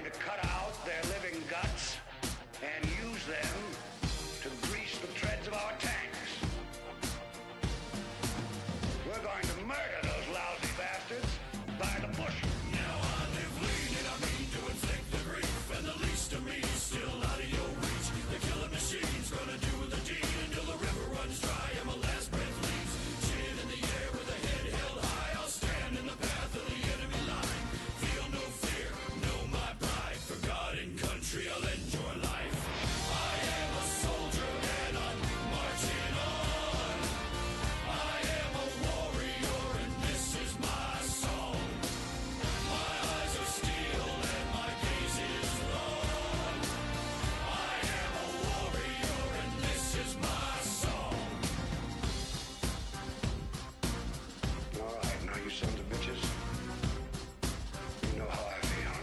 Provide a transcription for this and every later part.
going to cut out their living guts and use them to grease the treads of our tanks. We're going to murder those lousy bastards by the bushel. Now I live lean and I mean to inflict the grief, and the least of me is still out of your reach. The killer machine's gonna do the deed until the river runs dry and my last breath leaves. Chin in the air with a head held high, I'll stand in the path of the enemy line. Feel no fear, know my pride. For God and country, I'll enjoy life. I am a soldier and I'm marching on. I am a warrior and this is my song. My eyes are steel and my gaze is long. I am a warrior and this is my song. All right, now you sons of bitches, you know how I feel.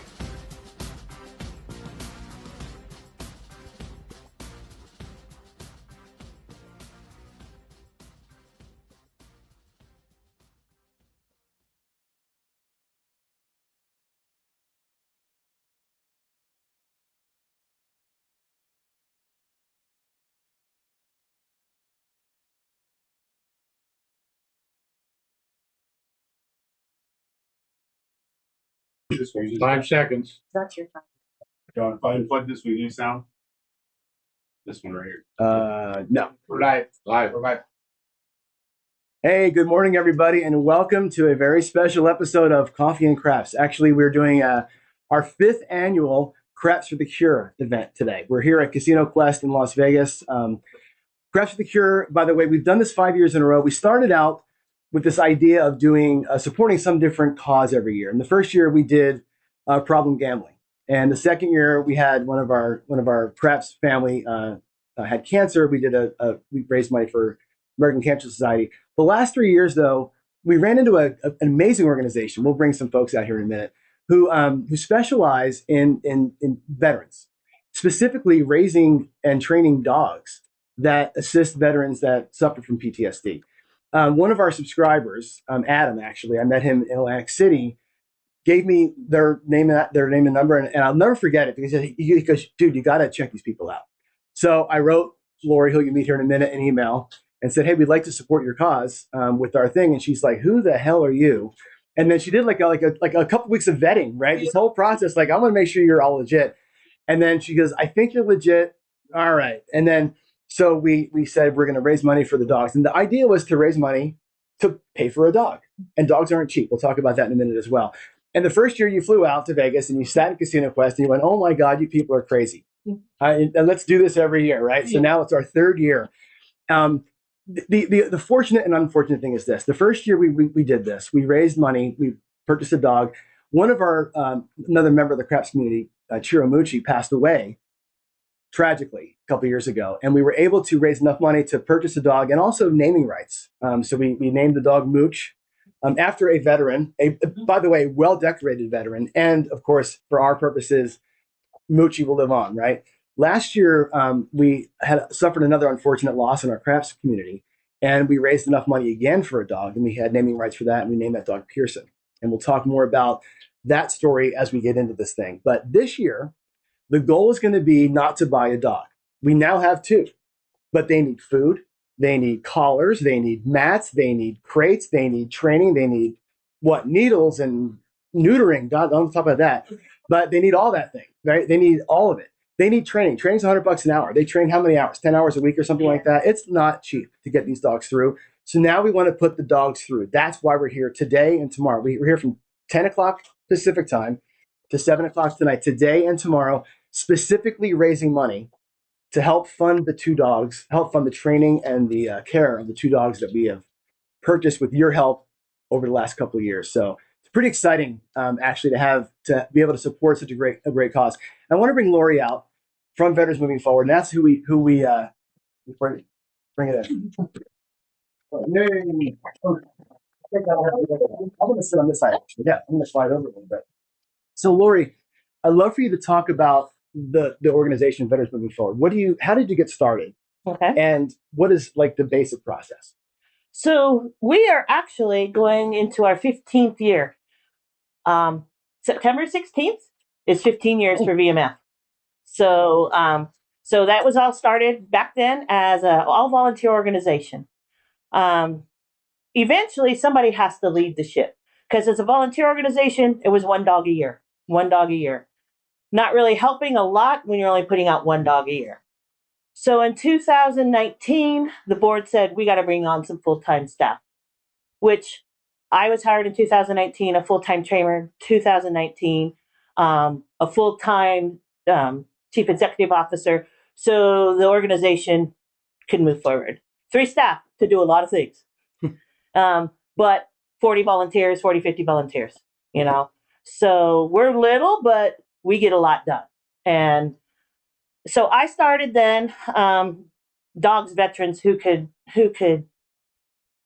This way. 5 seconds. That's your time. John, if I unplug this one, any sound? This one right here. No. We're live. We're live. Hey, good morning, everybody, and welcome to a very special episode of Coffee and Crafts. Actually, we're doing our 5th annual Crafts for the Cure event today. We're here at Casino Quest in Las Vegas. Crafts for the Cure, by the way, we've done this 5 years in a row. We started out with this idea of doing supporting some different cause every year. And the first year we did problem gambling, and the second year we had one of our Crafts family had cancer. We did we raised money for American Cancer Society. The last 3 years, though, we ran into an amazing organization. We'll bring some folks out here in a minute who specialize in veterans, specifically raising and training dogs that assist veterans that suffer from PTSD. One of our subscribers, Adam, actually, I met him in Atlantic City, gave me their name and number, and I'll never forget it because he goes, dude, you got to check these people out. So I wrote Lori, who you meet here in a minute, an email and said, hey, we'd like to support your cause with our thing. And she's like, who the hell are you? And then she did like a couple weeks of vetting, right? This whole process, like, I want to make sure you're all legit. And then she goes, I think you're legit. All right. And then so we said we're going to raise money for the dogs. And the idea was to raise money to pay for a dog. And dogs aren't cheap. We'll talk about that in a minute as well. And the first year you flew out to Vegas and you sat in Casino Quest and you went, oh my God, you people are crazy. And let's do this every year, right? So now it's our 3rd year. The fortunate and unfortunate thing is this. The first year we did this, we raised money, we purchased a dog. One of our, another member of the Crafts community, Chiro Mucci, passed away tragically a couple years ago. And we were able to raise enough money to purchase a dog and also naming rights. So we named the dog Mooch after a veteran, by the way, well-decorated veteran. And of course, for our purposes, Moochie will live on, right? Last year, we had suffered another unfortunate loss in our Crafts community. And we raised enough money again for a dog. And we had naming rights for that. And we named that dog Pearson. And we'll talk more about that story as we get into this thing. But this year, the goal is going to be not to buy a dog. We now have 2, but they need food, they need collars, they need mats, they need crates, they need training, they need needles and neutering. God, don't talk about that. But they need all that thing, right? They need all of it. They need training. Training's $100 an hour. They train how many hours? 10 hours a week or something like that. It's not cheap to get these dogs through. So now we want to put the dogs through. That's why we're here today and tomorrow. We're here from 10 o'clock Pacific time to 7 o'clock tonight, today and tomorrow, specifically raising money to help fund the 2 dogs, help fund the training and the care of the 2 dogs that we have purchased with your help over the last couple of years. So it's pretty exciting, actually, to be able to support such a great cause. And I want to bring Lori out from Veterans Moving Forward, and that's who we bring it in. Yay. I'm going to sit on this side. Actually. Yeah, I'm going to slide over a little bit. So, Lori, I'd love for you to talk about the organization Veterans Moving Forward. How did you get started? Okay. And what is like the basic process? So we are actually going into our 15th year. September 16th It's 15 years for VMF. So, so that was all started back then as a all volunteer organization. Eventually, somebody has to lead the ship because as a volunteer organization, it was one dog a year, not really helping a lot when you're only putting out one dog a year. So in 2019, the board said, we got to bring on some full-time staff, which I was hired in 2019, a full-time trainer, 2019, a full-time chief executive officer. So the organization could move forward. 3 staff to do a lot of things. But 40 volunteers, 40, 50 volunteers, you know. So we're little, but we get a lot done. And so I started then dogs veterans who could,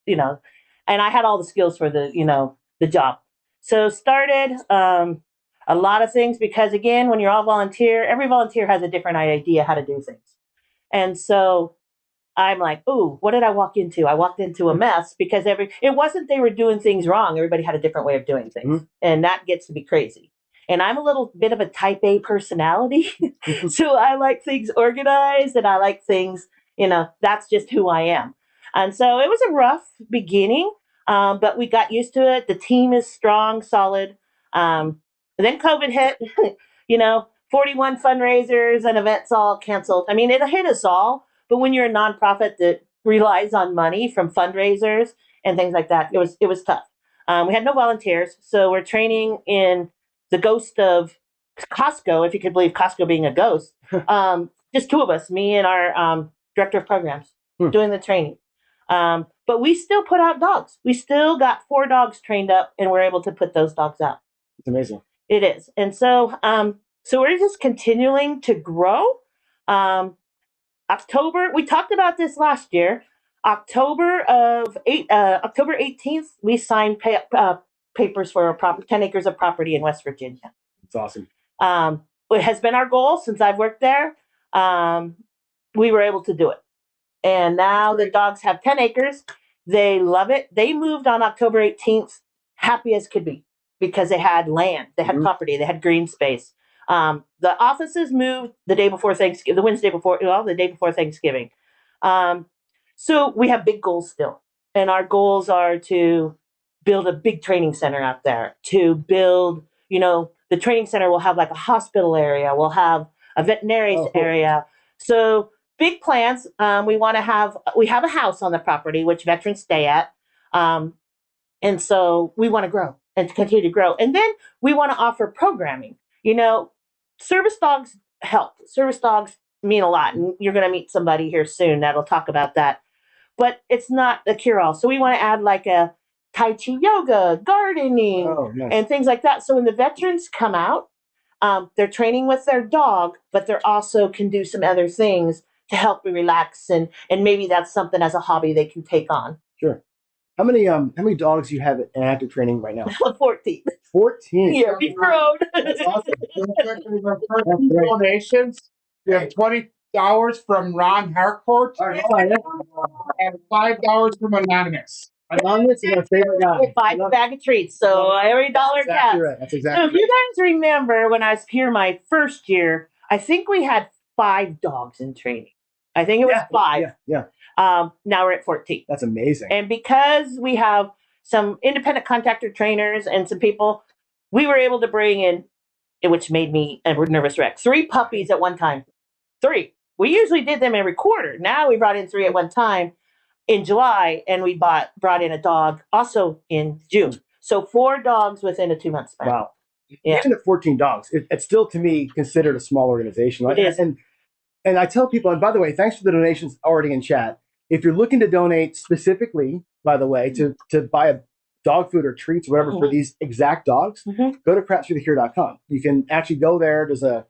you know, and I had all the skills for the, you know, the job. So started a lot of things because again, when you're all volunteer, every volunteer has a different idea how to do things. And so I'm like, ooh, what did I walk into? I walked into a mess because it wasn't they were doing things wrong. Everybody had a different way of doing things. And that gets to be crazy. And I'm a little bit of a type A personality. So I like things organized and I like things, you know, that's just who I am. And so it was a rough beginning, but we got used to it. The team is strong, solid. Then COVID hit, you know, 41 fundraisers and events all canceled. I mean, it hit us all. But when you're a nonprofit that relies on money from fundraisers and things like that, it was tough. We had no volunteers, so we're training in the ghost of Costco, if you could believe Costco being a ghost. Just 2 of us, me and our director of programs, doing the training. But we still put out dogs. We still got 4 dogs trained up, and we're able to put those dogs out. It's amazing. It is, and so so we're just continuing to grow. October, we talked about this last year. October 18th, we signed papers for 10 acres of property in West Virginia. It's awesome. It has been our goal since I've worked there. We were able to do it. And now the dogs have 10 acres. They love it. They moved on October 18th, happy as could be, because they had land, they had property, they had green space. The offices moved the day before Thanksgiving, the day before Thanksgiving. So we have big goals still. And our goals are to build a big training center out there, to build, you know, the training center will have like a hospital area, we'll have a veterinary area. So big plans. We have a house on the property, which veterans stay at. And so we want to grow and to continue to grow. And then we want to offer programming. You know, service dogs help. Service dogs mean a lot. And you're going to meet somebody here soon that'll talk about that. But it's not a cure-all. So we want to add like a Tai Chi yoga, gardening, and things like that. So when the veterans come out, they're training with their dog, but they're also can do some other things to help relax. And maybe that's something as a hobby they can take on. Sure. How many dogs do you have in active training right now? 14. 14. Yeah, we've grown. That's awesome. Donations. We have $20 from Ron Harcourt and $5 from Anonymous. Anonymous is my favorite guy. 5 bag of treats, so every dollar counts. Right. That's exactly So if you guys remember when I was here my first year, I think we had 5 dogs in training. I think it was 5. Yeah. Now we're at 14. That's amazing. And because we have some independent contractor trainers and some people, we were able to bring in, which made me a nervous wreck, 3 puppies at one time. 3. We usually did them every quarter. Now we brought in 3 at one time in July, and we brought in a dog also in June. So 4 dogs within a 2-month span. Wow. Yeah. Even at 14 dogs, it's still to me considered a small organization. It is. And I tell people, and by the way, thanks for the donations already in chat. If you're looking to donate specifically, by the way, to buy a dog food or treats or whatever for these exact dogs, go to crapsforthecure.com. You can actually go there. There's a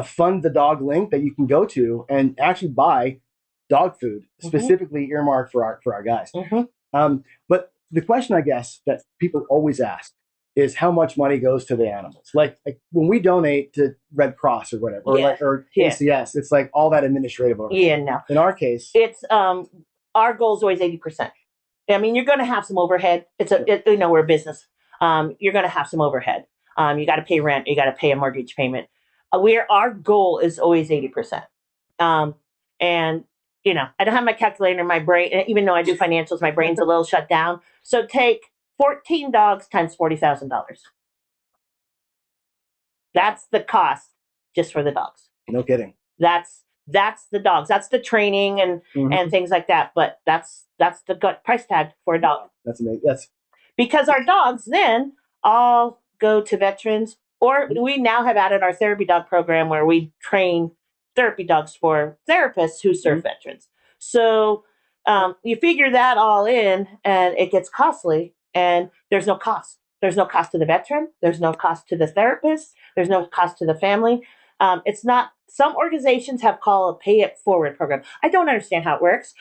fund the dog link that you can go to and actually buy dog food specifically earmarked for our guys. But the question, I guess, that people always ask is how much money goes to the animals. Like when we donate to Red Cross or whatever, or ACS, it's like all that administrative overhead. Yeah, no. In our case, it's our goal is always 80%. I mean, you're going to have some overhead. We're a business. You're going to have some overhead. You got to pay rent. You got to pay a mortgage payment. Our goal is always 80%. And I don't have my calculator in my brain. And even though I do financials, my brain's a little shut down. So take 14 dogs times $40,000. That's the cost just for the dogs. No kidding. That's the dogs. That's the training and things like that. But that's the price tag for a dog. That's amazing. That's because our dogs then all go to veterans, or we now have added our therapy dog program where we train therapy dogs for therapists who serve veterans. So you figure that all in, and it gets costly, and there's no cost. There's no cost to the veteran. There's no cost to the therapist. There's no cost to the family. It's not. Some organizations have called a pay it forward program. I don't understand how it works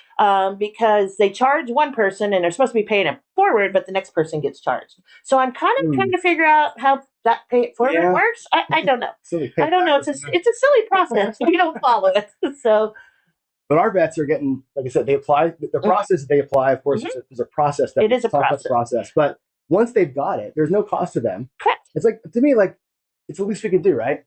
because they charge one person and they're supposed to be paying it forward, but the next person gets charged. So I'm kind of trying to figure out how that pay it forward works. I don't know. I don't know. It's a silly process. We don't follow it. So. But our vets are getting, like I said, they apply the process that they apply. Of course, is a process. That it is a process. But once they've got it, there's no cost to them. Correct. It's like, to me, like, it's the least we can do, right?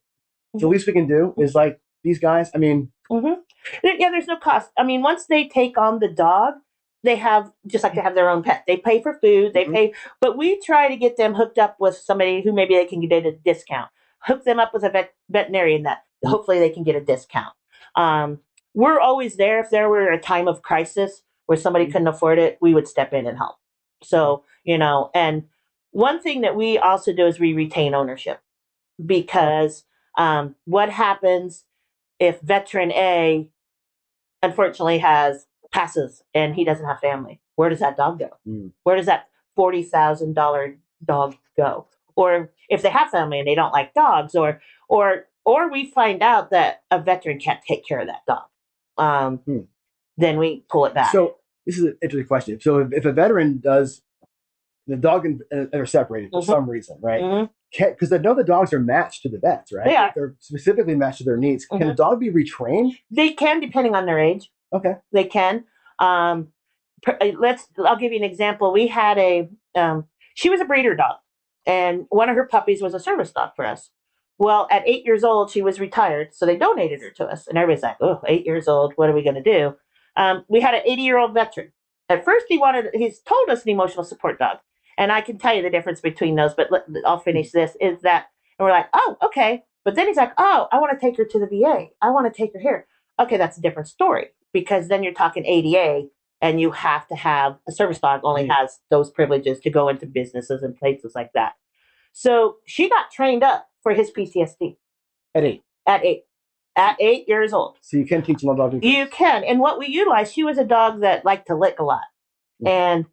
It's the least we can do is like these guys. I mean, yeah, there's no cost. I mean, once they take on the dog, they have just like to have their own pet. They pay for food, they pay, but we try to get them hooked up with somebody who maybe they can get a discount. Hook them up with a veterinarian that hopefully they can get a discount. We're always there. If there were a time of crisis where somebody couldn't afford it, we would step in and help. So, and one thing that we also do is we retain ownership because what happens if veteran A unfortunately passes and he doesn't have family? Where does that dog go? Where does that $40,000 dog go? Or if they have family and they don't like dogs, or we find out that a veteran can't take care of that dog, then we pull it back. So this is an interesting question. So if a veteran does, the dog and are separated for some reason, right? Because I know the dogs are matched to the vets, right? They are. They're specifically matched to their needs. Can a dog be retrained? They can, depending on their age. Okay. They can. I'll give you an example. We had she was a breeder dog, and one of her puppies was a service dog for us. Well, at 8 years old, she was retired, so they donated her to us. And everybody's like, oh, 8 years old, what are we going to do? We had an 80-year-old veteran. At first, he's told us an emotional support dog. And I can tell you the difference between those, but I'll finish this, is that, and we're like, oh, okay. But then he's like, oh, I want to take her to the VA. I want to take her here. Okay, that's a different story, because then you're talking ADA, and you have to have a service dog only has those privileges to go into businesses and places like that. So she got trained up for his PTSD. At 8? At 8 years old. So you can teach them about dog. You can. And what we utilized, she was a dog that liked to lick a lot. And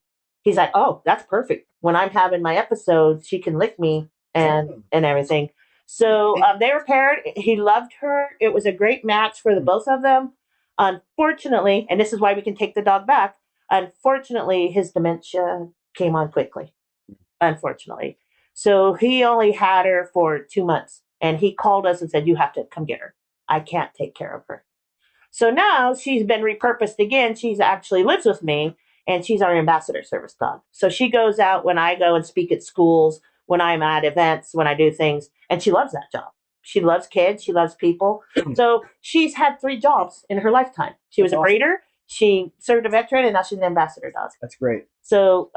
he's like, oh, that's perfect. When I'm having my episodes, she can lick me and everything. So they were paired. He loved her. It was a great match for the both of them. Unfortunately, and this is why we can take the dog back, unfortunately, his dementia came on quickly. Unfortunately. So he only had her for 2 months. And he called us and said, you have to come get her. I can't take care of her. So now she's been repurposed again. She's actually lives with me. And she's our ambassador service dog. So she goes out when I go and speak at schools, when I'm at events, when I do things, and she loves that job. She loves kids. She loves people. So she's had 3 jobs in her lifetime. She was a breeder. She served a veteran, and now she's an ambassador dog. That's great. So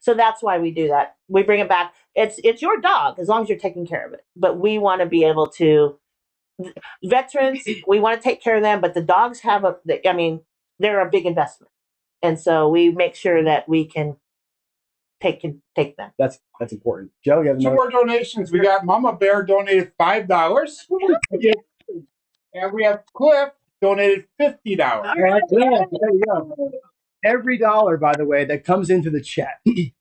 that's why we do that. We bring it back. It's your dog as long as you're taking care of it. But we want to be able to, veterans, we want to take care of them. But the dogs they're a big investment. And so we make sure that we can take them. That's important. Joe, you have 2 more donations. We got Mama Bear donated $5. And we have Cliff donated $50. There you go. Every dollar, by the way, that comes into the chat, the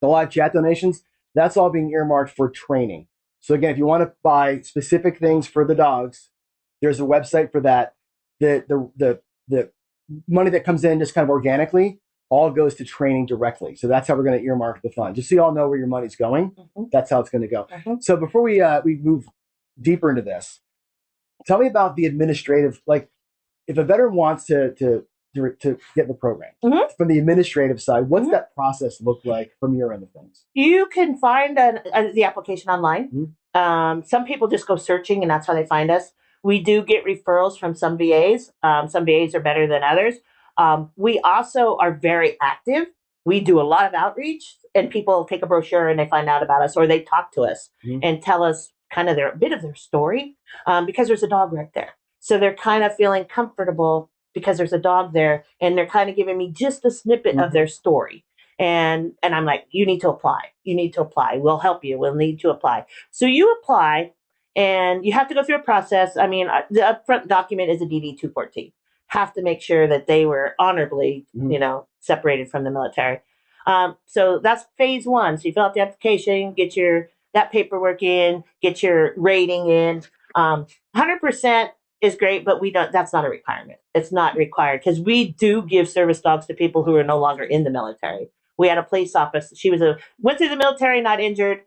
live chat donations, that's all being earmarked for training. So again, if you want to buy specific things for the dogs, there's a website for that. The money that comes in just kind of organically all goes to training directly. So that's how we're going to earmark the fund. Just so you all know where your money's going. That's how it's going to go. So before we move deeper into this, tell me about the administrative, like if a veteran wants to to get the program. Mhm. From the administrative side, what's that process look like from your end of things? You can find the application online. Some people just go searching, and that's how they find us. We do get referrals from some VAs. Some VAs are better than others. We also are very active. We do a lot of outreach, and people take a brochure and they find out about us, or they talk to us and tell us kind of a bit of their story, because there's a dog right there. So they're kind of feeling comfortable because there's a dog there, and they're kind of giving me just a snippet of their story. And I'm like, you need to apply. You need to apply. We'll help you. We'll need to apply. So you apply, and you have to go through a process. I mean, the upfront document is a DD 214. Have to make sure that they were honorably, separated from the military. So that's phase one. So you fill out the application, get that paperwork in, get your rating in. 100% is great, but that's not a requirement. It's not required, because we do give service dogs to people who are no longer in the military. We had a police officer. She went through the military, not injured,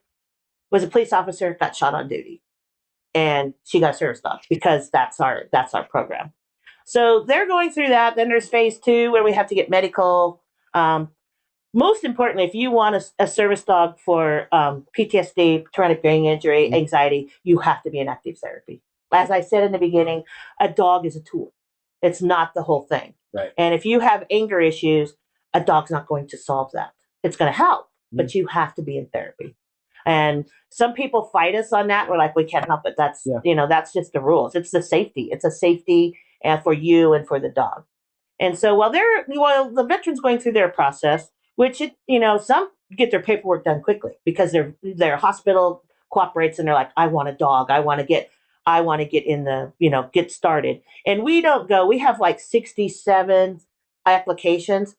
was a police officer, got shot on duty, and she got a service dog because that's our program. So they're going through that. Then there's phase two, where we have to get medical. Most importantly, if you want a service dog for PTSD, traumatic brain injury, anxiety, you have to be in active therapy. As I said in the beginning, a dog is a tool. It's not the whole thing. Right. And if you have anger issues, a dog's not going to solve that. It's going to help, but you have to be in therapy. And some people fight us on that. We're like, we can't help it. That's just the rules. It's the safety. It's a safety for you and for the dog. And so while the veteran's going through their process, which some get their paperwork done quickly because their hospital cooperates, and they're like, I want a dog. I want to get in get started. And we don't go. We have like 67 applications,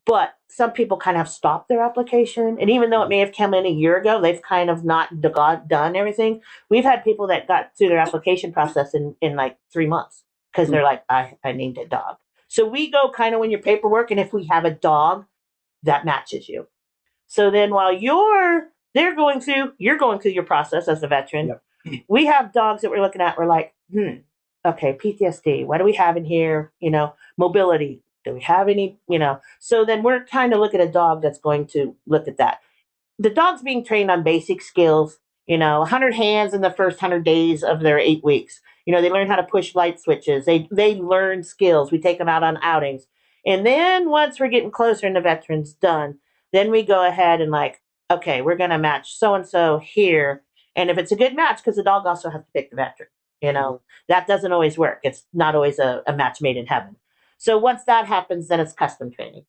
but some people kind of stopped their application. And even though it may have come in a year ago, they've kind of not done everything. We've had people that got through their application process in like 3 months because they're like, I named a dog. So we go kind of when your paperwork, and if we have a dog that matches you. So then while you're going through your process as a veteran, we have dogs that we're looking at. We're like, okay, PTSD. What do we have in here? Mobility. Do we have any? So then we're kind of looking at a dog that's going to look at that. The dog's being trained on basic skills. 100 hands in the first 100 days of their 8 weeks. They learn how to push light switches. They learn skills. We take them out on outings. And then once we're getting closer and the veteran's done, then we go ahead and like, okay, we're going to match so-and-so here. And if it's a good match, because the dog also has to pick the veteran, that doesn't always work. It's not always a match made in heaven. So once that happens, then it's custom training.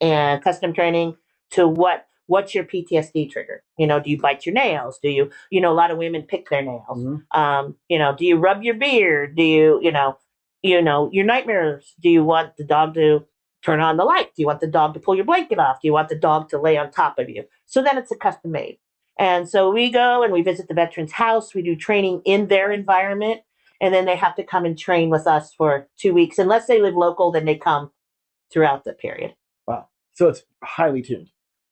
And custom training to what's your PTSD trigger? Do you bite your nails? Do you, a lot of women pick their nails. Do you rub your beard? Do you, your nightmares? Do you want the dog to turn on the light? Do you want the dog to pull your blanket off? Do you want the dog to lay on top of you? So then it's a custom made. And so we go and we visit the veteran's house. We do training in their environment. And then they have to come and train with us for 2 weeks. Unless they live local, then they come throughout the period. Wow. So it's highly tuned.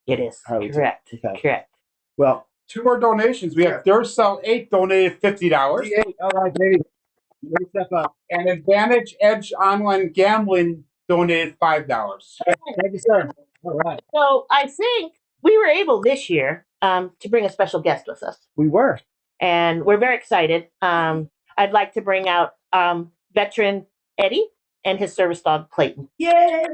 It is. Highly Correct. tuned. Okay. Correct. Well, 2 more donations. We have Duracell 8 donated $50. all right, baby. Step up. And Advantage Edge Online Gambling donated $5. Thank you, sir. All right. So I think we were able this year to bring a special guest with us. We were. And we're very excited. I'd like to bring out veteran Eddie and his service dog Clayton. Yay!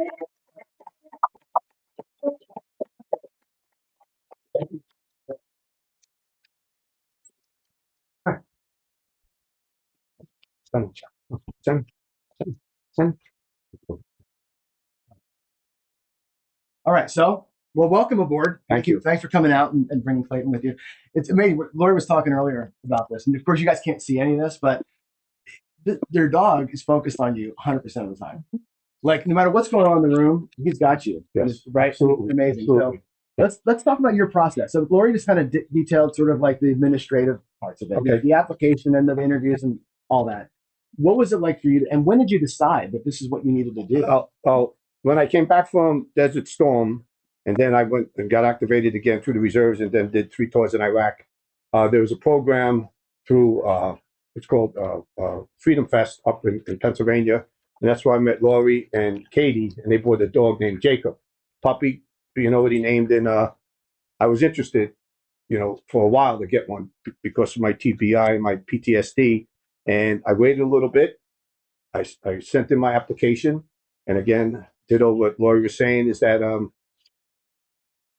All right, so welcome aboard. Thank you. Thanks for coming out and bringing Clayton with you. It's amazing. Lori was talking earlier about this, and of course, you guys can't see any of this, but their dog is focused on you 100% of the time. Like no matter what's going on in the room, he's got you. Yes, right. Absolutely. Amazing. Absolutely. So let's talk about your process. So Lori just kind of detailed sort of like the administrative parts of it, Okay. the application and the interviews and all that. What was it like for you? And when did you decide that this is what you needed to do? Well, when I came back from Desert Storm, and then I went and got activated again through the reserves, and then did 3 tours in Iraq. There was a program through it's called Freedom Fest up in Pennsylvania, And that's where I met Lori and Katie, and they bought a dog named Jacob. Puppy, you know what he named? And I was interested, you know, for a while to get one because of my TBI, my PTSD. And I waited a little bit. I sent in my application. And again, ditto what Lori was saying is that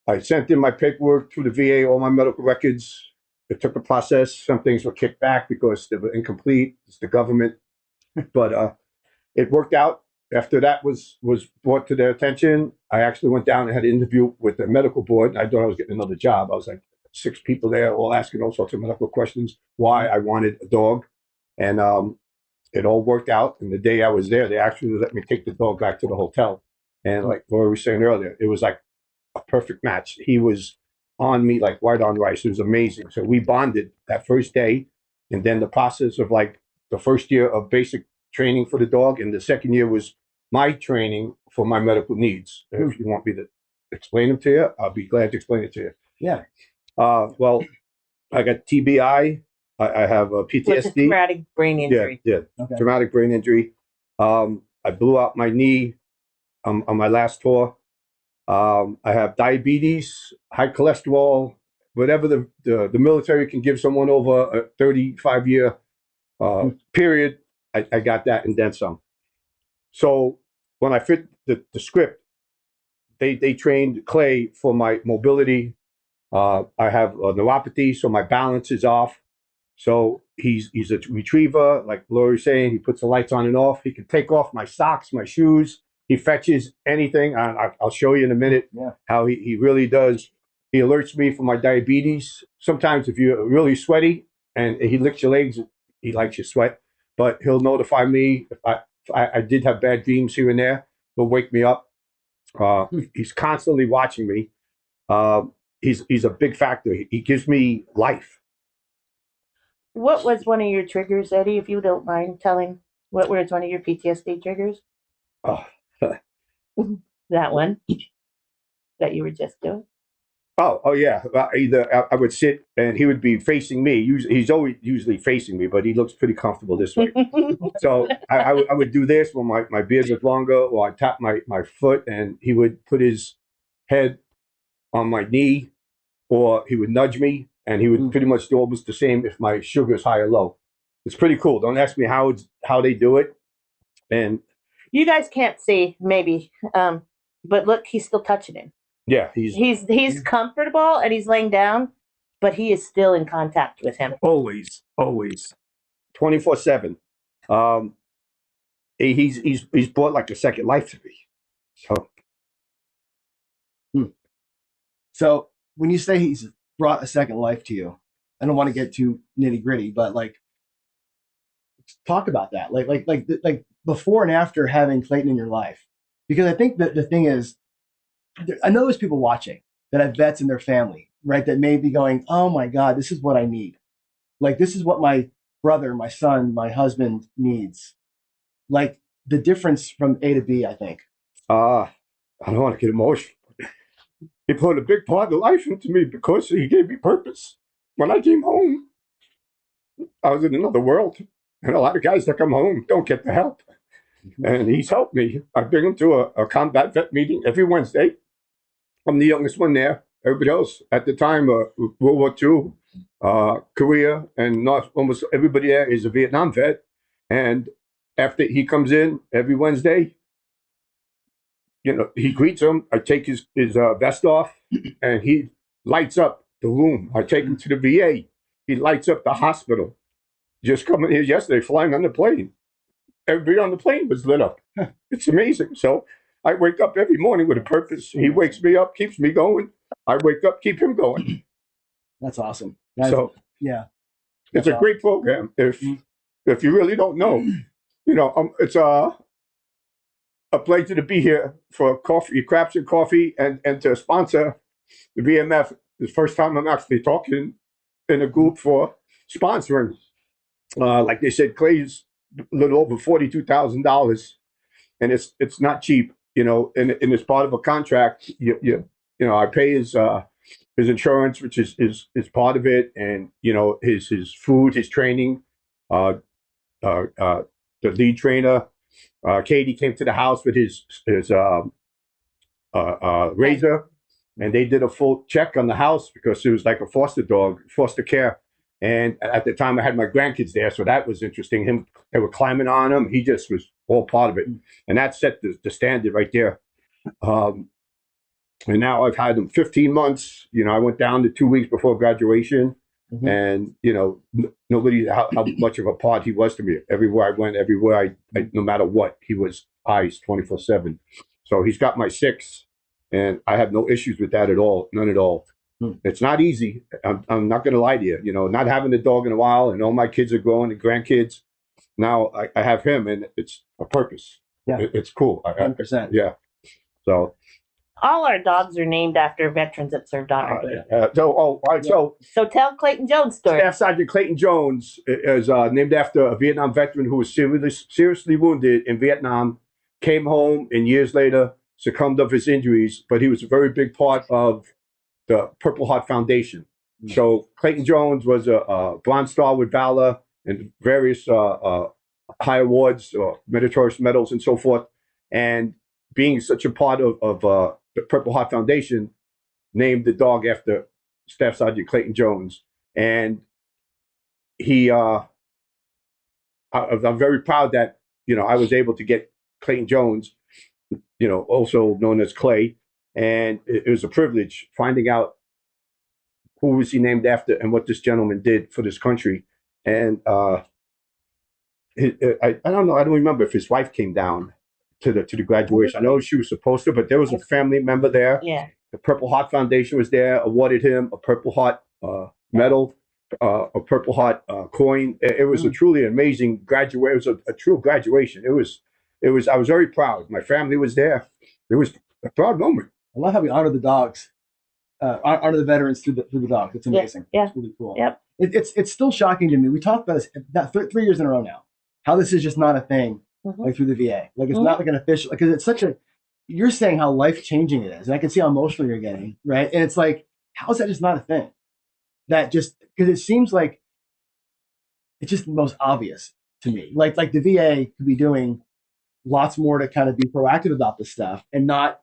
I sent in my paperwork through the VA, all my medical records. It took a process. Some things were kicked back because they were incomplete. It's the government. But it worked out. After that was brought to their attention, I actually went down and had an interview with the medical board. I thought I was getting another job. I was like 6 people there, all asking all sorts of medical questions, why I wanted a dog. And it all worked out. And the day I was there, they actually let me take the dog back to the hotel. And like Laura was saying earlier, it was like a perfect match. He was on me like white on rice. It was amazing. So we bonded that first day. And then the process of like the first year of basic training for the dog, and the second year was my training for my medical needs. If you want me to explain them to you, I'll be glad to explain it to you. Yeah. Well, I got TBI. I have a Which is PTSD. traumatic brain injury. Yeah, Okay. traumatic brain injury. I blew out my knee on my last tour. I have diabetes, high cholesterol, whatever the military can give someone over a 35-year period. I got that and then some. So when I fit the script, they trained Clay for my mobility. I have a neuropathy, so my balance is off. So he's a retriever, like Lori's saying. He puts the lights on and off. He can take off my socks, my shoes. He fetches anything. I'll show you in a minute how he really does. He alerts me for my diabetes. Sometimes if you're really sweaty and he licks your legs, he likes your sweat. But he'll notify me if I did have bad dreams here and there. He'll wake me up. He's constantly watching me. He's a big factor. He gives me life. What was one of your triggers, Eddie, if you don't mind telling? What was one of your PTSD triggers? Oh, That one that you were just doing? oh yeah. Either I would sit and he would be facing me. He's always usually facing me, but he looks pretty comfortable this way. So I would do this when my beard was longer, or I tap my foot, and he would put his head on my knee, or he would nudge me, and he would pretty much do almost the same if my sugar is high or low. It's pretty cool. Don't ask me how they do it. And You guys can't see, maybe, but look, he's still touching him. yeah, He's comfortable and he's laying down, but he is still in contact with him. always 24/7. He's brought like a second life to me. So when you say he's brought a second life to you, I don't want to get too nitty gritty, but like, talk about that. Like before and after having Clayton in your life, because I think that the thing is, I know there's people watching that have vets in their family, right? That may be going, oh my God, this is what I need. Like, this is what my brother, my son, my husband needs. Like the difference from A to B, I think. I don't want to get emotional. He put a big part of life into me because he gave me purpose. When I came home, I was in another world. And a lot of guys that come home don't get the help. And he's helped me. I bring him to a combat vet meeting every Wednesday. I'm the youngest one there. Everybody else at the time, World War II, Korea, and almost everybody there is a Vietnam vet. And after he comes in every Wednesday, you know, he greets him. I take his vest off, and he lights up the room. I take him to the VA. He lights up the hospital. Just coming here yesterday, flying on the plane. Everybody on the plane was lit up. It's amazing. So I wake up every morning with a purpose. He wakes me up, keeps me going. I wake up, keep him going. That's awesome. Yeah. It's a great program. If you really don't know, you know, it's a pleasure to be here for coffee, craps and coffee, and to sponsor the VMF. The first time I'm actually talking in a group for sponsoring. Like they said, Clay's a little over $42,000, and it's not cheap, you know. And it's part of a contract. You know, I pay his insurance, which is part of it, and you know his food, his training. The lead trainer, Katie came to the house with his razor, and they did a full check on the house because it was like a foster dog, foster care. And at the time, I had my grandkids there, so that was interesting. They were climbing on him. He just was all part of it, and that set the standard right there. And now I've had him 15 months. I went down to 2 weeks before graduation, and nobody how much of a part he was to me. Everywhere I went, everywhere I no matter what, he was eyes 24/7. So he's got my 6, and I have no issues with that at all, none at all. It's not easy. I'm not going to lie to you. Not having a dog in a while, and all my kids are growing and grandkids. Now I have him, and it's a purpose. Yeah, it's cool. 100%. Yeah. So all our dogs are named after veterans that served on our team. all right. Yeah. So tell Clayton Jones' story. Staff Sergeant Clayton Jones is named after a Vietnam veteran who was seriously wounded in Vietnam, came home, and years later succumbed of his injuries. But he was a very big part of the Purple Heart Foundation. So Clayton Jones was a Bronze Star with Valor and various high awards, meritorious medals, and so forth. And being such a part of the Purple Heart Foundation, named the dog after Staff Sergeant Clayton Jones. And I'm very proud that I was able to get Clayton Jones, also known as Clay. And it was a privilege finding out who was he named after and what this gentleman did for this country. And I don't know. I don't remember if his wife came down to the graduation. I know she was supposed to, but there was a family member there. Yeah. The Purple Heart Foundation was there, awarded him a Purple Heart medal, a Purple Heart coin. It was a truly amazing graduate. It was a true graduation. It was. I was very proud. My family was there. It was a proud moment. I love how we honor the dogs, honor the veterans through the dogs. It's amazing. Yeah. It's really cool. Yep. It's still shocking to me. We talked about this 3 years in a row now. How this is just not a thing, like through the VA. Like it's not like an official. Because it's such a. You're saying how life changing it is, and I can see how emotional you're getting, right? And it's like, how is that just not a thing? That just because it seems like it's just the most obvious to me. Like the VA could be doing lots more to kind of be proactive about this stuff and not,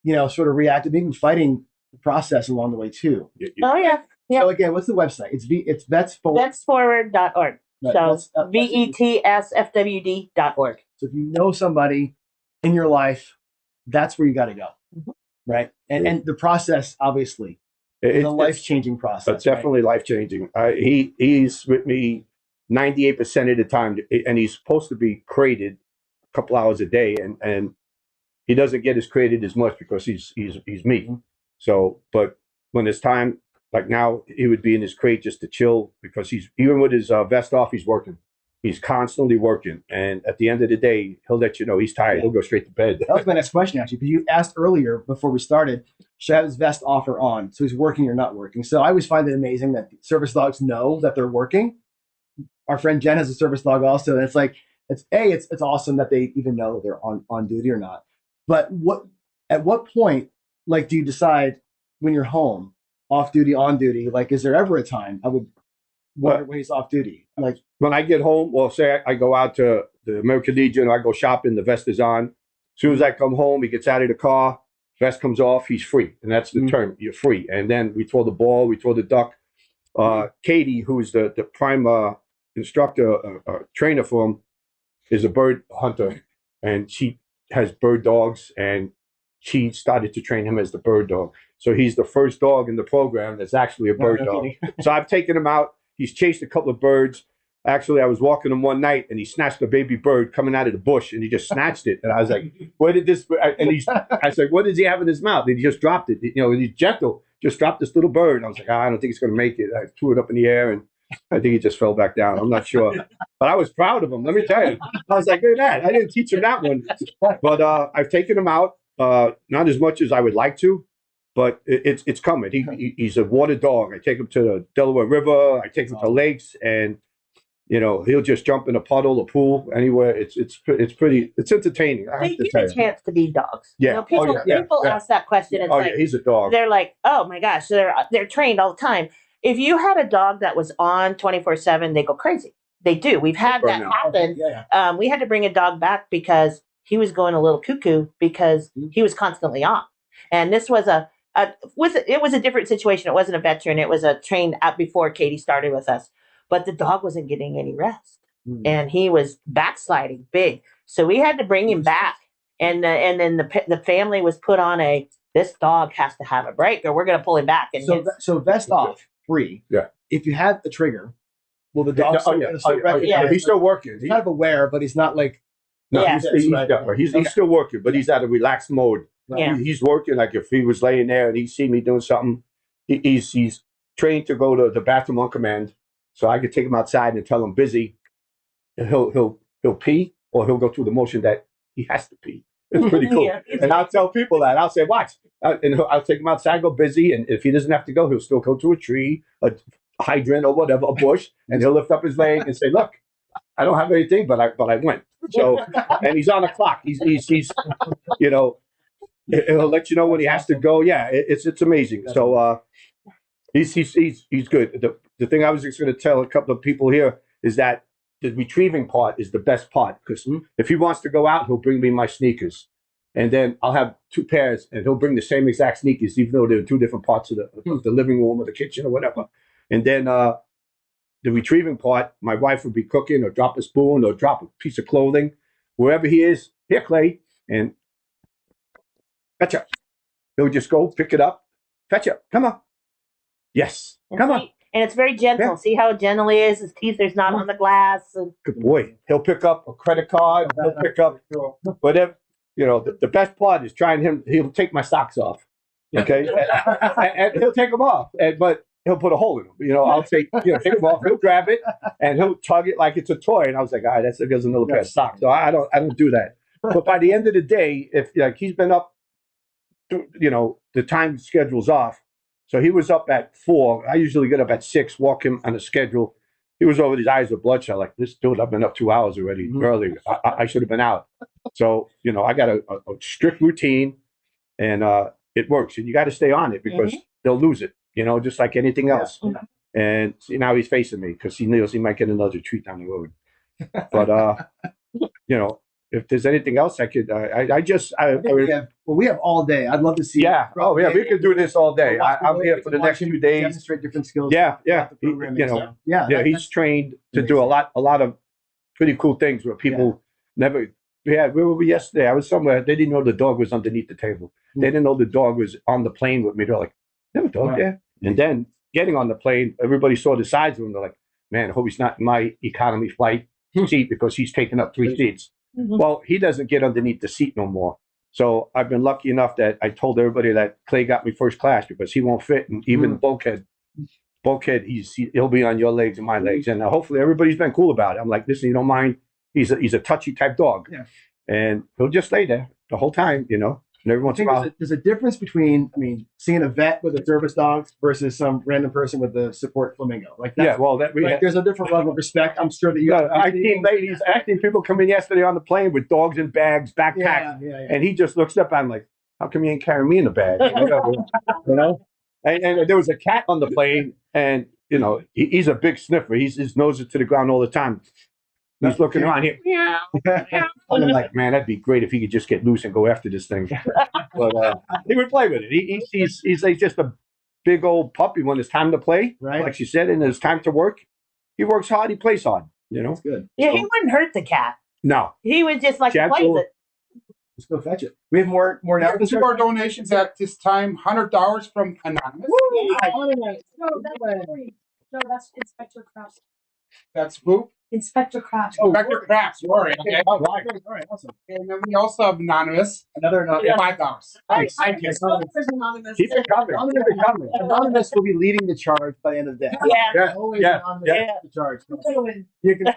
sort of reactive, even fighting the process along the way too. Oh yeah. So again, what's the website? It's vetsforward.org. Right, So vetsfwd.org. So if you know somebody in your life, that's where you got to go, right? And the process, obviously, it's a life-changing process. It's definitely life-changing. He's with me 98% of the time, and he's supposed to be crated a couple hours a day, and he doesn't get as crated as much because he's me. So, but when it's time, like now, he would be in his crate just to chill because he's even with his vest off, he's working. He's constantly working, and at the end of the day, he'll let you know he's tired. He'll go straight to bed. That was my next question, actually, because you asked earlier before we started, should I have his vest off or on? So he's working or not working. So I always find it amazing that service dogs know that they're working. Our friend Jen has a service dog also, and it's like it's awesome that they even know they're on duty or not. But at what point, like, do you decide when you're home, off duty, on duty? Like, is there ever a time I would wonder when he's off duty? Like when I get home, well, say I go out to the American Legion, or I go shopping, the vest is on. As soon as I come home, he gets out of the car, vest comes off, he's free. And that's the term, you're free. And then we throw the ball, we throw the duck. Katie, who's the prime instructor, trainer for him, is a bird hunter. And she has bird dogs, and she started to train him as the bird dog. So he's the first dog in the program that's actually a bird dog. So I've taken him out. He's chased a couple of birds. Actually, I was walking him one night, and he snatched a baby bird coming out of the bush, and he just snatched it. And I was like, "Where did this?" And I said, "What does he have in his mouth?" And he just dropped it. He's gentle. Just dropped this little bird. And I was like, "I don't think he's going to make it." I threw it up in the air, and I think he just fell back down. I'm not sure, but I was proud of him. Let me tell you, I was like, "Look at that!" I didn't teach him that one, but I've taken him out. Not as much as I would like to. But it's coming. He's a water dog. I take him to the Delaware River. I take him to lakes, and he'll just jump in a puddle, a pool, anywhere. It's entertaining. They get a chance to be dogs. Yeah. People ask that question. It's he's a dog. They're like, oh my gosh, they're trained all the time. If you had a dog that was on 24/7, they go crazy. They do. We've had Or that no? happen. Yeah. We had to bring a dog back because he was going a little cuckoo because he was constantly off. And this was it was a different situation. It wasn't a veteran. It was a trained out before Katie started with us. But the dog wasn't getting any rest, and he was backsliding big. So we had to bring him back. And then the family was put on this dog has to have a break, or we're going to pull him back. And So vest off, free. Yeah. If you have the trigger, will the dog Yeah. He's still working. He's kind of aware, but he's not like No, Yeah. he's still working, but he's at a relaxed mode. Yeah. He's working like if he was laying there and he see me doing something, he's trained to go to the bathroom on command, so I could take him outside and tell him busy. And he'll pee, or he'll go through the motion that he has to pee. It's pretty cool. Yeah. And I'll tell people that. I'll say, watch. And I'll take him outside, go busy, and if he doesn't have to go, he'll still go to a tree, a hydrant, or whatever, a bush, and he'll lift up his leg and say, look, I don't have anything, but I went. So, and he's on the clock. He's you know, he'll let you know when he has to go. Yeah, it's amazing. So he's good. The thing I was just going to tell a couple of people here is that the retrieving part is the best part, because if he wants to go out, he'll bring me my sneakers, and then I'll have 2 pairs, and he'll bring the same exact sneakers, even though they're in 2 different parts of the living room or the kitchen or whatever. And then the retrieving part, my wife would be cooking or drop a spoon or drop a piece of clothing. Wherever he is, here, Clay, and fetch up. He'll just go pick it up, fetch up, come on. Yes, come on. And it's very gentle. Yeah. See how gentle he is? His teeth are not on the glass. And Good boy. He'll pick up a credit card. He'll pick up whatever. You know, the best part is trying him. He'll take my socks off. Okay. and he'll take them off. But he'll put a hole in them. You know, I'll take them off. He'll grab it and he'll tug it like it's a toy. And I was like, all right, that's another pair of socks. So I don't do that. But by the end of the day, if he's been up, the time schedule's off. So he was up at 4. I usually get up at 6, walk him on a schedule. He was over, his eyes were bloodshot. Like, this dude, I've been up 2 hours already early. I should have been out. So, I got a strict routine, and it works. And you got to stay on it because they'll lose it, just like anything else. Yeah. And now he's facing me because he knows he might get another treat down the road. But, if there's anything else I could, we have all day. I'd love to see. Yeah. Oh, yeah. We could do this all day. I'm here for the next few days. Demonstrate different skills. Yeah. He's trained to do a lot of pretty cool things where people never. Yeah. Where were we yesterday? I was somewhere. They didn't know the dog was underneath the table. They didn't know the dog was on the plane with me. They're like, "Never dog there." And then getting on the plane, everybody saw the sides of him. They're like, "Man, I hope he's not in my economy flight seat because he's taking up 3 seats." Well, he doesn't get underneath the seat no more. So I've been lucky enough that I told everybody that Clay got me first class because he won't fit. And even bulkhead, he'll be on your legs and my legs. And hopefully everybody's been cool about it. I'm like, listen, you don't mind. He's a touchy type dog. Yeah. And he'll just lay there the whole time, And every once in a while. There's a difference between, seeing a vet with a service dog versus some random person with a support flamingo. There's a different level of respect. I'm sure that you. I've seen people come in yesterday on the plane with dogs in bags, backpacks, and he just looks up. I'm like, how come you ain't carrying me in the bag? And there was a cat on the plane, and he's a big sniffer. His nose is to the ground all the time. He's looking around here. I'm like, man, that'd be great if he could just get loose and go after this thing. But he would play with it. He's like just a big old puppy when it's time to play, right? Like she said, and it's time to work. He works hard. He plays hard. That's good. Yeah, he wouldn't hurt the cat. No, he would just play with it. Let's go fetch it. We have more now. 2 more donations at this time. $100 from Anonymous. No, that's Inspector Kraus. That's who? Inspector Kraus. Oh, Inspector Kraus. Sorry. Okay. All right, awesome. And then we also have Anonymous. Another anonymous. $5. Nice. Thank you. Anonymous. keep it coming. Anonymous will be leading the charge by the end of the day. Yeah. Always anonymous yeah. the charge. Win. You can,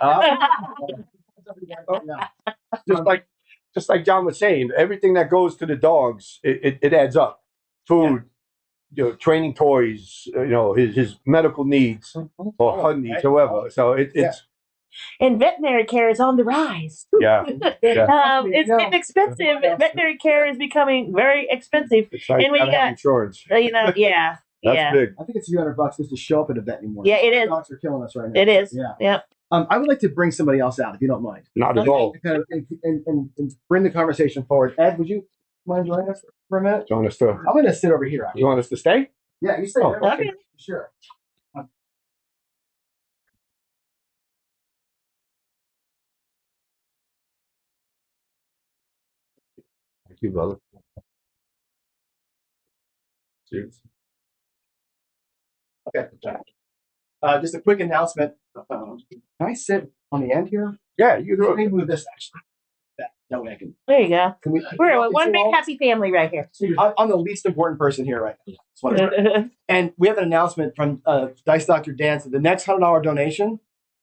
Just like John was saying, everything that goes to the dogs, it adds up. Food, training toys, his medical needs or HUD needs, however. So it's. And veterinary care is on the rise. Yeah. It's getting expensive. Veterinary care is becoming very expensive. It's like and we got insurance. Yeah. That's big. I think it's a few $100 just to show up at a vet anymore. Yeah, it is. Dogs are killing us right now. It is. Yeah. Yep. I would like to bring somebody else out, if you don't mind. Not at all. Kind of, and bring the conversation forward. Ed, would you mind joining us for a minute? You want us to? I'm going to sit over here. Actually. You want us to stay? Yeah, you stay Oh, there. okay. Sure. Thank you, brother. Cheers. Okay. Just a quick announcement. Can I sit on the end here? Yeah, you do Let me it. move this actually. That way I can. There you go. Can we, We're one big happy family right here. I'm the least important person here right now. That's what I'm- And we have an announcement from Dice Dr. Dan. So the next $100 donation,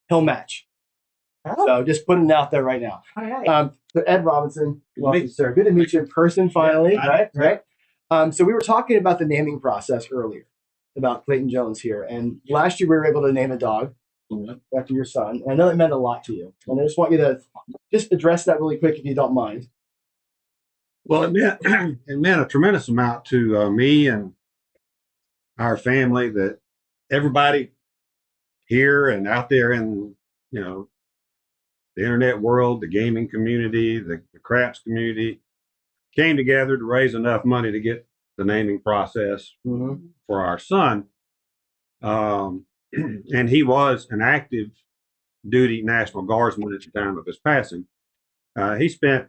he'll match. Oh. So just putting it out there right now. All right. So Ed Robinson, welcome, sir. Good to meet you in person finally. Yeah, Right. So we were talking about the naming process earlier, about Clayton Jones here. And last year we were able to name a dog after your son. And I know it meant a lot to you. And I just want you to just address that really quick if you don't mind. Well, it meant a tremendous amount to me and our family, that everybody here and out there in, the internet world, the gaming community, the craps community, came together to raise enough money to get the naming process for our son. And he was an active duty National Guardsman at the time of his passing. He spent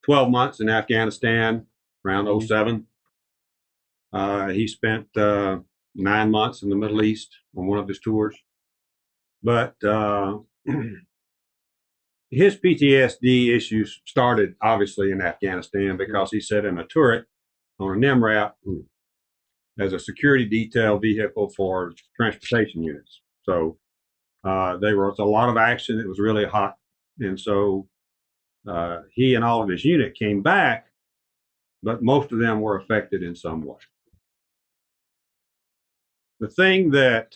12 months in Afghanistan around 07. He spent 9 months in the Middle East on one of his tours. But his PTSD issues started obviously in Afghanistan because he sat in a turret on a NIMRAP as a security detail vehicle for transportation units. So there was a lot of action. It was really hot. And so he and all of his unit came back, but most of them were affected in some way. The thing that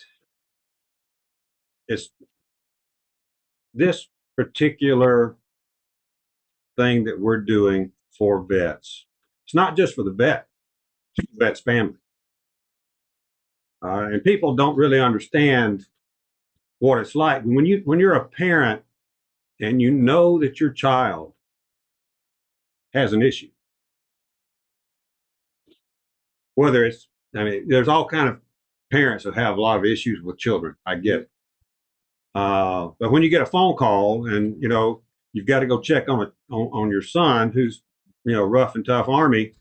is this particular thing that we're doing for vets, it's not just for the vet, it's for the vet's family. And people don't really understand what it's like when you're a parent and you know that your child has an issue. Whether it's, there's all kind of parents that have a lot of issues with children. I get it. But when you get a phone call and you've got to go check on your son who's rough and tough Army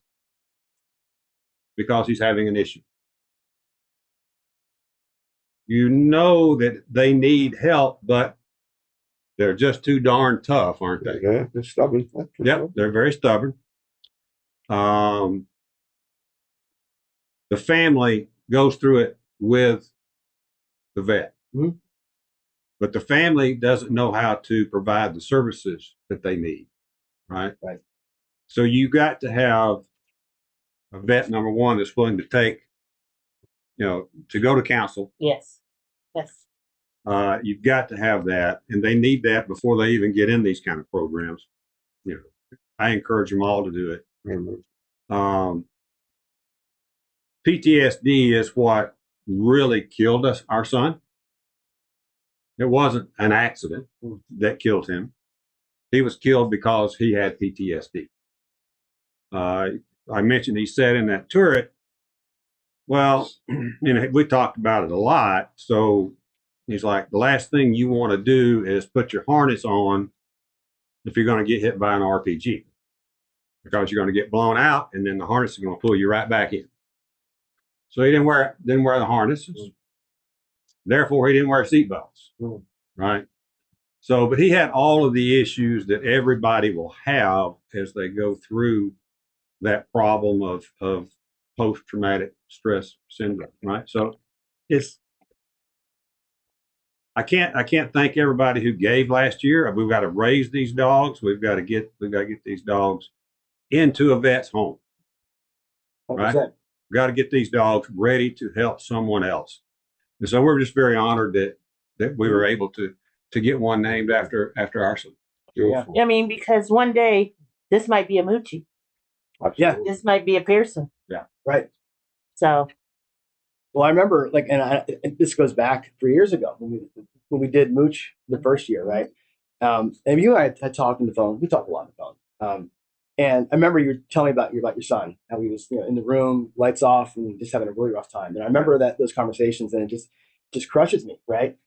because he's having an issue, you know that they need help, but they're just too darn tough, aren't they? Yeah, they're stubborn. Yep, they're very stubborn. The family goes through it with the vet. Mm-hmm. But the family doesn't know how to provide the services that they need, right? Right. So you got to have a vet, number one, that's willing to take, to go to counsel. Yes. You've got to have that, and they need that before they even get in these kind of programs. I encourage them all to do it. PTSD is what really killed our son. It wasn't an accident that killed him. He was killed because he had PTSD. I mentioned he sat in that turret. Well, we talked about it a lot. So he's like, the last thing you want to do is put your harness on if you're going to get hit by an RPG, because you're going to get blown out, and then the harness is going to pull you right back in. So he didn't wear the harnesses. Therefore, he didn't wear seatbelts. Right. So, but he had all of the issues that everybody will have as they go through that problem of post-traumatic stress syndrome. Right. So I can't thank everybody who gave last year. We've got to raise these dogs. We've got to get these dogs into a vet's home. Right. We've got to get these dogs ready to help someone else. And so we're just very honored that we were able to get one named after our son. Yeah. I mean, because one day this might be a Moochie. Yeah. This might be a Pearson. Yeah. Right. So. Well, I remember, and this goes back 3 years ago when when we did Mooch the first year, right? And you and I had talked on the phone. We talked a lot on the phone. And I remember you were telling me about your son, how he was, in the room, lights off, and just having a really rough time. And I remember those conversations, and it just crushes me, right?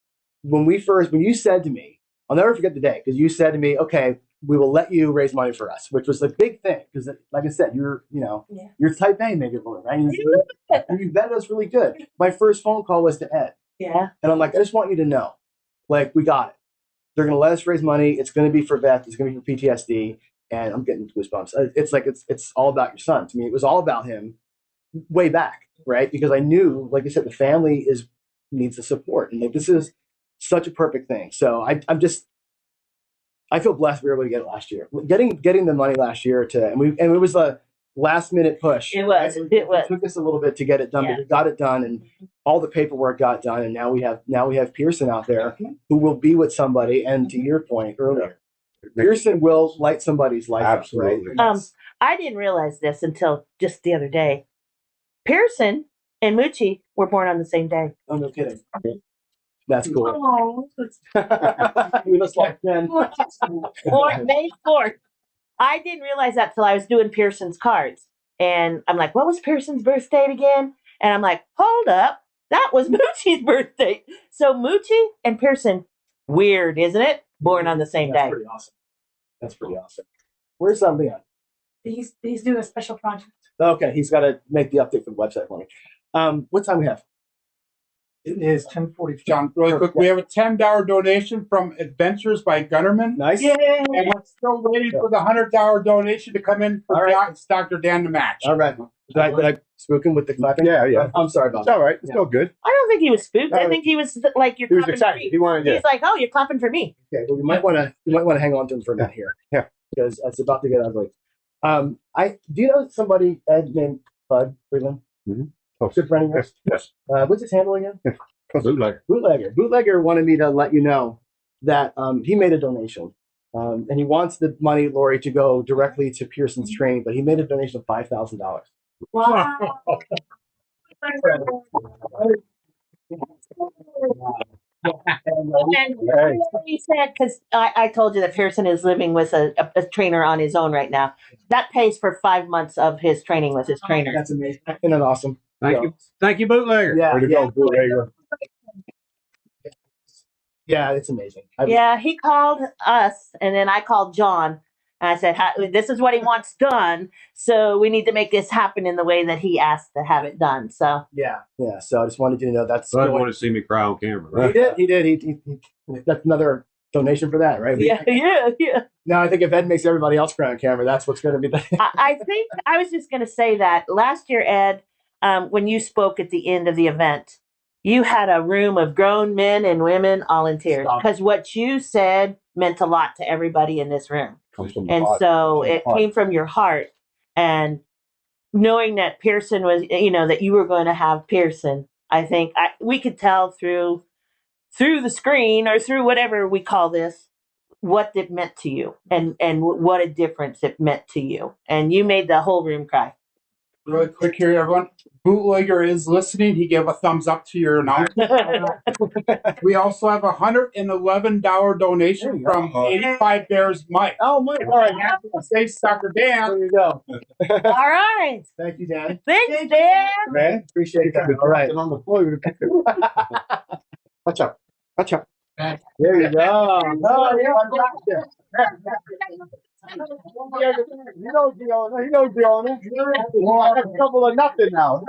When you said to me, I'll never forget the day, because you said to me, okay, we will let you raise money for us, which was a big thing, because like I said, you're type A mega lawyer, right? And you vetted us really good. My first phone call was to Ed. Yeah. And I'm like, I just want you to know, like, we got it. They're going to let us raise money. It's going to be for vets. It's going to be for PTSD. And I'm getting goosebumps. It's like, it's all about your son. To me, it was all about him way back, right? Because I knew, like I said, the family needs the support. And like, this is such a perfect thing. So I feel blessed we were able to get it last year. Getting the money last year and it was a last minute push. It was. Right? It was. It took us a little bit to get it done, but we got it done, and all the paperwork got done, and now we have Pearson out there who will be with somebody. And to your point earlier, Pearson will light somebody's life up, right? Absolutely. I didn't realize this until just the other day. Pearson and Moochie were born on the same day. Oh, no kidding. That's cool. Oh, We must like 10. May 4th. I didn't realize that till I was doing Pearson's cards. And I'm like, what was Pearson's birth date again? And I'm like, hold up. That was Moochie's birthday. So Moochie and Pearson, weird, isn't it? Born on the same day. That's pretty awesome. Where's Leon? he's doing a special project. Okay, he's got to make the update for the website for me. What time we have? It is 10:40. John, really quick, we have a $10 donation from Adventures by Gunnerman. Nice. And we're still waiting for the $100 donation to come in for Dr. Dan to match. All right. Did I spook him with the clapping? Yeah. I'm sorry about It's all right. It's all good. I don't think he was spooked. I think he was like, you're He was clapping excited. for me. He wanted He's like, oh, you're clapping for me. Okay, well, you might want to hang on to him for a minute here. Yeah. Because it's about to get ugly. Do you know somebody Ed named Bud Freeland? Mm-hmm. Oh, good friend of yours? Yes. What's his handle again? Bootlegger. Bootlegger wanted me to let you know that he made a donation. And he wants the money, Lori, to go directly to Pearson's training, but he made a donation of $5,000. Wow. And he said, because I told you that Pearson is living with a trainer on his own right now. That pays for 5 months of his training with his trainer. That's amazing. Isn't that awesome? Thank you, Bootlegger. Yeah. Way to go, Bootlegger. Yeah, it's amazing. Yeah, he called us, and then I called John. And I said, this is what he wants done. So we need to make this happen in the way that he asked to have it done. So Yeah. So I just wanted you to know that's. Bud wanted to see me cry on camera. Right? He did. He that's another donation for that, right? yeah. No, I think if Ed makes everybody else cry on camera, that's what's going to be the. I think I was just going to say that last year, Ed, when you spoke at the end of the event, you had a room of grown men and women all in tears because what you said meant a lot to everybody in this room. And so it came from your heart. And knowing that Pearson was, that you were going to have Pearson, I think we could tell through the screen or through whatever we call this, what it meant to you and what a difference it meant to you. And you made the whole room cry. Really quick here, everyone. Bootlegger is listening. He gave a thumbs up to your announcement. We also have a $111 donation from 85 Bears Mike. Oh, Mike. All right, thanks, Dr. Dan. There you go. All right. Thank you, Dan. Thanks, Dan. Man, appreciate that. All right. On the floor, you pick it. Watch out. There you go. Oh, yeah. He knows the owner. Well, a couple of nothing now.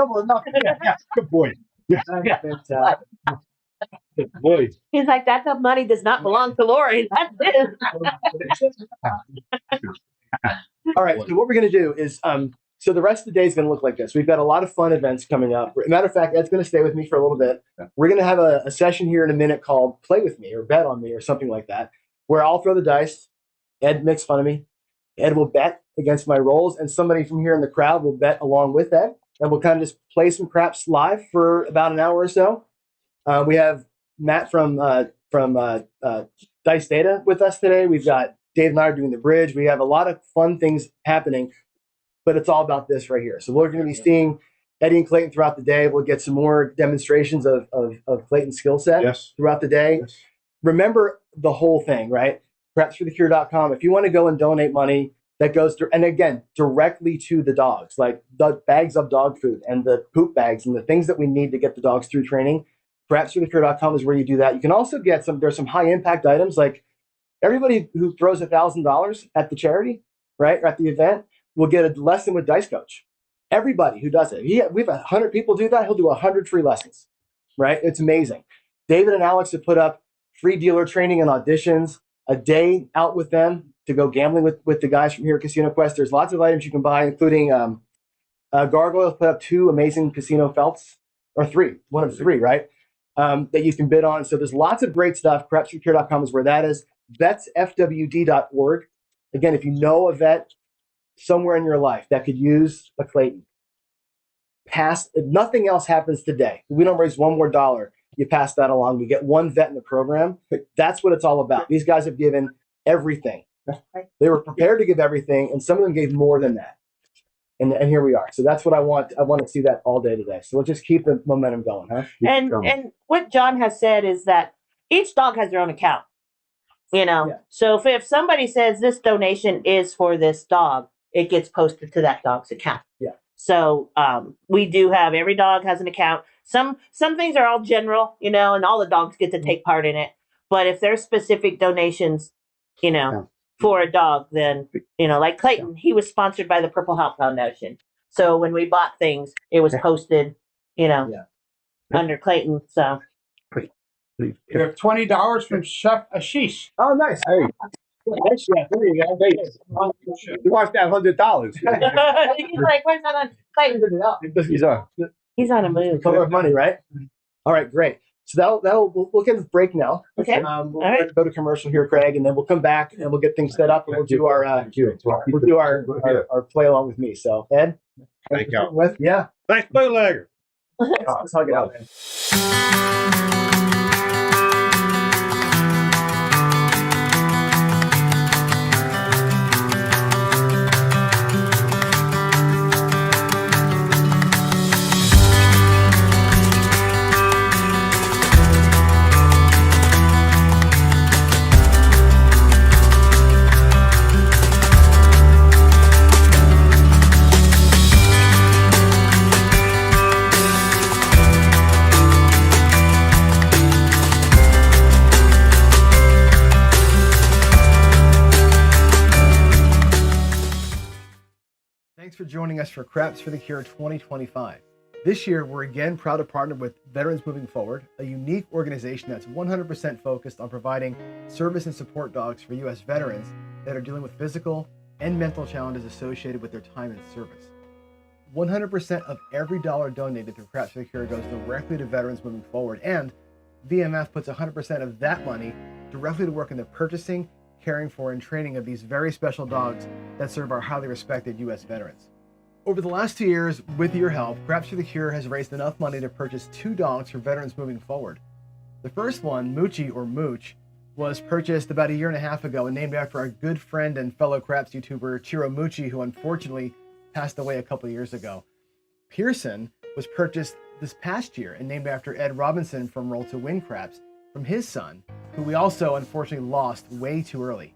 Yeah. Good boy. Fantastic. Good boy. He's like, that money does not belong to Lori. That's it. All right. So what we're going to do is, so the rest of the day is going to look like this. We've got a lot of fun events coming up. Matter of fact, Ed's going to stay with me for a little bit. We're going to have a session here in a minute called Play With Me or Bet On Me or something like that, where I'll throw the dice. Ed makes fun of me. Ed will bet against my rolls, and somebody from here in the crowd will bet along with Ed. And we'll kind of just play some craps live for about an hour or so. We have Matt from Dice Data with us today. We've got Dave and I are doing the bridge. We have a lot of fun things happening, but it's all about this right here. So we're going to be seeing Eddie and Clayton throughout the day. We'll get some more demonstrations of Clayton's skill set throughout the day. remember the whole thing, right? Prepsforthecure.com. If you want to go and donate money, that goes to, and again, directly to the dogs, like the bags of dog food and the poop bags and the things that we need to get the dogs through training. Prepsforthecure.com is where you do that. You can also get there's some high impact items, like everybody who throws $1,000 at the charity, right, or at the event, will get a lesson with Dice Coach. Everybody who does it. We have 100 people do that. He'll do 100 free lessons, right? It's amazing. David and Alex have put up free dealer training and auditions, a day out with them to go gambling with the guys from here at Casino Quest. There's lots of items you can buy, including Gargoyles put up 2 amazing casino felts, or 3, one of 3, right? That you can bid on. So there's lots of great stuff. Prepsecure.com is where that is. VetsFWD.org. Again, if you know a vet somewhere in your life that could use a Clayton, if nothing else happens today, we don't raise one more dollar, you pass that along. We get one vet in the program. That's what it's all about. These guys have given everything. They were prepared to give everything, and some of them gave more than that. And here we are. So that's what I want. I want to see that all day today. So let's just keep the momentum going, huh? And what John has said is that each dog has their own account. Yeah. So if somebody says this donation is for this dog, it gets posted to that dog's account. Yeah. So we do have, every dog has an account. Some things are all general, and all the dogs get to take part in it. But if there's specific donations, for a dog, then, like Clayton, he was sponsored by the Purple Heart Foundation. So when we bought things, it was posted, under Clayton. So You have $20 from Chef Ashish. Oh, nice. Hey. Nice, yeah, there you go. Hey, you watched that $100. he's like, where's that on Clayton? He's on a move. Color of money, right? All right, great. So we'll get this break now. Okay. We'll go to commercial here, Craig, and then we'll come back and we'll get things set up and we'll do our play along with me. So Ed, Thank y'all. Thanks, Bootlegger. let's hug it out, man. Thanks for joining us for Craps for the Cure 2025. This year, we're again proud to partner with Veterans Moving Forward, a unique organization that's 100% focused on providing service and support dogs for U.S. veterans that are dealing with physical and mental challenges associated with their time in service. 100% of every dollar donated through Craps for the Cure goes directly to Veterans Moving Forward, and VMF puts 100% of that money directly to work in the purchasing, caring for, and training of these very special dogs that serve our highly respected U.S. veterans. Over the last 2 years, with your help, Craps for the Cure has raised enough money to purchase 2 dogs for Veterans Moving Forward. The first one, Moochie or Mooch, was purchased about 1.5 years ago and named after our good friend and fellow Craps YouTuber Chiro Moochie, who unfortunately passed away a couple of years ago. Pearson was purchased this past year and named after Ed Robinson from Roll to Win Craps, from his son, who we also unfortunately lost way too early.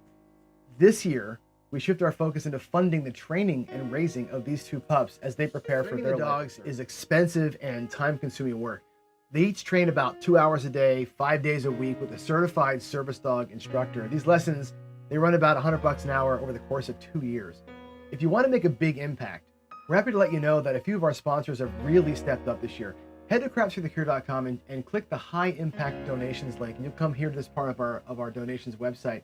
This year, we shift our focus into funding the training and raising of these 2 pups as they prepare for their dogs. Is expensive and time-consuming work. They each train about 2 hours a day, 5 days a week with a certified service dog instructor. These lessons, they run about $100 an hour over the course of 2 years. If you want to make a big impact, we're happy to let you know that a few of our sponsors have really stepped up this year. Head to crapsforthecure.com and click the high impact donations link, and you'll come here to this part of our donations website.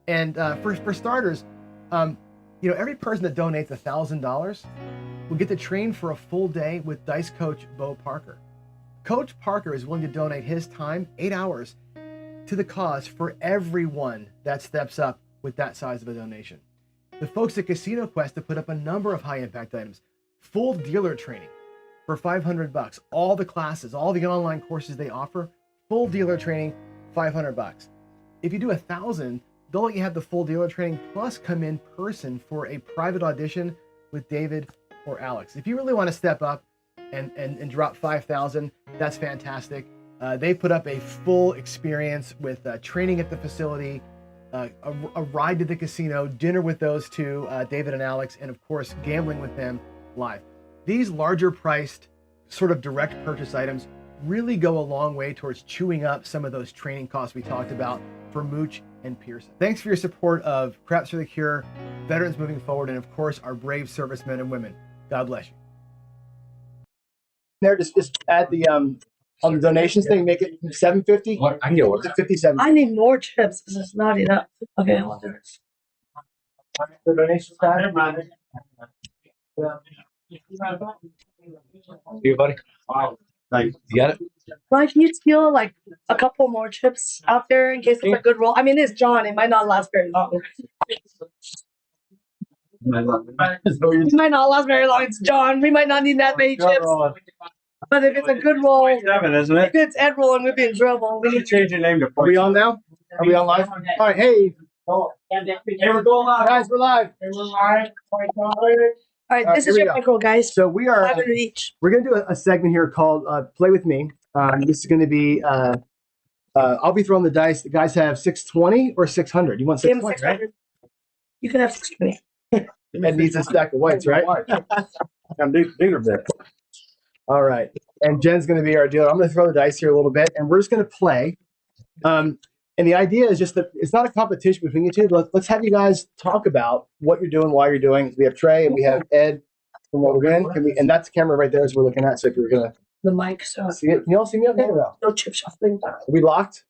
And for starters, every person that donates $1,000 will get to train for a full day with Dice Coach Bo Parker. Coach Parker is willing to donate his time, 8 hours, to the cause for everyone that steps up with that size of a donation. The folks at Casino Quest have put up a number of high impact items, full dealer training for $500, all the classes, all the online courses they offer, full dealer training, $500. If you do 1,000, they'll let you have the full dealer training plus come in person for a private audition with David or Alex. If you really want to step up and drop 5,000, that's fantastic. They put up a full experience with training at the facility, a ride to the casino, dinner with those two, David and Alex, and of course, gambling with them live. These larger priced sort of direct purchase items really go a long way towards chewing up some of those training costs we talked about for Mooch and Pearson. Thanks for your support of Craps for the Cure, Veterans Moving Forward, and of course, our brave servicemen and women. God bless you. There, just add the on the donations thing, make it $750. I can get one. 57. I need more chips. This is not enough. Okay, hold on. The donations side. You, buddy. Thanks. You got it? Ryan, can you steal like a couple more chips out there in case it's a good roll? I mean, it's John. It might not last very long. It might not last very long. It's John. We might not need that many chips. But if it's a good roll, Isn't it? if it's Ed roll and we'd be in trouble. We need Change your name to. Are we on now? Are we on live? All right. Hey. Hey, we're going live. Guys, we're live. All right, this here is we your go. bankroll, guys. So we are. 500 each. We're gonna do a segment here called "Play with Me." This is gonna be. I'll be throwing the dice. The guys have 620 or 600. You want Give him 620, right? 600. You can have 620. Ed needs a stack of whites, right? I'm dealer bet. All right. And Jen's going to be our dealer. I'm going to throw the dice here a little bit, and we're just going to play. And the idea is just that it's not a competition between you two. Let's have you guys talk about what you're doing, why you're doing. We have Trey and we have Ed from What We're In. And that's the camera right there as we're looking at. So if you're going to The mic, so see it, can you all see me okay or no? no chip shuffling. Are we locked?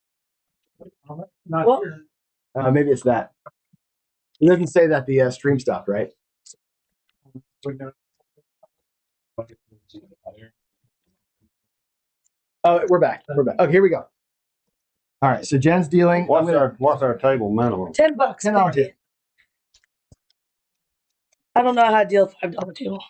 Well, Maybe it's that. It doesn't say that the stream stopped, right? Oh, we're back. We're back. Okay, here we go. All right, so Jen's dealing. What's our table minimum? $10. $10 maybe. I don't know how to deal with $5 table.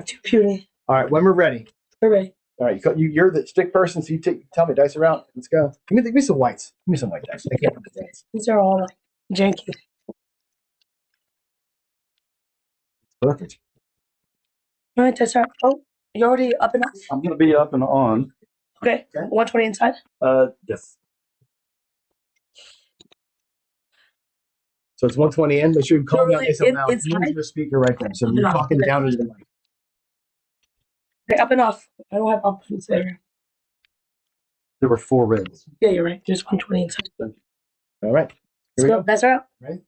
Too puny. All right, when we're ready. We're ready. All right, you're the stick person, so you tell me dice around. Let's go. Give me some whites. Give me some white dice. I can't do dice. These are all like janky. Perfect. All right, that's all right. Oh, you're already up and up. I'm gonna be up and on. Okay, 120 inside. Yes. So it's 120 in. Make sure you call me out Really, nice and loud. it's Use high? your speaker right there. So you're No. talking down into the mic. Okay, up and off. I don't have options there. There were 4 reds. Yeah, you're right. Just 120 inside. All right. Let's Here we go. go. That's all right. Ready?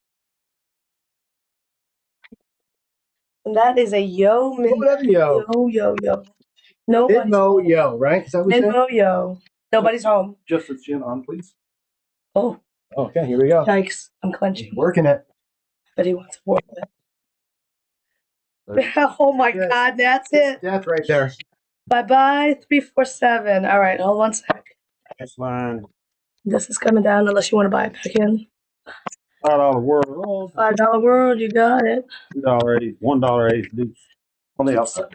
And that is a yo, min. Whatever, yo. Yo. Nobody's Itmo, home. yo, right? Is that what we said? Itmo, yo. Nobody's home. Just with Jen on, please. Oh, Okay, here we go. yikes. I'm clenching. Working it. But he wants to work with it. Oh my Yes. God, that's it. Death right there. Bye-bye, 347. All right, hold 1 sec. That's line. This is coming down unless you want to buy it back in. $5 world. $5 world, you got it. $1.80 deuce. On the outside.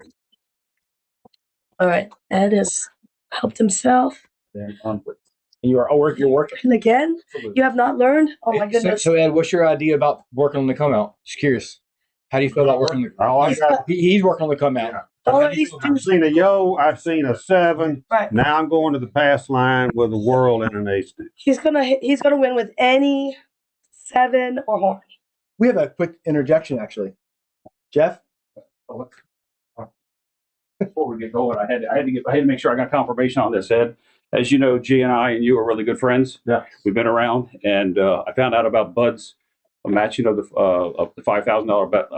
All right, Ed has helped himself. Then on, please. And you're working. And again, you have not learned? Oh my goodness. So Ed, what's your idea about working on the come out? Just curious. How do you feel about working on the Oh, I got. He's working on the come out. All of these I've seen a yo. I've seen a 7. Right. Now I'm going to the pass line with a world and an ace deuce. He's gonna win with any 7 or horn. We have a quick interjection, actually. Jeff? Before we get going, I had to make sure I got confirmation on this, Ed. As you know, G and I and you are really good friends. Yeah. We've been around, and I found out about Bud's matching of the $5,000 bet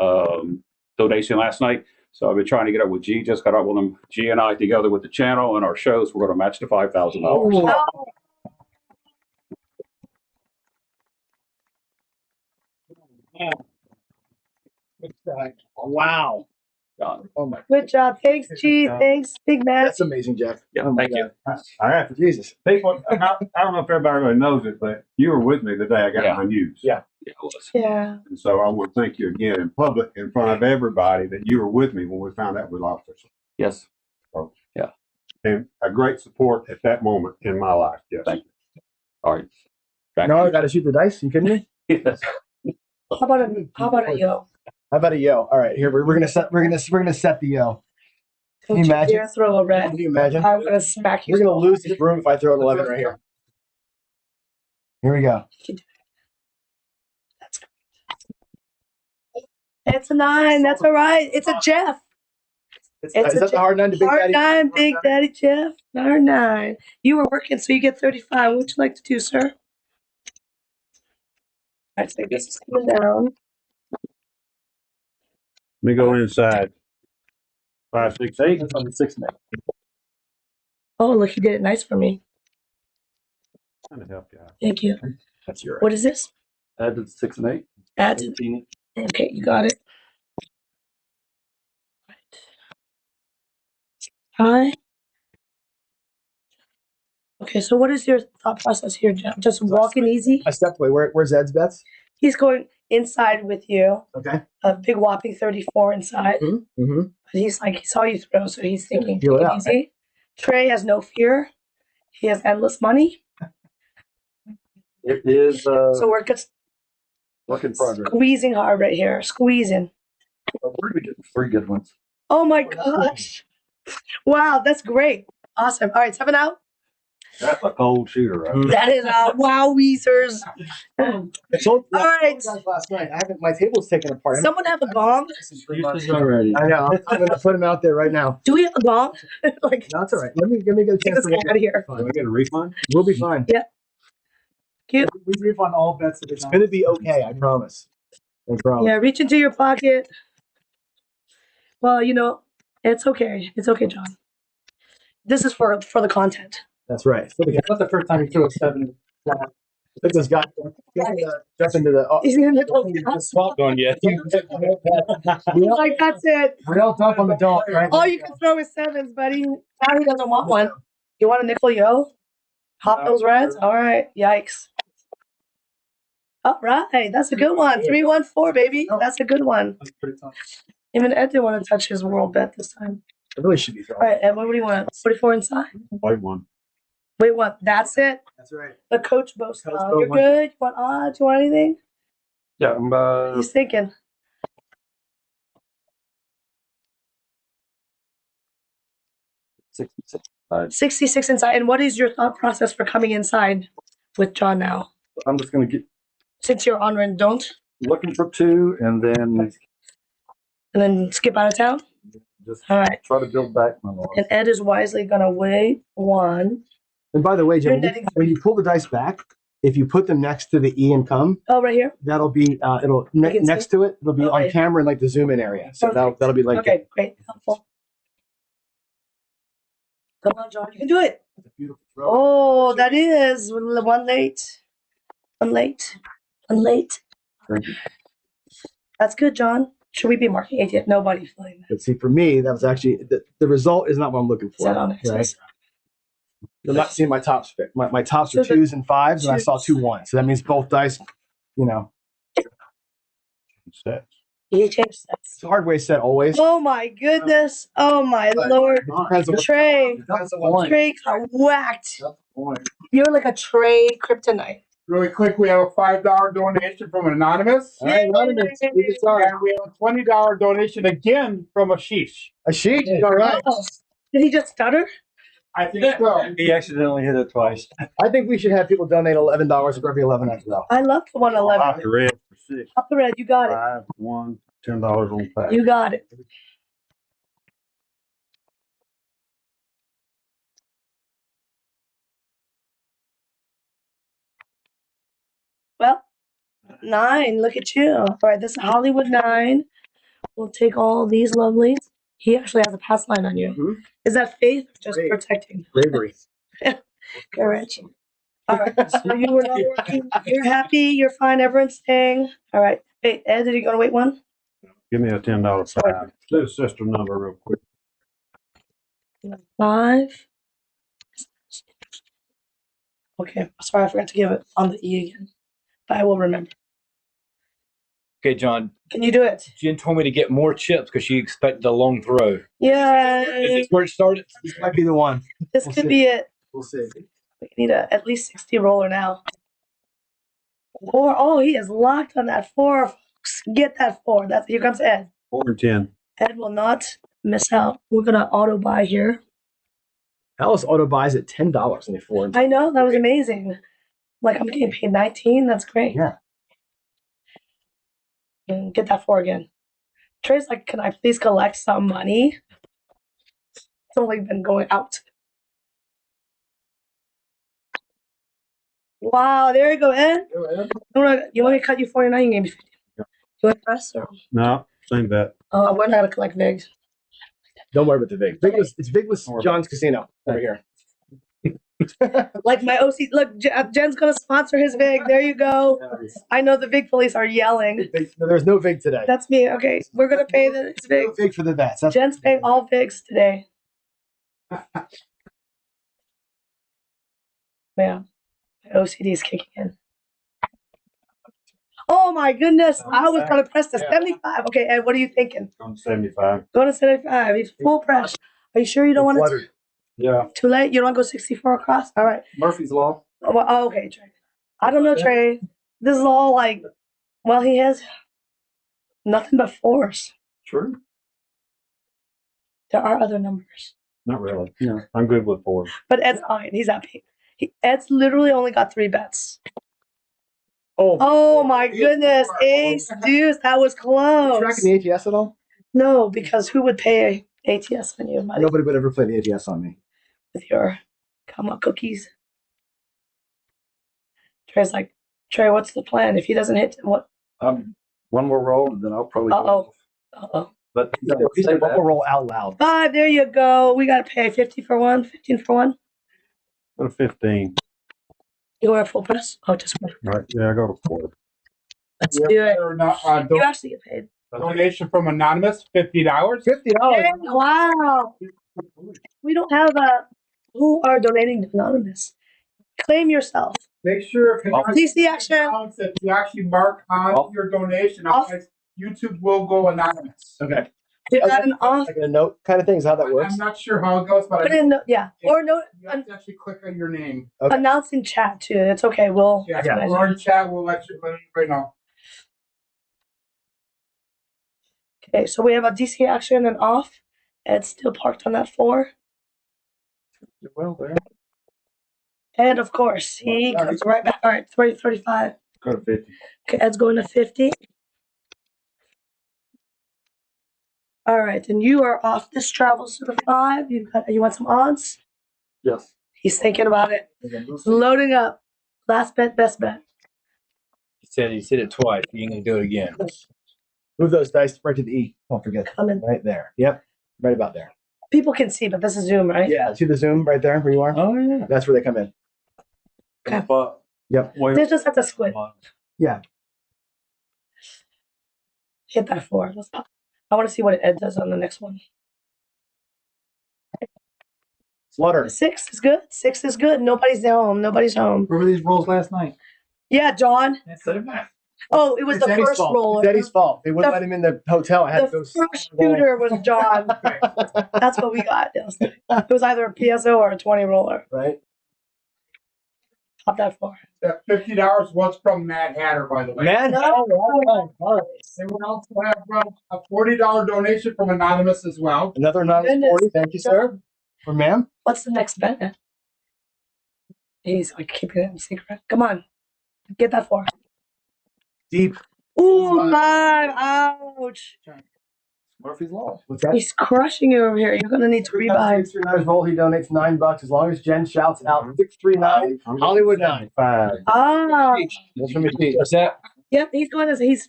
donation last night. So I've been trying to get up with G. Just got up with him. G and I together with the channel and our shows. We're going to match the $5,000. Oh, Wow. Done. Oh my. good job. Thanks, G. Thanks, Big Mac. That's amazing, Jeff. Yeah, Oh my thank you. God. I have to. Jesus. People, I don't know if everybody really knows it, but you were with me the day I got Yeah. my news. Yeah. Yeah, it was. Yeah. And so I want to thank you again in public, in front of everybody, that you were with me when we found out we lost our son. Yes. And a great support at that moment in my life. Yes. Thank you. All right. Back No, to I you. got to shoot the dice. You kidding me? Yes. How about a yo? How about a yo? All right, here we're gonna set the yo. Can you Don't imagine? dare throw a red. Can you imagine? I'm gonna smack you. We're gonna lose this room if I throw an 11 right here. Here we go. It's a 9. That's all right. It's a Jeff. Is that the hard 9 to Big Hard Daddy? 9, Big Daddy Jeff. Hard 9. You were working, so you get 35. What would you like to do, sir? All right, so this is coming down. Let me go inside. 5, 6, 8. That's on the 6 minute. Oh, look, he did it nice for me. Trying to help you out. Thank you. That's your What is this? Add to 6 and 8. Add to. 18. Okay, you got it. Hi. Okay, so what is your thought process here, Jeff? Just walking easy? I stepped away. Where's Ed's bets? He's going inside with you. Okay. A big whopping 34 inside. Mm-hmm. But he's like, he saw you throw, so he's thinking, Feel take it it out, easy. Trey has no fear. He has endless money. It is So we're just work in progress. squeezing hard right here. Squeezing. We're gonna get 3 good ones. Oh my gosh. Wow, that's great. Awesome. All right, 7 out. That's a cold shooter, right? That is wow, Weezers. I told All right. you guys last night. My table's taken apart. Someone have a gong? Already. I know. I'm gonna put him out there right now. Do we have a gong? Like, No, it's all right. Let me get a take chance this to guy out of here. Do I get a refund? We'll be fine. Cute. We refund all bets that It's gonna be okay. I promise. I promise. Yeah, reach into your pocket. Well, you know, it's okay. It's okay, John. This is for the content. That's right. It's not the first time you threw a 7. Look at this guy. Jump into the. Oh, He's in the middle. Swap going yet? Like, that's it. real tough on the dog, right? All you can throw is 7s, buddy. Now he doesn't want one. You want a nickel, yo? Hop those reds? All right. Yikes. All right. That's a good one. 3-1-4, baby. That's a good one. That's pretty tough. Even Ed didn't want to touch his world bet this time. It really should be All thrown. right, Ed, what do you want? 44 inside? White one. Wait, what? That's it? That's right. The coach boast. Coach You're boat good? You want odds? You want anything? Yeah, I'm He's thinking. 66. 66 inside. And what is your thought process for coming inside with John now? I'm just gonna get Since you're on and don't, looking for 2 and then and then skip out of town? just All right. try to build back my loss. And Ed is wisely going to wait 1. And by the way, Jim, You're netting- when you pull the dice back, if you put them next to the E and come, Oh, right here? that'll be it'll I can see. next to it. It'll be Oh, on right. camera in like the zoom in area. So that'll be like Okay, great. Helpful. Come on, John. You can do it. a beautiful throw. Oh, that is 1 late. 1 late. 1 late. Thank you. That's good, John. Should we be marking 80th? Nobody's playing that. But see, for me, that was actually the result is not what I'm looking Is for. that on Right? access? I'm not seeing my tops pick. My tops So are the 2s and 5s, and I saw twos. 2 1s. So that means both dice, you know, Sets. You changed sets. it's a hard way set always. Oh my goodness. Oh my Lord. Depends on what- Trey. depends on what- Trey got whacked. You're like a Trey kryptonite. Really quick, we have a $5 donation from an anonymous. All right, Anonymous, lead us on. And we have a $20 donation again from Ashish. Ashish, all right. Oh, did he just stutter? I think so. He accidentally hit it twice. I think we should have people donate $11 for every 11 I throw. I love the Off 111. the red for 6. Up the red. You got it. 5, 1, $10 on pack. You got it. Well, 9. Look at you. All right, this is Hollywood 9. We'll take all these lovelies. He actually has a pass line on you. Mhm. Is that faith or just Faith. protecting? Bravery. Courage. All right, so you were not working. You're happy. You're fine. Everyone's staying. All right. Hey, Ed, did you go to wait 1? Give me a $10 5. Do the system number real quick. 5. Okay, sorry, I forgot to give it on the E again, but I will remember. Okay, John. Can you do it? Jen told me to get more chips because she expected a long throw. Is Yay! this where it started? This might be the one. This We'll could see. be it. We'll see. We need a at least 60 roller now. 4. Oh, he is locked on that 4. Folks. Get that 4. That's here comes Ed. 4 and 10. Ed will not miss out. We're gonna auto buy here. Alice auto buys at $10 only for. I know, that was amazing. Like, I'm getting paid 19. That's great. Yeah. And get that 4 again. Trey's like, can I please collect some money? It's only been going out. Wow, there you go, Ed. You want me to cut you 49? You gave me 50. You want to press or? No, same bet. Oh, I'm gonna collect Vigs. Don't worry about the Vig. It's Vigless John's Casino over here. Like my OC. Look, Jen's gonna sponsor his Vig. There you go. I know the Vig police are yelling. There's no Vig today. That's me. Okay, we're gonna pay the Vig. No Vig for the vets. Jen's paying all Vigs today. Yeah, my OCD is kicking in. Oh my goodness! I was gonna press the 75. Okay, Ed, what are you thinking? I'm 75. Go to 75. He's full press. Are you sure you don't want to? Fluttered. Yeah. Too late. You don't want to go 64 across. All right. Murphy's Law. Oh, okay, Trey. I don't know, Trey. This is all like, well, he has nothing but 4s. True. There are other numbers, Not really. No, I'm good with 4. but Ed's fine. He's happy. Ed's literally only got 3 bets. Oh my goodness, ace deuce. That was close. Tracking the ATS at all? No, because who would pay ATS on you, buddy? Nobody would ever play the ATS on me. With your come on cookies. Trey's like, Trey, what's the plan? If he doesn't hit, what? One more roll, and then I'll probably. Uh-oh. But He said, "One more roll out loud." 5, there you go. We got to pay 50 for 1, 15 for 1. Go to 15. You want a full press? Oh, just one. All right. Yeah, I go to 4. Let's do it. Or not, You actually get paid. donation from Anonymous, $50. Hey, wow. We don't have who are donating to Anonymous. Claim yourself. Make sure if DC action. that you actually mark on your donation, otherwise YouTube will go anonymous. Okay. Is that an off? Like a note kind of thing. Is how that works. I'm not sure how it goes, but Put in, yeah. Or no, you have to actually click on your name. Okay. announce in chat too. It's okay. We'll. Yeah, we're in chat. We'll let you right now. Okay, so we have a DC action and off. Ed's still parked on that 4. Well, there. And of course, he comes right back. All right, 35. Go to 50. Okay, Ed's going to 50. All right, and you are off. This travels to the 5. You want some odds? Yes. He's thinking about it. He's loading up. Last bet, best bet. He said it twice. He ain't gonna do it again. Move those dice right to the E. Don't forget. Coming. Right there. Yep. Right about there. People can see, but this is Zoom, right? Yeah. See the zoom right there where you are? Oh yeah. That's where they come in. Okay. Yep. They just have to squint. Yeah. Hit that 4. Let's pop. I want to see what Ed does on the next one. Slaughter. 6 is good. 6 is good. Nobody's home. Nobody's home. Where were these rolls last night? Yeah, John. Oh, it was It's the Eddie's first fault. roller. It's Eddie's fault. They wouldn't The- let him in the hotel. I had to go. The first shooter was John. That's what we got. It was either a PSO or a 20 roller. Right. Pop that 4. That $50 was from Mad Hatter, by the way. Man. Oh, They will also have a $40 donation from Anonymous as well. Another anonymous Goodness. 40. Thank you, sir. For ma'am. what's the next bet? He's like keeping it in secret. Come on. Get that 4. Deep. Ooh, 5. Ouch. Murphy's Law. What's that? He's crushing you over here. You're going to need to rebuy. 639's roll. He donates $9 as long as Jen shouts out 639 Hollywood 9. 5. Ah. That's from me. What's that? Yep, he's going to,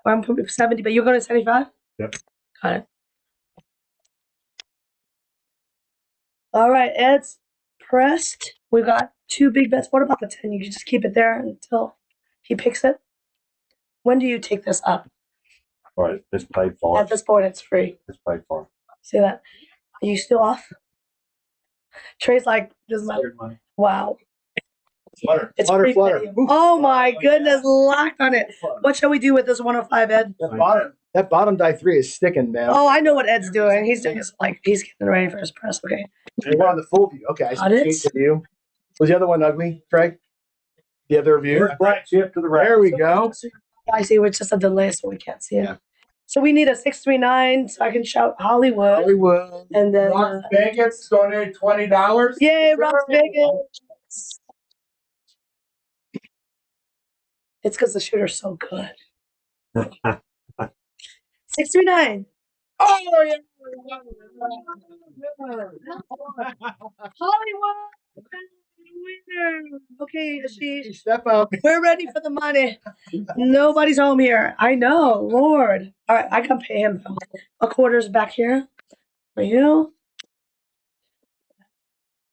I'm probably 70, but you're going to 75? Yep. Got it. All right, Ed's pressed. We've got 2 big bets. What about the 10? You can just keep it there until he picks it. When do you take this up? All right. It's paid for. At this point, it's free. It's paid for. See that? Are you still off? Trey's like, doesn't matter. Wow. Flutter. It's Flutter, free flutter. for you. Oh my goodness, locked on it. What shall we do with this 105, Ed? That bottom die 3 is sticking, man. Oh, I know what Ed's doing. He's doing this like he's getting ready for his press. Okay. We're on the full view. Okay, I Got see it. the view. Was the other one ugly, Craig? The other view? Black chip to the right. There we go. I see. It's just a delay, so we can't see it. Yeah. So we need a 639 so I can shout Hollywood. Hollywood. And then Las Vegas donated $20. yay, Las Vegas. It's because the shooter's so good. 639. Oh yeah. Hollywood. Winner. Okay, Ashish. Step up. We're ready for the money. Nobody's home here. I know, Lord. All right, I can pay him though. A quarter's back here for you.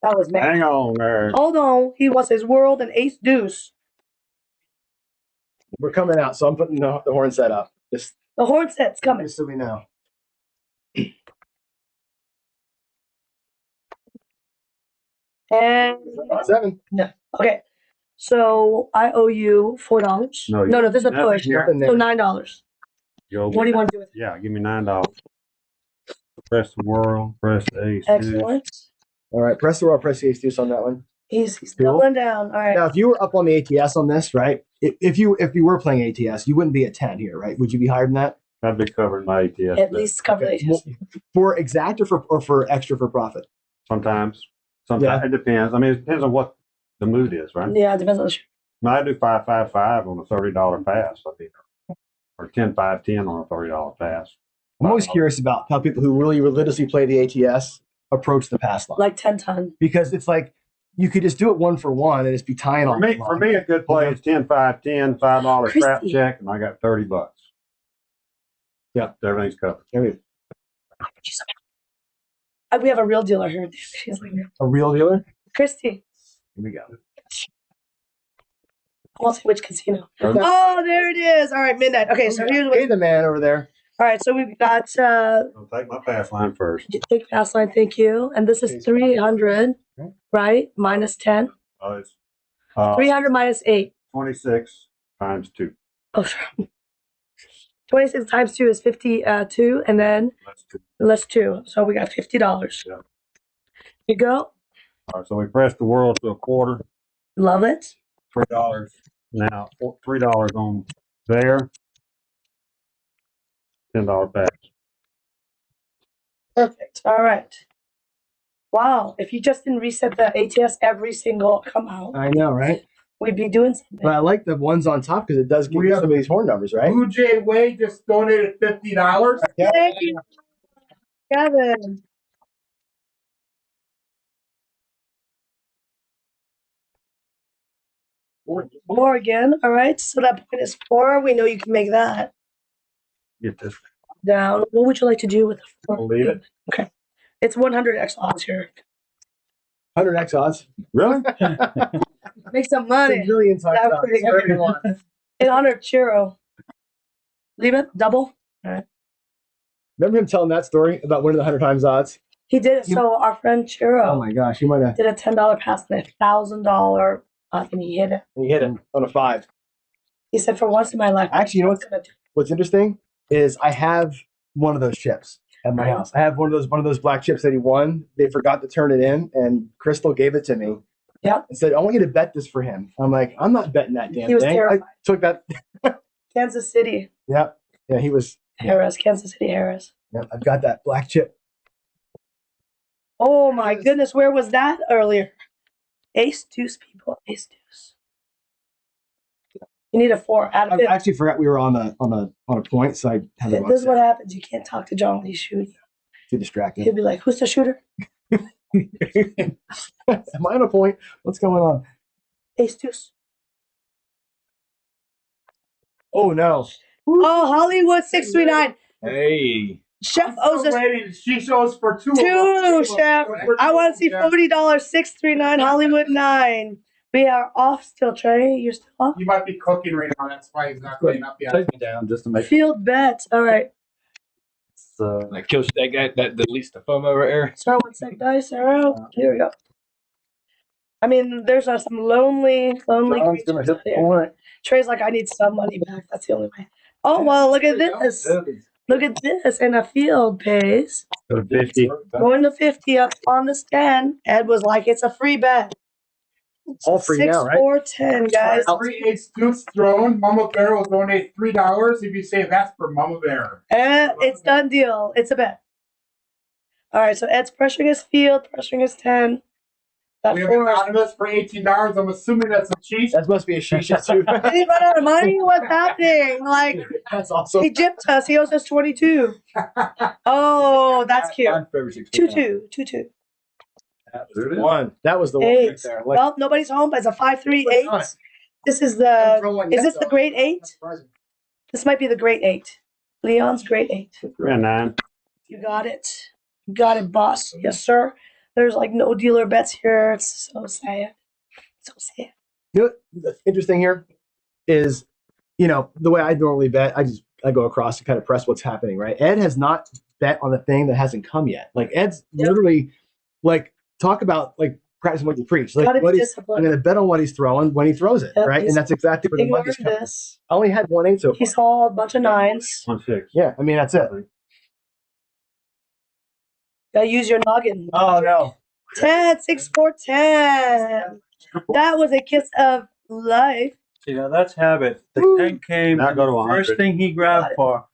That was me. Hang on there. Hold on. He wants his world and ace deuce. We're coming out, so I'm putting the horn set up. Just The horn set's coming. so we know. And 7. no. Okay. So I owe you $4. No, No, this is a push. here. So $9. Yo, What do you want to do with it? yeah, give me $9. Press the world, press the ace. Excellent. All right, press the roll, press the ace deuce on that one. He's Cool. doubling down. All right. Now, if you were up on the ATS on this, right? If you were playing ATS, you wouldn't be at 10 here, right? Would you be higher than that? I'd be covering my ATS. At least cover the Well, for exact or for extra for profit? Sometimes. Yeah. It depends. I mean, it depends on what the mood is, right? Yeah, it depends on the shoot. Now, I do 5-5-5 on a $30 pass. Or 10-5-10 on a $30 pass. I'm always curious about how people who really religiously play the ATS approach the pass line. Like 10-ton. Because it's like you could just do it one for one and just be tying on. For me, a good play is 10-5-10, $5 trap check, and I got $30. Yeah, everything's covered. Everything. We have a real dealer here. She's like, A real dealer? Christy. Here we go. I won't say which casino. Oh, there it is. All right, midnight. Okay, so here's what. Hey, the man over there. All right, so we've got. I'll take my pass line first. Take pass line, thank you. And this is 300, right? Minus 10. Oh, it's 300 minus 8. 26 times 2. Oh, sure. 26 times 2 is 52, and then let's 2. So we got $50. Yeah. You go. All right, so we press the world to a quarter. Love it. $3 now. $3 on there. $10 pass. Perfect. All right. Wow. If you just didn't reset the ATS every single come out, I know, right? we'd be doing something. But I like the ones on top because it does give you some of these horn numbers, right? Blue Jay Wade just donated $50. Thank you, Kevin. Morgan. All right. So that point is 4. We know you can make that. Get this. Down. What would you like to do with the 4? I'll leave it. Okay. It's 100x odds here. 100x odds. Really? Make some money. Million times That's odds. pretty good. 800 Chiro. Leave it. Double. All right. Remember him telling that story about winning the 100 times odds? He did it. So our friend Chiro Oh my gosh, he might have. did a $10 pass and a $1,000, and he hit it. He hit it on a 5. He said, "For once in my life, Actually, you know what's gonna do?" What's interesting is I have one of those chips at my house. I have one of those black chips that he won. They forgot to turn it in, and Crystal gave it to me. Yeah. And said, "I want you to bet this for him." I'm like, "I'm not betting that damn He was thing." terrified. I took that. Kansas City, Yeah, he was. Harris, Kansas City, Harris. Yeah, I've got that black chip. Oh my goodness, where was that earlier? Ace deuce, people, ace deuce. You need a 4 out of I 50. actually forgot we were on a point, so I had to This is what happens. You can't talk to John when he's shooting. too distracted. He'll be like, "Who's the shooter?" Am I on a point? What's going on? Ace deuce. Oh no! Oh, Hollywood 639. Hey. Chef owes us Lady, she shows for 2. 2, Chef. I want to see $40. 639 Hollywood 9. We are off still, Trey. You're still off. He might be cooking right now. That's why he's not cleaning up yet. Take me down just to make Field bet. All right. like kill that guy that deletes the FOMO right there. Start with sec dice. Arrow. Here we go. I mean, there's some lonely John's gonna creatures hit out the there. point. Trey's like, I need some money back. That's the only way. Oh, well, look at this. Look at this. And a field pays. Go to 50. Going to 50 up on the stand. Ed was like, it's a free bet. All free 6, now, right? 4, 10, guys. 3 8 scoops thrown. Mama Bear will donate $3 if you say that's for Mama Bear. And it's done deal. It's a bet. All right, so Ed's pressuring his field, pressuring his 10. That We have 4. anonymous for $18. I'm assuming that's a cheat. That must be a shisha too. Did he run out of money? What's happening? Like, That's awesome. he gypped us. He owes us 22. Oh, that's cute. 2-2. 2-2. One. That was the one 8. right there. Well, nobody's home, but it's a 5-3 8. This is is this the great 8? This might be the great 8. Leon's great 8. Yeah, 9. You got it. You got it, boss. Yes, sir. There's like no dealer bets here. It's so sad. So sad. You know what's interesting here is, the way I normally bet, I go across and kind of press what's happening, right? Ed has not bet on the thing that hasn't come yet. Like Ed's literally like talk about like practicing what you preach. Like Gotta be I'm disciplined. going to bet on what he's throwing when he throws it, Yep, right? And that's exactly where the Ignore money's coming. this. I only had 1 8 so far. He saw a bunch of 9s. 1-6. Yeah, I mean that's it. Gotta use your noggin. Oh no. 10, 6, 4, 10. That was a kiss of life. See, now that's habit. The 10 came, Now and go to the 100. first thing he grabbed for.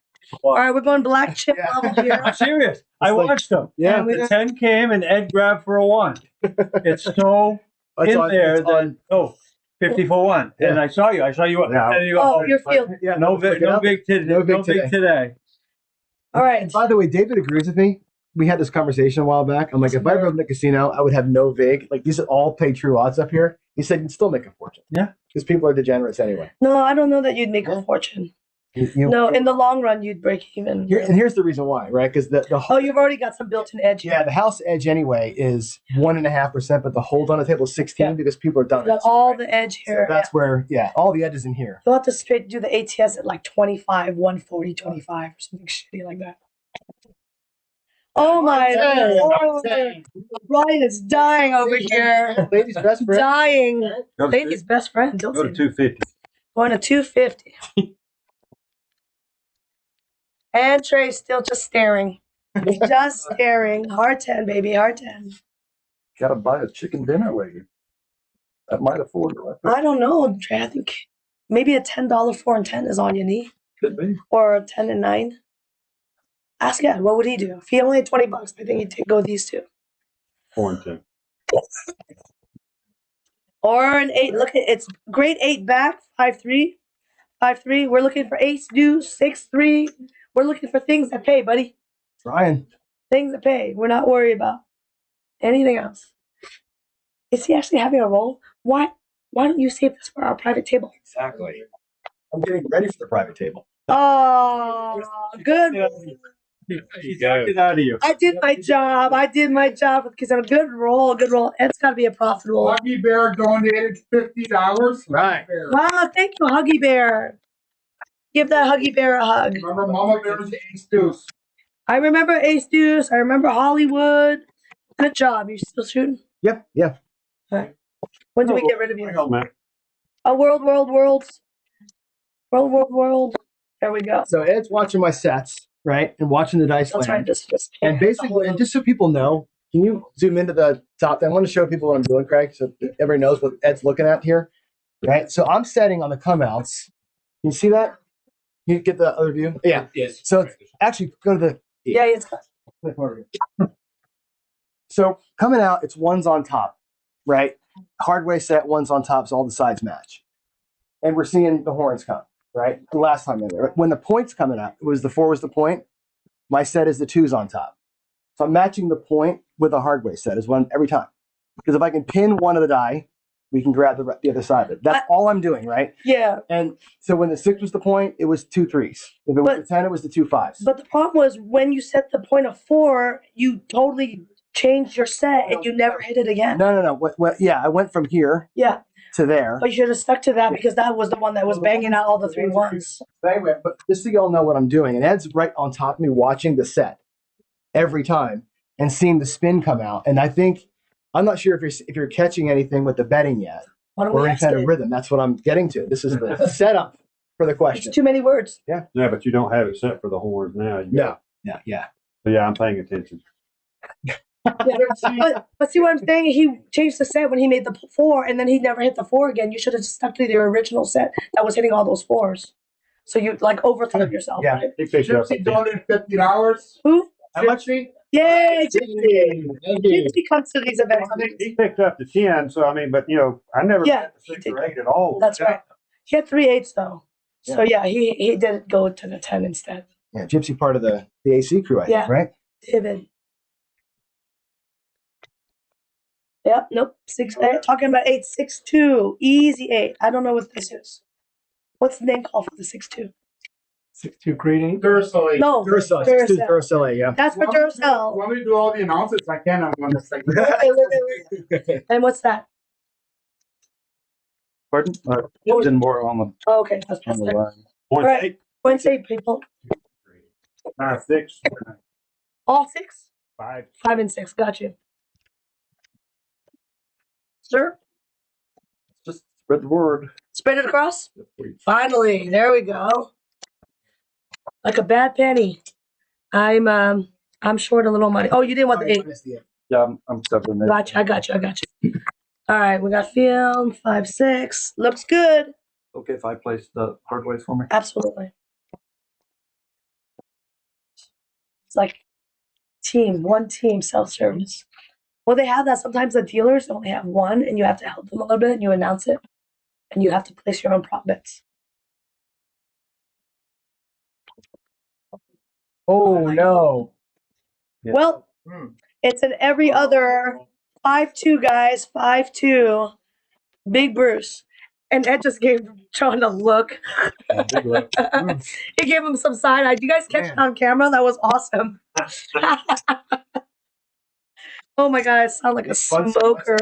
All right, we're going black chip level here. I'm serious. I like- watched him. Yeah. And the 10 came and Ed grabbed for a 1. It's so It's in on- there it's that, 50 for 1. And Yeah. I saw you. Yeah. And you go, Oh, your field. Yeah, no look big, it no up. big today. No big today. All right. And by the way, David agrees with me. We had this conversation a while back. I'm like, if I rode the casino, I would have no vig. Like these are all pay true odds up here. He said you'd still make a fortune. Yeah. Because people are degenerates anyway. No, I don't know that you'd make a fortune. No, in the long run, you'd break even. And here's the reason why, right? Because the Oh, you've already got some built-in edge here. yeah, the house edge anyway is 1.5%, but the hold on the table is 16 because people are done. You got all the edge So here. that's where, all the edges in here. You'll have to straight do the ATS at like 25, 140, 25 or something shitty like that. Oh my Lord. Ryan is dying over here. Ladies' best friend. Dying. Go to Lady's best friend. Don't Go to say 250. Going to 250. And Trey's still just staring. Just staring. Hard 10, baby. Hard 10. Got to buy a chicken dinner later. That might afford it. I don't know, Trey. I think maybe a $10 4 and 10 is all you need. Could be. Or a 10 and 9. Ask Ed, what would he do? If he only had $20, I think he'd go these two. 4 and 10. Or an 8. Look at it's great 8 back, 5-3. 5-3. We're looking for ace deuce, 6-3. We're looking for things that pay, buddy. Ryan. Things that pay. We're not worried about anything else. Is he actually having a roll? Why don't you save this for our private table? Exactly. I'm getting ready for the private table. Oh, good. He got it out of you. I did my job. Because I'm a good roll. Good roll. It's got to be a profitable. Huggy Bear donated $50. Right. Wow, thank you, Huggy Bear. Give that Huggy Bear a hug. Remember Mama Bear's ace deuce. I remember Ace Deuce. I remember Hollywood. Good job. You still shooting? Yep. Yeah. All right. When do we get rid of you? Hang on, man. A world. There we go. So Ed's watching my sets, right, and watching the dice That's land. right. Just And basically, and just so people know, can you zoom into the top? I want to show people what I'm doing, Craig, so everybody knows what Ed's looking at here, right? So I'm setting on the come outs. Can you see that? You get the other view? Yeah. Yes. So it's actually go to the. yeah, it's So coming out, it's ones on top, right? Hardway set, ones on top, so all the sides match. And we're seeing the horns come, right? The last time in there. When the point's coming up, the 4 was the point. My set is the 2s on top. So I'm matching the point with a hardway set is one every time. Because if I can pin one of the die, we can grab the other side of it. That's all I'm doing, right? yeah. And so when the 6 was the point, it was 2 3s. If it was the 10, it was the 2 5s. But the problem was when you set the point of 4, you totally changed your set and you never hit it again. No. Yeah, I went from here Yeah. to there. But you should have stuck to that because that was the one that was banging out all the 3 ones. But anyway, but just so y'all know what I'm doing, and Ed's right on top of me watching the set every time and seeing the spin come out. And I think I'm not sure if you're catching anything with the betting yet Why don't or we any ask kind of it? rhythm. That's what I'm getting to. This is the setup for the question. It's too many words. Yeah, but you don't have it set for the horns now. No. Yeah. So yeah, I'm paying attention. But see what I'm saying? He changed the set when he made the 4, and then he never hit the 4 again. You should have stuck to the original set that was hitting all those 4s. So you like overthought yourself. Yeah. Right? Gypsy donated $50. Who? How much? Yay, Gypsy! Gypsy comes to these events. I think he picked up the 10, so I mean, but I never Yeah, got the 6 or 8 at all. That's right. He had 3 8s though. So yeah, he did go to the 10 instead. Yeah, Gypsy part of the AC crew, I think, right? David. Yep, nope. 6 8. Talking about 8 6 2. Easy 8. I don't know what this is. What's the name called for the 6 2? 6-2 greeting. Duracell. No, Duracell. 6-2 Duracell, yeah. That's for Duracell. Want me to do all the announcements? I can on this thing. And what's that? Pardon? Didn't more on the Oh, okay, that's on the perfect. line. All right, point 8 people. 6. All 6? 5. 5 and 6. Got you. Sir, Just spread the word. spread it across. Finally, there we go. Like a bad penny. I'm short a little money. Oh, you didn't want the 8. Yeah, I'm 7. I got you. All right, we got field 5 6. Looks good. Okay, if I place the hard ways for me. Absolutely. It's like one team self-service. Well, they have that. Sometimes the dealers only have one, and you have to help them a little bit, and you announce it, and you have to place your own prop bets. Oh, no. Yeah. Well, it's an every other 5-2, guys. 5-2. Big Bruce. And Ed just gave John a look. Big look. He gave him some side eye. Did you guys catch it on camera? That was awesome. Oh my god, I sound like a smoker.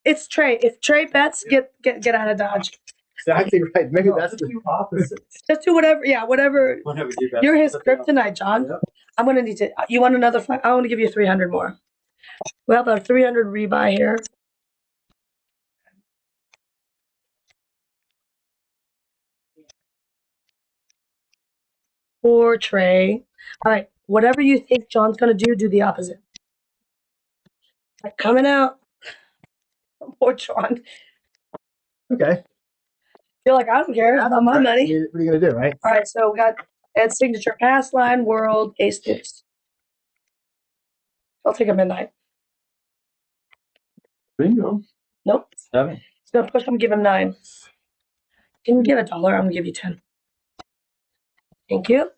It's Trey. If Trey bets, get out of Dodge. Exactly right. Maybe that's the opposite. Just do whatever. Yeah, whatever. You're his kryptonite, John. Yep. I'm gonna need to. You want another flag? I want to give you 300 more. We have a 300 rebuy here. For Trey. All right. Whatever you think John's gonna do the opposite. Right, coming out. Poor John. Okay. Feel like I don't care. It's not my money. What are you going to do, right? All right. So we got Ed's signature pass line, world, ace deuce. I'll take a midnight. Bingo. Nope. 7. He's gonna push him, give him 9. Can you give $1? I'm gonna give you 10. Thank you.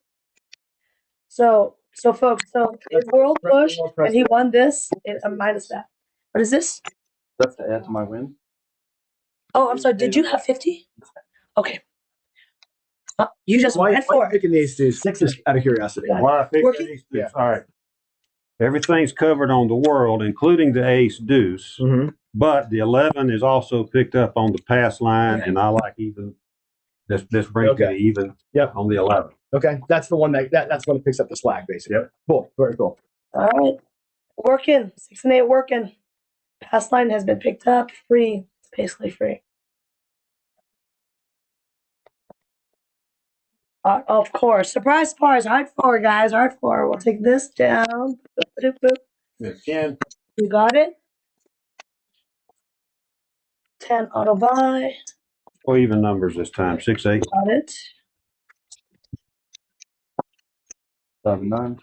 So folks, his world push and he won this. Minus that. What is this? That's to add to my win. Oh, I'm sorry. Did you have 50? Okay. You just went for it. Picking the ace deuce. 6 is out of curiosity. Why I picked Working? the ace deuce. All right. Everything's covered on the world, including the ace deuce. Mm-hmm. But the 11 is also picked up on the pass line, Okay. and I like even. This brings me to even on the 11. Okay, that's the one that's one that picks up the slack, basically. Yep. Cool. Very cool. All right. Working. 6 and 8 working. Pass line has been picked up. Free. It's basically free. Of course. Surprise bars. Hard 4, guys. Hard 4. We'll take this down. Boop, boop, boop. 10. You got it? 10 auto buy. Or even numbers this time. 6 8. Got it. 5 and 9.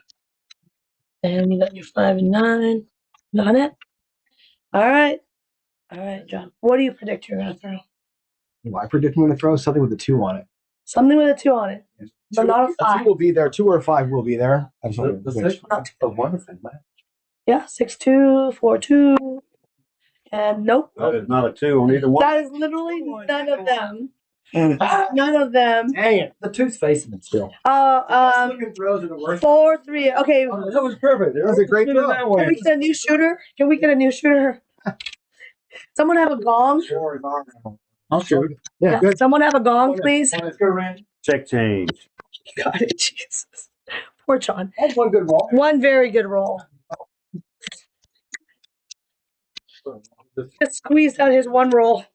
And you got your 5 and 9. Got it? All right. All right, John. What do you predict you're going to throw? Well, I predict I'm going to throw something with a 2 on it. Something with a 2 on it. But not a 5. 2 will be there. 2 or a 5 will be there. Absolutely. The 6 of one of them, man. Yeah, 6-2, 4-2. And nope. That is not a 2 on either one. That is literally none of them. None of them. Dang it. The 2's facing it still. Throws are the worst. 4 3. Okay. That was perfect. That was a great throw. Can we get a new shooter? Can we get a new shooter? Someone have a gong? I'll shoot. Yeah, good. Someone have a gong, please? Let's go, Rand. Check change. Got it. Jesus. Poor John. That's one good roll. One very good roll. Just squeezed out his one roll.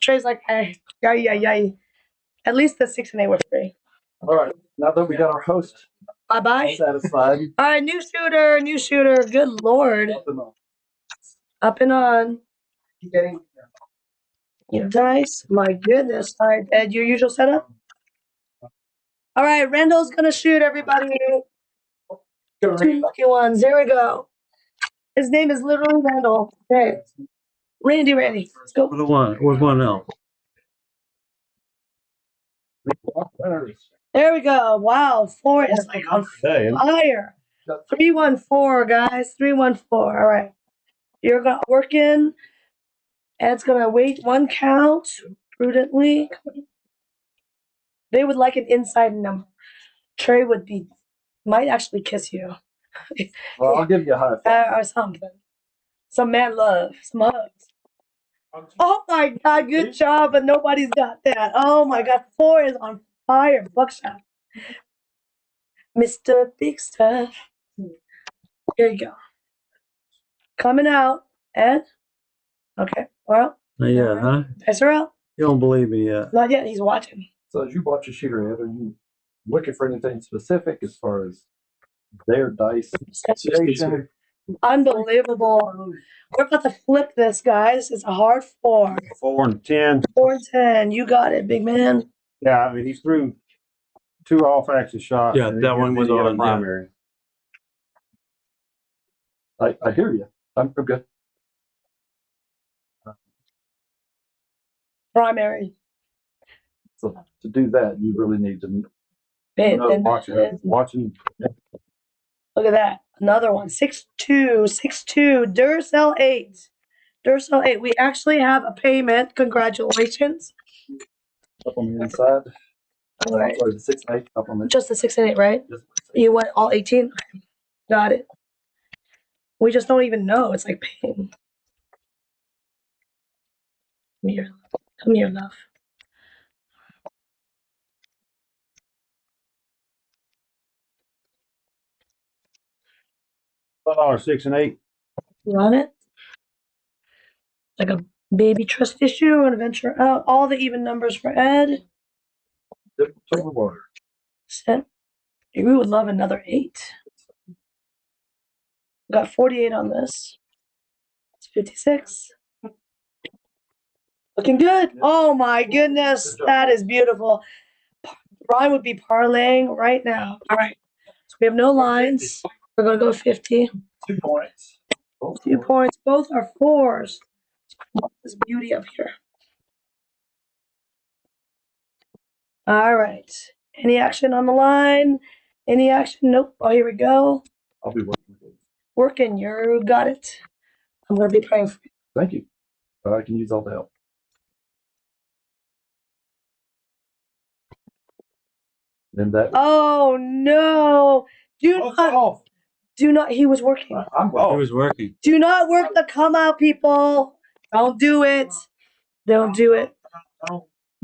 Trey's like, hey, yay. At least the 6 and 8 were free. All right. Now that we got our host Bye-bye. Satisfied. All right, new shooter, new shooter. Good Lord. Up and on. Getting Nice. My goodness. All right, Ed, your usual setup? All right, Randall's going to shoot, everybody. 2 lucky ones. There we go. His name is literally Randall. Okay. Randy. Let's go. With one else. There we go. Wow, 4 is like on fire. 314, guys. 314. All right. You're going to work in. Ed's going to wait 1 count prudently. They would like an inside number. Trey might actually kiss you. Well, I'll give you a high five. Or something. Some man love. Some hugs. Oh my God, good job, but nobody's got that. Oh my God, 4 is on fire. Buckshot. Mr. Big Stuff. Here you go. Coming out. Ed? Okay, well. Not yet, huh? Dice are out. You don't believe me yet. Not yet, he's watching. So as you watch a shooter, Ed, are you looking for anything specific as far as their dice situation? Unbelievable. We're about to flip this, guys. It's a hard 4. 4 and 10. 4 and 10. You got it, big man. Yeah, I mean, he threw 2 off-axis shots. Yeah, that one was on primary. I hear you. I'm good. Primary. So to do that, you really need to Watching. Look at that. Another one. 6-2. 6-2. Duracell 8. Duracell 8. We actually have a payment. Congratulations. up on the inside. All right. Or the 6 and 8 up on the Just the 6 and 8, right? You want all 18? Got it. We just don't even know. It's like pain. Come here. Come here, love. $5, 6 and 8. You on it? Like a baby trust issue and venture out. All the even numbers for Ed. dip to the water. Set. We would love another 8. Got 48 on this. It's 56. Looking good. Oh my goodness. That is beautiful. Ryan would be parlaying right now. All right. So we have no lines. We're going to go 50. 2 points. 2 points. Both are 4s. This beauty up here. All right. Any action on the line? Any action? Nope. Oh, here we go. I'll be working with you. Working. You got it. I'm going to be praying for you. Thank you. I can use all the help. Then that. Oh no! Do not. He was working. He was working. Do not work the come out, people. Don't do it. Don't do it.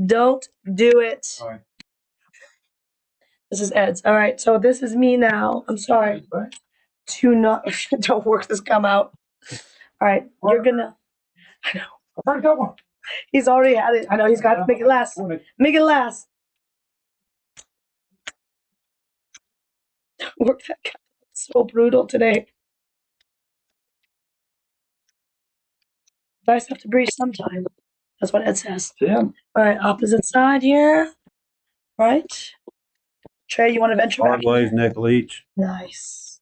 Don't do it. This is Ed's. All right. So this is me now. I'm sorry. Do not. Don't work this come out. All right. You're gonna. I know. He's already had it. I know. He's got to make it last. Make it last. Work that come out. So brutal today. Dice have to breathe sometime. That's what Ed says. Yeah. All right, opposite side here. Right. Trey, you want to venture back? Hard ways, nickel each. Nice.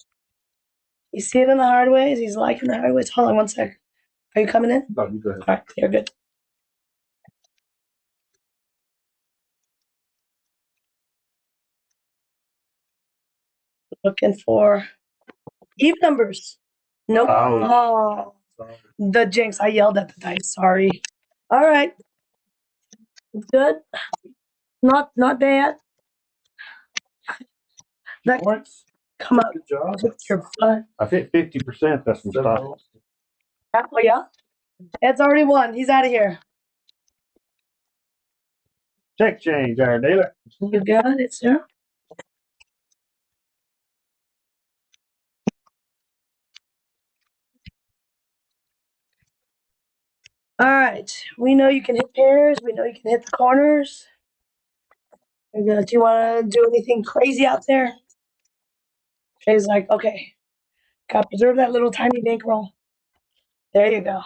You see it in the hard ways? He's liking the hard ways. Hold on 1 sec. Are you coming in? No, you go ahead. All right, you're good. Looking for even numbers. Nope. Oh, the jinx. I yelled at the dice. Sorry. All right. Good. Not bad. That, Points. come up. Good job. Your butt. I think 50%. That's some stuff. Oh yeah. Ed's already won. He's out of here. Check change there, dealer. You got it, sir. All right. We know you can hit pairs. We know you can hit the corners. Do you want to do anything crazy out there? Trey's like, okay, gotta preserve that little tiny bankroll. There you go.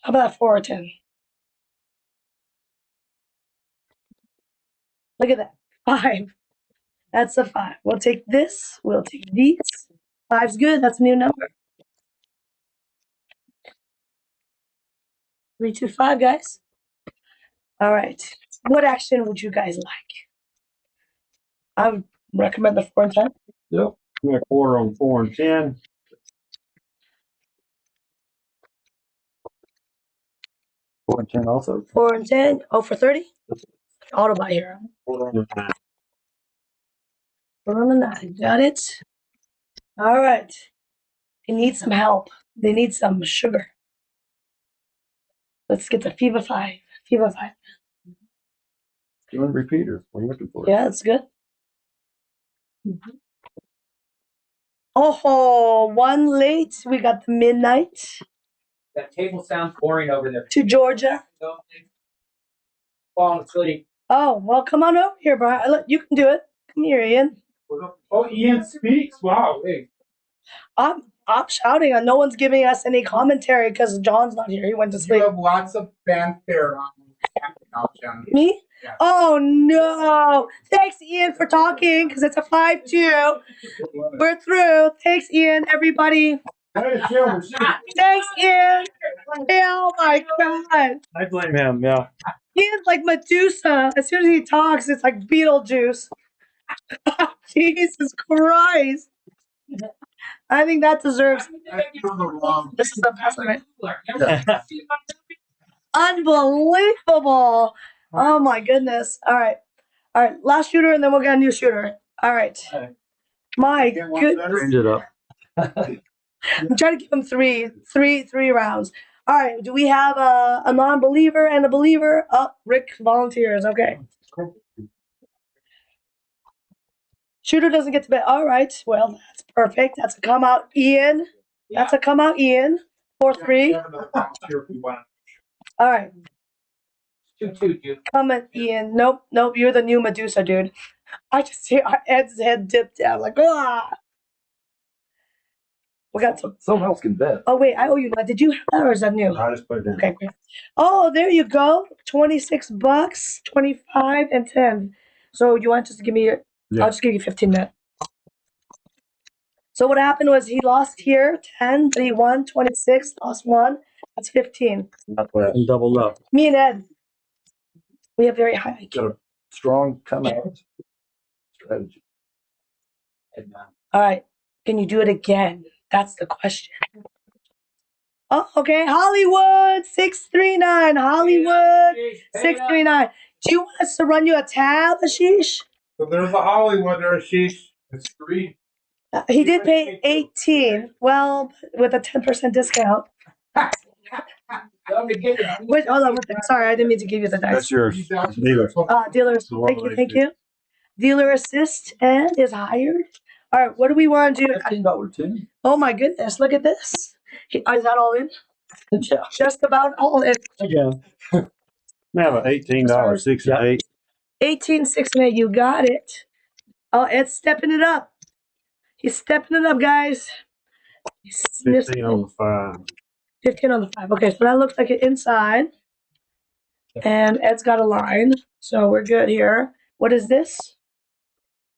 How about 4 or 10? Look at that. 5. That's a 5. We'll take this. We'll take these. 5's good. That's a new number. 3, 2, 5, guys. All right. What action would you guys like? I would recommend the 4 and 10. Yep. A quarter on 4 and 10. 4 and 10 also. 4 and 10. Oh, for 30? Auto buy here. Quarter on 9. 4 on the 9. Got it. All right. They need some help. They need some sugar. Let's get the Fever 5. Fever 5. Doing repeaters. What are you looking for? Yeah, that's good. Oh, 1 late. We got the midnight That table sounds boring over there. to Georgia. Falling asleep. Oh, well, come on over here, Brian. You can do it. Come here, Ian. Oh, Ian speaks. Wow. Hey. I'm shouting, and no one's giving us any commentary because John's not here. He went to You sleep. have lots of fanfare on now, Jen. Me? Yeah. Oh no! Thanks, Ian, for talking because it's a 5-2. We're through. Thanks, Ian. Everybody. Thanks, Ian. Oh my God. I blame him, yeah. Ian's like Medusa. As soon as he talks, it's like Beetlejuice. Jesus Christ. I think that deserves. This is the best, right? Unbelievable. Oh my goodness. All right. Last shooter, and then we'll get a new shooter. All right. My goodness. Change it up. I'm trying to give him three rounds. All right. Do we have a non-believer and a believer? Oh, Rick volunteers. Okay. Shooter doesn't get to bet. All right. Well, that's perfect. That's a come out, Ian. That's a come out, Ian. 4-3. All right. 2-2. Coming, Ian. Nope. You're the new Medusa, dude. I just see Ed's head dip down, like, ah. We got some. Someone else can bet. Oh wait, I owe you that. Did you have that, or is that new? I just put it in. Okay, great. Oh, there you go. $26, 25, and 10. So you want just to give me your? Yeah. I'll just give you 15 minutes. So what happened was he lost here 10, but he won 26, lost 1. That's 15. Not bad. And doubled up. Me and Ed, we have very high IQ. Got a strong come out strategy. All right, can you do it again? That's the question. Oh, okay. Hollywood 639. Hollywood 639. Do you want us to run you a tab, Ashish? So there's a Hollywood there, Ashish. It's free. He did pay 18. Well, with a 10% discount. Wait, hold on. Sorry, I didn't mean to give you the dice. That's yours. Dealer. Dealers. Thank you. Dealer assist and is hired. All right, what do we want to do? $15 Oh my goodness, look at this. Is that all in? Yeah. Just about all in. Again. We have an $18 6 and 8. 18, 6, and 8. You got it. Oh, Ed's stepping it up. He's stepping it up, guys. 15 on the 5. 15 on the 5. Okay, so that looks like it inside. And Ed's got a line. So we're good here. What is this?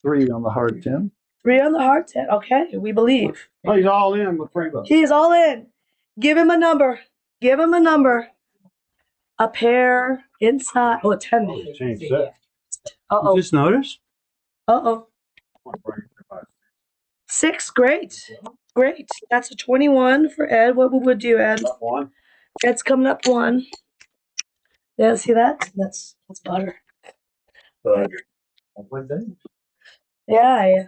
3 on the hard 10. 3 on the hard 10. Okay, we believe. Oh, he's all in with $3. He's all in. Give him a number. Give him a number. A pair inside. Oh, a 10. Change that. Uh-oh. Just noticed? Uh-oh. 6. Great. Great. That's a 21 for Ed. What would we do, Ed? Up 1. Ed's coming up 1. Yeah, see that? That's butter. Butter. Yeah.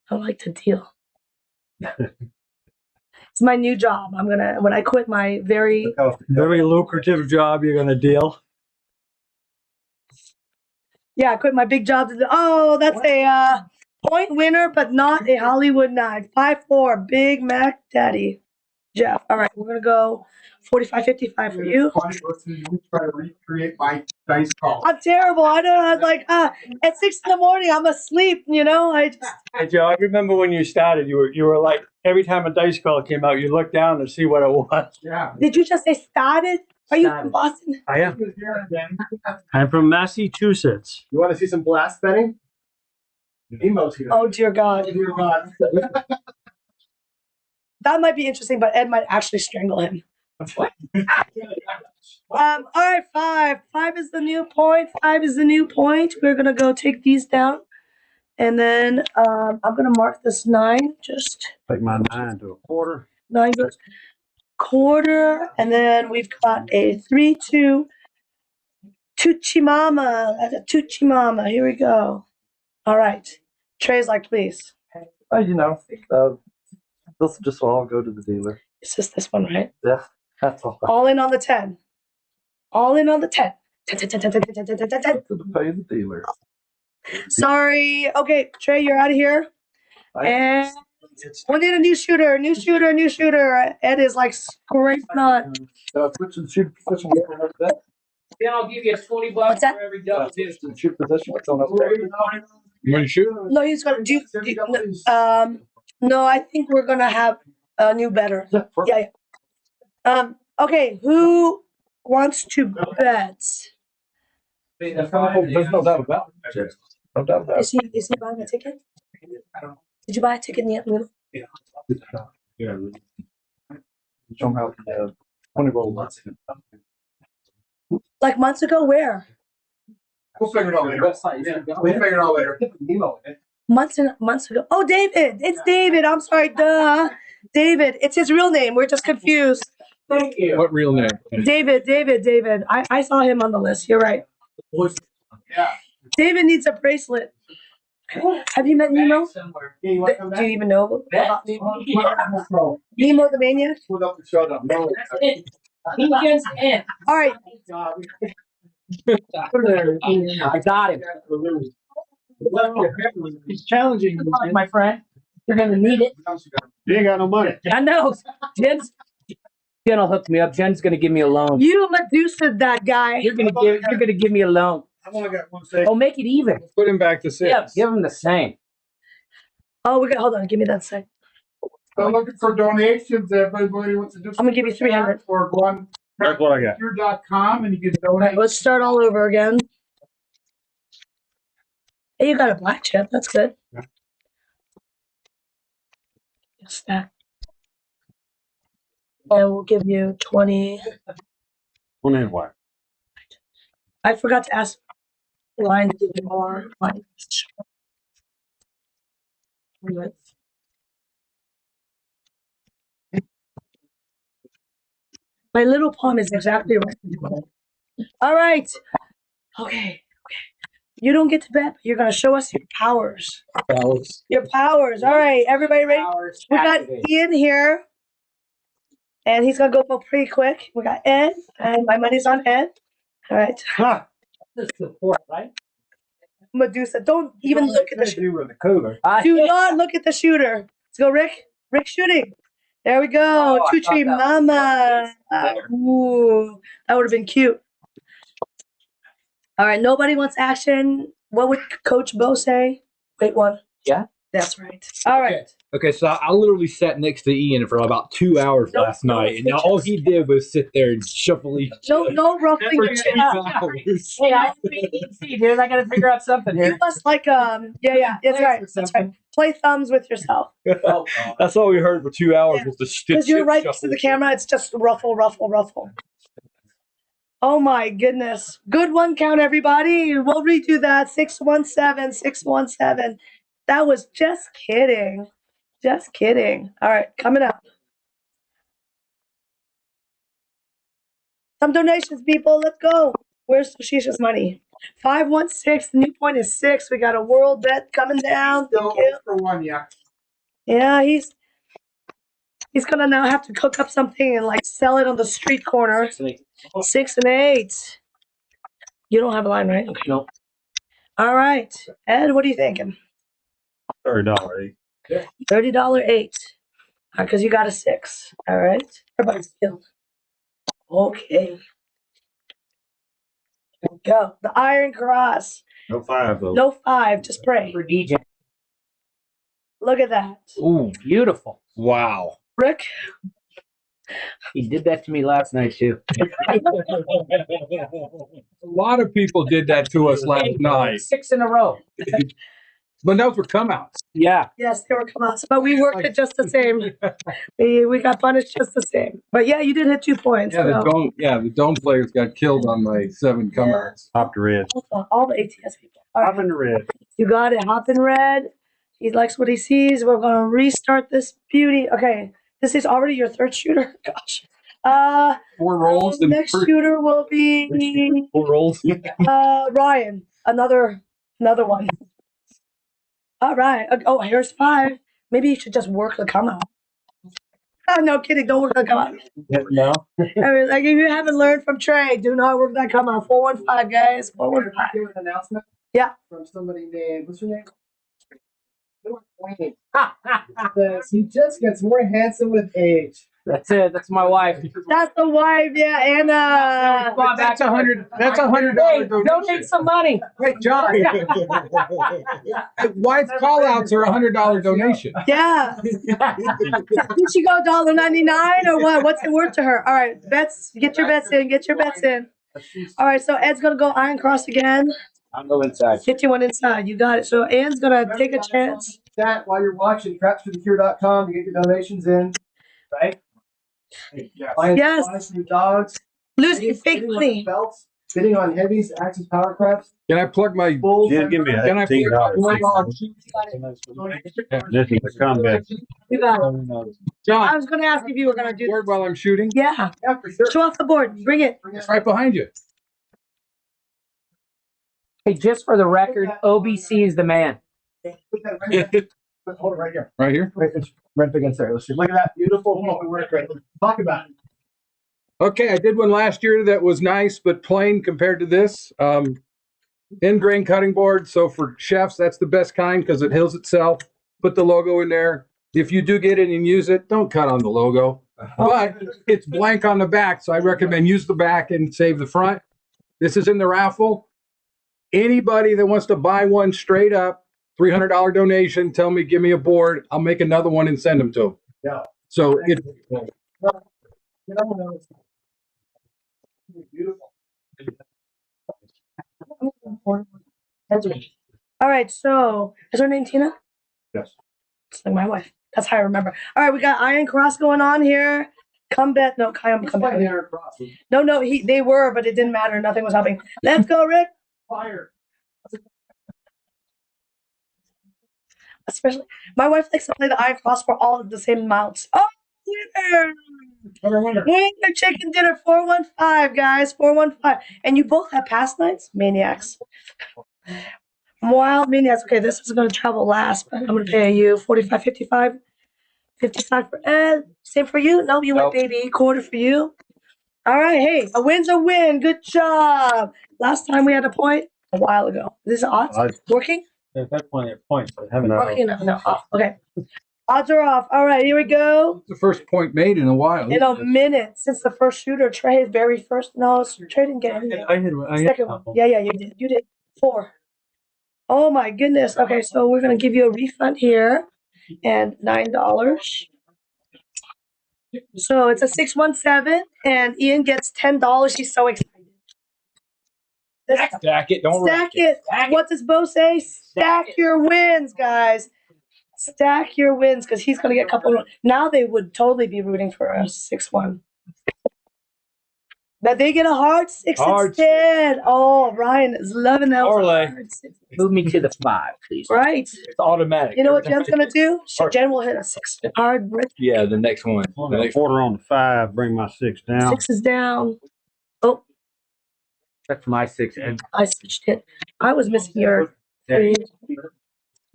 I like to deal. It's my new job. When I quit my very lucrative job, you're gonna deal. Yeah, I quit my big job. Oh, that's a point winner, but not a Hollywood 9. 5-4, Big Mac Daddy. Jeff. All right, we're gonna go 45, 55 for you. Funny listening to you try to recreate my dice call. I'm terrible. I know. I was like, at 6 in the morning, I'm asleep. You know, I just. Hey, Joe, I remember when you started, you were like, every time a dice call came out, you looked down to see what it was. Yeah. Did you just say started? Are you from Boston? I am. I'm from Massachusetts. You want to see some blast betting? Emo's here. Oh dear God. Oh, dear God. That might be interesting, but Ed might actually strangle him. All right, 5. 5 is the new point. 5 is the new point. We're gonna go take these down, and then I'm gonna mark this 9. Just Take my 9 to a quarter. 9 goes quarter, and then we've got a 3-2 Tuchimama. That's a Tuchimama. Here we go. All right. Trey's like, please. You know, this just all go to the dealer. It's just this one, right? Yeah, that's all. All in on the 10. All in on the 10. 10, 10, 10, 10, 10, 10, 10, 10, 10, 10. To pay the dealer. Sorry. Okay, Trey, you're out of here. And we need a new shooter. New shooter. New shooter. Ed is like scraping on. Switch to the shoot position. Then I'll give you $20 What's that? for every double. Switch to the shoot position. It's on us. You want to shoot? No, he's gonna do. No, I think we're gonna have a new better. Yeah. Okay, who wants to bet? There's no doubt about it. No doubt about Is he buying a ticket? Did you buy a ticket in the afternoon? Yeah. Show them how the 20 roll months. Like months ago? Where? We'll figure it out later. We'll figure it out later. Months ago. Oh, David. It's David. I'm sorry. Duh. David. It's his real name. We're just confused. What real name? David. I saw him on the list. You're right. Yeah. David needs a bracelet. Have you met Nemo? Do you even know about Nemo? Nemo the Maniac? All right. I got him. He's challenging you, My friend, you're gonna need it. You ain't got no money. I know. Jen's gonna hook me up. Jen's gonna give me a loan. You Medusa that guy. You're gonna give me a loan. I've only got one second. Oh, make it even. Put him back to 6. Yeah, give him the same. Oh, we got. Hold on. Give me that second. So looking for donations. Everybody wants to do. I'm gonna give you 300. Or go on That's what I got. Cure.com and you can All donate. right, let's start all over again. Hey, you got a black chip. That's good. Yeah. Yes, that. And we'll give you 20. One in white. I forgot to ask Ryan to give you more. Fine. My little palm is exactly right. All right. Okay. You don't get to bet, but you're going to show us your powers. Your powers. All right. Everybody ready? We got Ian here. And he's going to go for pretty quick. We got Ed. And my money's on Ed. All right. This is the fourth, right? Medusa. Don't even look at the shooter. with the cooler. Do not look at the shooter. Let's go, Rick. Rick shooting. There we go. Oh, Choo-choo mama. Ooh, that would have been cute. All right. Nobody wants action. What would Coach Bo say? Wait, one. Yeah. That's right. All right. Okay, so I literally sat next to Ian for about 2 hours last night, and all he did was sit there and shuffle each. No ruffling your chin. Hey, I see, dude. I got to figure out something You here. must like yeah. That's right. That's right. Play thumbs with yourself That's all we heard for 2 hours was the because you're right next to the camera. It's just ruffle. Oh my goodness. Good one count, everybody. We'll redo that. 617. That was just kidding. Just kidding. All right, coming up. Some donations, people. Let's go. Where's Shisha's money? 516. The new point is 6. We got a world bet coming down. Still for one, yeah. Yeah, he's gonna now have to cook up something and like sell it on the street corner. 6 and 8. You don't have a line, right? Okay. No. All right, Ed. What are you thinking? $30. $30 8. Because you got a 6. All right. Everybody's killed. Okay. Here we go. The Iron Cross. No 5 though. No 5. Just pray. For DJ. Look at that. Ooh, beautiful. Wow. Rick. He did that to me last night too. A lot of people did that to us last night. 6 in a row. But those were come outs. Yeah. Yes, they were come out, but we worked it just the same. We got punished just the same. But yeah, you did hit 2 points. Yeah, so. the dome players got killed on my 7 come outs. Hop to red. All the ATS people. All right. Hop in the red. You got it. Hop in red. He likes what he sees. We're going to restart this beauty. Okay. This is already your 3rd shooter. Gosh. 4 rolls. The next shooter will be 4 rolls. Ryan. Another one. All right. Oh, here's 5. Maybe you should just work the come out. Oh, no kidding. Don't work the come out. No. Like if you haven't learned from Trey, do not work that come out. 415, guys. 415. Give an announcement. Yeah. From somebody named, what's her name? He just gets more handsome with age. That's it. That's my wife. That's the wife, yeah, Anna. That's $100. That's $100 Hey, donation. donate some money. Hey, John. Wife call outs are $100 donation. Yeah. Did she go $1.99 or what? What's it worth to her? All right, bets. Get your bets in. Get your bets in. All right, so Ed's gonna go Iron Cross again. I'll go inside. 51 inside. You got it. So Ann's gonna take a chance. That while you're watching crapsforthecure.com to get your donations in, right? Yes. New dogs. Losing fake Bidding on money. belts. Bidding on heavies, axes, power crafts. Can I plug my? Bulls. Yeah, give me a Can I plug $18. This is the combat. You got it. John, I was gonna ask if you were gonna do board while I'm shooting. Yeah. Yeah, for sure. Show off the board. Bring it. It's right behind you. Hey, just for the record, OBC is the man. Put that right there. Hold it right here. Right here. Right against there. Let's see. Look at that beautiful work right there. Talk about it. Okay, I did one last year that was nice, but plain compared to this. End grain cutting board. So for chefs, that's the best kind because it heals itself. Put the logo in there. If you do get it and use it, don't cut on the logo. But it's blank on the back, so I recommend use the back and save the front. This is in the raffle. Anybody that wants to buy one straight up, $300 donation, tell me, give me a board. I'll make another one and send them to them. Yeah. So it. Beautiful. All right, so is her name Tina? Yes. It's like my wife. That's how I remember. All right, we got Iron Cross going on here. Come back. No, come back. No, they were, but it didn't matter. Nothing was helping. Let's go, Rick. Fire. Especially, my wife likes to play the Iron Cross for all of the same amounts. Oh, winner! Winner chicken dinner 415, guys. 415. And you both have past nights? Maniacs. Wild maniacs. Okay, this is going to travel last, but I'm going to pay you 45, 55. 55 for Ed. Same for you? No, you went baby. Quarter for you. All right. Hey, a win's a win. Good job. Last time we had a point a while ago. This is odds. Working? They've had plenty of points, but haven't. Working? No. Oh, okay. Odds are off. All right. Here we go. It's the first point made in a while. In a minute since the first shooter. Trey, very first. No, Trey didn't get anything. I hit one. Second one. Yeah, you did. You did. 4. Oh my goodness. Okay, so we're gonna give you a refund here and $9. So it's a 617, and Ian gets $10. He's so excited. Stack it. Don't Stack it. What does Bo say? Stack your wins, guys. Stack your wins, because he's gonna get a couple. Now they would totally be rooting for a 6-1. That they get a hard 6 instead. Oh, Ryan is loving that. Parlay. Move me to the 5, please. Right. It's automatic. You know what Jen's gonna do? Jen will hit a 6 hard. Yeah, the next one. The next quarter on the 5, bring my 6 down. 6 is down. Oh, That's my 6. And I switched it. I was missing your.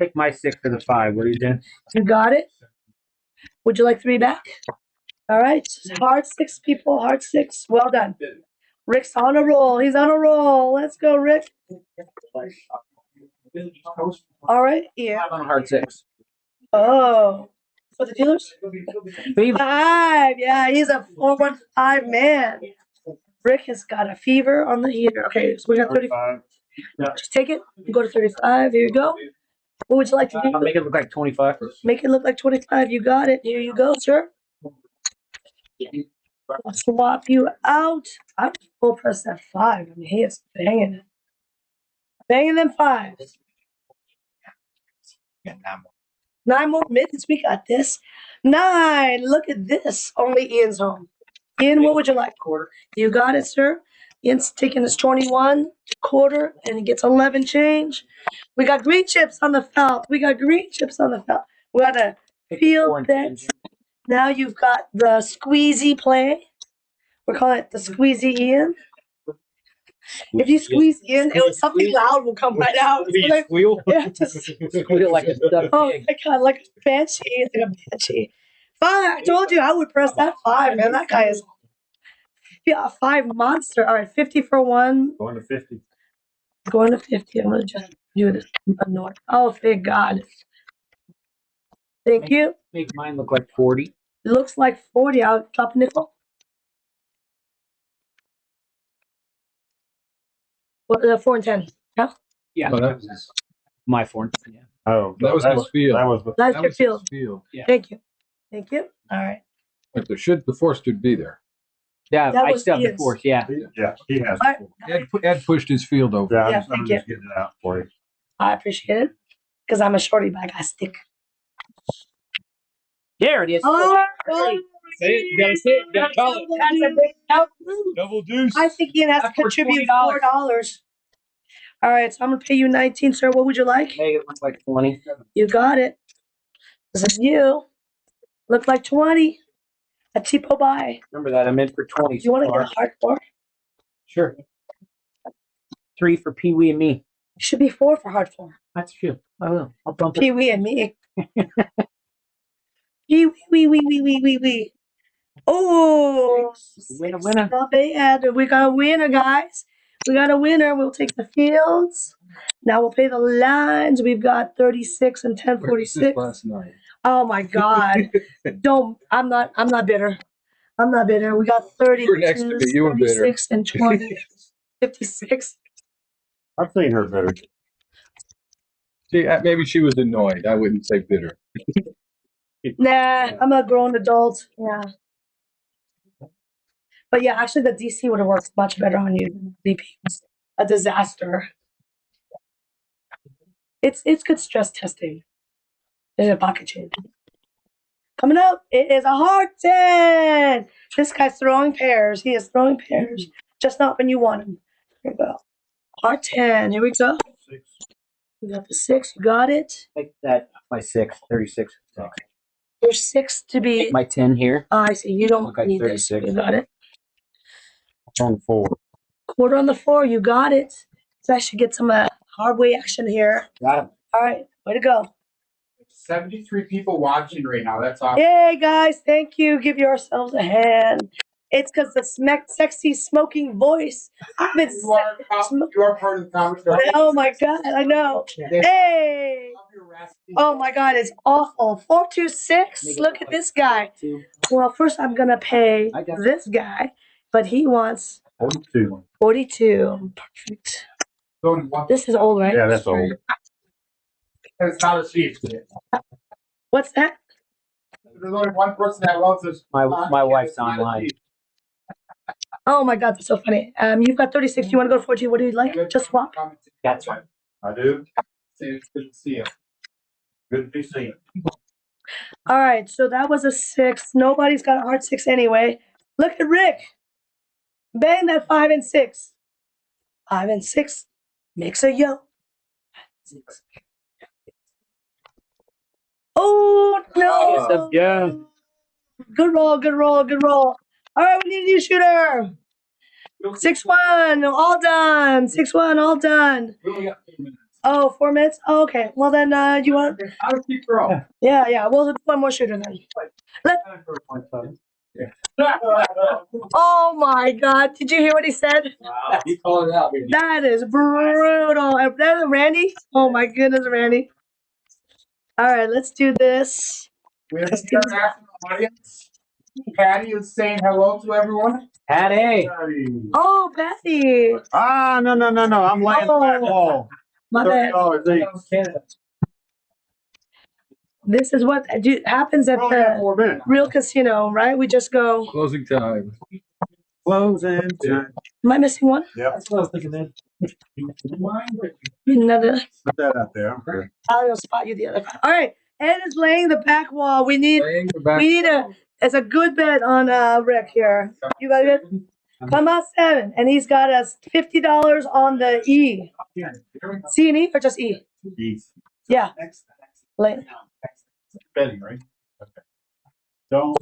take my 6 for the 5. What are you doing? You got it. Would you like 3 back? All right. Hard 6, people. Hard 6. Well done. Rick's on a roll. He's on a roll. Let's go, Rick. All right. Yeah. On hard 6. Oh. For the dealers? 5. Yeah, he's a 415 man. Rick has got a fever on the heater. Okay, so we got 35. Just take it. Go to 35. Here you go. What would you like to do? I'll make it look like 25. Make it look like 25. You got it. Here you go, sir. I'll swap you out. I'm full press that 5. I mean, he is banging it. Banging them 5s. 9 more minutes. We got this. 9. Look at this. Only Ian's home. Ian, what would you like? Quarter. You got it, sir. Ian's taking his 21 quarter, and he gets 11 change. We got green chips on the felt. We got a field bet. Now you've got the squeezy play. We're calling it the squeezy Ian. If you squeeze in, something loud will come right out. Squeal? Yeah, just Squeal like a stuffed oh pig. my god, like a banshee, like a banshee. 5. I told you I would press that 5, man. That guy is a 5 monster. All right, 50 for 1. Going to 50. Going to 50. I'm gonna just do this. Annoying. Oh, thank God. Thank you. Make mine look like 40. Looks like 40. I'll drop a nickel. What, 4 and 10. Yeah. Yeah. Oh, that was My 4. Yeah. Oh, that was his field. That was That's That your was field. his field. Yeah. Thank you. Thank you. All right. But the force should be there. Yeah, That I was still have the Ian's. force. Yeah. yeah. He has. All right. Ed pushed his field over. Yeah, Yeah, I'm thank just getting it out for you. I appreciate it. Because I'm a shorty, but I got stick. There it is. Oh, Say it. You gotta say it. You gotta call it. That's a big help. Double deuce. I think Ian has to That's worth contribute $20. $4. All right, so I'm gonna pay you 19, sir. What would you like? Make it look like 20. You got it. This is you. Look like 20. A cheapo buy. Remember that I'm in for 20. You want to get a hardcore? Sure. 3 for Pee Wee and me. It should be 4 for hardcore. That's true. I will. I'll bump it. Pee Wee and me. Pee wee. Oh, Winner. not bad. We got a winner, guys. We got a winner. We'll take the fields. Now we'll pay the lines. We've got 36 and Where was this 1046. last night? Oh my God. I'm not bitter. I'm not bitter. We got 30, You were next to me. You were bitter. 36 and 20. 56. I've seen her better. Maybe she was annoyed. I wouldn't say bitter. Nah, I'm a grown adult. Yeah. But yeah, actually the DC would have worked much better on you than DP. It's a disaster. It's good stress testing. There's a pocket change. Coming up, it is a hard 10. This guy's throwing pairs. He is throwing pairs. Just not when you want him. Here we go. Hard 10. Here we go. We got the 6. You got it. Make that my 6. 36. Your 6 to be. Make my 10 here. I see. You don't Look like need this. 36. You got it. On 4. Quarter on the 4. You got it. So I should get some hard way action here. Got him. All right. Way to go. 73 people watching right now. That's awesome. Yay, guys. Thank you. Give yourselves a hand. It's because the sexy smoking voice. I've been You are part of the commentary. oh my God. I know. Hey. Oh my God. It's awful. 426. Look at this guy. Well, first I'm going to pay this guy, but he wants 42. 42. Perfect. This is old, right? Yeah, that's old. It's not a sheep. What's that? There's only one person that loves this. My wife's online. Oh my God, that's so funny. You've got 36. You want to go to 14? What do you like? Just swap. That's right. I do. It's good to see you. Good to be seen. All right, so that was a 6. Nobody's got a hard 6 anyway. Look at Rick. Bang that 5 and 6. 5 and 6 makes a yo. 6. Oh no! Yeah. Good roll. All right, we need a new shooter. 6-1, all done. 6-1, all done. Oh, 4 minutes? Oh, okay. Well then, you want? I'll keep rolling. Yeah. We'll do one more shooter then. Oh my God! Did you hear what he said? Wow. He called it out. That is brutal. That is Randy. Oh my goodness, Randy. All right, let's do this. We have a international audience. Patty is saying hello to everyone. Patty. Oh, Patty. No. I'm laying back. Oh, My bad. $30 each. This is what happens at the real casino, right? We just go. Closing time. Closing time. Am I missing one? Yep. That's what I was thinking then. Another. Put that out there. Okay. I'll spot you the other. All right. Ed is laying the back wall. We need it's a good bet on Rick here. You got it? Come out 7, and he's got us $50 on the E. C and E or just E? E. Yeah. Lay. Betting, right? Okay. Don't.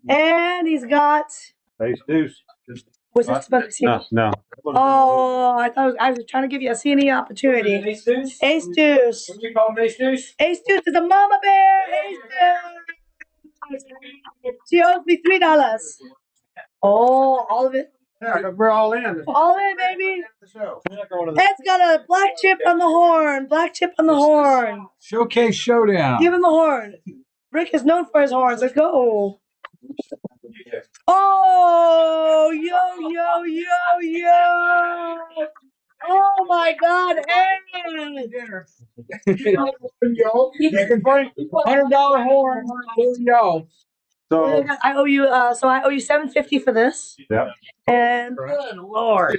And he's got. Ace deuce. Was that about the C? No. Oh, I was trying to give you a C and E opportunity. Ace deuce? Ace deuce. What do you call him, ace deuce? Ace deuce is a mama bear. Ace deuce. She owes me $3. Oh, all of it. Yeah, we're all in. All in, baby. Ed's got a black chip on the horn. Black chip on the horn. Showcase showdown. Give him the horn. Rick is known for his horns. Let's go. Oh, yo. Oh my God, Ed. $100 horn. There we go. So I owe you. So I owe you $750 for this. Yep. And good Lord.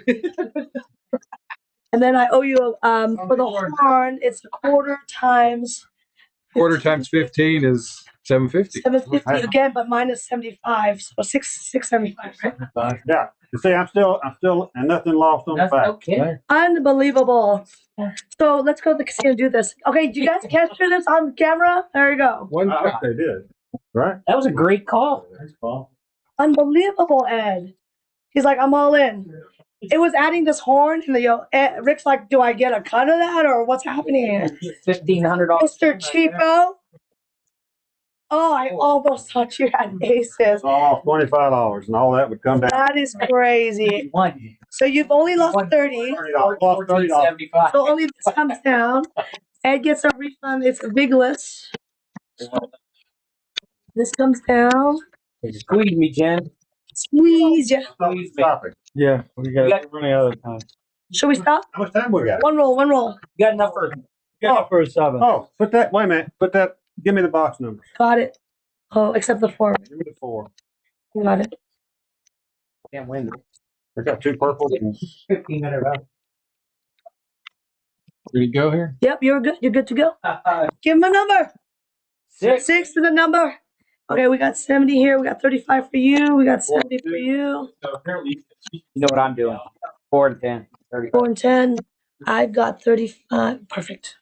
And then I owe you for the horn. It's a quarter times. Quarter times 15 is $750. $750 again, but minus 75, so $675, right? Yeah. You see, I'm still, and nothing lost on the back. Okay. Unbelievable. So let's go to the casino and do this. Okay, do you guys capture this on camera? There you go. I think they did. Right? That was a great call. Unbelievable, Ed. He's like, I'm all in. It was adding this horn, and Rick's like, do I get a cut of that, or what's happening here? $1,500. Mr. Cheapo. Oh, I almost thought you had aces. Oh, $25, and all that would come down. That is crazy. So you've only lost 30. Lost $30. So only this comes down. Ed gets a refund. It's a big list. This comes down. Squeeze me, Jen. Squeeze ya. Stop it. Yeah, we got running out of time. Should we stop? How much time we got? One roll. You got enough for a 7. Oh, wait a minute. Give me the box numbers. Got it. Oh, except the 4. Give me the 4. Got it. Can't win. I got 2 purples and $1,500. Ready to go here? Yep, you're good. You're good to go. Give him a number. 6 is the number. Okay, we got 70 here. We got 35 for you. We got 70 for you. You know what I'm doing. 4 and 10. 35. 4 and 10. I've got 35. Perfect.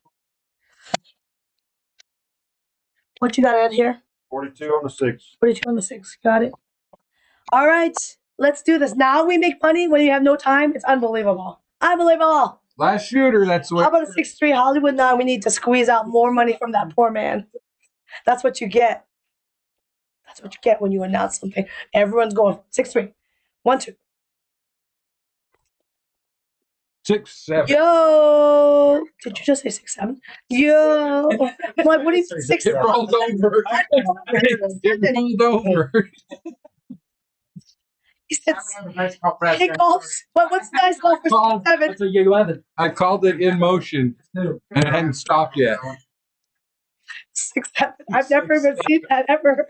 What you got Ed here? 42 on the 6. 42 on the 6. Got it. All right. Let's do this. Now we make money when you have no time. It's unbelievable. Unbelievable. Last shooter. That's what. How about a 6-3 Hollywood? Now we need to squeeze out more money from that poor man. That's what you get. That's what you get when you announce something. Everyone's going 6-3. 1, 2. 6, 7. Yo. Did you just say 6, 7? Yo. I'm like, what do you say? 6, It 7? rolled over. It rolled over. He said, he called, what's nice call for 7? That's a 11. I called it in motion, and it hadn't stopped yet. 6, 7. I've never even seen that ever.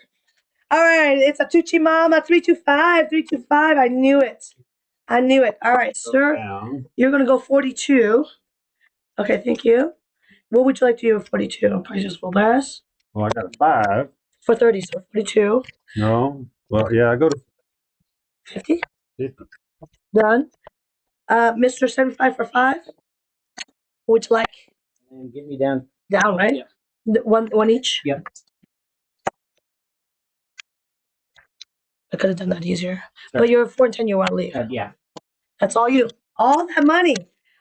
All right, it's a Tucci Mama 325. 325. I knew it. All right, sir. You're gonna go 42. Okay, thank you. What would you like to do with 42? Probably just roll this. Well, I got a 5. For 30, so 42. No. Well, yeah, I go to 50. 50. Done. Mr. 75 for 5. What would you like? And get me down. Down, right? Yeah. One each? Yep. I could have done that easier. But you're 4 and 10, you want to leave. Yeah. That's all you. All that money.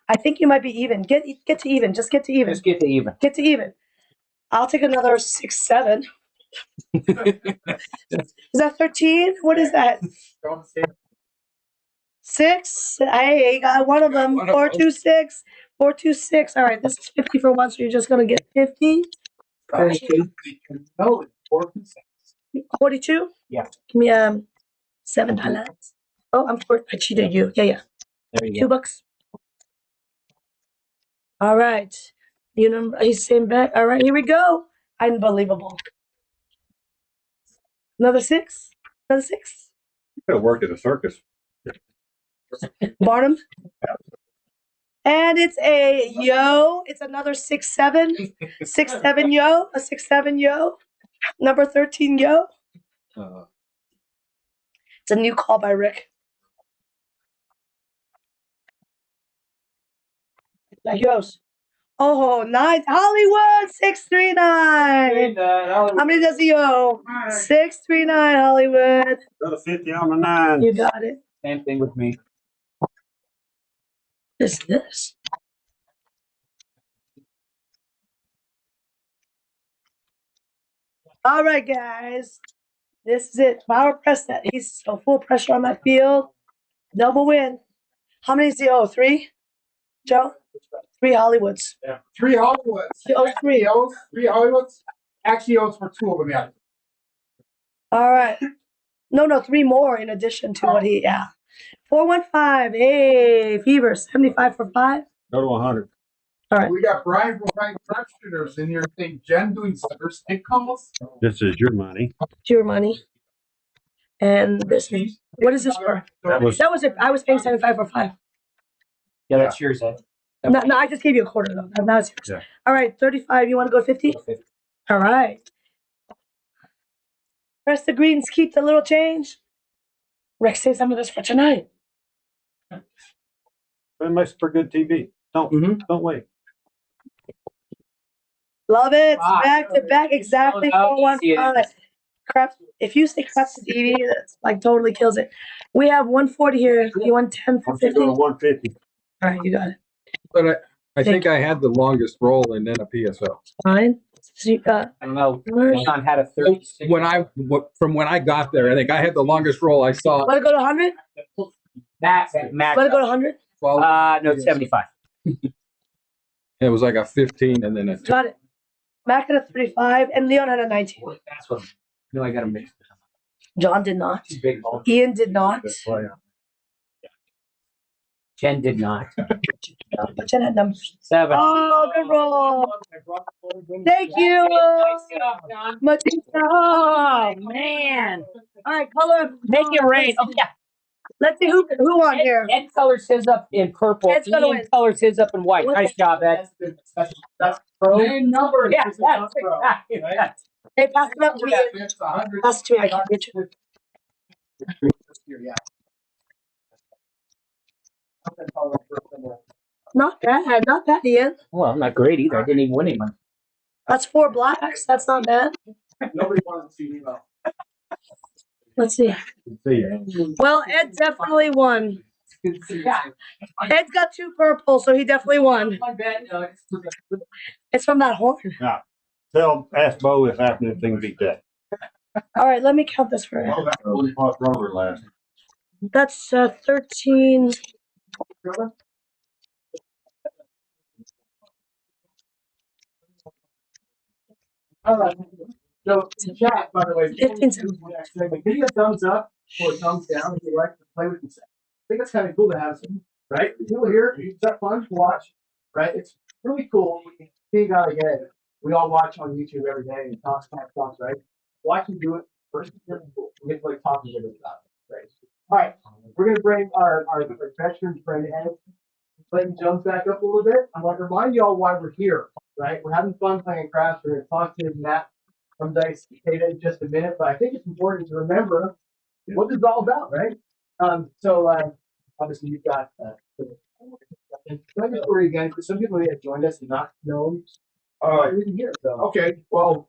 I think you might be even. Get to even. Just get to even. Just get to even. Get to even. I'll take another 6, 7. Is that 13? What is that? 6. Hey, you got one of them. 426. 426. All right, this is 50 for one, so you're just gonna get 50. 42. No, 42? Yeah. Give me $7. Oh, I cheated you. Yeah. There you go. $2. All right. You know, he's same bet. All right, here we go. Unbelievable. Another 6. Another 6. Could have worked at a circus. Barnum. And it's a yo. It's another 6-7. 6-7 yo. A 6-7 yo. Number 13 yo. It's a new call by Rick. That goes. Oh, nice. Hollywood 639. How many does he owe? 639 Hollywood. Another 50 on the 9. You got it. Same thing with me. This. All right, guys. This is it. Power press that. He's so full pressure on that field. Double win. How many does he owe? 3? Joe? 3 Hollywoods. Yeah. 3 Hollywoods. He owes 3. He owes 3 Hollywoods. Actually, he owes for 2 of them, yeah. All right. No, 3 more in addition to what he, yeah. 415. Hey, Fever, 75 for 5. Go to 100. All right. We got Brian from Frank Questioners in here saying Jen doing first take calls. This is your money. It's your money. And this is, what is this for? That was it. I was paying 75 for 5. Yeah, that's yours, Ed. No, I just gave you a quarter though. Now it's yours. Yeah. All right, 35. You want to go 50? 50. All right. Press the greens, keep the little change. Rex, say some of this for tonight. That makes for good TV. Don't wait. Love it. Wow. Back to back, exactly. How easy it 415. Crap. If you say crap to TV, that's like totally kills it. We have 140 here. You want 10 for I'm going to 50? go to 150. All right, you got it. But I think I had the longest roll and then a PSO. Fine. So you got. I don't know. John had a 36. From when I got there, I think I had the longest roll I saw. Want to go to 100? Max. Want to go to 100? No, it's 75. It was like a 15 and then a 2. Got it. Mac had a 35 and Leon had a 19. That's what. No, I got to mix. John did not. Big ball. Ian did not. Jen did not. But Jen had numbers. 7. Oh, good roll. Thank you. Much. Oh, man. All right, color. Make it rain. Oh, yeah. Let's see who won here. Ed colors his up in purple. Ed's gonna Ian win. colors his up in white. Nice job, Ed. That's pro. Same number. Yeah, It's not that's pro. exactly right. Hey, pass it up to me. It's 100. Pass it to me. I can't reach it. Yeah. Not bad. Not bad, Ian. Well, not great either. I didn't even win any money. That's 4 blacks. That's not bad. Nobody wants to see me though. Let's see. Well, Ed definitely won. Ed's got 2 purple, so he definitely won. It's from that horn. Ask Bo if after the thing beat that. All right, let me count this for Oh, Ed. that was rubber last. That's 13. All right. So, chat, by the way, 15 give me a thumbs up or a thumbs down if you like to play with this. I think it's kind of cool to have some, right? People here, it's that fun to watch, right? It's really cool. Big guy again. We all watch on YouTube every day and talk, right? Watch him do it first. We get to like talking to him about it, right? All right, we're gonna bring our veteran friend Ed Clayton Jones back up a little bit. I want to remind you all why we're here, right? We're having fun playing craps. We're gonna talk to Matt from Dice Data in just a minute, but I think it's important to remember what this is all about, right? Obviously you've got tell me story again, because some people may have joined us and not known why you're even here. So. Okay, well,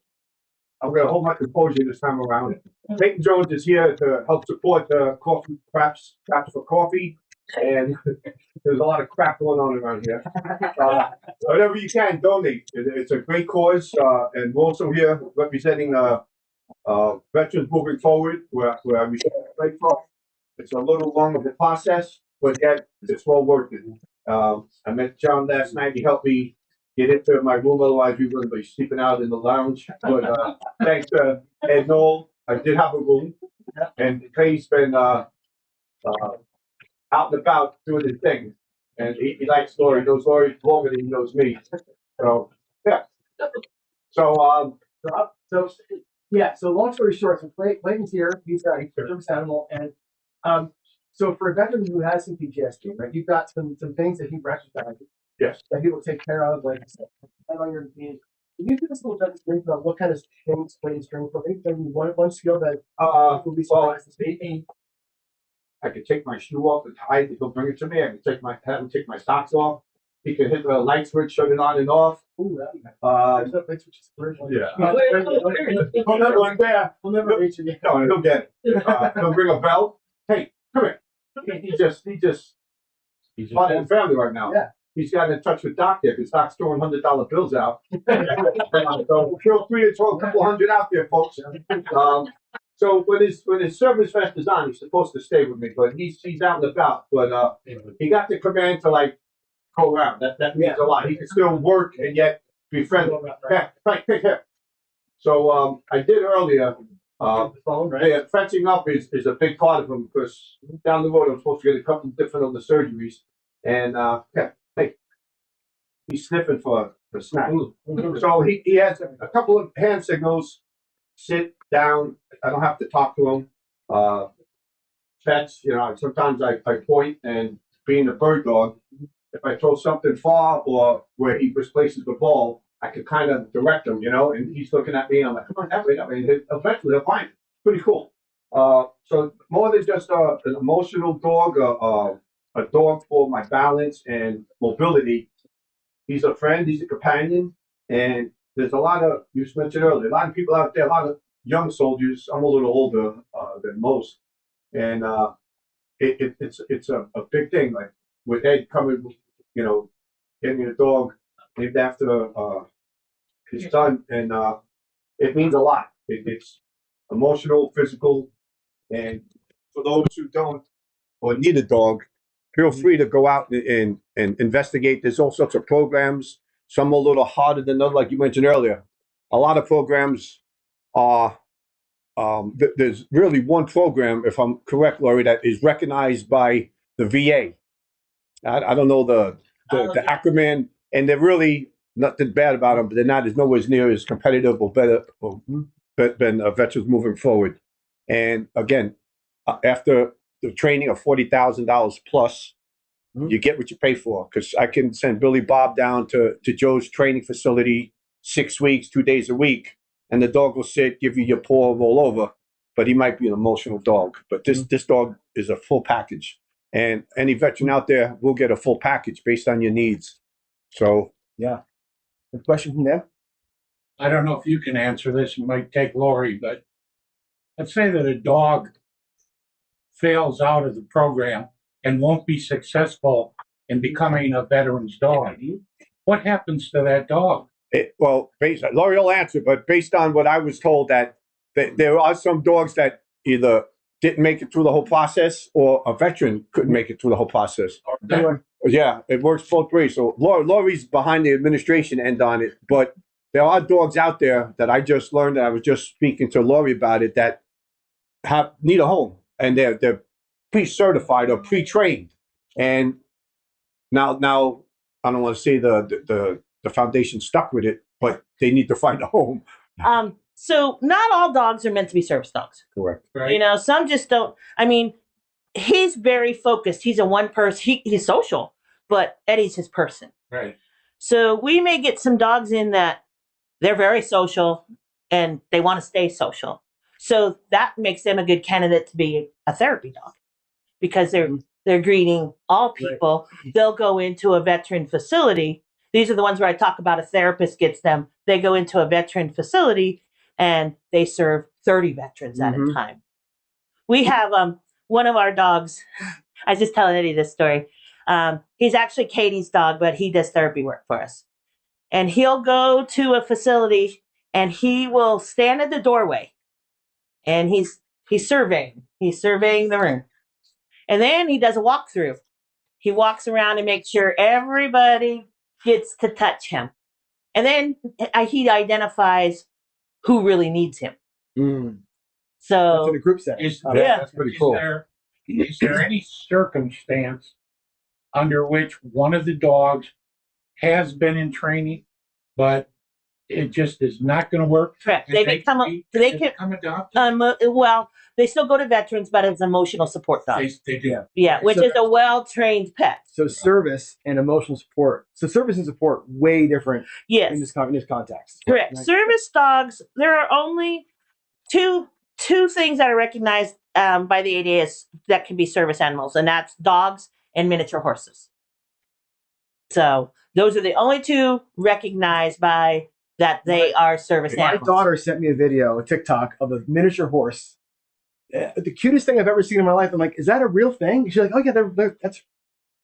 I'm going to hold my composure this time around. Clayton Jones is here to help support coffee craps for coffee, and there's a lot of crap going on around here. Whatever you can, donate. It's a great cause, and we're also here representing veterans moving forward, where I receive right from. It's a little long of a process, but yet it's well worth it. I met John last night. He helped me get into my room, otherwise we were going to be sleeping out in the lounge. But thanks to Ed Noel, I did have a room, and Clay's been out and about doing his thing, and he likes Lori. He knows Lori longer than he knows me. So yeah. So yeah. So long story short, so Clayton's here. He's a service animal, and so for a veteran who has some PTSD, right? You've got some things that he recognizes. Yes. That he will take care of, like I said, on your team. Can you give us a little demonstration on what kind of things Clayton's doing for me? Maybe one skill that will be surprised to see. I could take my shoe off and tie it. He'll bring it to me. I can have him take my socks off. He can hit the light switch, shut it on and off. Ooh, there's no light switch. Yeah. We'll never reach it. No, he'll get it. He'll ring a bell. Hey, come here. He's part of the family right now. Yeah. He's got in touch with Doc there because Doc's throwing $100 bills out. So feel free to throw a couple hundred out there, folks. So when his service vest is on, he's supposed to stay with me, but he's out and about. But he got the command to like go around. That means a lot. He can still work and yet be friendly. Right. So I did earlier. Fencing up is a big part of him because down the road I'm supposed to get a couple different of the surgeries, and hey, he's sniffing for snack. So he has a couple of hand signals. Sit down. I don't have to talk to him. Pets, sometimes I point, and being a bird dog, if I throw something far or where he misplaces the ball, I can kind of direct him, and he's looking at me, and I'm like, come on, that way. Eventually they'll find it. Pretty cool. So more than just an emotional dog, a dog for my balance and mobility. He's a friend, he's a companion, and there's a lot of, you mentioned earlier, a lot of people out there, a lot of young soldiers. I'm a little older than most, and it's a big thing. Like with Ed coming, getting a dog named after his son, and it means a lot. It's emotional, physical, and for those who don't or need a dog, feel free to go out and investigate. There's all sorts of programs. Some are a little harder than others, like you mentioned earlier. A lot of programs are, there's really one program, if I'm correct, Laurie, that is recognized by the VA. I don't know the acronym, and they're really nothing bad about them, but they're not as nowhere near as competitive or better than veterans moving forward. And again, after the training of $40,000 plus, you get what you pay for. Because I can send Billy Bob down to Joe's training facility 6 weeks, 2 days a week, and the dog will sit, give you your paw, roll over. But he might be an emotional dog. But this dog is a full package, and any veteran out there will get a full package based on your needs. So yeah. A question from them? I don't know if you can answer this. It might take Lori, but let's say that a dog fails out of the program and won't be successful in becoming a veteran's dog. What happens to that dog? Laurie will answer, but based on what I was told, that there are some dogs that either didn't make it through the whole process or a veteran couldn't make it through the whole process. Yeah, it works both ways. So Laurie's behind the administration end on it, but there are dogs out there that I just learned, that I was just speaking to Laurie about it, that need a home, and they're pre-certified or pre-trained. And now I don't want to say the foundation stuck with it, but they need to find a home. So not all dogs are meant to be service dogs. Correct. Right. Some just don't. I mean, he's very focused. He's a one person. He's social, but Eddie's his person. Right. So we may get some dogs in that they're very social and they want to stay social. So that makes them a good candidate to be a therapy dog, because they're greeting all people. Right. They'll go into a veteran facility. These are the ones where I talk about a therapist gets them. They go into a veteran facility and they serve 30 veterans at a time. We have one of our dogs. I was just telling Eddie this story. He's actually Katie's dog, but he does therapy work for us. And he'll go to a facility and he will stand at the doorway and he's surveying. He's surveying the room. And then he does a walkthrough. He walks around and makes sure everybody gets to touch him. And then he identifies who really needs him. Mm. That's So in a group setting. Is, Yeah. That's pretty cool. Is there any circumstance under which one of the dogs has been in training, but it just is not going to work? correct. And They become become adopted? well, they still go to veterans, but as emotional support dogs. They do. Yeah, which So- is a well-trained pet. So service and emotional support. So service and support way different Yes. in this context. Correct. Right? Service dogs, there are only two things that are recognized by the ADA that can be service animals, and that's dogs and miniature horses. So those are the only two recognized by that they are service My animals. daughter sent me a video, a TikTok of a miniature horse. The cutest thing I've ever seen in my life. I'm like, is that a real thing? She's like, oh yeah, that's.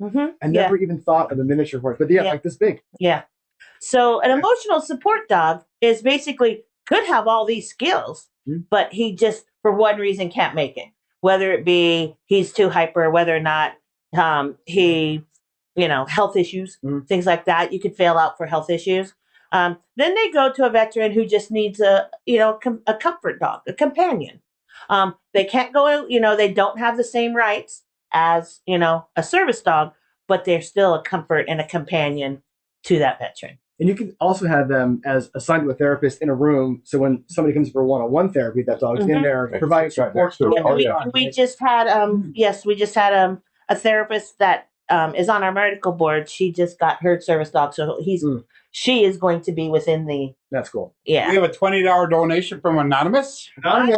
I never even thought of a miniature horse, but yeah, like this big. Yeah. So an emotional support dog is basically could have all these skills, but he just for one reason can't make it. Whether it be he's too hyper, whether or not he, health issues, things like that. You could fail out for health issues. Then they go to a veteran who just needs a comfort dog, a companion. They can't go, they don't have the same rights as, a service dog, but they're still a comfort and a companion to that veteran. And you can also have them as assigned to a therapist in a room. So when somebody comes for one-on-one therapy, that dog's in there providing support. We just had, we just had a therapist that is on our medical board. She just got her service dog, so she is going to be within the. That's cool. Yeah. We have a $20 donation from Anonymous. Right?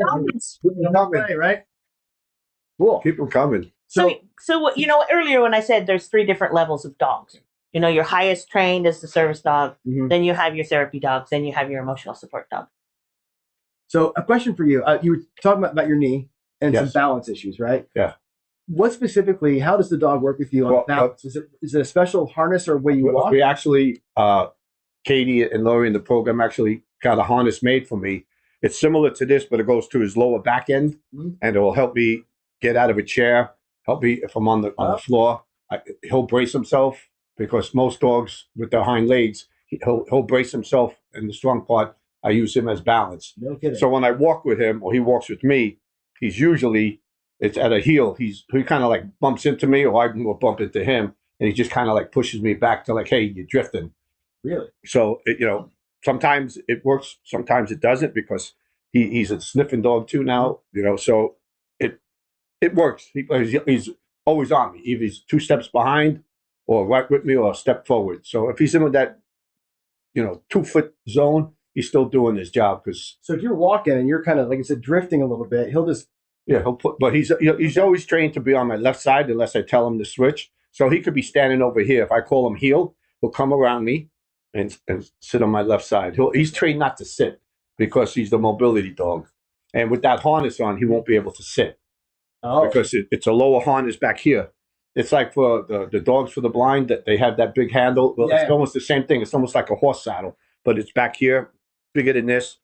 Cool. Keep them coming. So earlier when I said there's 3 different levels of dogs. Your highest trained is the service dog. Then you have your therapy dogs. Then you have your emotional support dog. So a question for you. You were talking about your knee and some balance issues, right? Yeah. What specifically, how does the dog work with you on balance? Is it a special harness or way you walk? We actually, Katie and Lori in the program actually got a harness made for me. It's similar to this, but it goes to his lower back end, and it will help me get out of a chair, help me if I'm on the floor. He'll brace himself, because most dogs with their hind legs, he'll brace himself in the strong part. I use him as balance. No kidding. So when I walk with him, or he walks with me, it's at a heel. He kind of like bumps into me, or I will bump into him, and he just kind of like pushes me back to like, hey, you're drifting. Really? So sometimes it works, sometimes it doesn't, because he's a sniffing dog too now. So it works. He's always on me. Either he's 2 steps behind, or right with me, or a step forward. So if he's in that 2-foot zone, he's still doing his job. So if you're walking and you're kind of, like I said, drifting a little bit, he'll just. Yeah, but he's always trained to be on my left side unless I tell him to switch. So he could be standing over here. If I call him heel, he'll come around me and sit on my left side. He's trained not to sit because he's the mobility dog. And with that harness on, he won't be able to sit. Because it's a lower harness back here. It's like for the dogs for the blind, that they have that big handle. Well, it's almost the same thing. It's almost like a horse saddle, but it's back here, bigger than this.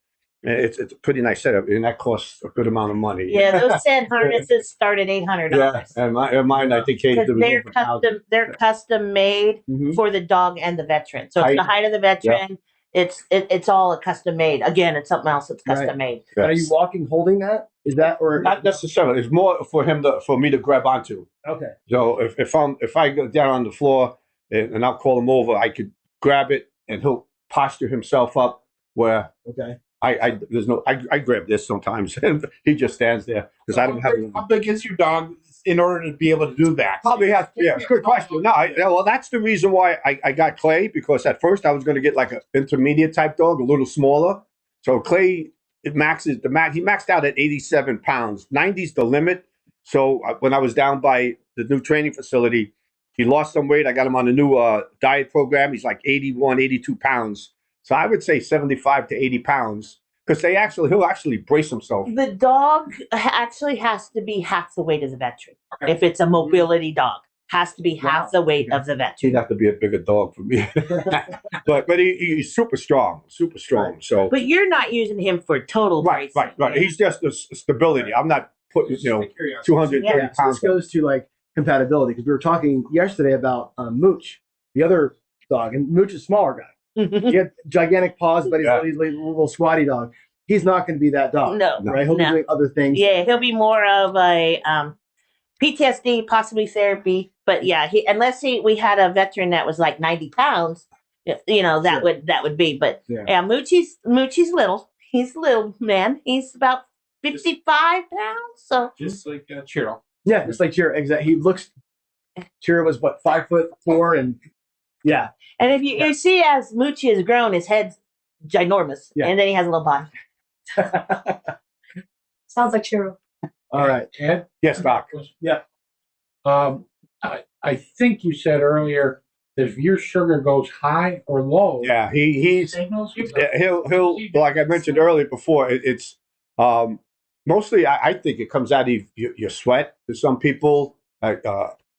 And it's a pretty nice setup, and that costs a good amount of money. Yeah, those said harnesses start at $800. Yeah, and mine, I think, they're custom made for the dog and the veteran. So it's the height of the veteran. Yeah. It's all a custom made. Again, it's something else that's custom made. Yes. Are you walking holding that? Is that or not necessarily? It's more for me to grab onto. Okay. So if I go down on the floor and I'll call him over, I could grab it and he'll posture himself up where. Okay. I grab this sometimes and he just stands there because I don't have. How big is your dog in order to be able to do that? Probably has. Yeah, good question. No, well, that's the reason why I got Clay, because at first I was going to get like an intermediate type dog, a little smaller. So Clay, he maxed out at 87 pounds. 90's the limit. So when I was down by the new training facility, he lost some weight. I got him on a new diet program. He's like 81, 82 pounds. So I would say 75 to 80 pounds, because he'll actually brace himself. The dog actually has to be half the weight of the veteran. Okay. If it's a mobility dog, has to be half the weight of the veteran. He'd have to be a bigger dog for me. but he's super strong. Right. So, but you're not using him for total bracing. Right. He's just a stability. I'm not putting 230 pounds. So this goes to like compatibility, because we were talking yesterday about Mooch, the other dog, and Mooch is a smaller guy. He had gigantic paws, but he's a little squatty dog. He's not going to be that dog. No, right? He'll be doing other things. Yeah, he'll be more of a PTSD, possibly therapy. But yeah, we had a veteran that was like 90 pounds, that would be. But yeah, Moochie's little. He's little, man. He's about 55 pounds. So just like Chiro. Yeah, just like Chiro. Exactly. Chiro was what, 5'4", and yeah. And if you see, as Moochie has grown, his head's ginormous, and then he has a little body. Sounds like Chiro. All right. Ed? Yes, Doc. Yeah. I think you said earlier that if your sugar goes high or low. Yeah, he'll like I mentioned earlier before. It's mostly I think it comes out of your sweat. To some people, like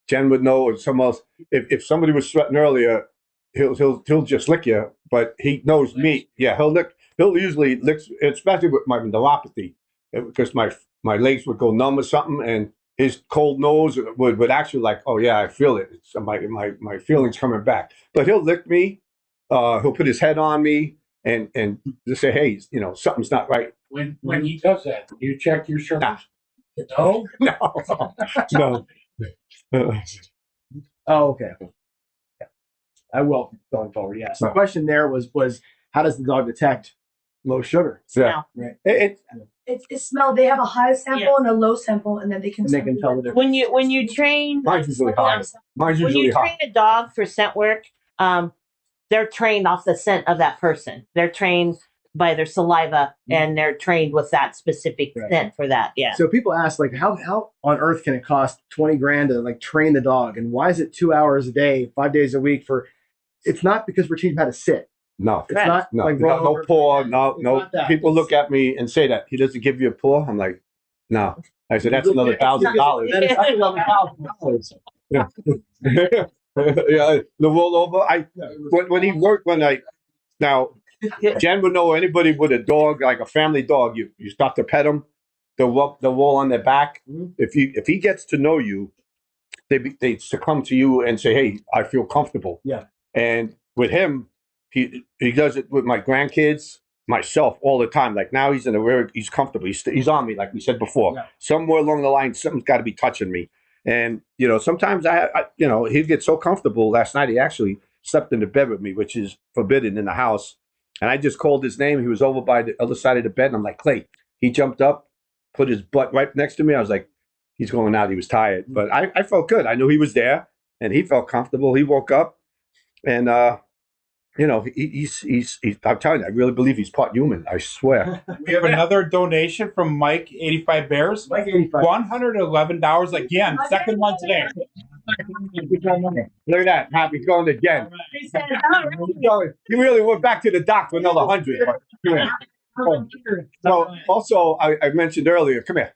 Jen would know, or some else. If somebody was sweating earlier, he'll just lick you. But he knows me. Yeah, he'll usually lick, especially with my neuropathy, because my legs would go numb or something, and his cold nose would actually like, oh yeah, I feel it. So my feelings coming back. But he'll lick me. He'll put his head on me and just say, hey, something's not right. When he does that, do you check your sugar? No, no. Oh, okay. Yeah. I will going forward. Yeah. So the question there was how does the dog detect low sugar? Yeah. Right. It's smell. They have a high sample and a low sample, and then they can tell the difference. When you train, mine's usually high. When you train a dog for scent work, they're trained off the scent of that person. They're trained by their saliva, and they're trained with that specific scent for that. Yeah. So people ask, like, how on earth can it cost $20,000 to like train the dog, and why is it 2 hours a day, 5 days a week for? It's not because we're teaching him how to sit. No, it's not like no paw. No. People look at me and say that he doesn't give you a paw. I'm like, no. I said that's another $1,000. That's another $1,000. Yeah, the rollover. When he worked now, Jen would know anybody with a dog, like a family dog. You start to pet them, they'll roll on their back. If he gets to know you, they succumb to you and say, hey, I feel comfortable. Yeah. And with him, he does it with my grandkids, myself, all the time. Like now he's comfortable. He's on me, like we said before. Yeah. Somewhere along the line, something's got to be touching me. And sometimes I he'd get so comfortable. Last night he actually slept in the bed with me, which is forbidden in the house. And I just called his name. He was over by the other side of the bed, and I'm like, Clay. He jumped up, put his butt right next to me. I was like, he's going out. He was tired, but I felt good. I knew he was there, and he felt comfortable. He woke up, and he's I'm telling you, I really believe he's part human. I swear. We have another donation from Mike, 85 Bears. Mike 85. $111 again. Second one today. Look at that. Happy going again. You really went back to the dock for another 100. So also, I mentioned earlier, come here.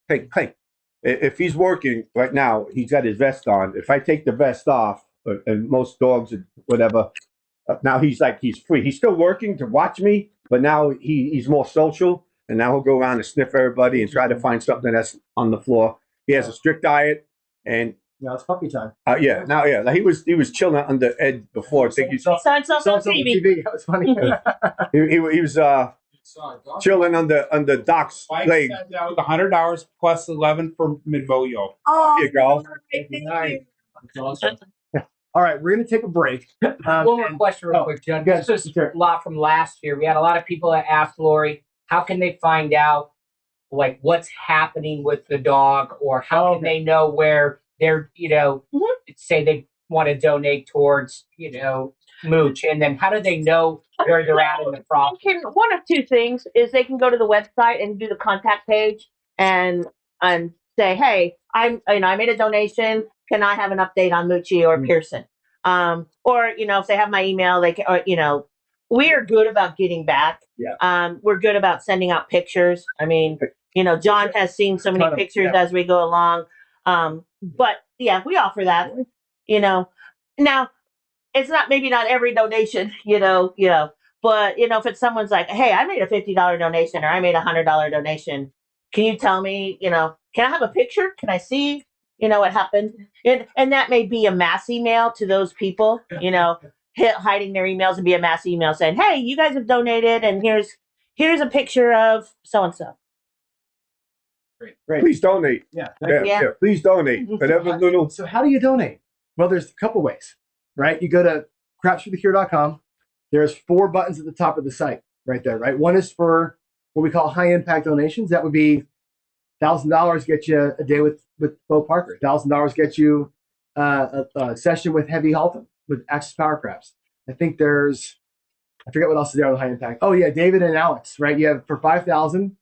Hey. If he's working right now, he's got his vest on. If I take the vest off, and most dogs, whatever, now he's free. He's still working to watch me, but now he's more social, and now he'll go around and sniff everybody and try to find something that's on the floor. He has a strict diet, and now it's puppy time. He was chilling under Ed before. I think saw something on TV. That was funny. he was chilling under Doc's leg. $100 plus 11 for Midvolio. Oh, here you go. Thank you. That's awesome. All right, we're going to take a break. One more question real quick, John. This is a lot from last year. We had a lot of people that asked Lori, how can they find out like what's happening with the dog, or how can they know where they're, say they want to donate towards, Mooch, and then how do they know where they're at in the process? One of two things is they can go to the website and do the contact page and say, hey, I made a donation. Can I have an update on Moochie or Pearson? Or if they have my email, they can. We are good about getting back. Yeah. We're good about sending out pictures. I mean, John has seen so many pictures as we go along. But yeah, we offer that. Now it's maybe not every donation. But if it's someone's like, hey, I made a $50 donation or I made a $100 donation. Can you tell me? Can I have a picture? Can I see? What happened? And that may be a mass email to those people. hiding their emails and be a mass email saying, "Hey, you guys have donated, and here's a picture of so and so." Great. Please donate. Yeah. Please donate. Whatever little. So how do you donate? Well, there's a couple ways, right? You go to crapsforthecure.com. There's 4 buttons at the top of the site right there, right? One is for what we call high impact donations. That would be $1,000 get you a day with Bo Parker. $1,000 get you a session with Heavy Halton with Access Power Craps. I think I forget what else is there on high impact. Oh yeah, David and Alex, right? You have for $5,000,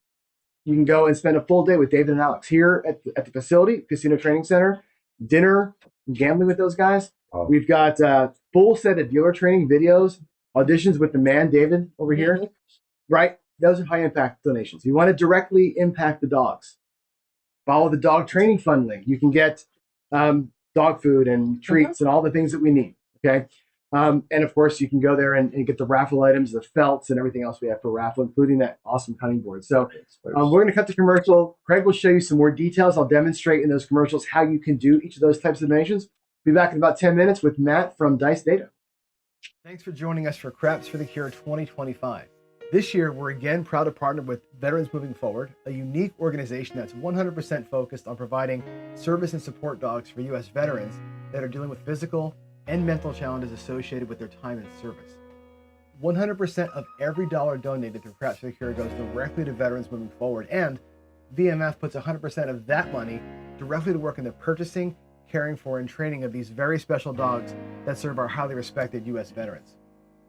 you can go and spend a full day with David and Alex here at the facility, Casino Training Center, dinner, gambling with those guys. Oh. We've got a full set of dealer training videos, auditions with the man, David, over here, right? Those are high impact donations. You want to directly impact the dogs. Follow the dog training fund link. You can get dog food and treats and all the things that we need, okay? And of course, you can go there and get the raffle items, the felts, and everything else we have for raffle, including that awesome cutting board. So we're going to cut the commercial. Craig will show you some more details. I'll demonstrate in those commercials how you can do each of those types of donations. Be back in about 10 minutes with Matt from Dice Data. Thanks for joining us for Craps for the Cure 2025. This year, we're again proud to partner with Veterans Moving Forward, a unique organization that's 100% focused on providing service and support dogs for U.S. veterans that are dealing with physical and mental challenges associated with their time in service. 100% of every dollar donated through Craps for the Cure goes directly to Veterans Moving Forward, and VMF puts 100% of that money directly to work in the purchasing, caring for, and training of these very special dogs that serve our highly respected U.S. veterans.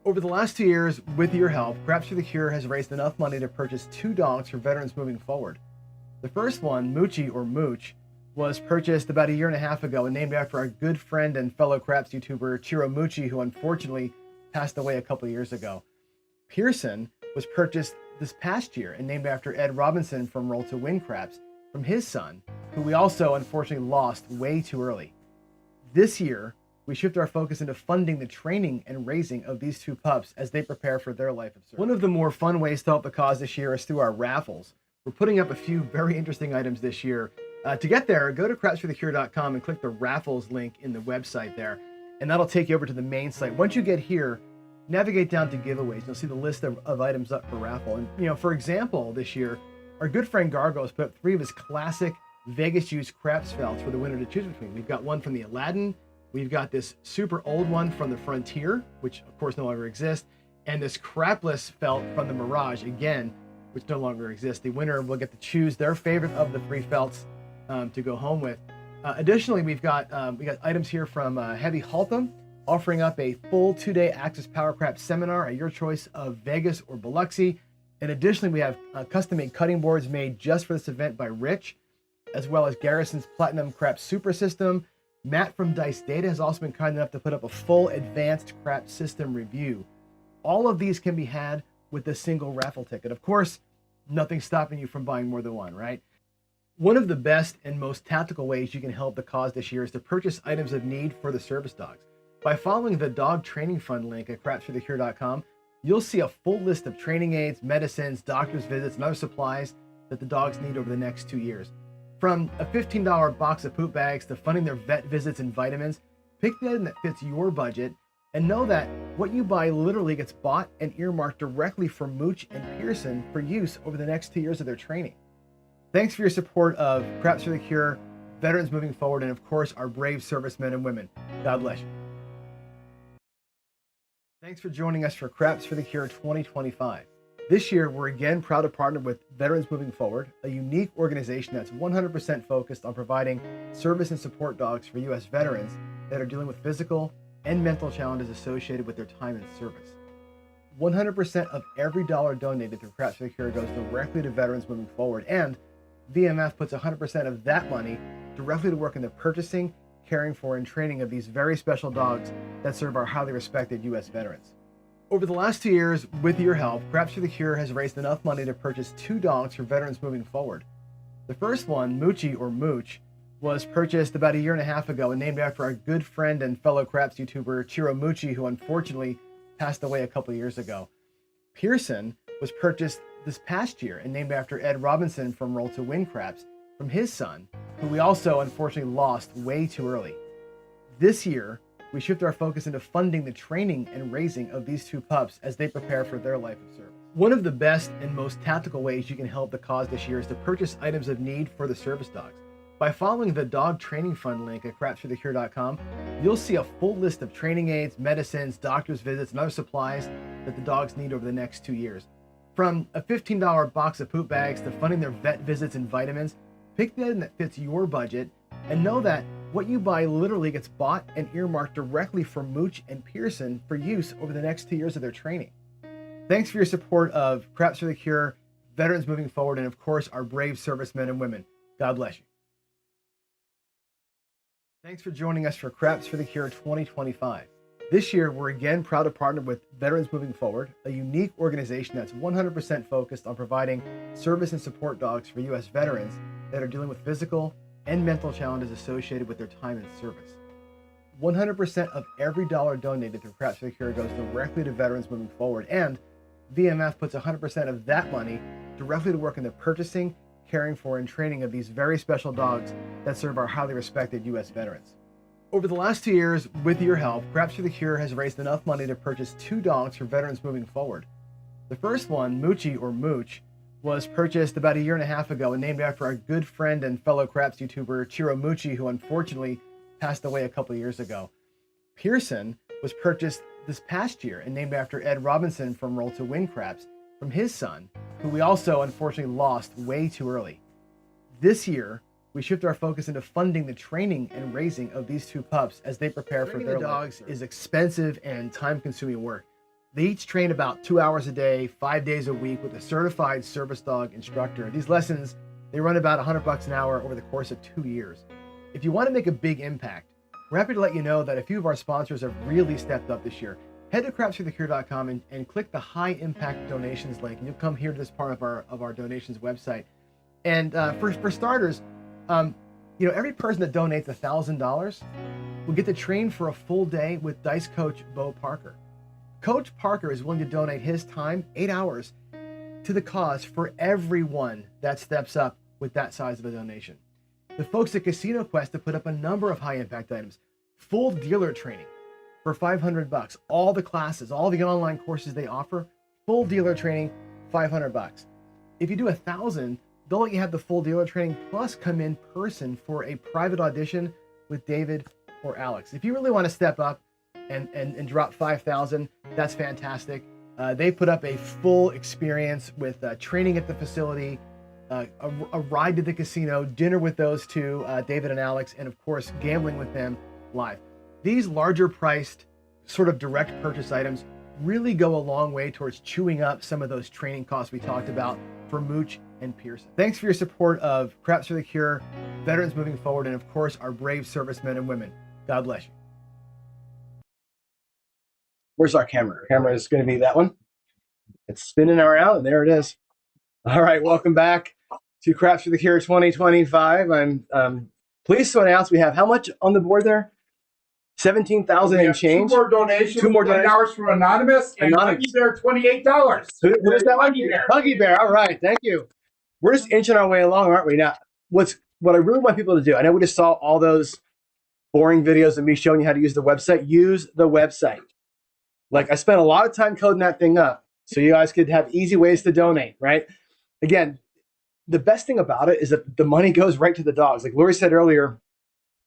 Over the last 2 years, with your help, Craps for the Cure has raised enough money to purchase 2 dogs for Veterans Moving Forward. The first one, Moochie or Mooch, was purchased about 1.5 years ago and named after our good friend and fellow Craps YouTuber, Chiro Moochie, who unfortunately passed away a couple of years ago. Pearson was purchased this past year and named after Ed Robinson from Roll to Win Craps, from his son, who we also unfortunately lost way too early. This year, we shift our focus into funding the training and raising of these 2 pups as they prepare for their life of service. One of the more fun ways to help the cause this year is through our raffles. We're putting up a few very interesting items this year. To get there, go to crapsforthecure.com and click the raffles link in the website there, and that'll take you over to the main site. Once you get here, navigate down to giveaways. You'll see the list of items up for raffle. And, for example, this year, our good friend Gargo has put up 3 of his classic Vegas Juice Craps felts for the winner to choose between. We've got one from the Aladdin, we've got this super old one from the Frontier, which of course no longer exists, and this crapless felt from the Mirage, again, which no longer exists. The winner will get to choose their favorite of the 3 felts to go home with. Additionally, we got items here from Heavy Halton, offering up a full 2-day Access Power Crap seminar at your choice of Vegas or Biloxi. And additionally, we have custom-made cutting boards made just for this event by Rich, as well as Garrison's Platinum Crap Super System. Matt from Dice Data has also been kind enough to put up a full advanced crap system review. All of these can be had with a single raffle ticket. Of course, nothing's stopping you from buying more than one, right? One of the best and most tactical ways you can help the cause this year is to purchase items of need for the service dogs. By following the dog training fund link at crapsforthecure.com, you'll see a full list of training aids, medicines, doctor's visits, and other supplies that the dogs need over the next 2 years. From a $15 box of poop bags to funding their vet visits and vitamins, pick the item that fits your budget and know that what you buy literally gets bought and earmarked directly for Mooch and Pearson for use over the next 2 years of their training. Thanks for your support of Craps for the Cure, Veterans Moving Forward, and of course, our brave servicemen and women. God bless you. Thanks for joining us for Craps for the Cure 2025. This year, we're again proud to partner with Veterans Moving Forward, a unique organization that's 100% focused on providing service and support dogs for U.S. veterans that are dealing with physical and mental challenges associated with their time in service. 100% of every dollar donated through Craps for the Cure goes directly to Veterans Moving Forward, and VMF puts 100% of that money directly to work in the purchasing, caring for, and training of these very special dogs that serve our highly respected U.S. veterans. Over the last 2 years, with your help, Craps for the Cure has raised enough money to purchase 2 dogs for Veterans Moving Forward. The first one, Moochie or Mooch, was purchased about 1.5 years ago and named after our good friend and fellow Craps YouTuber, Chiro Moochie, who unfortunately passed away a couple of years ago. Pearson was purchased this past year and named after Ed Robinson from Roll to Win Craps, from his son, who we also unfortunately lost way too early. This year, we shift our focus into funding the training and raising of these two pups as they prepare for their life of service. One of the best and most tactical ways you can help the cause this year is to purchase items of need for the service dogs. By following the Dog Training Fund link at crapsforthecure.com, you'll see a full list of training aids, medicines, doctor's visits, and other supplies that the dogs need over the next 2 years. From a $15 box of poop bags to funding their vet visits and vitamins, pick the item that fits your budget and know that what you buy literally gets bought and earmarked directly for Mooch and Pearson for use over the next 2 years of their training. Thanks for your support of Craps for the Cure, Veterans Moving Forward, and of course, our brave servicemen and women. God bless you. Thanks for joining us for Craps for the Cure 2025. This year, we're again proud to partner with Veterans Moving Forward, a unique organization that's 100% focused on providing service and support dogs for U.S. veterans that are dealing with physical and mental challenges associated with their time in service. 100% of every dollar donated through Craps for the Cure goes directly to Veterans Moving Forward, and VMF puts 100% of that money directly to work in the purchasing, caring for, and training of these very special dogs that serve our highly respected U.S. veterans. Over the last 2 years, with your help, Craps for the Cure has raised enough money to purchase 2 dogs for Veterans Moving Forward. The first one, Moochie or Mooch, was purchased about 1.5 years ago and named after our good friend and fellow Craps YouTuber Chiro Moochie, who unfortunately passed away a couple of years ago. Pearson was purchased this past year and named after Ed Robinson from Roll to Win Craps, from his son, who we also unfortunately lost way too early. This year, we shift our focus into funding the training and raising of these 2 pups as they prepare for their dogs is expensive and time-consuming work. They each train about 2 hours a day, 5 days a week with a certified service dog instructor. These lessons, they run about $100 an hour over the course of 2 years. If you want to make a big impact, we're happy to let you know that a few of our sponsors have really stepped up this year. Head to crapsforthecure.com and click the high impact donations link, and you'll come here to this part of our donations website. And for starters, every person that donates $1,000 will get to train for a full day with Dice Coach Bo Parker. Coach Parker is willing to donate his time, 8 hours, to the cause for everyone that steps up with that size of a donation. The folks at Casino Quest have put up a number of high impact items, full dealer training for $500, all the classes, all the online courses they offer, full dealer training, $500. If you do 1,000, they'll let you have the full dealer training plus come in person for a private audition with David or Alex. If you really want to step up and drop 5,000, that's fantastic. They put up a full experience with training at the facility, a ride to the casino, dinner with those 2, David and Alex, and of course, gambling with them live. These larger priced sort of direct purchase items really go a long way towards chewing up some of those training costs we talked about for Mooch and Pearson. Thanks for your support of Craps for the Cure, Veterans Moving Forward, and of course, our brave servicemen and women. God bless you. Where's our camera? Our camera is going to be that one. It's spinning around, and there it is. All right, welcome back to Craps for the Cure 2025. I'm pleased to announce we have how much on the board there? 17,000 and change. 2 more donations. 2 more donations from Anonymous. And Huggy Bear, $28. Who is that one? Huggy Bear. All right, thank you. We're just inching our way along, aren't we? Now, what I really want people to do, I know we just saw all those boring videos of me showing you how to use the website. Use the website. Like, I spent a lot of time coding that thing up so you guys could have easy ways to donate, right? Again, the best thing about it is that the money goes right to the dogs. Like Lori said earlier,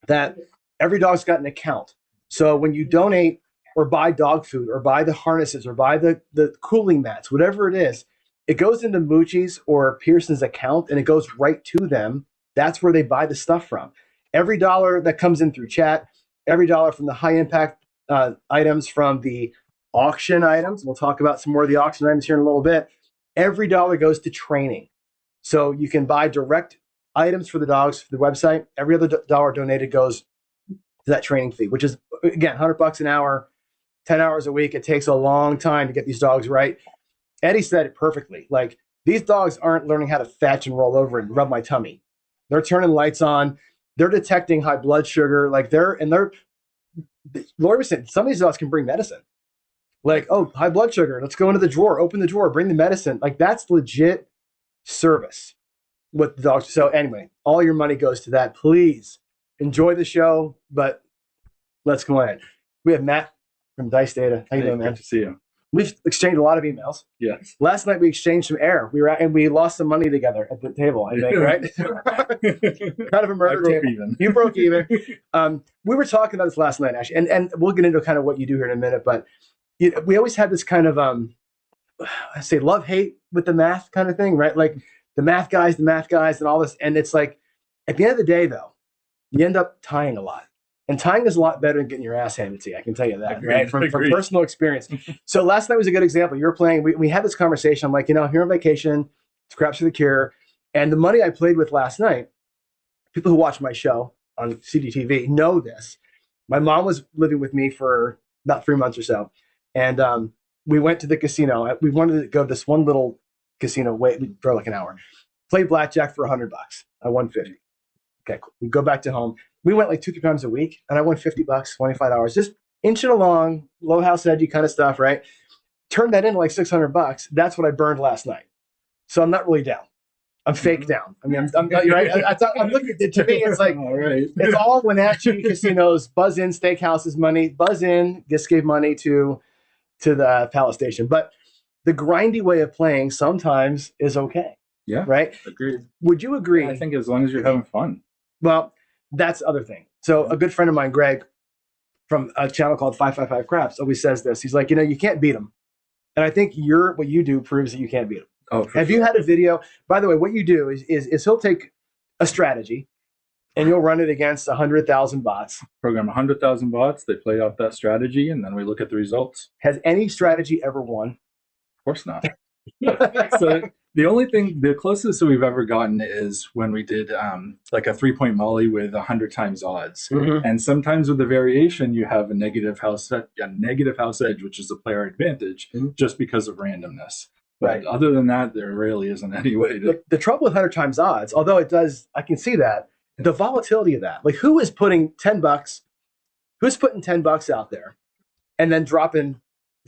that every dog's got an account. So when you donate or buy dog food or buy the harnesses or buy the cooling mats, whatever it is, it goes into Moochie's or Pearson's account and it goes right to them. That's where they buy the stuff from. Every dollar that comes in through chat, every dollar from the high impact items, from the auction items, we'll talk about some more of the auction items here in a little bit, every dollar goes to training. So you can buy direct items for the dogs for the website. Every other dollar donated goes to that training fee, which is, again, $100 an hour, 10 hours a week. It takes a long time to get these dogs right. Eddie said it perfectly. Like, these dogs aren't learning how to fetch and roll over and rub my tummy. They're turning lights on. They're detecting high blood sugar. Like, Lori was saying, some of these dogs can bring medicine. Like, oh, high blood sugar. Let's go into the drawer, open the drawer, bring the medicine. Like, that's legit service with the dogs. So anyway, all your money goes to that. Please enjoy the show, but let's go ahead. We have Matt from Dice Data. How you doing, man? Good to see you. We've exchanged a lot of emails. Yes. Last night we exchanged some air. We lost some money together at the table, I think, right? Kind of a murder I broke table. even. You broke even. We were talking about this last night, actually, and we'll get into kind of what you do here in a minute. But we always had this kind of I say love-hate with the math kind of thing, right? Like the math guys, and all this. And it's like at the end of the day, though, you end up tying a lot. And tying is a lot better than getting your ass handed to you. I can tell you that, right? From personal experience. So last night was a good example. You were playing. We had this conversation. I'm like, here on vacation, it's craps for the cure. And the money I played with last night, people who watch my show on CDTV know this. My mom was living with me for about 3 months or so. And we went to the casino. We wanted to go to this one little casino, wait for like an hour. Played blackjack for $100. I won 50. Okay, cool. We go back to home. We went like 2-3 times a week, and I won $50, $25, just inching along, low house edgy kind of stuff, right? Turned that into like $600. That's what I burned last night. So I'm not really down. I'm fake down. I mean, I'm not, right? I'm looking at it. To me, it's like, All right. it's all Wenatchee casinos, buzz in steakhouses money, buzz in, just gave money to the Palace Station. But the grindy way of playing sometimes is okay. Yeah. Right? Agreed. Would you agree? I think as long as you're having fun. Well, that's the other thing. So a good friend of mine, Greg, from a channel called 555 Craps, always says this. He's like, you can't beat them. And I think what you do proves that you can't beat them. Oh, Have you had a video? By the way, what you do is he'll take a strategy and you'll run it against 100,000 bots. Program 100,000 bots. They play out that strategy, and then we look at the results. Has any strategy ever won? Of course not. So the closest that we've ever gotten is when we did like a 3-point molly with 100 times odds. Mm-hmm. And sometimes with the variation, you have a negative house edge, which is the player advantage, just because of randomness. But Right. other than that, there really isn't any way to. The trouble with 100 times odds, although it does, I can see that, the volatility of that. Like who is putting $10? Who's putting $10 out there and then dropping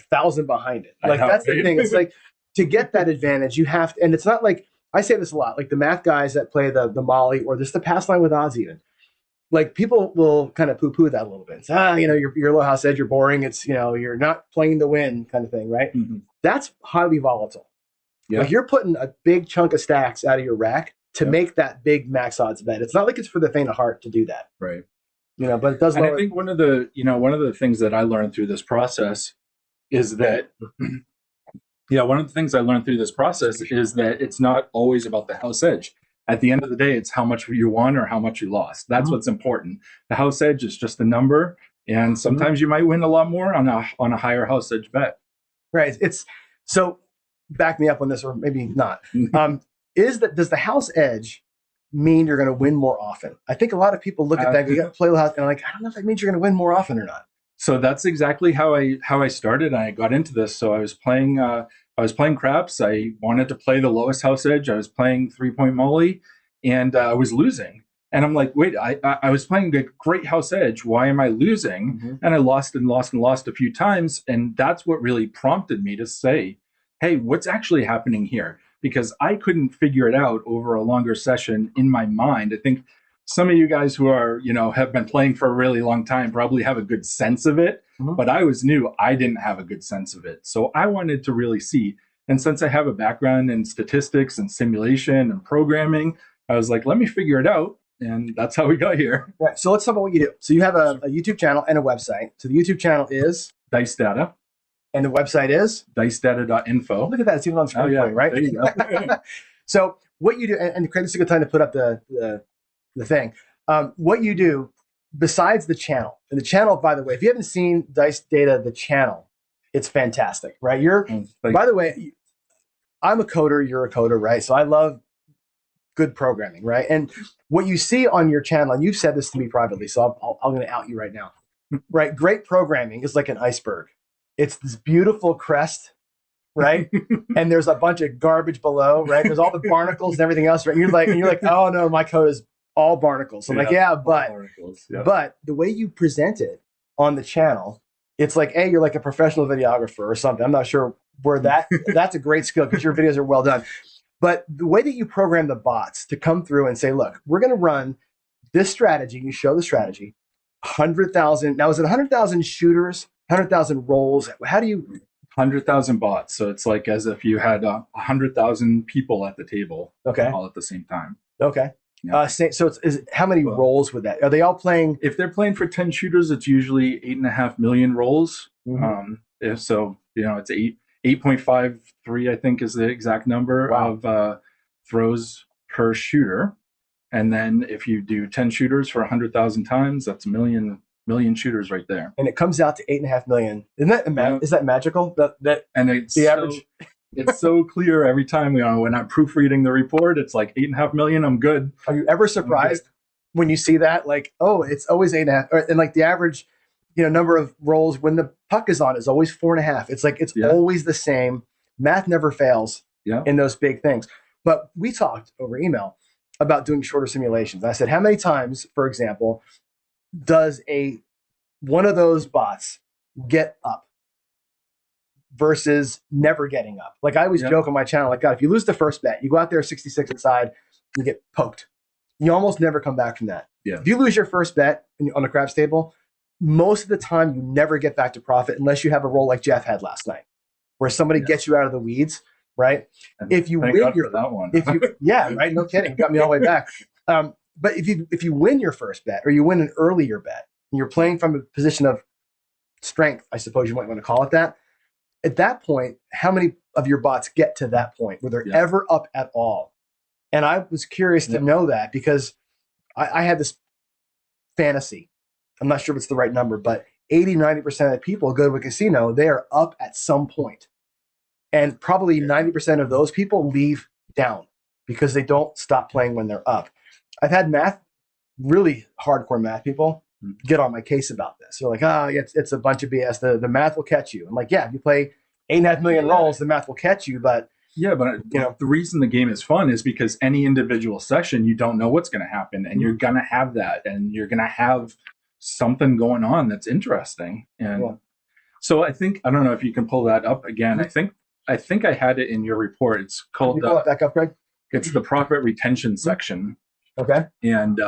1,000 behind it? Like that's the thing. It's like to get that advantage, you have to, and it's not like, I say this a lot, like the math guys that play the Molly or just the pass line with odds even. Like people will kind of poo-poo that a little bit. It's, you're low house edge, you're boring. It's, you're not playing to win kind of thing, right? Mm-hmm. That's highly volatile. Yeah. Like you're putting a big chunk of stacks out of your rack to make that big max odds bet. It's not like it's for the faint of heart to do that. Right. But it does. And I think one of the things that I learned through this process is that, one of the things I learned through this process is that it's not always about the house edge. At the end of the day, it's how much you won or how much you lost. That's what's important. The house edge is just a number, and sometimes you might win a lot more on a higher house edge bet. Right. It's so. Back me up on this, or maybe not. Does the house edge mean you're going to win more often? I think a lot of people look at that. You got to play the house, and like, I don't know if that means you're going to win more often or not. So that's exactly how I started. I got into this. So I was playing craps. I wanted to play the lowest house edge. I was playing 3-point molly, and I was losing. And I'm like, wait, I was playing a great house edge. Why am I losing? Mm-hmm. And I lost a few times. And that's what really prompted me to say, hey, what's actually happening here? Because I couldn't figure it out over a longer session in my mind. I think some of you guys who are, have been playing for a really long time probably have a good sense of it. Mm-hmm. But I was new. I didn't have a good sense of it. So I wanted to really see. And since I have a background in statistics and simulation and programming, I was like, let me figure it out. And that's how we got here. Right. So let's talk about what you do. So you have a YouTube channel and a website. So the YouTube channel is Dice Data. And the website is? dicedata.info. Look at that. It's even on screen for you, right? There you go. So what you do, and Craig, this is a good time to put up the thing. What you do besides the channel, and the channel, by the way, if you haven't seen Dice Data, the channel, it's fantastic, right? By the way, I'm a coder, you're a coder, right? So I love good programming, right? And what you see on your channel, and you've said this to me privately, so I'm going to out you right now, right? Great programming is like an iceberg. It's this beautiful crest, right? And there's a bunch of garbage below, right? There's all the barnacles and everything else, right? And you're like, oh no, my code is all barnacles. So I'm but the way you present it on the channel, it's like, you're like a professional videographer or something. I'm not sure where that's a great skill because your videos are well done. But the way that you program the bots to come through and say, look, we're going to run this strategy, you show the strategy, 100,000. Now, is it 100,000 shooters, 100,000 rolls? How do you? 100,000 bots. So it's like as if you had 100,000 people at the table, Okay, all at the same time. Okay. Yeah. So is how many rolls would that? Are they all playing? If they're playing for 10 shooters, it's usually 8.5 million rolls. Mm-hmm. If so, it's 8.53, I think is the exact number of throws per shooter. And then if you do 10 shooters for 100,000 times, that's a million shooters right there. And it comes out to 8.5 million. Isn't that is that magical? And it's the average. It's so clear every time when I'm proofreading the report. It's like 8.5 million. I'm good. Are you ever surprised when you see that? Like, oh, it's always 8.5, and like the average, number of rolls when the puck is on is always 4.5. It's like it's always the same. Math never fails in those big things. But we talked over email about doing shorter simulations. I said, how many times, for example, does one of those bots get up versus never getting up? Like I always joke on my channel, like, God, if you lose the first bet, you go out there 66 inside, you get poked. You almost never come back from that. Yeah. If you lose your first bet on the craps table, most of the time you never get back to profit unless you have a roll like Jeff had last night, where somebody gets you out of the weeds, right? And if you win that one, right, no kidding, got me all the way back. But if you win your first bet or you win an earlier bet, and you're playing from a position of strength, I suppose you might want to call it that. At that point, how many of your bots get to that point where they're ever up at all? And I was curious to know that because I had this fantasy. I'm not sure if it's the right number, but 80-90% of the people go to a casino, they are up at some point. And probably 90% of those people leave down because they don't stop playing when they're up. I've had really hardcore math people get on my case about this. They're like, it's a bunch of BS. The math will catch you. I'm like, if you play 8.5 million rolls, the math will catch you. But the reason the game is fun is because any individual session, you don't know what's going to happen, and you're going to have that, and you're going to have something going on that's interesting. And so I don't know if you can pull that up again. I think I had it in your report. It's called pull it back up, Greg? It's the profit retention section. Okay. And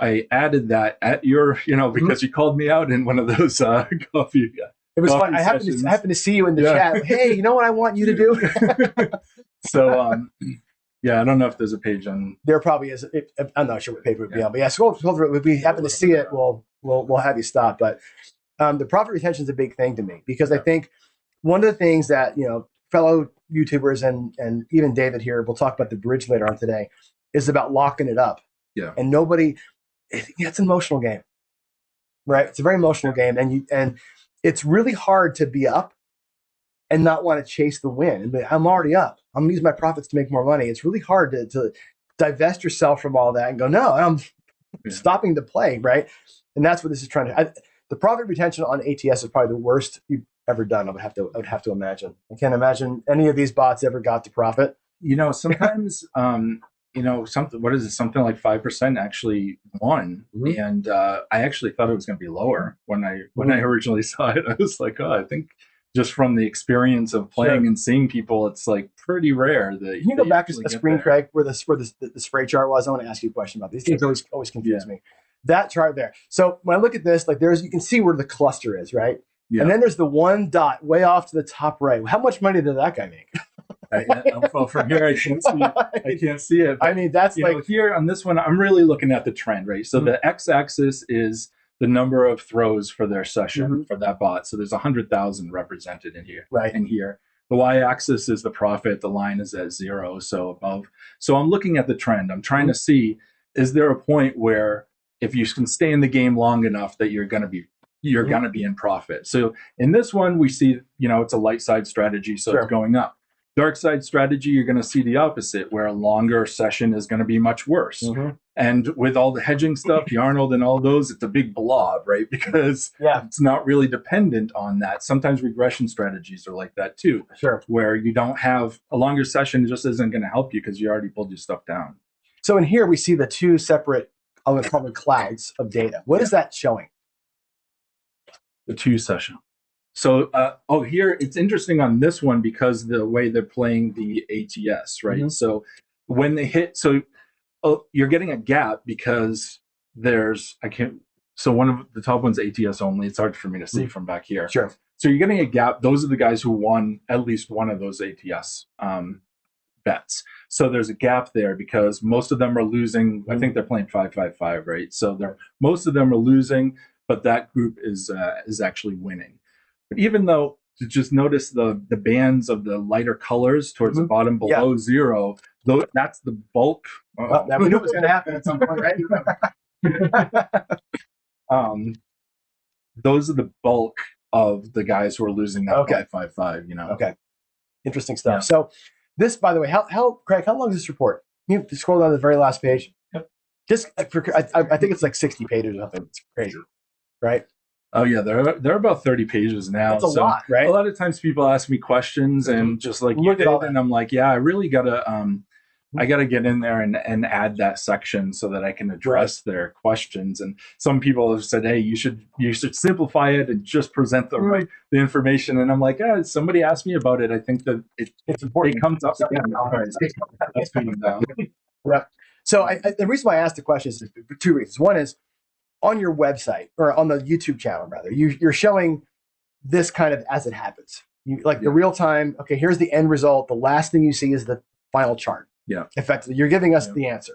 I added that at your, because you called me out in one of those coffee. It was fun. I happened to see you in the chat. Hey, you know what I want you to do? So, I don't know if there's a page on. There probably is. I'm not sure what page it would be on, but scroll through it. If we happen to see it, we'll have you stop. But the profit retention is a big thing to me because I think one of the things that fellow YouTubers and even David here, we'll talk about the bridge later on today, is about locking it up. Yeah. And it's an emotional game, right? It's a very emotional game, and it's really hard to be up and not want to chase the win. But I'm already up. I'm gonna use my profits to make more money. It's really hard to divest yourself from all that and go, no, I'm stopping to play, right? And that's what this is trying to. The profit retention on ATS is probably the worst you've ever done. I would have to imagine. I can't imagine any of these bots ever got to profit. Sometimes. Something like 5% actually won. Mm-hmm. And I actually thought it was going to be lower when I originally saw it. I was like, I think just from the experience of playing and seeing people, it's like pretty rare that you can go back to the screen, Craig, where the spray chart was. I want to ask you a question about these things. Always confuse me. That chart there. So when I look at this, like you can see where the cluster is, right? Yeah. And then there's the one dot way off to the top right. How much money did that guy make? Well, from here I can't see it. But, I mean, that's here on this one, I'm really looking at the trend, right? So the x-axis is the number of throws for their session for that bot. So there's 100,000 represented in here. Right. In here, the y-axis is the profit. The line is at 0, so above. So I'm looking at the trend. I'm trying to see, is there a point where if you can stay in the game long enough that you're going to be in profit? So in this one, we see, it's a light side strategy, so it's going up. Dark side strategy, you're going to see the opposite, where a longer session is going to be much worse. And with all the hedging stuff, Yarnold and all those, it's a big blob, right? Because it's not really dependent on that. Sometimes regression strategies are like that too, where you don't have a longer session, just isn't going to help you because you already pulled your stuff down. So in here, we see the two separate, I'm going to call them clouds of data. What is that showing? The 2 session. So, here, it's interesting on this one because the way they're playing the ATS, right? So when they hit, you're getting a gap because So one of the top ones ATS only. It's hard for me to see from back here. Sure. So you're getting a gap. Those are the guys who won at least one of those ATS bets. So there's a gap there because most of them are losing. I think they're playing 5-5-5, right? So most of them are losing, but that group is actually winning. But even though, to just notice the bands of the lighter colors towards the bottom below zero, though that's the bulk. Well, we knew it was going to happen at some point, right? Those are the bulk of the guys who are losing that 5-5-5. Okay, interesting stuff. Yeah. So this, by the way, Craig, how long is this report? You scroll down to the very last page. Yep. Just I think it's like 60 pages or something. It's crazy, right? Oh yeah, they're about 30 pages now. That's a lot, right? A lot of times people ask me questions and just like you did, and I'm like, yeah, I really gotta I gotta get in there and add that section so that I can address their questions. And some people have said, hey, you should simplify it and just present the information. And I'm like, somebody asked me about it. I think that it's important. It comes up again. That's coming down. Yeah. So the reason why I asked the question is for two reasons. One is on your website or on the YouTube channel, rather, you're showing this kind of as it happens. The real time. Okay, here's the end result. The last thing you see is the final chart. Yeah. Effectively, you're giving us the answer.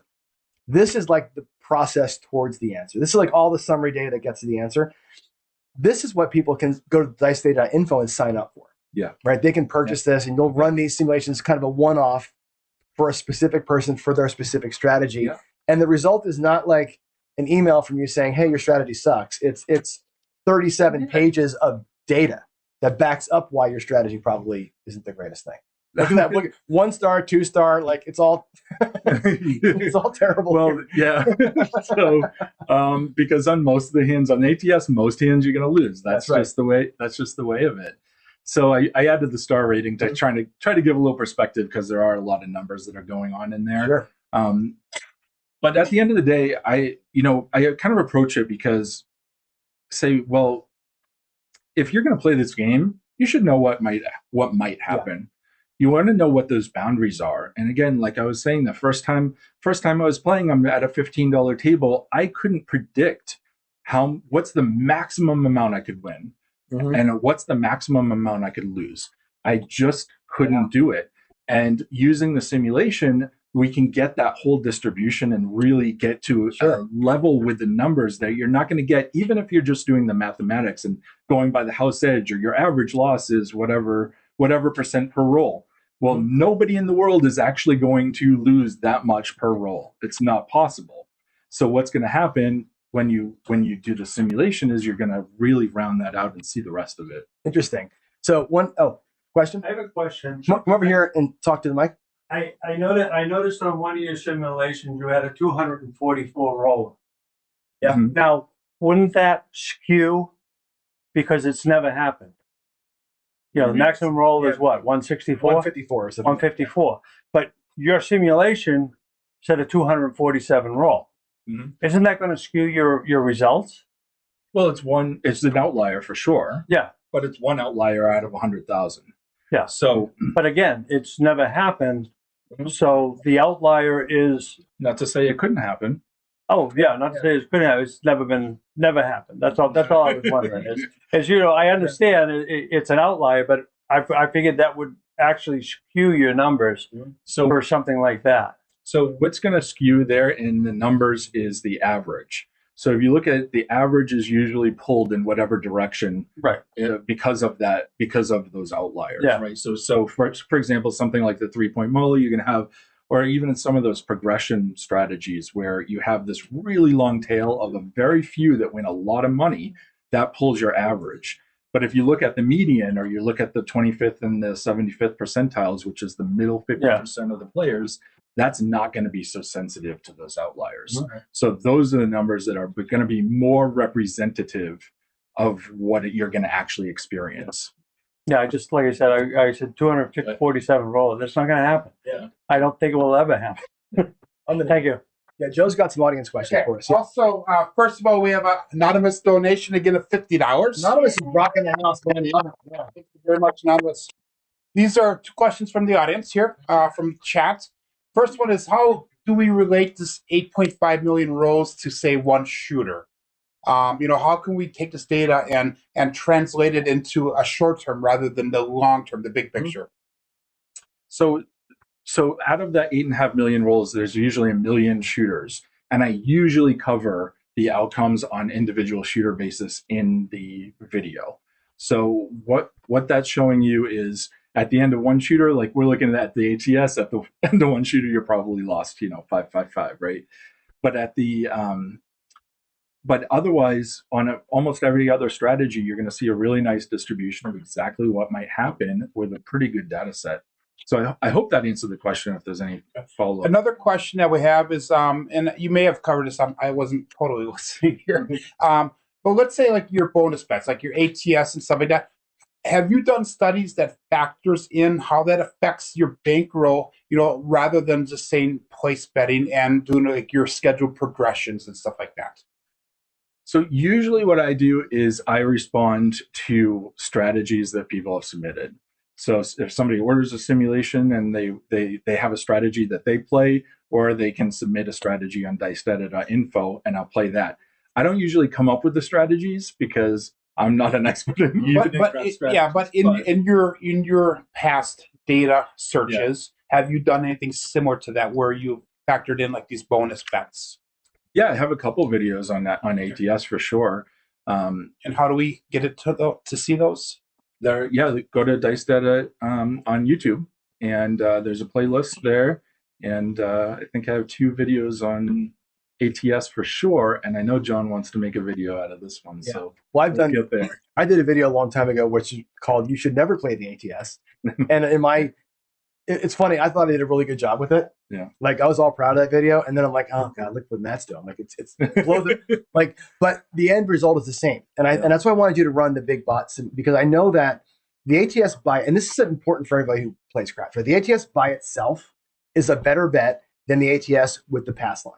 This is like the process towards the answer. This is like all the summary data that gets to the answer. This is what people can go to dicedata.info and sign up for. Yeah. Right. They can purchase this, and you'll run these simulations kind of a one-off for a specific person for their specific strategy. Yeah. And the result is not like an email from you saying, "Hey, your strategy sucks." It's 37 pages of data that backs up why your strategy probably isn't the greatest thing. Look at that. Look, 1 star, 2 star, like it's all terrible. Well, yeah. So because on most of the hands on ATS, most hands you're gonna lose. That's right. just the way of it. So I added the star rating to try to give a little perspective because there are a lot of numbers that are going on in there. Sure. But at the end of the day, I kind of approach it because well, if you're gonna play this game, you should know what might happen. Yeah. You want to know what those boundaries are. And again, like I was saying, the first time I was playing, I'm at a $15 table. I couldn't predict what's the maximum amount I could win and what's the maximum amount I could lose. I just couldn't do it. And using the simulation, we can get that whole distribution and really get to a level with the numbers that you're not going to get, even if you're just doing the mathematics and going by the house edge, or your average loss is whatever percent per roll. Well, nobody in the world is actually going to lose that much per roll. It's not possible. So what's going to happen when you do the simulation is you're going to really round that out and see the rest of it. Interesting. So question? I have a question. Come over here and talk to the mic. I noticed on one of your simulations you had a 244 roller. Yeah. Mm-hmm. Now, wouldn't that skew because it's never happened? The maximum roll is what, 164? 154. 154. But your simulation said a 247 roll. Mm-hmm. Isn't that going to skew your results? Well, it's an outlier for sure. Yeah. But it's one outlier out of 100,000. Yeah. So, but again, it's never happened. So the outlier is not to say it couldn't happen. Oh yeah, not to say it couldn't happen. It's never happened. That's all I was wondering. Is I understand it's an outlier, but I figured that would actually skew your numbers for something like that. So what's going to skew there in the numbers is the average. So if you look at it, the average is usually pulled in whatever direction, right? Because of those outliers, yeah. Right? So for example, something like the 3-point molly, you're going to have, or even in some of those progression strategies where you have this really long tail of a very few that win a lot of money, that pulls your average. But if you look at the median, or you look at the 25th and the 75th percentiles, which is the middle 50% of the players, that's not going to be so sensitive to those outliers. Okay. So those are the numbers that are going to be more representative of what you're going to actually experience. Yeah, I just, like I said 247 rollers. That's not going to happen. Yeah. I don't think it will ever happen. Thank you. Yeah, Joe's got some audience questions for us. Yeah. Also, first of all, we have an anonymous donation again of $50. Anonymous is rocking the house, man. Yeah, thank you very much, Anonymous. These are 2 questions from the audience here, from chat. First one is, how do we relate this 8.5 million rolls to, say, one shooter? How can we take this data and translate it into a short term rather than the long term, the big picture? So out of that 8.5 million rolls, there's usually 1 million shooters, and I usually cover the outcomes on individual shooter basis in the video. So what that's showing you is at the end of one shooter, like we're looking at the ATS, at the end of one shooter, you're probably lost, 555, right? But at the but otherwise, on almost every other strategy, you're going to see a really nice distribution of exactly what might happen with a pretty good data set. So I hope that answered the question. If there's any follow-up. Another question that we have is, and you may have covered this, I wasn't totally listening here. But let's say like your bonus bets, like your ATS and stuff like that. Have you done studies that factors in how that affects your bankroll, rather than just saying place betting and doing like your scheduled progressions and stuff like that? So usually what I do is I respond to strategies that people have submitted. So if somebody orders a simulation and they have a strategy that they play, or they can submit a strategy on dicedata.info and I'll play that. I don't usually come up with the strategies because I'm not an expert in using strategies. But in your past data searches, have you done anything similar to that where you factored in like these bonus bets? Yeah, I have a couple videos on that on ATS for sure. And how do we get it to see those? Go to Dice Data on YouTube, and there's a playlist there. And I think I have 2 videos on ATS for sure. And I know John wants to make a video out of this one. Yeah. So I did a video a long time ago which is called "You Should Never Play the ATS," and it's funny. I thought I did a really good job with it. Yeah. Like I was all proud of that video, and then I'm like, oh god, look what Matt's doing. Like it's like, but the end result is the same. And and that's why I wanted you to run the big bots, because I know that the ATS and this is important for everybody who plays craps. Right? The ATS by itself is a better bet than the ATS with the pass line.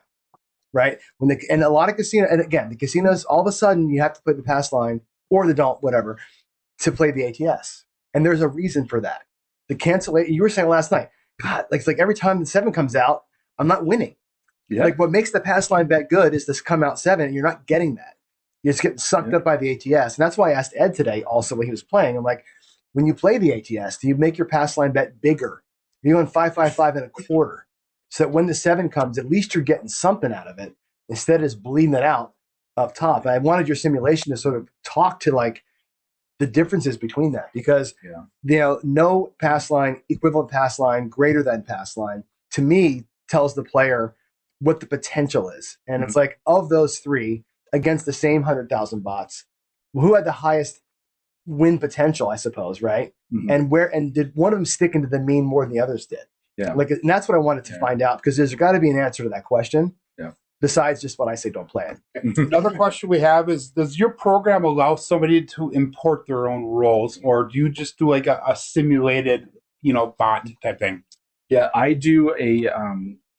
Right? And a lot of the casinos, all of a sudden you have to play the pass line or the don't, whatever, to play the ATS. And there's a reason for that. The cancellation, you were saying last night, God, it's like every time the 7 comes out, I'm not winning. Yeah. Like what makes the pass line bet good is this come out 7, and you're not getting that. You're just getting sucked up by the ATS. And that's why I asked Ed today also when he was playing. I'm like, when you play the ATS, do you make your pass line bet bigger? You're going 5.25 so that when the 7 comes, at least you're getting something out of it instead of just bleeding it out up top. And I wanted your simulation to sort of talk to like the differences between that, because no pass line, equivalent pass line, greater than pass line, to me tells the player what the potential is. And it's like, of those 3 against the same 100,000 bots, who had the highest win potential, I suppose, right? And did one of them stick into the mean more than the others did? Yeah. And that's what I wanted to find out, because there's got to be an answer to that question. Yeah. Besides just when I say don't play it. Another question we have is, does your program allow somebody to import their own roles, or do you just do like a simulated, bot type thing? Yeah, I do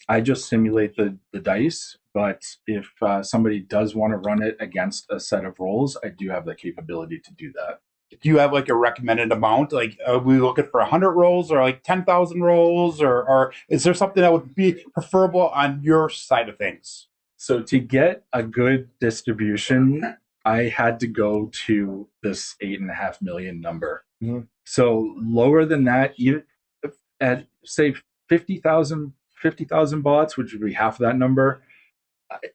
I just simulate the dice, but if somebody does want to run it against a set of roles, I do have the capability to do that. Do you have like a recommended amount? Like, are we looking for 100 rolls or like 10,000 rolls, or is there something that would be preferable on your side of things? So to get a good distribution, I had to go to this 8.5 million number. So lower than that, even at say 50,000 bots, which would be half of that number,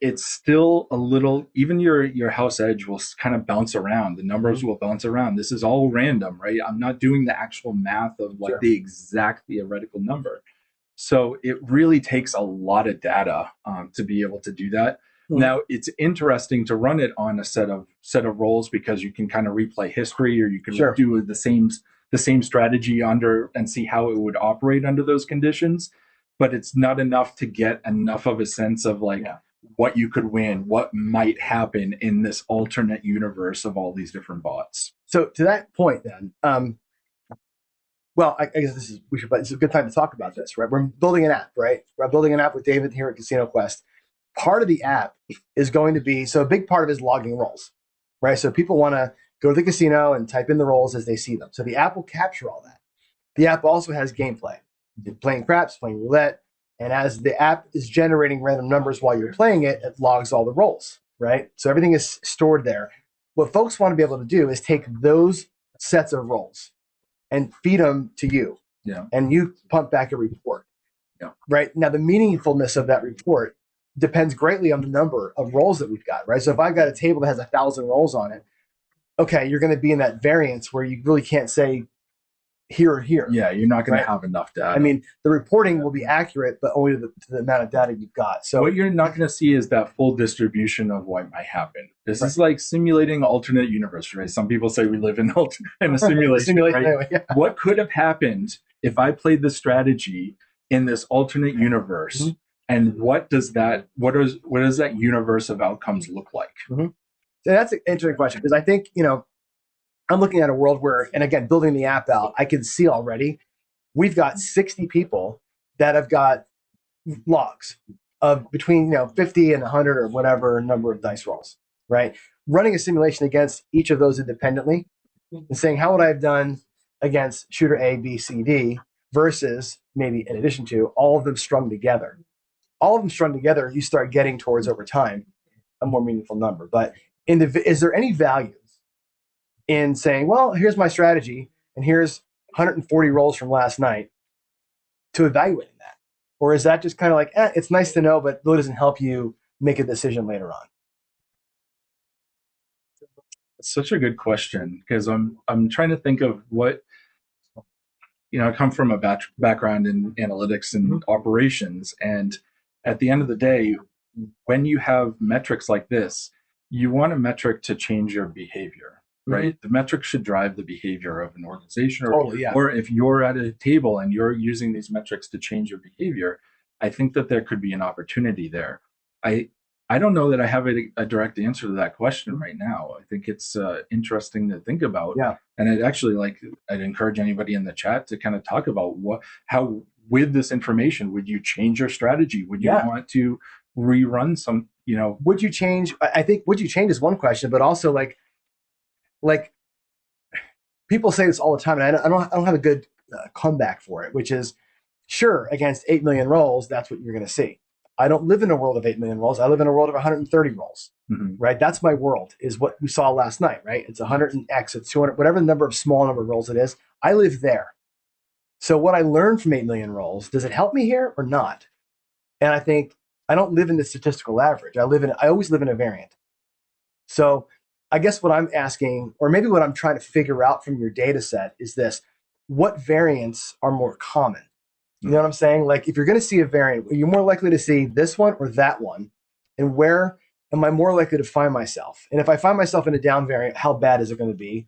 it's still a little, even your house edge will kind of bounce around. The numbers will bounce around. This is all random, right? I'm not doing the actual math of like the exact theoretical number. So it really takes a lot of data to be able to do that. Now it's interesting to run it on a set of roles, because you can kind of replay history, or you can do the same strategy under and see how it would operate under those conditions. But it's not enough to get enough of a sense of like what you could win, what might happen in this alternate universe of all these different bots. So to that point then, well, I guess this is a good time to talk about this, right? We're building an app, right? We're building an app with David here at Casino Quest. Part of the app is going to be, so a big part of it is logging rolls, right? So people want to go to the casino and type in the rolls as they see them. So the app will capture all that. The app also has gameplay. You're playing craps, playing roulette, and as the app is generating random numbers while you're playing it, it logs all the rolls, right? So everything is stored there. What folks want to be able to do is take those sets of rolls and feed them to you. Yeah. And you pump back a report. Yeah. Right. Now, the meaningfulness of that report depends greatly on the number of rolls that we've got, right? So if I've got a table that has 1,000 rolls on it, okay, you're going to be in that variance where you really can't say here or here. Yeah, you're not going Right? to have enough data. I mean, the reporting will be accurate, but only to the amount of data you've got. So what you're not going to see is that full distribution of what might happen. This is like simulating alternate universe, right? Some people say we live in a simulation. Right? Anyway, yeah. What could have happened if I played this strategy in this alternate universe? And what does that universe of outcomes look like? So that's an interesting question, because I think, I'm looking at a world where, and again, building the app out, I can see already we've got 60 people that have got logs of between 50 and 100 or whatever number of dice rolls, right? Running a simulation against each of those independently and saying, how would I have done against shooter A, B, C, D versus maybe in addition to all of them strung together. All of them strung together, you start getting towards over time a more meaningful number. But is there any value in saying, well, here's my strategy and here's 140 rolls from last night to evaluating that? Or is that just kind of like, it's nice to know, but really doesn't help you make a decision later on? It's such a good question, because I'm trying to think of what, I come from a background in analytics and operations, and at the end of the day, when you have metrics like this, you want a metric to change your behavior. Right, the metric should drive the behavior of an organization, or if you're at a table and you're using these metrics to change your behavior, I think that there could be an opportunity there. I don't know that I have a direct answer to that question right now. I think it's interesting to think about. Yeah, and I'd encourage anybody in the chat to kind of talk about how with this information would you change your strategy? Would you want to rerun some? Would you change? I think would you change is one question, but also like people say this all the time, and I don't have a good comeback for it, which is, sure, against 8 million rolls, that's what you're going to see. I don't live in a world of 8 million rolls. I live in a world of 130 rolls, right? That's my world, is what we saw last night, right? It's 100 and X, it's 200, whatever the small number of rolls it is. I live there. So what I learned from 8 million rolls, does it help me here or not? And I think I don't live in the statistical average. I always live in a variant. So I guess what I'm asking, or maybe what I'm trying to figure out from your data set, is this: what variants are more common? You know what I'm saying? Like, if you're going to see a variant, are you more likely to see this one or that one? And where am I more likely to find myself? And if I find myself in a down variant, how bad is it going to be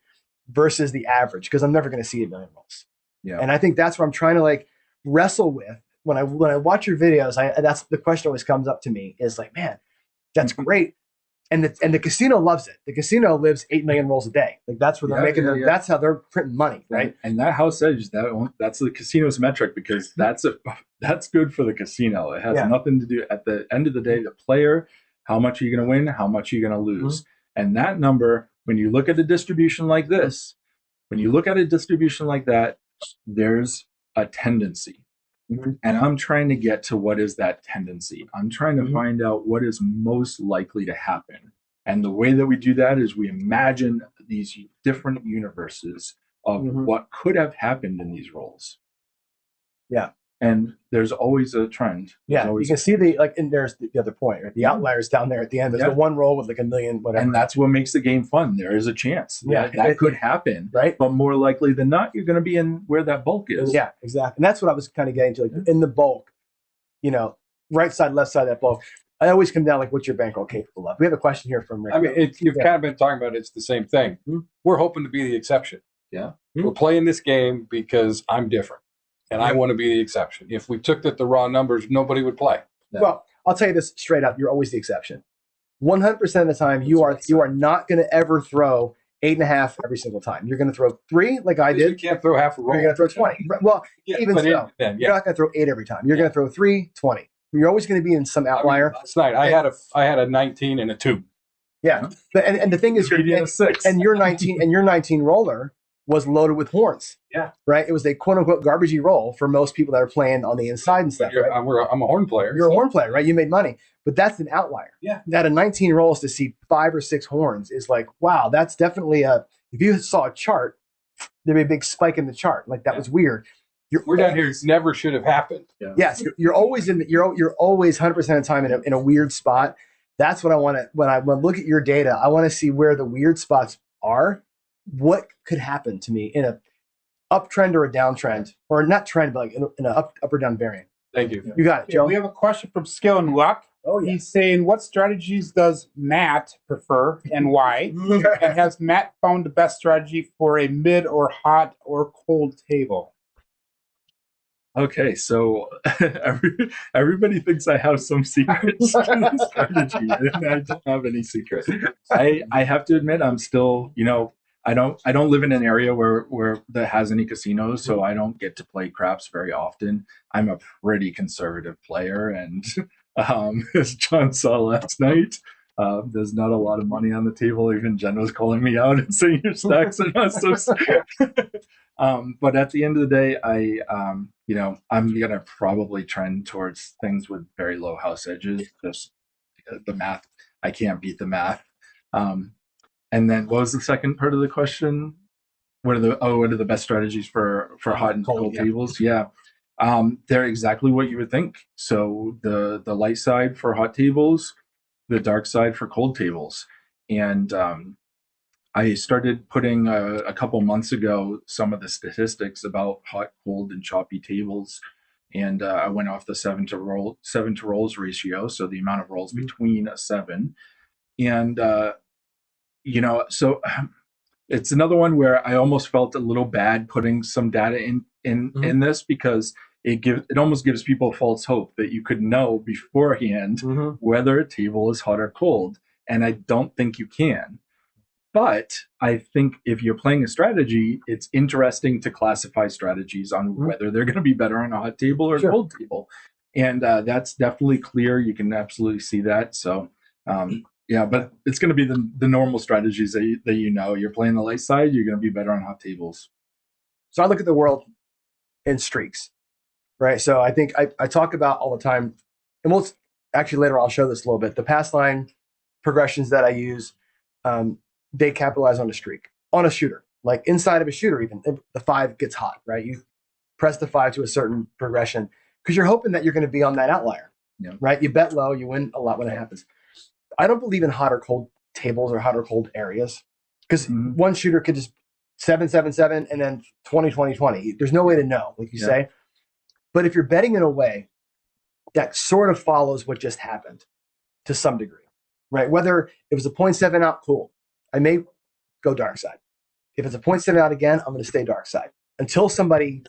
versus the average? Because I'm never going to see 8 million rolls. Yeah. And I think that's what I'm trying to wrestle with when I watch your videos. That's the question always comes up to me, is like, man, that's great. And the casino loves it. The casino lives 8 million rolls a day. Like, that's where they're making that's how they're printing money, right? And that house edge, that's the casino's metric, because that's good for the casino. It has nothing to do, at the end of the day, the player, how much are you going to win, how much are you going to lose? And that number, when you look at a distribution like this, when you look at a distribution like that, there's a tendency. And I'm trying to get to what is that tendency. I'm trying to find out what is most likely to happen. And the way that we do that is we imagine these different universes of what could have happened in these roles. Yeah. And there's always a trend. Yeah, you can see and there's the other point, right? The outliers down there at the end. There's the one roll with like 1 million, whatever. And that's what makes the game fun. There is a chance that could happen, right? But more likely than not, you're going to be in where that bulk is. Yeah, exactly. And that's what I was kind of getting to, like in the bulk, right side, left side of that bulk. I always come down what's your bankroll capable of? We have a question here from Rick. I mean, you've kind of been talking about it's the same thing. We're hoping to be the exception. Yeah, we're playing this game because I'm different. And I want to be the exception. If we took the raw numbers, nobody would play. Well, I'll tell you this straight up: you're always the exception. 100% of the time, you are not going to ever throw 8.5 every single time. You're going to throw 3, like I did. You can't throw half a roll. You're going to throw 20. Well, even so, you're not going to throw 8 every time. You're going to throw 3, 20. You're always going to be in some outlier. Last night, I had a 19 and a 2. Yeah, but and the thing is, and you're 19 roller. was loaded with horns. Yeah. Right. It was a quote unquote garbagey roll for most people that are playing on the inside and stuff. Right? I'm a horn player. You're a horn player, right? You made money, but that's an outlier. Yeah. Out of 19 rolls to see 5 or 6 horns is like, wow, that's definitely if you saw a chart, there'd be a big spike in the chart. Like that was weird. We're down here. It never should have happened. Yeah. Yes, you're always you're always 100% of the time in a weird spot. That's what I want to when I look at your data. I want to see where the weird spots are. What could happen to me in a uptrend or a downtrend, or not trend, but like in an up or down variant. Thank you. You got it, Joe. We have a question from Skill and Luck. Oh, yeah. He's saying, what strategies does Matt prefer and why? And has Matt found the best strategy for a mid or hot or cold table? Okay, so everybody thinks I have some secret strategy, and I don't have any secret. I have to admit, I'm still, I don't live in an area where that has any casinos, so I don't get to play craps very often. I'm a pretty conservative player, and as John saw last night, there's not a lot of money on the table. Even Jen was calling me out and saying your stacks are not so. But at the end of the day, I'm gonna probably trend towards things with very low house edges. Just the math, I can't beat the math. And then what was the second part of the question? What are the best strategies for hot and cold tables? Yeah. They're exactly what you would think. So the light side for hot tables, the dark side for cold tables. And I started putting a couple months ago some of the statistics about hot, cold, and choppy tables. And I went off the 7 to rolls ratio, so the amount of rolls between a 7. And so it's another one where I almost felt a little bad putting some data in this, because it almost gives people false hope that you could know beforehand whether a table is hot or cold, and I don't think you can. But I think if you're playing a strategy, it's interesting to classify strategies on whether they're going to be better on a hot table or a cold table, and that's definitely clear. You can absolutely see that. So. Yeah, but it's going to be the normal strategies that you're playing the light side, you're going to be better on hot tables. So I look at the world in streaks, right? So I think I talk about all the time, and we'll actually later I'll show this a little bit. The pass line progressions that I use, they capitalize on a streak, on a shooter, like inside of a shooter. Even if the 5 gets hot, right? You press the 5 to a certain progression because you're hoping that you're going to be on that outlier, right? You bet low, you win a lot when it happens. I don't believe in hot or cold tables or hot or cold areas, because one shooter could just 7-7-7 and then 20-20-20. There's no way to know, like you say. But if you're betting in a way that sort of follows what just happened to some degree, right? Whether it was a 0.7 out, cool. I may go dark side. If it's a 0.7 out again, I'm going to stay dark side. Until somebody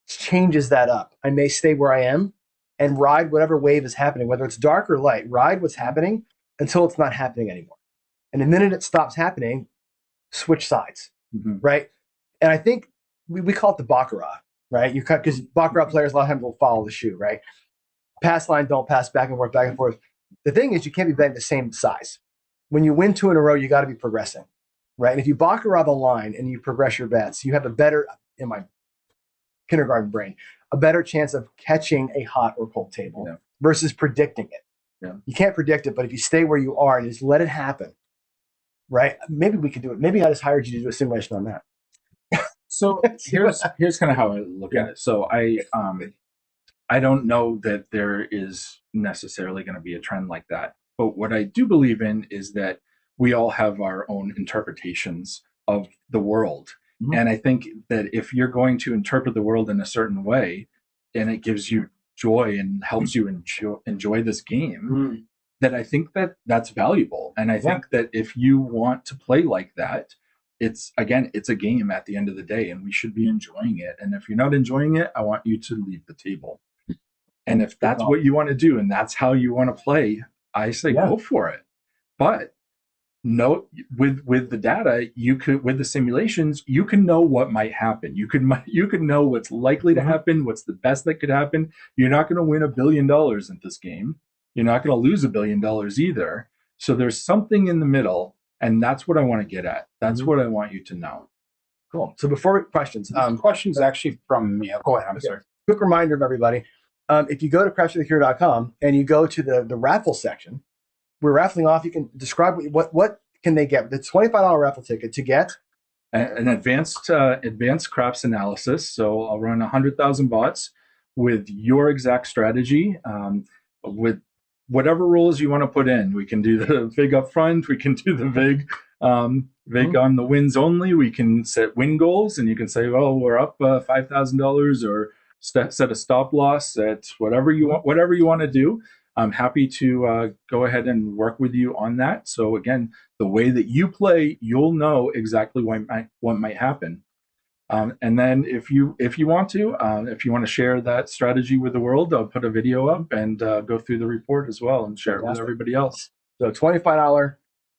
changes that up, I may stay where I am and ride whatever wave is happening, whether it's dark or light. Ride what's happening until it's not happening anymore. And the minute it stops happening, switch sides, right? And I think we call it the baccarat, right? You cut because baccarat players a lot of times will follow the shoe, right? Pass line, don't pass, back and forth, back and forth. The thing is, you can't be betting the same size. When you win 2 in a row, you got to be progressing, right? And if you baccarat the line and you progress your bets, you have a better, in my kindergarten brain, a better chance of catching a hot or cold table versus predicting it. You can't predict it, but if you stay where you are and just let it happen, right? Maybe we could do it. Maybe I just hired you to do a simulation on that. So here's kind of how I look at it. So I don't know that there is necessarily going to be a trend like that. But what I do believe in is that we all have our own interpretations of the world. And I think that if you're going to interpret the world in a certain way, and it gives you joy and helps you enjoy this game, that I think that that's valuable. And I think that if you want to play like that, it's a game at the end of the day, and we should be enjoying it. And if you're not enjoying it, I want you to leave the table. And if that's what you want to do and that's how you want to play, I say go for it. But no, with the data, with the simulations, you can know what might happen. You can know what's likely to happen, what's the best that could happen. You're not going to win $1 billion in this game. You're not going to lose $1 billion either. So there's something in the middle, and that's what I want to get at. That's what I want you to know. Cool. So before questions, questions actually from me. Go ahead. I'm sorry. Quick reminder of everybody. If you go to crapsforthecure.com and you go to the raffle section, we're raffling off. You can describe what can they get. The $25 raffle ticket to get an advanced craps analysis. So I'll run 100,000 bots with your exact strategy, with whatever rules you want to put in. We can do the VIG up front. We can do the VIG on the wins only. We can set win goals, and you can say, well, we're up $5,000, or set a stop loss at whatever you want to do. I'm happy to go ahead and work with you on that. So again, the way that you play, you'll know exactly what might happen. And then if you want to share that strategy with the world, I'll put a video up and go through the report as well and share it with everybody else. So $25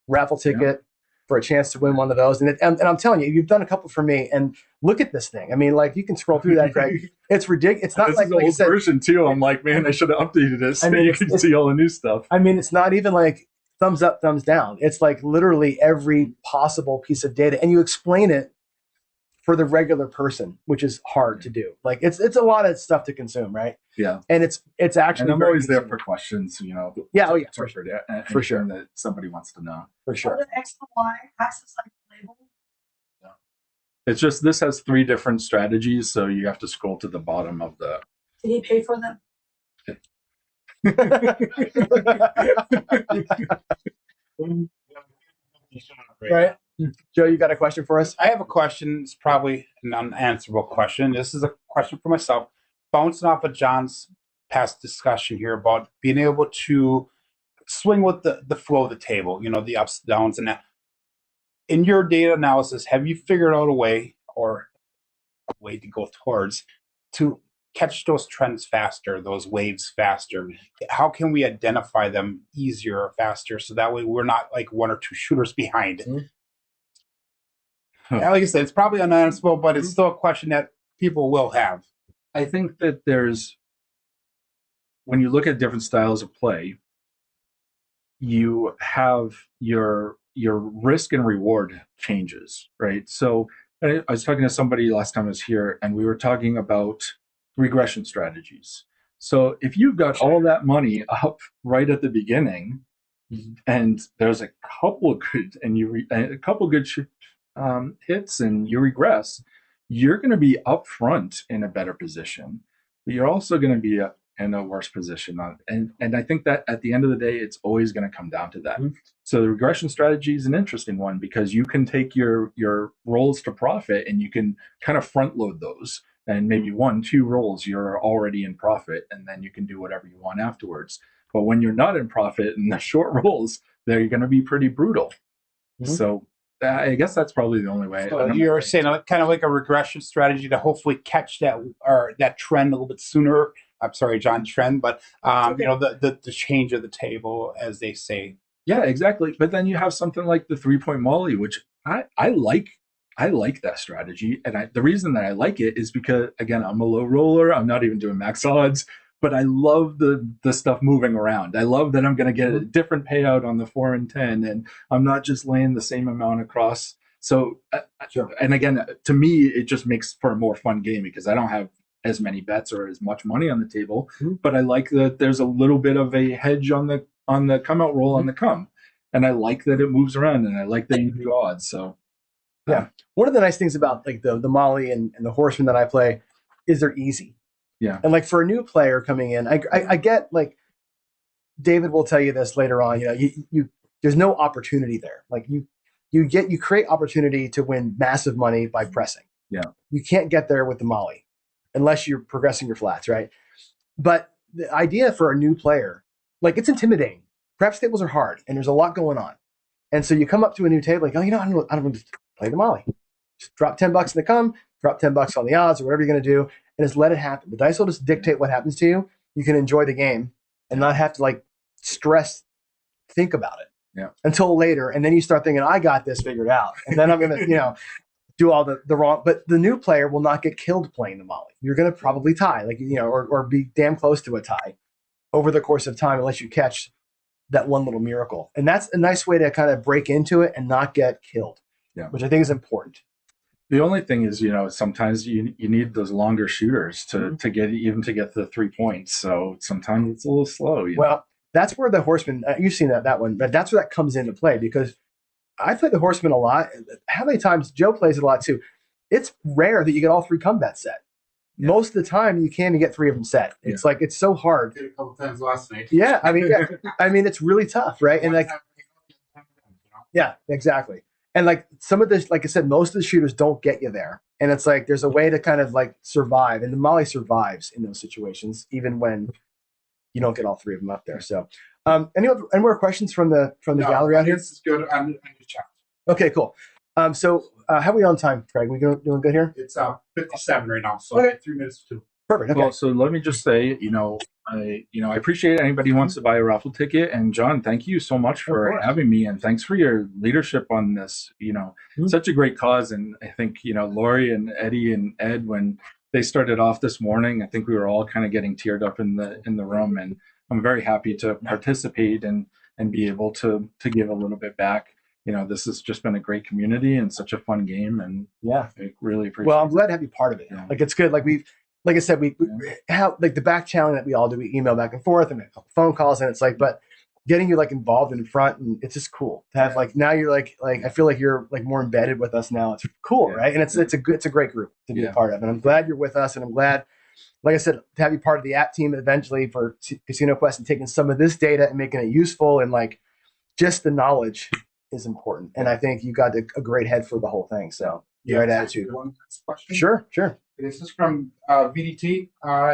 raffle ticket for a chance to win one of those. And I'm telling you, you've done a couple for me. And look at this thing. I mean, like, you can scroll through that, Greg. It's ridiculous. It's not this like is the old version too. I'm like, man, I should have updated it so you can see all the new stuff. I mean, it's not even like thumbs up, thumbs down. It's like literally every possible piece of data, and you explain it for the regular person, which is hard to do. Like, it's a lot of stuff to consume, right? Yeah. And it's actually. And I'm always there for questions, Yeah. Oh yeah. For sure. That somebody wants to know. For sure. The X and Y axis like label. It's just, this has 3 different strategies, so you have to scroll to the bottom of the. Did he pay for them? Right. Joe, you got a question for us? I have a question. It's probably an unanswerable question. This is a question for myself. Bouncing off of John's past discussion here about being able to swing with the flow of the table, the ups, downs, and that. In your data analysis, have you figured out a way to go towards to catch those trends faster, those waves faster? How can we identify them easier or faster, so that way we're not like 1 or 2 shooters behind? Mm-hmm. Like I said, it's probably unanswerable, but it's still a question that people will have. I think that when you look at different styles of play, you have your risk and reward changes, right? So I was talking to somebody last time I was here, and we were talking about regression strategies. So if you've got all that money up right at the beginning, and there's a couple good hits and you regress, you're going to be up front in a better position, but you're also going to be in a worse position. And I think that at the end of the day, it's always going to come down to that. Mm-hmm. So the regression strategy is an interesting one, because you can take your rolls to profit and you can kind of front load those. And maybe 1, 2 rolls, you're already in profit, and then you can do whatever you want afterwards. But when you're not in profit and the short rolls, they're going to be pretty brutal. Mm-hmm. So I guess that's probably the only way. So you're saying kind of like a regression strategy to hopefully catch that trend a little bit sooner. I'm sorry, John, trend, but the change of the table, as they say. Yeah, exactly. But then you have something like the 3-point molly, which I like. I like that strategy, and the reason that I like it is because, again, I'm a low roller. I'm not even doing max odds, but I love the stuff moving around. I love that I'm going to get a different payout on the 4 and 10, and I'm not just laying the same amount across. So, and again, to me, it just makes for a more fun game, because I don't have as many bets or as much money on the table, but I like that there's a little bit of a hedge on the come out roll on the come, and I like that it moves around, and I like that you do odds. So. Yeah. One of the nice things about like the Molly and the Horseman that I play is they're easy. Yeah. And like for a new player coming in, I get, like, David will tell you this later on, you there's no opportunity there. Like you create opportunity to win massive money by pressing. Yeah. You can't get there with the Molly unless you're progressing your flats, right? But the idea for a new player, like, it's intimidating. Craps tables are hard and there's a lot going on. And so you come up to a new table, like, I don't want to play the Molly. Just drop $10 in the come, drop $10 on the odds or whatever you're going to do, and just let it happen. The dice will just dictate what happens to you. You can enjoy the game and not have to, like, think about it until later. And then you start thinking, I got this figured out. And then I'm going to, do all the wrong. But the new player will not get killed playing the Molly. You're going to probably tie, like, or be damn close to a tie over the course of time, unless you catch that one little miracle. And that's a nice way to kind of break into it and not get killed, which I think is important. The only thing is, sometimes you need those longer shooters to get the 3 points. So sometimes it's a little slow. Well, that's where the horseman. You've seen that one, but that's where that comes into play because I play the horseman a lot. How many times Joe plays it a lot too? It's rare that you get all 3 combat set. Yeah. Most of the time, you can't even get 3 of them set. It's like it's so hard. Did a couple times last night. Yeah, I mean, it's really tough, right? And yeah, exactly. And like some of this, like I said, most of the shooters don't get you there. And it's like there's a way to kind of like survive. And the Molly survives in those situations, even when you don't get all 3 of them up there. So any more questions from the gallery out here? This is good. I'm just chat. Okay, cool. So how are we on time, Craig? We doing good here? It's 57 right now, so okay. 3 minutes to. Perfect. Okay. Well, so let me just say, I appreciate anybody who wants to buy a raffle ticket. And John, thank you so much for having me, and thanks for your leadership on this. Such a great cause, and I think Lori and Eddie and Ed, when they started off this morning, I think we were all kind of getting teared up in the room, and I'm very happy to participate and be able to give a little bit back. This has just been a great community and such a fun game, and I really appreciate. Well, I'm glad to have you part of it. Yeah. Like it's good. Like I said, we have like the back channeling that we all do. We email back and forth and make a couple phone calls, and it's like, but getting you like involved in front, and it's just cool to have like now you're like I feel like you're like more embedded with us now. It's cool, right? And it's a great group to be a part of, and I'm glad you're with us, and I'm glad, like I said, to have you part of the app team eventually for Casino Quest and taking some of this data and making it useful, and like just the knowledge is important, and I think you got a great head for the whole thing. So right attitude. One question. Sure. This is from VDT.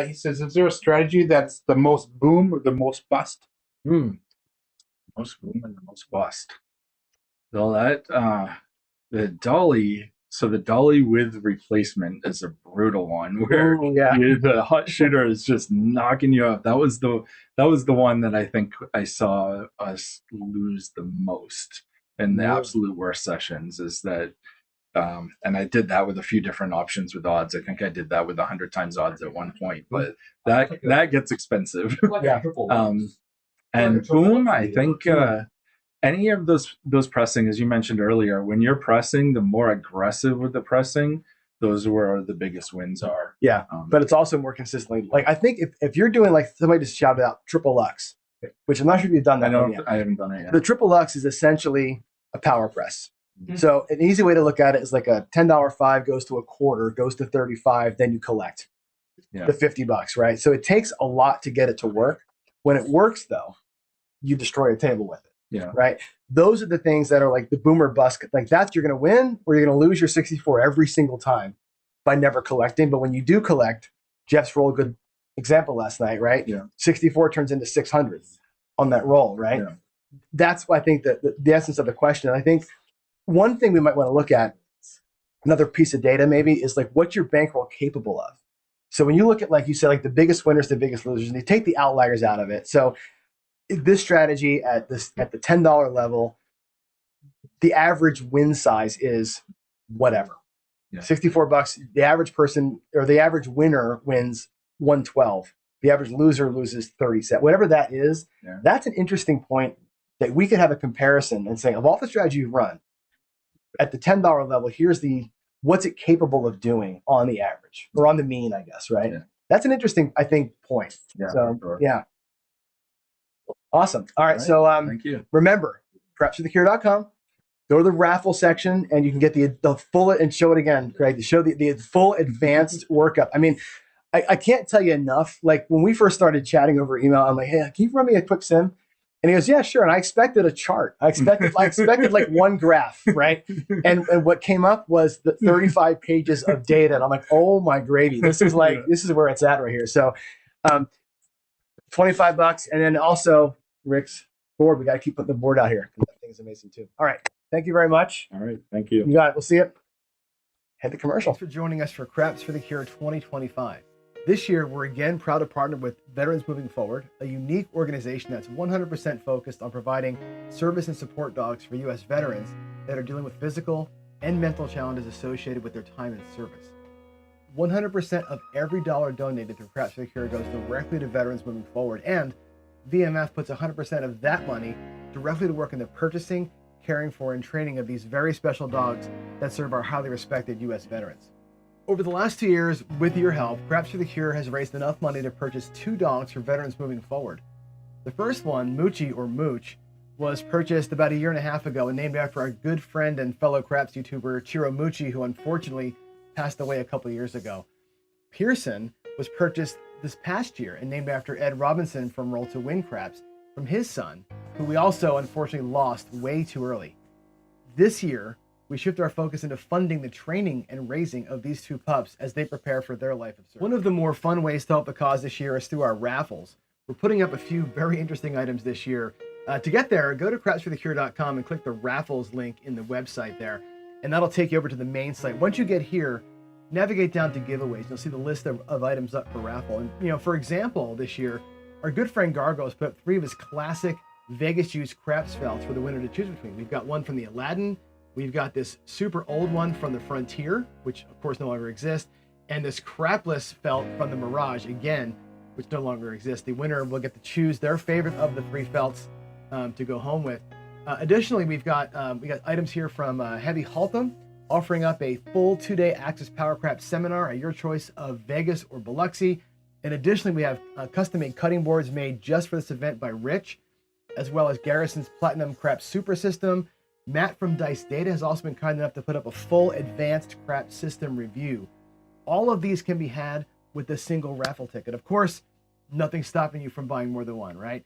He says, "Is there a strategy that's the most boom or the most bust?" Most boom and the most bust. Well, that the dolly. So the dolly with replacement is a brutal one where the hot shooter is just knocking you up. That was the one that I think I saw us lose the most in the absolute worst sessions. Is that. And I did that with a few different options with odds. I think I did that with 100 times odds at one point, but that gets expensive. And boom, I think any of those pressing, as you mentioned earlier, when you're pressing, the more aggressive with the pressing, those are where the biggest wins are. Yeah, but it's also more consistently. Like I think if you're doing like somebody just shouted out triple Lux, which I'm not sure if you've done that. I haven't done it yet. The triple Lux is essentially a power press. So an easy way to look at it is like a $10 5 goes to a quarter, goes to 35, then you collect the $50, right? So it takes a lot to get it to work. When it works, though, you destroy a table with it. Yeah. Right. Those are the things that are like the boomer bust. Like that's you're going to win or you're going to lose your 64 every single time by never collecting. But when you do collect, Jeff's roll a good example last night, right? Yeah. 64 turns into 600 on that roll, right? Yeah. That's I think the essence of the question. I think one thing we might want to look at, another piece of data maybe, is like what's your bankroll capable of? So when you look at, like you said, like the biggest winners, the biggest losers, and you take the outliers out of it. So this strategy at the $10 level, the average win size is whatever. Yeah. $64. The average person or the average winner wins 112. The average loser loses 37. Whatever that is, that's an interesting point that we could have a comparison and say, of all the strategies you've run, at the $10 level, here's what's it capable of doing on the average or on the mean, I guess, right? Yeah. That's an interesting, I think, point. Yeah, so, sure. Yeah. Awesome. All right. So thank you. Remember, crapsforthecure.com. Go to the raffle section and you can get the full, and show it again, Craig, to show the full advanced workup. I mean, I can't tell you enough. Like when we first started chatting over email, I'm like, hey, can you run me a quick sim? And he goes, yeah, sure. And I expected a chart. I expected like one graph, right? And what came up was the 35 pages of data. And I'm like, oh my gravy. This is where it's at right here. So $25. And then also Rick's board. We got to keep putting the board out here. That thing is amazing too. All right. Thank you very much. All right. Thank you. You got it. We'll see it. Head to commercial. Thanks for joining us for Craps for the Cure 2025. This year, we're again proud to partner with Veterans Moving Forward, a unique organization that's 100% focused on providing service and support dogs for U.S. veterans that are dealing with physical and mental challenges associated with their time in service. 100% of every dollar donated through Craps for the Cure goes directly to Veterans Moving Forward, and VMF puts 100% of that money directly to work in the purchasing, caring for, and training of these very special dogs that serve our highly respected U.S. veterans. Over the last 2 years, with your help, Craps for the Cure has raised enough money to purchase 2 dogs for veterans moving forward. The first one, Moochie or Mooch, was purchased about 1.5 years ago and named after our good friend and fellow Craps YouTuber Chiro Moochie, who unfortunately passed away a couple years ago. Pearson was purchased this past year and named after Ed Robinson from Roll to Win Craps, from his son, who we also unfortunately lost way too early. This year, we shift our focus into funding the training and raising of these 2 pups as they prepare for their life of service. One of the more fun ways to help the cause this year is through our raffles. We're putting up a few very interesting items this year. To get there, go to crapsforthecure.com and click the raffles link in the website there, and that'll take you over to the main site. Once you get here, navigate down to giveaways. You'll see the list of items up for raffle. And, for example, this year, our good friend Gargo has put up 3 of his classic Vegas Juice Craps felts for the winner to choose between. We've got one from the Aladdin, we've got this super old one from the Frontier, which of course no longer exists, and this crapless felt from the Mirage, again, which no longer exists. The winner will get to choose their favorite of the 3 felts to go home with. Additionally, we got items here from Heavy Haltham, offering up a full 2-day Access Power Craft seminar at your choice of Vegas or Biloxi. And additionally, we have custom-made cutting boards made just for this event by Rich, as well as Garrison's Platinum Craft Super System. Matt from Dice Data has also been kind enough to put up a full advanced craft system review. All of these can be had with a single raffle ticket. Of course, nothing's stopping you from buying more than one, right?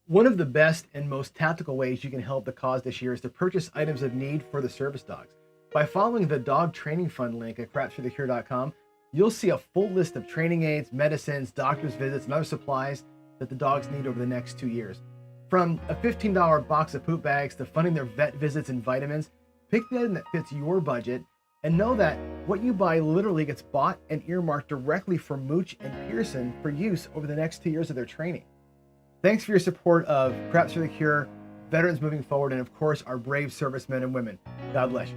One of the best and most tactical ways you can help the cause this year is to purchase items of need for the service dogs. By following the Dog Training Fund link at crapsforthecure.com, you'll see a full list of training aids, medicines, doctor's visits, and other supplies that the dogs need over the next 2 years. From a $15 box of poop bags to funding their vet visits and vitamins, pick the item that fits your budget and know that what you buy literally gets bought and earmarked directly for Mooch and Pearson for use over the next 2 years of their training. Thanks for your support of Craps for the Cure, veterans moving forward, and of course, our brave servicemen and women. God bless you.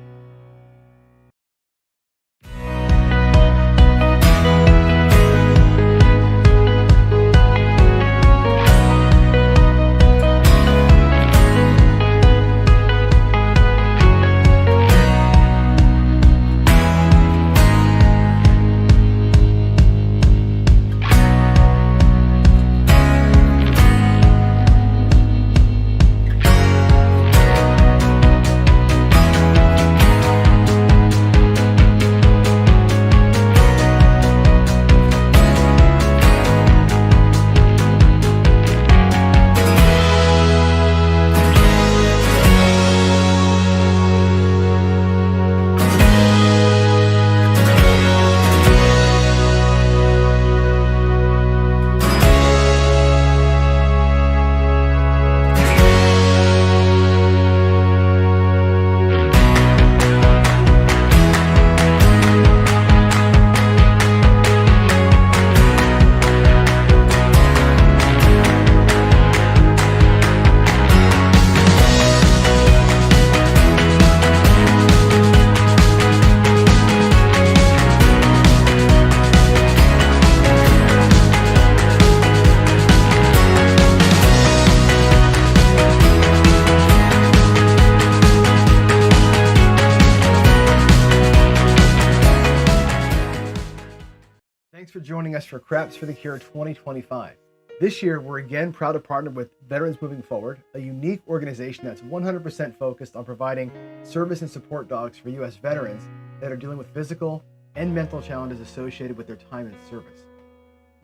Thanks for joining us for Craps for the Cure 2025. This year, we're again proud to partner with Veterans Moving Forward, a unique organization that's 100% focused on providing service and support dogs for U.S. veterans that are dealing with physical and mental challenges associated with their time in service.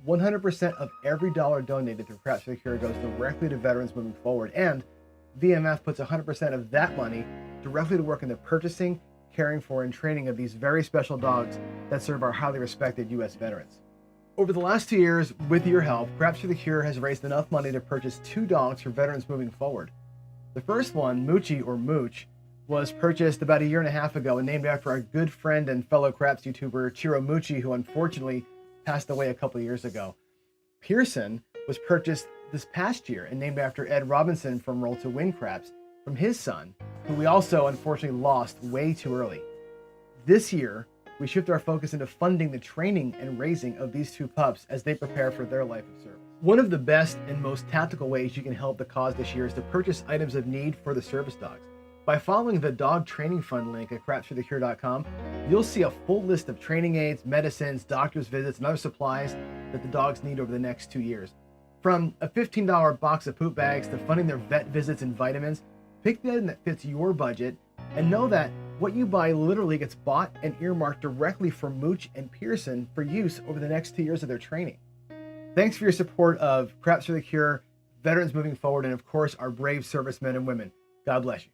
100% of every dollar donated through Craps for the Cure goes directly to Veterans Moving Forward, and VMF puts 100% of that money directly to work in the purchasing, caring for, and training of these very special dogs that serve our highly respected U.S. veterans. Over the last 2 years, with your help, Craps for the Cure has raised enough money to purchase 2 dogs for veterans moving forward. The first one, Moochie or Mooch, was purchased about 1.5 years ago and named after our good friend and fellow Craps YouTuber Chiro Moochie, who unfortunately passed away a couple years ago. Pearson was purchased this past year and named after Ed Robinson from Roll to Win Craps, from his son, who we also unfortunately lost way too early. This year, we shift our focus into funding the training and raising of these 2 pups as they prepare for their life of service. One of the best and most tactical ways you can help the cause this year is to purchase items of need for the service dogs. By following the Dog Training Fund link at crapsforthecure.com, you'll see a full list of training aids, medicines, doctor's visits, and other supplies that the dogs need over the next 2 years. From a $15 box of poop bags to funding their vet visits and vitamins, pick the item that fits your budget and know that what you buy literally gets bought and earmarked directly for Mooch and Pearson for use over the next 2 years of their training. Thanks for your support of Craps for the Cure, Veterans Moving Forward, and of course, our brave servicemen and women. God bless you.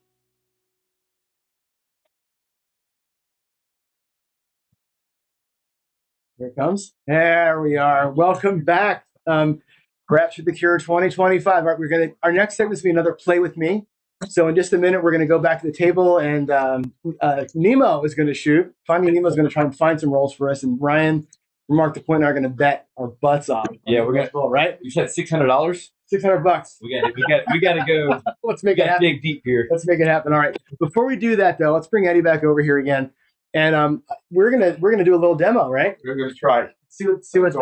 Here it comes. There we are. Welcome back. Craps for the Cure 2025. All right, our next segment is going to be another Play With Me. So in just a minute, we're going to go back to the table, and Nemo is going to shoot. Finding Nemo is going to try and find some roles for us, and Ryan, Mark the Point, and I are going to bet our butts off. Yeah, we're going to, right? You said $600? $600. We got to go. Let's make it happen. Dig deep here. Let's make it happen. All right. Before we do that, though, let's bring Eddie back over here again, and we're gonna do a little demo, right? We're gonna try. See what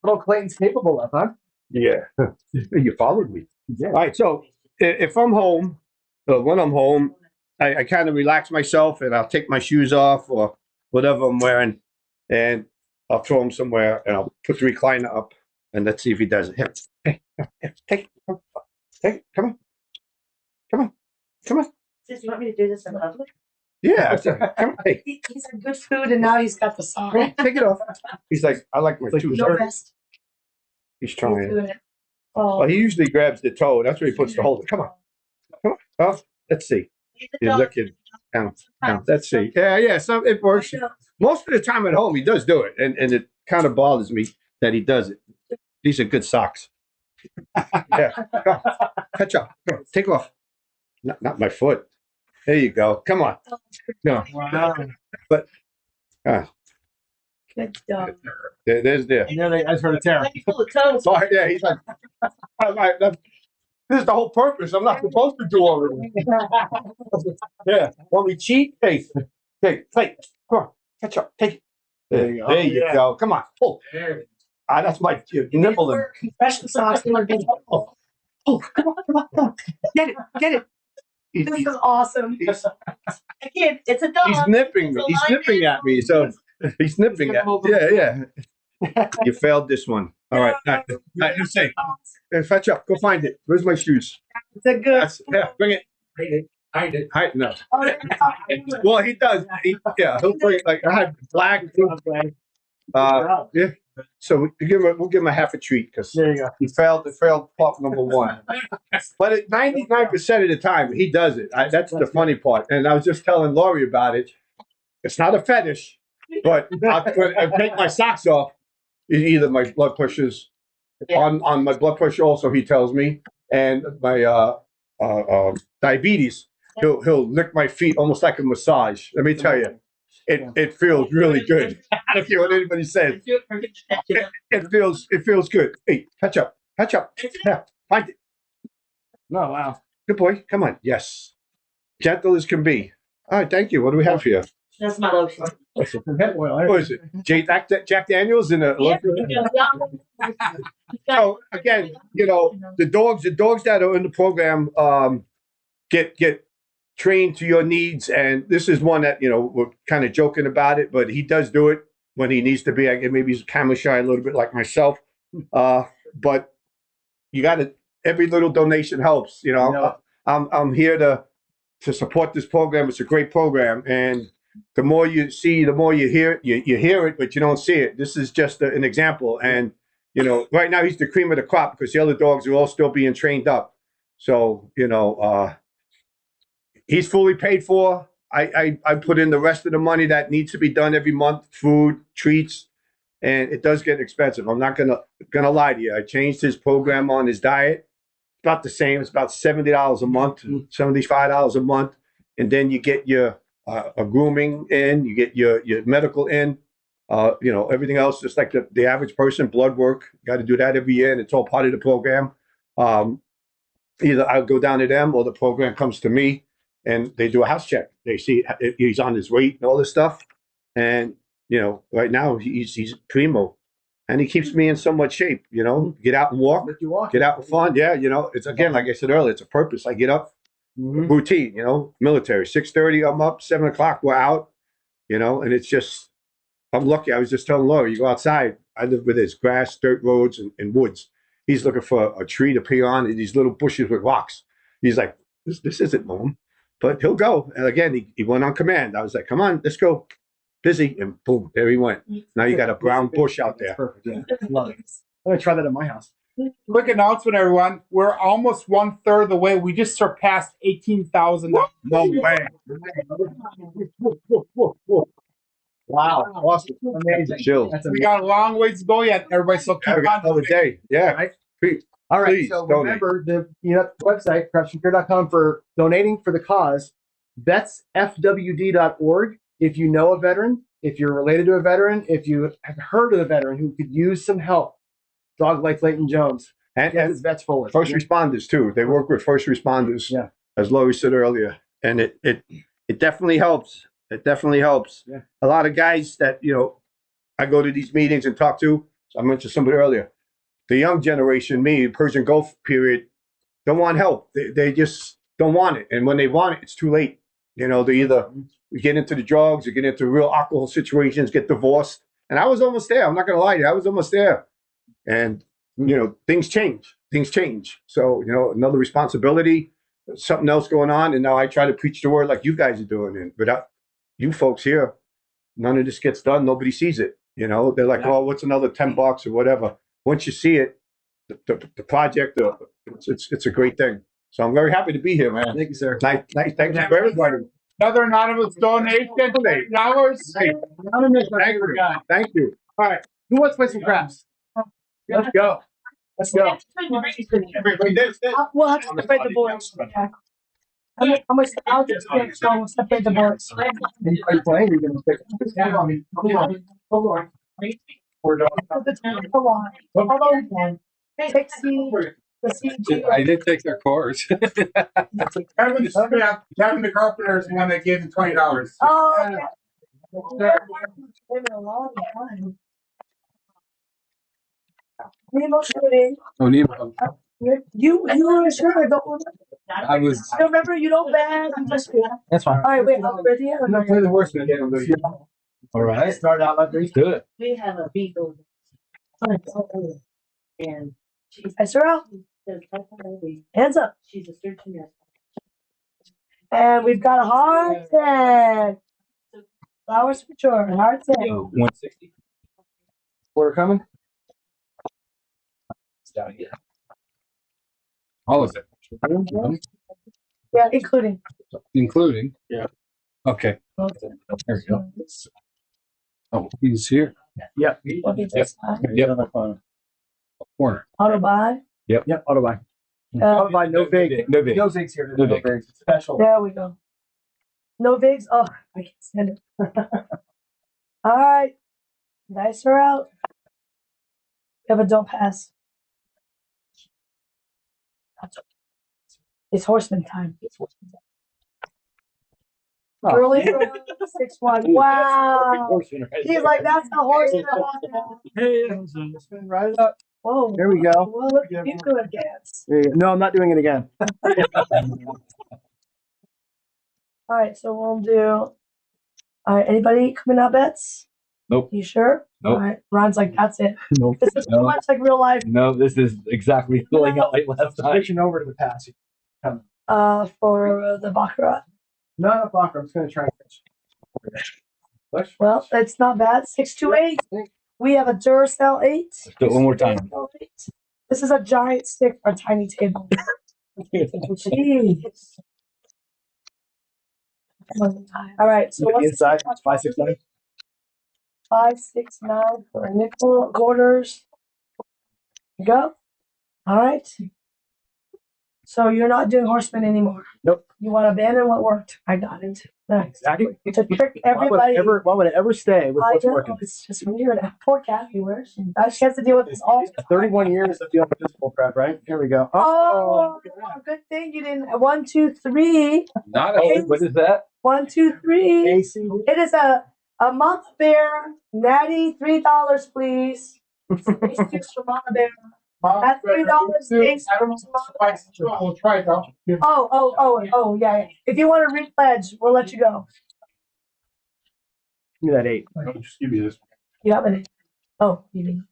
all Clayton's capable of, huh? Yeah, you followed me. Yeah. All right. So if I'm home, when I'm home, I kind of relax myself, and I'll take my shoes off or whatever I'm wearing, and I'll throw them somewhere, and I'll put the recliner up, and let's see if he does it. Here, take it. Come on. Does you want me to do this in public? Yeah. Come on. Hey, He's had good food, and now he's got the sock. take it off. He's like, I like my two No shirts. rest. He's trying. Doing it. Oh. Well, he usually grabs the toe. That's where he puts the holder. Come on. Oh, let's see. He's looking. Count. Let's see. Yeah. So it works. Most of the time at home, he does do it, and it kind of bothers me that he does it. These are good socks. Yeah. Catch up. Take off. Not my foot. There you go. Come on. No. Wow. But Good dog. there's there. And then I just heard a tear. Full of toes. So, yeah, he's like, this is the whole purpose. I'm not supposed to do all of it. Yeah. When we cheat, hey, come on, catch up. Take it. There you go. Come on. Oh, that's my nibble. Compression socks. Oh, come on. Get it. This is awesome. I can't. It's a dog. He's nipping me. He's nipping at me. So he's nipping at me. Yeah. You failed this one. All right. Let's see. Fetch up. Go find it. Where's my shoes? It's a good. Bring it. Hide it. No. Well, he does. He'll bring it. Like I had black. Yeah. So we'll give him a half a treat because he failed part number one. But 99% of the time he does it. That's the funny part. And I was just telling Laurie about it. It's not a fetish, but I take my socks off. Either my blood pressure's on my blood pressure. Also, he tells me, and my diabetes. He'll lick my feet almost like a massage. Let me tell you. It feels really good. I don't care what anybody says. It feels good. Hey, catch up. Yeah, find it. Oh, wow. Good boy. Come on. Yes. Gentle as can be. All right, thank you. What do we have here? That's my lotion. What is it? Jack Daniels in a lotion? So again, the dogs that are in the program get trained to your needs, and this is one that we're kind of joking about it, but he does do it when he needs to be. I guess maybe he's camera shy a little bit like myself, but you got to. Every little donation helps. I'm here to support this program. It's a great program, and the more you see, the more you hear it. You hear it, but you don't see it. This is just an example, and right now he's the cream of the crop because the other dogs are all still being trained up. So he's fully paid for. I put in the rest of the money that needs to be done every month, food, treats, and it does get expensive. I'm not gonna lie to you. I changed his program on his diet. It's about the same. It's about $70 a month, $75 a month, and then you get your a grooming in, you get your medical in, everything else just like the average person. Blood work, got to do that every year, and it's all part of the program. Either I'll go down to them or the program comes to me. And they do a house check. They see if he's on his weight and all this stuff. And, right now he's primo. And he keeps me in so much shape, get out and walk, get out and fun. Yeah, it's again, like I said earlier, it's a purpose. I get up, routine, you know, military. 6:30, I'm up. 7 o'clock, we're out. You know, and it's just, I'm lucky. I was just telling Laura, you go outside. I live with this grass, dirt roads, and woods. He's looking for a tree to pee on and these little bushes with rocks. He's like, this isn't home, but he'll go. And again, he went on command. I was like, come on, let's go. Busy, and boom, there he went. Now you got a brown bush out there. Perfect. Yeah. Love it. I'm gonna try that at my house. Quick announcement, everyone. We're almost 1/3 of the way. We just surpassed $18,000. No way. Wow. Awesome. Amazing. Chills. That's We amazing. got a long ways to go yet, everybody. So keep We got on. another day. Yeah. Right? Please, All right. please So donate. remember the website, corruptioncare.com, for donating for the cause. vetsfwd.org. If you know a veteran, if you're related to a veteran, if you have heard of a veteran who could use some help, dog like Leighton Jones, and his vets forward. First responders too. They work with first responders. Yeah. As Laurie said earlier, and it definitely helps. It definitely helps. Yeah. A lot of guys that, you know, I go to these meetings and talk to. I mentioned somebody earlier. The young generation, me, Persian Gulf period, don't want help. They just don't want it. And when they want it, it's too late. You know, they either get into the drugs or get into real alcohol situations, get divorced. And I was almost there. I'm not going to lie to you. I was almost there. And, you know, things change. Things change. So, you know, another responsibility, something else going on. And now I try to preach the word like you guys are doing. And without you folks here, none of this gets done. Nobody sees it. You know, they're like, oh, what's another $10 or whatever. Once you see it, the project, it's a great thing. So I'm very happy to be here, man. Thank you, sir. Nice, thank you for everybody. Another anonymous donation. $20. Hey, thank you. All right. Who wants to play some craps? Let's go. Let's go. We'll have to separate the boards. How much? I'll just separate the boards. Are you playing? Or are you going to pick? Hold on. Take the CG. I did take their course. Kevin Smith, Kevin the Carpenter is the one that gave him $20. Oh, okay. Been a long time. Nemo shooting. Oh, Nemo. You were sure I don't remember. I was. I remember you don't ban. I'm just That's fine. all right. Wait, I'm ready. I'm not playing the worst one. All right. Start out like this. Do it. We have a beagle. And she's Eyes are out. Hands up. she's a search and rescue. And we've got a hard 10. Flowers for sure. Hard 10. 160. We're coming. It's down here. All of it. Yeah, including. Including. Yeah. Okay. Okay. There we go. Oh, he's here. Yep. What is this? Yep. Corner. Auto buy. Yep. Yep. Auto buy. Auto buy. No vig. No big. No vigs here. No No vig. vigs. Special. There we go. No vigs. Oh, I can't stand it. All right. Dice are out. We have a don't pass. It's horseman time. Oh. Early 6-1. Wow. He's like, that's a horseman. Right it up. Whoa. There we go. Well, look at you doing dance. There you go. No, I'm not doing it again. All right, so we'll do. All right, anybody coming out bets? Nope. You sure? Nope. All right, Ron's like, that's it. Nope. This is too much like real life. No, this is exactly filling out like last time. Switching over to the pass. For the Baccarat. No, not blocker. I'm just going to try and catch. Well, it's not bad. 628. We have a Duracell 8. Let's do it one more time. Duracell 8. This is a giant stick for a tiny table. Jeez. All right, so what's inside? 569. 569 for a nickel quarters. Go. All right. So you're not doing horseman anymore. Nope. You want to abandon what worked. I got it. Nice. Exactly. To trick everybody. Why would I ever stay with I what's know, working? it's just weird. Poor Kathy, where is she? She has to deal with this all the time. 31 years of dealing with physical prep, right? Here we go. Oh, good thing you didn't. 1, 2, 3. Not what is that? 1, 2, 3. It is a Mama Bear Natty $3, please. 3 sticks for Mama Bear. That's $3. I don't know if it's we'll try it out. Oh, yeah. If you want to repledge, we'll let you go. Give me that 8. Just give me this. You have an 8. Oh, you mean.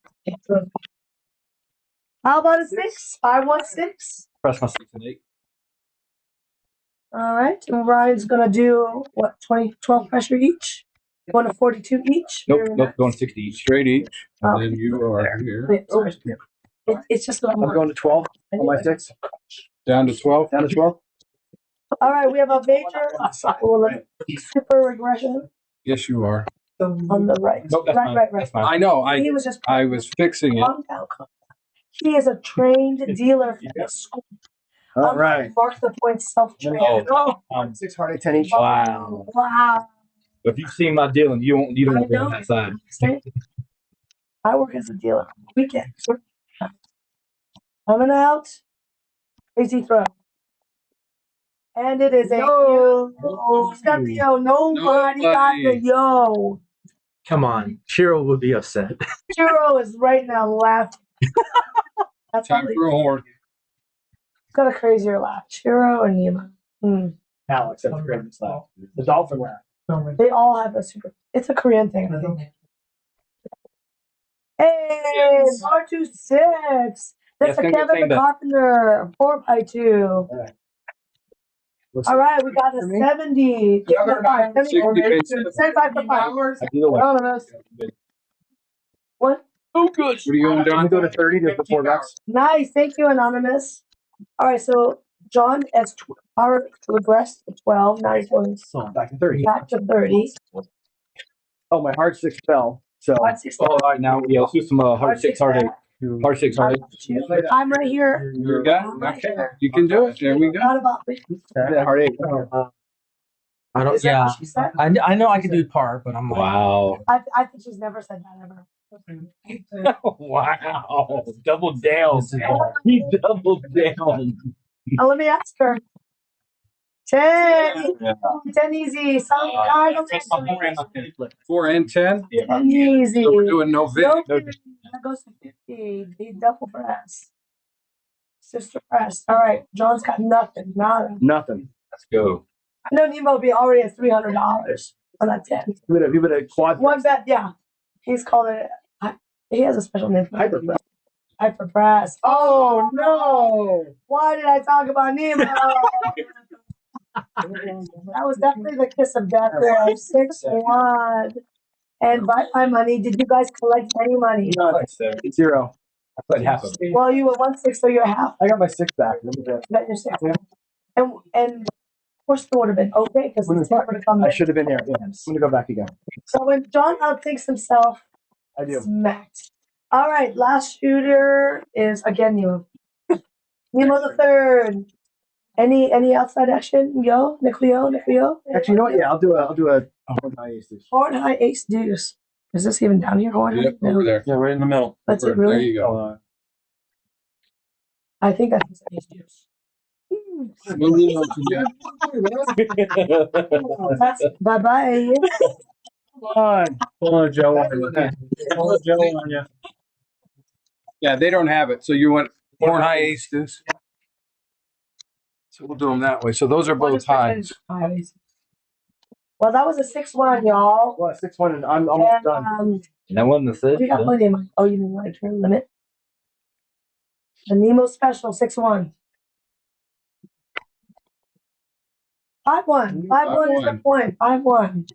How about a 6? 516. Press my 6 and 8. All right. And Ryan's going to do what? 12 pressure each? Going to 42 each? Nope, going 60 each. Straight each. And Oh. then you are here. It's just I'm going to 12 on my 6. Down to 12. Down to 12. all right. We have a major super regression Yes, you are. on the right. Nope, that's fine. Right. That's fine. I know. He was just I was fixing it. calm down. He is a trained dealer for this school. All right. Mark the points self-trained. Oh, 6 hard 8, 10 each. wow. Wow. If you've seen my dealing, you don't want to be on that side. I work as a dealer. Weekend. Coming out. Crazy throw. And it is a yo. Who's got the yo? Nobody got the yo. Come on. Cheryl would be upset. Chiro is right now laughing. That's Time for a horn. He's got a crazier laugh. Chiro and Nima. Alex, that's the greatest laugh. The dolphin laugh. They all have a super. It's a Korean thing, I think. Hey, 426. That's a Kevin the Carpenter. 4x2. All right, we got a 70. 75 for 5. Anonymous. What? Oh, good. What are you going down? Go to 30 to 4 bucks. Nice. Thank you, Anonymous. All right, so John has regressed to 12. Now he's going back to 30. Back to 30. Oh, my hard 6 fell. So, all right, now, yeah, let's do some hard 6, hard 8. Hard 6, hard 8. I'm right here. You got it? Okay. You can do it. There we go. Not about me. Hard 8. I don't, Is that what she said? I know I can do par, but I'm like, wow. I think she's never said that ever. Wow. Double down. He doubled down. Let me ask her. 10. 10 easy. Some kind of 4 and 10. 10 easy. So we're doing no vid. That goes to 50. The double press. Sister press. All right. John's got nothing. Nada. Nothing. Let's go. I know Nemo will be already at $300 on that 10. He would have quad. One bet, yeah. He's called it. He has a special name for it. Hyper press. Oh no! Why did I talk about Nemo? That was definitely the kiss of death there. 6-1. And by my money, did you guys collect any money? No, 0. I played half of it. Well, you were 1/6, so you're half. I got my 6 back. You got your 6. And of course, it would have been okay because it's never to come. I should have been there. Yeah. I'm going to go back again. So when John outthinks himself, I do. Smacked. All right, last shooter is again Nemo. Nemo the third. Any outside action? Yo, Nickleo. Actually, you know what? Yeah, I'll do a horn high ace deuce. Horn high ace deuce. Is this even down here? Horn Yep, high? over there. Yeah, right in the middle. That's it, really? There you go. I think that's ace deuce. Bye bye. Come on, Joe. Yeah, they don't have it. So you want horn high ace deuce? So we'll do them that way. So those are both highs. Well, that was a 6-1, y'all. Well, 6-1, and I'm almost done. That wasn't the third. We got plenty of money. Oh, you mean like turn limit? The Nemo special 6-1. 5-1. 5-1 is the point. 5-1.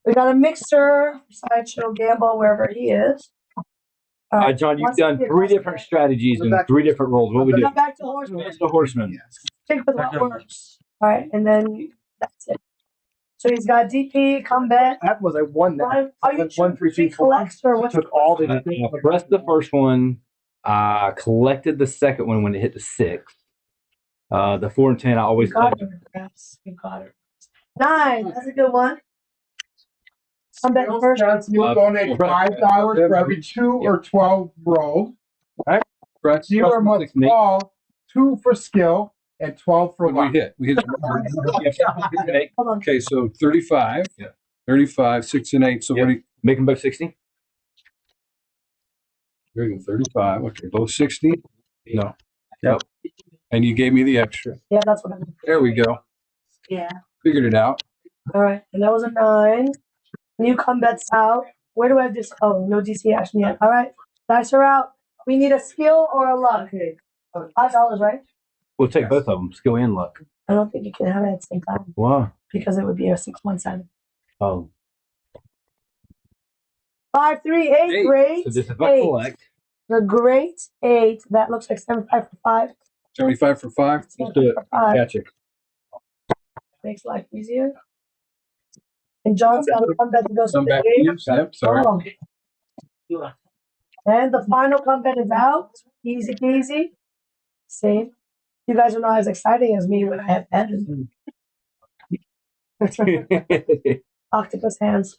We got a mixer, sideshow gamble wherever he is. John, you've done 3 different strategies and 3 different roles. What we do? Go back to horseman. What's the horseman? Stick with what works. All right, and then that's it. So he's got DP, come bet. That was I won that. Are you 1, 3, 2, 4. Took all the. I pressed the first one. Collected the second one when it hit the 6. The 4 and 10, I always got it. You got it. 9. That's a good one. I'm betting first. You'll donate $5 for every 2 or 12 rolls. Right? Dealer must call 2 for skill and 12 for luck. We hit. Okay, so 35. Yeah. 35, 6 and 8. So what do you make them both 60? Greater than 35. Okay, below 60? No. Yep. And you gave me the extra. Yeah, that's what I'm. There we go. Yeah. Figured it out. All right, and that was a 9. New combats out. Where do I have this? Oh, no DC action yet. All right, dice are out. We need a skill or a luck. $5, right? We'll take both of them, skill and luck. I don't think you can have it at the same time Wow. because it would be a 617. Oh. 5, 3, 8. Great. So this is my 8. collect. The great 8. That looks like 75 for 5. 75 for 5? Let's do it. Gotcha. Makes life easier. And John's got to come back to go Come back to you. Yep, sorry. Oh. And the final comeback is out. Easy peasy. See? You guys are not as exciting as me when I have Evan. Octopus hands.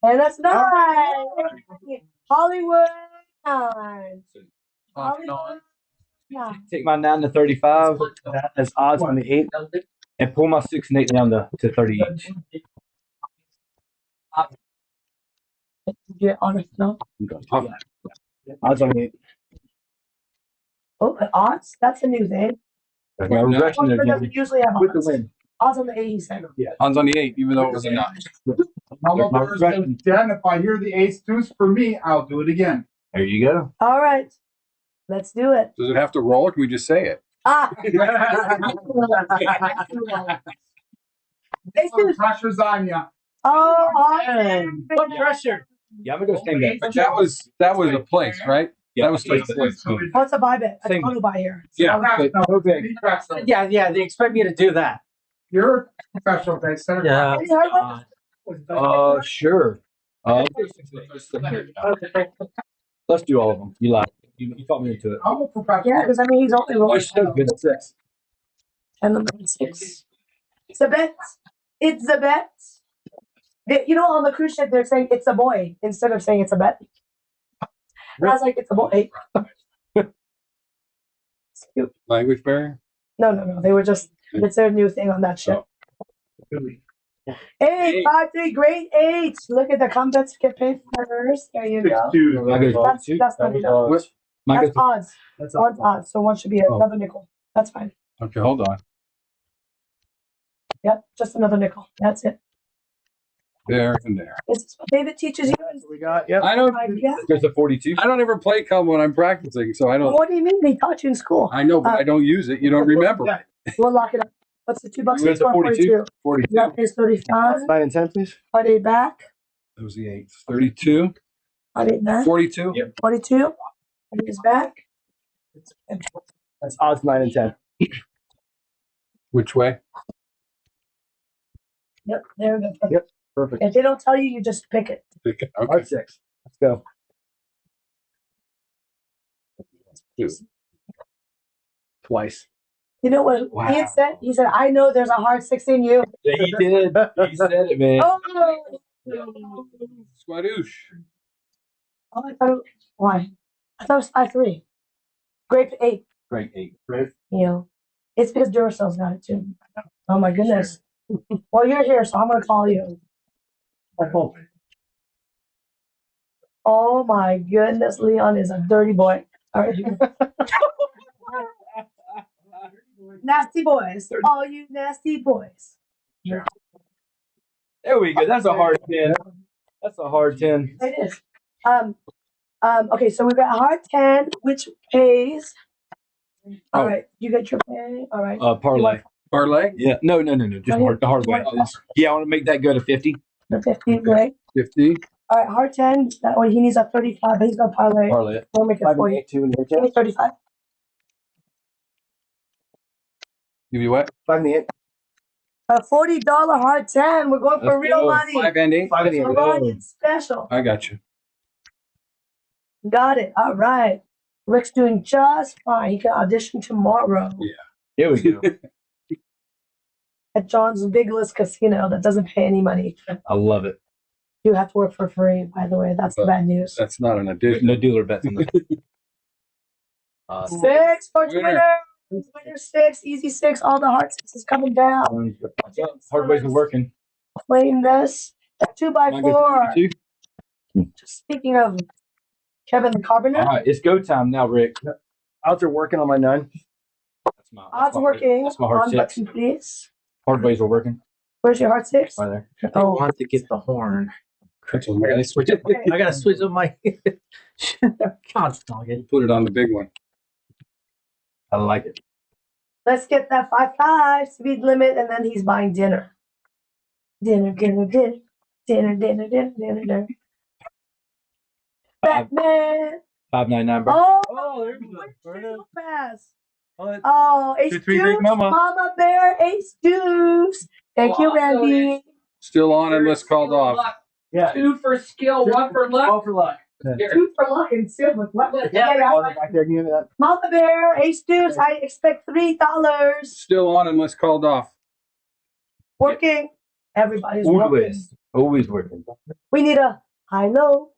And that's 9. Hollywood 9. Hollywood 9. Take my 9 to 35. That's odds on the 8. And pull my 6 and 8 down to 30 each. Get honest, no? Odds on the 8. Oh, odds? That's a new thing. Doesn't usually have With the odds. win. Odds on the 8, he said. Yeah. Odds on the 8, even though it was a 9. I'm a person, Jen, if I hear the ace deuce for me, I'll do it again. There you go. All right. Let's do it. Does it have to roll or can we just say it? Ah! Pressure's on you. Oh, awesome. What pressure? Yeah, I'm gonna go stand back. But that was a place, right? Yeah. That was place. What's a buy bet? A Same. total buy here. Yeah. But, Yeah, they expect me to do that. You're a professional base center. Yeah. Any hard ones? sure. Let's do all of them. You lied. You talked me into it. I'm a professional. Yeah, because I mean, he's only Oh, rolling. it's so good at 6. And the 6. It's a bet. It's a bet. You know, on the cruise ship, they're saying it's a boy instead of saying it's a bet. And I was like, it's a boy. It's cute. Language barrier? No. They were just, it's their new thing on that ship. 8, 5, 3, great 8. Look at the combats get paid first. There you go. That's not enough. That's odds. That's odds. So one should be another nickel. That's fine. Okay, hold on. Yep, just another nickel. That's it. There and there. This is what David teaches you. We got, yep. I don't. Yeah. There's a 42. I don't ever play cum when I'm practicing, so I don't. What do you mean? He taught you in school. I know, but I don't use it. You don't remember. We'll lock it up. What's the $2 Where's the 42? 42. That is 35. 9 and 10, please. Part 8 back. That was the 8. 32. Part 8 back. 42. Yep. 42. Part 8 is back. That's odds 9 and 10. Which way? Yep, there we go. Yep, perfect. If they don't tell you, you just pick it. Okay. Hard 6. Let's go. 2. Twice. You know what Ian said? He said, I know there's a hard 6 in you. Yeah, he did. He said it, man. Oh, Squadoosh. I thought it, why? I thought it was 5-3. Grape 8. Great 8. You know, it's because Duracell's got it too. Oh my goodness. Well, you're here, so I'm going to call you. Oh my goodness, Leon is a dirty boy. All right. Nasty boys. All you nasty boys. There we go. That's a hard 10. That's a hard 10. It is. Okay, so we've got a hard 10, which pays. All right, you got your pay. All right. Parlay. Parlay? Yeah. No. Just the hard way. Yeah, I want to make that go to 50. The 50, right? 50. All right, hard 10. That way he needs a 35, but he's going to parlay. Parlay it. We'll make it 5 for and you. 8, 2 and Give me 10. 35. Give you what? 5 and 8. A $40 hard 10. We're going for real money. 5 and 8. 5 and 8. Ryan special. I got you. Got it. All right. Rick's doing just fine. He can audition tomorrow Yeah. Here we go. at John's Big List Casino that doesn't pay any money. I love it. You have to work for free, by the way. That's the bad news. That's not an addition. No dealer bets on this. 6 for winner. Winner 6. Easy 6. All the hard 6s coming down. Hard ways of working. Claim this. 2x4. Speaking of Kevin the Carpenter, All right, it's go time now, Rick. Odds are working on my 9. odds working That's my heart on 6. button, please. Hard ways are working. Where's your heart 6? Right there. I want to get the horn. I gotta switch up. I gotta switch up my. God, dog it. Put it on the big one. I like it. Let's get that 5-5 speed limit, and then he's buying dinner. Dinner. Batman. 599, bro. Oh, there we go. Pass. Oh, Oh, Ace 2-3 Big Deuce, Mama. Mama Bear, Ace Deuce. Thank you, Randy. Still on unless called off. Yeah. 2 for skill, 1 for luck. 12 for luck. 2 for luck and silver. What? Yeah. Back there, give me that. Mama Bear, Ace Deuce, I expect $3. Still on unless called off. Working. Everybody's working. Always working. We need a high-low.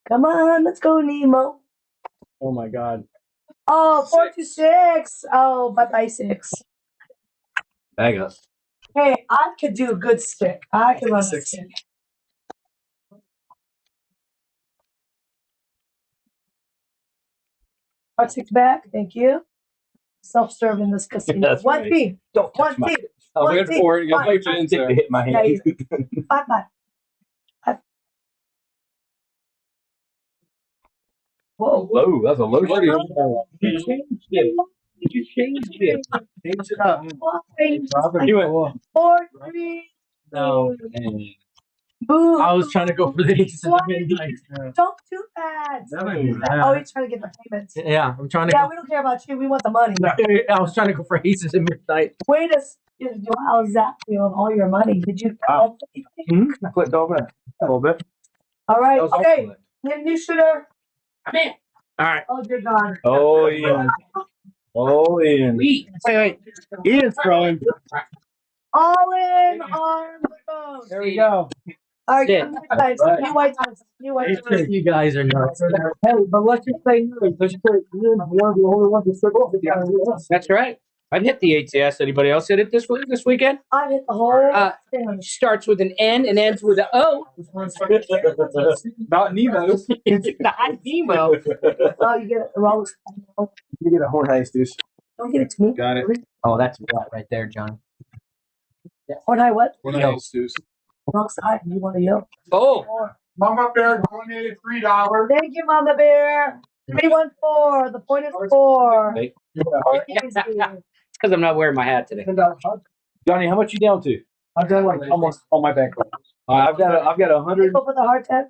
Come on, let's go, Nemo. Oh my God. Oh, 4-6. Oh, but I 6. Bag up. Hey, I could do a good stick. I can run a stick. Heart 6 back. Thank you. Self-serve in this casino. That's One right. team. Don't One touch my. team. I One went team. for it. You got Five, your ins Stick to there. hit my Yeah, hand. you 5-5. Whoa. Low. That's a low shot. You changed it. You changed it. Change it up. You went. 4-3. No. Boo. I was trying to go for the aces at midnight. Don't do that. Yeah. Oh, he's trying to get the payments. Yeah, I'm trying to. Yeah, we don't care about you. We want the money. I was trying to go for aces at midnight. Wait a second. How's that feel on all your money? Did you? Wow. I flipped over a little bit. All right. That was Okay. excellent. New shooter. I'm in. All right. Oh, dear God. Oh, yeah. Oh, Ian. Wait. Ian's throwing. All in on the phone. There we go. All right. Yeah. New white times. New white times. You guys are nuts. Hey, but let's just say no. Let's just say you're one of the only ones that took off. That's right. I've hit the ATS. Anybody else hit it this weekend? I hit the whole thing. Starts with an N and ends with an O. Not Nemo's. Not Nemo. Oh, you get it wrong. You get a horn heist, Deuce. Don't give it to me. Got it. Oh, that's right there, John. Horn high what? What else, Deuce? Wrong side. You want to yell? Oh, Mama Bear donated $3. Thank you, Mama Bear. 314. The point is 4. Wait. Oh, easy. because I'm not wearing my hat today. Johnny, how much you down to? I've done like almost all my bank. I've got 100. Go for the hard 10.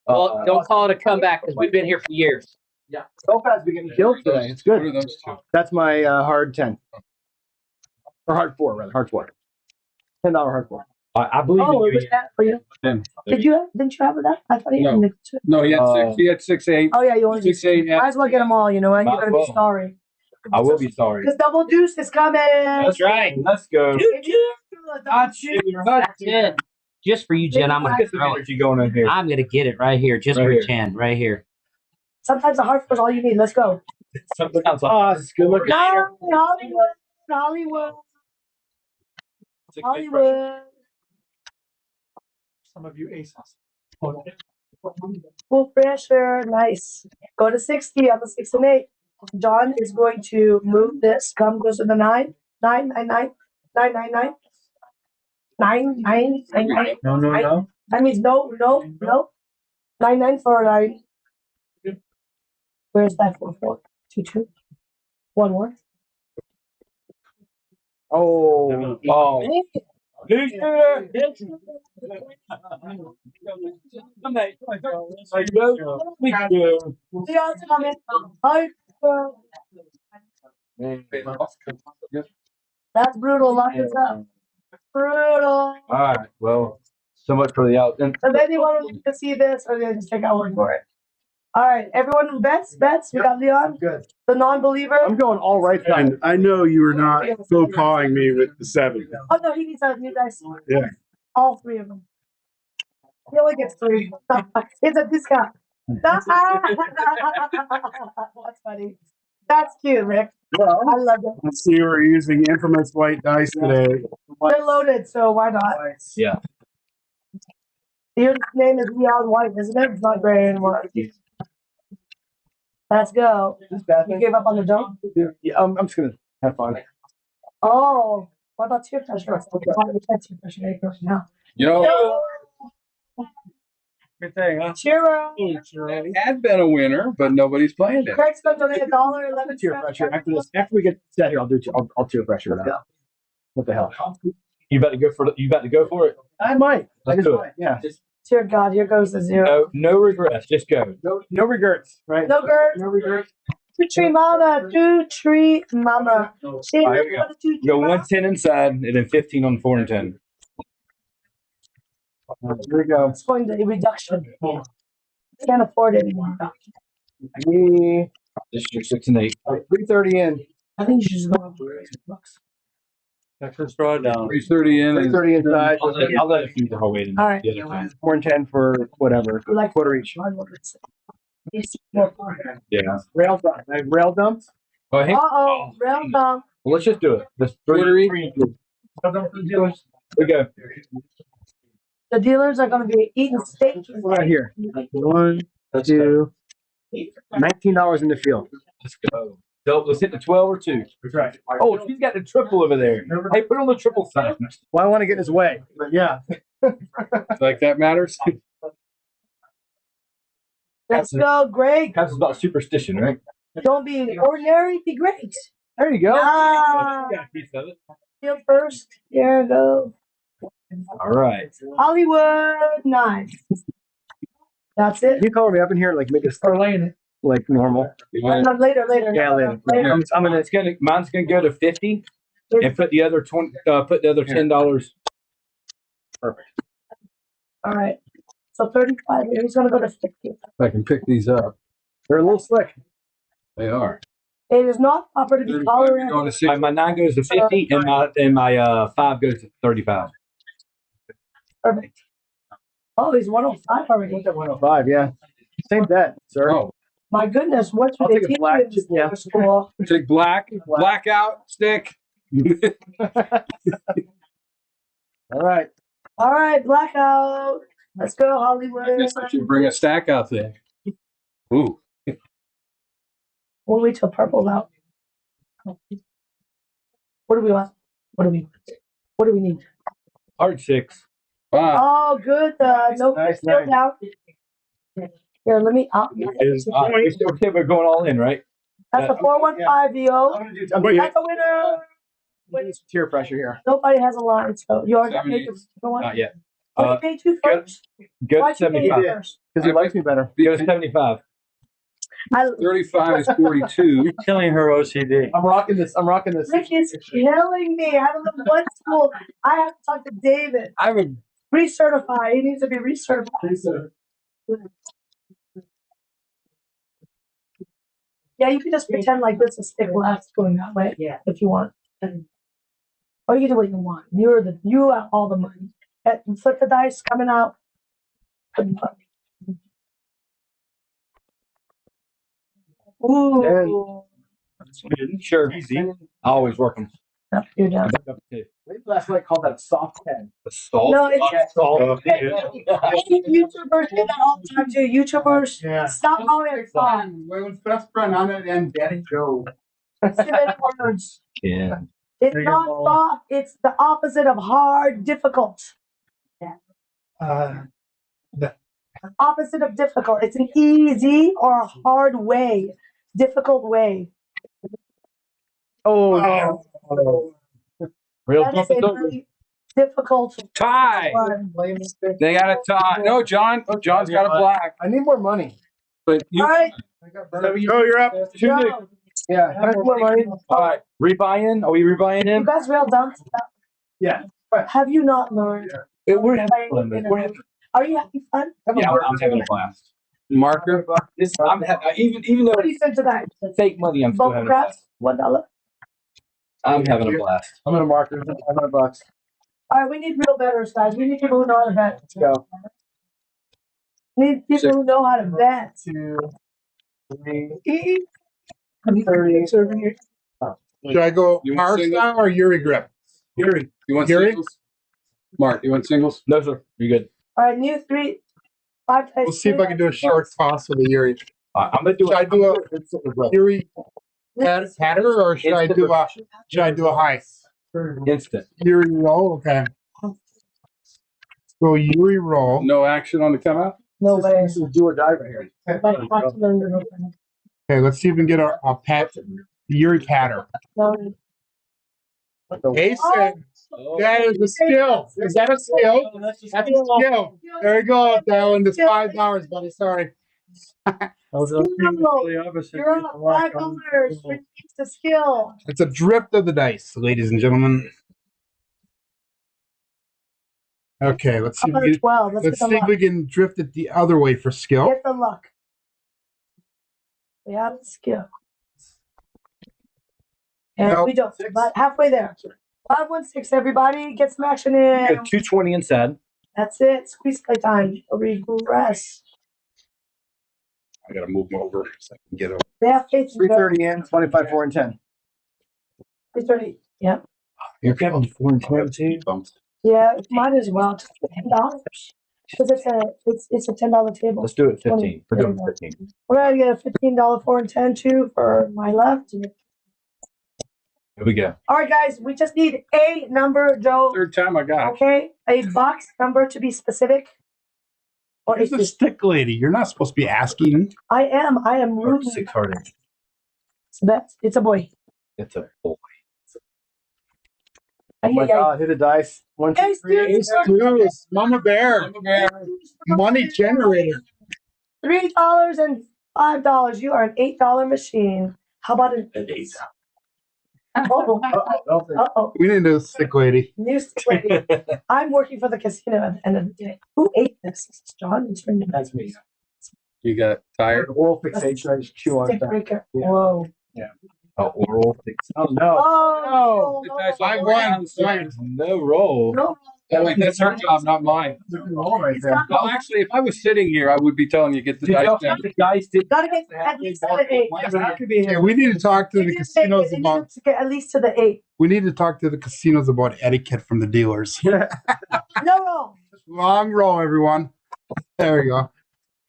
Well, don't call it a comeback because we've been here for years. Yeah. Belfast's been getting killed today. It's good. What are those two? That's my hard 10. Or hard 4, rather. Hard 4. $10 hard 4. I believe Oh, in it was you. that for you? Didn't you have that? I thought you No. had two. No, he had 6. He had 6-8. Oh, yeah, you only 6-8. might as well get them all, you know what? You're Might going to as be well. sorry. I will be sorry. Because double deuce is coming. That's right. Let's go. That's it. Just for you, Jen. I'm gonna throw it. Going in here. I'm gonna get it right here, just Right for here. Jen, right here. Sometimes the hard four is all you need. Let's go. Oh, this is good looking. Hollywood. Some of you aces. Full pressure. Nice. Go to 60 on the 6 and 8. John is going to move this. Come goes to the 9. 9, 9, 9. 9, 9, 9. 9, 9, 9, 9. No. That means no. 9, 9 for 9. Where's that 4, 4? 2, 2. 1, 1. Oh. Oh. Leon's coming. Hi. That's brutal. Lock this up. Brutal. All right. Well, so much for the out. And Does anyone want to see this, or they just take our word for it? All right, everyone bets. We got Leon, Good. the non-believer. I'm going all right side. And I know you were not full calling me with the 7. Oh no, he needs a new dice. Yeah. All 3 of them. He only gets 3. It's a discount. That's funny. That's cute, Rick. Well, I love it. let's see, we're using infamous white dice today. They're loaded, so why not? yeah. Your name is Leon White, isn't it? It's not gray anymore. Let's go. You gave up on the dome? Yeah, I'm just gonna have fun. Oh, what about tear pressure? Tear pressure now. Yo, Good thing, huh? Cheer it had been a winner, but nobody's playing it. Craig's going to donate $1.11. Tear pressure. After we get set here, I'll tear pressure it out. What the hell? You about to go for it? You about to go for it? I might. Let's do it. Yeah. Dear God, here goes the zero. No regrets. Just go. No regrets, right? No regrets. No regrets. Two tree mama. See, All right, here we go. Go 110 inside, and then 15 on 4 and 10. Here we go. It's going to a reduction. Can't afford it anymore. This is your 6 and 8. 330 in. I think you should just go up to $6. Texas drawdown. 330 in. 330 inside. I'll let it feed the whole way. All right. 4 and 10 for whatever. Like quarter each. Yeah. Rail dump. I have rail dumps. Oh, hey. Uh-oh. Rail dump. Well, let's just do it. Let's Quarter each. we go. The dealers are going to be eating steak. Right here. 1, 2, $19 in the field. Let's go. So let's hit the 12 or 2. That's right. Oh, she's got the triple over there. Hey, put on the triple sign. Well, I want to get in his way, but yeah. Like that matters. Let's go, Greg. That's about superstition, right? Don't be ordinary, be great. There you go. Ah, You got a piece of it. field first. There you go. All right. Hollywood, nice. That's it. Can you color me up in here, like make it like normal? No, later. Yeah, later. I'm gonna. Mine's gonna go to 50, and put the other 20. Put the other $10. Perfect. All right. So 35. He's gonna go to 50. If I can pick these up. They're a little slick. They are. It is not proper to be 35 colored. going to 60. My 9 goes to 50, and my 5 goes to 35. Perfect. Oh, he's 105 already. 105, yeah. Same bet, sir. Oh, My goodness, what I'll do they take a teach black you in this chip, yeah. school? take blackout stick. All right. All right, blackout. Let's go, Hollywood. I guess I should bring a stack out there. Ooh. We'll wait till purple's out. What do we want? What do we need? Hard 6. Wow. Oh, good. No, Nice, still nice. down. Here, let me out. Okay, we're going all in, right? That's a 415 VO. I'm That's a winner. gonna do some tear pressure here. Nobody has a line, so you already paid the one. Not yet. Oh, you paid 2 first. Go Why'd to you pay 75. first? Because he likes me better. Go to 75. 35 is 42. Killing her OCD. I'm rocking this. Rick is killing me. I don't know what school. I have to talk to David. I would. Recertify. He needs to be recertified. Yeah, you can just pretend like this is stick left going that way. Yeah, if you want. Or you can do what you want. You have all the money. And flip the dice coming out. Ooh. Sure. Easy. I always work them. Yep, you're down. Last night called that soft 10. The salt. No, it's salt. YouTubers do that all the time too. YouTubers stop calling it soft. Women's best friend on it and Daddy Joe. Words. Yeah. It's not soft. It's the opposite of hard, difficult. Opposite of difficult. It's an easy or a hard way. Difficult way. Oh. Real That is a really difficult tie. one. They got a tie. No, John. John's got a black. I need more money. But you. All right. Oh, you're up. Go. Yeah. I have more money. All right. Rebuy-in? Are we rebuying You him? guys real dumb. Yeah. Have you not learned? We're having fun. Are you having fun? Yeah, I'm having a blast. Marker. Even though What do you think tonight? it's fake money, I'm still Bubble having a crafts? blast. $1. I'm having a blast. I'm gonna mark it. $100. All right, we need real bettors, guys. We need people who know how to bet. Let's go. We need people who know how to bet. 2, 3, 30. Should I go You want Mars single? style or Yuri grip? You want Gary? singles? Mark, you want singles? No, sir. You're good. All right, new 3, 5 dice. We'll see if I can do a short toss with the Yuri. I'm gonna do. Should I do a Yuri patter or should I do a high? Instant. Yuri roll, okay. So Yuri roll. No action on the come out? No way. This is do or die right here. Okay, let's see if we can get a pat Yuri patter. Jason, that is a skill. Is that a skill? That's a skill. There you go, Darren. It's $5, buddy. Sorry. You're on $5. It's a skill. It's a drift of the dice, ladies and gentlemen. Okay, let's see. How about a 12? Let's see if we can drift it the other way for skill. Get the luck. We have the skill. And Nope. we don't. But halfway there. 516, everybody. Get some action in. 220 inside. That's it. Squeeze play time. Regress. I gotta move over so I can get over. They have faith in 330 in, 25, 4, and 10. 330. Yep. You're grabbing 4 and 10 too. Yeah, might as well. Just $10. Because it's a $10 table. Let's do it 15. 20. We're There doing you go. 15. We're gonna get a $15 4 and 10 too for my left. Here we go. All right, guys. We just need a number, Joe. Third time I got it. Okay, a box number to be specific. Or It's a stick lady. You're not supposed to be asking. I am rooting. 6 hard inch. So it's a boy. It's a boy. Oh my God, hit a dice. 1, 2, 3. Ace deuce. Mama Bear. Money generator. $3 and $5. You are an $8 machine. How about an 8? Uh-oh. We need a stick lady. New stick lady. I'm working for the casino at the end of the day. Who ate this? Is this John? It's ringing. That's me. You got tired? Oral fixation. I just chew on Stick stuff. breaker. Yeah. Whoa. Yeah. Oral. Oh, no. Oh, no. I won. No roll. No. That's her job, not mine. Right there. Well, actually, if I was sitting here, I would be telling you get the Did dice y'all down. the dice did Gotta get at least to the 8. Yeah, we need to talk to the casinos They need about. to get at least to the 8. We need to talk to the casinos about etiquette from the dealers. No roll. Long roll, everyone. There we go.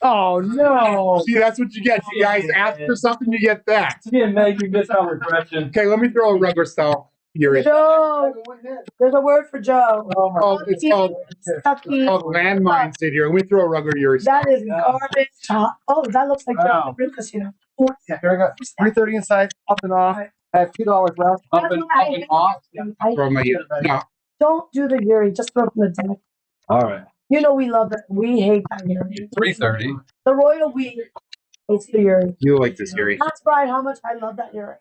Oh, no. See, that's what you get. You guys ask for something, you get that. You didn't make you miss our regression. Okay, let me throw a rubber style. Yuri. Joe. There's a word for Joe. It's called landmines in here. Let me throw a rubber Yuri. That is garbage. Oh, that looks like the real casino. Yeah, here I go. 330 inside, up and off. I have $2 left. Up and off. Throw my no. Don't do the Yuri. Just throw it in the deck. All right. You know we love it. We hate that Yuri. 330. The royal we hates the Yuri. You like this, Yuri? That's right. How much I love that Yuri.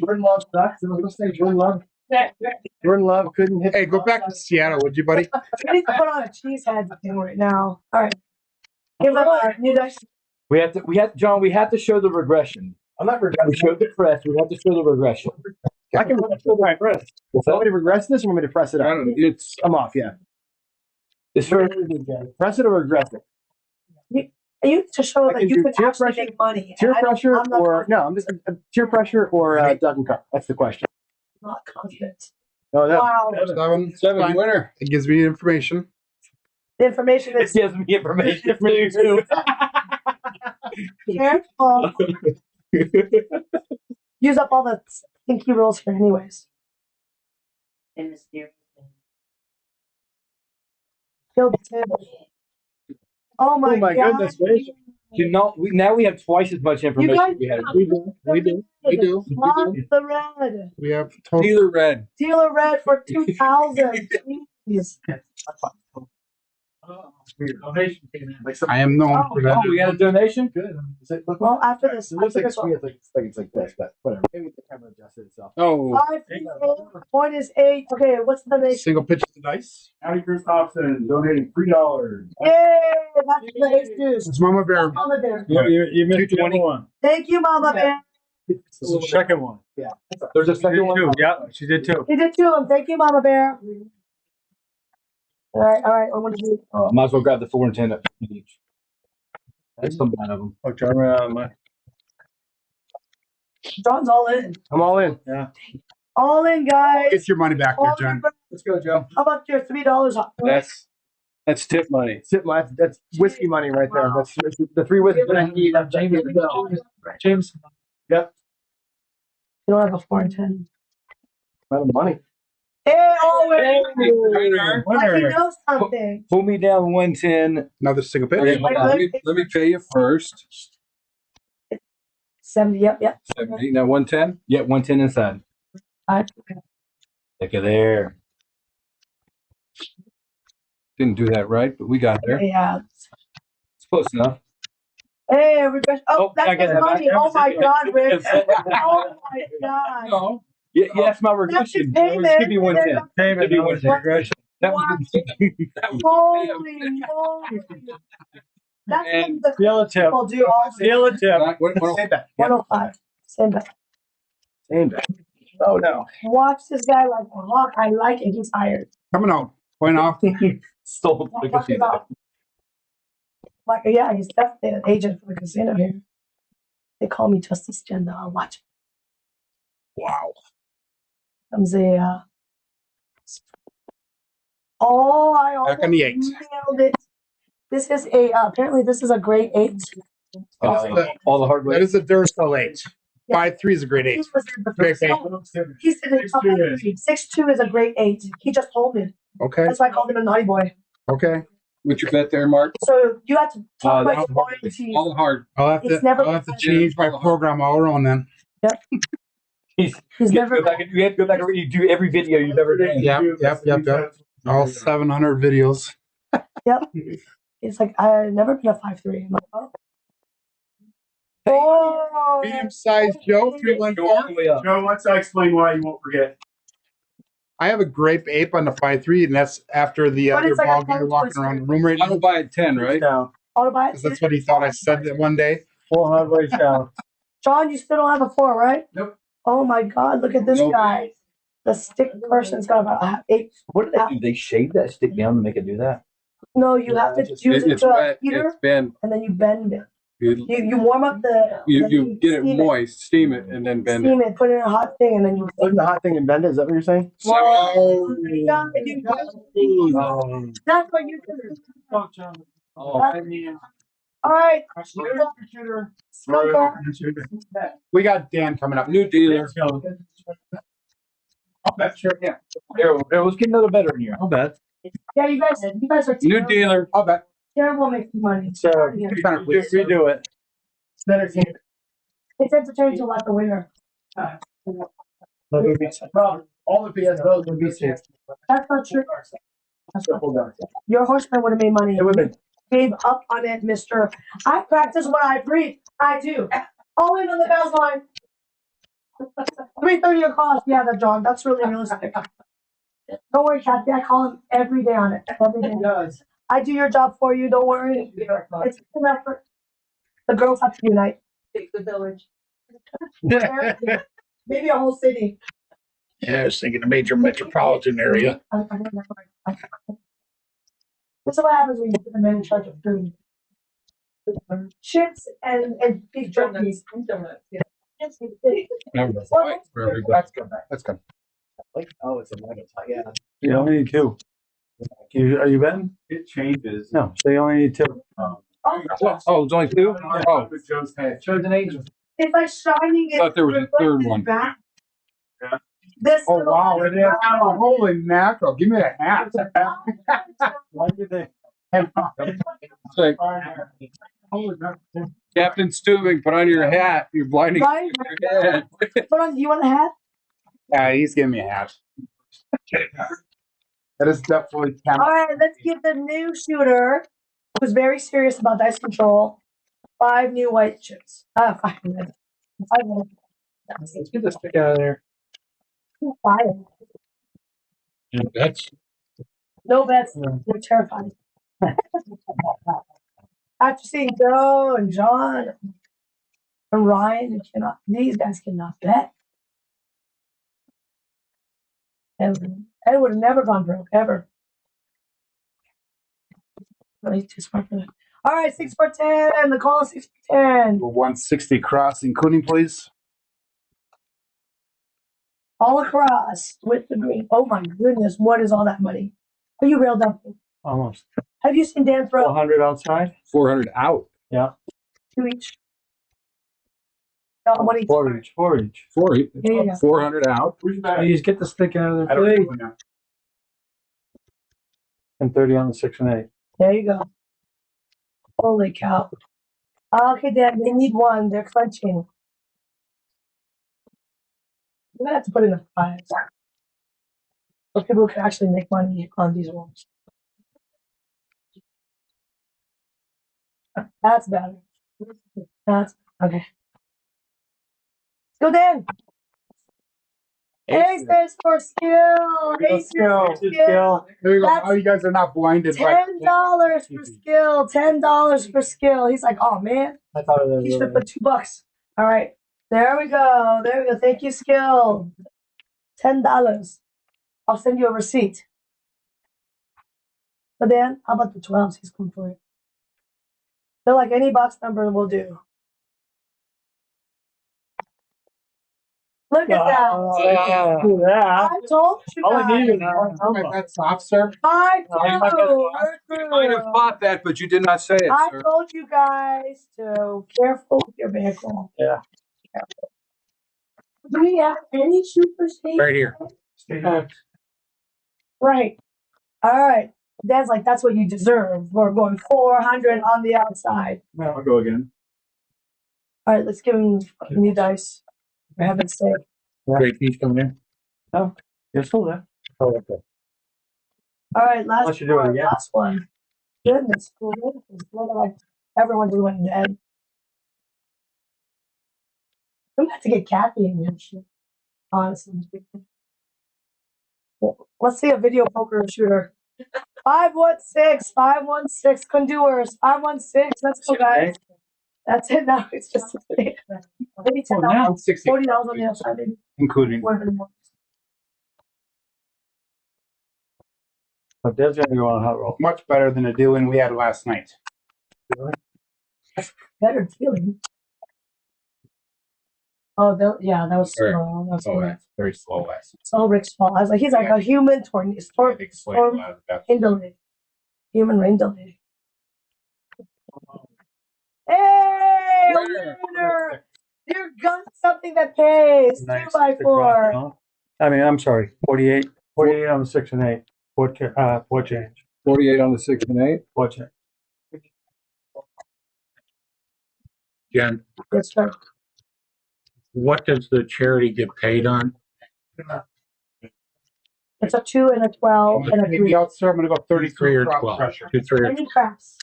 Jordan Love sucks. I was going to say Jordan Love. Jordan Love couldn't hit. Hey, go back to Seattle, would you, buddy? I need to put on a cheese head thing right now. All right. Give them a new dice. We have to show the regression. I'm not regressing. We showed the crest. We have to show the regression. I can show the crest. Want me to regress this or want me to press it up? I'm off, yeah. It's for press it or regress it? You need to show I that can you do can tier actually pressure- make money. Tier And pressure I'm not or no? I'm just tier pressure or Doug and Cup. That's the question. not confident. No, no. Wow. Seven Fine. winner. It gives me information. The information is gives me information too. careful. Use up all the stinky rules here, anyways. Kill the table. Oh my, God. goodness gracious. Now we have twice as much information guys as we had. Want the red. We have total. Dealer red. Dealer red for 2,000. Jeez. I am known for that. Oh, we got a donation? Good. Well, after this, It looks after like this one. it's like this, but whatever. Maybe the camera adjusted itself. Oh. 5, 3, 8. Point is 8. Okay, what's the donation? Single pitch of the dice. Howdy, Chris Thompson, donating $3. Yay! That's the ace deuce. It's Mama Bear. Mama Bear. You missed 21. Thank you, Mama Bear. This is the second one. Yeah. There's a second one. Yeah, she did too. You did 2 of them. Thank you, Mama Bear. All right. I want to do. Oh, might as well grab the 4 and 10 at each. That's some bad of them. Oh, John, John's all in. I'm all in. yeah. All in, guys. Get your money back there, All John. in, Let's go, Joe. How about your $3? That's tip money. Tip money. That's whiskey money right there. That's the free whiskey. James. Yep. You don't have a 4 and 10. Amount of money. Hey, always. Winner. Like he knows something. Pull me down 110. Another single pitch. Okay, hold on. Let me pay you first. 70. Yep. 70. Now 110. Yeah, 110 inside. Alright. Look at there. Didn't do that right, but we got there. Yeah. It's close enough. Hey, refresh. Oh, I that's get the that. money. Oh my God, Rick. Oh my God. No. Yeah, that's my That's your regression. payment. It should be 110. Payment, Should be no 110. regression. That Wow. was Holy moly. That's And what the Steal a tip. people do also. Steal a tip. Same bet. 105. Same bet. Same bet. Oh no. Watch this guy like a hawk. I like it. He's hired. Coming out. Point off. Stole the Watch his casino. out. Like, yeah, he's definitely an agent for the casino here. They call me Justice Gender. Watch. Wow. Comes a. Oh, I almost Back on the 8. nailed it. This is a. Apparently, this is a grade 8. All the hard way. That is a Duracell 8. 5-3 is a grade 8. He was in the Great first. He said it's 6'2" is a grade 8. He just told me. Okay. That's why I called him a naughty boy. Okay. what's your bet there, Mark? So you have to talk about your loyalty. All hard. I'll have to change my program all around then. Yep. He's never. You have to go back and redo every video you've ever done. Yep. All 700 videos. Yep. It's like I've never been a 5'3". I'm like, oh. Medium sized Joe, 314. Joe, once I explain why, you won't forget. I have a grape ape on the 5'3", and that's after the But other it's like ball a game tongue walking twister. around the room right now. I'll buy at 10, right? Auto buy it? That's what he thought I said that one day. 400 ways down. John, you still don't have a 4, right? Nope. Oh my God! Look at this Nope. guy. The stick person's got about 8. What do they do? They shave that stick down to make it do that? No, you have to use it It's to a wet. heater, It's been. and then you bend it. You, You warm up the. you get it steam moist, steam it, and then bend it. Steam it, put it in a hot thing, and then you. Put the hot thing and bend it. Is that what you're saying? Whoa. That's what you do. All right. We got Dan coming up. New dealer. I'll bet sure. Yeah. Here, let's get another better in here. I'll bet. Yeah, you guys are New dealer. I'll bet. terrible making money. So, Yeah. Redo it. It's entertaining. It's entertaining to let the winner. All the PS those would be safe. That's not true. That's not. Your horseman would have made money. It would have been. Gave up on it, Mister. I practice what I preach. I do. All in on the bells line. 3:30 across. Yeah, that John. That's really realistic. Don't worry, Kathy. I call him every day on it. Every day. I do your job for you. Don't worry. It's an effort. The girls have to unite. Take the village. Maybe a whole city. Yeah, I was thinking a major metropolitan area. This is what happens when you put the man in charge of food. Chips and beef jerky. That's good. That's good. Oh, it's a nugget. Yeah. You only need 2. Are you betting? It changes. No, so you only need 2. Oh, it's only 2? Oh, Chosen angel. It's like shining it. I thought there was a third one. Back. This Oh wow! It is. Oh, holy mackerel! Give me a hat. Why did they? It's like, Captain Stubing, put on your hat. You're blinding Right? your head. Hold on, you want a hat? Yeah, he's giving me a hat. That is definitely. All right, let's give the new shooter, who's very serious about dice control, 5 new white chips. 5 minutes. 5 minutes. Let's get this stick out of there. 5. That's No bets. You're terrified. After seeing Joe and John and Ryan, these guys cannot bet. Ed would have never gone broke, ever. No, he's too smart for that. All right, 6 for 10. The call is 6 for 10. 160 cross, including, please. all across with the green. Oh my goodness, what is all that money? Are you real dumping? Almost. Have you seen Dan throw? 400 outside. 400 out. Yeah. 2 each. No, what each? 4 each. 4 each. 400 out. Please get the stick out of I the don't plate. know. And 30 on the 6 and 8. There you go. Holy cow. Okay, Dan, they need one. They're clenching. We're gonna have to put in a 5. So people can actually make money on these rolls. That's better. That's okay. Let's go, Dan. Aces for skill. Aces for skill. There you go. That's Now you guys are not blinded by $10 for skill. $10 for skill. He's like, oh man, I thought it was he should have put $2. All right, there we go. There we go. Thank you, skill. $10. I'll send you a receipt. But Dan, how about the 12s? He's coming for it. They're like any box number will do. Look at that. Yeah. I told you All I guys. needed was a number. that soft serve. I I'm not gonna- You might have thought that, but you did not say it, I sir. told you guys to careful with your vehicle. Yeah. Do we have any super state? Right here. Right. All right. Dad's like, that's what you deserve. We're going 400 on the outside. I'll go again. All right, let's give him new dice. For heaven's sake. Great piece coming in. No, you're still there. Oh, okay. All right, last Unless you do it one. again. Last one. Goodness. Everyone's doing dead. I'm gonna have to get Kathy in here. Honestly. Let's see a video poker shooter. 516, 516. Couldn't do worse. 516. Let's go, guys. That's it now. It's just maybe $10. $40 on the outside, maybe. Including. But there's gonna go on a hot roll. Much better than the dealing we had last night. Better feeling. Oh, yeah, that was slow. That was slow. Very slow last. It's all Rick's fault. I was like, he's like a human tornado. Storm rain delay. Human rain delay. Hey, winner! You got something that pays. 2x4. I mean, I'm sorry. 48. 48 on the 6 and 8. Four change. 48 on the 6 and 8. 4 change. Jen, Yes, sir. what does the charity get paid on? It's a 2 and a 12 and a 3. Maybe out, sir. I'm gonna go 33 or 12. Pressure. 2, 3, or Any craps.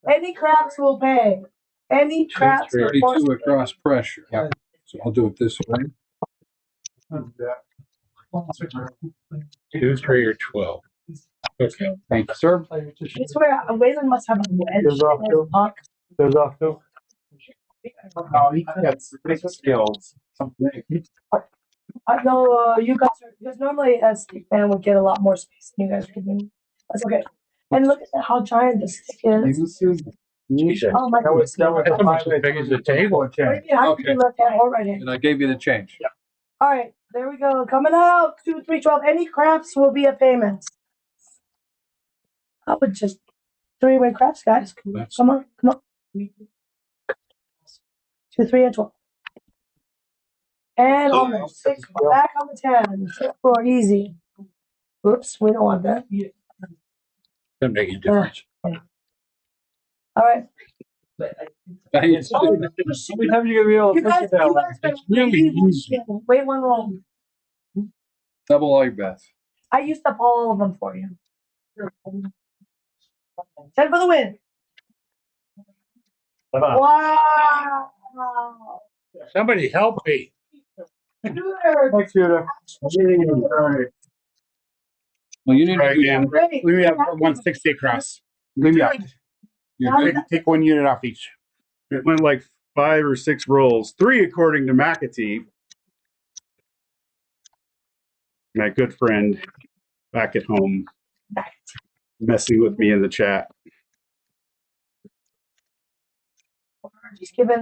Any craps will pay. Any craps. 32 across pressure. Yeah. So I'll do it this way. 2, 3, or 12. Okay. Thank you, sir. I swear, Waylon must have a wedge. Goes off too. Goes off too. No, he got skills. Something. I know you guys are, because normally a stick man would get a lot more space than you guys are getting. That's okay. And look at how giant this stick is. Oh my goodness. That was That's almost as big as the table. What do you mean? How can you left hand or right hand? And I gave you the change. All right, there we go. Coming out 2, 3, 12. Any craps will be a payment. I would just 3-way craps, guys. Come on. 2, 3, and 12. And almost 6. Back on the 10. 6 for easy. Oops, we don't want that. Doesn't make a difference. All right. How many times are you gonna be able to You guys, fix it that been really easy. Wait one roll. Double all your bets. I used up all of them for you. 10 for the win. Wow. Somebody help me. Thanks, Judah. Well, you need Right, to do Dan. We have 160 across. Take 1 unit off each. It went like 5 or 6 rolls, 3 according to McAtee, my good friend back at home, messing with me in the chat. Just giving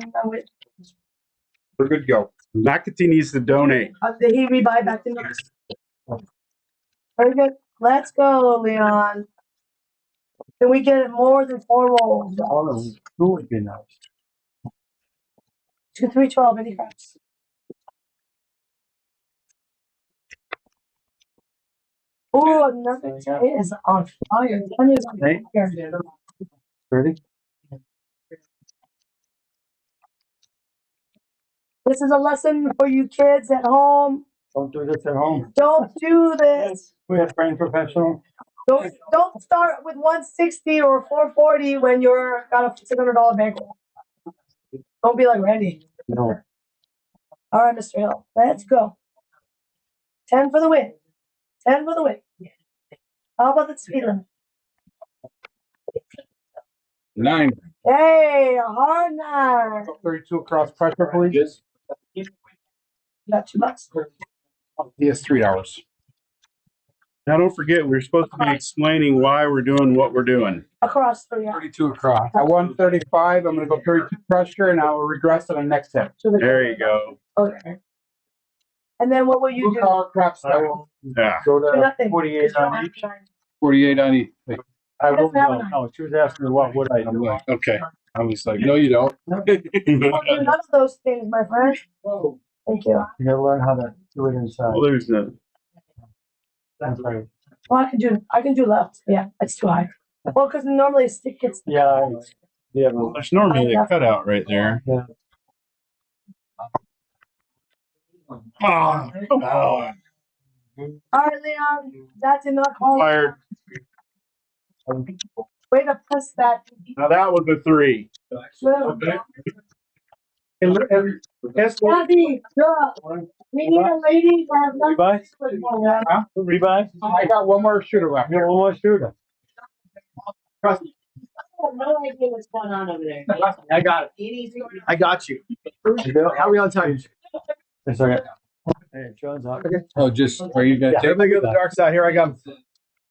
We're good to go. McAtee needs to donate. Did he rebuy back the notes? Very good. Let's go, Leon. Can we get more than 4 rolls? Who would be nice? 2, 3, 12, any craps. Oh, another is on fire. Ten is on Hey. fire. 30? This is a lesson for you kids at home. Don't do this at home. Don't do this. We have trained professional. Don't start with 160 or 440 when you're got a $600 bankroll. Don't be like Randy. No. All right, Mr. Hill. Let's go. 10 for the win. 10 for the win. How about the speed limit? 9. Hey, a hard 9. 32 across pressure, please. You got $2. He has $3. Now, don't forget, we're supposed to be explaining why we're doing what we're doing. Across 3 hours. 32 across. At 135, I'm going to go 32 pressure, and I will regress on the next hit. There you go. Okay. And then what will you do? Crap I will Yeah. go Do to nothing. 48 on each. 48 on each. I He will doesn't have a no, nine. no, she was asking me what would I I'm do. like, okay. I was like, no, you don't. You won't do none of those things, my friend. Thank you. You gotta learn how to do it inside. Well, there's the. That's right. Well, I can do left. Yeah, it's too high. Well, because normally a stick gets. Yeah. Yeah. There's normally a cutout right there. Yeah. Oh, come on. All right, Leon. That did not call. Fired. Way to press that. Now that was a 3. Okay. Yes, Kathy, girl, we need a lady that has nothing Rebuy? to do with that. Huh? Rebuy? I got one more shooter left. You got one more shooter. I have no idea what's going on over there. I got it. I got you. How are we on time? It's okay. Hey, John's out. Oh, just, are you going to take Everybody go to the dark side. Here I come.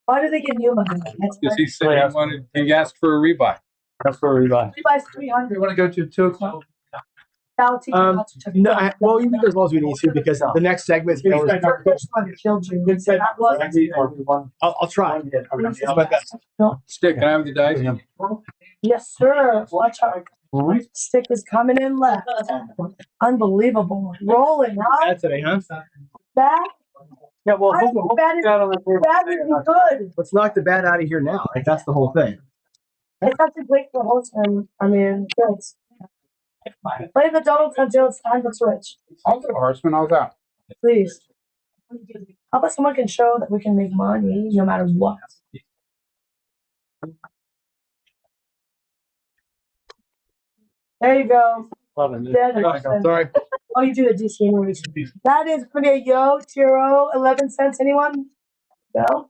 Why do they give you money? Because he said he asked for a rebuy. That's for a rebuy. He buys 300. You want to go to 2 o'clock? No, well, you can go as long as we need to because the next segment is going to. First one killed you. That was- I'll try. Stick, can I have the dice? Yes, sir. Watch out. Stick is coming in left. Unbelievable. Rolling, huh? Bad today, huh? Bad? Yeah, well, I think bad is good. Let's knock the bad out of here now. Like that's the whole thing. It's not too great for horsemen. I mean, good. Play the dogs until it's time to switch. I'll do a horseman. How's that? Please. How about someone can show that we can make money no matter what? There you go. Sorry. Oh, you do the DC movies. That is pretty. Yo, Tiro, 11 cents. Anyone? No?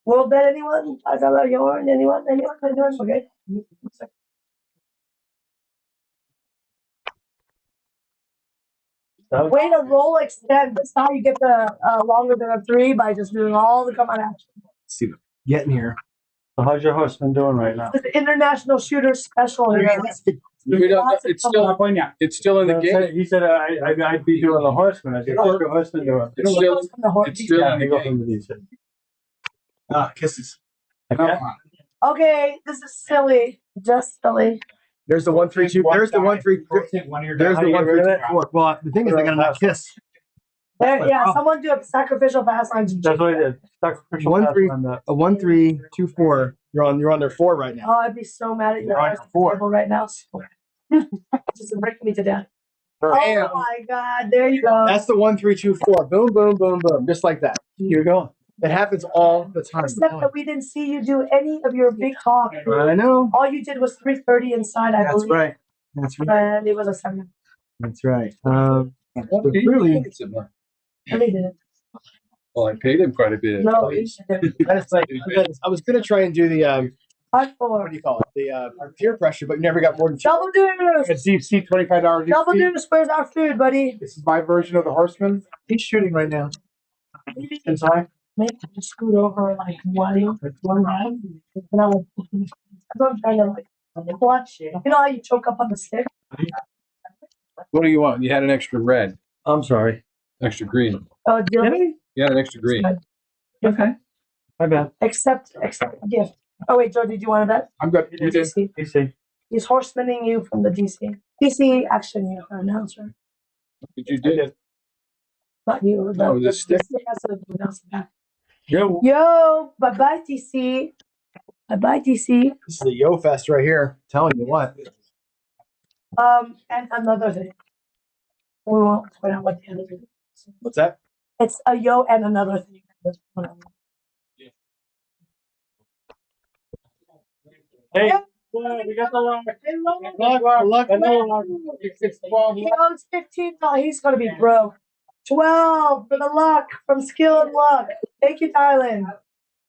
Will bet anyone? I got a yarn. Anyone? Okay. Way to roll extend. That's how you get the longer than a 3 by just doing all the come on action. Let's see. Getting here. So how's your horseman doing right now? This is International Shooter Special. We don't, it's still in the game. He said I'd be doing the horseman. I said, how's your horseman doing? It's still in the game. Kisses. Okay, this is silly. Just silly. There's the 1, 3, 2. There's the 1, 3. There's the 1, 3, 2, 4. Well, the thing is, I got a kiss. There, yeah, someone do a sacrificial pass on. That's what I did. Sacrificial 1, pass 3, on that. a 1, 3, 2, 4. You're on their 4 right now. Oh, I'd be so mad at you You're on guys at the 4. table right now. Just breaking me to death. Oh my God! There you go. That's the 1, 3, 2, 4. Boom, boom, boom, boom. Just like that. Here you go. It happens all the time. Except that we didn't see you do any of your big talk. I know. All you did was 330 inside, I believe. That's right. That's right. And it was a 7. That's right. Clearly, Really did. Well, I paid him quite a bit. No, you didn't. that's like, I was going to try and do the, Hard 4. what do you call it? The peer pressure, but you never got more than 2. Double deuce. A DC, $25 DC. Double deuce. Where's our food, buddy? This is my version of the horseman. He's shooting right now. Inside. Maybe just scoot over like one round. And I will. I'm trying to like clutch. You know how you choke up on the stick? What do you want? You had an extra red, I'm sorry. extra green. Oh, Dilly? You had an extra green. Okay. My bad. Accept gift. Oh wait, Joe, did you want that? I'm good. You did. DC. DC. He's horsemanning you from the DC. DC action you announcer. Did you did? Not you. No, the stick. Yo, bye bye DC. Bye bye DC. This is a yo fest right here. Telling you what. And another thing. We won't point out what the other thing is. What's that? It's a yo and another thing. Hey, we got the lock. He owns 15. He's gonna be broke. 12 for the luck from Skill and Luck. Thank you, Thailand.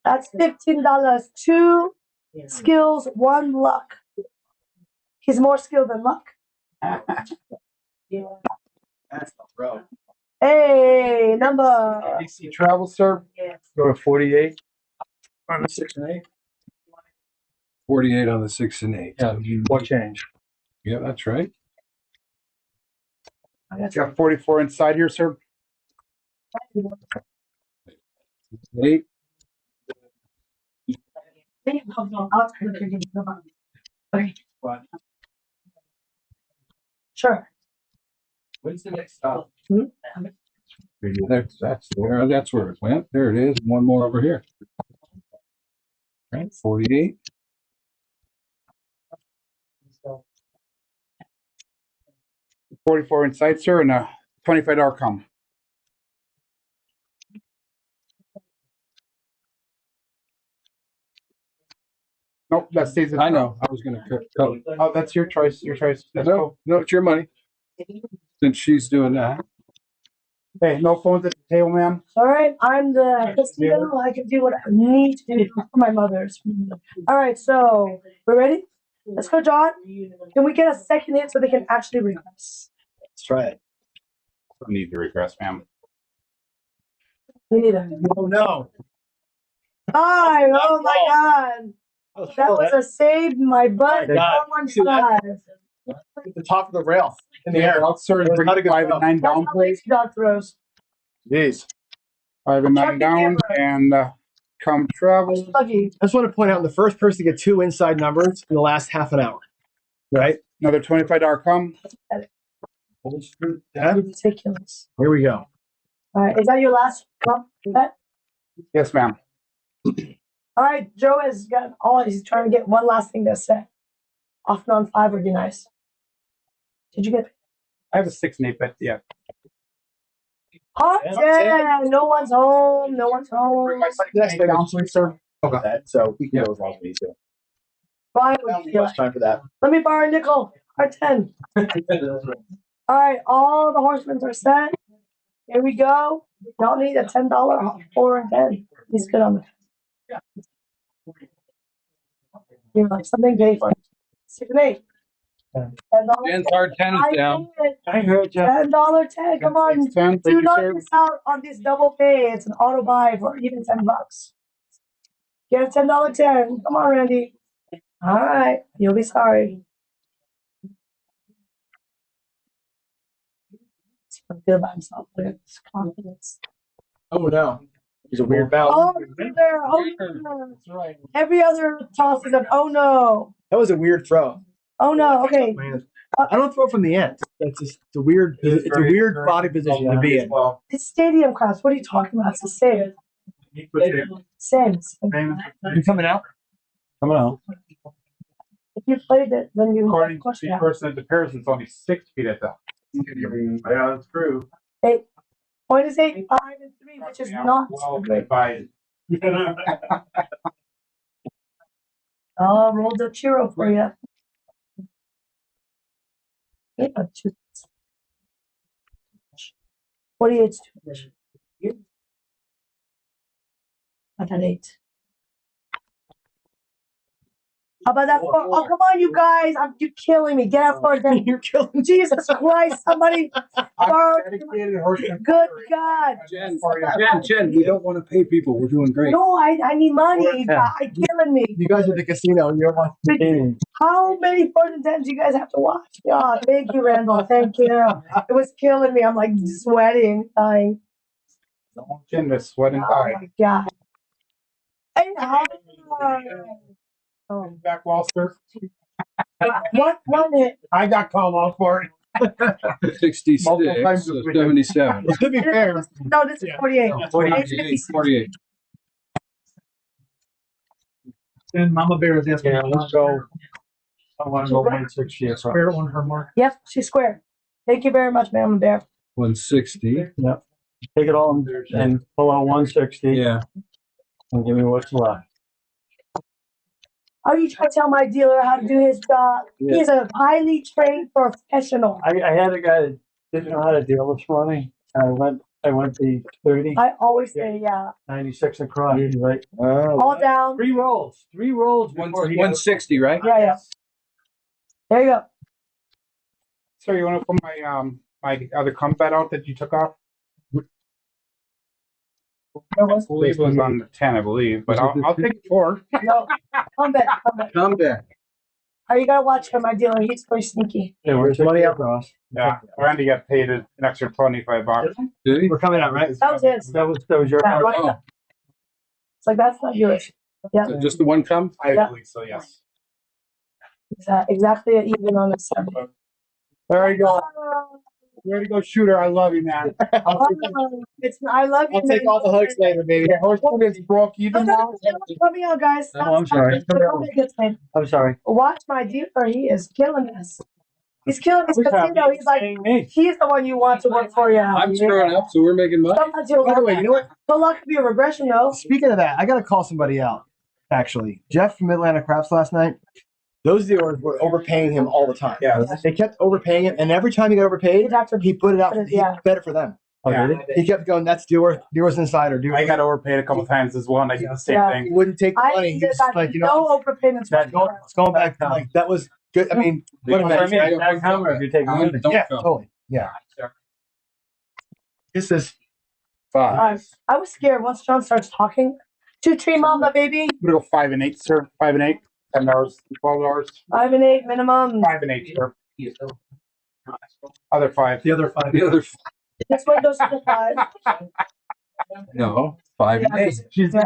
That's $15. 2 skills, 1 luck. He's more skilled than luck. That's the bro. Hey, number. DC travel, sir. Go to 48. On the 6 and 8. 48 on the 6 and 8. Yeah, what change? Yeah, that's right. Got 44 inside here, sir. 8. Okay. Sure. When's the next stop? That's there. That's where it went. There it is. One more over here. Right, 48. $44 inside, sir, and a $25 come. Nope, that stays. I know. I was going to cut. Oh, that's your choice. Your choice. That's No, cool. no, it's your money. Since she's doing that. Hey, no phones at the table, ma'am. All right, I'm the casino. I can do what I need to do for my mothers. All right, so we ready? Let's go, John. Can we get a second hit so they can actually regress? Let's try it. Don't need to regress, ma'am. We need a. Oh no. 5. Oh my God. That was a save my butt. Oh my God. 415. At the top of the rail in the air. Sir, bring How to go 5 and 9 down, please. Dog throws. Jeez. 5 and 9 down, and come travel. I just want to point out the first person to get 2 inside numbers in the last half an hour. Right? Another $25 come. Ridiculous. Here we go. All right, is that your last bet? Yes, ma'am. All right, Joe has got all. He's trying to get one last thing to say. Off and on 5 would be nice. Did you get? I have a 6 and 8 bet. Yeah. Hot 10. No one's home. No one's home. Next day, please, sir. Okay. So we can go as long as we need to. Fine. Much time for that. Let me borrow a nickel. Hot 10. All right, all the horsemen are set. Here we go. Y'all need a $10 4 and 10. He's good on the. You're like something paid for. 6 and 8. Jen's hard 10 is down. I heard you. $10 10. Come on. 10. Do not miss out on this double pay. It's an auto buy for even $10. Get a $10 10. Come on, Randy. All right. You'll be sorry. He's feeling good about himself. Look at this confidence. Oh no. He's a weird bout. Oh, there. Oh, no. That's right. Every other toss is an oh no. That was a weird throw. Oh no. Okay. I don't throw from the end. It's just it's a weird. It's a weird body position to be in. It's stadium crowds. What are you talking about? It's the same. Same. You coming out? Coming out. If you played it, then you. According to the person at the Paris, it's only 6 feet at the. Yeah, that's true. 8. Point is 8, 5, and 3, which is not great. Oh, rolled a churro for you. Yeah, 2. 48's too much. Not that 8. How about that? Oh, come on, you guys. You're killing me. Get out for it. You're killing me. Jesus Christ. Somebody. Good God. Jen, we don't want to pay people. We're doing great. No, I need money. Yeah. It's killing me. You guys are at the casino. You don't want to pay. How many first and tens do you guys have to watch? Oh, thank you, Randall. Thank you. It was killing me. I'm like sweating, dying. Jen was sweating. Oh my God. Back Walster. One hit. I got called out for it. 66, Multiple times so this weekend. 77. To be fair. No, this is 48. 48. And Mama Bear is asking, let's go. I want to go 160 as well. Bear on her mark. Yep, she's square. Thank you very much, Ma'am Bear. 160. Yep. Take it all and pull out 160. Yeah. And give me what's left. Are you trying to tell my dealer how to do his job? Yeah. He's a highly trained professional. I had a guy that didn't know how to deal this morning. I went the 30. I always say, yeah. 96 across. He's like, All down. 3 rolls. 3 rolls before he 160, right? Yeah. There you go. So you want to put my my other combat out that you took off? I believe it was on the 10, I believe, but I'll take 4. No, come back. Are you gonna watch for my dealer? He's pretty sneaky. Yeah, where's money out, Ross? Yeah, Randy got paid an extra $25. We're coming out, right? That was his. That was your Yeah, part. right. It's like that's not yours. Yeah. So just the one come? I Yeah. believe so, yes. Exactly even on the 7. There you go. Way to go, shooter. I love you, man. I love you. I'll take all the hooks later, baby. Horse is broke even now. Coming out, guys. Oh, I'm sorry. I'm sorry. Watch my dealer. He is killing us. He's killing us casino. He's like, he's the one you want to work for you. I'm screwing up, so we're making money. Sometimes you'll By the way, you know what? Good luck to be a regression, though. Speaking of that, I got to call somebody out, actually. Jeff from Atlanta Craps last night. Those dealers were overpaying him all the time. Yeah. They kept overpaying him, and every time he got overpaid, he put it out. He bet it for them. Yeah. He kept going, that's dealer's insider. I got overpaid a couple times as well, and I did the same thing. He wouldn't take the money. He was just like, no overpayments. It's going back. Like, that was good. I mean, what a match. If you take money. Yeah, totally. Yeah. This is 5. I was scared once John starts talking. 2 tree mama, baby. I'm going to go 5 and 8, sir. 5 and 8. 10 hours, 12 hours. 5 and 8 minimum. 5 and 8, sir. Other 5. the other 5. This one goes to the 5. No, 5 and 8. He's good.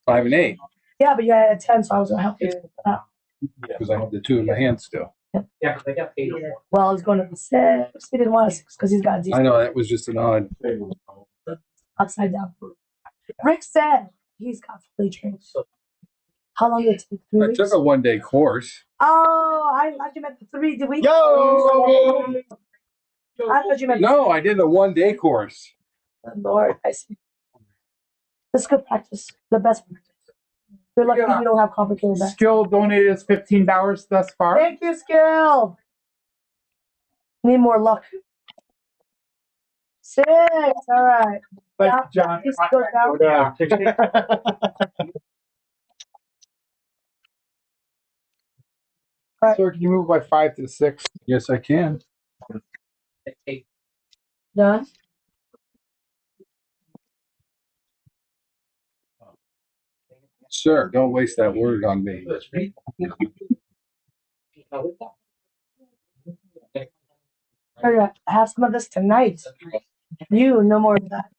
5 and 8. Yeah, but you had a 10, so I was going to help you. Because I have the 2 in my hand still. Yeah, because I got paid. Well, I was going to the 6. He didn't want a 6 because he's got a decent. I know, that was just an odd. Upside down. Rick said he's got fully trained. How long did it take? 3 I weeks? took a 1-day course. Oh, I thought you meant the 3 weeks. Yo! I thought you meant. No, I did a 1-day course. Lord, I see. This is good practice. The best practice. You're lucky you don't have complicated back. Skill donated us $15 thus far. Thank you, Skill. Need more luck. 6. All right. Thank you, John. He's good now. Sir, can you move by 5 to 6? Yes, I can. Done. Sir, don't waste that word on me. Hurry up. Have some of this tonight. You, no more of that.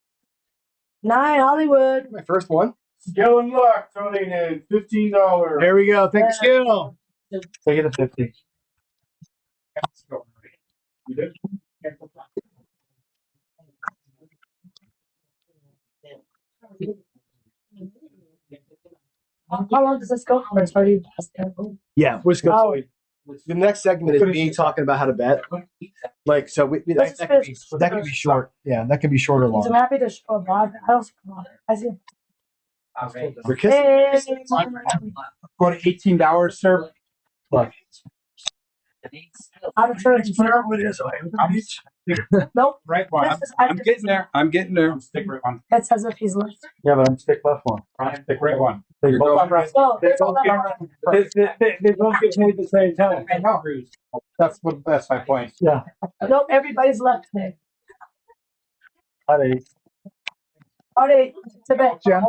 9, Hollywood. My first one. Skill and luck donated $15. There we go. Thank you, Skill. Take it to 50. You did? How long does this go for? It's already past 10. Yeah, we're just going to. The next segment is me talking about how to bet. Like, so that could be short. Yeah, that could be short or long. I'm happy to show a bot. I don't see I see. We're kissing. Go to $18, sir. Look. Out of church. Nope. Right one. This is- I'm getting there. I'm getting there. Stick right one. It's as if he's left. Yeah, but I'm stick left one. Ryan, stick right one. They both, No, they both get paid at the same time. I know. That's my point. Yeah. nope, everybody's left today. Alright. All right, to bed. Jen?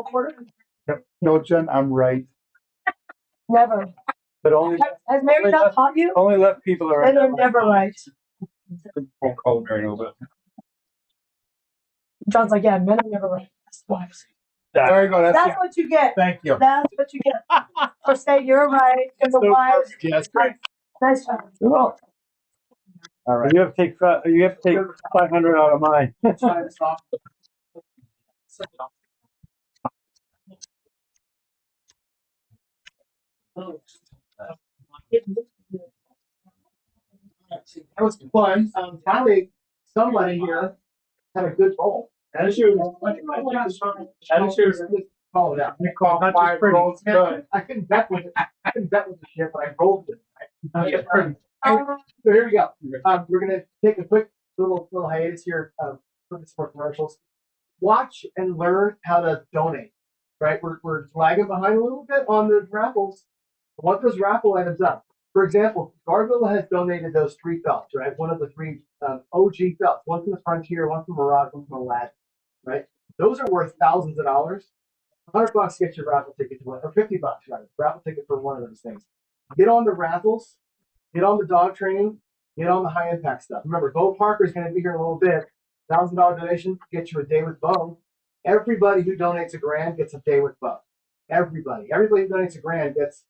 No, Jen, I'm right. Never. But only Has Mary not taught you? only left people are Then you're never right. Won't call Mary over. John's like, yeah, men are never right. That's why. There you go. That's what you get. Thank you. That's what you get for saying you're right and the wives. Yes, great. Nice job. All right. You have to take 500 out of mine. That was fun. Finally, somebody here had a good roll. That is yours. Call it out. Not just pretty. Good. I couldn't bet with it. I couldn't bet with the shit, but I rolled with it. So here we go. We're gonna take a quick little hiatus here for commercials. Watch and learn how to donate. Right, we're lagging behind a little bit on the raffles. I want those raffle items up. For example, Garville has donated those 3 belts, right? One of the 3 OG belts, one from the Frontier, one from Mirage, one from Aladdin, right? Those are worth thousands of dollars. $100 gets your raffle ticket to one, or $50, right? Raffle ticket for one of those things. Get on the raffles, get on the dog training, get on the high impact stuff. Remember, Bo Parker is going to be here in a little bit. $1,000 donation gets you a day with Bo. Everybody who donates $1,000 gets a day with Bo. Everybody who donates $1,000 gets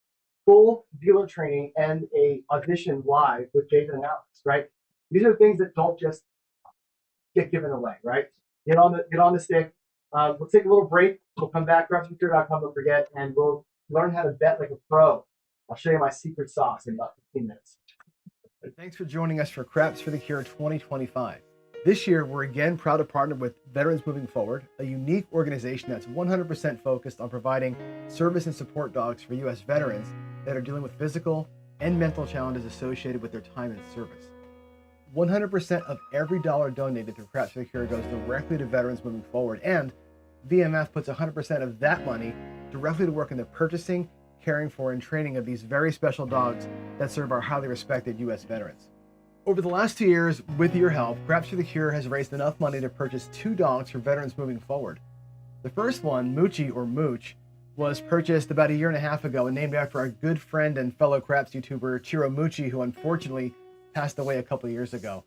full dealer training and a audition live with David and Alex, right? These are things that don't just get given away, right? Get on the stick. We'll take a little break. We'll come back, grabsecure.com, don't forget, and we'll learn how to bet like a pro. I'll show you my secret sauce in about 15 minutes. Thanks for joining us for Craps for the Cure 2025. This year, we're again proud to partner with Veterans Moving Forward, a unique organization that's 100% focused on providing service and support dogs for U.S. veterans that are dealing with physical and mental challenges associated with their time in service. 100% of every dollar donated through Craps for the Cure goes directly to Veterans Moving Forward, and VMF puts 100% of that money directly to work in the purchasing, caring for, and training of these very special dogs that serve our highly respected U.S. veterans. Over the last 2 years, with your help, Craps for the Cure has raised enough money to purchase 2 dogs for Veterans Moving Forward. The first one, Moochie or Mooch, was purchased about 1.5 years ago and named after our good friend and fellow Craps YouTuber Chiro Moochie, who unfortunately passed away a couple of years ago.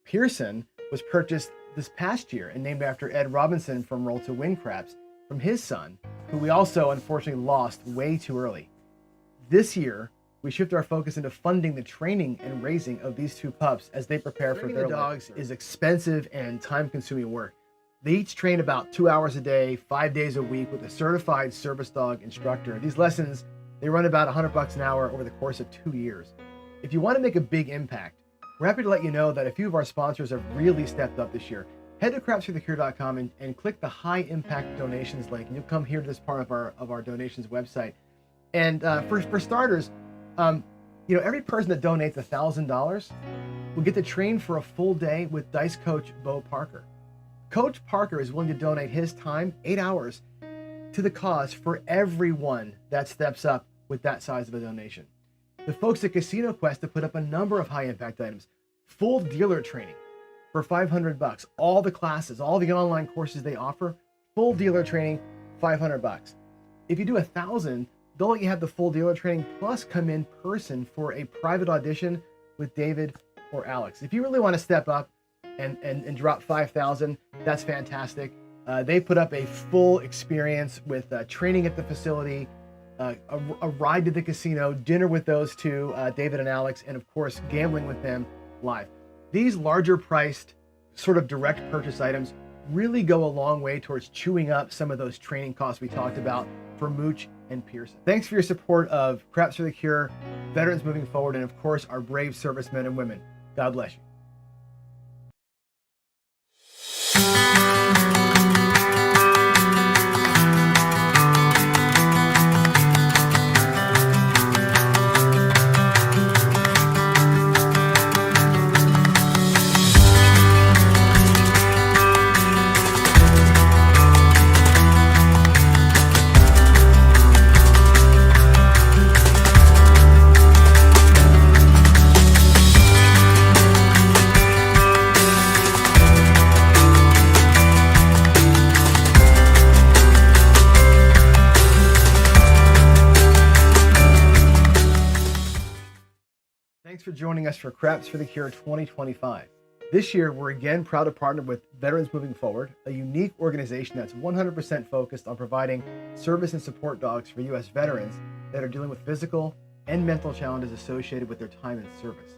Pearson was purchased this past year and named after Ed Robinson from Roll to Win Craps, from his son, who we also unfortunately lost way too early. This year, we shift our focus into funding the training and raising of these 2 pups as they prepare for their dogs. Is expensive and time-consuming work. They each train about 2 hours a day, 5 days a week with a certified service dog instructor. These lessons, they run about $100 an hour over the course of 2 years. If you want to make a big impact, we're happy to let you know that a few of our sponsors have really stepped up this year. Head to crapsforthecure.com and click the high impact donations link, and you'll come here to this part of our donations website. And for starters, every person that donates $1,000 will get to train for a full day with Dice Coach Bo Parker. Coach Parker is willing to donate his time, 8 hours, to the cause for everyone that steps up with that size of a donation. The folks at Casino Quest have put up a number of high impact items, full dealer training for $500, all the classes, all the online courses they offer, full dealer training, $500. If you do 1,000, they'll let you have the full dealer training plus come in person for a private audition with David or Alex. If you really want to step up and drop 5,000, that's fantastic. They put up a full experience with training at the facility, a ride to the casino, dinner with those 2, David and Alex, and of course, gambling with them live. These larger priced sort of direct purchase items really go a long way towards chewing up some of those training costs we talked about for Mooch and Pearson. Thanks for your support of Craps for the Cure, Veterans Moving Forward, and of course, our brave servicemen and women. God bless you. joining us for Craps for the Cure 2025. This year, we're again proud to partner with Veterans Moving Forward, a unique organization that's 100% focused on providing service and support dogs for U.S. veterans that are dealing with physical and mental challenges associated with their time in service.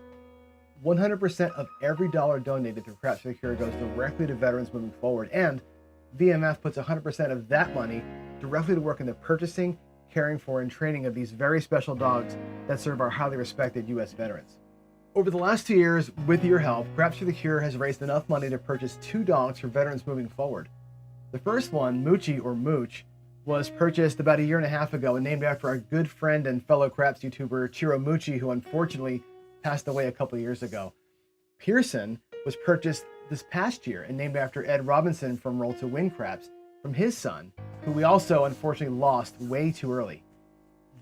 100% of every dollar donated through Craps for the Cure goes directly to Veterans Moving Forward, and VMF puts 100% of that money directly to work in the purchasing, caring for, and training of these very special dogs that serve our highly respected U.S. veterans. Over the last 2 years, with your help, Craps for the Cure has raised enough money to purchase 2 dogs for Veterans Moving Forward. The first one, Moochie or Mooch, was purchased about 1.5 years ago and named after our good friend and fellow Craps YouTuber Chiro Moochie, who unfortunately passed away a couple years ago. Pearson was purchased this past year and named after Ed Robinson from Roll to Win Craps, from his son, who we also unfortunately lost way too early.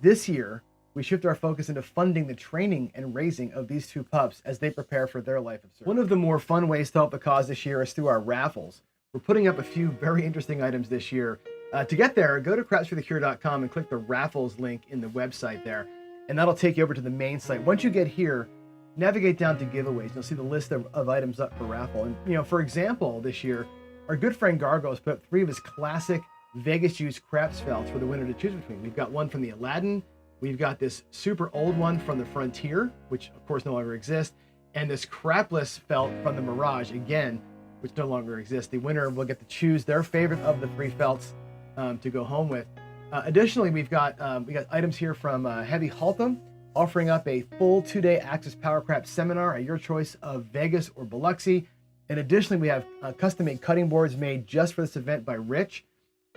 This year, we shift our focus into funding the training and raising of these 2 pups as they prepare for their life of service. One of the more fun ways to help the cause this year is through our raffles. We're putting up a few very interesting items this year. To get there, go to crapsforthecure.com and click the raffles link in the website there, and that'll take you over to the main site. Once you get here, navigate down to giveaways. You'll see the list of items up for raffle. And, for example, this year, our good friend Gargo has put up 3 of his classic Vegas Use Craps felts for the winner to choose between. We've got one from the Aladdin, we've got this super old one from the Frontier, which of course no longer exists, and this crapless felt from the Mirage, again, which no longer exists. The winner will get to choose their favorite of the 3 felts to go home with. Additionally, we got items here from Heavy Haltham, offering up a full 2-day Access Power Craps seminar at your choice of Vegas or Biloxi. And additionally, we have custom-made cutting boards made just for this event by Rich,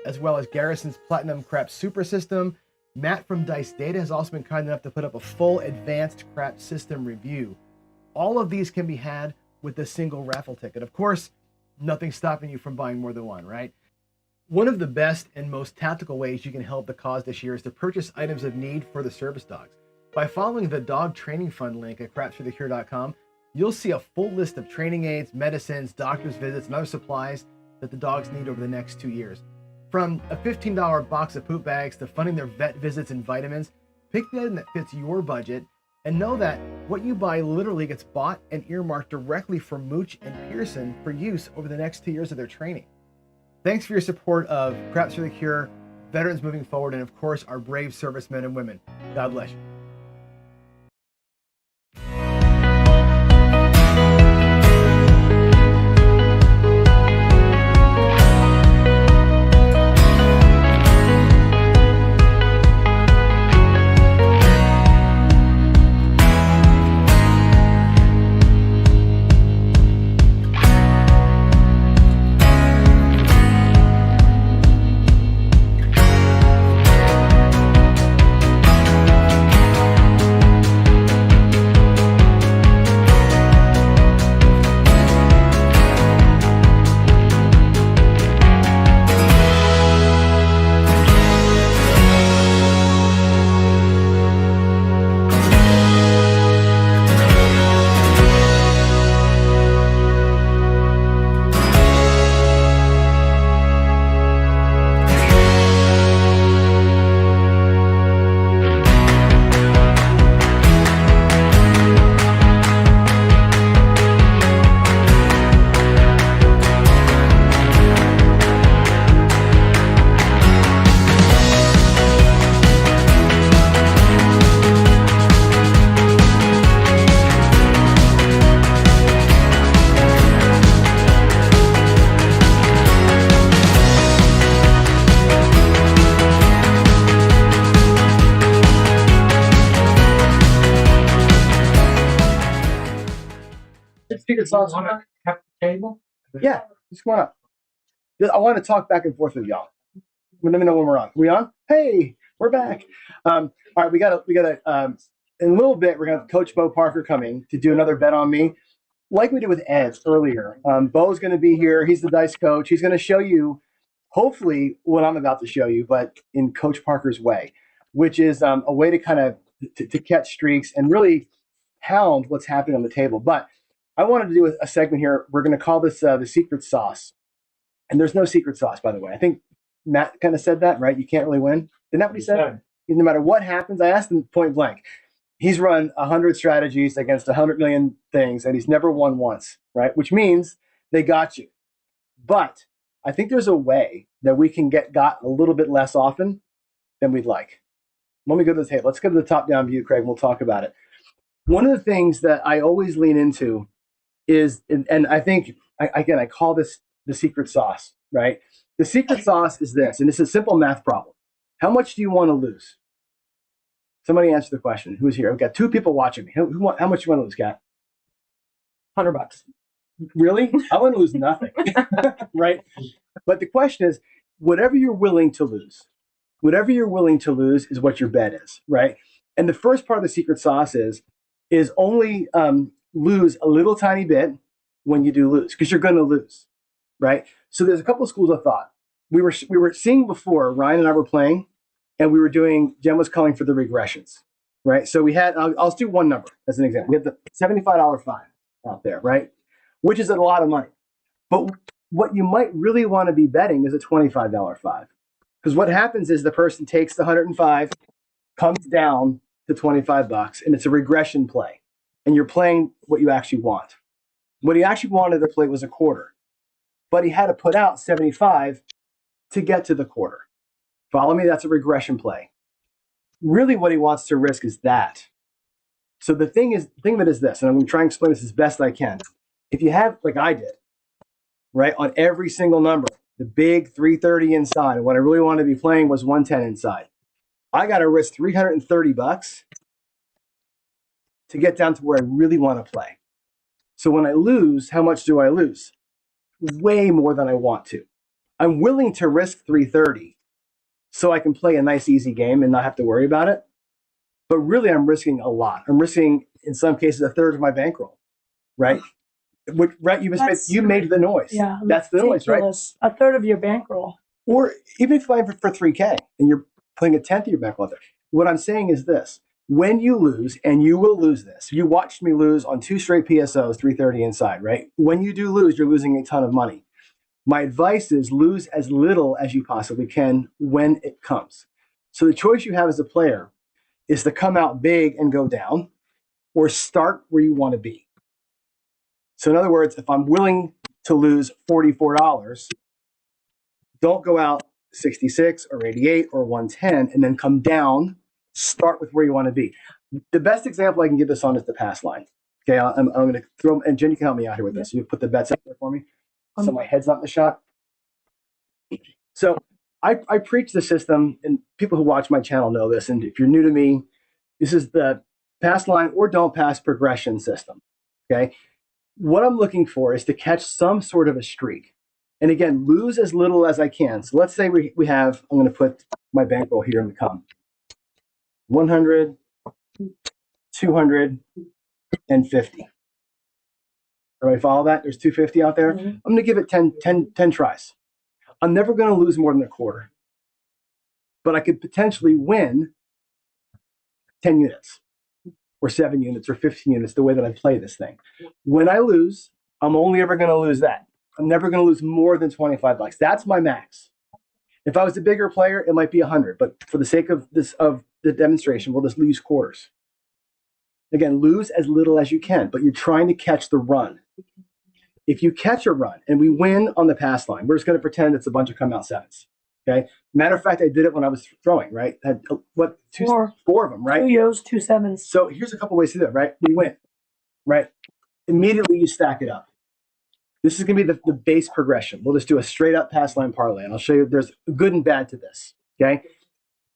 as well as Garrison's Platinum Craps Super System. Matt from Dice Data has also been kind enough to put up a full advanced Craps system review. All of these can be had with a single raffle ticket. Of course, nothing's stopping you from buying more than one, right? One of the best and most tactical ways you can help the cause this year is to purchase items of need for the service dogs. By following the Dog Training Fund link at crapsforthecure.com, you'll see a full list of training aids, medicines, doctor's visits, and other supplies that the dogs need over the next 2 years. From a $15 box of poop bags to funding their vet visits and vitamins, pick the item that fits your budget and know that what you buy literally gets bought and earmarked directly for Mooch and Pearson for use over the next 2 years of their training. Thanks for your support of Craps for the Cure, Veterans Moving Forward, and of course, our brave servicemen and women. God bless you. Secret sauce. At the table? Yeah, just come on up. I want to talk back and forth with y'all. Let me know when we're on. We on? Hey, we're back. All right, we got in a little bit. We're gonna have Coach Bo Parker coming to do another bet on me, like we did with Ed earlier. Bo's gonna be here. He's the dice coach. He's gonna show you, hopefully, what I'm about to show you, but in Coach Parker's way, which is a way to kind of to catch streaks and really pound what's happening on the table. But I wanted to do a segment here. We're going to call this the secret sauce. And there's no secret sauce, by the way. I think Matt kind of said that, right? You can't really win. Isn't that what he said? No matter what happens, I asked him point blank. he's run 100 strategies against 100 million things, and he's never won once, right? Which means they got you. But I think there's a way that we can got a little bit less often than we'd like. Let me go to the table. Let's go to the top-down view, Craig, and we'll talk about it. One of the things that I always lean into is, and I think, again, I call this the secret sauce, right? The secret sauce is this, and it's a simple math problem. How much do you want to lose? Somebody answer the question. Who's here? I've got 2 people watching me. How much do you want to lose, Kat? $100. Really? I want to lose nothing, right? But the question is, whatever you're willing to lose is what your bet is, right? And the first part of the secret sauce is only lose a little tiny bit when you do lose, because you're going to lose, right? So there's a couple of schools of thought. We were seeing before, Ryan and I were playing, and we were doing, Jen was calling for the regressions, right? So we had, I'll do one number as an example. We had the $75 fine out there, right? Which is a lot of money. But what you might really want to be betting is a $25 fine. Because what happens is the person takes the 105, comes down to $25, and it's a regression play. And you're playing what you actually want. What he actually wanted to play was a quarter. But he had to put out 75 to get to the quarter. Follow me? That's a regression play. Really what he wants to risk is that. So the thing of it is this, and I'm going to try and explain this as best I can. If you have, like I did, right, on every single number, the big 330 inside, and what I really wanted to be playing was 110 inside. I got to risk $330 to get down to where I really want to play. So when I lose, how much do I lose? Way more than I want to. I'm willing to risk 330 so I can play a nice, easy game and not have to worry about it. But really, I'm risking a lot. I'm risking, in some cases, a third of my bankroll, right? Right, you made the noise. Yeah, that's the noise, right? A third of your bankroll. Or even if you're playing for 3K and you're playing a tenth of your bankroll there. What I'm saying is this: when you lose, and you will lose this, you watched me lose on 2 straight PSOs, 330 inside, right? When you do lose, you're losing a ton of money. My advice is lose as little as you possibly can when it comes. So the choice you have as a player is to come out big and go down, or start where you want to be. So in other words, if I'm willing to lose $44, don't go out 66 or 88 or 110 and then come down, start with where you want to be. The best example I can give this on is the pass line. Okay, I'm going to throw, and Jen, you can help me out here with this. You put the bets up there for me so my head's not in the shot. So I preach the system, and people who watch my channel know this, and if you're new to me, this is the pass line or don't pass progression system, okay? What I'm looking for is to catch some sort of a streak. And again, lose as little as I can. So let's say we have, I'm going to put my bankroll here in the column. 100, 200, and 50. Everybody follow that? There's 250 out there. Mm-hmm. I'm going to give it 10 tries. I'm never going to lose more than a quarter. But I could potentially win 10 units or 7 units or 15 units the way that I play this thing. When I lose, I'm only ever going to lose that. I'm never going to lose more than $25. That's my max. If I was a bigger player, it might be 100. But for the sake of the demonstration, we'll just use quarters. Again, lose as little as you can, but you're trying to catch the run. If you catch a run and we win on the pass line, we're just going to pretend it's a bunch of come out sevens. Okay. Matter of fact, I did it when I was throwing, right? I had four of them, right? 2 Yo's, 2 sevens. So here's a couple ways to do it, right? We win, right? Immediately you stack it up. This is going to be the base progression. We'll just do a straight up pass line parlay, and I'll show you there's good and bad to this. Okay.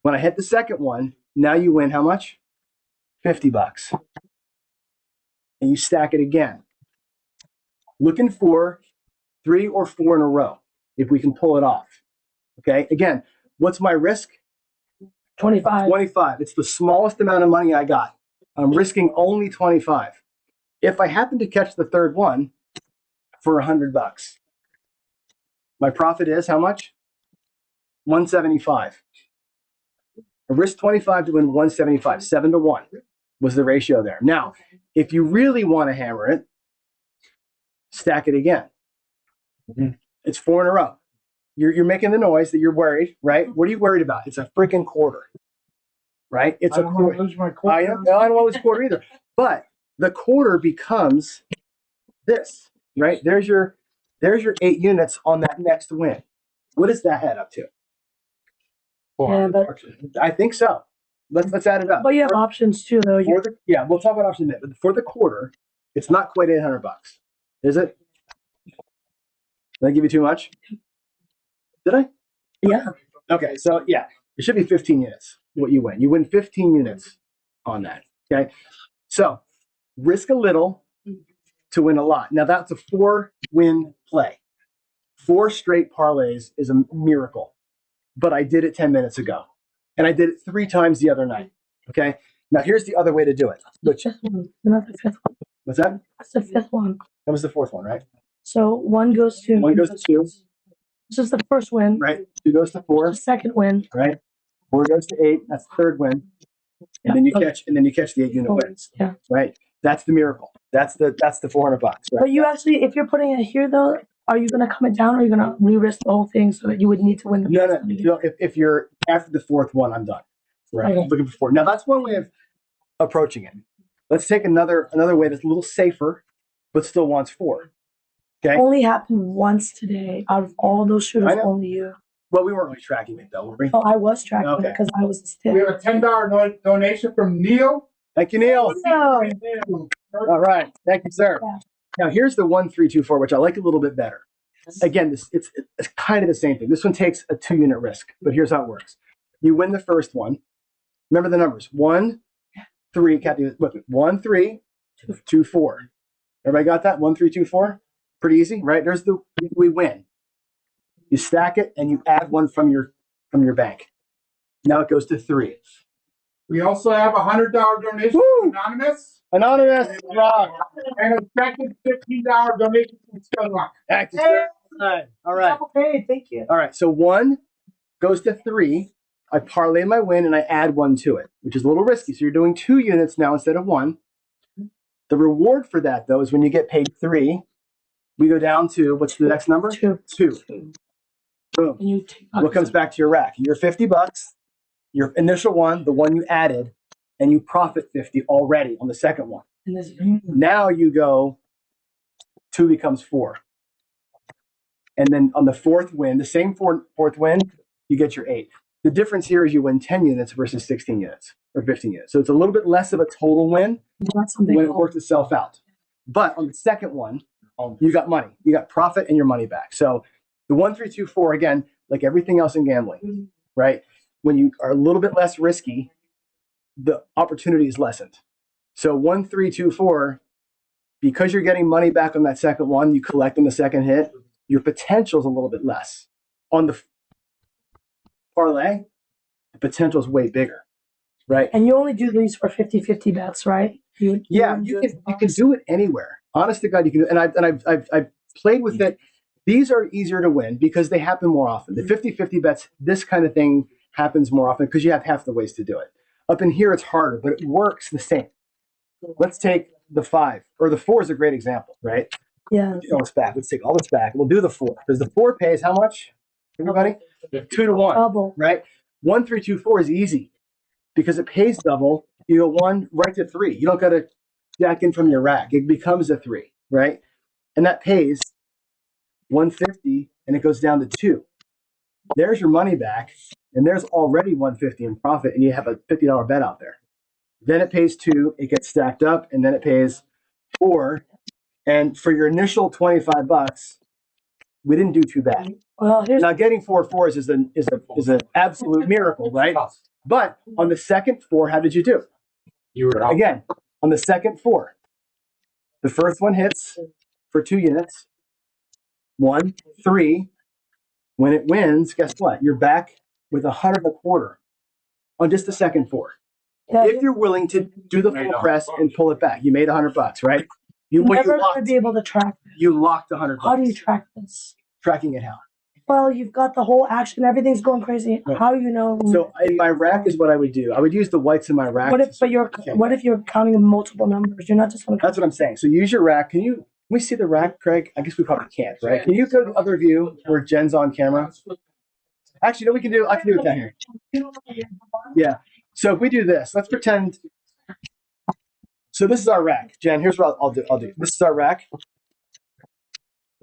When I hit the second one, now you win how much? $50. And you stack it again. Looking for 3 or 4 in a row if we can pull it off. Okay. Again, what's my risk? 25. 25. It's the smallest amount of money I got. I'm risking only 25. If I happen to catch the third one for $100, my profit is how much? 175. I risked 25 to win 175. 7 to 1 was the ratio there. Now, if you really want to hammer it, stack it again. Mm-hmm. It's 4 in a row. You're making the noise that you're worried, right? What are you worried about? It's a freaking quarter, right? It's I a don't want quarter. to lose my quarter. I don't want to lose a quarter either. But the quarter becomes this, right? There's your 8 units on that next win. What does that add up to? Yeah, but I think so. Let's add it up. but you have options too, though. We'll talk about options in a minute. But for the quarter, it's not quite $800, is it? Did I give you too much? Did I? Yeah. Okay, so yeah, it should be 15 units. What you win. You win 15 units on that. Okay, so risk a little to win a lot. Now that's a 4-win play. 4 straight parlays is a miracle, but I did it 10 minutes ago, and I did it 3 times the other night. Okay, now here's the other way to do it. Which Not the fifth one. what's that? That's the fifth one. That was the 4th one, right? So 1 goes to 1 goes to 2. This is the first win. Right. 2 goes to 4. The second win. Right. 4 goes to 8. That's the 3rd win. Yeah. And then you catch the 8 unit wins. Yeah. Right. That's the miracle. That's the $400. Right? But you actually, if you're putting it here though, are you gonna come it down, or are you gonna re-risk the whole thing so that you would need to win the No. If you're after the 4th one, I'm done. Right. Okay. Looking for 4. Now that's one way of approaching it. Let's take another way that's a little safer, but still wants 4. Okay. Only happened once today out of all those shooters. I know. Only you. Well, we weren't really tracking it though, were we? Oh, I was tracking Okay. it because I was stiff. We have a $10 donation from Neil. Thank you, Neil. No. All right. Thank you, sir. Yeah. Now here's the 1, 3, 2, 4, which I like a little bit better. Again, it's kind of the same thing. This one takes a 2-unit risk, but here's how it works. You win the first one. Remember the numbers: 1, 3. Kathy, look, 1, 3, 2, 4. Everybody got that? 1, 3, 2, 4. Pretty easy, right? We win. You stack it and you add 1 from your bank. Now it goes to 3. We also have a $100 donation from Anonymous. Anonymous, rock. And a second $15 donation from Scudlock. Thank you, sir. All right. Double paid. Thank you. All right. So 1 goes to 3. I parlay my win and I add 1 to it, which is a little risky. So you're doing 2 units now instead of 1. The reward for that, though, is when you get paid 3, we go down to, what's the next number? 2. Boom. And you take What comes back to your rack? Your $50, your initial one, the one you added, and you profit 50 already on the second one. And this, Now you go 2 becomes 4. And then on the 4th win, the same 4th win, you get your 8. The difference here is you win 10 units versus 16 units or 15 units. So it's a little bit less of a total win when it works itself out. But on the second one, you got money. You got profit and your money back. So the 1, 3, 2, 4, again, like everything else in gambling, right? When you are a little bit less risky, the opportunity is lessened. So 1, 3, 2, 4, because you're getting money back on that second one, you collect on the second hit, your potential is a little bit less. On the parlay, the potential is way bigger, right? and you only do these for 50-50 bets, right? You can do it anywhere. Honest to God, you can do it. And I've played with it. These are easier to win because they happen more often. The 50-50 bets, this kind of thing happens more often because you have half the ways to do it. Up in here, it's harder, but it works the same. Let's take the 5, or the 4 is a great example, right? Yeah. All this back. Let's take all this back. We'll do the 4 because the 4 pays how much? Everybody, 2 to 1, double, right? 1, 3, 2, 4 is easy because it pays double. You go 1 right to 3. You don't got to jack in from your rack. It becomes a 3, right? And that pays 150, and it goes down to 2. There's your money back, and there's already 150 in profit, and you have a $50 bet out there. Then it pays 2, it gets stacked up, and then it pays 4. And for your initial $25, we didn't do too bad. Well, now getting 4 4s is an absolute miracle, right? But on the second 4, how did you do? You were out. Again, on the second 4, the first one hits for 2 units. 1, 3. When it wins, guess what? You're back with 100 and a quarter on just the second 4. Yeah, if you're willing to do the full press and pull it back, you made $100, right? you're never going to be able to track this. You locked $100. How do you track this? Tracking it how? Well, you've got the whole action. Everything's going crazy. Right. How do you know? So in my rack is what I would do. I would use the whites in my rack. What if you're counting multiple numbers? You're not just going to. That's what I'm saying. So use your rack. Can we see the rack, Craig? I guess we probably can't, right? Can you go to the other view where Jen's on camera? Actually, no, I can do it down here. Yeah. So if we do this, let's pretend. So this is our rack, Jen. Here's what I'll do. This is our rack,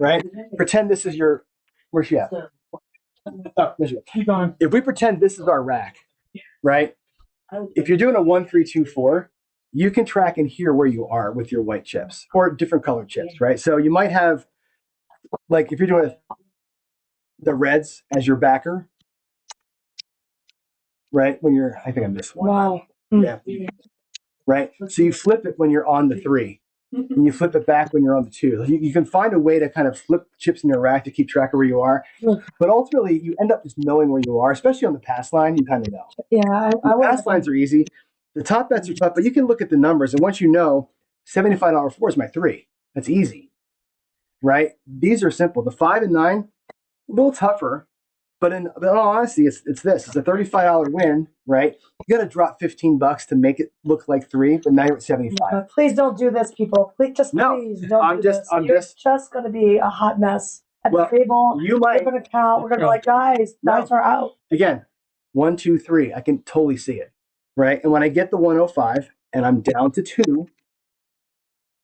right? Pretend this is your. Where's she at? Oh, there she goes. Keep going. If we pretend this is our rack, right? If you're doing a 1, 3, 2, 4, you can track and hear where you are with your white chips or different colored chips, right? So you might have, like, if you're doing the reds as your backer, right? When you're, I think I missed one. Wow. Yeah. Right. So you flip it when you're on the 3, and you flip it back when you're on the 2. You can find a way to kind of flip chips in your rack to keep track of where you are. But ultimately, you end up just knowing where you are, especially on the pass line. You kind of know. Yeah, The pass lines are easy. The top bets are tough, but you can look at the numbers, and once you know, $75 4 is my 3. That's easy, right? These are simple. The 5 and 9, a little tougher, but in all honesty, it's this. It's a $35 win, right? You got to drop $15 to make it look like 3, but now you're at 75. Please don't do this, people. Please please don't do this. You're just going to be a hot mess at the table. You might. We're going to count. We're going to be like, guys are out. Again, 1, 2, 3. I can totally see it, right? And when I get the 105 and I'm down to 2,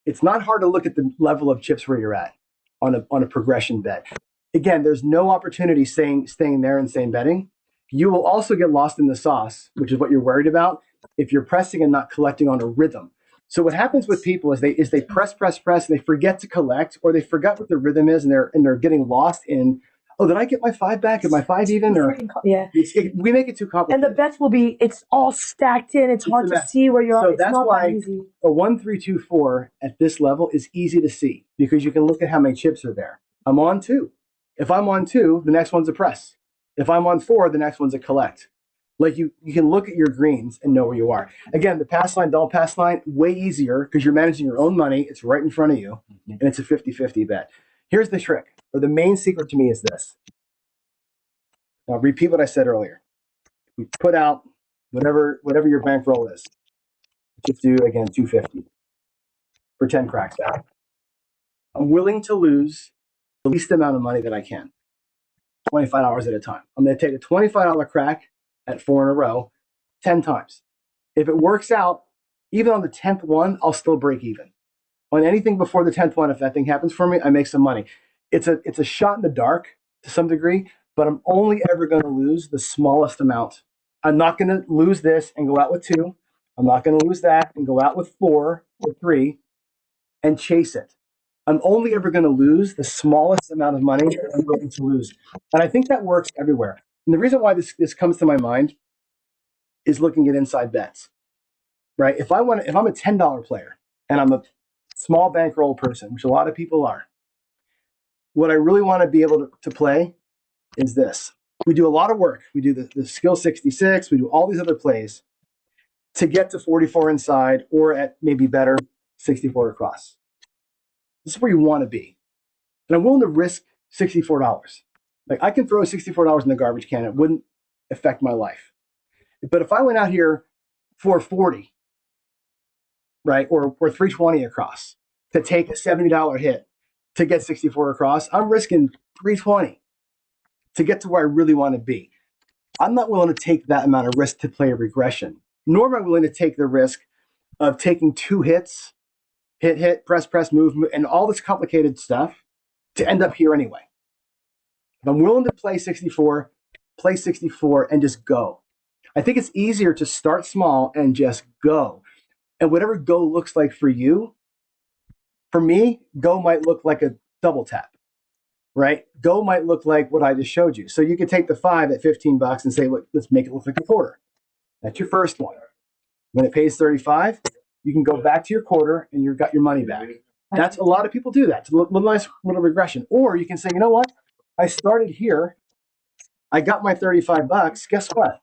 it's not hard to look at the level of chips where you're at on a progression bet. Again, there's no opportunity staying there and staying betting. You will also get lost in the sauce, which is what you're worried about if you're pressing and not collecting on a rhythm. So what happens with people is they press, and they forget to collect, or they forgot what the rhythm is, and they're getting lost in, oh, did I get my 5 back? Am I 5 even? Or we make it too complicated. And the bets will be, it's all stacked in. It's hard to see where you're at. So It's that's not why that easy. a 1, 3, 2, 4 at this level is easy to see because you can look at how many chips are there. I'm on 2. If I'm on 2, the next one's a press. If I'm on 4, the next one's a collect. Like you can look at your greens and know where you are. Again, the pass line, don't pass line, way easier because you're managing your own money. It's right in front of you, and it's a 50-50 bet. Here's the trick, or the main secret to me is this. Now, repeat what I said earlier. We put out whatever your bankroll is. Just do, again, 250 for 10 cracks out. I'm willing to lose the least amount of money that I can, $25 at a time. I'm going to take a $25 crack at 4 in a row 10 times. If it works out, even on the 10th one, I'll still break even. On anything before the 10th one, if that thing happens for me, I make some money. It's a shot in the dark to some degree, but I'm only ever going to lose the smallest amount. I'm not going to lose this and go out with 2. I'm not going to lose that and go out with 4 or 3 and chase it. I'm only ever going to lose the smallest amount of money that I'm willing to lose. And I think that works everywhere. And the reason why this comes to my mind is looking at inside bets, right? If I'm a $10 player and I'm a small bankroll person, which a lot of people are, what I really want to be able to play is this. We do a lot of work. We do the skill 66. We do all these other plays to get to 44 inside or at maybe better 64 across. This is where you want to be. And I'm willing to risk $64. Like I can throw $64 in the garbage can. It wouldn't affect my life. But if I went out here for 40, right, or 320 across to take a $70 hit to get 64 across, I'm risking 320 to get to where I really want to be. I'm not willing to take that amount of risk to play a regression, nor am I willing to take the risk of taking 2 hits, hit, press, move, and all this complicated stuff to end up here anyway. If I'm willing to play 64 and just go. I think it's easier to start small and just go. And whatever go looks like for you, for me, go might look like a double tap, right? Go might look like what I just showed you. So you could take the 5 at $15 and say, look, let's make it look like a quarter. That's your first one. When it pays 35, you can go back to your quarter and you've got your money back. That's a lot of people do that. It's a nice little regression. Or you can say, you know what? I started here. I got my $35. Guess what?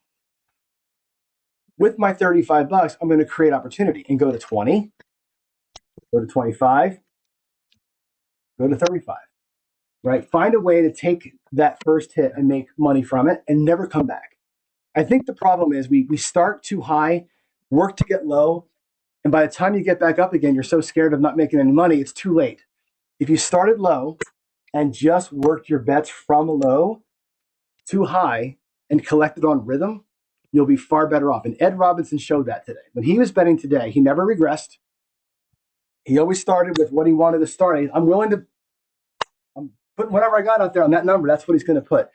With my $35, I'm going to create opportunity and go to 20, go to 25, go to 35, right? Find a way to take that first hit and make money from it and never come back. I think the problem is we start too high, work to get low, and by the time you get back up again, you're so scared of not making any money, it's too late. If you started low and just worked your bets from low to high and collected on rhythm, you'll be far better off. And Ed Robinson showed that today. When he was betting today, he never regressed. He always started with what he wanted to start. I'm putting whatever I got out there on that number. That's what he's going to put.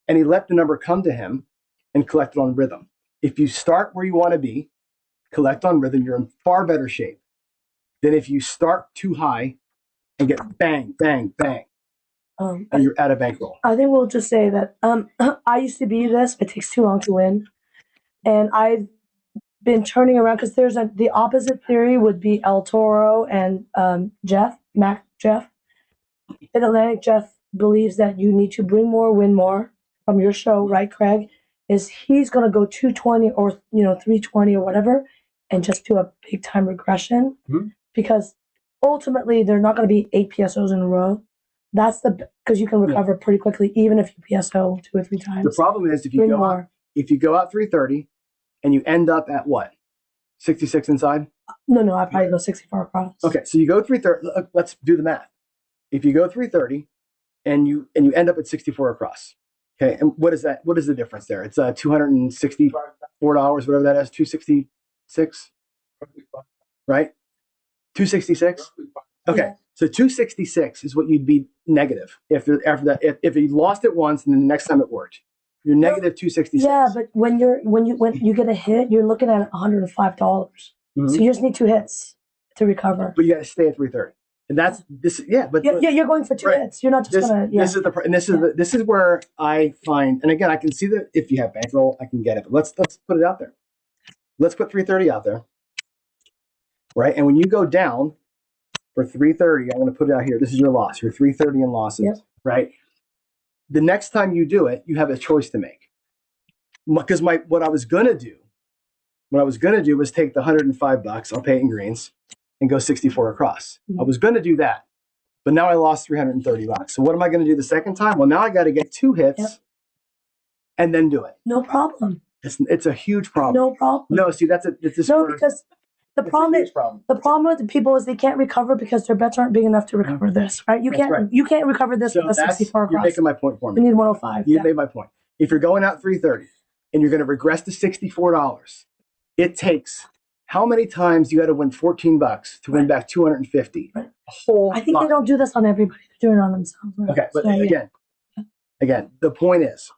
And he let the number come to him and collect on rhythm. If you start where you want to be, collect on rhythm, you're in far better shape than if you start too high and get bang, bang, bang. And you're out of bankroll. I think we'll just say that I used to be this. It takes too long to win, and I've been turning around because there's the opposite theory would be El Toro and Jeff. In Atlantic, Jeff believes that you need to bring more, win more from your show, right, Craig? Is he's going to go 220 or 320 or whatever, and just do a big time regression because ultimately they're not going to be 8 PSOs in a row. That's because you can recover pretty quickly, even if you PSO 2 or 3 times. The problem is if you go out 330 and you end up at what? 66 inside? No, I probably go 64 across. Okay, so you go 330. Let's do the math. If you go 330 and you end up at 64 across, okay, and what is that? What is the difference there? It's $264, whatever that is, 266, right? 266. Okay, so 266 is what you'd be negative if you lost it once and then the next time it worked. You're negative 266. Yeah, but when you get a hit, you're looking at $105. So you just need 2 hits to recover. But you got to stay at 330. And that's this, but you're going for 2 hits. You're not just gonna. Yeah. This is where I find, and again, I can see that if you have bankroll, I can get it. But let's put it out there. Let's put 330 out there, right? And when you go down for 330, I'm going to put it out here. This is your loss. Your 330 in losses, right? The next time you do it, you have a choice to make. Because what I was going to do was take the $105. I'll pay it in greens. And go 64 across. I was going to do that, but now I lost $330. So what am I going to do the second time? Well, now I got to get 2 hits and then do it. No problem. It's a huge problem. No problem. No, see, because the problem with the people is they can't recover because their bets aren't big enough to recover this, right? You can't recover this with a 64 across. You're making my point for me. You need 105. You made my point. If you're going out 330 and you're going to regress to $64, it takes. How many times you got to win $14 to win back $250? Right. I think they don't do this on everybody. They're doing it on themselves. Right? Okay, but again, the point is,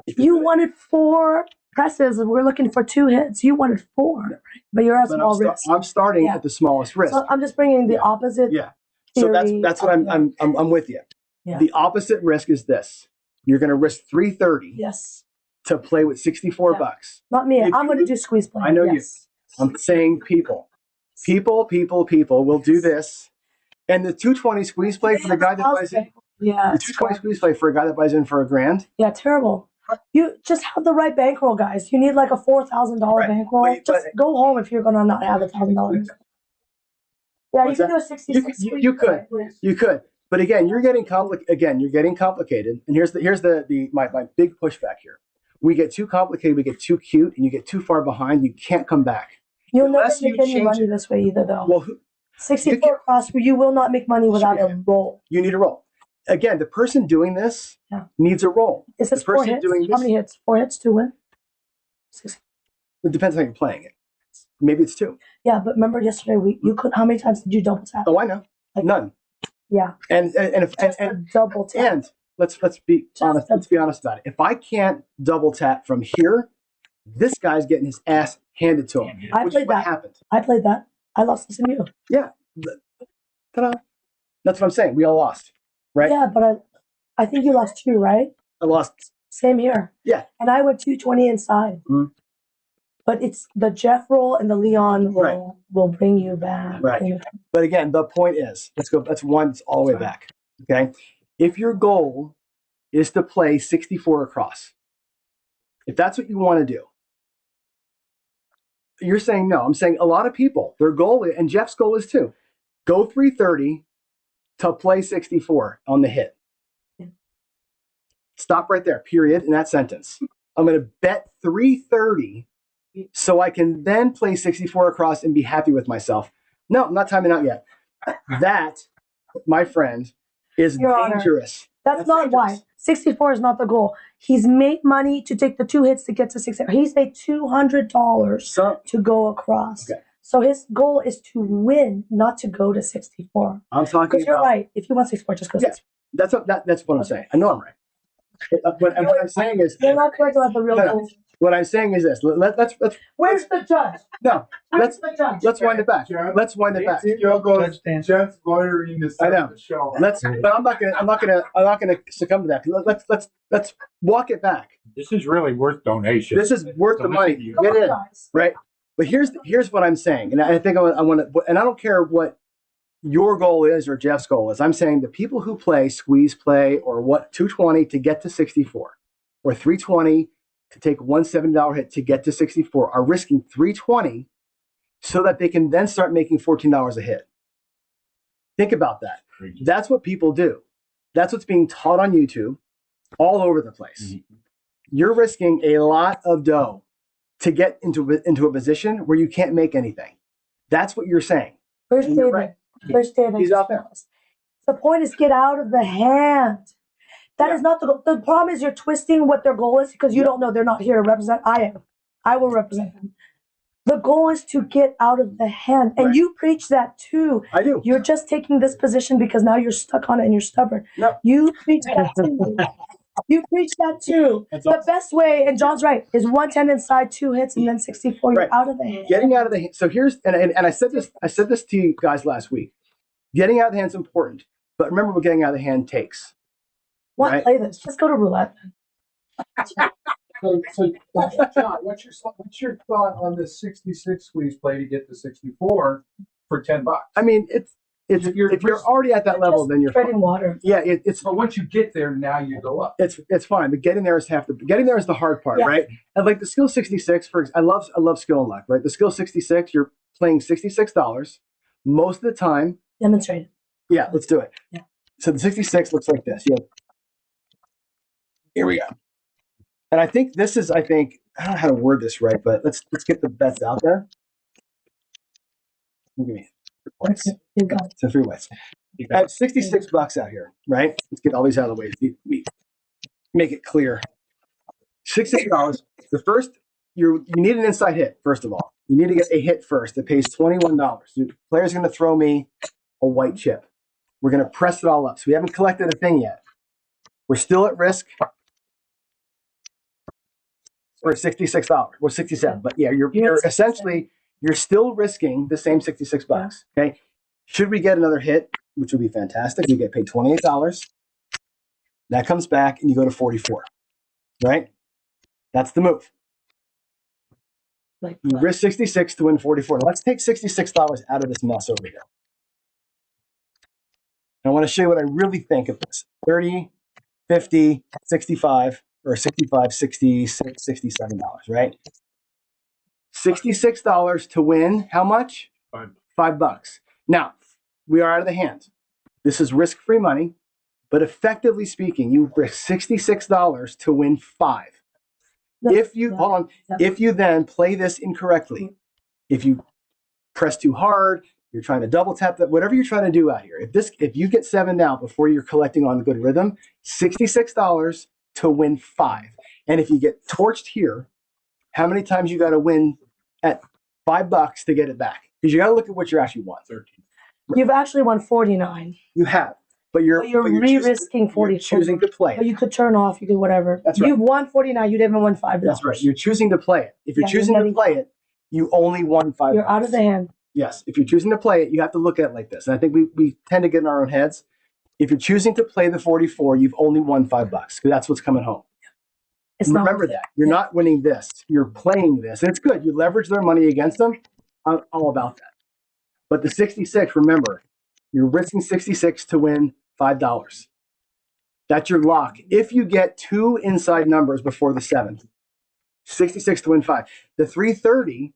you wanted 4 presses, and we're looking for 2 hits. You wanted 4, right? But you're at small risk. I'm starting at the smallest risk. So I'm just bringing the opposite. Yeah. So that's what I'm with you. Yeah. The opposite risk is this: you're going to risk 330. Yes. To play with $64. Not me. I'm going to do squeeze play. I know you. I'm saying people will do this, and the 220 squeeze play for the guy that buys in. Yeah, the 220 squeeze play for a guy that buys in for $1,000. Yeah, terrible. You just have the right bankroll, guys. You need like a $4,000 bankroll. Just go home if you're gonna not have $1,000. Yeah, you can do a 66. You could, but again, you're getting complicated. And here's my big pushback here. We get too complicated, we get too cute, and you get too far behind. You can't come back. You'll never make any money this way either, though. Well, 64 across, you will not make money without a roll. You need a roll. Again, the person doing this needs a roll. Is this 4 hits? How many hits? 4 hits to win? 6. It depends on how you're playing it. Maybe it's 2. Yeah, but remember yesterday you could. How many times did you double tap? Oh, I know. None. Yeah. And double tap. And let's be honest. Let's be honest about it. If I can't double tap from here, this guy's getting his ass handed to him. I played that. Happened. I played that. I lost to you. Yeah. Ta-da. That's what I'm saying. We all lost, right? Yeah, but I think you lost 2, right? I lost. Same here. Yeah. And I went 220 inside. Mm-hmm. But it's the Jeff roll and the Leon roll will bring you back. Right. But again, the point is, let's go. That's one all the way back. Okay. If your goal is to play 64 across, if that's what you want to do, you're saying no. I'm saying a lot of people, their goal, and Jeff's goal is too, go 330 to play 64 on the hit. Yeah. Stop right there, period, in that sentence. I'm going to bet 330 so I can then play 64 across and be happy with myself. No, I'm not timing out yet. That, my friend, is dangerous. That's not why. 64 is not the goal. He's made money to take the 2 hits to get to 64. He's made $200 to go across. Okay. So his goal is to win, not to go to 64. I'm talking Because you're about. right. If you want 64, just go 64. That's what I'm saying. I know I'm right. What I'm saying is, you're not correct about the real no, goal. what I'm saying is this. Let's Where's the judge? no. Where's the judge? Let's wind it back. Let's wind it back. Jen's loitering to I know. the show. But I'm not gonna succumb to that. Let's walk it back. This is really worth donation. This is worth the money. Get in, right? But here's what I'm saying, and I think I want to, and I don't care what your goal is or Jeff's goal is. I'm saying the people who play squeeze play or what 220 to get to 64, or 320 to take $170 hit to get to 64 are risking 320 so that they can then start making $14 a hit. Think about that. That's what people do. That's what's being taught on YouTube all over the place. You're risking a lot of dough to get into a position where you can't make anything. That's what you're saying. Where's David? Right. Where's David? He's out there. The point is get out of the hand. That is not the goal. The problem is you're twisting what their goal is because you don't know they're not here to represent. I am. I will represent them. The goal is to get out of the hand. And you preach that too. I do. You're just taking this position because now you're stuck on it and you're stubborn. No. You preach that too. You preach that too. The best way, and John's right, is 110 inside, 2 hits, and then 64. You're out of the hand. Getting out of the hand. So here's and I said this to you guys last week. Getting out of the hand is important, but remember what getting out of the hand takes. Want right? to play this? Let's go to roulette. So John, what's your thought on this 66 squeeze play to get to 64 for $10? I mean, if you're already at that level, then you're treading water. Yeah, it's. But once you get there, now you go up. It's fine, but getting there is the hard part, right? And like the skill 66, I love skill and luck, right? The skill 66, you're playing $66 most of the time. Demonstrate it. Yeah, let's do it. Yeah. So the 66 looks like this. Here we go. And I think this is, I don't know how to word this right, but let's get the bets out there. Give me points. So 3 ways. I have $66 out here, right? Let's get all these out of the way. We make it clear. $66. The first, you need an inside hit, first of all. You need to get a hit first that pays $21. The player's going to throw me a white chip. We're going to press it all up. So we haven't collected a thing yet. We're still at risk for $66 or $67. But yeah, you're essentially, you're still risking the same $66. Okay. Should we get another hit, which would be fantastic, you get paid $28. That comes back and you go to 44. Right? That's the move. You risk 66 to win 44. Now let's take $66 out of this mess over here. I want to show you what I really think of this. 30, 50, 65, or 65, 66, $67, right? $66 to win how much? $5. Now, we are out of the hand. This is risk-free money, but effectively speaking, you risk $66 to win $5. If you hold on, if you then play this incorrectly, if you press too hard, you're trying to double tap that, whatever you're trying to do out here. If you get 7 down before you're collecting on the good rhythm, $66 to win 5. And if you get torched here, how many times you got to win at $5 to get it back? Because you got to look at what you actually won. 13. You've actually won 49. You have, but you're re-risking 40. You're choosing to play it. But you could turn off. You could whatever. That's right. You've won 49. You didn't win $5. That's right. You're choosing to play it. If you're choosing to play it, you only won $5. You're out of the hand. Yes. If you're choosing to play it, you have to look at it like this. And I think we tend to get in our own heads. If you're choosing to play the 44, you've only won $5 because that's what's coming home. Remember that. You're not winning this. You're playing this. And it's good. You leverage their money against them. I'm all about that. But the 66, remember, you're risking 66 to win $5. That's your lock. If you get 2 inside numbers before the 7, 66 to win 5. The 330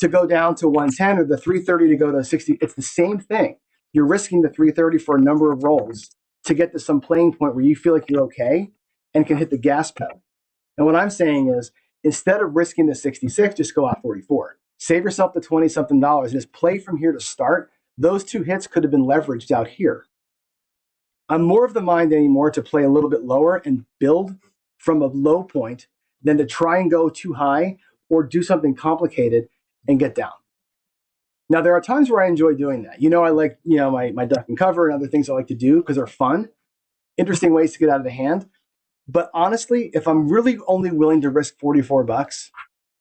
to go down to 110 or the 330 to go to 60, it's the same thing. You're risking the 330 for a number of rolls to get to some playing point where you feel like you're okay and can hit the gas pedal. And what I'm saying is, instead of risking the 66, just go out 44. Save yourself the $20-something and just play from here to start. Those 2 hits could have been leveraged out here. I'm more of the mind anymore to play a little bit lower and build from a low point than to try and go too high or do something complicated and get down. Now, there are times where I enjoy doing that. I like, my duck and cover and other things I like to do because they're fun, interesting ways to get out of the hand. But honestly, if I'm really only willing to risk $44,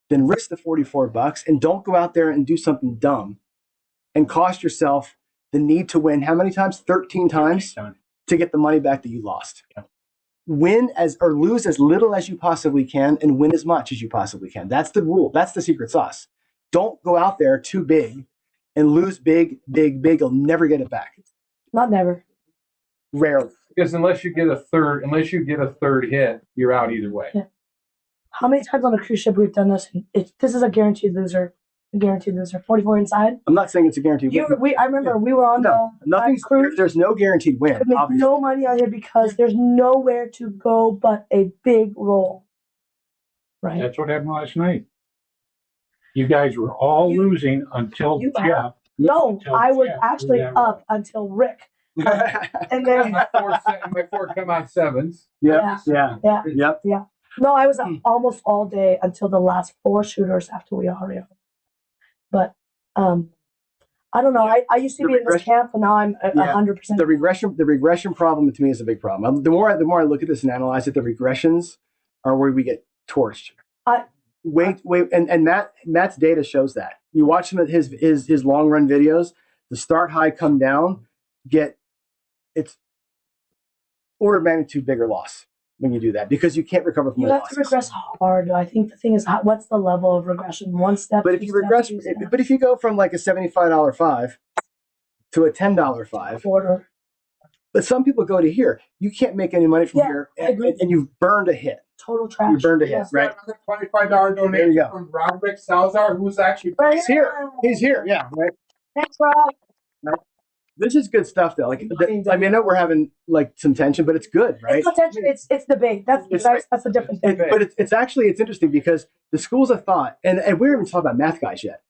then risk the $44 and don't go out there and do something dumb and cost yourself the need to win how many times? 13 times to get the money back that you lost. Win or lose as little as you possibly can and win as much as you possibly can. That's the rule. That's the secret sauce. Don't go out there too big and lose big. You'll never get it back. Not never. Rarely. Because unless you get a third hit, you're out either way. Yeah. How many times on a cruise ship we've done this? This is a guaranteed loser. 44 inside. I'm not saying it's a guaranteed win. I remember we were on the cruise. There's no guaranteed win. Could make no money on here because there's nowhere to go but a big roll. Right. That's what happened last night. You guys were all losing until Jeff. No, I was actually up until Rick. And then my four come out sevens. Yeah. No, I was up almost all day until the last 4 shooters after we already. But I don't know. I used to be in this camp, and now I'm 100%. The regression problem to me is a big problem. The more I look at this and analyze it, the regressions are where we get torched. And Matt's data shows that. You watch some of his long run videos. The start high, come down, it's order of magnitude bigger loss when you do that because you can't recover from the losses. You have to regress hard. I think the thing is, what's the level of regression? 1 step. But if you regress, but if you go from like a $75 5 to a $10 5, quarter. But some people go to here. You can't make any money from here, and you've burned a hit. Total trash. You burned a hit, right? Another $25 donation from Roderick Salazar, who's actually he's here. He's here. Yeah, right. Thanks, Rob. This is good stuff, though. Like, I know we're having like some tension, but it's good, right? It's not tension. It's debate. That's a different thing. But it's actually interesting because the schools of thought, and we haven't even talked about math guys yet.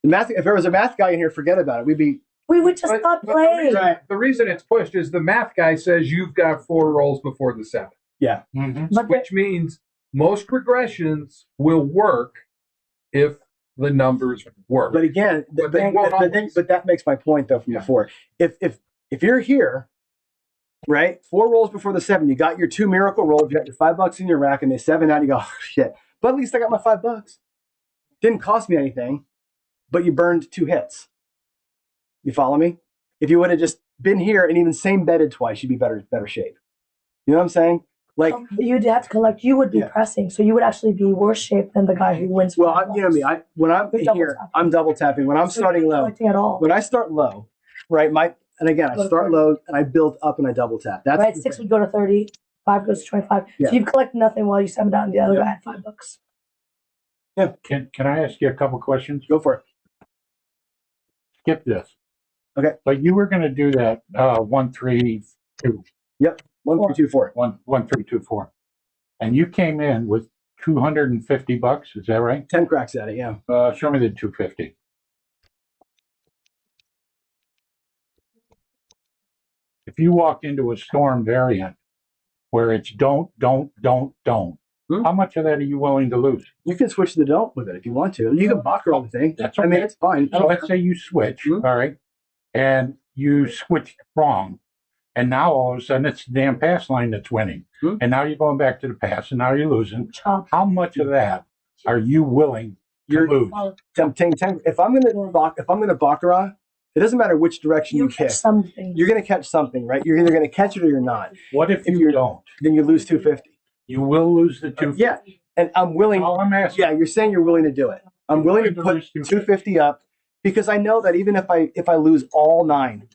If there was a math guy in here, forget about it. We would just stop playing. The reason it's pushed is the math guy says you've got 4 rolls before the 7. Yeah. Which means most regressions will work if the numbers work. But again, but that makes my point though from before. If you're here, right, 4 rolls before the 7, you got your 2 miracle rolls, you got your $5 in your rack, and they 7 out, you go, oh, shit. But at least I got my $5. Didn't cost me anything, but you burned 2 hits. You follow me? If you would have just been here and even same betted twice, you'd be better shape. You know what I'm saying? Like you'd have to collect. You would be pressing, so you would actually be worse shape than the guy who wins. Well, you know me. When I'm here, I'm double tapping. When I'm starting low, at all. When I start low, right? I start low and I build up and I double tap. That's right. 6 would go to 30, 5 goes to 25. Yeah. So you've collected nothing while you 7 down. The other guy had $5. Yeah. Can I ask you a couple questions? Go for it. Skip this. Okay. But you were going to do that 1 3 2. Yep. 1 3 2 4. 1 3 2 4. And you came in with $250. Is that right? 10 cracks at it. Yeah. Show me the 250. If you walk into a storm variant where it's don't, how much of that are you willing to lose? You can switch to the don't with it if you want to. You can box all the thing. That's okay. It's fine. So let's say you switch, all right, and you switch wrong, and now all of a sudden it's the damn pass line that's winning, and now you're going back to the pass, and now you're losing. How much of that are you willing to lose? If I'm going to baccarat, it doesn't matter which direction you pick. You're going to catch something, right? You're either going to catch it or you're not. What if you don't? Then you lose 250. You will lose the 250. Yeah, and I'm willing. All I'm asking. Yeah, you're saying you're willing to do it. I'm willing to put 250 up because I know that even if I lose all 9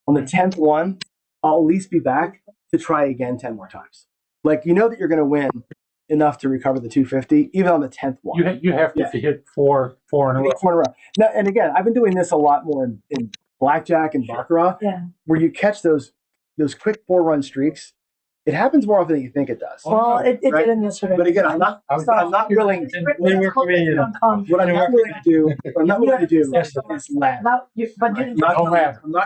on the 10th one, I'll at least be back to try again 10 more times. Like you know that you're going to win enough to recover the 250 even on the 10th one. You have to hit four in a row. Now, and again, I've been doing this a lot more in blackjack and baccarat, where you catch those quick 4-run streaks. It happens more often than you think it does. Well, it right? didn't yesterday. But again, I'm not willing. What I'm not willing to do. What I'm not willing to do is laugh. But I'm not going to ladder. No,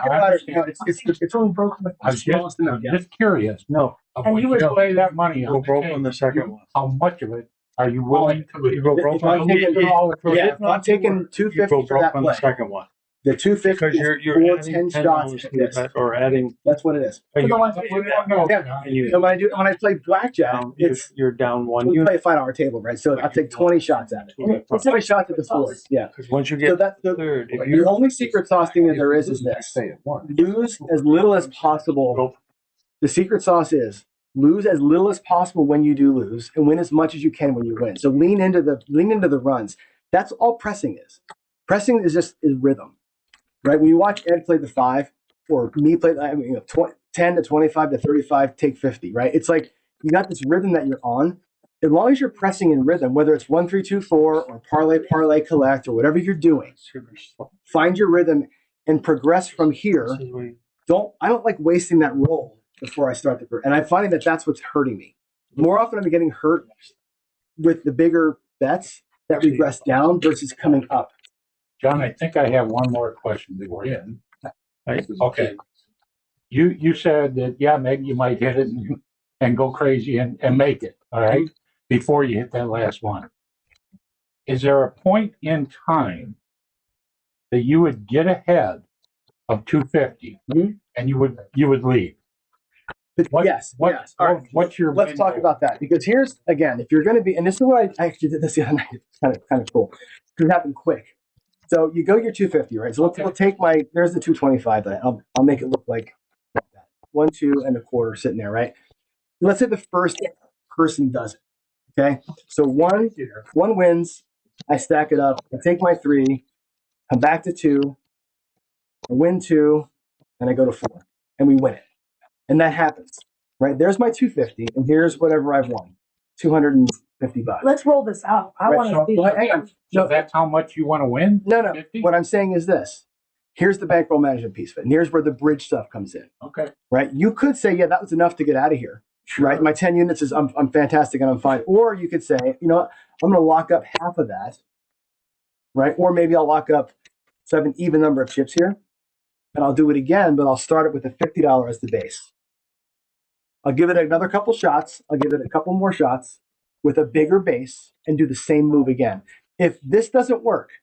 it's only broken. I'm just curious. No. And you would play that money Go broke on the second one. How much of it are you willing to? You go broke If I'm taking 250 You go for that broke on the play. second one. The 250 Because is you're for adding 10 shots $10 at to this. that, or adding. That's what it is. And Yeah. you, And when I play blackjack, you're down one. we You play a $5 table, right? So I take 20 shots at it. 20 shots at the board. Yeah. because once you get So that's the third, if the only secret sauce thing that there is this: lose as little as possible. The secret sauce is lose as little as possible when you do lose, and win as much as you can when you win. So lean into the runs. That's all pressing is. Pressing is rhythm, right? When you watch Ed play the 5, or me play, 10 to 25 to 35, take 50, right? It's like you got this rhythm that you're on. As long as you're pressing in rhythm, whether it's 1, 3, 2, 4, or parlay, collect, or whatever you're doing, find your rhythm and progress from here. I don't like wasting that roll before I start the, and I'm finding that that's what's hurting me. More often I'm getting hurt with the bigger bets that regress down versus coming up. John, I think I have one more question before you. Okay. You said that, maybe you might hit it and go crazy and make it, all right, before you hit that last one. Is there a point in time that you would get ahead of 250 and you would leave? Yes. All right. What's your? Let's talk about that, because here's again, if you're going to be, and this is what I actually did this the other night. It's kind of cool because it happened quick. So you go your 250, right? So we'll take there's the 225. I'll make it look like that. 1, 2 1/4 sitting there, right? Let's say the first person does it. Okay. So one wins. I stack it up. I take my 3, come back to 2, I win 2, and I go to 4, and we win it. And that happens, right? There's my 250, and here's whatever I've won, $250. Let's roll this out. I want to see. Hang on. So that's how much you want to win? No. 50? What I'm saying is this. Here's the bankroll management piece of it, and here's where the bridge stuff comes in. Okay. Right? You could say, that was enough to get out of here. Sure. Right? My 10 units is I'm fantastic and I'm fine. Or you could say, you know what? I'm going to lock up half of that. Right? Or maybe I'll lock up 7 even number of chips here, and I'll do it again, but I'll start it with a $50 as the base. I'll give it another couple shots. I'll give it a couple more shots with a bigger base and do the same move again. If this doesn't work,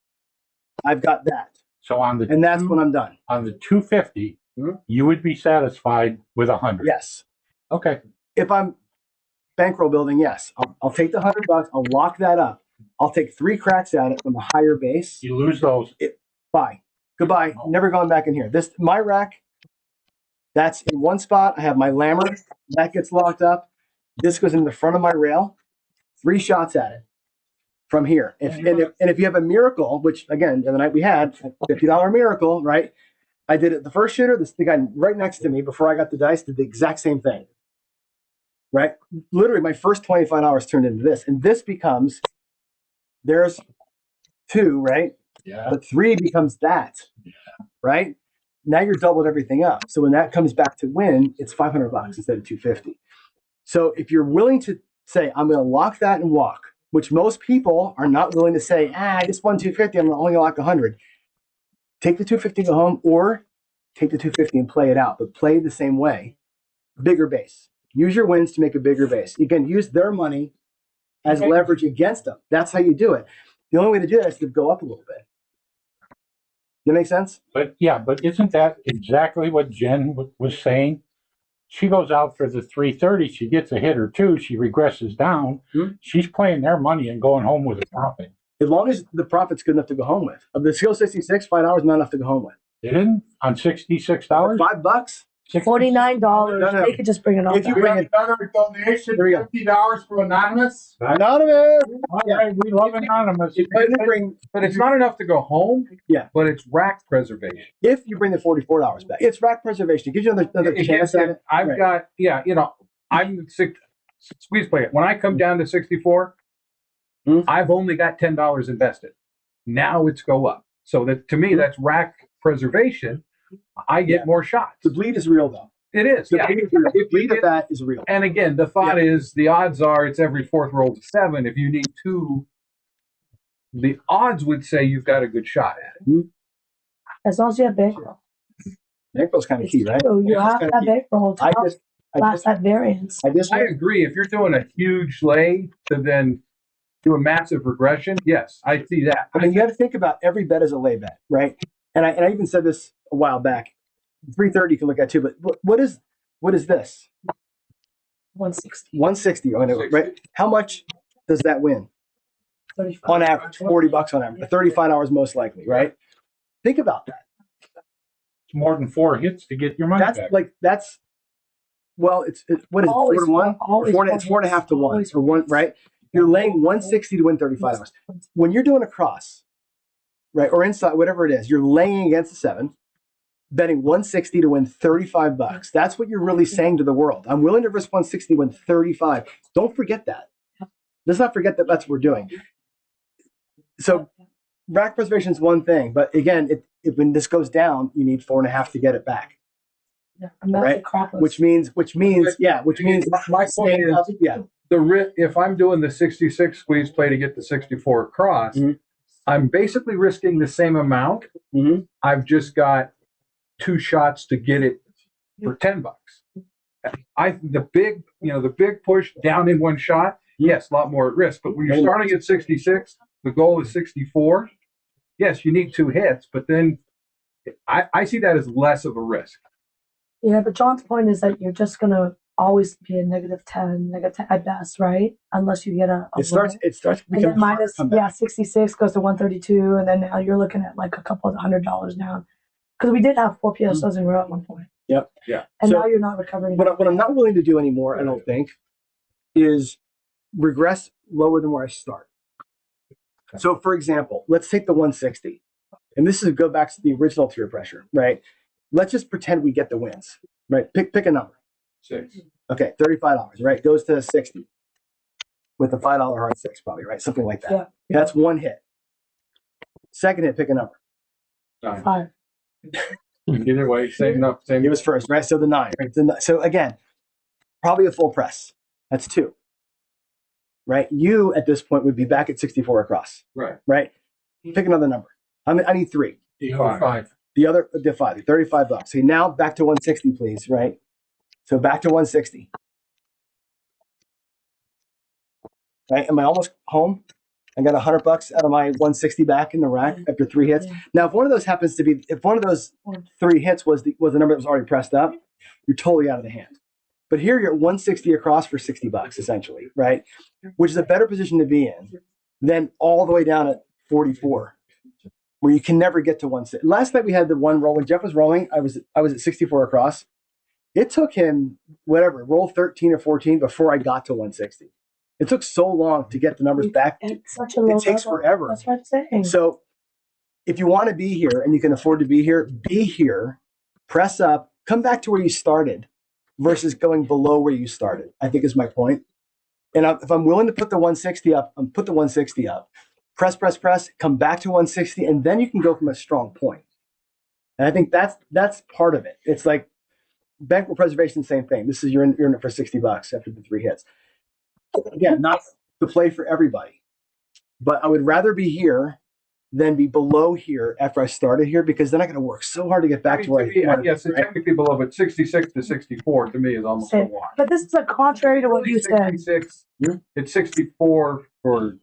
I've got that. So and that's when I'm done. On the 250, you would be satisfied with 100. Yes. Okay. If I'm bankroll building, yes, I'll take the $100. I'll lock that up. I'll take 3 cracks at it from a higher base. You lose those. Bye. Goodbye. Never going back in here. My rack. That's in one spot. I have my lammer. That gets locked up. This goes in the front of my rail. 3 shots at it from here. If you have a miracle, which again, the night we had, $50 miracle, right? I did it. The first shooter, the guy right next to me before I got the dice, did the exact same thing. Right? Literally, my first $25 turned into this. And this becomes, there's 2, right? Yeah. But 3 becomes that. Yeah. Right? Now you're doubled everything up. So when that comes back to win, it's $500 instead of $250. So if you're willing to say, I'm going to lock that and walk, which most people are not willing to say, I just won $250, I'm only going to lock 100. Take the $250, go home, or take the $250 and play it out, but play the same way. Bigger base. Use your wins to make a bigger base. You can use their money as leverage against them. That's how you do it. The only way to do that is to go up a little bit. That make sense? But isn't that exactly what Jen was saying? She goes out for the 330. She gets a hit or 2. She regresses down. She's playing their money and going home with a profit. As long as the profit's good enough to go home with. Of the skill 66, $5 is not enough to go home with. They didn't on $66. $5. $49. They could just bring it on. If you bring another donation, $50 for Anonymous. Anonymous. All right, we love Anonymous. But it's not enough to go home. Yeah. But it's rack preservation. If you bring the $44 back, it's rack preservation. It gives you another chance at it. I've got, I'm squeeze play it. When I come down to 64, I've only got $10 invested. Now it's go up. So that to me, that's rack preservation. I get more shots. The bleed is real though. It is. The Yeah. rate of that is real. And again, the thought is the odds are it's every fourth roll to 7. If you need 2, the odds would say you've got a good shot at it. As long as you have bankroll. Bankrol's kind of key, right? So you have Bankrol's that kinda key. bankroll to blast that variance. I agree. If you're doing a huge lay to then do a massive regression, yes, I see that. I mean, you have to think about every bet as a lay bet, right? And I even said this a while back. 330 you can look at too, but what is this? 160. 160 on it, right? How much does that win? 35. On average, $40 on average. 35 hours most likely, right? Think about that. It's more than 4 hits to get your money back. Well, it's what is it, 4 to 1? Or it's 4.5 to 1 or 1, right? You're laying 160 to win 35 hours. When you're doing a cross, right, or inside, whatever it is, you're laying against the 7, betting 160 to win $35. That's what you're really saying to the world. I'm willing to risk 160 to win 35. Don't forget that. Let's not forget that that's what we're doing. So rack preservation is one thing, but again, when this goes down, you need 4.5 to get it back. Right? Which means my point is, if I'm doing the 66 squeeze play to get the 64 across, I'm basically risking the same amount. I've just got 2 shots to get it for $10. The big push down in one shot, yes, a lot more at risk. But when you're starting at 66, the goal is 64. Yes, you need 2 hits, but then I see that as less of a risk. Yeah, but John's point is that you're just gonna always be a -10 at best, right? Unless you get a it starts and then minus 66 goes to 132, and then now you're looking at like a couple of $100 down. Because we did have 4 PSOs in a row at one point. Yep. Yeah. And now you're not recovering. What I'm not willing to do anymore, I don't think, is regress lower than where I start. So, for example, let's take the 160, and this is go back to the original tier pressure, right? Let's just pretend we get the wins, right? Pick a number. 6. Okay, $35, right? Goes to 60 with a $5 hard 6, probably, right? Something like that. Yeah. That's one hit. Second hit, pick a number. 9. 5. Either way, same. It was first, right? So the 9. Right? So again, probably a full press. That's 2. Right? You at this point would be back at 64 across. Right. Right? Pick another number. I need 3. 5. The 5, $35. Okay, now back to 160, please, right? So back to 160. Right? Am I almost home? I got $100 out of my 160 back in the rack after 3 hits. Yeah. Now, if one of those 3 hits was the number that was already pressed up, you're totally out of the hand. But here you're at 160 across for $60, essentially, right? Which is a better position to be in than all the way down at 44, where you can never get to 160. Last night we had the one roll when Jeff was rolling. I was at 64 across. It took him roll 13 or 14 before I got to 160. It took so long to get the numbers back. It's such a low It takes level. forever. That's what I'm saying. So if you want to be here and you can afford to be here, press up, come back to where you started versus going below where you started, I think is my point. And if I'm willing to put the 160 up, I'm put the 160 up. Press, come back to 160, and then you can go from a strong point. And I think that's part of it. It's like bankroll preservation, same thing. This is you're in it for $60 after the 3 hits. Again, not the play for everybody, but I would rather be here than be below here after I started here, because then I got to work so hard to get back to where I want. Yes, it's technically below, but 66 to 64 to me is almost a wash. But this is a contrary to what you said. 66, it's 64 for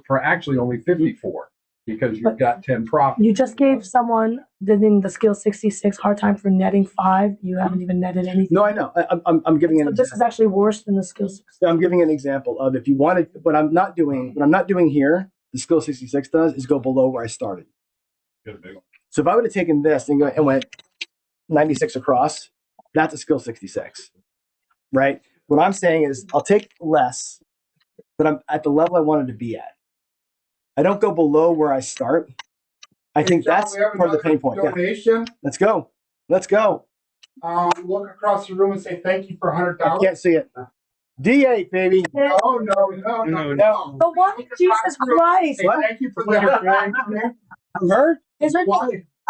for actually only 54 because you've got 10 profits. You just gave someone the skill 66 hard time for netting 5. You haven't even netted anything. No, I know. I'm giving an. This is actually worse than the skill 66. I'm giving an example of if you wanted. What I'm not doing here. The skill 66 does is go below where I started. So if I would have taken this and went 96 across, that's a skill 66, right? What I'm saying is I'll take less, but I'm at the level I wanted to be at. I don't go below where I start. I think that's part of the pain point. Donation. Yeah. Let's go. Look across the room and say thank you for $100. I can't see it. D8, baby. No. The one, Jesus Christ. Thank you for that. I'm hurt. Is there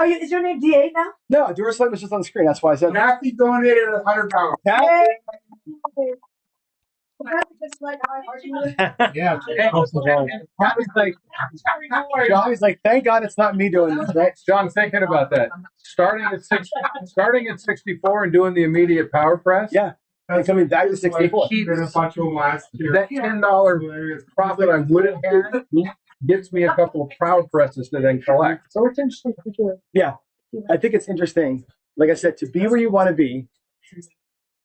Are you? Is your name D8 now? No, Doris Light was just on the screen. That's why I said. Kathy donated $100. Kathy? Yeah. Johnny's like, thank God it's not me doing this, right? John, thinking about that. Starting at 64 and doing the immediate power press. Yeah. And coming back to 64. That $10 profit I would have had gets me a couple of power presses to then collect. So it's interesting for sure. Yeah. I think it's interesting. Like I said, to be where you want to be,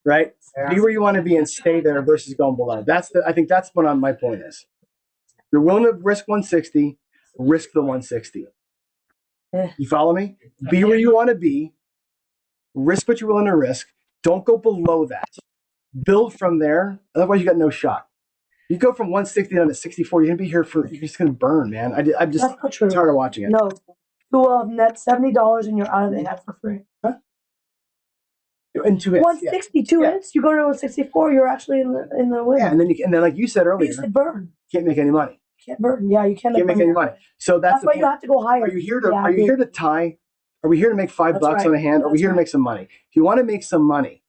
right? Be where you want to be and stay there versus going below. I think that's what my point is. You're willing to risk 160, risk the 160. You follow me? Be where you want to be, risk what you're willing to risk. Don't go below that. Build from there. Otherwise, you got no shot. You go from 160 down to 64. You're gonna be here you're just gonna burn, man. I'm just tired of watching it. No, you net $70 and you're out of the hat for free. Huh? In 2 hits. 162 hits. You go to 164. You're actually in the win. Yeah, and then like you said earlier, you said burn. Can't make any money. Can't burn. Yeah, you can't make any money. So that's why you have to go higher. Are you here to tie? Are we here to make $5 on a hand? Or are we here to make some money? If you want to make some money,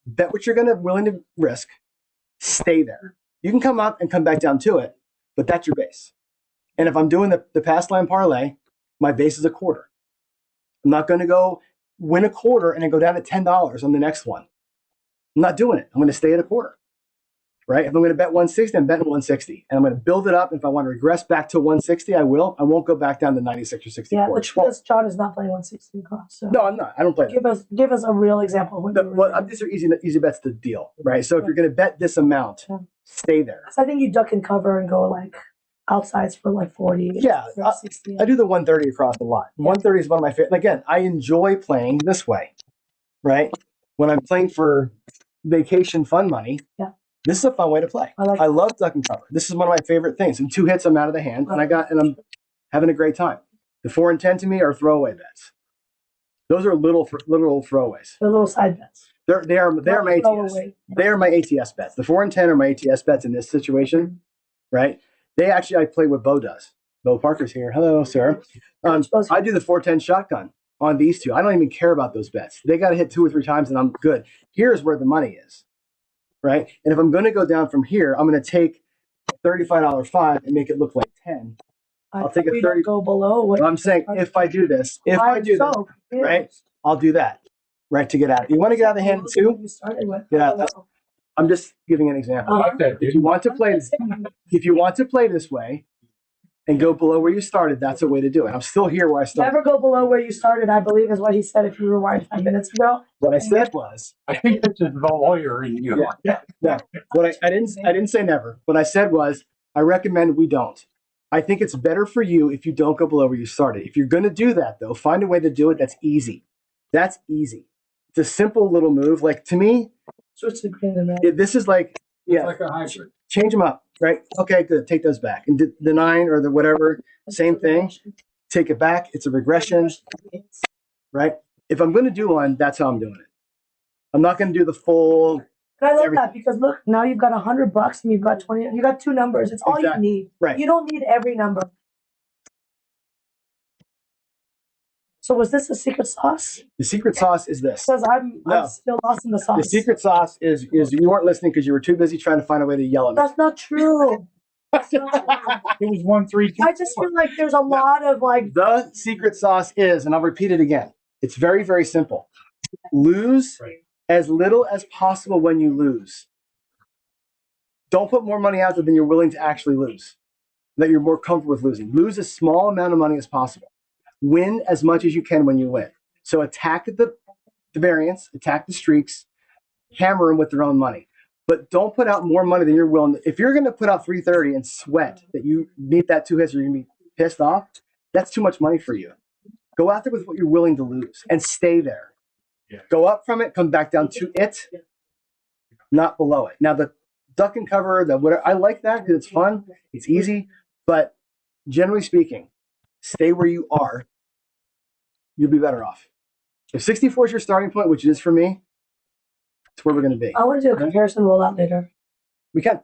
bet what you're willing to risk. Stay there. You can come up and come back down to it, but that's your base. And if I'm doing the past line parlay, my base is a quarter. I'm not going to go win a quarter and then go down to $10 on the next one. I'm not doing it. I'm going to stay at a quarter. Right? If I'm going to bet 160, I'm betting 160. And I'm going to build it up. If I want to regress back to 160, I will. I won't go back down to 96 or 64. Yeah, but because John is not playing 160 across. So. No, I'm not. I don't play that. Give us a real example of what these are easy bets to deal, right? So if you're going to bet this amount, stay there. I think you duck and cover and go like outsides for like 40. Yeah, I do the 130 across a lot. 130 is one of my favorite. Again, I enjoy playing this way, right? When I'm playing for vacation fun money, this is a fun way to play. I love duck and cover. This is one of my favorite things. In 2 hits, I'm out of the hand, and I'm having a great time. The 4 and 10 to me are throwaway bets. Those are little throwaways. They're little side bets. They are my ATS. They are my ATS bets. The 4 and 10 are my ATS bets in this situation, right? I play what Bo does. Bo Parker's here. Hello, sir. I do the 4-10 shotgun on these two. I don't even care about those bets. They got to hit 2 or 3 times, and I'm good. Here's where the money is, right? And if I'm going to go down from here, I'm going to take a $35 5 and make it look like 10. I'll take a 30. Go below. I'm saying if I do this, right? I'll do that, right? To get out. You want to get out of the hand too? Get out. I'm just giving an example. If you want to play this way and go below where you started, that's a way to do it. I'm still here where I started. Never go below where you started, I believe is what he said if you rewind 5 minutes ago. What I said was, I think this is the lawyer in you. Yeah. What I didn't say never. What I said was, I recommend we don't. I think it's better for you if you don't go below where you started. If you're going to do that, though, find a way to do it that's easy. That's easy. It's a simple little move. Like, to me, this is like, like a hybrid. Change them up, right? Okay, good. Take those back. And the 9 or the whatever, same thing. Take it back. It's a regression, right? If I'm going to do one, that's how I'm doing it. I'm not going to do the full. I love that because look, now you've got $100 and you've got 20. You got 2 numbers. It's all you need. Right. You don't need every number. So was this the secret sauce? The secret sauce is this. Because I'm still lost in the sauce. The secret sauce is you weren't listening because you were too busy trying to find a way to yell at me. That's not true. That's not true. It was 1, 3, 2. I just feel like there's a lot of like. The secret sauce is, and I'll repeat it again. It's very, very simple. Lose as little as possible when you lose. Don't put more money out there than you're willing to actually lose. That you're more comfortable with losing. Lose a small amount of money as possible. Win as much as you can when you win. So attack the variance, attack the streaks, hammer them with their own money. But don't put out more money than you're willing. If you're going to put out 330 and sweat that you need that 2 hits or you're going to be pissed off, that's too much money for you. Go out there with what you're willing to lose and stay there. Go up from it, come back down to it, not below it. Now, the duck and cover, I like that because it's fun, it's easy, but generally speaking, stay where you are. You'll be better off. If 64 is your starting point, which it is for me, it's where we're going to be. I want to do a comparison rollout later. We can.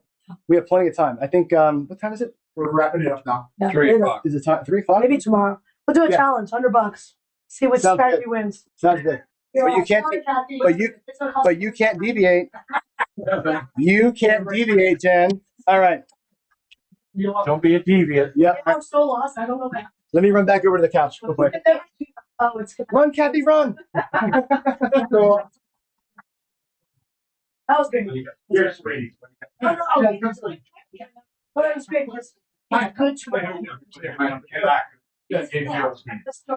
We have plenty of time. I think, what time is it? We're wrapping it up now. Yeah, 3 o'clock. Is it time? 3 o'clock? Maybe tomorrow. We'll do a challenge, $100. See which Sounds strategy good. wins. Sounds good. But you can't. But you can't deviate. You can't deviate, Jen. All right. Don't be a deviant. Yep. I'm so lost. I don't know that. Let me run back over to the couch real quick. Oh, it's good. Run, Kathy, run. That was great. You're sweet. Oh, no. But it was great because my good to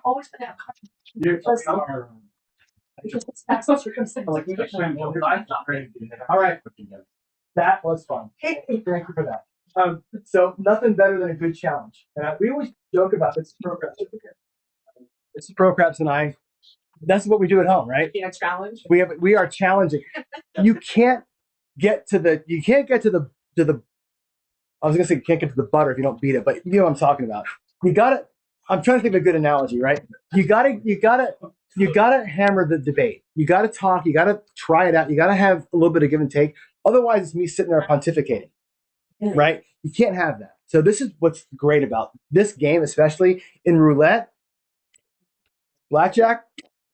always been out. All right. That was fun. Thank you for that. So nothing better than a good challenge. And we always joke about this pro craps over here. This is pro craps and I. That's what we do at home, right? Yeah, challenge. We are challenging. You can't get to the I was gonna say you can't get to the butter if you don't beat it, but you know what I'm talking about. You gotta I'm trying to think of a good analogy, right? You gotta hammer the debate. You gotta talk, you gotta try it out, you gotta have a little bit of give and take. Otherwise it's me sitting there pontificating. Right? You can't have that. So this is what's great about this game, especially in roulette, blackjack.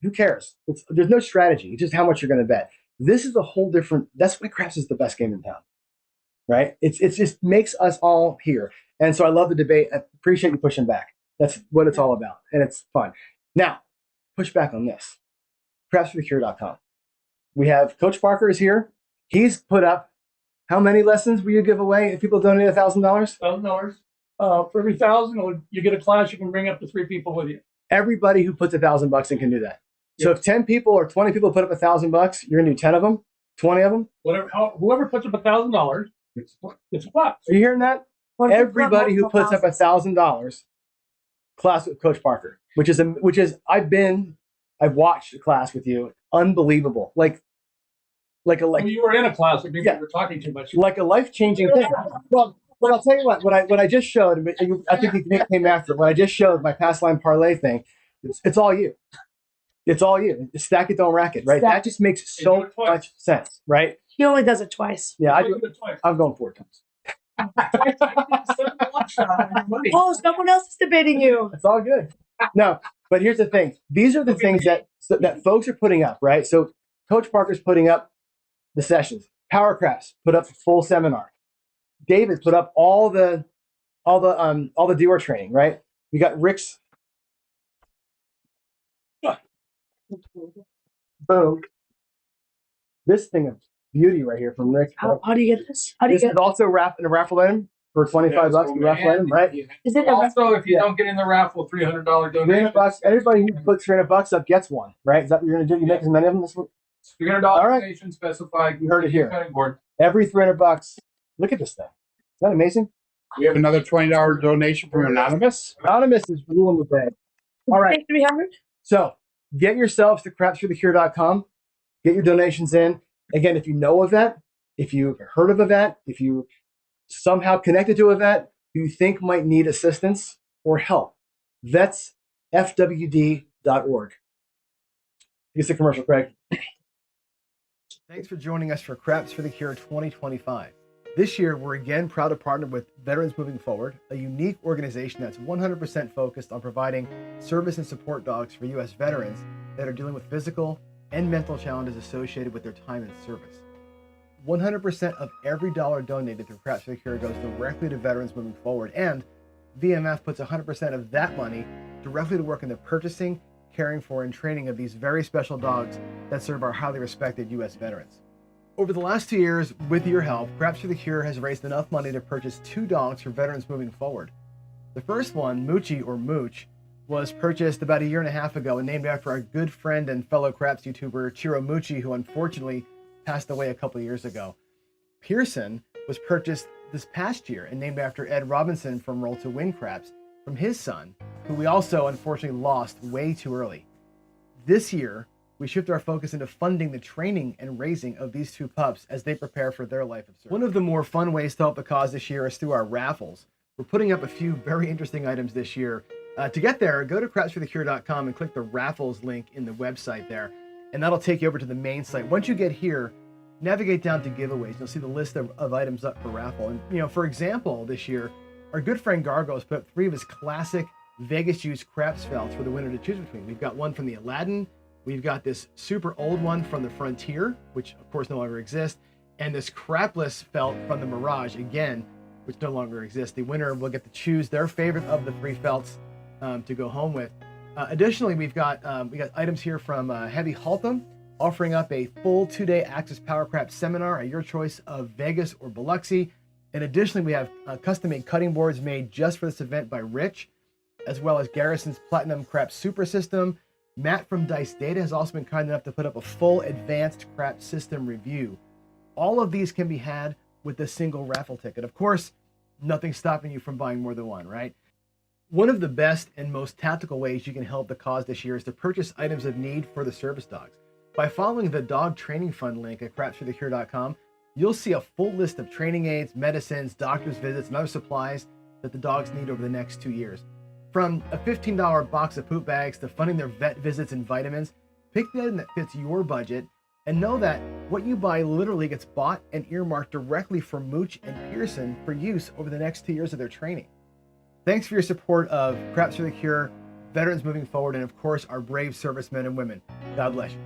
Who cares? There's no strategy. It's just how much you're going to bet. This is a whole different. That's why craps is the best game in town, right? It's just makes us all here. And so I love the debate. I appreciate you pushing back. That's what it's all about, and it's fun. Now, push back on this. CrapsForTheCure.com. We have Coach Parker is here. He's put up. How many lessons will you give away if people donate $1,000? $1,000. For every 1,000, you get a class. You can bring up to 3 people with you. Everybody who puts $1,000 in can do that. So if 10 people or 20 people put up $1,000, you're gonna do 10 of them, 20 of them. Whoever puts up $1,000, it's a class. Are you hearing that? Everybody who puts up $1,000, class with Coach Parker, which is I've watched a class with you, unbelievable. Like you were in a class. I think you were talking too much. Like a life-changing thing. Well, I'll tell you what I just showed. I think you came after it. What I just showed, my pass line parlay thing. It's all you. It's all you. Stack it, don't rack it, right? That just makes so much sense, right? He only does it twice. Yeah, I do. I'm going 4 times. Oh, someone else is debating you. It's all good. No, but here's the thing. These are the things that folks are putting up, right? So Coach Parker's putting up the sessions. Power Craps put up a full seminar. David put up all the Dior training, right? We got Rick's. Boom. This thing of beauty right here from Rick. How do you get this? How do you this get is also in a raffle item for $25. Raffle item, right? Is it also, if you don't get in the raffle, $300 donation. $300. Everybody who puts $300 up gets one, right? Is that what you're going to do? You make as many of them this week? $300 donation specified. You heard it here. Cutting board. Every $300. Look at this thing. Is that amazing? We have another $20 donation from Anonymous. Anonymous is ruling the day. All right. 300. So get yourselves to crapsforthecure.com. Get your donations in. Again, if you know of that, if you've heard of a vet, if you somehow connected to a vet who you think might need assistance or help, vetsfwd.org. It's a commercial, Craig. Thanks for joining us for Craps for the Cure 2025. This year, we're again proud to partner with Veterans Moving Forward, a unique organization that's 100% focused on providing service and support dogs for U.S. veterans that are dealing with physical and mental challenges associated with their time in service. 100% of every dollar donated through Craps for the Cure goes directly to Veterans Moving Forward, and VMF puts 100% of that money directly to work in the purchasing, caring for, and training of these very special dogs that serve our highly respected U.S. veterans. Over the last 2 years, with your help, Craps for the Cure has raised enough money to purchase 2 dogs for Veterans Moving Forward. The first one, Moochie or Mooch, was purchased about 1.5 years ago and named after our good friend and fellow Craps YouTuber Chiro Moochie, who unfortunately passed away a couple of years ago. Pearson was purchased this past year and named after Ed Robinson from Roll to Win Craps, from his son, who we also unfortunately lost way too early. This year, we shift our focus into funding the training and raising of these 2 pups as they prepare for their life of service. One of the more fun ways to help the cause this year is through our raffles. We're putting up a few very interesting items this year. To get there, go to crapsforthecure.com and click the raffles link in the website there, and that'll take you over to the main site. Once you get here, navigate down to giveaways. You'll see the list of items up for raffle. And, for example, this year, our good friend Gargo's put up 3 of his classic Vegas used craps felts for the winner to choose between. We've got one from the Aladdin. We've got this super old one from the Frontier, which of course no longer exists, and this crapless felt from the Mirage, again, which no longer exists. The winner will get to choose their favorite of the three felts to go home with. Additionally, we got items here from Heavy Haltham, offering up a full 2-day Access Power Craft seminar at your choice of Vegas or Biloxi. And additionally, we have custom-made cutting boards made just for this event by Rich, as well as Garrison's Platinum Craft Super System. Matt from Dice Data has also been kind enough to put up a full advanced craft system review. All of these can be had with a single raffle ticket. Of course, nothing's stopping you from buying more than one, right? One of the best and most tactical ways you can help the cause this year is to purchase items of need for the service dogs. By following the Dog Training Fund link at crapsforthecure.com, you'll see a full list of training aids, medicines, doctor's visits, and other supplies that the dogs need over the next 2 years. From a $15 box of poop bags to funding their vet visits and vitamins, pick the item that fits your budget and know that what you buy literally gets bought and earmarked directly for Mooch and Pearson for use over the next 2 years of their training. Thanks for your support of Craps for the Cure, Veterans Moving Forward, and of course, our brave servicemen and women. God bless you.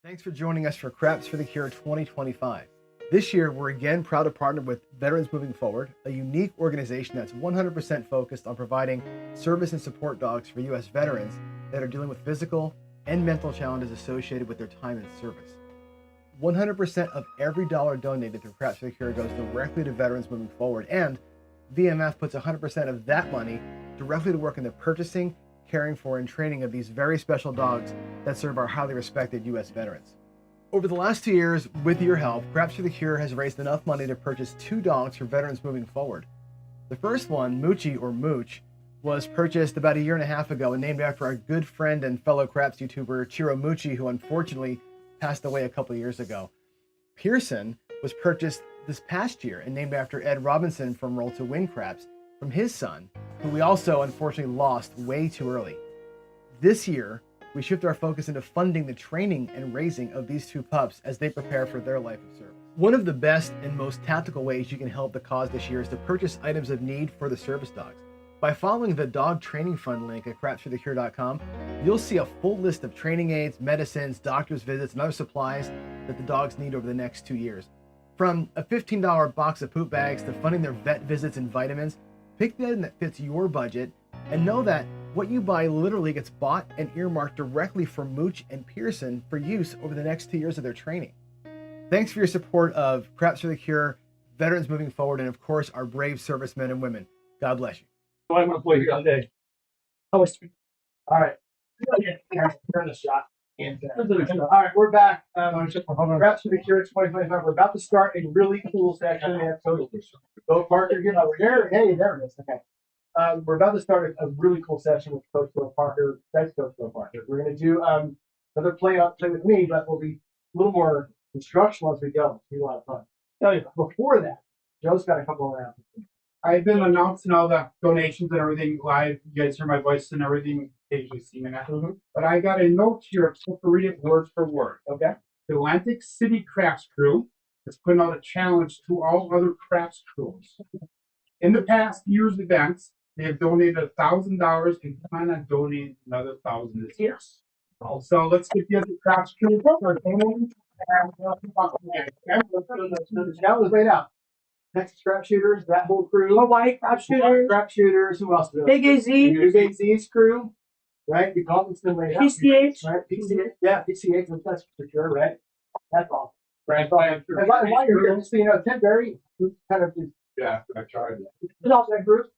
Thanks for joining us for Craps for the Cure 2025. This year, we're again proud to partner with Veterans Moving Forward, a unique organization that's 100% focused on providing service and support dogs for U.S. veterans that are dealing with physical and mental challenges associated with their time in service. 100% of every dollar donated through Craps for the Cure goes directly to Veterans Moving Forward, and VMF puts 100% of that money directly to work in the purchasing, caring for, and training of these very special dogs that serve our highly respected U.S. veterans. Over the last 2 years, with your help, Craps for the Cure has raised enough money to purchase 2 dogs for Veterans Moving Forward. The first one, Moochie or Mooch, was purchased about 1.5 years ago and named after our good friend and fellow Craps YouTuber Chiro Moochie, who unfortunately passed away a couple of years ago. Pearson was purchased this past year and named after Ed Robinson from Roll to Win Craps, from his son, who we also unfortunately lost way too early. This year, we shift our focus into funding the training and raising of these 2 pups as they prepare for their life of service. One of the best and most tactical ways you can help the cause this year is to purchase items of need for the service dogs. By following the Dog Training Fund link at crapsforthecure.com, you'll see a full list of training aids, medicines, doctor's visits, and other supplies that the dogs need over the next 2 years. From a $15 box of poop bags to funding their vet visits and vitamins, pick the item that fits your budget and know that what you buy literally gets bought and earmarked directly for Mooch and Pearson for use over the next 2 years of their training. Thanks for your support of Craps for the Cure, Veterans Moving Forward, and of course, our brave servicemen and women. God bless you. I'm going to play here today. All right. Turn the shot. All right, we're back. Craps for the Cure 2025. We're about to start a really cool section. We have Coach Parker here. Oh, there it is. Okay. We're about to start a really cool session with Coach Bill Parker. That's Coach Bill Parker. We're going to do another play with me, but we'll be a little more instructional as we go. It'll be a lot of fun. Before that, Joe's got a couple around. I've been announcing all the donations and everything live. You guys hear my voice and everything, occasionally seeing that. But I got a note here to read it word for word. Okay. The Atlantic City Crafts Crew is putting out a challenge to all other crafts crews. In the past year's events, they have donated $1,000 and plan on donating another $1,000 this year. So let's get the other crafts crew. That was laid out. Texas Scrap Shooters, that whole crew. Hawaii Crap Shooters. Scrap Shooters. Who else? Big AZ. Big AZ's crew. Right? You call them been laid out. PCH. Right? PCH. Yeah, PCH. That's for sure, right? That's all. Right. And while you're here, just so you know, Ted Berry, who kind of is, Yeah, I tried. is also that group,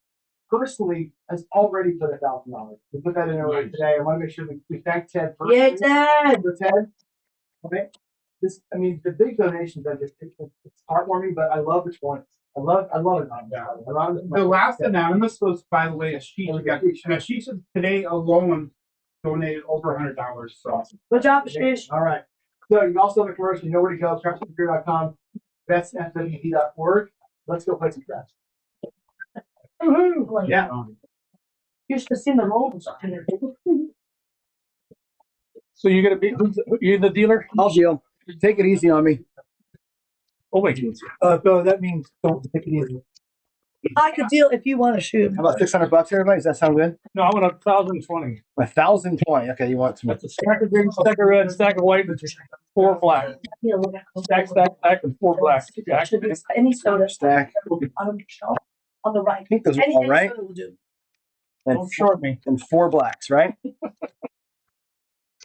personally has already put $1,000. We put that in earlier today. I want to make sure we thank Ted personally. Yeah, Ted. For Ted. Okay. This, I mean, the big donations are just it's heartwarming, but I love which one. I love it. The last anonymous was, by the way, Ashish. And Ashish today alone donated over $100. So Good job, Ashish. All right. So you also have a commercial. You know where to go. CraftsFigure.com, vetsfwp.org. Let's go play some crafts. Yeah. You should have seen the rolls. So you're gonna be you're the dealer? I'll deal. Take it easy on me. Oh wait, No, that means don't take it easy. I could deal if you want to shoot. How about $600, everybody? Does that sound good? no, I want 1,020. 1,020. Okay, you want some? That's a stack of green, stack of red, stack of white, and 4 black. Stack, and 4 black. Yeah, Any soda. Stack. On the right. I think those are all right. Soda will do. And don't short me. And 4 blacks, right?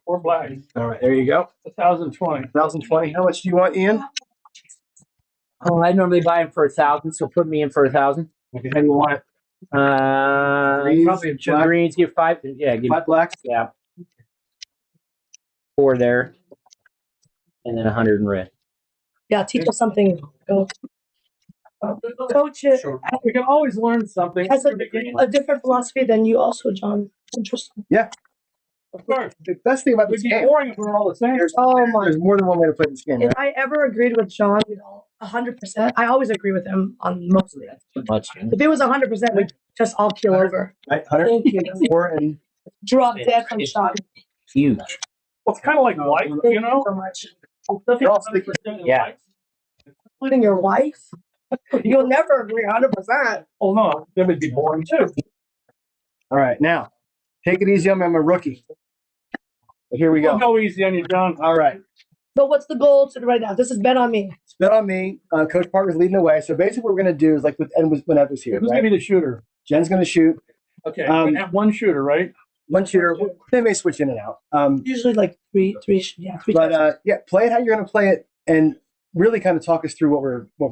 4 black. All right, there you go. 1,020. 1,020. How much do you want, Ian? Oh, I normally buy them for 1,000, so put me in for 1,000. Okay. How do you want it? Probably black. greens. Give 5. Yeah, give 5 blacks. Yeah. 4 there, and then 100 in red. Yeah, teach us something. Go. Coach it We can always learn something. has a different philosophy than you also, John. Interesting. Yeah. Of course. The best thing about this It'd be game, boring if we're all the same. there's my. more than one way to play this game, If right? I ever agreed with John, 100%, I always agree with him on most of it. If it was 100%, we'd just all kill over. Right, 100, Thank you. 4 and Drop dead from shock. Huge. Well, it's kind of like life, Thank you know? so much. they're all sticky. Yeah. Including your wife. You'll never agree 100%. Oh no, that would be boring too. All right, now take it easy on me. I'm a rookie. But here we go. Go easy on you, John. All right. So what's the goal to right now? This is bet on me. It's bet on me. Coach Parker's leading the way. So basically, what we're going to do is like with when Ed was here. Who's Right? gonna be the shooter? Jen's going to shoot. Okay, we have one shooter, right? One shooter. They may switch in and out. Usually like three. Yeah, three. But yeah, play it how you're going to play it, and really kind of talk us through what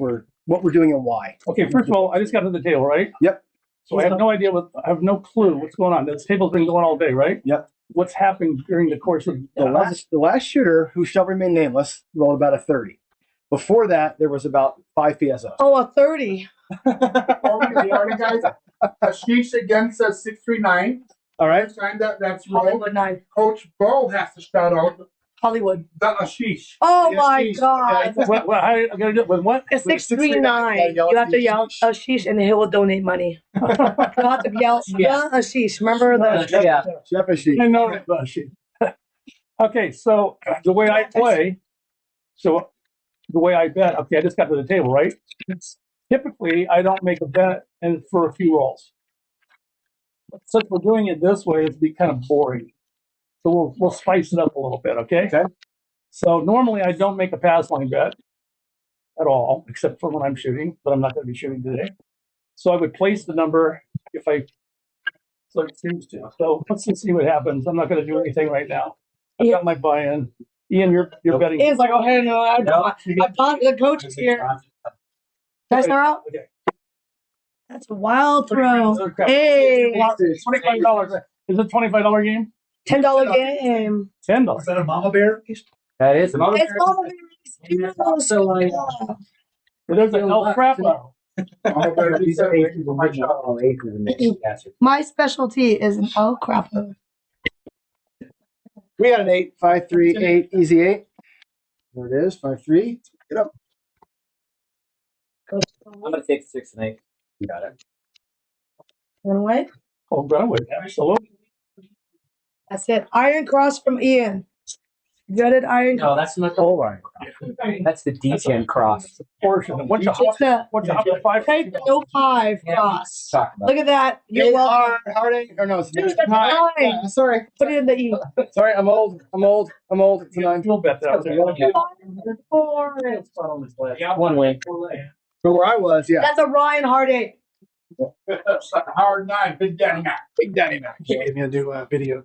we're doing and why. Okay, first of all, I just got to the table, right? Yep. So I have no idea I have no clue what's going on. This table's been going all day, right? Yep. What's happening during the course of The last shooter, who shall remain nameless, rolled about a 30. Before that, there was about 5 PSOs. Oh, a 30. guys, Ashish again says 639. All right. That's Hollywood 9. Coach Bo has to shout out Hollywood. the Ashish. Oh The my Ashish. God. What, how I gotta do it with what? It's 639. You have to yell Ashish and he will donate money. You have to yell Ashish. Remember the Chef Ashish. I know that, Ashish. Okay, so the way I play, so the way I bet, okay, I just got to the table, right? Typically, I don't make a bet and for a few rolls. Since we're doing it this way, it'd be kind of boring. So we'll spice it up a little bit, okay? Okay. So normally I don't make a pass line bet at all, except for when I'm shooting, but I'm not going to be shooting today. So I would place the number if I so it seems to. So let's just see what happens. I'm not going to do anything right now. I've got my buy-in. Ian, you're betting. Ian's like, oh, hey, no, I'm the coach is here. Guys, they're out. Okay. That's a wild throw. Hey, $25. Is it a $25 game? $10 game. $10. Is that a mama bear? That is. It's Mama Bear's. So like, There's an El Crappo. My specialty is an El Crappo. We got an 8, 5, 3, 8, easy 8. There it is, 5, 3. Get up. I'm gonna take 6 and 8. You got it. One away. Oh, Broadway, absolutely. That's it. Iron Cross from Ian. Gutted Iron No, Cross. that's not the whole Iron Cross. That's the D-Gen cross. Portion. What's It's the the 5? take the 05 cross. Talk about Look at that. You're welcome. Heartache. Or no, it's Dude, that's nine. nine. Yeah, sorry. Put it in the E. Sorry, I'm old. It's a 9. You'll bet that. One win. For where I was, yeah. That's a Ryan Heartache. Hard 9, Big Daddy Mac. Big Daddy Mac. I'm gonna do a video.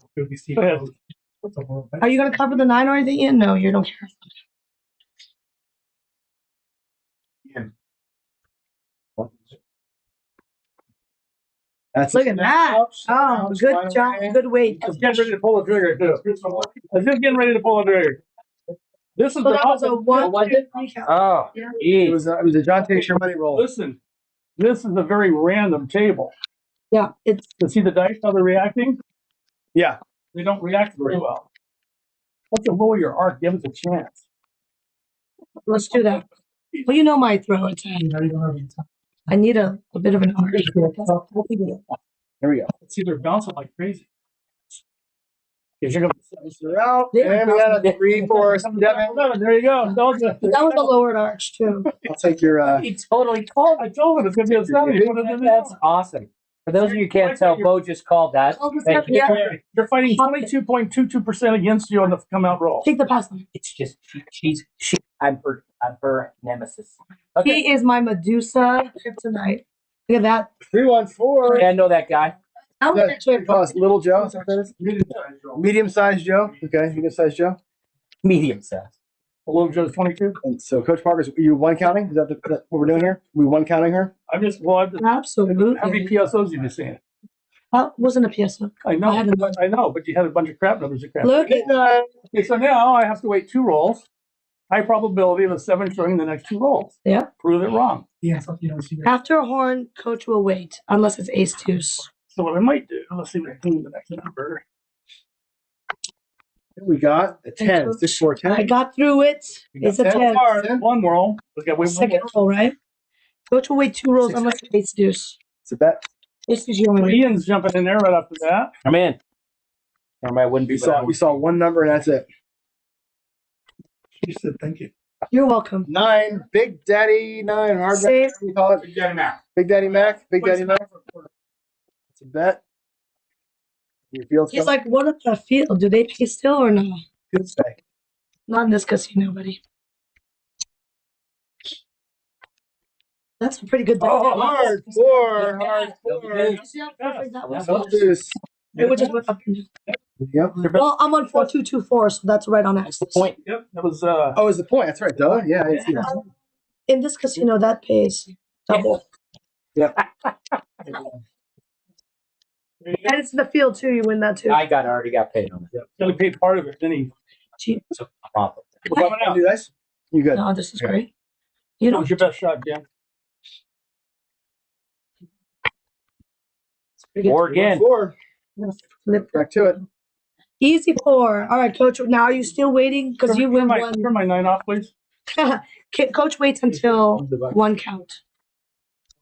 Are you going to cover the 9 or anything, Ian? No, you don't care. Look at that. Oh, good job. Good weight. I was getting ready to pull the trigger, too. I was just getting ready to pull the trigger. This is So that was a 1, 2, 3 count. Oh, It was a John Takes Your Money roll. Listen, this is a very random table. Yeah, it's. To see the dice, how they're reacting, Yeah. they don't react very well. Let's lower your arc, give us a chance. Let's do that. Well, you know my throw attack. I need a bit of an arch. Here we go. Let's see, they're bouncing like crazy. Because you're They're out. And we got a 3, 4, 7. There you go. That was a lowered arch, too. I'll take your. he totally called. I told him it's going to be a 7. He put it in there. That's awesome. For those of you who can't tell, Bo just called that. Thank you. You're fighting 22.22% against you on the come out roll. Take the pass on. It's just I'm her nemesis. Okay. He is my Medusa kryptonite. Look at that. 314. Yeah, I know that guy. I'm That actually calls Little Joe. Is that what that is? Medium-sized Joe. Okay, medium-sized Joe. Medium size. Little Joe's 22. And so, Coach Parker's, you one counting? Is that what we're doing here? We one counting her? I'm just, well, absolutely. how many PSOs have you seen? Wasn't a PSO. I know, I I know, but you had a bunch of crap numbers. Look at that. Okay, so now I have to wait 2 rolls. High probability of a 7 showing the next 2 rolls. Yeah. Prove it wrong. Yeah. After a horn, coach will wait, unless it's ace deuce. So what I might do, let's see what I do the next number. We got a 10. 6, 4, 10. I got through it. It's a 10. One roll. Second roll, right? Coach will wait 2 rolls unless it's ace deuce. It's a bet. Ace deuce, you only wait. Ian's jumping in there right after that. I'm in. Or I wouldn't be. We saw one number and that's it. She said thank you. You're welcome. 9. Big Daddy 9. Hard Save. bet. We call it Big Daddy Mac. Big Daddy Mac. Big Daddy Mac. It's a bet. Your field's He's like, what at the field? Do they pay still or no? Good stay. Not in this casino, buddy. That's a pretty good bet. Hard 4. Hard 4. See how perfect that was? Double deuce. It would just went up and Yep. well, I'm on 4224, so that's right on axis. Point. Yep, that was Oh, it's the point. That's right, duh. Yeah, I didn't see that. In this casino, that pays double. Yep. And it's in the field too. You win that too. I already got paid on it. He only paid part of it, then he. Cheap. So profit. We're coming out. You guys? You good? No, this is Yeah. great. You You know, don't. it's your best shot, Jim. Or again. 4. Flip. Back to it. Easy 4. All right, coach. Now are you still waiting? Because you win one. Turn my 9 off, please. Coach waits until 1 count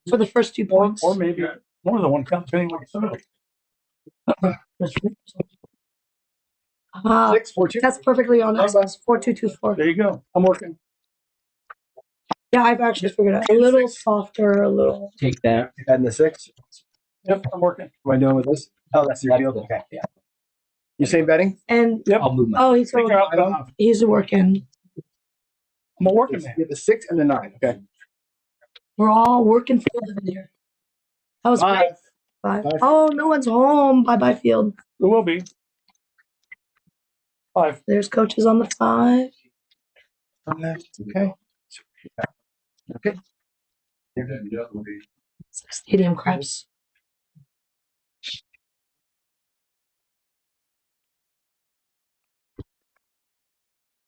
for the first 2 points. Or maybe more than 1 count, depending on what Ah, 6, 4, 2. that's perfectly on axis. 4224. There you go. I'm working. Yeah, I've actually figured out a little softer, a little. Take that. And the 6. Yep, I'm working. What am I doing with this? Oh, that's your field. Okay. Yeah. You say betting? And Yep. I'll move my. oh, he's Figure out the- he's working. I'm a working man. You have the 6 and the 9. Okay. We're all working field in here. That was great. 5. 5. Oh, no one's home. Bye bye field. It will be. 5. There's coaches on the 5. Okay. Okay. Stadium craps.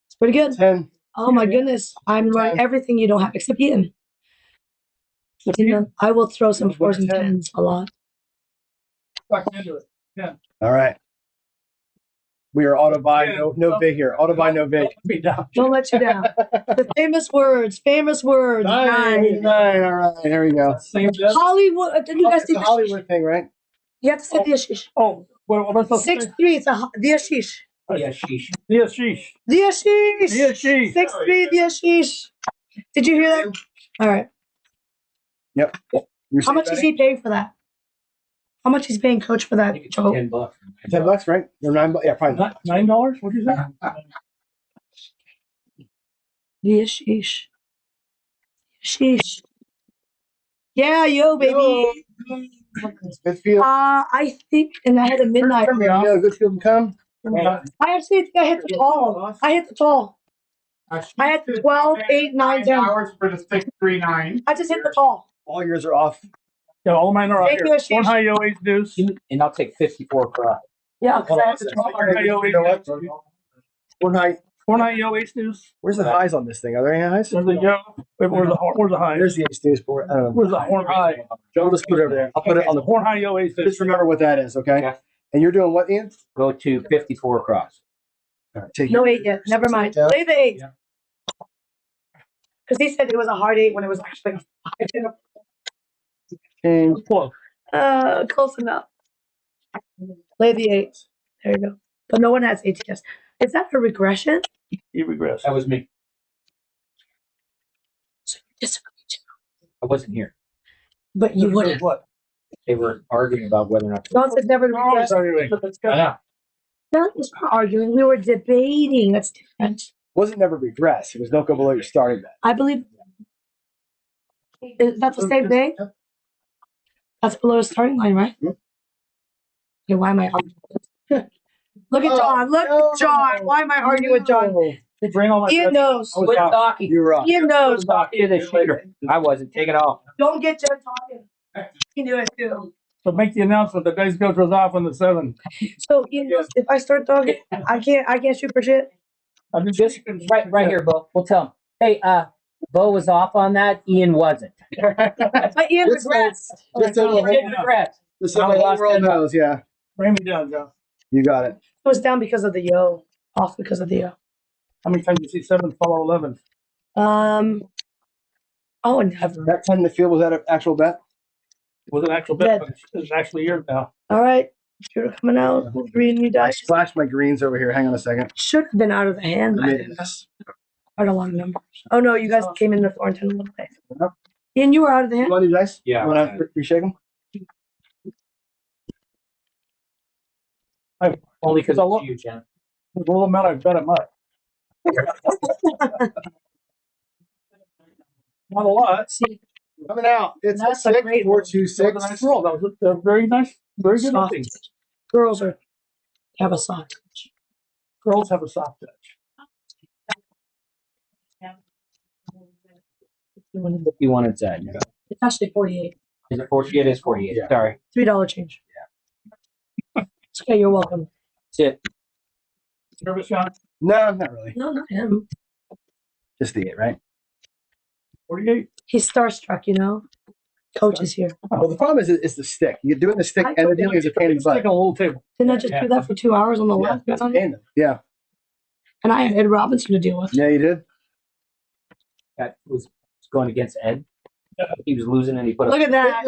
It's pretty good. 10. Oh my goodness. I'm learning everything you don't have except Ian. I will throw some 4s and 10s a lot. Back into it. Yeah. All right. We are auto buy, no bid here. Auto buy, no bid. Don't let you down. The famous words. Famous words. Nine. All right, here we go. Hollywood. You guys It's see a the Hollywood thing, right? You have to say the ashish. Oh, what's the 6-3. It's the ashish. Yeah, sheesh. The ashish. The ashish. The ashish. 6-3. The ashish. Did you hear that? All right. Yep. How much is he paying for that? How much he's paying coach for that? Joe? $10. $10, right? Or $9? Yeah, fine. $9? What'd you say? The ashish. Sheesh. Yeah, yo, baby. Good field. I think, and I had a midnight. Yeah, good field and come. I actually think I hit the tall. I hit the tall. I had 12, 8, 9, 10. Hours for the 639. I just hit the tall. All yours are off. Yeah, all mine are out Thank here. you, Ashish. One high yo, 8 deuce. And I'll take 54 across. Yeah, because I had the tall. One high yo, 8 deuce. One high. One high yo, 8 deuce. Where's the highs on this thing? Are there any highs? There's the yo. Where's the high? There's the ace deuce board. I don't know. Where's the horn high? Joe, let's put it over there. I'll put it on the Horn high yo, 8 deuce. Just remember what that is, okay? Yeah. And you're doing what, Ian? Go to 54 across. All right, take No your- 8 yet. Never mind. Play the 8. Because he said it was a hard 8 when it was actually Change. close enough. Play the 8. There you go. But no one has ATS. Is that a regression? He regressed. That was me. So you disagree. I wasn't here. But you would have. What? They were arguing about whether or not to. John said never to regress. I know. No, it's not arguing. We were debating. That's different. Wasn't never regress. It was don't go below your starting bet. I believe. Is that the same thing? That's below the starting line, right? Okay, why am I arguing? Look at John. Look at John. Why am I arguing with John? Bring all my Ian knows. Quit talking. You're up. Ian knows. You're the shooter. I wasn't. Take it off. Don't get Jen talking. He knew it too. So make the announcement. The dice coach was off on the 7. So Ian knows if I start talking, I can't shoot for shit. I'm Just right here, Bo. We'll tell him. Hey, Bo was off on that. Ian wasn't. But Ian regrets. Just so the whole, Ian regrets. just so the whole world knows, yeah. Bring me down, Joe. You got it. It was down because of the yo. Off because of the yo. How many times do you see 7 follow 11? Oh, never. That 10 in the field, was that an actual bet? It was an actual bet, but it's actually yours now. All right. Shooter coming out. 3 new I dice. splashed my greens over here. Hang on a second. Should have been out of the hand. But I didn't. Quite a lot of numbers. Oh no, you guys came in the 4 and 10 a little late. Ian, you were out of the hand. You want to do dice? Yeah. You want to reshake them? Only because I it's you, Jen. There's a little amount I bet him up. Not a lot. See, Coming out. It's that's a 6, great 4, one. 2, That 6. was a nice roll. That was a very nice, very good Soft. thing. Girls have a soft touch. Girls have a soft touch. 51 inside. It's actually 48. Is it 48? It is 48. Yeah. Sorry. $3 change. Yeah. It's okay. You're welcome. That's it. Nervous, John? No, not really. No, not him. Just the 8, right? 48. He's starstruck, you know. Coach is here. Well, the problem is the stick. You're doing the stick and the dealing is a pain in the It's like butt. a little table. Didn't I just do that for 2 hours on the left? That's a pain. Yeah. And I had Ed Robinson to deal with. Yeah, you did. That was going against Ed. He was losing and he put Look at that.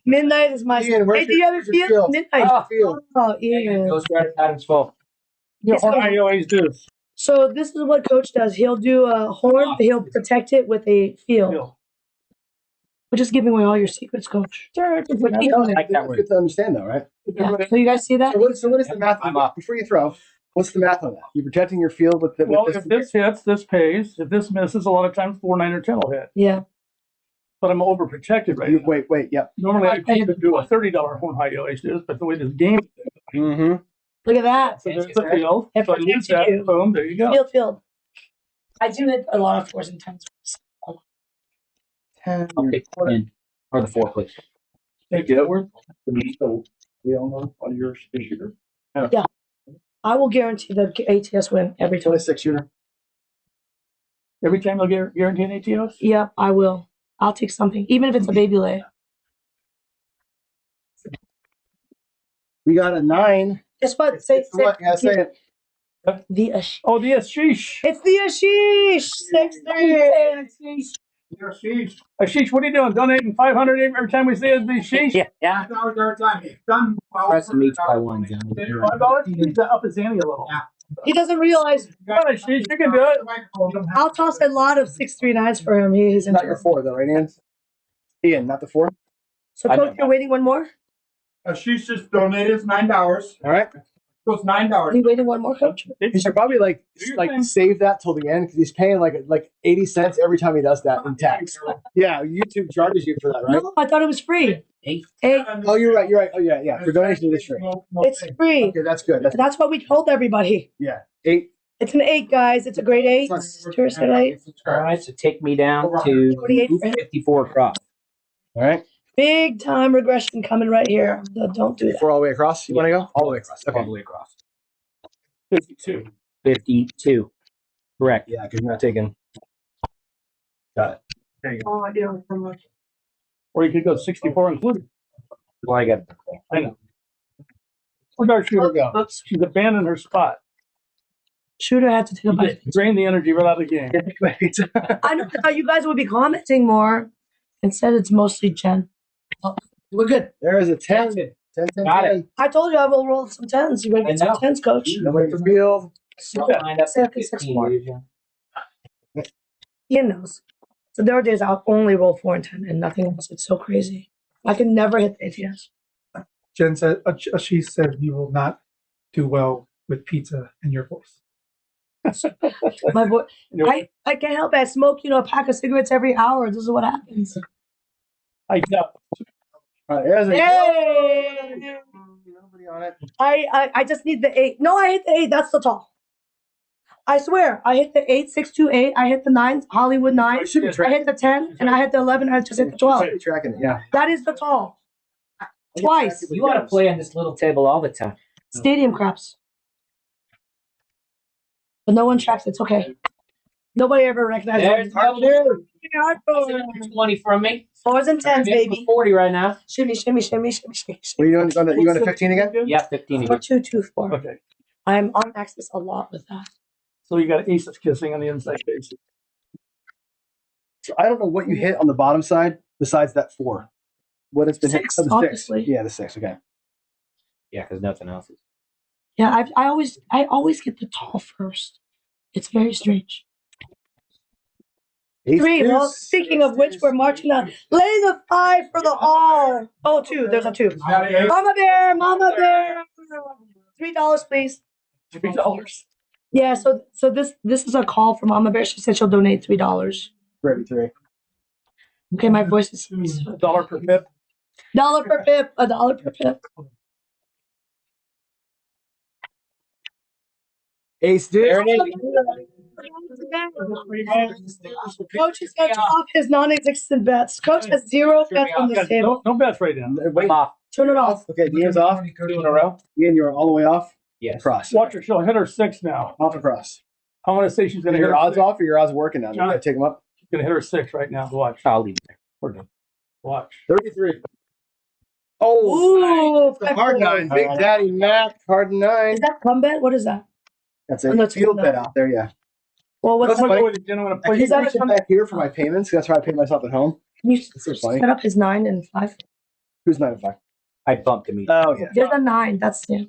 Midnight is my. Ian, where's Hey, do you your- have where's your your field? field? Midnight. Field. Oh, Ian. Goes right at Adam's fault. Yeah, It's what okay. I always do. So this is what Coach does. He'll do a horn. He'll protect it with a field. Bill. We're just giving away all your secrets, Coach. I like that It's word. good to understand, though, right? Yeah. So you guys see that? So what is the math? I'm up. Before you throw, what's the math on that? You're protecting your field with the. Well, with if this hits, this pays. If this misses, a lot of times 4, 9, or 10 will hit. Yeah. But I'm overprotected right now. Wait, yep. Normally I could do a $30 horn high ace, but the way this game is, Mm-hmm. Look at that. so there's the field. It So I use that. protected you. Boom, there you go. Field. I do hit a lot of 4s and 10s. I'll take 10 or the 4, please. Thank you, Edward. So we all know on your shooter. Yeah. I will guarantee the ATS win every time. 26 shooter. Every time you'll guarantee an ATOs? Yep, I will. I'll take something, even if it's a baby lay. We got a 9 Guess what? Say What? Yeah, say it. the Ashish. Oh, the Ashish. It's the Ashish. 6-3. Ashish, what are you doing? Donating 500 every time we say the Ashish? Yeah. Press them each by one, Johnny. $5? He's up his ante a little. He doesn't realize. Come on, Ashish, you can do it. I'll toss a lot of 6-3-9s for him. He's Not your 4 though, right, Ian? Ian, not the 4. So, Coach, you're waiting one more? She's just donated $9. All right. Goes $9. You waiting one more, Coach? He should probably like save that till the end because he's paying like 80 cents every time he does that in tax. Yeah, YouTube charges you for that, right? No, I thought it was free. 8. Oh, you're right. You're right. Oh, yeah. For donation, it's free. It's free. Okay, that's good. That's what we told everybody. Yeah, 8. It's an 8, guys. It's a grade 8. Tourist at 8. All right, so take me down to 54 across. All right. Big time regression coming right here. Don't do that. 4 all the way across. You want to go all the way across? Okay. All the way across. 52. 52. Correct. Yeah, because you're not taking. Got it. There you go. Oh, I do. So much. Or you could go 64 included. Well, I got. I know. Where'd our shooter go? Oops. She's abandoned her spot. Shooter had to take a bite. Drain the energy right out of the game. I know how you guys would be commenting more. Instead, it's mostly Jen. Oh, we're good. There is a 10. 10, 10, Got 10. it. I told you I will roll some 10s. You ready to get some 10s, Coach? Nobody for field. Lined up Say at okay, 6 15, more. dude, John. Ian knows. So there are days I'll only roll 4 and 10 and nothing else. It's so crazy. I can never hit the ATS. Jen said, she said you will not do well with pizza in your voice. My boy, I can't help it. I smoke, a pack of cigarettes every hour. This is what happens. I know. All right, there's a Hey! Nobody on it. I just need the 8. No, I hit the 8. That's the tall. I swear, I hit the 8, 6, 2, 8. I hit the 9, Hollywood 9. I hit the 10, and I hit the 11. I just hit the 12. Tracking it, yeah. That is the tall. Twice. You want to play on this little table all the time. Stadium craps. But no one tracks. It's okay. Nobody ever recognizes There's it. 20 from me. 4s and 10s, baby. 40 right now. Shimmy, shimmy, shimmy, shimmy, shimmy. What are you doing? You going to 15 again? Yeah, 15 4, again. 2, 2, 4. Okay. I'm on axis a lot with that. So you got ace of kissing on the inside face. So I don't know what you hit on the bottom side besides that 4. What has been 6, hit? Oh, the 6. obviously. Yeah, the 6. Okay. Yeah, because nothing else is. Yeah, I always get the tall first. It's very strange. Ace 3. Well, deuce. speaking of which, we're marching on. Lay the 5 for the all. Oh, 2. There's a 2. Mama bear, mama bear. $3, please. $3. Yeah. So this is a call from Mama Bear. She said she'll donate $3. For every 3. Okay, my voice is $1 per pip. $1 per pip. $1 per pip. Ace deuce. There it is. Coach is going to off his non-existent bets. Coach has 0 bets on this table. No bets right now. Wait. Off. Turn it off. Okay, Ian's off. 2 in a row. Ian, you're all the way off. Yes. Across. Watch her. She'll hit her 6 now. Off across. I want to say she's going to hit Your her odds 6. off or your odds working now? You gotta take them up. She's going to hit her 6 right now. Watch. I'll leave it there. We're done. Watch. 33. Oh, Ooh, hard 9. Big Daddy Mac, hard 9. Is that come bet? What is that? That's Oh, a no, it's field not. bet out there, yeah. Well, what's I'm that? going to go with the gentleman. I Play. keep that a reaching come- back here for my payments. That's how I pay myself at home. Can you That's so funny. set up his 9 and 5? Who's 9 and 5? I bumped him. Oh, yeah. There's a 9. That's yeah.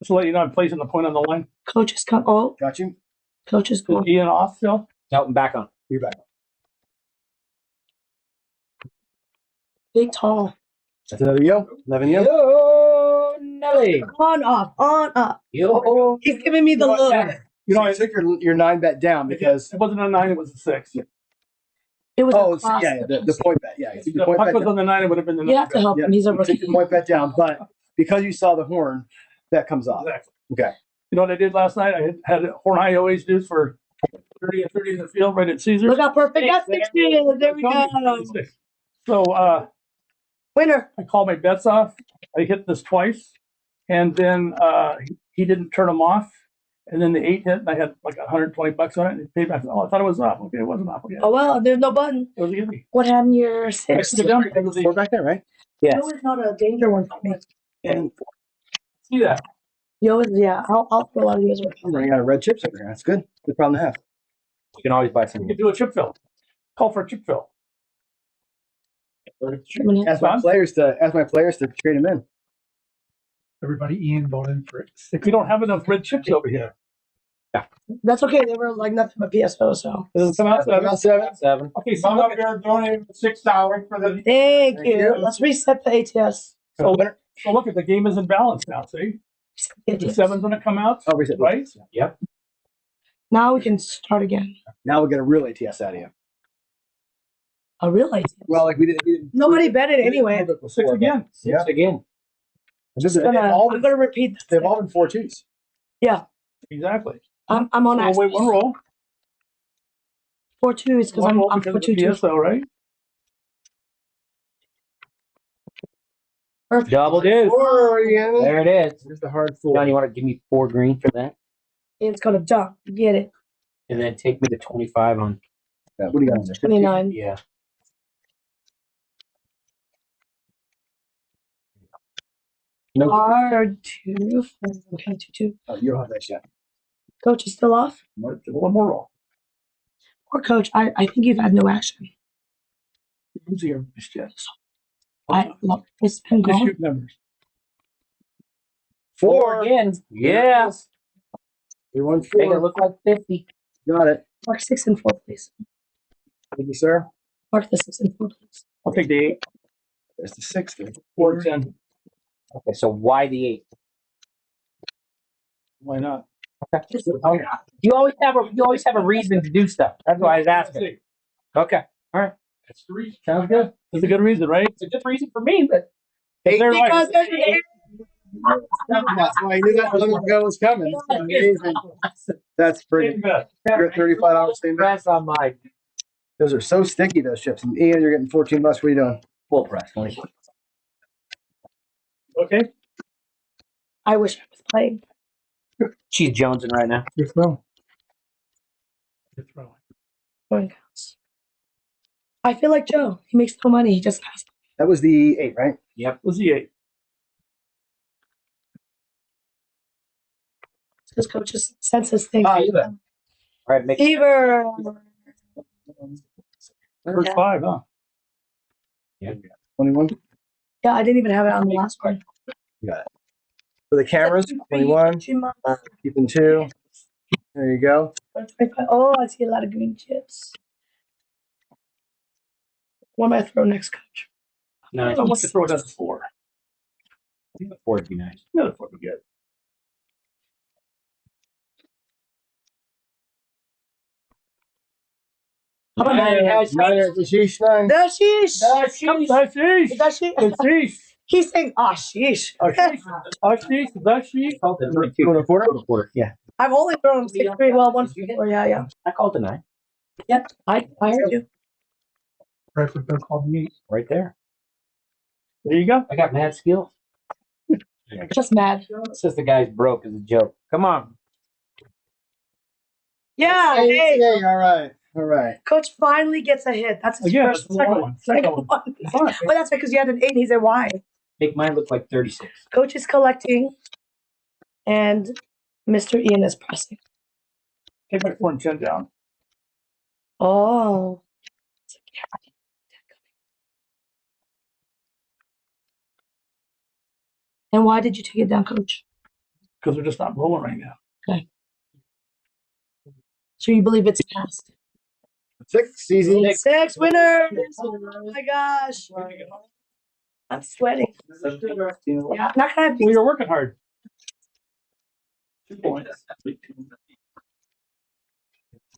Just to let you know, I'm placing the point on the line. Coach is come. Oh, Got you. coach is Is going. Ian off still? No, I'm back on. You're back. Big tall. That's another yo. 11 yo. Yo, Nelly. On off. On up. Yo. He's giving me the look. You know, I took your 9 bet down because. It wasn't a 9, it was a 6. It was. Oh, a cross. yeah, the point bet. Yeah, you took If your the point puck bet was down. on the 9, it would have been the 9. You have to help him. He's a You took rookie. your point bet down, but because you saw the horn, that comes off. Exactly. Okay. You know what I did last night? I had horn high always do for 30 and 30 in the field right at Caesars. Look how perfect that 60 is. There we go. So Winner. I called my bets off. I hit this twice, and then he didn't turn them off. And then the 8 hit, and I had like $120 on it. And he paid back. Oh, I thought it was off. Okay, it wasn't off. Okay, Oh well, there's no button. it was easy. What happened to your 6? I took it down because of the 4 back there, right? Yes. No, it's not a danger one for me. And See that? Yo, yeah, I'll throw a lot of yours. I'm running out of red chips over here. That's good. Good problem to have. You can always buy some. You can do a chip fill. Call for a chip fill. Ask my players to trade them in. Everybody, Ian voted for it. If you don't have enough red chips over here. That's okay. They were like nothing but PSO, so. Does it come out seven? Seven. Okay, so Mama Bear donated $6 for the. Thank you. Let's reset the ATS. So look at the game is in balance now, see? The seven's gonna come out, I'll reset. right? Yep. Now we can start again. Now we'll get a real ATS out of you. A real ATS? Well, like we didn't Nobody betted anyway. Six again. Six again. I'm gonna repeat this. They've all been 4-2s. Yeah. Exactly. I'm on We'll access. wait one roll. 4-2 is because One I'm roll because of 4-2 the too. PSO, right? Perfect. Double deuce. There it is. There's the hard four. John, you want to give me 4 green for that? It's gonna jump. Get it. And then take me to 25 on. What do you got? 29. Yeah. No. R2. Okay, 2-2. Oh, you don't have that yet. Coach is still off. One more roll. Poor coach. I think you've had no action. Who's here? Missed yet. I love it's been Just going. shoot numbers. 4 again. Yeah. We won Make 4. it look like 50. Got it. Mark 6 and 4, please. Thank you, sir. Mark the 6 and 4, please. I'll take the 8. There's the 6 there. 4 and 10. Okay, so why the 8? Why not? Okay. You always have a reason to do stuff. That's why I was asking. Okay. All right. That's the reason. Sounds good. That's a good reason, right? It's a good reason for me, but If they're right. Because there's an 8. That's why I knew that little go was coming. That's amazing. That's pretty. You're at $35 same bet. press on my Those are so sticky, those chips. And Ian, you're getting $14. What are you doing? full press. Okay. I wish I was playing. She's jonesing right now. You're throwing. You're throwing. Going counts. I feel like Joe. He makes no money. He just has. That was the 8, right? Yep. Was the 8? His coach's senses thing. All right, make Fever. First 5, huh? Yeah. 21. Yeah, I didn't even have it on the last one. You got it. For the cameras, 21. Keeping 2. There you go. Oh, I see a lot of green chips. What am I throw next, coach? No, I want to throw it as a 4. 4 would be nice. Another 4 would be good. How about nine? The sheesh 9. The sheesh. The sheesh. He's saying, oh, sheesh. Quarter. Yeah. I've only thrown 6-3. Well, 1-4. Yeah. I called the 9. Yep. I heard you. Right for they're called me. Right there. There you go. I got mad skills. Just mad. It's just the guy's broke as a joke. Come on. Yeah. Hey. All right. All right. Coach finally gets a hit. That's his Yeah, first that's the second one. Second one. But that's because you had an 8 and he said, why? Make mine look like 36. Coach is collecting and Mr. Ian is pressing. Take my 4 and 10 down. Oh. And why did you take it down, Coach? Because we're just not rolling right now. Okay. So you believe it's past? 6, easy. 6 winners! Oh my gosh. I'm sweating. Yeah, I'm not gonna have Well, you're working hard. 2 points.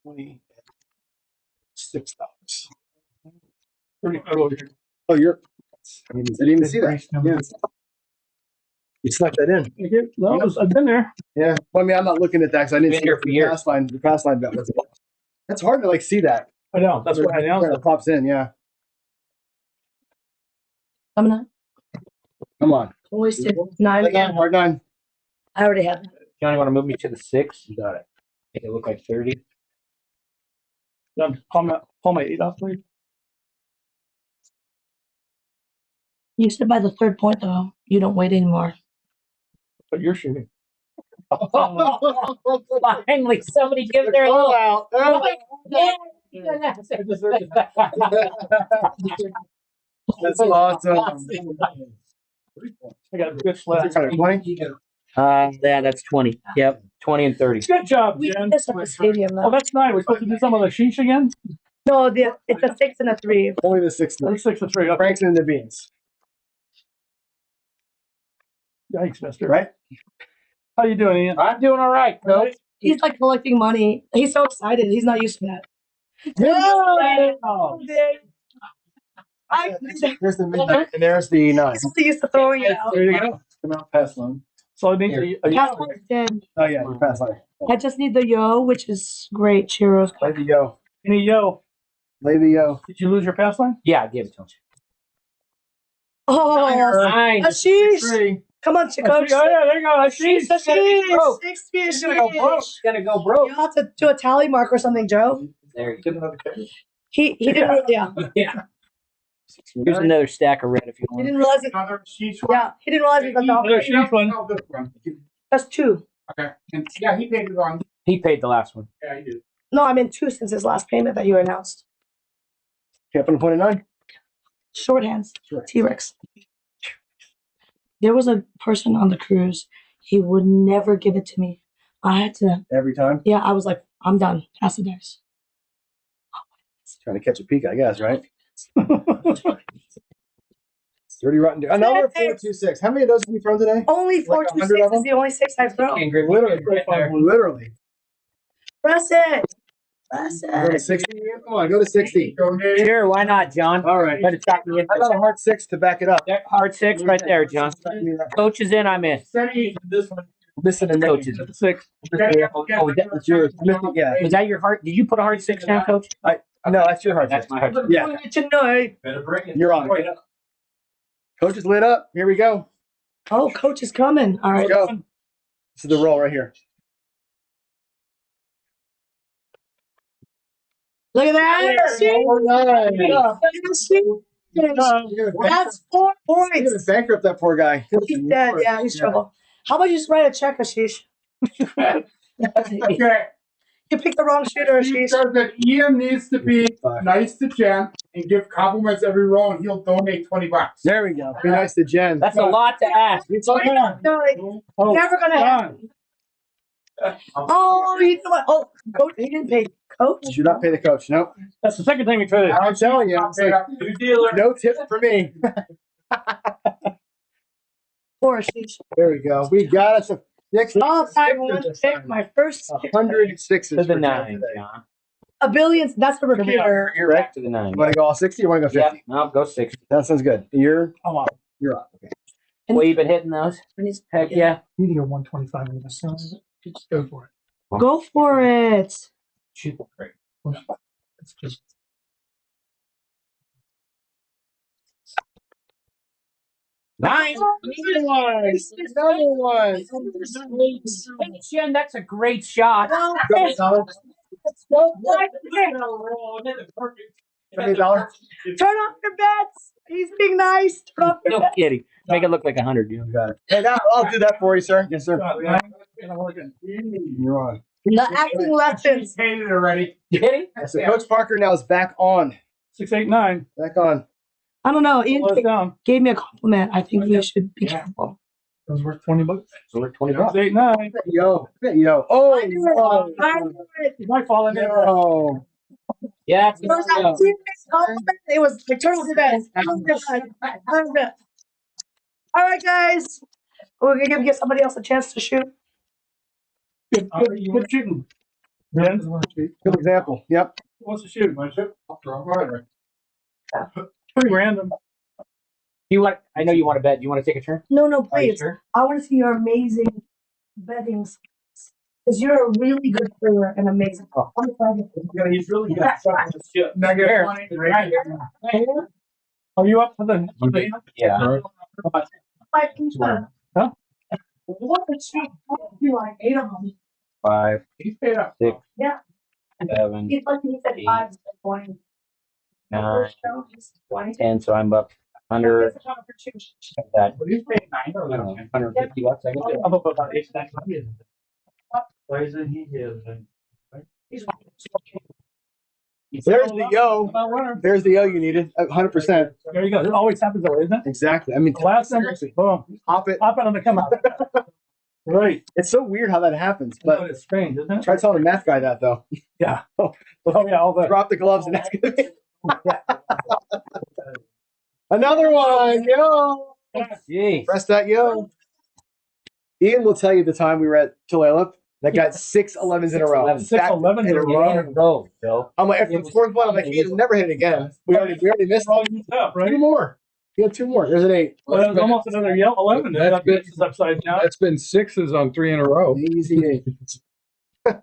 $26. 35 over here. Oh, you're. I didn't even see that. Yeah. You snuck that in. No, I've been there. Yeah. Well, I mean, I'm not looking at that because I didn't Been see here what for the years. past line bet was. That's hard to like see that. I know. That's why I announced Where it. it pops in. Yeah. I'm not. Come on. Wasted 9 again. Hard 9. I already have that. Johnny, want to move me to the 6? You got it. Make it look like 30. Call my 8 off, please. You said by the 3rd point, though, you don't wait anymore. But you're shooting. Finally, somebody give their little. out. Yeah. That's awesome. I got a good flat. 620? Yeah, that's 20. Yep, 20 and 30. Good job, We Jen. did this at the stadium Oh, though. that's nice. We're supposed to do some of the sheesh again? No, it's a 6 and a 3. Only the 6 Or 6 and 3. Okay. Franks and the beans. Yikes, mister. Right? How you doing, Ian? I'm doing all right, Coach. He's like collecting money. He's so excited. He's not used to that. Oh. There's the midnight, and there's the 9. He's so used to throwing it out. There you go. Come out past one. So I need to. Pass line's dead. Oh, yeah, you pass line. I just need the yo, which is great. Churros. Lay the yo. Any yo? Lay the yo. Did you lose your pass line? Yeah, I gave it to him. Oh, Nice. Ashish. Come on, Coach. Oh, yeah, there you go. Ashish. 6-3 Ashish. Ashish. Gonna go broke. You have to do a tally mark or something, Joe. There you go. He didn't. Yeah. Yeah. Here's another stack of red if you He want. didn't realize it. Yeah, he didn't realize it was Another sheesh one. That's 2. Okay. And yeah, he paid it on. He paid the last one. Yeah, he did. No, I meant 2 since his last payment that you announced. Cap on 29? Shorthands. T-Rex. There was a person on the cruise. He would never give it to me. I had to. Every time? Yeah, I was like, I'm done. Pass the dice. Trying to catch a peek, I guess, right? Dirty Rotten. Another 426. How many of those have we thrown today? Only 4 Like 2 100 6 of is them? the only 6 I've thrown. Literally. Press it. Press Go to it. 60. Come on, go to 60. Sure, why not, John? All right. Better talk me in. I got a hard 6 to back it up. Hard 6 right there, John. Coach is in, I'm in. Missing a Coach is in. 6. Oh, that's yours. Yeah. Was that your heart? Did you put a hard 6 down, Coach? No, that's your hard 6. That's my heart 6. Yeah. You're on. Coach is lit up. Here we go. Oh, Coach is coming. All right. Let's go. This is the roll right here. Look at that. That's 4 points. You're gonna bankrupt that poor guy. He's dead. Yeah, he's trouble. How about you just write a check, Ashish? Okay. You picked the wrong shooter, He Ashish. says that Ian needs to be nice to Jen and give compliments every roll, and he'll donate $20. There we go. Be nice to Jen. That's a lot to ask. No, never gonna happen. Oh, you know what? Oh, Coach, he didn't pay Coach. Should not pay the coach. Nope. That's the second time you tried it. I'm telling you. I'm like, New dealer. no tip for me. Poor Ashish. There we go. We got us a 6. Oh, I want to pick my first 106 To the 9, John. a billion. That's the repeater. You're right. To the 9. You want to go all 60 or want to go 50? Yeah, no, go 60. That sounds good. You're Oh, you're up. Okay. Well, you been hitting those? Heck yeah. you need to go 125 on this. Just go for it. Go for it. Shoot the great. It's just. Nice. Another one. Hey, Jen, that's a great shot. $70. Turn off your bets. He's being nice. Turn off your No bets. kidding. Make it look like 100. You got it. Hey, I'll do that for you, sir. Yes, sir. You're on. The acting lessons. Paid it already. Kidding? So Coach Parker now is back on. 6, 8, 9. Back on. I don't know. Ian Slow it down. gave me a compliment. I think we should be careful. Those worth $20. So we're 20 6, bucks. 8, 9. Yo. Yo. Oh, I knew it. I knew it. You might fall in there. no. Yeah. It was that teammate's compliment. It was like turn off your bets. All right, guys. We're gonna give somebody else a chance to shoot. Good shooting. Ben, Good example. Yep. who wants to shoot? Pretty random. You want? I know you want to bet. You want to take a turn? No, Are you please. sure? I want to see your amazing betting skills because you're a really good player and amazing. He's really good. Negative 20. Right. Are you up for the? Yeah. Huh? What the shot? You like 8 of them. 5, He's paid up. 6, Yeah. 7, He's like he said 5 to 20. 9, 10. So I'm up Under that. What do you pay? $9 or $11? $150, I guess. I'm up about 8, 9 years. Why isn't he here? There's the yo. There's the yo you needed. 100%. There you go. It always happens that way, isn't it? Exactly. I mean, The last number, boom. hop it. Hop it on the come out. Right. It's so weird how that happens, but It's strange, isn't it? try telling a math guy that though. Yeah. Oh yeah. All the Drop the gloves and that's good. Another one, yo. Jeez. Press that yo. Ian will tell you the time we were at Tulalip that got 6 11s in a row. 6 11s in a row. Bill. I'm like, after the fourth one, I'm like, he'll never hit it again. We already missed up, right? 2 more. He had 2 more. There's an 8. Well, that was almost another yellow 11. That's been, upside down. that's been 6s on 3 in a row. Easy 8.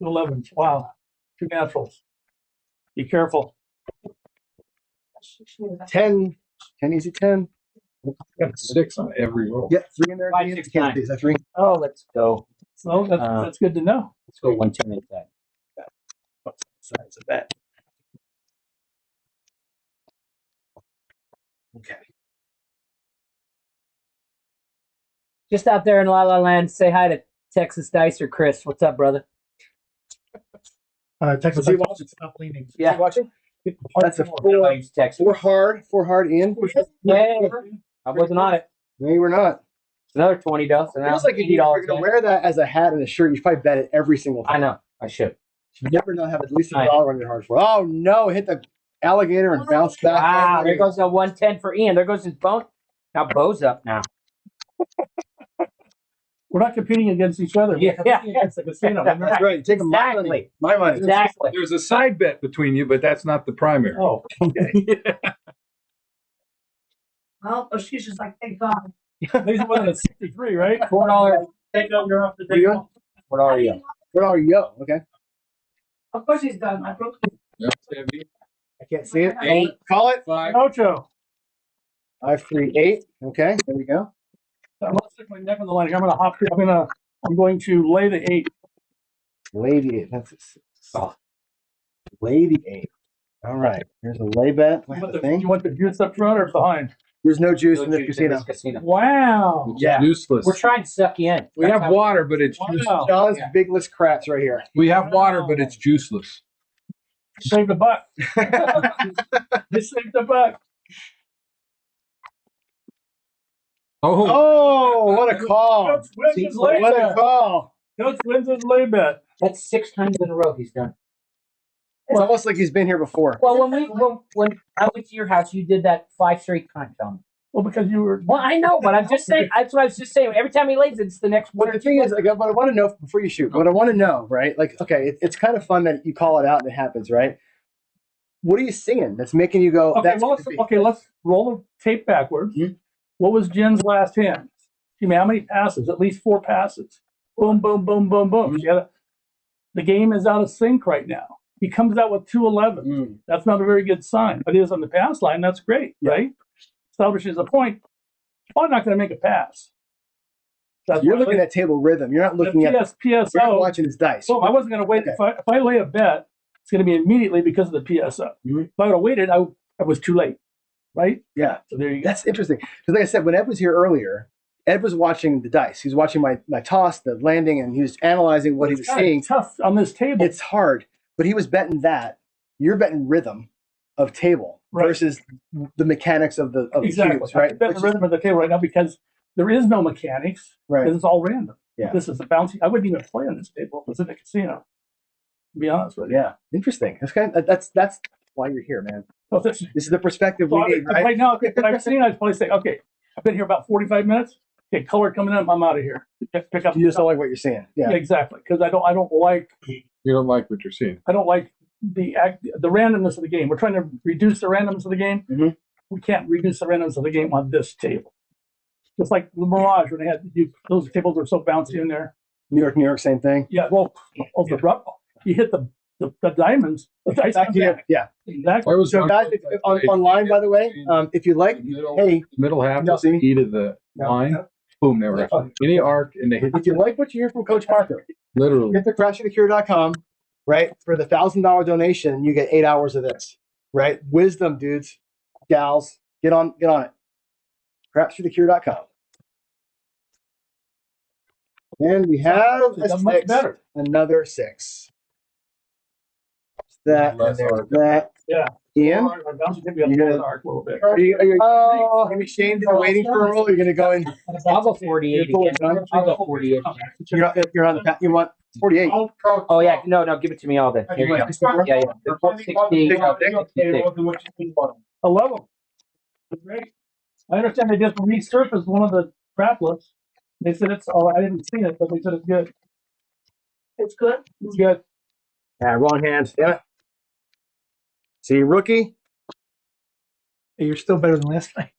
11. Wow. 2 naturals. Be careful. 10 easy 10. Got 6 on every roll. Yep, 3 in there. 5, Ian. 6, Can't 9. see. Is that 3? Oh, let's go. So that's good to know. Let's go 1 10 inside. What's the size of that? Okay. Just out there in La La Land, say hi to Texas Dice or Chris. What's up, brother? Texas. Is he watching? Stop leaning. Is he watching? That's a 4 hard. 4 hard Ian. Hey, I wasn't on it. No, you were not. It's another $20. So now Feels like if you're going to wear that as a hat and a shirt, you should probably bet it every single time. I know. I should. You never not have at least $1 on your hard for. Oh no! Hit the alligator and bounce back. Wow, there goes a 110 for Ian. There goes his bone. Now Bo's up now. We're not competing against each other. Yeah. It's a casino. That's right. Take my money. My money. Exactly. There's a side bet between you, but that's not the primary. Oh, okay. Well, she's just like, thank God. These are one at 63, right? $4. Take over. You're off the What are you doing? What are you? What are you? Okay. Of course he's done. I broke I can't see it. 8. Call it. 5. Ocho. 5 3 8. Okay. There we go. I'm gonna stick my neck on the line. I'm going to lay the 8. Lady 8. That's a 6. Oh. Lady 8. All right. Here's a lay bet. You want the juice up front or behind? There's no juice in this casino. Wow. Yeah. Useless. We're trying to suck you in. We have water, but it's Wow. John's big list craps right here. We have water, but it's juiceless. Save the buck. Just save the buck. Oh, what a call. Coach wins his lay What a bet. call. Coach wins his lay bet. That's 6 times in a row he's done. It's almost like he's been here before. Well, when I went to your house, you did that 5 straight times, Tom. Well, because you were. Well, I know, but I'm just saying. That's what I was just saying. Every time he lays it, it's the next one. But the thing is, like, what I want to know before you shoot, what I want to know, right? Like, okay, it's kind of fun that you call it out and it happens, right? What are you seeing that's making you go? Okay, That's let's roll the tape backwards. Mm-hmm. What was Jen's last hand? She made how many passes? At least 4 passes. Boom, boom, boom, boom, boom. The game is out of sync right now. He comes out with 2 11s. That's not a very good sign. But he is on the pass line. That's great, right? Establishes a point. Probably not going to make a pass. You're looking at table rhythm. You're not looking at PSO. You're not watching his dice. Well, I wasn't going to wait. Okay. If I lay a bet, it's going to be immediately because of the PSO. If I would have waited, I was too late, right? Yeah. So there you go. That's interesting. Because like I said, when Ed was here earlier, Ed was watching the dice. He was watching my toss, the landing, and he was analyzing what he was seeing. Tough on this table. It's hard, but he was betting that. You're betting rhythm of table versus the mechanics of the cubes, right? I'm betting the rhythm of the table right now because there is no mechanics. Right. Because it's all random. Yeah. This is a bouncy. I wouldn't even play on this table if it was in a casino. To be honest with you. Yeah. Interesting. That's why you're here, man. So this is the perspective we need, right? Right now, if I've seen, I'd probably say, okay, I've been here about 45 minutes. Okay, color coming in, I'm out of here. Pick up. You just don't like what you're seeing. Yeah. Exactly. Because I don't like. You don't like what you're seeing. I don't like the randomness of the game. We're trying to reduce the randomness of the game. Mm-hmm. We can't reduce the randomness of the game on this table. Just like the Mirage, when they had those tables were so bouncy in there. New York, same thing. Yeah, well, you hit the diamonds. The dice come back. Yeah. Exactly. So guys, online, by the way, if you like, hey, Middle half of the key to the line. Boom, there we go. Any arc, and they hit. If you like what you hear from Coach Parker, literally, get to crashingthecure.com, right? For the $1,000 donation, you get 8 hours of this, right? Wisdom, dudes. gals, get on it. Crapsforthecure.com. And we have a much 6, better. another 6. That, and there's that. Yeah. Ian? I'm going to give you a You're little gonna- arc a little bit. Are you gonna be ashamed for waiting for a roll? You're gonna go in. I'll go 48 again. I'll go 48. You're on the path. You want 48. Oh yeah, no, give it to me all day. Here you go. Yeah, yeah. The 60, 66. I love them. They're great. I understand they just resurfaced one of the craplets. They said it's. Oh, I haven't seen it, but they said it's good. It's good. It's good. Yeah, wrong hand. Damn it. See, rookie. Hey, you're still better than last night.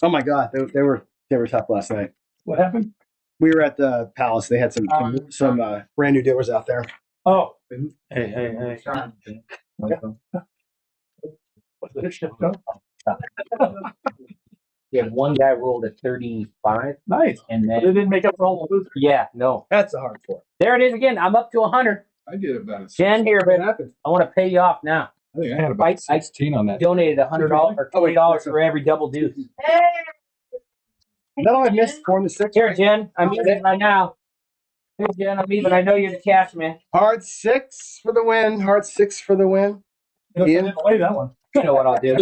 Oh my God, they were tough last night. What happened? We were at the Palace. They had some brand new dealers out there. Oh. Hey. What's the shift go? Yeah, one guy rolled a 35. Nice. And then But it didn't make up for all the losers. yeah, no. That's a hard 4. There it is again. I'm up to 100. I did about a Jen here, What but happened? I want to pay you off now. I think I had about 16 on that. Donated $100 or $20 for every double deuce. No, I missed 4 and 6. Here, Jen. I'm even right now. Here, Jen. I'm even. I know you're the cash man. Hard 6 for the win. Hard 6 for the win. I Ian, didn't play that one. You know what I'll do.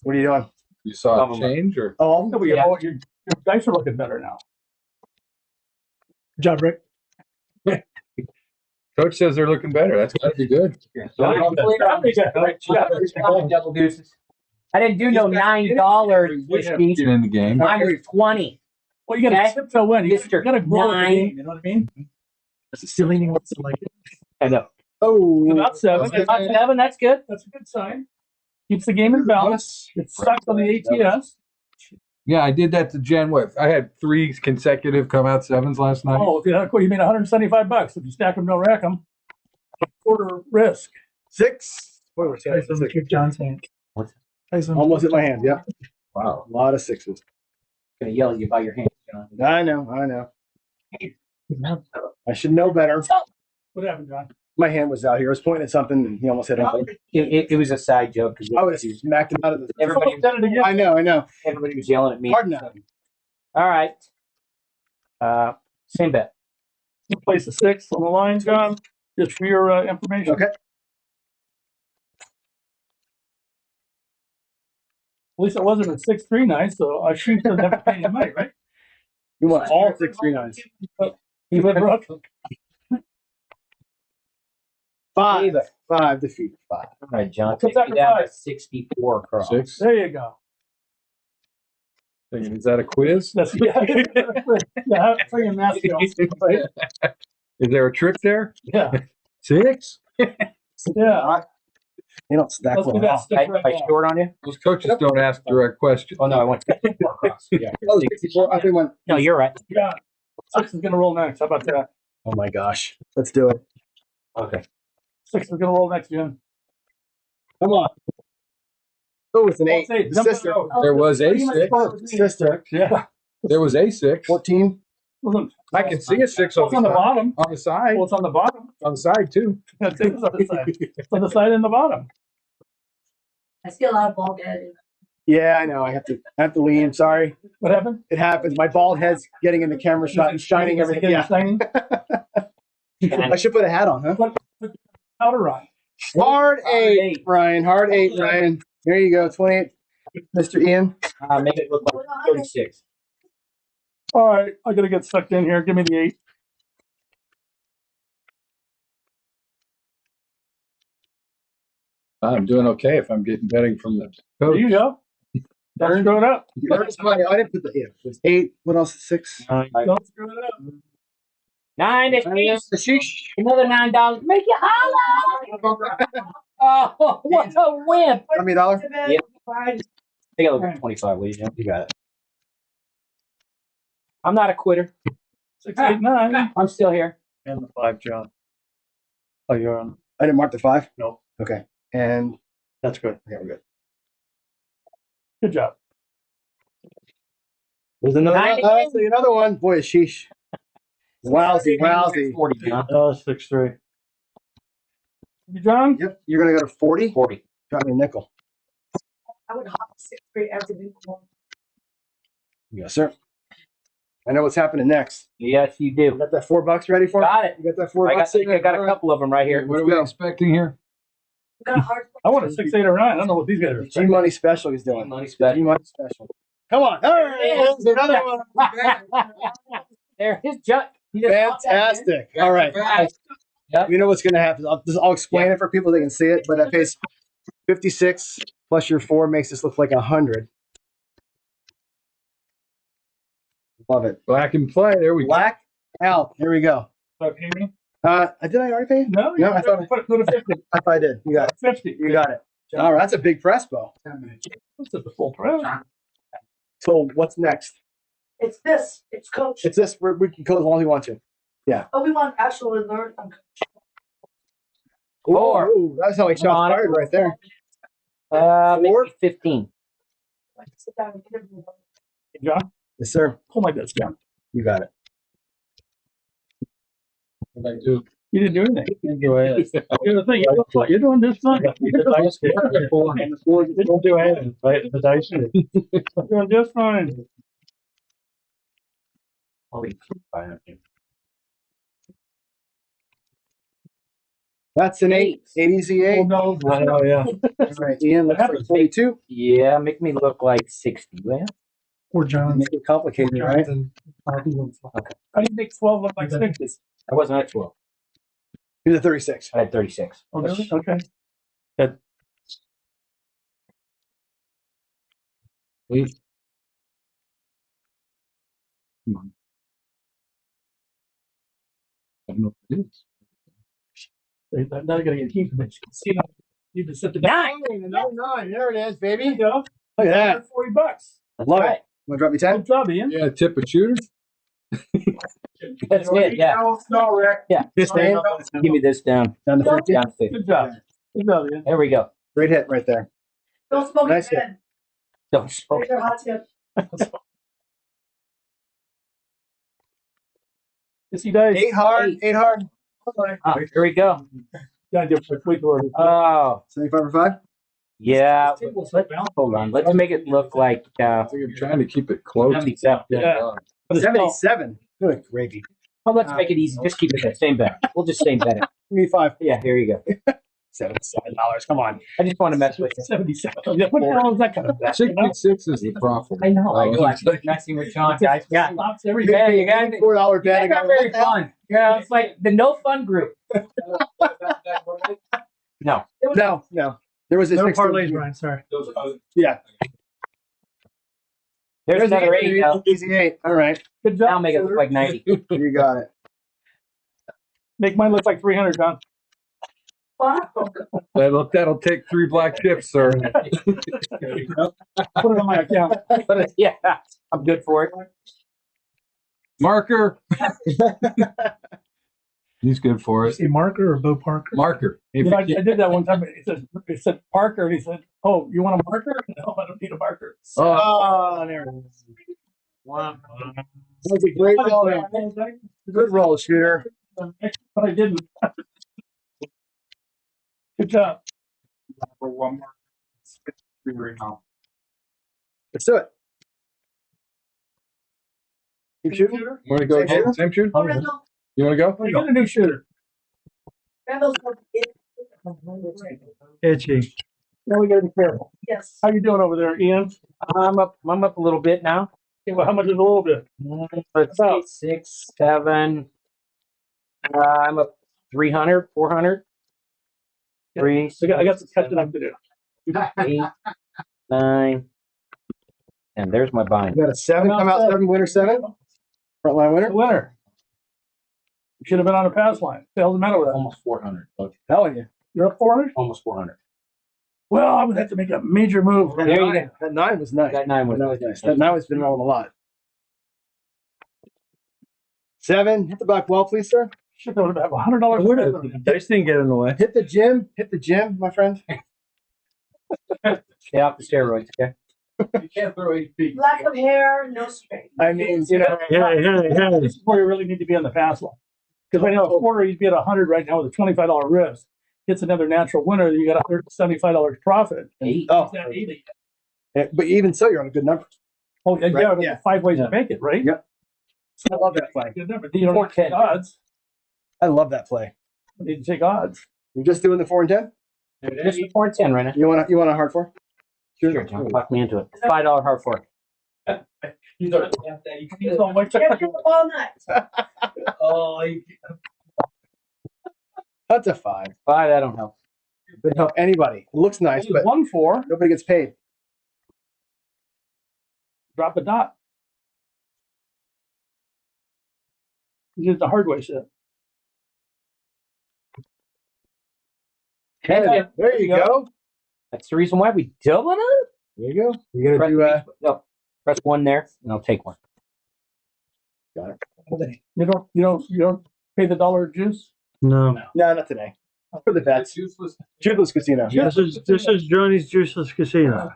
what are you doing? You saw a change or? Oh, No, but your dice are looking better now. Good job, Rick. Coach says they're looking better. That's gotta be good. Double deuces. I didn't do no $9 this week. Get in the game. Mine was 20. Well, you got to tip to win. You Mr. got to grow the 9. game. You know what I mean? That's a silly name. What's it like? I know. Oh, About 7. About 7. That's good. That's a good sign. Keeps the game in balance. It's stuck on the ATS. Yeah, I did that to Jen. What? I had 3 consecutive come out 7s last night. Oh, yeah, you mean $175 if you stack them, don't rack them. Quarter risk. 6. What was that? Tyson, kick John's hand. What? Tyson. Almost hit my hand. Yeah. Wow. A lot of 6s. Gonna yell at you by your hand, John. I know. I should know better. What happened, John? My hand was out here. I was pointing at something and he almost hit it. It was a side joke. I would have smacked him out of the. Everybody, I know. everybody was yelling at me. Hard enough. All right. Same bet. You place a 6 on the line, John, just for your information. Okay. At least it wasn't a 6-3 night, so I shoot doesn't have to pay any money, right? You want all 6 3-9s. You live, Brooke? 5 defeat. 5. All right, John. What's Take that me down for to 64 across. 6. There you go. Is that a quiz? That's yeah. Yeah, freaking math skills. Right? Is there a trick there? Yeah. 6? Yeah. You don't stack Let's do well. that stick right I now. short on you? Those coaches don't ask direct questions. Oh no, I went 64 across. Yeah. Oh, 64. I think one. No, you're right. Yeah. 6 is gonna roll next. How about that? Oh my gosh. Let's do it. Okay. 6 is gonna roll next, Jim. Come on. Oh, it's an 8. It's 8. The sister. There was a 6. Sister. Yeah. There was a 6. 14. I can see a 6 on It's on the bottom. On the side. Well, it's on the bottom. On the side too. It's on the side. It's on the side and the bottom. I see a lot of bald head. Yeah, I know. I have to lean. Sorry. What happened? It happens. My bald head's getting in the camera shot and shining everything. Yeah. Shining. I should put a hat on, huh? Powder on. Hard 8, Ryan. Hard 8, Ryan. There you go. 28. Mr. Ian. Make it look like 36. All right, I gotta get sucked in here. Give me the 8. I'm doing okay if I'm getting betting from the There coach. you go. Don't screw it up. Where's my? I didn't put the. Yeah, it was 8. What else? 6. Don't screw it up. 9 is Sheesh. another $9. Make you holla! Oh, what a wimp! Give me a dollar. Yeah. Take a look at 25, will you, Jim? You got it. I'm not a quitter. 6, 8, 9. I'm still here. And the 5, John. Oh, you're on. I didn't mark the 5. No. Okay. And That's good. okay, we're good. Good job. There's another one. Boy, sheesh. Wowsy. 40, John. Oh, 6-3. You, John? Yep. You're gonna go to 40. 40. Drop me a nickel. I would hop 6th grade every week. Yes, sir. I know what's happening next. Yes, you do. You got that $4 ready for? Got it. You got that $4? I got a couple of them right here. What are we expecting here? I want a 6, 8, or 9. I don't know what these guys are. G Money special he's doing. Money special. G Money special. Come on. There's another one. There, his junk. He just popped that in. Fantastic. All right. Yep. You know what's going to happen. I'll explain it for people. They can see it. But that pays 56 plus your 4 makes this look like 100. Love it. Black and play. There we go. Black out. Here we go. Okay. Did I already pay you? No, I thought put a 50. I thought I did. You got it. 50. You got it. All right. That's a big press bow. This is the full press. So what's next? It's this. It's coach. It's this. We can go as long as we want to. Yeah. Oh, we want actually learn. Ooh, that's how he shot fired right there. Maybe 15. Sit down and get it. John, Yes, sir. pull like this, John. You got it. What I do? You didn't do anything. Go ahead. Here's the thing. You're doing just fine. Don't do anything. Right? The dice. You're doing just fine. That's an 8. 8 easy 8. Oh, no. I know, yeah. All right, Ian, looks like 42. Yeah, make me look like 60. Well, Poor John. Make it complicated, right? Okay. How do you make 12 look like 60? I wasn't at 12. He was a 36. I had 36. Oh, really? Okay. Good. Wait. I don't know what it is. Now you gotta get heat from it. See, you just sit the 9. Another 9. There it is, baby. you go. Look at that. $40. Love it. Want to drop me 10? Good job, Ian. Yeah, tip a shooter. That's it, yeah. Yeah. This man? Give me this down. Down to 50. Down to 50. Good job. Good job, Ian. There we go. Great hit right there. Don't smoke Nice your hit. head. Don't smoke. Here's your hot tip. Yes, he does. 8 hard. 8 hard. Here we go. Gotta do a quick order. Oh, 75 for 5? yeah. Hold on. Let's make it look like I think I'm trying to keep it close. 77. Yeah. But it's still, 77. Good gravy. Well, let's make it easy. Just keep it that same bet. We'll just same bet it. Give me 5. Yeah, here you go. $77. Come on. I just want to mess with you. 77. Yeah, what the hell is that kind of bet? 66 is the profit. I know. I Oh, am messing with John, guys. Yeah. Stops every Yeah, day. you got it. $4 bet. I That's got not very fun. Yeah, it's like the no fun group. No. No. There was a No 16. parlays, Brian. Sorry. Yeah. There's another 8 now. Easy 8. All right. Good job. Now make it look like 90. You got it. Make mine look like 300, John. Wow. That'll take 3 black chips, sir. Put it on my account. But yeah, I'm good for it. Marker. He's good for it. Say Marker or Bo Parker? Marker. You know, I did that one time. It said Parker, and he said, "Oh, you want a marker?" No, I don't need a marker. Oh, there it is. Wow. That was a great roll. Good roll, shooter. But I didn't. Good job. For one more. Let's do it. Keep shooting. Want to go? Same Same shoot? Oh, Randall. You want to go? You got a new shooter. Randall's Itchy. Now we gotta be careful. Yes. How you doing over there, Ian? I'm up a little bit now. Okay, well, how much is a little bit? Let's see, 6, 7. I'm up 300, 400. 3, I got some catching up to do. 8, 9. And there's my bind. You got a 7 come out 7, winner 7. Frontline winner. The winner. You should have been on the pass line. What the hell's the matter with that? Almost 400. Telling you. You're up 400? Almost 400. Well, I would have to make a major move. There you go. That 9 was nice. That 9 was nice. That 9 has been rolling a lot. 7. Hit the back wall, please, sir. Shit, that would have $100. Dice didn't get in the way. Hit the gym. Hit the gym, my friend. Stay off the steroids, okay? You can't throw 8 feet. Lack of hair, no strength. I mean, you know. This is where you really need to be on the pass line. Because right now, a quarter, you'd be at 100 right now with a $25 risk. hits another natural winner, you got $75 profit. Oh, He's at 80. but even so, you're on a good number. Oh, yeah, Right? yeah. 5 ways to make it, right? Yep. I love that play. Good number. You don't need to take odds. I love that play. You need to take odds. You're just doing the 4 and 10. Just the 4 and 10 right now. You want a hard 4? Sure, John. Talk me into it. $5 hard fork. You don't like all night. Oh, That's a 5. 5, that don't help. Doesn't help anybody. It looks nice, but 1-4. nobody gets paid. Drop a dot. You did the hard way shit. Hey, there you go. That's the reason why we doubling it. There you go. You're gonna do press 1 there, and I'll take 1. Got it. You don't pay the dollar juice? No. No, not today. For the bets. Juiceless Casino. This is Johnny's Juiceless Casino.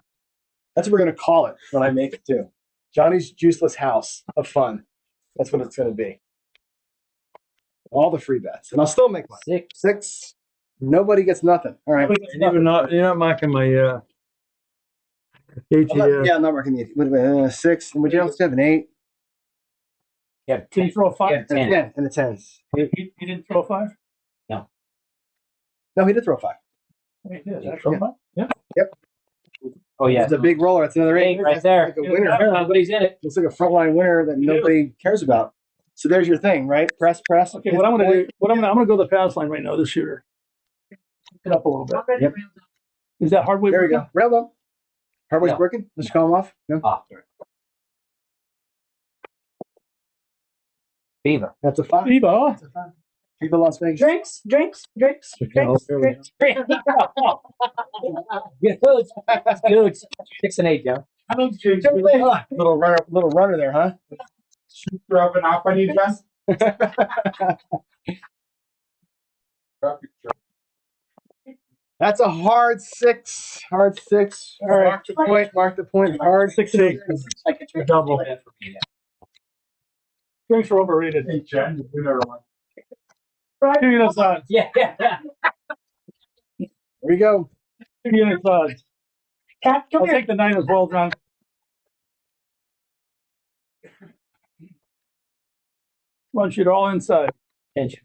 That's what we're gonna call it when I make it too. Johnny's Juiceless House of Fun. That's what it's gonna be. All the free bets, and I'll still make money. 6. Nobody gets nothing. All right. You're not marking my ATM. I'm not marking the 6. And would you else have an 8? Yeah. Can you throw a 5? And a 10. And a 10. He didn't throw a 5? No, he did throw a 5. He did. Did I throw a 5? Yeah. Yep. Oh yeah. It's a big roller. It's another 8 right there. Like a winner. Nobody's in it. Looks like a frontline winner that nobody cares about. So there's your thing, right? Press. Okay, what I'm gonna do? I'm gonna go to the pass line right now. This shooter. Pick it up a little bit. Yep. Is that hardway? There we go. Railed up. Hardway's No. working. Let's call him off. No. Fever. That's a 5. Viva. Viva Las Vegas. Drinks. Good. 6 and 8, Joe. Little runner there, huh? Rubbing off on you, John? That's a hard 6. Hard 6. All right. Mark the point. Hard 6 and 8. Double. Drinks are overrated. Hey, Jen, you never won. Give me those odds. Yeah. There we go. Give me those odds. Cat, come I'll here. take the 9 as well, John. Once you're all inside. Attention.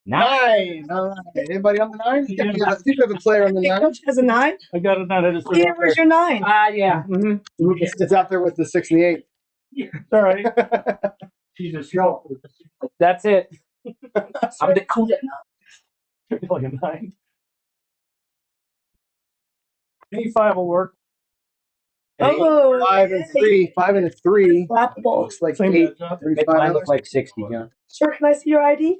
9. All right. Anybody on the 9? I think we have a player on the 9. Coach has a 9. I got a 9. I just Yeah, where's your 9? Yeah. It's out there with the 6 and the 8. It's all right. Jesus, yo. That's it. I'm the cool. Like a 9. Any 5 will work. Oh, 5 and 3. 5 and a 3. Flappable. Looks like Same 8. John. Make mine look like 60, John. Sir, can I see your ID?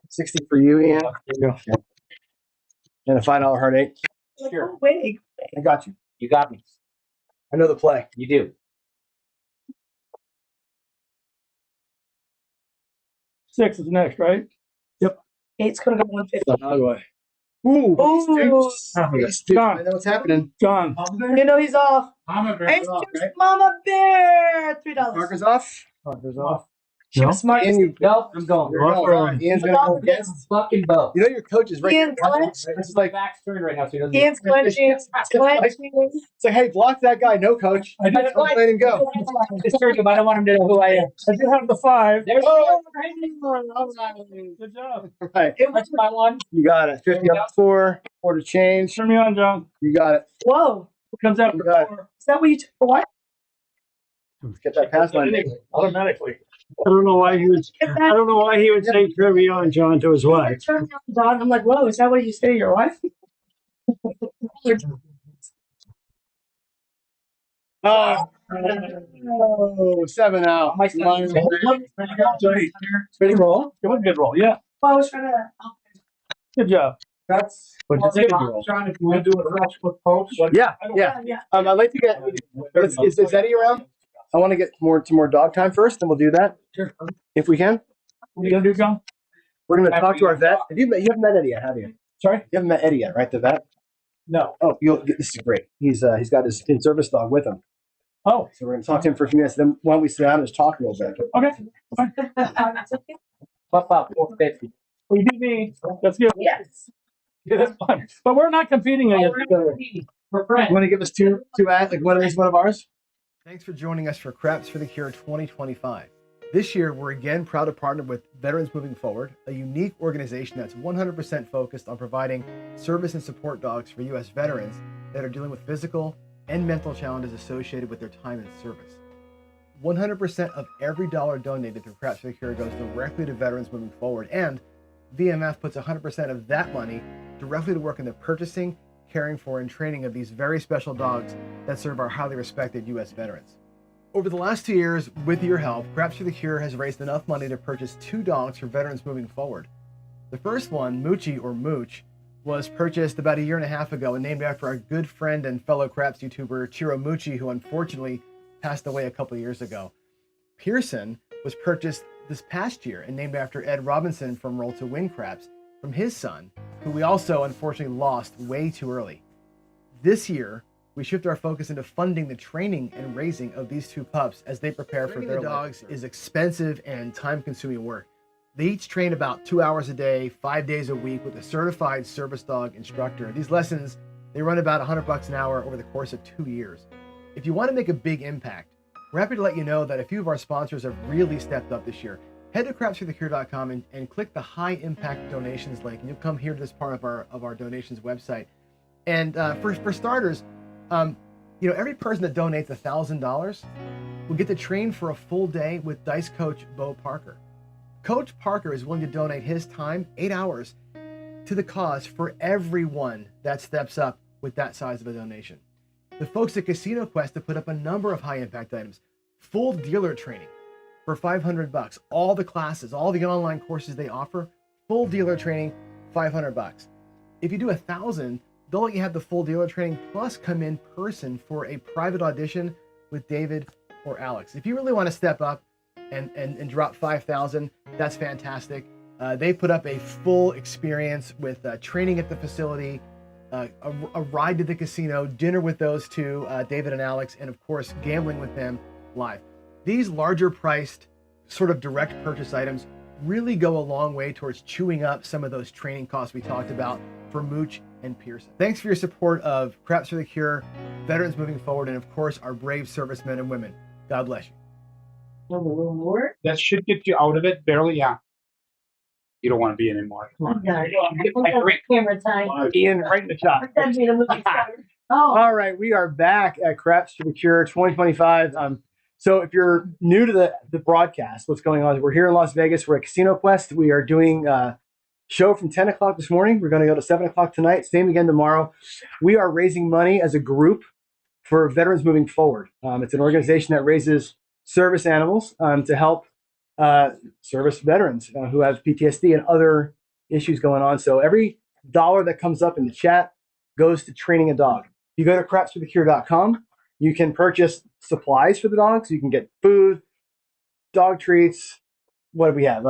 60 for you, Ian. There you go. And a $5 hard 8. Sure. Wait. I got you. You got me. I know the play. You do. 6 is next, right? 8's going to go 150. How do I? Ooh. Ooh. John. I know what's happening. John. You know he's off. Mama bear. Hey, Mama Bear. $3. Marker's off. Marker's off. She was smart. Ian, you, Nope, I'm going. you're going. All right. Ian's going to go against. Fucking both. You know your coach is right. Ian here. clenched. This is like, back's turned right now, so he doesn't. Ian's clenching. it's like, hey, block that guy. No, coach. I did. Don't let him go. Just turned him. I don't want him to know who I am. I do have the 5. There's Good job. All right. That's my one. You got it. 50 up 4. 4 to change. Turn me on, John. You got it. Whoa. What comes after You got it. 4? Is that what you took for what? Let's get that pass line. Automatically. I don't know why he would say Trivia on John to his wife. John, I'm like, whoa, is that what you say to your wife? Oh, 7 out. My son- Good roll. It was a good roll. Yeah. Well, I was trying to. Good job. That's. But Well, it's a good I'm roll. trying to do a rush with post. Yeah, I don't- yeah. Yeah. I'd like to get. Is Eddie around? I want to get to more dog time first, and we'll do that Sure. if we can. What are you gonna do, John? We're going to talk to our vet. You haven't met Eddie yet, have you? Sorry? You haven't met Eddie yet, right? The vet. No. Oh, this is great. He's got his in-service dog with him, Oh, so we're going to talk to him for a few minutes. Then why don't we sit down and just talk a little bit? okay. Pop out 450. We do need. That's good. Yes. Yeah, that's fun. But we're not competing against each other. We're friends. You want to give us two ads, like one of ours? Thanks for joining us for Craps for the Cure 2025. This year, we're again proud to partner with Veterans Moving Forward, a unique organization that's 100% focused on providing service and support dogs for U.S. veterans that are dealing with physical and mental challenges associated with their time in service. 100% of every dollar donated through Craps for the Cure goes directly to Veterans Moving Forward, and VMF puts 100% of that money directly to work in the purchasing, caring for, and training of these very special dogs that serve our highly respected U.S. veterans. Over the last 2 years, with your help, Craps for the Cure has raised enough money to purchase 2 dogs for Veterans Moving Forward. The first one, Moochie or Mooch, was purchased about 1.5 years ago and named after our good friend and fellow Craps YouTuber Chiro Moochie, who unfortunately passed away a couple of years ago. Pearson was purchased this past year and named after Ed Robinson from Roll to Win Craps, from his son, who we also unfortunately lost way too early. This year, we shift our focus into funding the training and raising of these 2 pups as they prepare for their dogs is expensive and time-consuming work. They each train about 2 hours a day, 5 days a week with a certified service dog instructor. These lessons, they run about $100 an hour over the course of 2 years. If you want to make a big impact, we're happy to let you know that a few of our sponsors have really stepped up this year. Head to crapsforthecure.com and click the high impact donations link, and you'll come here to this part of our donations website. And for starters, every person that donates $1,000 will get to train for a full day with Dice Coach Bo Parker. Coach Parker is willing to donate his time, 8 hours, to the cause for everyone that steps up with that size of a donation. The folks at Casino Quest have put up a number of high impact items, full dealer training for $500, all the classes, all the online courses they offer, full dealer training, $500. If you do 1,000, they'll let you have the full dealer training plus come in person for a private audition with David or Alex. If you really want to step up and drop 5,000, that's fantastic. They put up a full experience with training at the facility, a ride to the casino, dinner with those 2, David and Alex, and of course, gambling with them live. These larger priced sort of direct purchase items really go a long way towards chewing up some of those training costs we talked about for Mooch and Pearson. Thanks for your support of Craps for the Cure, Veterans Moving Forward, and of course, our brave servicemen and women. God bless you. A little more. That should get you out of it, barely, yeah. You don't want to be in anymore. Come on. Camera time. Ian, right in the shot. Pretend to be the movie star. All right, we are back at Craps for the Cure 2025. So if you're new to the broadcast, what's going on is we're here in Las Vegas. We're at Casino Quest. We are doing a show from 10 o'clock this morning. We're going to go to 7 o'clock tonight. Same again tomorrow. We are raising money as a group for Veterans Moving Forward. It's an organization that raises service animals to help service veterans who have PTSD and other issues going on. So every dollar that comes up in the chat goes to training a dog. You go to crapsforthecure.com. You can purchase supplies for the dogs. You can get food, dog treats. What do we have?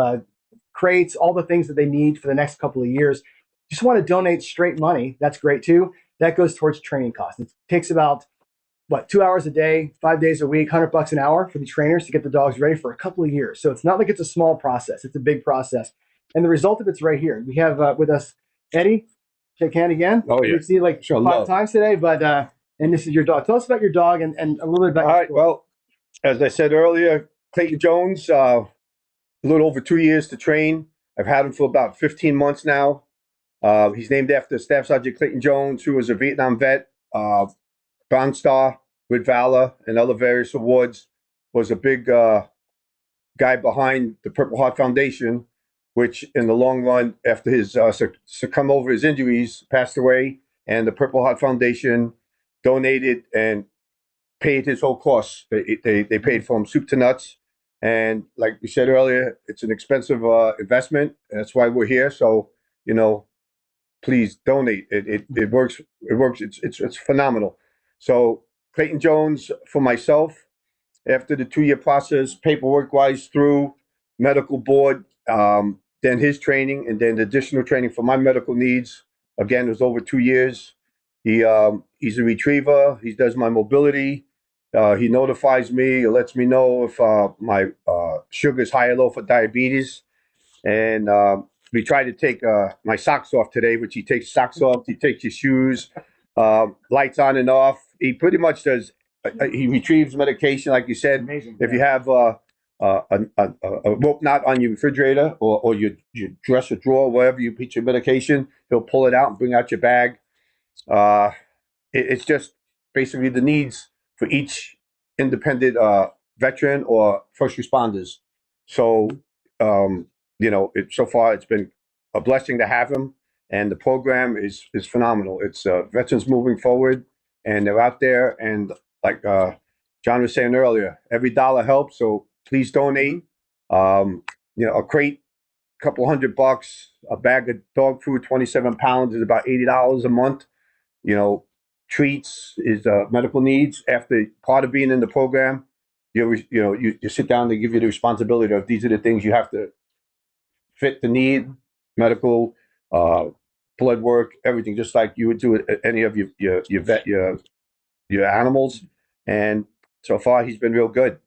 Crates, all the things that they need for the next couple of years. Just want to donate straight money. That's great too. That goes towards training costs. It takes about 2 hours a day, 5 days a week, $100 an hour for the trainers to get the dogs ready for a couple of years. So it's not like it's a small process. It's a big process. And the result of it's right here. We have with us Eddie. Shake hand again. Oh, yeah. We've seen like Sure, 5 times today, but and this is your dog. Tell us about your dog and a little bit about All right. Well, as I said earlier, Clayton Jones, a little over 2 years to train. I've had him for about 15 months now. He's named after Staff Sergeant Clayton Jones, who was a Vietnam vet, Bronze Star with Valor and other various awards, was a big guy behind the Purple Heart Foundation, which in the long run, after his succumb over his injuries, passed away, and the Purple Heart Foundation donated and paid his whole costs. They paid for him soup to nuts. And like we said earlier, it's an expensive investment. And that's why we're here. So, please donate. It works. It works. It's phenomenal. So Clayton Jones, for myself, after the 2-year process, paperwork-wise through medical board, then his training, and then additional training for my medical needs. Again, it was over 2 years. He's a retriever. He does my mobility. He notifies me. He lets me know if my sugar is high or low for diabetes. And we tried to take my socks off today, which he takes socks off, he takes his shoes, lights on and off. He pretty much does. He retrieves medication, like you said. Amazing. If you have a rope knot on your refrigerator or your dresser drawer, wherever you put your medication, he'll pull it out and bring out your bag. It's just basically the needs for each independent veteran or first responders. So, so far it's been a blessing to have him, and the program is phenomenal. It's veterans moving forward, and they're out there, and like John was saying earlier, every dollar helps. So please donate. A crate, couple $100, a bag of dog food, 27 pounds is about $80 a month. Treats is medical needs. After part of being in the program, you sit down, they give you the responsibility of these are the things you have to fit the need, medical, blood work, everything, just like you would do at any of your animals. And so far, he's been real good.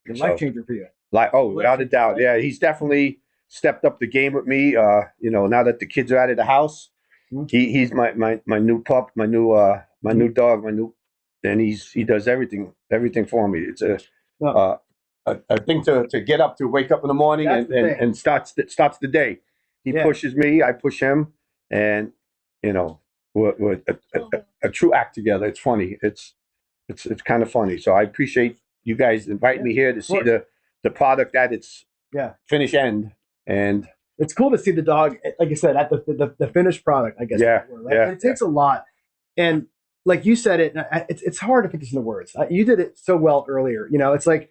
Life changer for you. Without a doubt. Yeah, he's definitely stepped up the game with me. Now that the kids are out of the house, he's my new pup, my new dog, and he does everything for me. It's a thing to get up to, wake up in the morning and starts the day. He pushes me, I push him, and we're a true act together. It's funny. It's kind of funny. So I appreciate you guys inviting me here to see the product at its finish end. And it's cool to see the dog, like I said, at the finished product, I guess. It takes a lot. And like you said, it's hard to put this into words. You did it so well earlier. It's like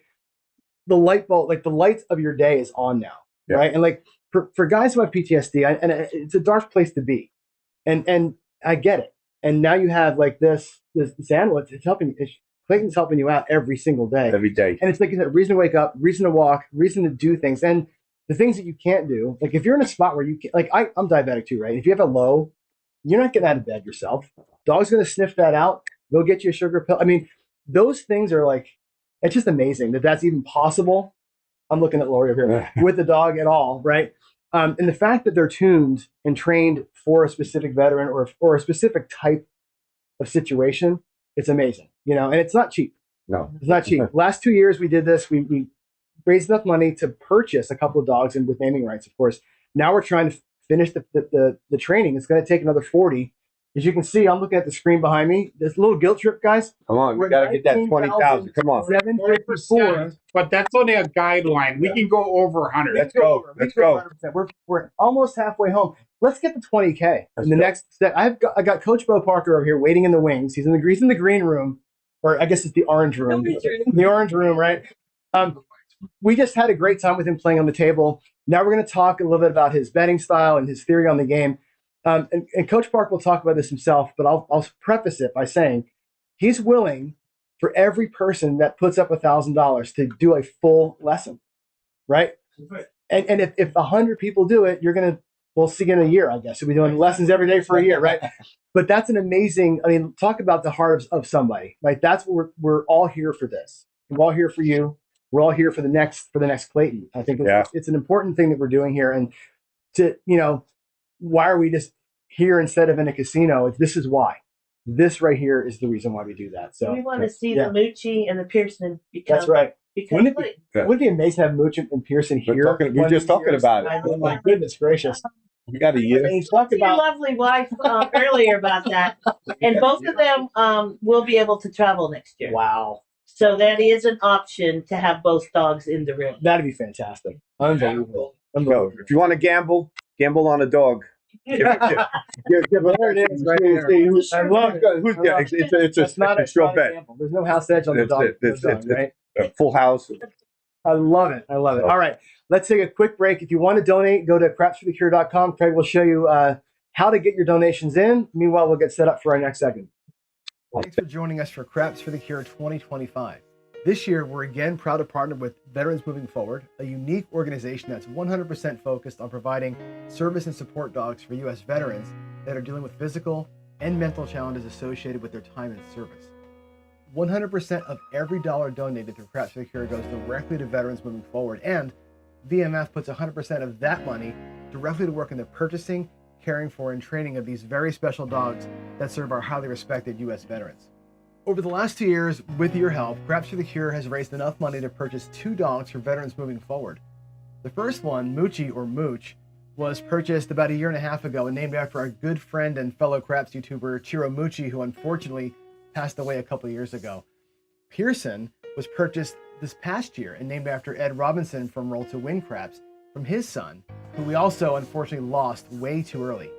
the light bulb, like the light of your day is on now, right? And like for guys who have PTSD, and it's a dark place to be. And I get it. And now you have like this animal, it's helping, Clayton's helping you out every single day. Every day. And it's like a reason to wake up, reason to walk, reason to do things. And the things that you can't do, like if you're in a spot where you can, like I'm diabetic too, right? If you have a low, you're not getting out of bed yourself. Dog's going to sniff that out. Go get you a sugar pill. I mean, those things are like, it's just amazing that that's even possible. I'm looking at Lori over here with the dog at all, right? And the fact that they're tuned and trained for a specific veteran or a specific type of situation, it's amazing, and it's not cheap. No, it's not cheap. Last 2 years we did this. We raised enough money to purchase a couple of dogs, and with naming rights, of course. Now we're trying to finish the training. It's going to take another 40. As you can see, I'm looking at the screen behind me. This little guilt trip, guys. Come on, we got to get that 20,000. Come on. 754. But that's only a guideline. We can go over 100. Let's go. Let's go. We're almost halfway home. Let's get to 20K in the next step. I got Coach Bo Parker over here waiting in the wings. He's in the green room, or I guess it's the orange room. The orange room, right? We just had a great time with him playing on the table. Now we're going to talk a little bit about his betting style and his theory on the game. And Coach Park will talk about this himself, but I'll preface it by saying he's willing for every person that puts up $1,000 to do a full lesson, right? And if 100 people do it, we'll see in a year, I guess. We'll be doing lessons every day for a year, right? But that's an amazing, talk about the heart of somebody, right? That's what we're all here for this. We're all here for you. We're all here for the next Clayton. I think it's an important thing that we're doing here. And why are we just here instead of in a casino? This is why. This right here is the reason why we do that. So we want to see the Moochie and the Pearson become. That's right. Wouldn't it be amazing to have Mooch and Pearson here? We're just talking about it. Oh my goodness gracious! We got a year. Talk to your lovely wife earlier about that, and both of them will be able to travel next year. Wow! So that is an option to have both dogs in the room. That'd be fantastic. Unbelievable. If you want to gamble on a dog. There it is, right there. I love it. It's a sure bet. There's no house edge on the dog, right? A full house. I love it. All right, let's take a quick break. If you want to donate, go to crapsforthecure.com. Craig will show you how to get your donations in. Meanwhile, we'll get set up for our next segment. Thanks for joining us for Craps for the Cure 2025. This year, we're again proud to partner with Veterans Moving Forward, a unique organization that's 100% focused on providing service and support dogs for U.S. veterans that are dealing with physical and mental challenges associated with their time in service. 100% of every dollar donated through Craps for the Cure goes directly to Veterans Moving Forward, and VMF puts 100% of that money directly to work in the purchasing, caring for, and training of these very special dogs that serve our highly respected U.S. veterans. Over the last 2 years, with your help, Crafts for the Cure has raised enough money to purchase 2 dogs for veterans moving forward. The first one, Moochie or Mooch, was purchased about 1.5 years ago and named after our good friend and fellow Craps YouTuber Chiro Moochie, who unfortunately passed away a couple of years ago. Pearson was purchased this past year and named after Ed Robinson from Roll to Win Craps, from his son, who we also unfortunately lost way too early.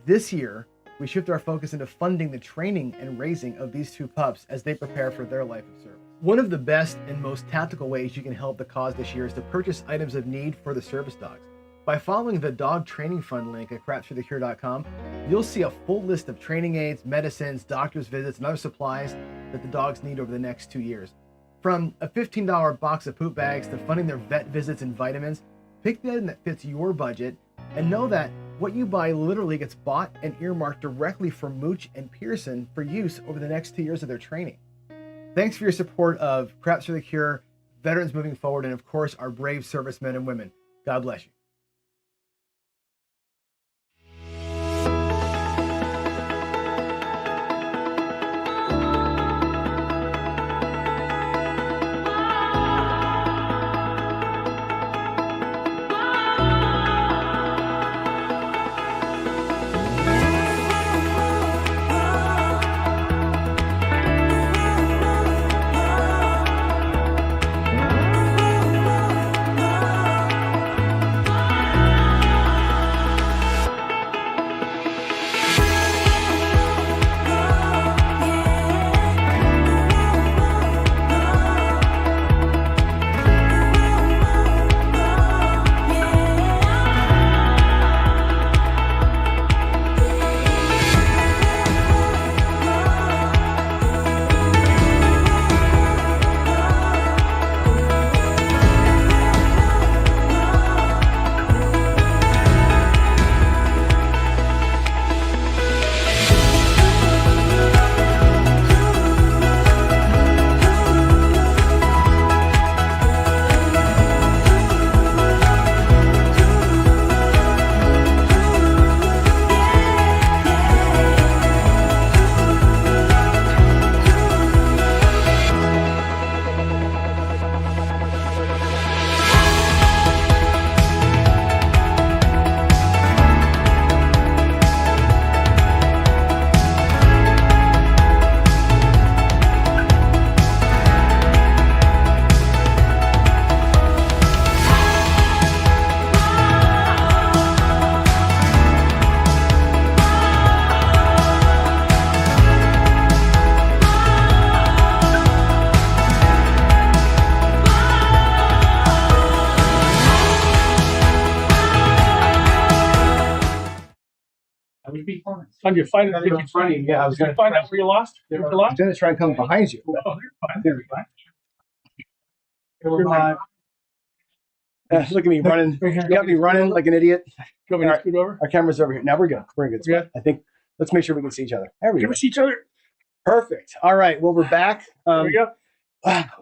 This year, we shift our focus into funding the training and raising of these 2 pups as they prepare for their life of service. One of the best and most tactical ways you can help the cause this year is to purchase items of need for the service dogs. By following the Dog Training Fund link at crapsforthecure.com, you'll see a full list of training aids, medicines, doctor's visits, and other supplies that the dogs need over the next 2 years. From a $15 box of poop bags to funding their vet visits and vitamins, pick the item that fits your budget and know that what you buy literally gets bought and earmarked directly for Mooch and Pearson for use over the next 2 years of their training. Thanks for your support of Craps for the Cure, Veterans Moving Forward, and of course, our brave servicemen and women. God bless you. On your find Yeah, I was going to find out where you lost. I was going to try and come behind you. Oh, you're fine. There we Look at me running. You got me running like an idiot. You want me to scoot over? Our camera's over here. Now we're good. We're good. Yeah. I think let's make sure we can see each other. There we Can go. we see each other? Perfect. All right. Well, we're back. There we go.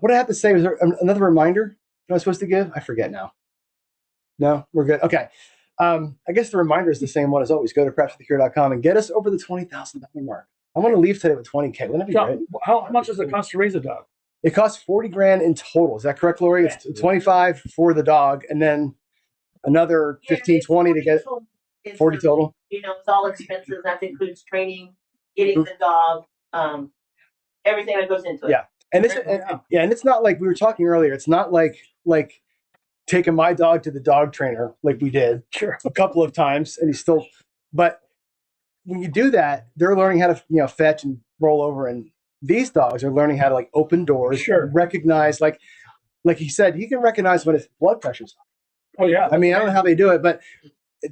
What I have to say was there another reminder I was supposed to give? I forget now. No, we're good. Okay. I guess the reminder is the same one as always. Go to crapsforthecure.com and get us over the $20,000 mark. I want to leave today with 20K. Wouldn't that be great? How much does it cost to raise a dog? It costs 40 grand in total. Is that correct, Lori? Yeah. It's 25 for the dog, and then another 15, 20 to get 40 total. You know, it's all expenses. That includes training, getting the dog, everything that goes into it. Yeah, and it's not like we were talking earlier. It's not like taking my dog to the dog trainer like we did a couple of times, and he's still. But when you do that, they're learning how to fetch and roll over, and these dogs are learning how to like open doors, recognize like he said, you can recognize when his blood pressure's up. Oh yeah. I mean, I don't know how they do it, but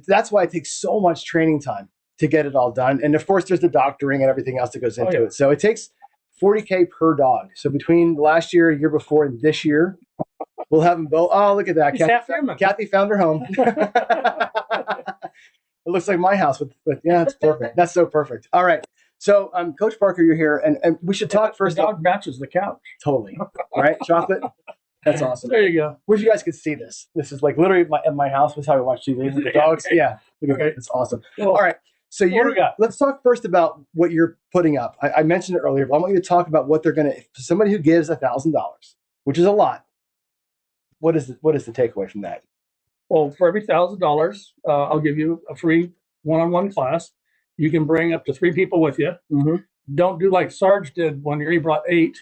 that's why it takes so much training time to get it all done. And of course, there's the doctoring and everything else that goes into it. So it takes 40K per dog. So between last year, year before, and this year, we'll have them both. Oh, look at that! Kathy found her home. It looks like my house, but yeah, it's perfect. That's so perfect. All right. So, Coach Parker, you're here, and we should talk first. The dog matches the couch. Totally. All right, chocolate. That's awesome. There you go. Wish you guys could see this. This is like literally at my house. That's how we watch TV with the dogs. Yeah, look at that. It's awesome. All right. So let's talk first about what you're putting up. I mentioned it earlier, but I want you to talk about what they're going to. Somebody who gives $1,000, which is a lot. What is the takeaway from that? Well, for every $1,000, I'll give you a free one-on-one class. You can bring up to 3 people with you. Mm-hmm. Don't do like Sarge did one year. He brought 8.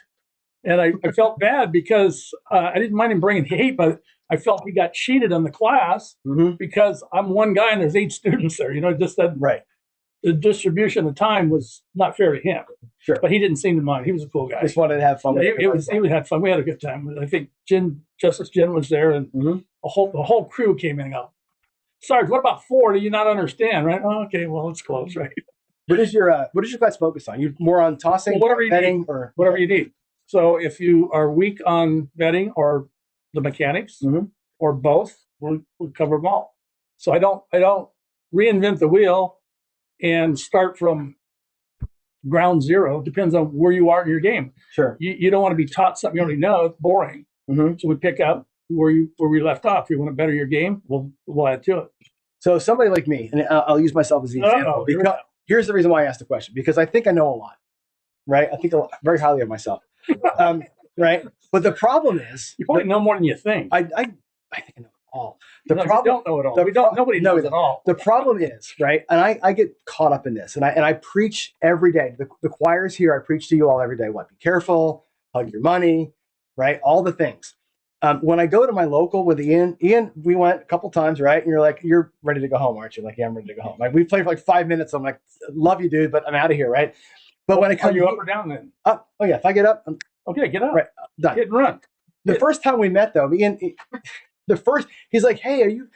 And I felt bad because I didn't mind him bringing the 8, but I felt he got cheated on the class because I'm one guy and there's 8 students there. Just that the distribution of time was not fair to him. Sure. But he didn't seem to mind. He was a cool guy. Just wanted to have fun. He had fun. We had a good time. I think Justice Jen was there, and the whole crew came in and go, Sarge, what about 4? Do you not understand? Right? Oh, okay, well, it's close, right? What is your class focus on? You more on tossing, whatever you betting, need, or whatever you need. So if you are weak on betting or the mechanics or both, we'll cover them all. So I don't reinvent the wheel and start from ground zero. Depends on where you are in your game. Sure. You don't want to be taught something you already know. It's boring. So we pick up where we left off. If you want to better your game, we'll add to it. So somebody like me, and I'll use myself as the example. Because here's the reason why I asked the question, because I think I know a lot, right? I think very highly of myself, right? But the problem is, you probably know more than you think. I think I know it all. You don't know it all. Nobody knows it all. The problem is, right? And I get caught up in this, and I preach every day. The choirs here, I preach to you all every day. What? Be careful, hug your money, right? All the things. When I go to my local with Ian, we went a couple times, right? And you're like, you're ready to go home, aren't you? Like, yeah, I'm ready to go home. Like, we played for like 5 minutes. I'm like, love you, dude, but I'm out of here, right? But when I come, are you up or down then? Up. Oh yeah, if I get up, okay, get up. Right, done. Hit and run. The first time we met, though, Ian, he's like, hey, are you?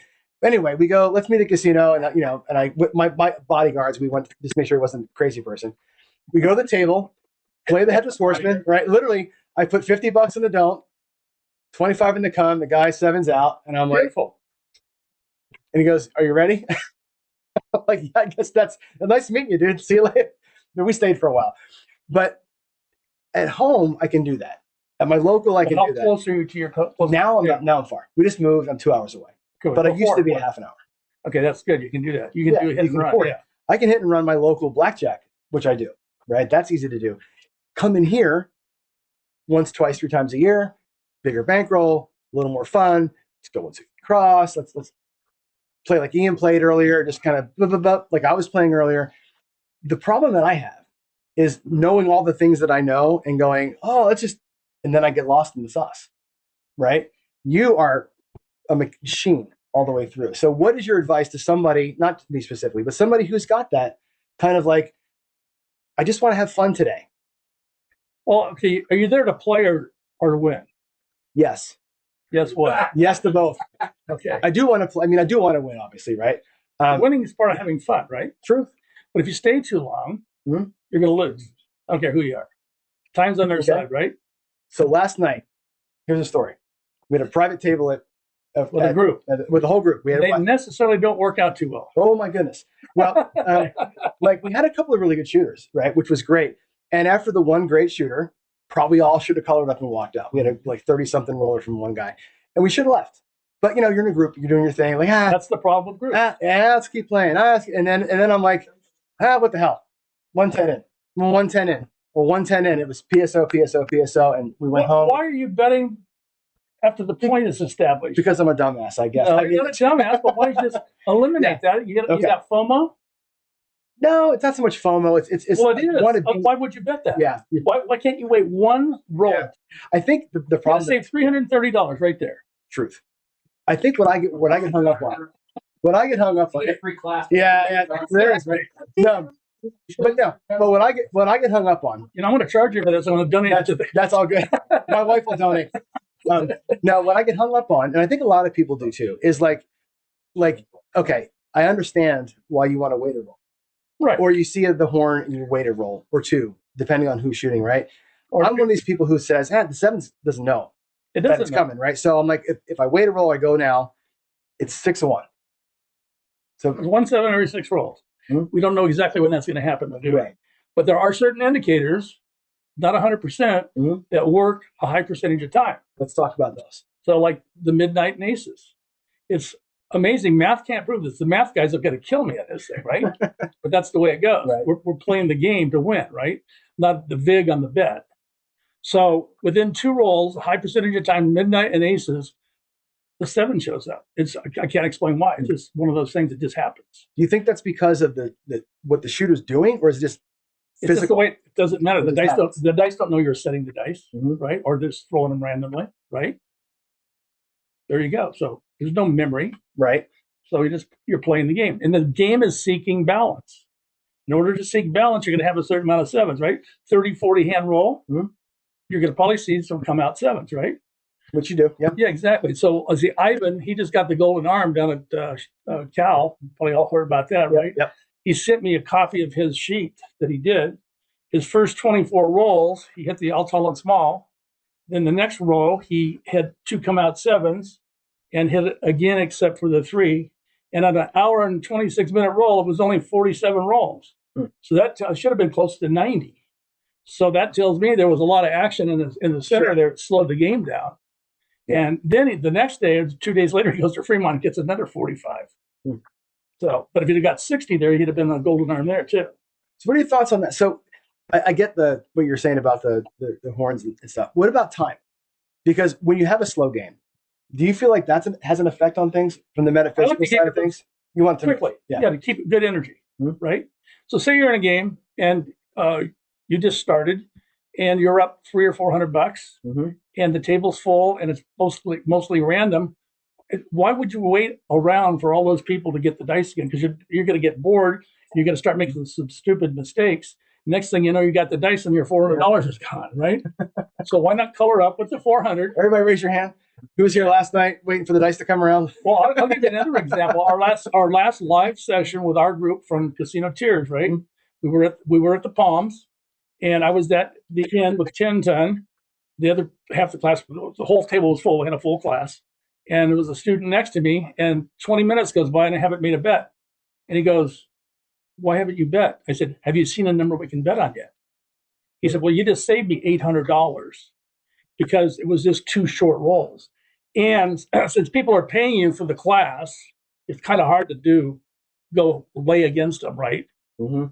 Anyway, we go, let's meet at the casino, and and I with my bodyguards, we went to just make sure he wasn't a crazy person. We go to the table, play the Headless Horseman, right? Literally, I put $50 in the don't. 25 in the come, the guy 7's out, and I'm like, beautiful. And he goes, are you ready? I'm like, yeah, I guess that's nice meeting you, dude. See you later. We stayed for a while. But at home, I can do that. At my local, I can do that. How close are you to your now I'm far. We just moved. I'm 2 hours away. Cool. But I used to be a half an hour. Okay, that's good. You can do that. You can do hit and run. Yeah. I can hit and run my local blackjack, which I do, right? That's easy to do. Come in here once, twice, 3 times a year. Bigger bankroll, a little more fun. Let's go once cross. Let's play like Ian played earlier, just kind of blah, blah, blah, like I was playing earlier. The problem that I have is knowing all the things that I know and going, oh, and then I get lost in the sauce, right? You are a machine all the way through. So what is your advice to somebody, not to me specifically, but somebody who's got that kind of like, I just want to have fun today? Well, okay, are you there to play or to win? Yes. Yes, what? Yes to both. Okay. I do want to play. I mean, I do want to win, obviously, right? Winning is part of having fun, right? Truth. But if you stay too long, you're going to lose. I don't care who you are. Time's on their side, right? So last night, here's a story. We had a private table with a group. With the whole group. They necessarily don't work out too well. Oh, my goodness. Well, like we had a couple of really good shooters, right? Which was great. And after the one great shooter, probably all should have colored up and walked out. We had a 30-something roller from one guy. And we should have left. But, you're in a group. You're doing your thing. Like, that's the problem with groups. Let's keep playing. And then I'm like, what the hell? 110 in. 110 in. Well, 110 in. It was PSO, and we went home. Why are you betting after the point is established? Because I'm a dumbass, I guess. You're not a dumbass, but why don't you just eliminate that? You got FOMO? No, it's not so much FOMO. It's well, it is. Why would you bet that? Yeah. Why can't you wait one roll? Yeah. I think the problem. Save $330 right there. Truth. I think what I get hung up on. What I get hung up on. Free class. Yeah, there is. No, but what I get hung up on. I'm going to charge you for this. I'm going to donate. That's all good. My wife will donate. Now, what I get hung up on, and I think a lot of people do too, is like, okay, I understand why you want to wait a roll. Right. Or you see the horn and you wait a roll or 2, depending on who's shooting, right? Or I'm one of these people who says, the 7 doesn't know that it's coming, right? So I'm like, if I wait a roll, I go now, it's 6 of 1. So 1-7 every 6 rolls. We don't know exactly when that's going to happen, do we? But there are certain indicators not 100%, that work a high percentage of time. Let's talk about those. So like the midnight and aces. It's amazing. Math can't prove this. The math guys are going to kill me at this thing, right? But that's the way it goes. Right. We're playing the game to win, right? Not the vig on the bet. So within 2 rolls, a high percentage of time, midnight and aces, the 7 shows up. I can't explain why. It's just one of those things that just happens. Do you think that's because of what the shooter's doing, or is it just It's just the physical? way it doesn't matter. The It dice happens. don't know you're setting the dice, right? Or just throwing them randomly, right? There you go. So there's no memory, right? So you're playing the game, and the game is seeking balance. In order to seek balance, you're going to have a certain amount of 7s, right? 30, 40 hand roll. You're going to probably see some come out 7s, right? Which you do, yeah. Yeah, exactly. So see, Ivan, he just got the golden arm down at Cal. Probably all heard about that, right? Yep. He sent me a copy of his sheet that he did. His first 24 rolls, he hit the all tall and small. Then the next roll, he had 2 come out 7s and hit it again except for the 3. And on an hour and 26-minute roll, it was only 47 rolls. So that should have been close to 90. So that tells me there was a lot of action in the center there. It slowed the game down. And then the next day, 2 days later, he goes to Fremont and gets another 45. So, but if he'd have got 60 there, he'd have been a golden arm there too. So what are your thoughts on that? So I get what you're saying about the horns and stuff. What about time? Because when you have a slow game, do you feel like that has an effect on things from the metaphysical side of things? You want to quickly, to keep good energy, right? So say you're in a game and you just started and you're up $300 or $400 and the table's full and it's mostly random. Why would you wait around for all those people to get the dice again? Because you're going to get bored. You're going to start making some stupid mistakes. Next thing you know, you got the dice and your $400 is gone, right? So why not color up with the 400? Everybody raise your hand. Who was here last night waiting for the dice to come around? Well, I'll give you another example. Our last live session with our group from Casino Tears, right? We were at the Palms, and I was at the end with 10 ton. The other half the class, the whole table was full. We had a full class, and there was a student next to me. And 20 minutes goes by, and I haven't made a bet. And he goes, "Why haven't you bet?" I said, "Have you seen a number we can bet on yet?" He said, "Well, you just saved me $800 because it was just 2 short rolls. And since people are paying you for the class, it's kind of hard to go lay against them, right?"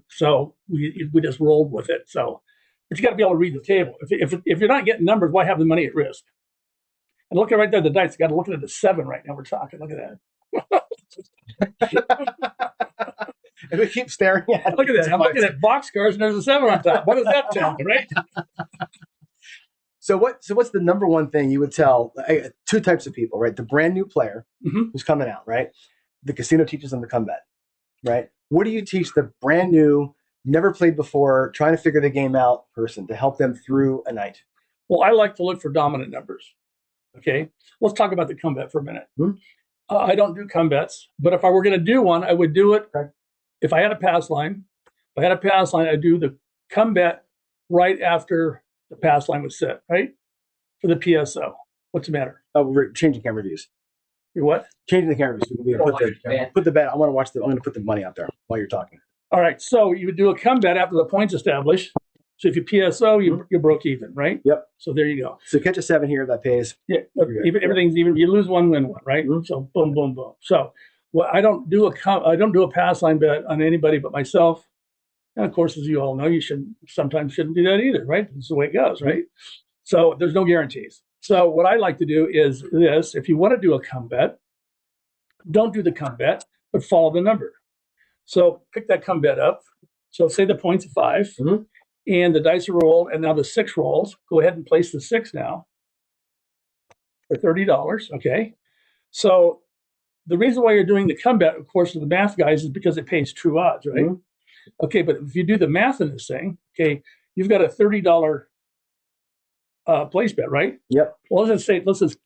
So we just rolled with it. So, but you got to be able to read the table. If you're not getting numbers, why have the money at risk? And look at right there, the dice. Got to look at the 7 right now. We're talking. Look at that. And we keep staring at it. Look at that. I'm looking at boxcars and there's a 7 on top. What does that tell me, right? So what's the number one thing you would tell 2 types of people, right? The brand new player who's coming out, right? The casino teaches them to come bet, right? What do you teach the brand new, never played before, trying to figure the game out person to help them through a night? Well, I like to look for dominant numbers. Okay, let's talk about the come bet for a minute. I don't do come bets, but if I were going to do one, I would do it. If I had a pass line, I'd do the come bet right after the pass line was set, right? For the PSO. What's the matter? Oh, we're changing camera views. You're what? Changing the camera views. Put the bet. I'm going to put the money out there while you're talking. All right. So you would do a come bet after the points established. So if you PSO, you broke even, right? Yep. So there you go. So catch a 7 here, that pays. Yeah. Everything's even. You lose one, win one, right? So boom, boom, boom. So I don't do a pass line bet on anybody but myself. And of course, as you all know, you sometimes shouldn't do that either, right? It's the way it goes, right? So there's no guarantees. So what I like to do is this: if you want to do a come bet, don't do the come bet, but follow the number. So pick that come bet up. So say the point's 5, and the dice are rolled, and now the 6 rolls. Go ahead and place the 6 now for $30. Okay. So the reason why you're doing the come bet, of course, to the math guys, is because it pays true odds, right? Okay, but if you do the math in this thing, okay, you've got a $30 place bet, right? Yep. Well, let's just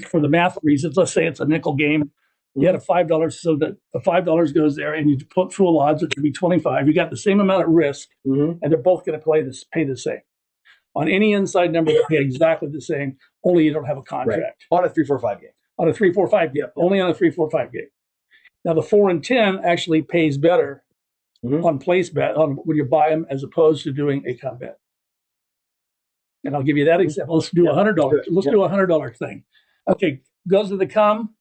for the math reasons, let's say it's a nickel game. You had a $5, so that the $5 goes there, and you put full odds, which would be 25. You got the same amount of risk, and they're both going to pay the same. On any inside number, they pay exactly the same. Only you don't have a contract. Right. On a 3-4-5 game. On a 3-4-5 game. Only on a 3-4-5 game. Now the 4 and 10 actually pays better on place bet when you buy them as opposed to doing a come bet. And I'll give you that example. Let's do $100. Let's do $100 thing. Okay, goes to the come.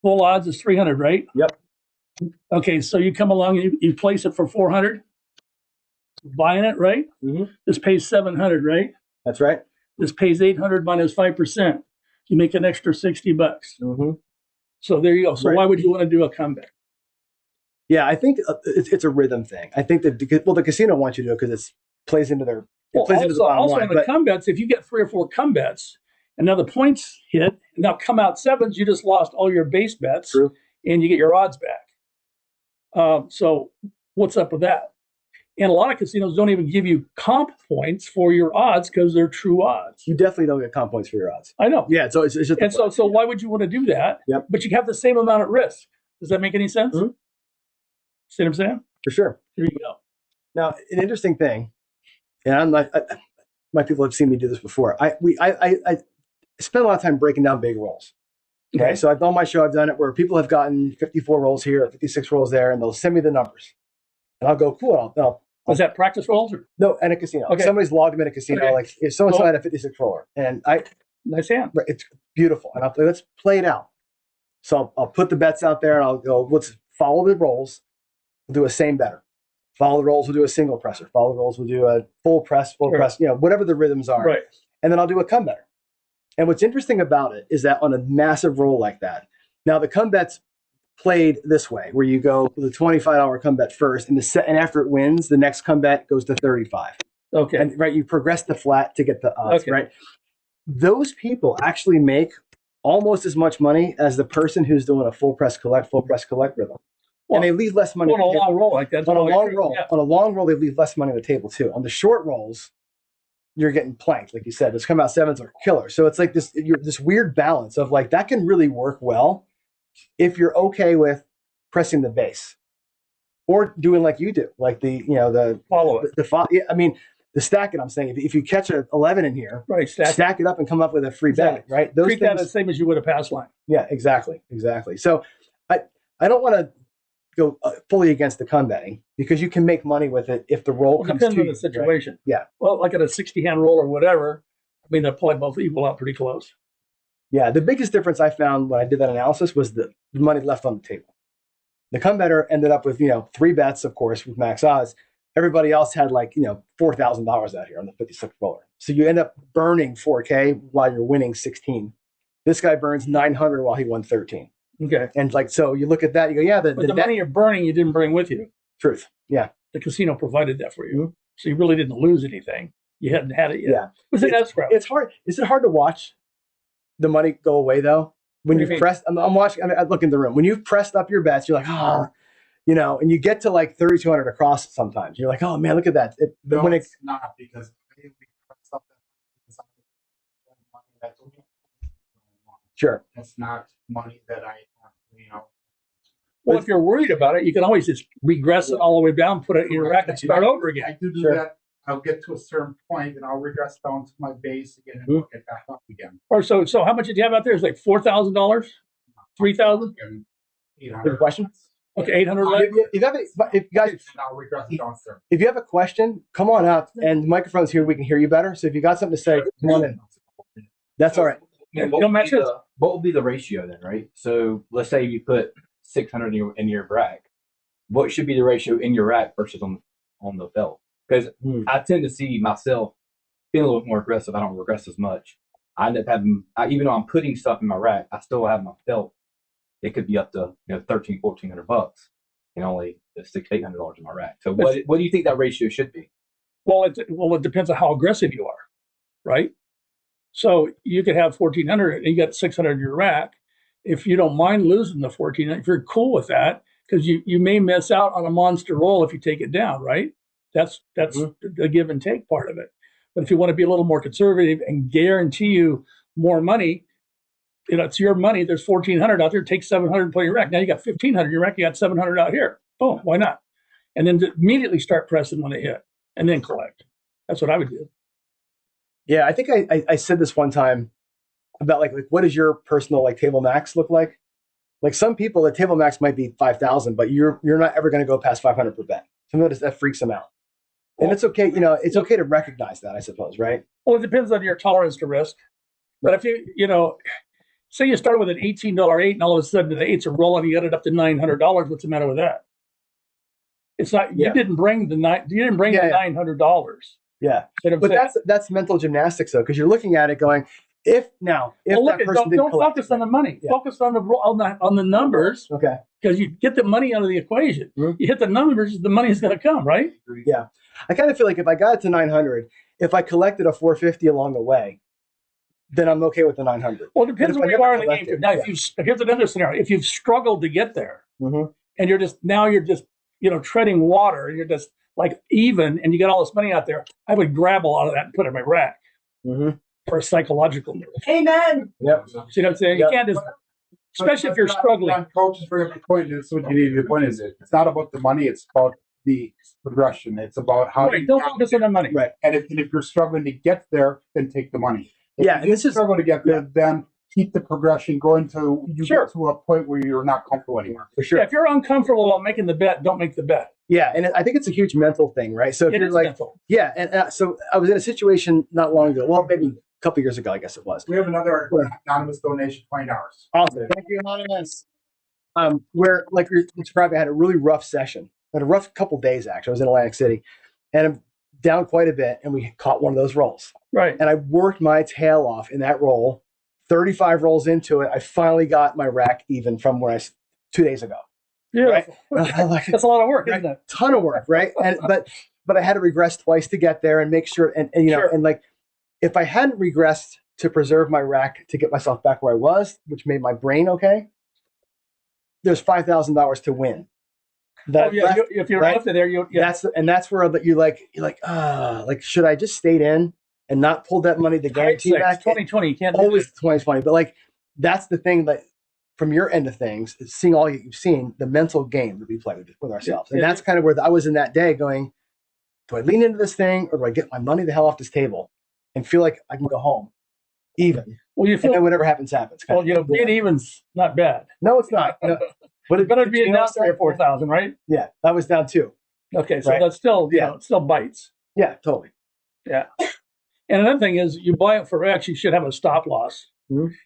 Full odds is 300, right? Yep. Okay, so you come along and you place it for 400. Buying it, right? Mm-hmm. This pays 700, right? That's right. This pays 800 minus 5%. You make an extra $60. Mm-hmm. So there you go. So why would you want to do a comeback? Yeah, I think it's a rhythm thing. I think that the casino wants you to do it because it plays into their also on the come bets, if you get 3 or 4 come bets and now the points hit, and now come out sevens, you just lost all your base bets. True. And you get your odds back. So what's up with that? And a lot of casinos don't even give you comp points for your odds because they're true odds. You definitely don't get comp points for your odds. I know. Yeah, so it's just and so why would you want to do that? Yep. But you have the same amount at risk. Does that make any sense? Mm-hmm. See what I'm saying? For sure. Here you go. Now, an interesting thing, and I'm not. My people have seen me do this before. I spend a lot of time breaking down big rolls. Okay, so I've done my show. I've done it where people have gotten 54 rolls here, 56 rolls there, and they'll send me the numbers, and I'll go, cool. Was that practice rolls? Or? No, at a casino. Okay. Somebody's logged them in a casino. Like if so and so had a 56 roller, and nice hand. It's beautiful, and I'll play. Let's play it out. So I'll put the bets out there, and I'll go. Let's follow the rolls. We'll do a same better. Follow the rolls. We'll do a single presser. Follow the rolls. We'll do a full press. You know, whatever the rhythms are. Right. And then I'll do a come better. And what's interesting about it is that on a massive roll like that, now the come bets played this way, where you go with a $25 come bet first, and and after it wins, the next come bet goes to 35. Okay. And right, you progress the flat to get the odds. Okay. Right. Those people actually make almost as much money as the person who's doing a full press collect rhythm. Well, and they leave less money on a long roll like that. On a long roll, they leave less money on the table too. On the short rolls, you're getting planked, like you said. Those come out sevens are killer. So it's like this weird balance of like that can really work well if you're okay with pressing the base or doing like you do, like the follow it. I mean, the stack it. I'm saying if you catch an 11 in here, right, stack it up and come up with a free bet, right? Those treat that the same as you would a pass line. Yeah, exactly. So I don't want to go fully against the come betting because you can make money with it if the roll comes to depends on the situation. Right? Yeah. Well, like at a 60-hand roll or whatever, I mean, they'll probably both equal out pretty close. Yeah, the biggest difference I found when I did that analysis was the money left on the table. The come better ended up with 3 bets, of course, with max odds. Everybody else had like $4,000 out here on the 56 roller. So you end up burning $4K while you're winning 16. This guy burns 900 while he won 13. Okay. And so you look at that, you go, yeah, but the money you're burning, you didn't bring with you. Truth. Yeah. The casino provided that for you. Mm-hmm. So you really didn't lose anything. You hadn't had it yet. Yeah. It's hard. Is it hard to watch the money go away though? When you've pressed, I'm watching, I look in the room. When you've pressed up your bets, you're like, and you get to like 3,200 across sometimes. You're like, oh man, look at that. It's not because we pressed up that sure. That's not money that I Well, if you're worried about it, you can always just regress it all the way down, put it in your rack, and start over again. I do that. I'll get to a certain point, and I'll regress down to my base again and work it back up again. Or so how much did you have out there? It's like $4,000, $3,000. Good question. Okay, 800. If you have a question, come on up, and the microphone's here. We can hear you better. So if you got something to say, come on in. That's all right. What will be the ratio then, right? So let's say you put 600 in your rack. What should be the ratio in your rack versus on the belt? Because I tend to see myself being a little bit more aggressive. I don't regress as much. I end up having, even though I'm putting stuff in my rack, I still have my belt. It could be up to $1,300, $1,400, and only $600, $800 in my rack. So what do you think that ratio should be? Well, it depends on how aggressive you are, right? So you could have 1,400 and you got 600 in your rack. If you don't mind losing the 1,400, if you're cool with that, because you may miss out on a monster roll if you take it down, right? That's the give and take part of it. But if you want to be a little more conservative and guarantee you more money, it's your money. There's 1,400 out there. Take 700 and put in your rack. Now you got 1,500 in your rack. You got 700 out here. Boom. Why not? And then immediately start pressing when they hit, and then collect. That's what I would do. Yeah, I think I said this one time about like what does your personal table max look like? Like some people, the table max might be 5,000, but you're not ever going to go past 500 per bet. Some of that freaks them out. And it's okay, you know, it's okay to recognize that, I suppose, right? Well, it depends on your tolerance to risk. But if you know, say you started with an $18 eight, and all of a sudden the eights are rolling, you got it up to $900. What's the matter with that? It's not. You didn't bring the $900. Yeah, You know what I'm but saying? that's mental gymnastics though, because you're looking at it going, if Well, that person don't collect, focus on the money. Focus on the numbers. Okay. Because you get the money out of the equation. You hit the numbers, the money is going to come, right? Yeah, I kind of feel like if I got it to 900, if I collected a 450 along the way, then I'm okay with the 900. Well, it depends But if where I you never are in the game. collected, Now, here's another scenario: if you've struggled to get there, and you're just treading water, and you're just like even, and you got all this money out there, I would grab a lot of that and put it in my rack for a psychological move. Amen. Yep. See what I'm saying? You can't just, especially if you're struggling. Coaches bring up the point. That's what you need. The point is, it's not about the money. It's about the progression. It's about how. Right, don't focus on the money. Right. And if you're struggling to get there, then take the money. If Yeah, you struggle to get there, then keep the progression going till you get to a point where you're not comfortable anymore. For sure. Yeah, if you're uncomfortable while making the bet, don't make the bet. Yeah, and I think it's a huge mental thing, right? So if It you're is like, mental. yeah, and so I was in a situation not long ago, well, maybe a couple years ago, I guess it was. We have another anonymous donation, $20. Awesome. Thank you, Anonymous. Where, like you're describing, I had a really rough session. I had a rough couple days, actually. I was in Atlantic City, and I'm down quite a bit, and we caught one of those rolls. Right. And I worked my tail off in that roll. 35 rolls into it, I finally got my rack even from where 2 days ago. Yeah. Right? That's a lot of work, isn't it? Ton of work, right? And but I had to regress twice to get there and make sure, and you know, and like if I hadn't regressed to preserve my rack to get myself back where I was, which made my brain okay, there's $5,000 to win. If you're right? after there, That's where you're like, should I just stayed in and not pulled that money to guarantee back? 2020, you can't do always 2020, but like that's the thing that from your end of things, is seeing all you've seen, the mental game that we play with ourselves, and that's kind of where I was in that day, going, do I lean into this thing or do I get my money the hell off this table and feel like I can go home even? Well, you feel, and then whatever happens, happens. Well, being even's not bad. No, it's not. But it's better to be down 3,000 or 4,000, right? Yeah, I was down 2. Okay, so that's still, it still bites. Yeah, totally. Yeah. And another thing is, you buy it for X, you should have a stop loss.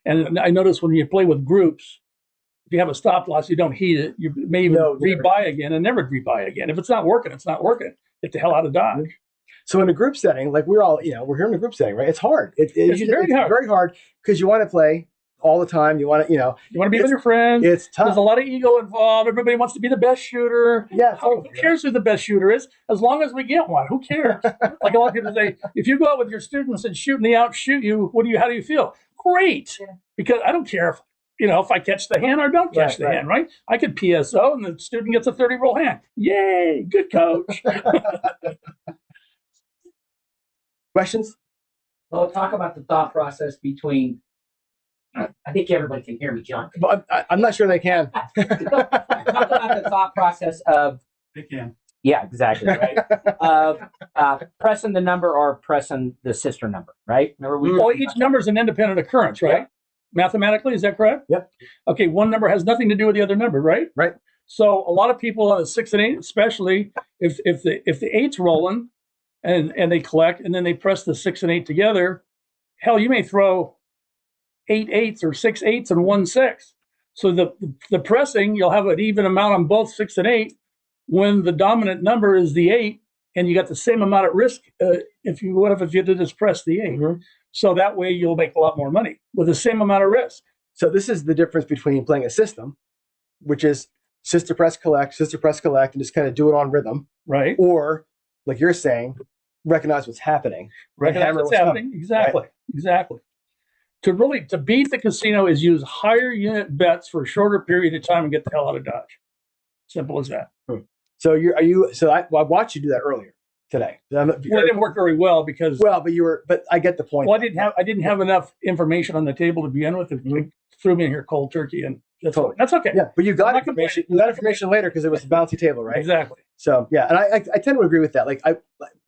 And I notice when you play with groups, if you have a stop loss, you don't heat it. You may even rebuy again and never rebuy again. If it's not working, it's not working. Get the hell out of Dodge. So in a group setting, like we're all, we're here in a group setting, right? It's hard. It's very hard because you want to play all the time. You want to, you want to be with your friends. It's tough. There's a lot of ego involved. Everybody wants to be the best shooter. Yeah. Who cares who the best shooter is? As long as we get one, who cares? Like a lot of people say, if you go out with your students and shoot and they outshoot you, how do you feel? Great. Because I don't care if I catch the hand or don't catch the hand, right? I could PSO and the student gets a 30-roll hand. Yay, good coach. Questions? Well, talk about the thought process between. I think everybody can hear me, John. But I'm not sure they can. Talk about the thought process of. They can. Yeah, exactly. Right. Of pressing the number or pressing the sister number, right? Remember each number is an independent occurrence, right? Yeah. Mathematically, is that correct? Yep. Okay, one number has nothing to do with the other number, right? Right. So a lot of people on the 6 and 8, especially if the 8's rolling and they collect and then they press the 6 and 8 together, hell, you may throw 8 8s or 6 8s and 1 6. So the pressing, you'll have an even amount on both 6 and 8 when the dominant number is the 8, and you got the same amount at risk if you did just press the 8. So that way you'll make a lot more money with the same amount of risk. So this is the difference between playing a system, which is sister press collect, and just kind of do it on rhythm. Right. Or, like you're saying, recognize what's happening. Recognize what's happening. Exactly. Right? Exactly. To beat the casino is use higher unit bets for a shorter period of time and get the hell out of Dodge. Simple as that. So I watched you do that earlier today. Well, it didn't work very well because. But I get the point. Well, I didn't have enough information on the table to begin with. It threw me in here cold turkey, and that's okay. Yeah, but you got information. You got information later because it was a bouncy table, right? Exactly. So yeah, and I tend to agree with that. Like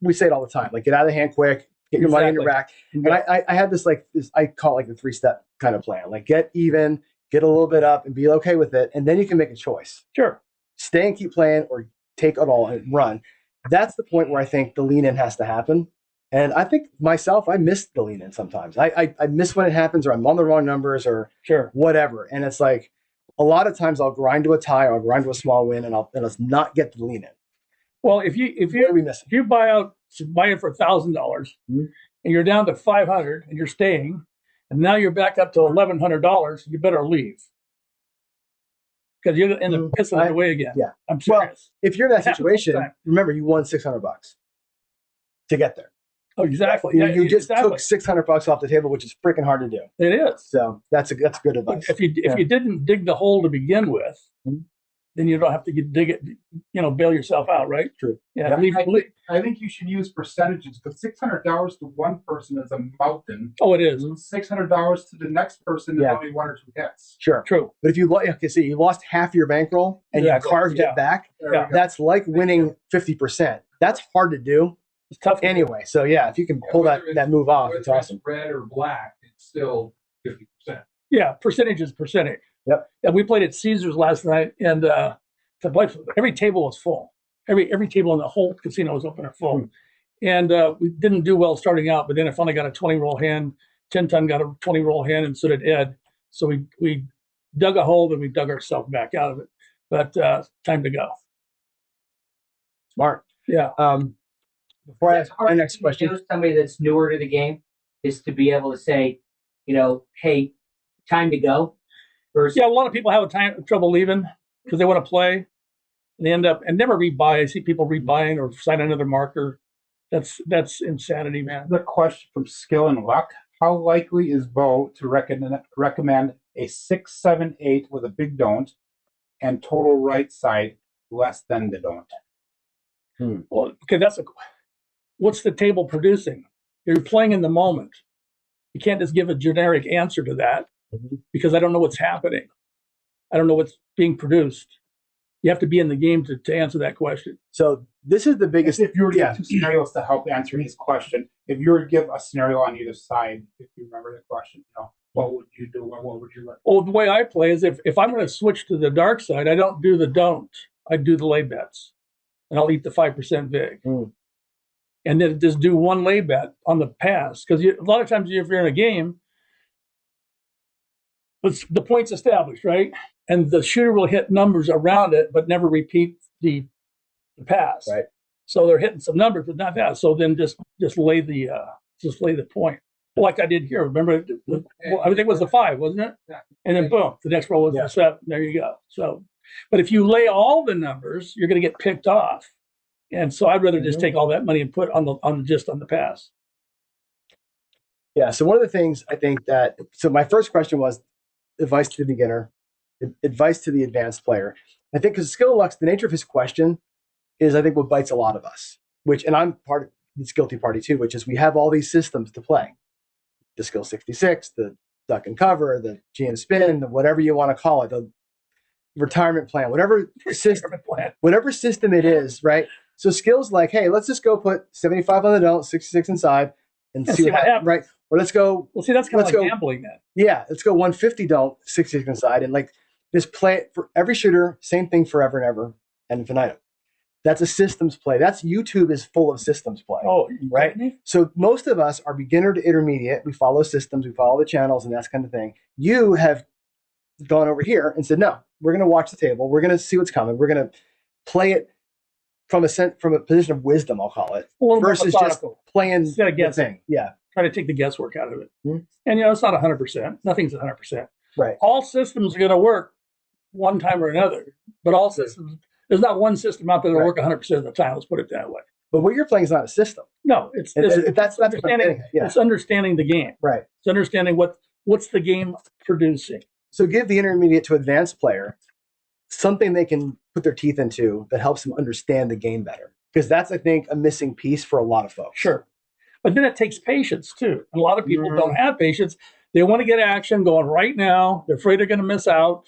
we say it all the time. Like get out of the hand quick, get your money in your rack. And I had this I call it like the 3-step kind of plan. Like get even, get a little bit up, and be okay with it, and then you can make a choice. Sure. Stay and keep playing, or take it all and run. that's the point where I think the lean in has to happen. And I think myself, I miss the lean in sometimes. I miss when it happens, or I'm on the wrong numbers, or whatever. And it's like a lot of times I'll grind to a tie, or I'll grind to a small win, and I'll not get the lean in. Well, if you buy it for $1,000 and you're down to 500 and you're staying, and now you're back up to $1,100, you better leave. Because you're going to end up pissing it away again. Yeah. I'm serious. Well, if you're in that situation, remember you won $600 to get there. Oh, exactly. You just took $600 off the table, which is freaking hard to do. It is. So that's good advice. If you didn't dig the hole to begin with, then you don't have to dig it, bail yourself out, right? True. Yeah. I think you should use percentages, because $600 to one person is a mountain. Oh, it is. $600 to the next person is only 1 or 2 hits. Sure. True. But if you you lost half your bankroll and you carved it back, that's like winning 50%. That's hard to do. It's tough anyway. So if you can pull that move off, it's awesome. Red or black, it's still 50%. Yeah, percentage is percentage. Yep. And we played at Caesars last night, and every table was full. Every table in the whole casino was open or full. And we didn't do well starting out, but then I finally got a 20-roll hand. 10-ton got a 20-roll hand, and so did Ed. So we dug a hole, and we dug ourselves back out of it. But time to go. Smart. Yeah. Before I ask my next question, somebody that's newer to the game is to be able to say, hey, time to go. Versus, a lot of people have trouble leaving because they want to play. And they end up and never rebuy. I see people rebuying or sign another marker. That's insanity, man. The question from Skill and Luck: how likely is Bo to recommend a 6, 7, 8 with a big don't and total right side less than the don't? Well, okay, what's the table producing? You're playing in the moment. You can't just give a generic answer to that because I don't know what's happening. I don't know what's being produced. You have to be in the game to answer that question. So this is the biggest. If you were to give 2 scenarios to help answer his question, if you were to give a scenario on either side, if you remember the question, what would you do? Or what would you like? Well, the way I play is if I'm going to switch to the dark side, I don't do the don't. I do the lay bets, and I'll eat the 5% vig. And then just do one lay bet on the pass. Because a lot of times if you're in a game, the point's established, right? And the shooter will hit numbers around it, but never repeat the pass. Right. So they're hitting some numbers, but not that. So then just lay the point. Like I did here. Remember, I think it was the 5, wasn't it? Yeah. And then boom, the next roll was the 7. There you go. So, but if you lay all the numbers, you're going to get picked off. And so I'd rather just take all that money and put on the pass. Yeah. So one of the things I think so my first question was advice to the beginner, advice to the advanced player. I think because Skill Lux, the nature of his question is, I think, what bites a lot of us, and I'm part of this guilty party too, which is we have all these systems to play. The Skill 66, the duck and cover, the GM spin, whatever you want to call it, the retirement plan, whatever system it is, right? So Skill's like, hey, let's just go put 75 on the don't, 66 inside, and see what happens, right? Or let's go. Well, see, that's kind of like gambling then. Yeah, let's go 150 don't, 66 inside, and just play it for every shooter, same thing forever and ever, and infinitum. That's a systems play. YouTube is full of systems play. Oh, right. So most of us are beginner to intermediate. We follow systems, we follow the channels, and that kind of thing. You have gone over here and said, no, we're going to watch the table. We're going to see what's coming. We're going to play it from a position of wisdom, I'll call it, versus just playing the thing. Yeah. Try to take the guesswork out of it. And, it's not 100%. Nothing's 100%. Right. All systems are going to work one time or another, but all systems, there's not one system out there that'll work 100% of the time. Let's put it that way. But what you're playing is not a system. No, it's understanding, it's understanding the game. Right. It's understanding what's the game producing. So give the intermediate to advanced player something they can put their teeth into that helps them understand the game better. Because that's, I think, a missing piece for a lot of folks. Sure. But then it takes patience, too. And a lot of people don't have patience. They want to get action going right now. They're afraid they're going to miss out.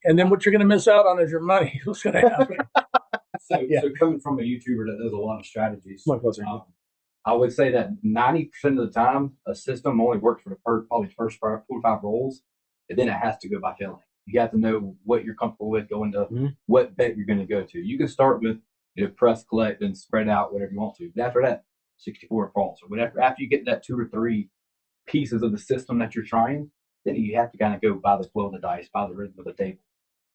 And then what you're going to miss out on is your money. What's going to happen? So coming from a YouTuber that does a lot of strategies, I would say that 90% of the time, a system only works for the first 4 or 5 rolls, and then it has to go by feeling. You have to know what you're comfortable with, going to what bet you're going to go to. You can start with press, collect, then spread out whatever you want to. But after that, 64 falls or whatever. After you get that 2 or 3 pieces of the system that you're trying, then you have to kind of go by the flow of the dice, by the rhythm of the table.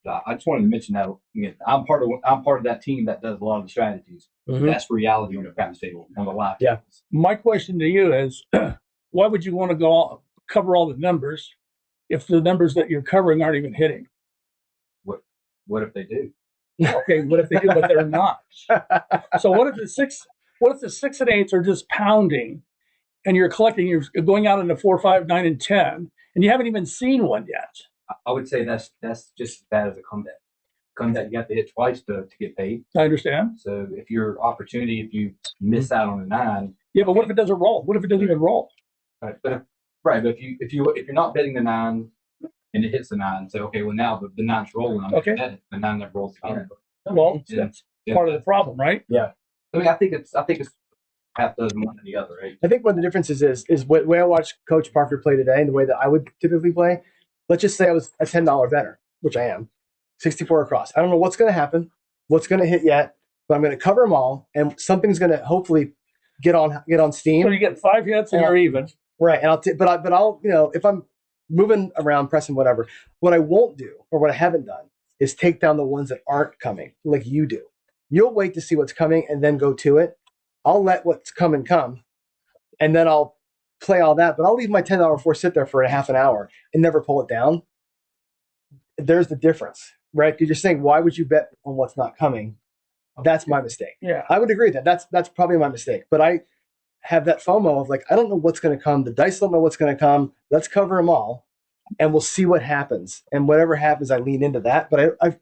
I just wanted to mention that again. I'm part of that team that does a lot of the strategies. That's reality on the craps table on the live. Yeah. My question to you is, why would you want to go cover all the numbers if the numbers that you're covering aren't even hitting? What if they do? Okay, what if they do, but they're not? So what if the 6 and 8s are just pounding, and you're collecting, you're going out into 4, 5, 9, and 10, and you haven't even seen one yet? I would say that's just as bad as a comeback. Comeback, you have to hit twice to get paid. I understand. So if you miss out on a 9. Yeah, but what if it doesn't roll? What if it doesn't even roll? Right, but if you're not betting the 9 and it hits the 9, say okay, well now the 9's rolling. I'm Okay. betting it. The 9 never rolls again. Well, that's part of the problem, right? Yeah. I mean, I think it's half dozen one than the other, right? I think one of the differences is the way I watched Coach Parker play today and the way that I would typically play. Let's just say I was a $10 better, which I am, 64 across. I don't know what's going to happen, what's going to hit yet, but I'm going to cover them all, and something's going to hopefully get on steam. So you get 5 hits and you're even. Right, and I'll if I'm moving around, pressing whatever, what I won't do or what I haven't done is take down the ones that aren't coming like you do. You'll wait to see what's coming and then go to it. I'll let what's coming come, and then I'll play all that. But I'll leave my $10 4 sit there for a half an hour and never pull it down. There's the difference, right? Because you're saying, why would you bet on what's not coming? That's my mistake. Yeah, I would agree that that's probably my mistake. But I have that FOMO of like, I don't know what's going to come. The dice don't know what's going to come. Let's cover them all, and we'll see what happens. And whatever happens, I lean into that. But I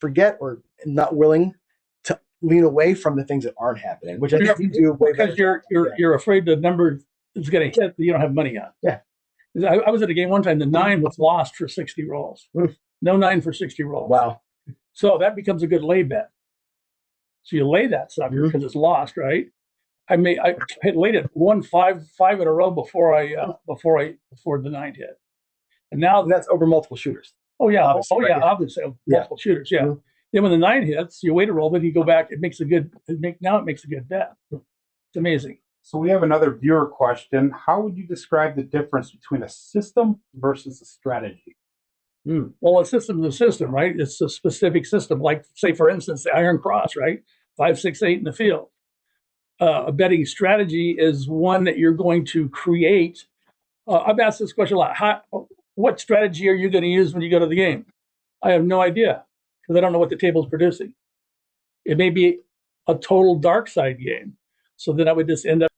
forget or am not willing to lean away from the things that aren't happening, which I think you do way because better. you're afraid the number is going to hit that you don't have money on. Yeah. I was at a game one time. The 9 was lost for 60 rolls. No 9 for 60 rolls. Wow. So that becomes a good lay bet. So you lay that sucker because it's lost, right? I had laid it 5 in a row before the 9 hit, and now that's over multiple shooters. Oh yeah, Obviously, right? obviously multiple shooters. Yeah. Then when the 9 hits, you wait a roll, then you go back. It makes a good. Now it makes a good bet. It's amazing. So we have another viewer question. How would you describe the difference between a system versus a strategy? Well, a system is a system, right? It's a specific system. Like, say, for instance, the Iron Cross, right? 5, 6, 8 in the field. A betting strategy is one that you're going to create. I've asked this question a lot. What strategy are you going to use when you go to the game? I have no idea because I don't know what the table's producing. It may be a total dark side game. So then I would just end up.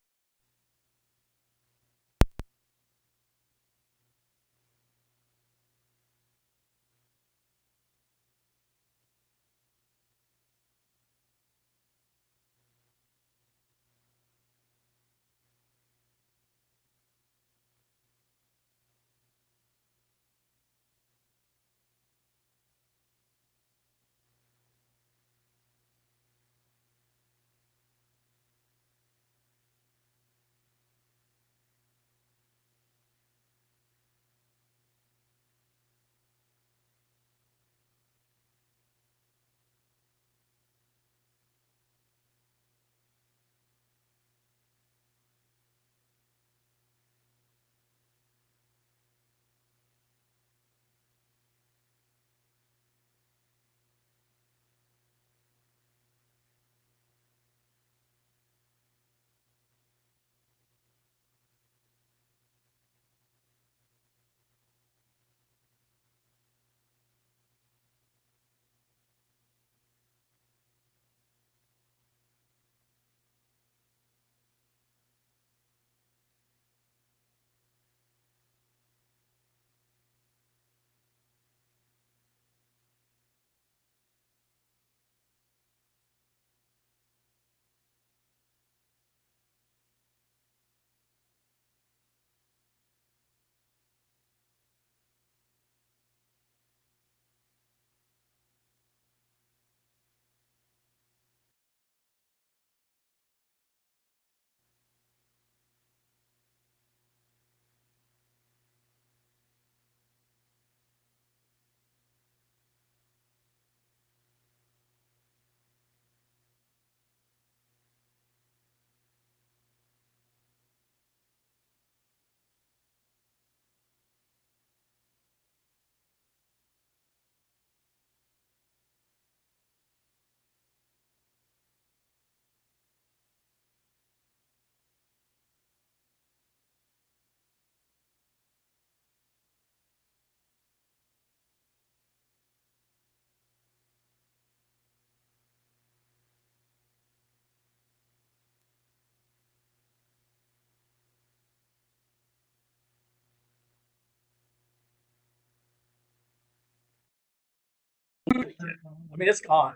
I mean, it's gone.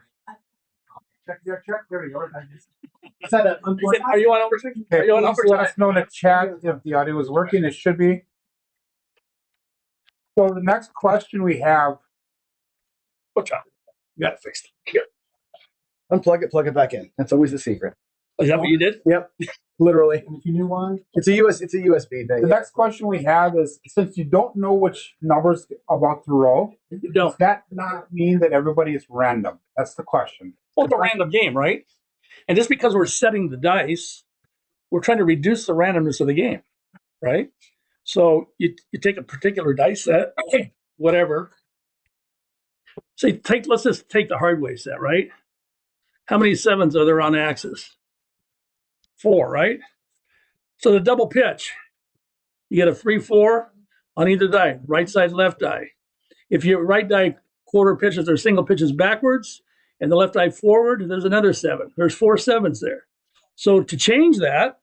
Check. There we go. Is that Are you on overtime? Are Okay, you on please let overtime? us know in the chat if the audio is working. It should be. So the next question we have. What's up? You got it fixed. Here. Unplug it, plug it back in. That's always the secret. Is that what you did? Yep, literally. If you knew one. It's a USB thing. The next question we have is, since you don't know which numbers about to roll, does that not mean that everybody is random? That's the question. Well, it's a random game, right? And just because we're setting the dice, we're trying to reduce the randomness of the game, right? So you take a particular dice set, whatever. Say let's just take the hardware set, right? How many sevens are there on axis? 4, right? So the double pitch, you get a 3-4 on either die, right side, left die. If your right die quarter pitches or single pitches backwards and the left die forward, there's another 7. There's 4 sevens there. So to change that,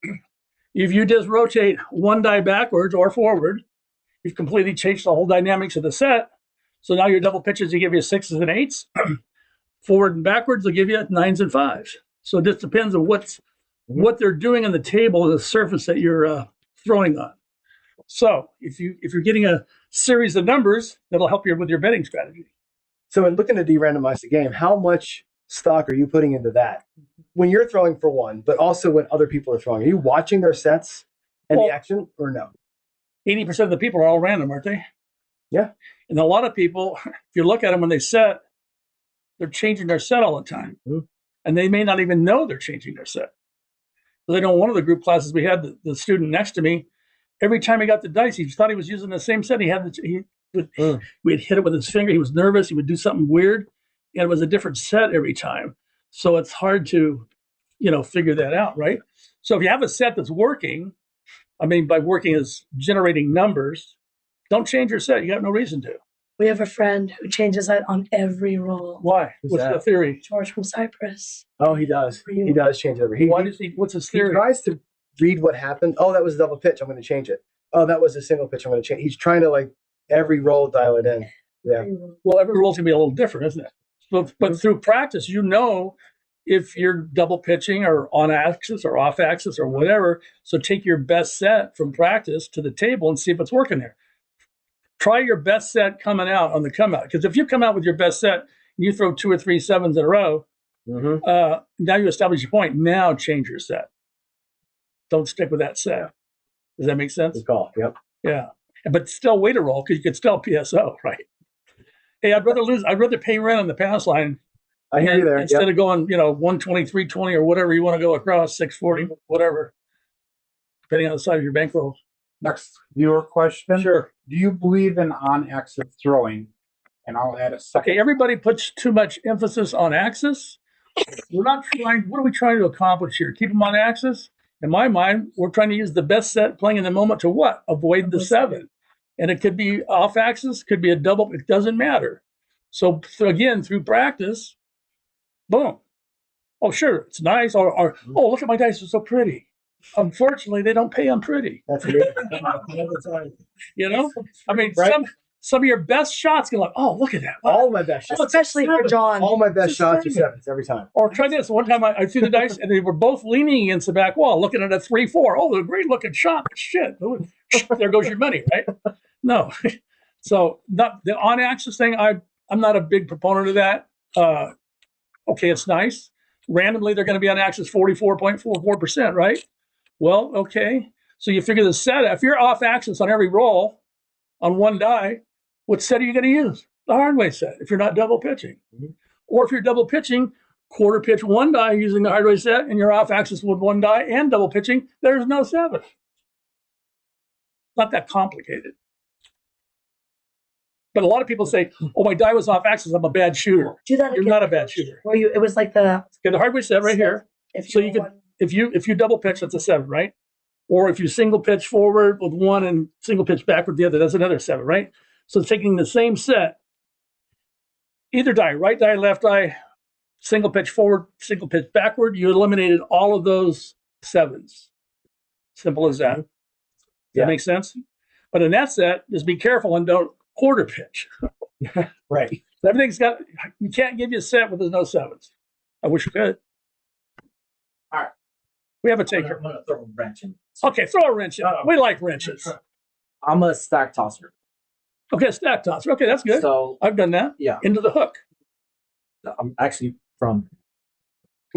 if you just rotate one die backwards or forward, you've completely changed the whole dynamics of the set. So now your double pitches, you give you 6s and 8s. Forward and backwards, they'll give you 9s and 5s. So it just depends on what they're doing on the table and the surface that you're throwing on. So if you're getting a series of numbers, that'll help you with your betting strategy. So in looking to de-randomize the game, how much stock are you putting into that? When you're throwing for one, but also when other people are throwing, are you watching their sets and the action or no? 80% of the people are all random, aren't they? Yeah. And a lot of people, if you look at them when they set, they're changing their set all the time. Mm-hmm. And they may not even know they're changing their set. So they know one of the group classes we had, the student next to me, every time he got the dice, he thought he was using the same set. We'd hit it with his finger. He was nervous. He would do something weird. And it was a different set every time. So it's hard to, figure that out, right? So if you have a set that's working, I mean, by working is generating numbers, don't change your set. You got no reason to. We have a friend who changes that on every roll. Why? What's the theory? George from Cyprus. Oh, he does. He does change it every. What's his theory? He tries to read what happened. Oh, that was a double pitch. I'm going to change it. Oh, that was a single pitch. I'm going to change. He's trying to every roll dial it in. Yeah. Well, every roll's gonna be a little different, isn't it? But through practice, if you're double pitching or on axis or off axis or whatever. So take your best set from practice to the table and see if it's working there. Try your best set coming out on the come out. Because if you come out with your best set and you throw 2 or 3 sevens in a row, now you establish your point. Now change your set. Don't stick with that set. Does that make sense? Good call. Yep. Yeah. But still wait a roll because you could still PSO, right? Hey, I'd rather pay rent on the pass line. I hear you there. Instead of going, 120, 320 or whatever you want to go across, 640, whatever, depending on the size of your bankroll. Next viewer question. Sure. Do you believe in on-axis throwing? And I'll add a second. Okay, everybody puts too much emphasis on axis. What are we trying to accomplish here? Keep them on axis? In my mind, we're trying to use the best set playing in the moment to what? Avoid the 7. And it could be off axis, could be a double, it doesn't matter. So again, through practice, boom. Oh, sure, it's nice. Or oh, look at my dice, are so pretty. Unfortunately, they don't pay on pretty. That's weird. I mean, right? some of your best shots can oh, look at that. Wow. All my best shots. Especially for John. All my best shots are 7s every time. Or try this. One time I threw the dice and they were both leaning against the back wall, looking at a 3-4. Oh, they're a great looking shot. Shit. There goes your money, right? No. So not the on axis thing, I'm not a big proponent of that. Okay, it's nice. Randomly, they're going to be on axis 44.44%, right? Well, okay. So you figure the set, if you're off axis on every roll on one die, what set are you going to use? The hardware set, if you're not double pitching. Or if you're double pitching, quarter pitch one die using the hardware set, and you're off axis with one die and double pitching, there's no 7. Not that complicated. But a lot of people say, oh, my die was off axis, I'm a bad shooter. Do that You're again. not a bad shooter. Well, it was like the hardware set right here. So you could, if you double pitch, that's a 7, right? Or if you single pitch forward with one and single pitch back with the other, that's another 7, right? So taking the same set, either die, right die, left die, single pitch forward, single pitch backward, you eliminated all of those 7s. Simple as that. Does that make sense? But in that set, just be careful and don't quarter pitch. Right. Everything's got you can't give you a set with there's no sevens. I wish we could. All right. We have a taker. I'm gonna throw a wrench in. Okay, throw a wrench in. We like wrenches. I'm a stack tosser. Okay, stack tosser. Okay, that's good. So I've done that. yeah, Into the hook. I'm actually from.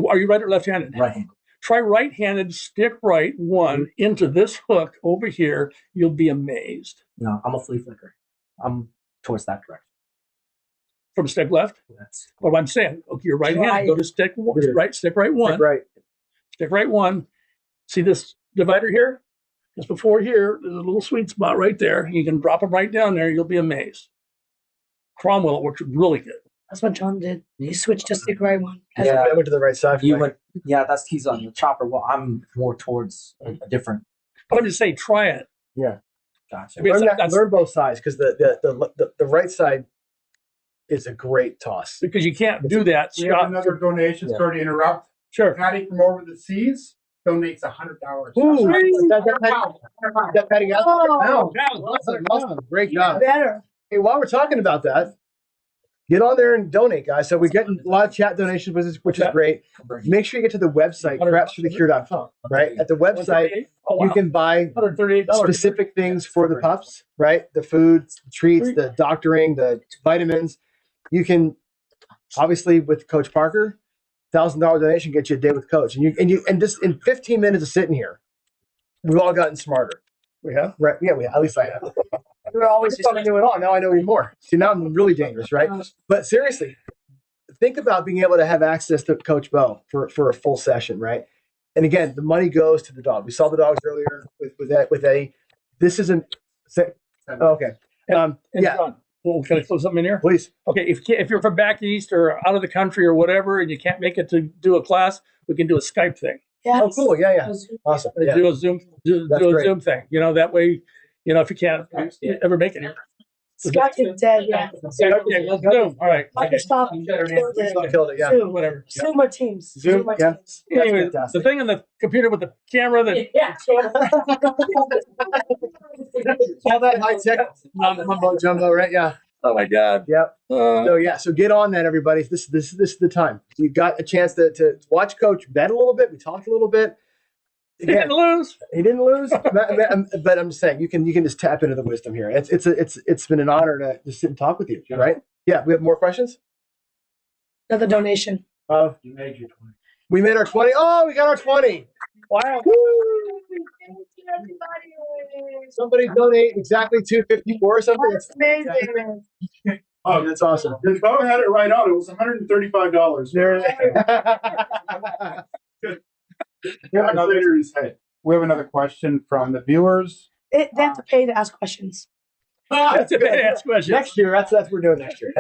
Are you right or left-handed? Right-handed. Try right-handed, stick right one into this hook over here. You'll be amazed. No, I'm a flea flicker. I'm towards that direction. From stick left? That's what I'm saying. Okay, you're right-handed. Go to stick right, stick right one. Stick right. Stick right one. See this divider here? Just before here, there's a little sweet spot right there. You can drop them right down there. You'll be amazed. Cromwell, it works really good. That's what John did. He switched to stick right one. Yeah, I went to the right side. You went. Yeah, he's on the chopper. Well, I'm more towards a different. But I'm just saying, try it. Yeah. Gotcha. I mean, Learn both sides because the right side is a great toss. Because you can't do that. We have another donation. Yeah. Sorry to interrupt. Sure. Patty from over the seas donates $100. That Patty got? Oh, Awesome. Great job. better. Hey, while we're talking about that, get on there and donate, guys. So we get a lot of chat donations, which is great. Make sure you get to the website, crapsforthecure.com. Right at the website, you can buy specific things for the pups. Right, the food, the treats, the doctoring, the vitamins. You can obviously with Coach Parker, $1,000 donation gets you a day with Coach, and just in 15 minutes of sitting here, we've all gotten smarter. We have, right? Yeah, we have. At least I have. We're always I thought I knew it all. Now I know even more. See, now I'm really dangerous, right? But seriously, think about being able to have access to Coach Bo for a full session, right? And again, the money goes to the dog. We saw the dogs earlier with Eddie. This isn't okay. And Yeah. John, well, can I throw something in here? Please. Okay, if you're from back east or out of the country or whatever, and you can't make it to do a class, we can do a Skype thing. Yes. Oh, cool. Yeah. Awesome. Yeah. Do a Zoom, do a great. Zoom thing. That way, if you can't ever make it here. Scott is dead. Yeah. Okay, let's Zoom. All right. Microsoft Killed it. Yeah. Zoom. Whatever. Zoom or Teams. Zoom. or Yeah. Teams. Anyway, fantastic. the thing on the computer with the camera that All that high tech mumbo jumbo, right? Yeah. Oh my God. Yep. So get on that, everybody. This is the time. You got a chance to watch Coach bet a little bit. We talked a little bit. He didn't lose. He didn't lose. But I'm just saying you can just tap into the wisdom here. It's been an honor to sit and talk with you. Right? Yeah. We have more questions. Another donation. You made your 20. We made our 20. Oh, we got our 20. Wow. Somebody donate exactly 254 or something. That's amazing. Oh, that's awesome. The Bo had it right on. It was $135. We have another question from the viewers. They have to pay to ask questions. That's a badass question. Next year, that's what we're doing next year.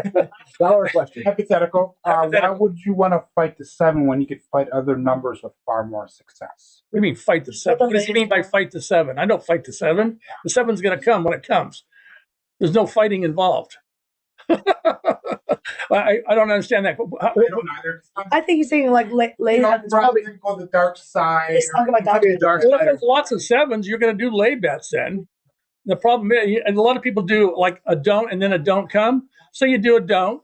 Dollar question. Hypothetical. Why would you want to fight the 7 when you could fight other numbers with far more success? What do you mean fight the 7? What does he mean by fight the 7? I don't fight the 7. The 7's going to come when it comes. There's no fighting involved. I don't understand that. I don't either. I think he's saying like lay on the dark side. He's talking about dark Well, if there's lots of 7s, you're going to do lay bets then. The problem is, and a lot of people do like a don't and then a don't come. So you do a don't.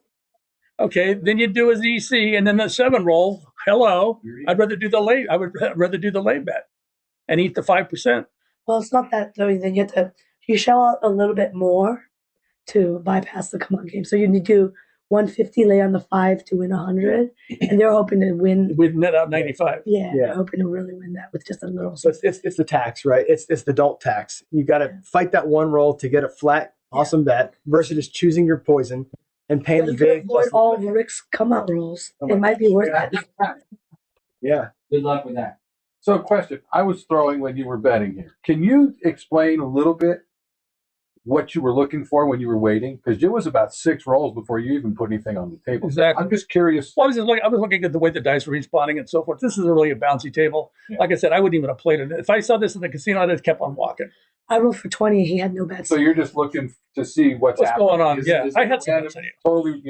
Okay, then you do a ZC and then the 7 roll. Hello. I'd rather do the lay. I would rather do the lay bet and eat the 5%. Well, it's not that though. Then you shell out a little bit more to bypass the come on game. So you need to do 150 lay on the 5 to win 100, and they're hoping to win. We'd net out 95. Yeah, they're hoping to really win that with just a little. So it's the tax, right? It's the adult tax. You got to fight that one roll to get a flat, awesome bet versus just choosing your poison and paying the You can big. avoid all of Rick's come out rolls. It might be worth it. Yeah. Good luck with that. So, question I was throwing when you were betting here. Can you explain a little bit what you were looking for when you were waiting? Because it was about 6 rolls before you even put anything on the table. Exactly. I'm just curious. Well, I was looking at the way the dice were responding and so forth. This is really a bouncy table. Yeah. Like I said, I wouldn't even have played it. If I saw this in the casino, I'd have kept on walking. I rolled for 20. He had no bets. So you're just looking to see what's happening. going on. Is I had some random, bets on you. totally,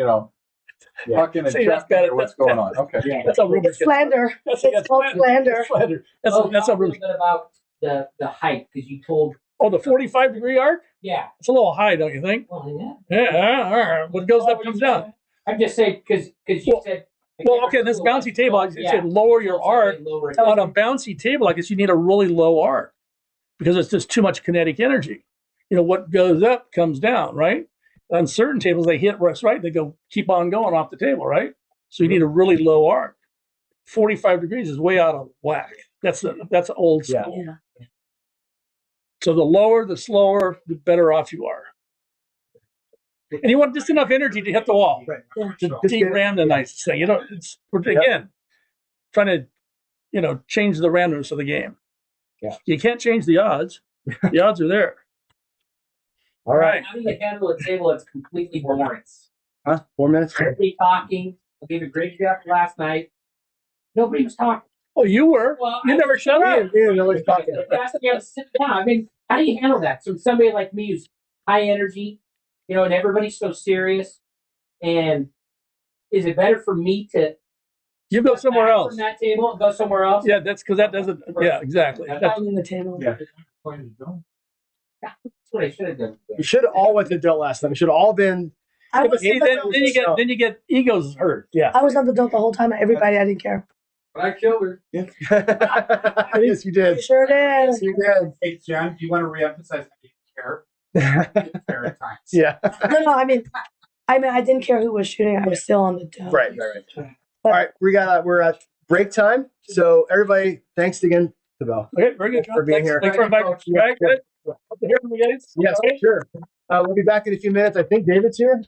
hucking and See, that's checking bad. or what's going on. Okay. That's how rumors It's slander. It's called slander. That's Talk how a rumors. little bit about the height because you told. Oh, the 45-degree arc? Yeah. It's a little high, don't you think? Well, yeah. Yeah. All right. What goes up comes down. I'm just saying because you said. Well, okay, this bouncy table, I said lower your arc. On a bouncy table, I guess you need a really low arc because it's just too much kinetic energy. You know, what goes up comes down, right? On certain tables, they hit right, they go keep on going off the table, right? So you need a really low arc. 45 degrees is way out of whack. That's old school. Yeah. So the lower, the slower, the better off you are. And you want just enough energy to hit the wall. Right. To deram the nice thing. You know, again, trying to, change the randomness of the game. Yeah. You can't change the odds. The odds are there. All right. How do you handle a table that's completely boring? Huh? 4 minutes? Everybody talking. I gave a great job last night. Nobody was talking. Oh, you were? Well, you never shut up. Nobody's talking. You have to sit down. I mean, how do you handle that? So somebody like me who's high energy, and everybody's so serious, and is it better for me to you go somewhere else from that table and go somewhere else? Yeah, that's because that doesn't. Yeah, exactly. That's in the table. Yeah. That's what I should have done. You should have all went to adult last time. We should have all been. I But was, see, then you get egos hurt. Yeah. I was on the dope the whole time. Everybody, I didn't care. But I killed her. Yeah. Yes, you did. You sure did. Yes, you did. Hey, Jen, do you want to reemphasize I didn't care? I didn't care at times. Yeah. No, I mean, I didn't care who was shooting. I was still on the dope. Right. All right, we're at break time. So everybody, thanks again to Bell. Okay, very good. For being here. Thanks for inviting me. Right, good. Hope to hear from you guys. Yes, sure. We'll be back in a few minutes. I think David's here.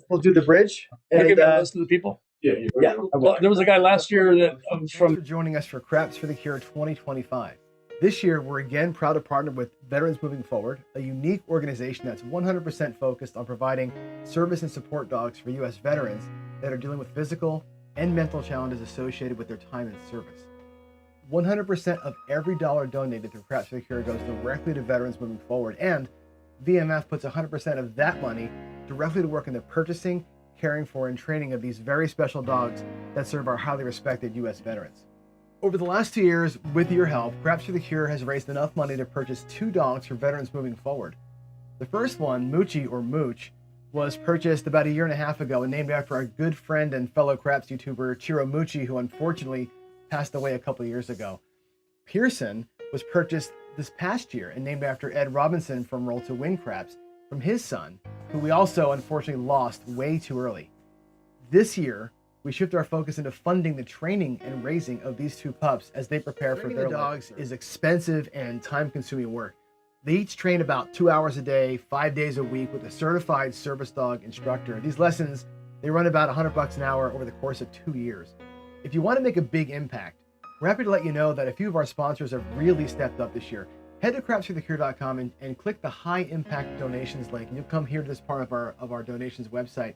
We'll do the bridge. I'll give you a list of the people. Yeah. Well, there was a guy last year that was Thanks from for joining us for Craps for the Cure 2025. This year, we're again proud to partner with Veterans Moving Forward, a unique organization that's 100% focused on providing service and support dogs for U.S. veterans that are dealing with physical and mental challenges associated with their time in service. 100% of every dollar donated through Craps for the Cure goes directly to Veterans Moving Forward, and VMF puts 100% of that money directly to work in the purchasing, caring for, and training of these very special dogs that serve our highly respected U.S. veterans. Over the last 2 years, with your help, Craps for the Cure has raised enough money to purchase 2 dogs for Veterans Moving Forward. The first one, Moochie or Mooch, was purchased about 1.5 years ago and named after our good friend and fellow Craps YouTuber Chiro Moochie, who unfortunately passed away a couple years ago. Pearson was purchased this past year and named after Ed Robinson from Roll to Win Craps from his son, who we also unfortunately lost way too early. This year, we shift our focus into funding the training and raising of these 2 pups as they prepare for their dogs is expensive and time-consuming work. They each train about 2 hours a day, 5 days a week with a certified service dog instructor. These lessons, they run about $100 an hour over the course of 2 years. If you want to make a big impact, we're happy to let you know that a few of our sponsors have really stepped up this year. Head to crapsforthecure.com and click the high impact donations link, and you'll come here to this part of our donations website.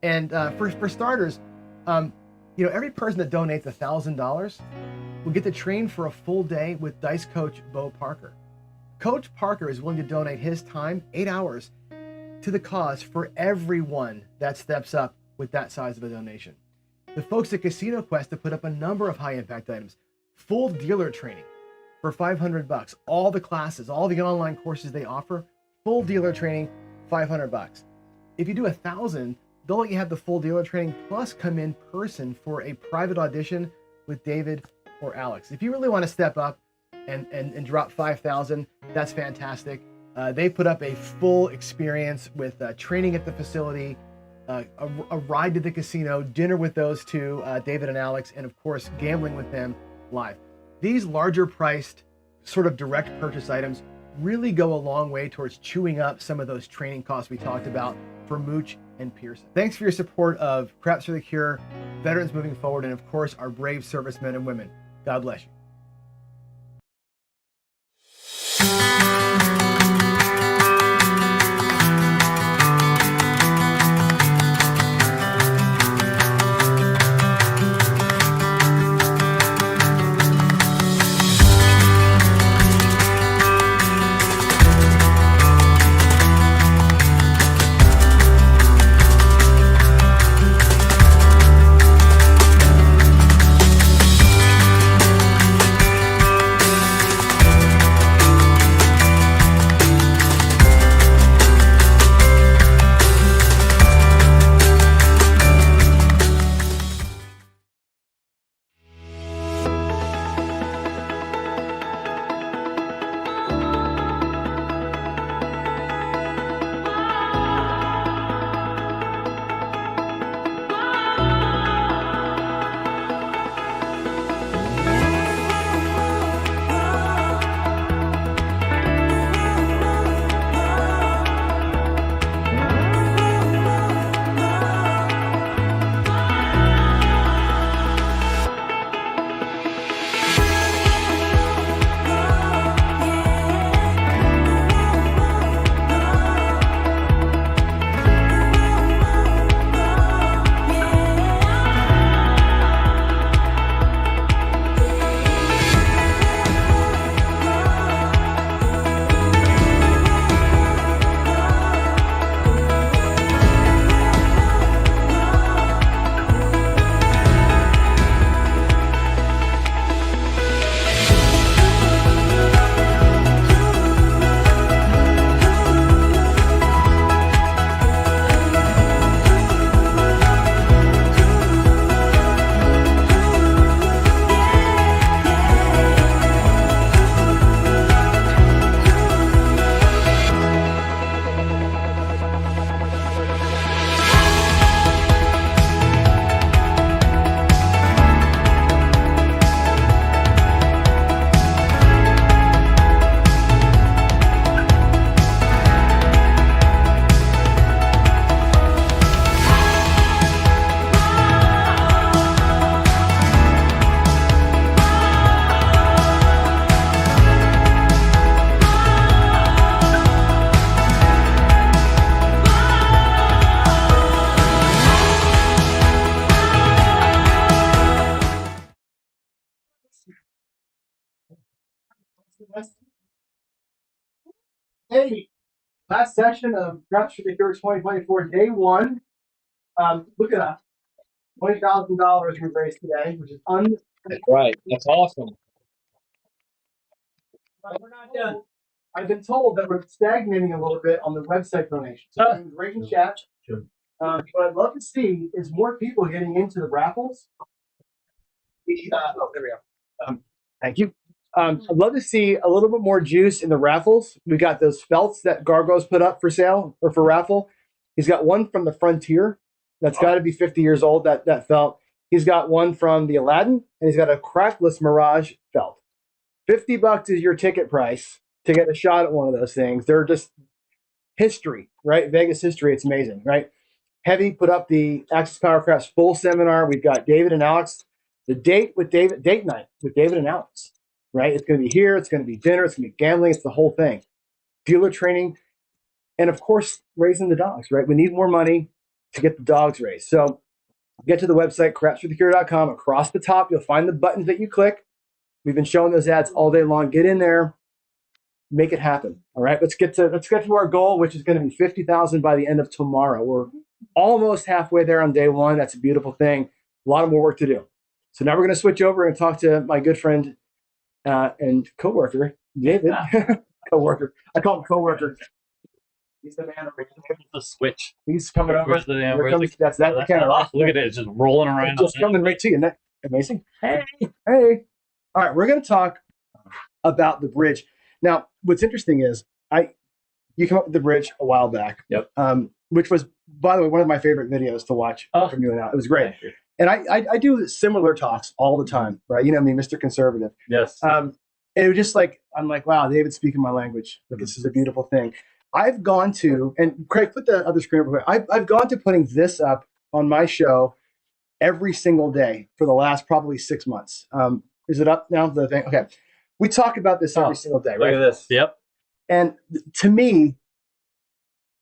And for starters, every person that donates $1,000 will get to train for a full day with Dice Coach Bo Parker. Coach Parker is willing to donate his time, 8 hours, to the cause for everyone that steps up with that size of a donation. The folks at Casino Quest have put up a number of high impact items. Full dealer training for $500. All the classes, all the online courses they offer, full dealer training, $500. If you do 1,000, they'll let you have the full dealer training plus come in person for a private audition with David or Alex. If you really want to step up and drop 5,000, that's fantastic. They put up a full experience with training at the facility, a ride to the casino, dinner with those 2, David and Alex, and of course, gambling with them live. These larger priced sort of direct purchase items really go a long way towards chewing up some of those training costs we talked about for Mooch and Pearson. Thanks for your support of Craps for the Cure, Veterans Moving Forward, and of course, our brave servicemen and women. God bless you. Hey, last session of Craps for the Cure 2024, day one. Look at that. $20,000 we raised today, which is That's right. That's awesome. We're not done. I've been told that we're stagnating a little bit on the website donations. So I'm great in chat. What I'd love to see is more people getting into the raffles. There we go. Thank you. I'd love to see a little bit more juice in the raffles. We got those felts that Gargo's put up for sale or for raffle. He's got one from the Frontier that's got to be 50 years old, that felt. He's got one from the Aladdin, and he's got a Craftless Mirage felt. $50 is your ticket price to get a shot at one of those things. They're just history, right? Vegas history. It's amazing, right? Heavy put up the Access Powercraft's full seminar. We've got David and Alex. The date night with David and Alex, right? It's going to be here. It's going to be dinner. It's going to be gambling. It's the whole thing. Dealer training. And of course, raising the dogs, right? We need more money to get the dogs raised. So get to the website, crapsforthecure.com. Across the top, you'll find the buttons that you click. We've been showing those ads all day long. Get in there, make it happen. All right, let's get to our goal, which is going to be 50,000 by the end of tomorrow. We're almost halfway there on day one. That's a beautiful thing. A lot of more work to do. So now we're going to switch over and talk to my good friend and coworker, David. Coworker. I call him coworker. He's the man over here. The switch. He's coming over. That's the camera. Look at it, it's just rolling around. Just coming right to you. Isn't that amazing? Hey. Hey. All right, we're going to talk about the bridge. Now, what's interesting is you came up with the bridge a while back. Yep. Which was, by the way, one of my favorite videos to watch from you and Al. It was great. And I do similar talks all the time, right? You know me, Mr. Conservative. Yes. And it was just like, I'm like, wow, David's speaking my language. Like, this is a beautiful thing. I've gone to, and Craig, put the other screen over here. I've gone to putting this up on my show every single day for the last probably 6 months. Is it up now? The thing? Okay. We talk about this every single day, right? Look at this. Yep. And to me,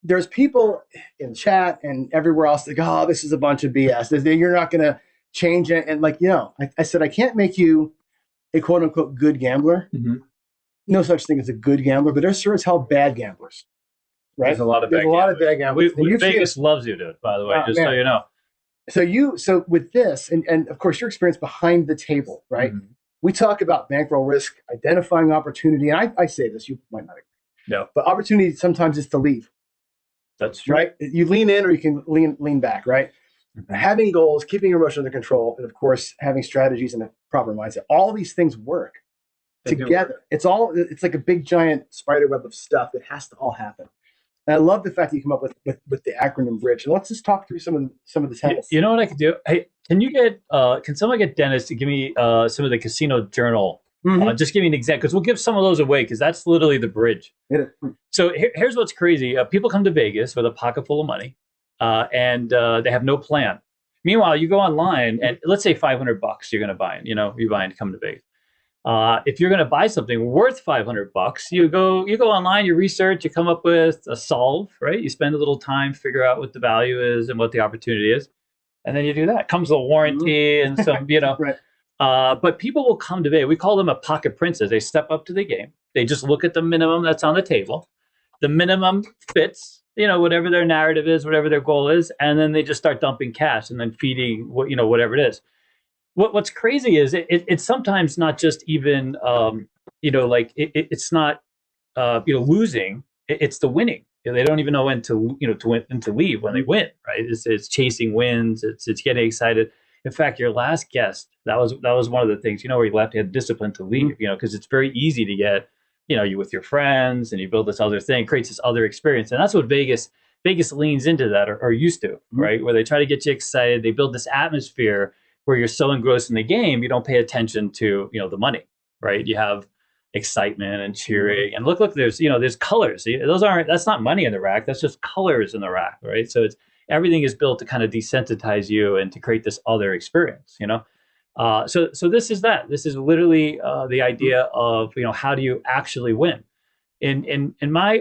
there's people in chat and everywhere else that go, oh, this is a bunch of BS. You're not going to change it. And I said, I can't make you a quote unquote good gambler. Mm-hmm. No such thing as a good gambler, but there's sure as hell bad gamblers. Right? There's a lot of bad gamblers. Vegas loves you, dude, by the way, just so you know. So with this, and of course your experience behind the table, right? Mm-hmm. We talk about bankroll risk, identifying opportunity, and I say this, you might not agree. No. But opportunity sometimes is to leave. That's true. Right? You lean in or you can lean back, right? Mm-hmm. Having goals, keeping your emotion under control, and of course having strategies and a proper mindset. All these things work together. It's like a big giant spider web of stuff that has to all happen. And I love the fact that you come up with the acronym bridge. And let's just talk through some of the tenets. You know what I could do? Hey, can someone get Dennis to give me some of the Casino Journal? Mm-hmm. Just give me an example, because we'll give some of those away, because that's literally the bridge. So here's what's crazy. People come to Vegas with a pocket full of money, and they have no plan. Meanwhile, you go online, and let's say $500 you're going to buy. You're buying to come to Vegas. If you're going to buy something worth $500, you go online, you research, you come up with a solve, right? You spend a little time, figure out what the value is and what the opportunity is, and then you do that. Comes with a warranty and some, right. But people will come to Vegas. We call them a pocket princess. They step up to the game. They just look at the minimum that's on the table. The minimum fits, whatever their narrative is, whatever their goal is, and then they just start dumping cash and then feeding whatever it is. What's crazy is it's sometimes not just even it's not losing. It's the winning. They don't even know when to win and to leave when they win. Right? It's chasing wins. It's getting excited. In fact, your last guest, that was one of the things, where you left, you had discipline to leave. Because it's very easy to get you with your friends and you build this other thing, creates this other experience, and that's what Vegas leans into that or used to, right? Where they try to get you excited. They build this atmosphere where you're so engrossed in the game, you don't pay attention to, the money, right? You have excitement and cheering, and look, there's colors. That's not money in the rack. That's just colors in the rack, right? So everything is built to kind of desensitize you and to create this other experience, So this is that. This is literally the idea of, how do you actually win? In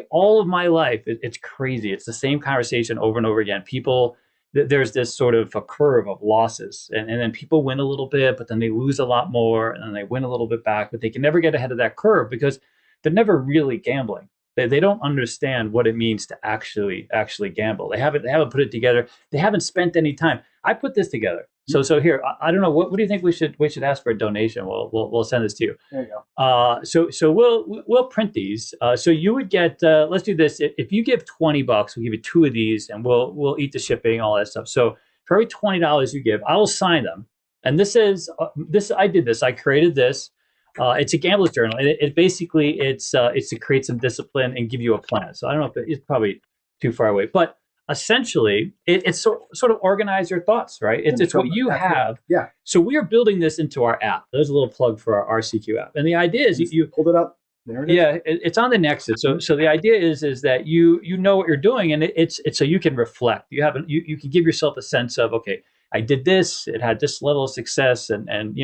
all of my life, it's crazy. It's the same conversation over and over again. People, there's this sort of a curve of losses, and then people win a little bit, but then they lose a lot more, and then they win a little bit back, but they can never get ahead of that curve because they're never really gambling. They don't understand what it means to actually gamble. They haven't put it together. They haven't spent any time. I put this together. So here, I don't know. What do you think we should ask for a donation? We'll send this to you. There you go. So we'll print these. So you would get. Let's do this. If you give $20, we'll give you 2 of these, and we'll eat the shipping, all that stuff. So for every $20 you give, I will sign them. And this is this. I did this. I created this. It's a gambler's journal. It basically it's to create some discipline and give you a plan. So I don't know if it's probably too far away, but essentially it's sort of organize your thoughts, right? It's what you have. Yeah. So we are building this into our app. There's a little plug for our RCQ app, and the idea is you hold it up. There it is. Yeah, it's on the Nexus. So the idea is that you know what you're doing, and it's so you can reflect. You can give yourself a sense of, okay, I did this. It had this level of success, and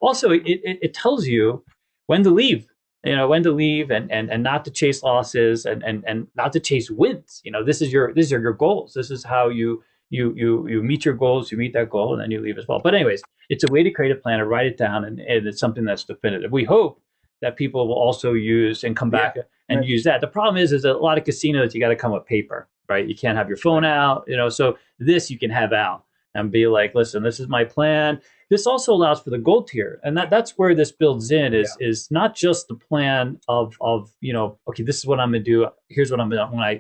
also it tells you when to leave. When to leave and not to chase losses and not to chase wins. These are your goals. This is how you meet your goals. You meet that goal, and then you leave as well. But anyways, it's a way to create a plan and write it down, and it's something that's definitive. We hope that people will also use and come back and use that. The problem is that a lot of casinos, you got to come with paper, right? You can't have your phone out, so this you can have out and be like, listen, this is my plan. This also allows for the gold tier. And that's where this builds in is not just the plan of okay, this is what I'm going to do. Here's what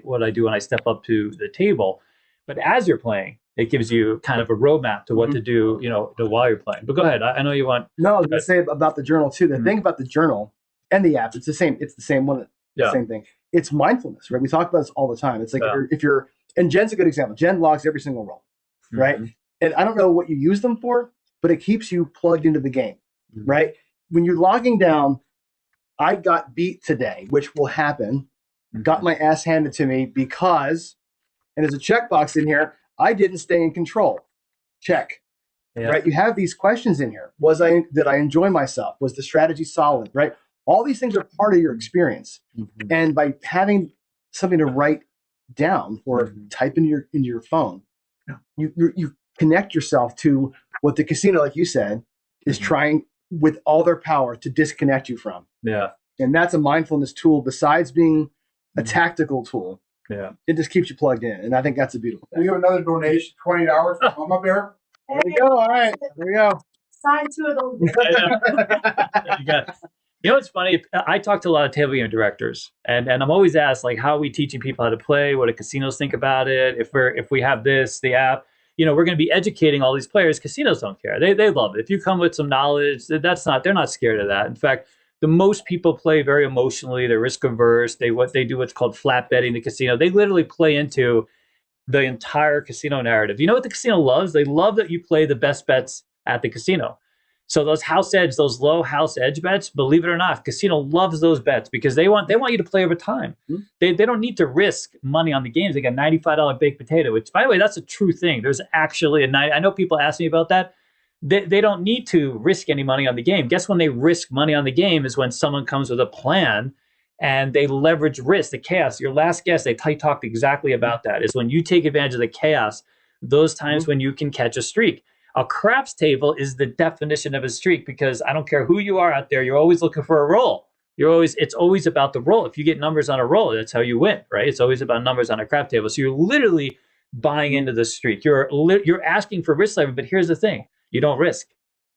what I do when I step up to the table. But as you're playing, it gives you kind of a roadmap to what to do, while you're playing. But go ahead. I know you want. No, I was going to say about the journal too. The thing about the journal and the app, it's the same. It's the same one. The same thing. It's mindfulness, right? We talk about this all the time. It's like if you're, and Jen's a good example. Jen logs every single roll, right? And I don't know what you use them for, but it keeps you plugged into the game, right? When you're logging down, I got beat today, which will happen. Got my ass handed to me because, and there's a checkbox in here, I didn't stay in control. Check. Yeah. Right? You have these questions in here. Did I enjoy myself? Was the strategy solid? Right? All these things are part of your experience. And by having something to write down or type into your phone, you connect yourself to what the casino, like you said, is trying with all their power to disconnect you from. Yeah. And that's a mindfulness tool besides being a tactical tool. Yeah. It just keeps you plugged in. And I think that's a beautiful thing. We have another donation, $20 from Mama Bear. There we go. All right. There we go. Sign 2 of those. It's funny. I talk to a lot of table game directors, and I'm always asked, like, how are we teaching people how to play? What do casinos think about it? If we have the app, we're going to be educating all these players. Casinos don't care. They love it. If you come with some knowledge, they're not scared of that. In fact, the most people play very emotionally. They're risk averse. They do what's called flat betting in the casino. They literally play into the entire casino narrative. You know what the casino loves? They love that you play the best bets at the casino. So those those low house edge bets, believe it or not, casino loves those bets because they want you to play over time. They don't need to risk money on the games. They got $95 baked potato, which, by the way, that's a true thing. There's actually I know people ask me about that. They don't need to risk any money on the game. Guess when they risk money on the game is when someone comes with a plan and they leverage risk, the chaos. Your last guest, they talked exactly about that, is when you take advantage of the chaos, those times when you can catch a streak. A craps table is the definition of a streak because I don't care who you are out there, you're always looking for a roll. It's always about the roll. If you get numbers on a roll, that's how you win, right? It's always about numbers on a crap table. So you're literally buying into the streak. You're asking for risk level, but here's the thing: you don't risk.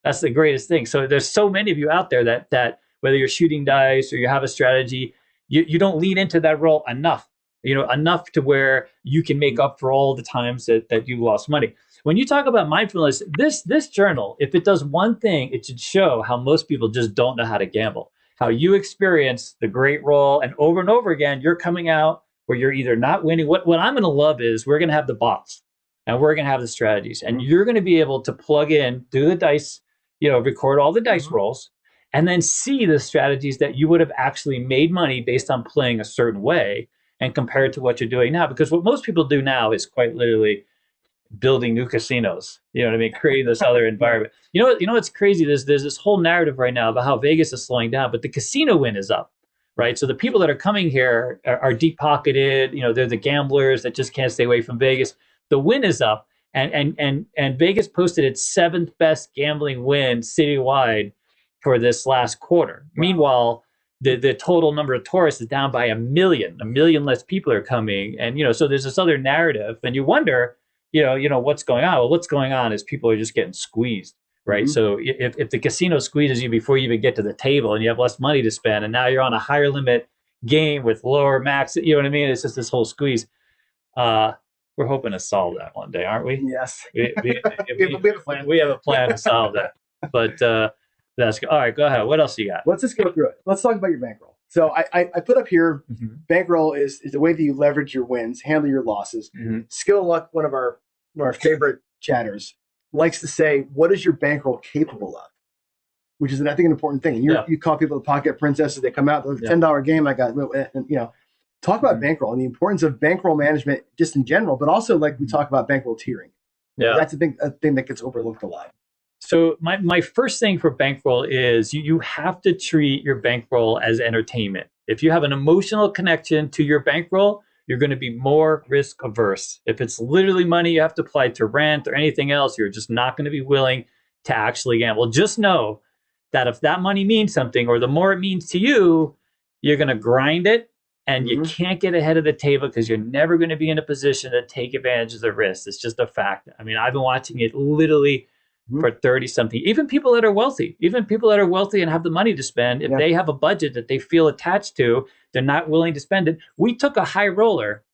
That's the greatest thing. So there's so many of you out there that whether you're shooting dice or you have a strategy, you don't lean into that roll enough. Enough to where you can make up for all the times that you lost money. When you talk about mindfulness, this journal, if it does one thing, it should show how most people just don't know how to gamble. How you experience the great roll, and over again, you're coming out where you're either not winning. What I'm going to love is we're going to have the bots, and we're going to have the strategies, and you're going to be able to plug in, do the dice, record all the dice rolls, and then see the strategies that you would have actually made money based on playing a certain way, and compared to what you're doing now. Because what most people do now is quite literally building new casinos, creating this other environment. You know what's crazy? There's this whole narrative right now about how Vegas is slowing down, but the casino win is up, right? So the people that are coming here are deep pocketed. They're the gamblers that just can't stay away from Vegas. The win is up, and Vegas posted its 7th best gambling win citywide for this last quarter. Wow. Meanwhile, the total number of tourists is down by 1 million. 1 million less people are coming, and so there's this other narrative, and you wonder, what's going on. Well, what's going on is people are just getting squeezed, right? Mhm. So if the casino squeezes you before you even get to the table, and you have less money to spend, and now you're on a higher limit game with lower max, you know what I mean? It's just this whole squeeze. We're hoping to solve that one day, aren't we? Yes. We We have a plan. we have a plan to solve that. But that's all right. Go ahead. What else you got? Let's just go through it. Let's talk about your bankroll. So I put up here, bankroll is the way that you leverage your wins, handle your losses. Skill and luck, one of our favorite chatters, likes to say, what is your bankroll capable of? Which is, I think, an important thing. And you call people the pocket princesses. They come out, the $10 game, I got, talk about bankroll and the importance of bankroll management just in general, but also like we talk about bankroll tiering. Yeah. That's a thing that gets overlooked a lot. So my first thing for bankroll is you have to treat your bankroll as entertainment. If you have an emotional connection to your bankroll, you're going to be more risk averse. If it's literally money you have to apply to rent or anything else, you're just not going to be willing to actually gamble. Just know that if that money means something, or the more it means to you, you're going to grind it, and you can't get ahead of the table because you're never going to be in a position to take advantage of the risk. It's just a fact. I mean, I've been watching it literally for 30 something. Even people that are wealthy and have the money to spend, if they have a budget that they feel attached to, they're not willing to spend it. We took a high roller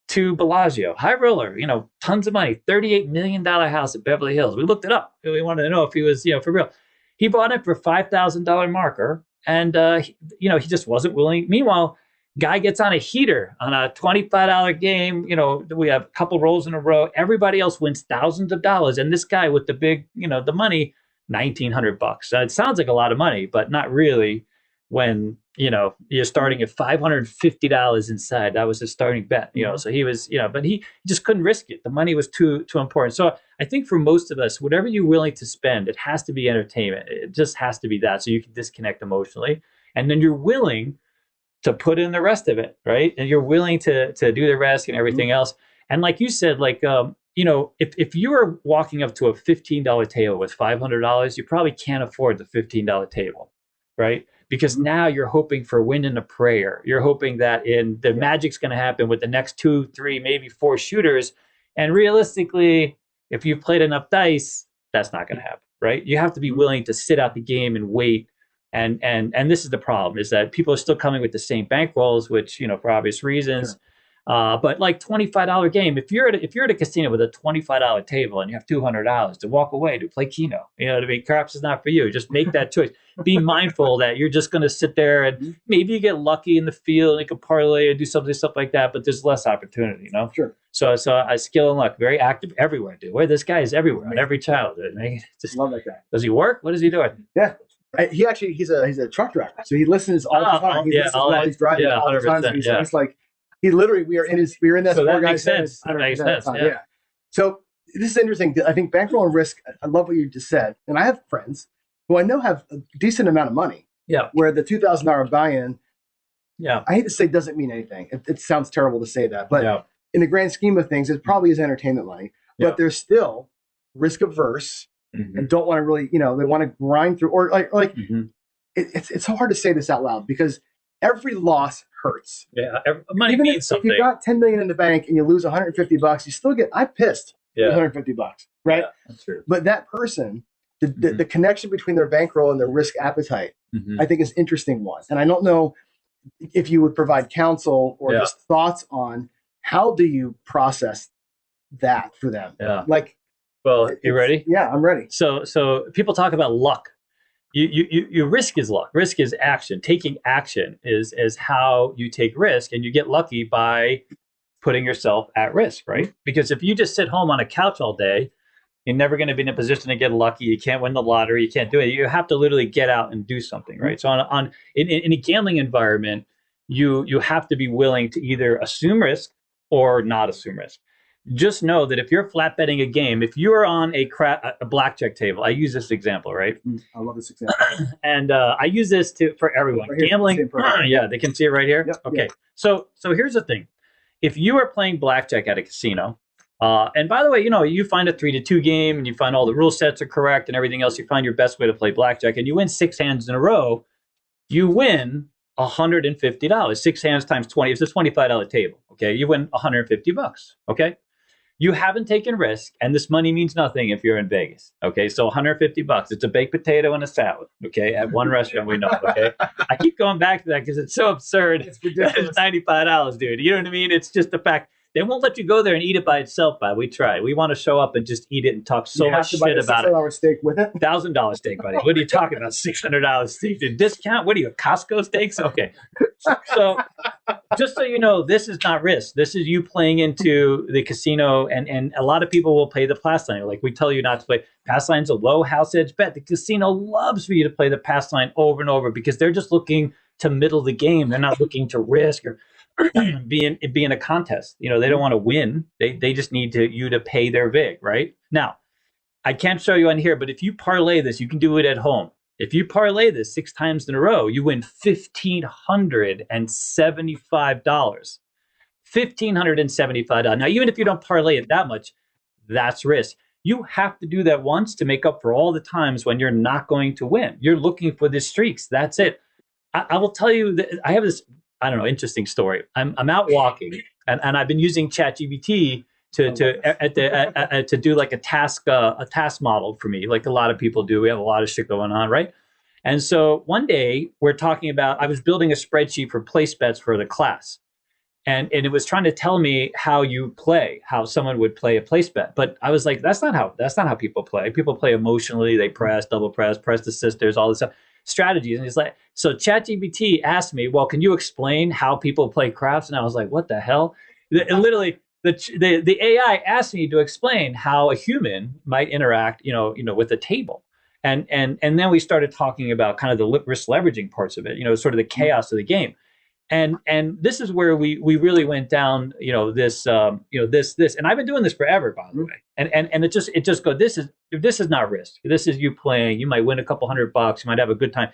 to Bellagio, high roller, tons of money, $38 million house at Beverly Hills. We looked it up. We wanted to know if he was, for real. He bought it for $5,000 marker, and he just wasn't willing. Meanwhile, guy gets on a heater on a $25 game. We have a couple rolls in a row. Everybody else wins thousands of dollars, and this guy with the big, the money, $1,900. It sounds like a lot of money, but not really. When you're starting at $550 inside, that was his starting bet. So he was, but he just couldn't risk it. The money was too important. So I think for most of us, whatever you're willing to spend, it has to be entertainment. It just has to be that, so you can disconnect emotionally, and then you're willing to put in the rest of it, right? And you're willing to do the rest and everything else. And like you said, if you are walking up to a $15 table with $500, you probably can't afford the $15 table, right? Because now you're hoping for wind and a prayer. You're hoping that the magic's going to happen with the next 2, 3, maybe 4 shooters. And realistically, if you've played enough dice, that's not going to happen, right? You have to be willing to sit out the game and wait. And this is the problem, is that people are still coming with the same bankrolls, which, for obvious reasons. Sure. But like $25 game, if you're at a casino with a $25 table and you have $200 to walk away to play Keno, craps is not for you. Just make that choice. Be mindful that you're just going to sit there and maybe you get lucky in the field and you can parlay or do stuff like that, but there's less opportunity, Sure. So I skill and luck, very active everywhere, dude. This guy is everywhere on every childhood. Just love that guy. Does he work? What is he doing? Yeah. He's a truck driver, so he listens all the time. He listens while he's driving all the time. So he's like, he literally, we were in that. So that makes sense. That makes sense. Yeah. So this is interesting. I think bankroll and risk. I love what you just said, and I have friends who I know have a decent amount of money. Yeah. Where the $2,000 buy-in. Yeah. I hate to say doesn't mean anything. It sounds terrible to say that, but in the grand scheme of things, it probably is entertainment money. But they're still risk averse. And don't want to really, they want to grind through, or it's so hard to say this out loud because every loss hurts. Yeah, money means something. If you got $10 million in the bank and you lose $150, you still get. I'm pissed. Yeah, $150, right? Yeah, that's true. But that person, the connection between their bankroll and their risk appetite, I think is an interesting one. And I don't know if you would provide counsel or just thoughts on how do you process that for them. Yeah, well, you ready? Yeah, I'm ready. So people talk about luck. You risk is luck. Risk is action. Taking action is how you take risk, and you get lucky by putting yourself at risk, right? Because if you just sit home on a couch all day, you're never going to be in a position to get lucky. You can't win the lottery. You can't do it. You have to literally get out and do something, right? So in a gambling environment, you have to be willing to either assume risk or not assume risk. Just know that if you're flat betting a game, if you're on a blackjack table, I use this example, right? I love this example. And I use this for everyone. Right gambling, yeah, they can see it right here. Yep, okay, yep. So here's the thing. If you are playing blackjack at a casino, and by the way, you find a 3-2 game and you find all the rule sets are correct and everything else, you find your best way to play blackjack and you win 6 hands in a row, you win $150. 6 hands times 20. It's a $25 table. Okay, you win $150. Okay, you haven't taken risk, and this money means nothing if you're in Vegas. Okay, so $150. It's a baked potato and a salad. Okay, at one restaurant we know. Okay, I keep going back to that because it's so absurd. It's ridiculous. It's $95, dude. You know what I mean? It's just the fact. They won't let you go there and eat it by itself, but we try. We want to show up and just eat it and talk so much shit about it. $600 steak with it. $1,000 steak, buddy. What are you talking about? $600 steak? The discount? What are you, Costco steaks? Okay. So just so you know, this is not risk. This is you playing into the casino, and a lot of people will play the pass line. Like we tell you not to play. Pass line's a low house edge bet. The casino loves for you to play the pass line over and over because they're just looking to middle the game. They're not looking to risk or be in a contest. You know, they don't want to win. They just need you to pay their vig, right? Now, I can't show you on here, but if you parlay this, you can do it at home. If you parlay this 6 times in a row, you win $1,575. $1,575. Now, even if you don't parlay it that much, that's risk. You have to do that once to make up for all the times when you're not going to win. You're looking for the streaks. That's it. I will tell you that I have this, I don't know, interesting story. I'm out walking, and I've been using ChatGPT to do like a task model for me, like a lot of people do. We have a lot of shit going on, right? And so one day we're talking about, I was building a spreadsheet for place bets for the class, and it was trying to tell me how you play, how someone would play a place bet. But I was like, that's not how people play. People play emotionally. They press, double press the sisters, all this stuff. Strategies. And he's like, so ChatGPT asked me, well, can you explain how people play craps? And I was like, what the hell? And literally, the AI asked me to explain how a human might interact, with a table. And then we started talking about kind of the risk leveraging parts of it, sort of the chaos of the game. And this is where we really went down, this, and I've been doing this forever, by the way. And it just go, this is not risk. This is you playing. You might win a couple $100. You might have a good time,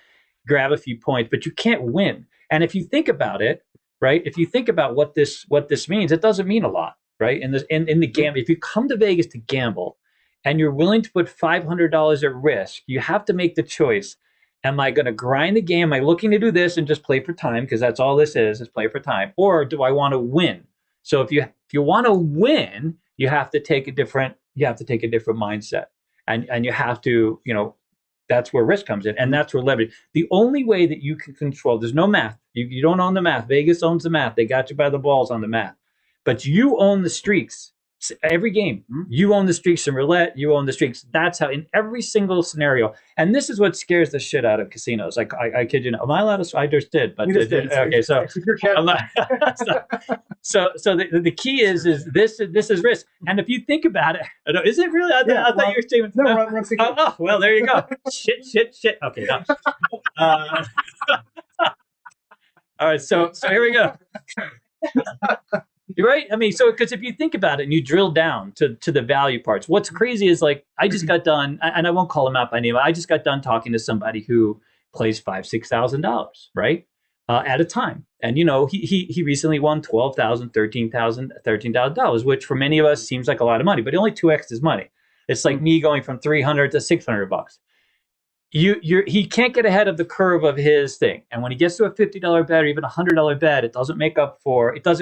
grab a few points, but you can't win. And if you think about it, right? If you think about what this means, it doesn't mean a lot, right? In the gamble, if you come to Vegas to gamble and you're willing to put $500 at risk, you have to make the choice. Am I going to grind the game? Am I looking to do this and just play for time? Because that's all this is play for time. Or do I want to win? So if you want to win, you have to take a different mindset. And you have to, that's where risk comes in. And that's where leverage. The only way that you can control, there's no math. You don't own the math. Vegas owns the math. They got you by the balls on the math. But you own the streaks. Every game, you own the streaks in roulette, you own the streaks. That's how, in every single scenario. And this is what scares the shit out of casinos. Like, I kid you not. Am I allowed to? I just did. But okay, so I'm not, so the key is this is risk. And if you think about it, is it really? I thought you were saying no. Oh, well, there you go. shit. Okay, no. All right, so here we go. You're right. I mean, so because if you think about it and you drill down to the value parts, what's crazy is like I just got done, and I won't call him out by name. I just got done talking to somebody who plays $5,000-$6,000, right, at a time, and he recently won $12,000, $13,000, which for many of us seems like a lot of money, but only 2x his money. It's like me going from $300 to $600. He can't get ahead of the curve of his thing. And when he gets to a $50 bet or even a $100 bet, it doesn't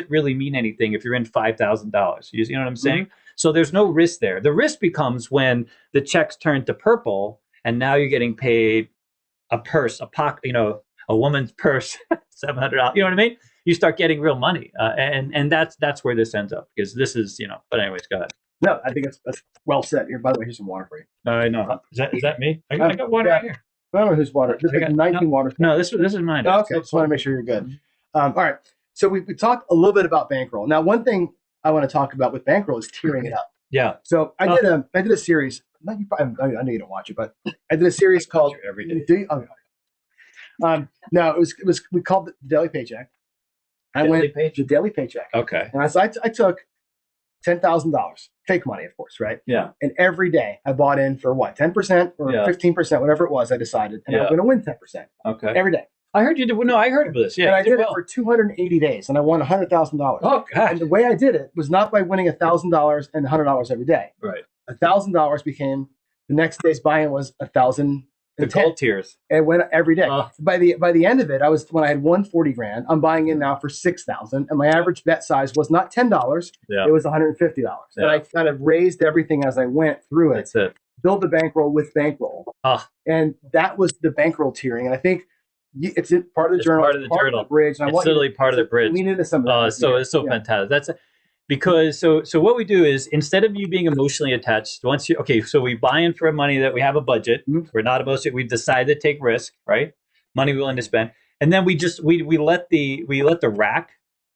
really mean anything if you're in $5,000. You know what I'm saying? So there's no risk there. The risk becomes when the checks turn to purple and now you're getting paid a purse, a woman's purse, $700. You know what I mean? You start getting real money. And that's where this ends up, because this is, but anyways, go ahead. No, I think that's well said. Here, by the way, here's some water for you. I know. Is that me? I got water right here. I don't know whose water. There's like 19 waters. No, this is mine. Oh, okay, just want to make sure you're good. All right. So we talked a little bit about bankroll. Now, one thing I want to talk about with bankroll is tiering it up. Yeah. So I did a series. I know you don't watch it, but I did a series called Every Day. No, it was we called it the Daily Paycheck. The Daily Paycheck. Okay. And I took $10,000, fake money, of course, right? Yeah. And every day I bought in for what, 10% or 15%, whatever it was. I decided, and I'm going to win 10%. Okay. Every day. I heard you did. No, I heard of this. Yeah. And I did it for 280 days, and I won $100,000. Oh God! And the way I did it was not by winning $1,000 and $100 every day. Right. $1,000 became the next day's buy-in was $1,000 The gold tiers. It went every day. By the end of it, when I had won 40 grand, I'm buying in now for 6,000, and my average bet size was not $10. Yeah. It was $150. Yeah. And I kind of raised everything as I went through it. That's it. Build the bankroll with bankroll. And that was the bankroll tiering. And I think it's part of the journal. Part of the journal. Of the bridge. And I it's want literally part of the bridge. Lean into some of that. It's so fantastic. That's because so what we do is, instead of you being emotionally attached, so we buy in for money that we have a budget. We're not emotionally. We've decided to take risk, right? Money willing to spend, and then we let the rack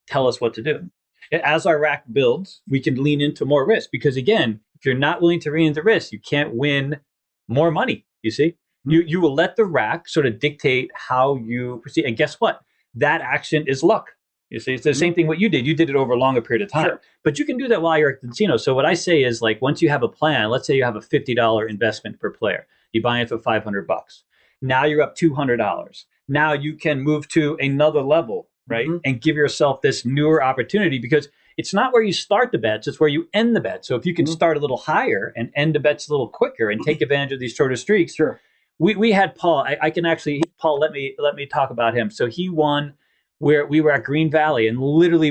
tell us what to do. As our rack builds, we can lean into more risk, because again, if you're not willing to lean into risk, you can't win more money. You see, you will let the rack sort of dictate how you proceed, and guess what? That action is luck. You see, it's the same thing what you did. You did it over a longer period of time. Sure. But you can do that while you're at the casino. So what I say is, like, once you have a plan, let's say you have a $50 investment per player. You buy in for $500. Now you're up $200. Now you can move to another level, right? And give yourself this newer opportunity, because it's not where you start the bets, it's where you end the bet. So if you can start a little higher and end the bets a little quicker and take advantage of these shorter streaks. Sure. We had Paul. I can actually, Paul, let me talk about him. So he won. Where we were at Green Valley, and literally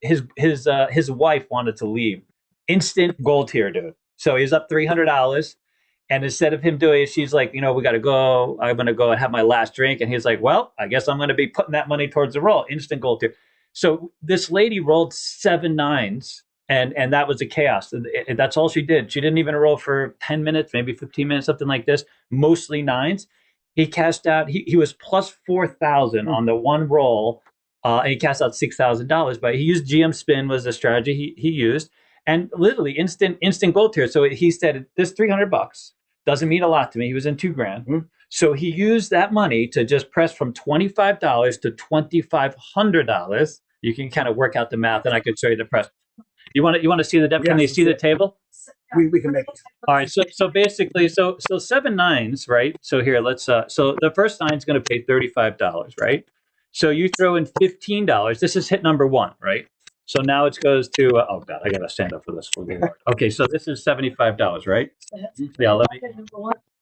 his wife wanted to leave. Instant gold tier, dude. So he's up $300, and instead of him doing it, she's like, we got to go. I'm going to go and have my last drink. And he's like, well, I guess I'm going to be putting that money towards the roll. Instant gold tier. So this lady rolled 7 nines, and that was a chaos. And that's all she did. She didn't even roll for 10 minutes, maybe 15 minutes, something like this. Mostly nines. He cashed out. He was plus 4,000 on the one roll, and he cashed out $6,000. But he used GM spin was the strategy he used, and literally instant gold tier. So he said, "This $300 doesn't mean a lot to me." He was in $2,000, so he used that money to just press from $25 to $2,500. You can kind of work out the math, and I could show you the press. You want to see the depth? Can they see the table? We can make it. All right, so basically, so 7 nines, right? So here, let's so the first nine is going to pay $35, right? So you throw in $15. This is hit number 1, right? So now it goes to oh god, I got to stand up for this. Okay, so this is $75, right? Yeah, let me.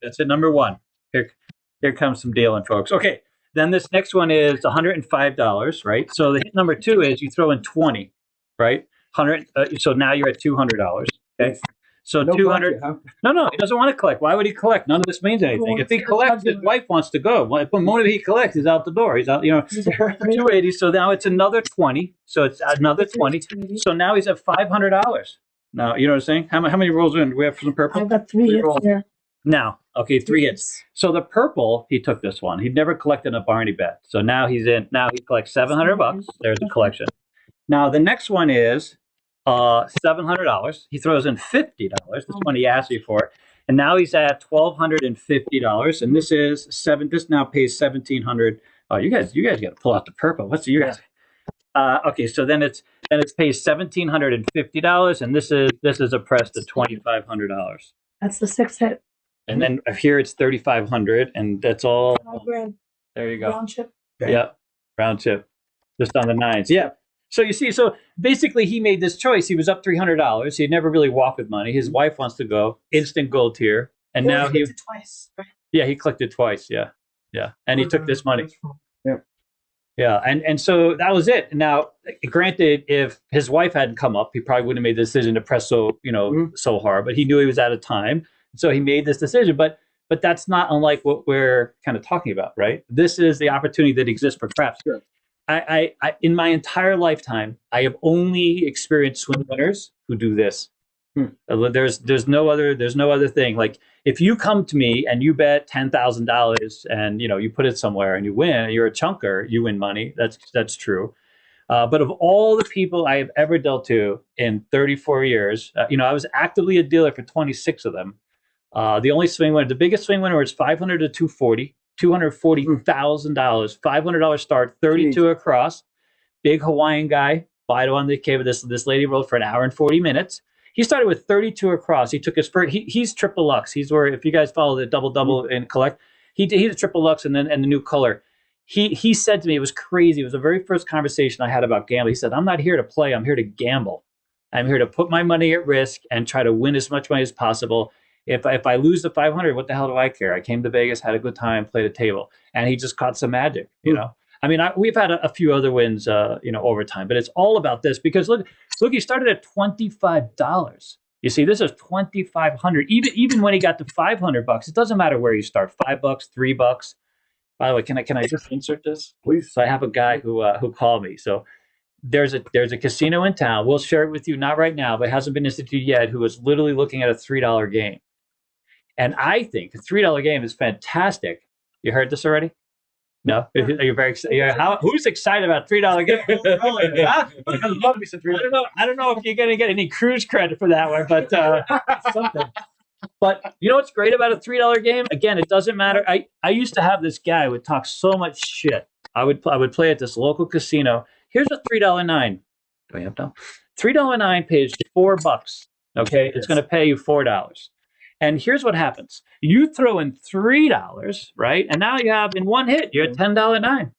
That's it, number 1. Here comes some dealing, folks. Okay, then this next one is $105, right? So the hit number 2 is you throw in 20, right? 100. So now you're at $200. Okay. So No 200. collecting, No, he doesn't want to collect. Why would he collect? None of this means anything. If he collects, his wife wants to go. The moment he collects, he's out the door. He's out. 280. So now it's another 20. So it's another 20. So now he's at $500. Now you know what I'm saying? How many rolls in do we have for some purple? I've got 3 hits here. Now, okay, 3 hits. So the purple, he took this one. He'd never collected a Barney bet. So now he's in. Now he collects $700. There's a collection. Now the next one is $700. He throws in $50. This one he asked me for, and now he's at $1,250. And this is This now pays $1,700. Oh, you guys got to pull out the purple. What's you guys? Okay, so then it pays $1,750, and this is a press to $2,500. That's the 6th hit. And then here it's $3,500, and that's all. There you go. Round chip. Yeah, round chip, just on the nines. Yeah. So you see, so basically he made this choice. He was up $300. He'd never really walked with money. His wife wants to go. Instant gold tier. And now he twice. Yeah, he collected twice. Yeah. And he took this money. Yeah. Yeah. And so that was it. Now, granted, if his wife hadn't come up, he probably wouldn't have made the decision to press so hard. But he knew he was out of time. So he made this decision. But that's not unlike what we're kind of talking about, right? This is the opportunity that exists for craps. Sure. I in my entire lifetime, I have only experienced swing winners who do this. There's no other thing. Like if you come to me and you bet $10,000 and you put it somewhere and you win, you're a chunker, you win money. That's true. But of all the people I have ever dealt to in 34 years, I was actively a dealer for 26 of them. The biggest swing winner was 500 to 240. $240,000, $500 start, 32 across. Big Hawaiian guy. Fido on the cave. This lady rolled for an hour and 40 minutes. He started with 32 across. He took his first. He's triple lux. He's where if you guys follow the double and collect, he did triple lux and the new color. He said to me, it was crazy. It was the very first conversation I had about gambling. He said, "I'm not here to play. I'm here to gamble. I'm here to put my money at risk and try to win as much money as possible." If I lose the 500, what the hell do I care? I came to Vegas, had a good time, played a table, and he just caught some magic. You know, I mean, we've had a few other wins, over time, but it's all about this because look, he started at $25. You see, this is 2,500. Even when he got to $500, it doesn't matter where you start. $5, $3. By the way, can I just insert this, please? So I have a guy who called me. So there's a casino in town. We'll share it with you, not right now, but it hasn't been instituted yet. Who is literally looking at a $3 game, and I think a $3 game is fantastic. You heard this already? No, are you very excited? Who's excited about $3 game? I don't know if you're going to get any cruise credit for that one, but something. But you know what's great about a $3 game? Again, it doesn't matter. I used to have this guy who would talk so much shit. I would play at this local casino. Here's a $3 nine. Do I have now? $3 nine pays $4. Okay, it's going to pay you $4. And here's what happens. You throw in $3, right? And now you have in one hit, you're at $10 nine.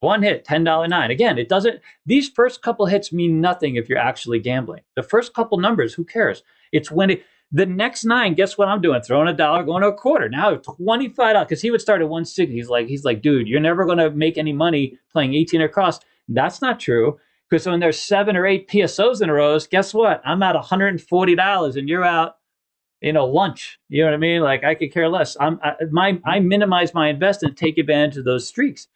One hit, $10 nine. Again, it doesn't, these first couple hits mean nothing if you're actually gambling. The first couple numbers, who cares? It's when the next nine, guess what I'm doing? Throwing $1, going to a quarter. Now $25, because he would start at 160. He's like, dude, you're never going to make any money playing 18 across. That's not true. Because when there's 7 or 8 PSOs in a row, guess what? I'm at $140 and you're out, lunch. You know what I mean? Like, I could care less. I minimize my investment, take advantage of those streaks.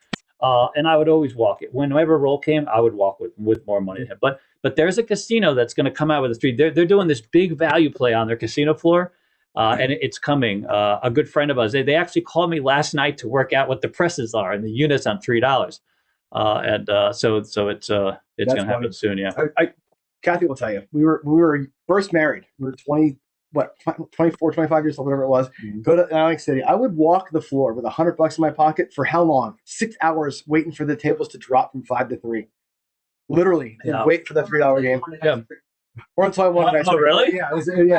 And I would always walk it. Whenever roll came, I would walk with more money. But there's a casino that's going to come out with a streak. They're doing this big value play on their casino floor, and it's coming. A good friend of ours, they actually called me last night to work out what the presses are and the units on $3. So it's going to happen soon. Yeah. Kathy will tell you, we were first married. We were 24, 25 years old, whatever it was. Go to Atlantic City. I would walk the floor with $100 in my pocket for how long? 6 hours waiting for the tables to drop from 5 to 3. Literally, and wait for the $3 game. Yeah. Or until I won. Oh, really? Yeah.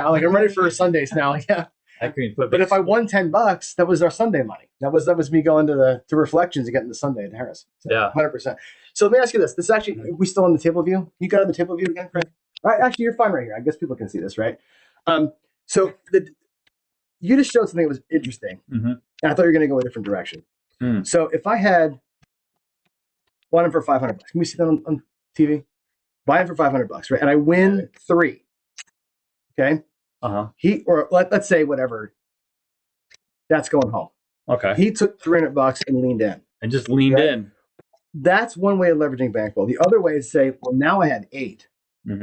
Like, I'm ready for Sundays now. Yeah. But if I won $10, that was our Sunday money. That was me going to Reflections and getting the Sunday at Harris. So, yeah, 100%. So let me ask you this. This actually, are we still on the table view? You got on the table view again, Fred? All right, actually, you're fine right here. I guess people can see this, right? So you just showed something that was interesting, and I thought you were going to go a different direction. So if I had won him for $500, can we see that on TV? Buy him for $500, right? And I win 3. Okay. Let's say whatever. That's going home. Okay. He took $300 and leaned in. And just leaned in. That's one way of leveraging bankroll. The other way is say, well, now I had 8.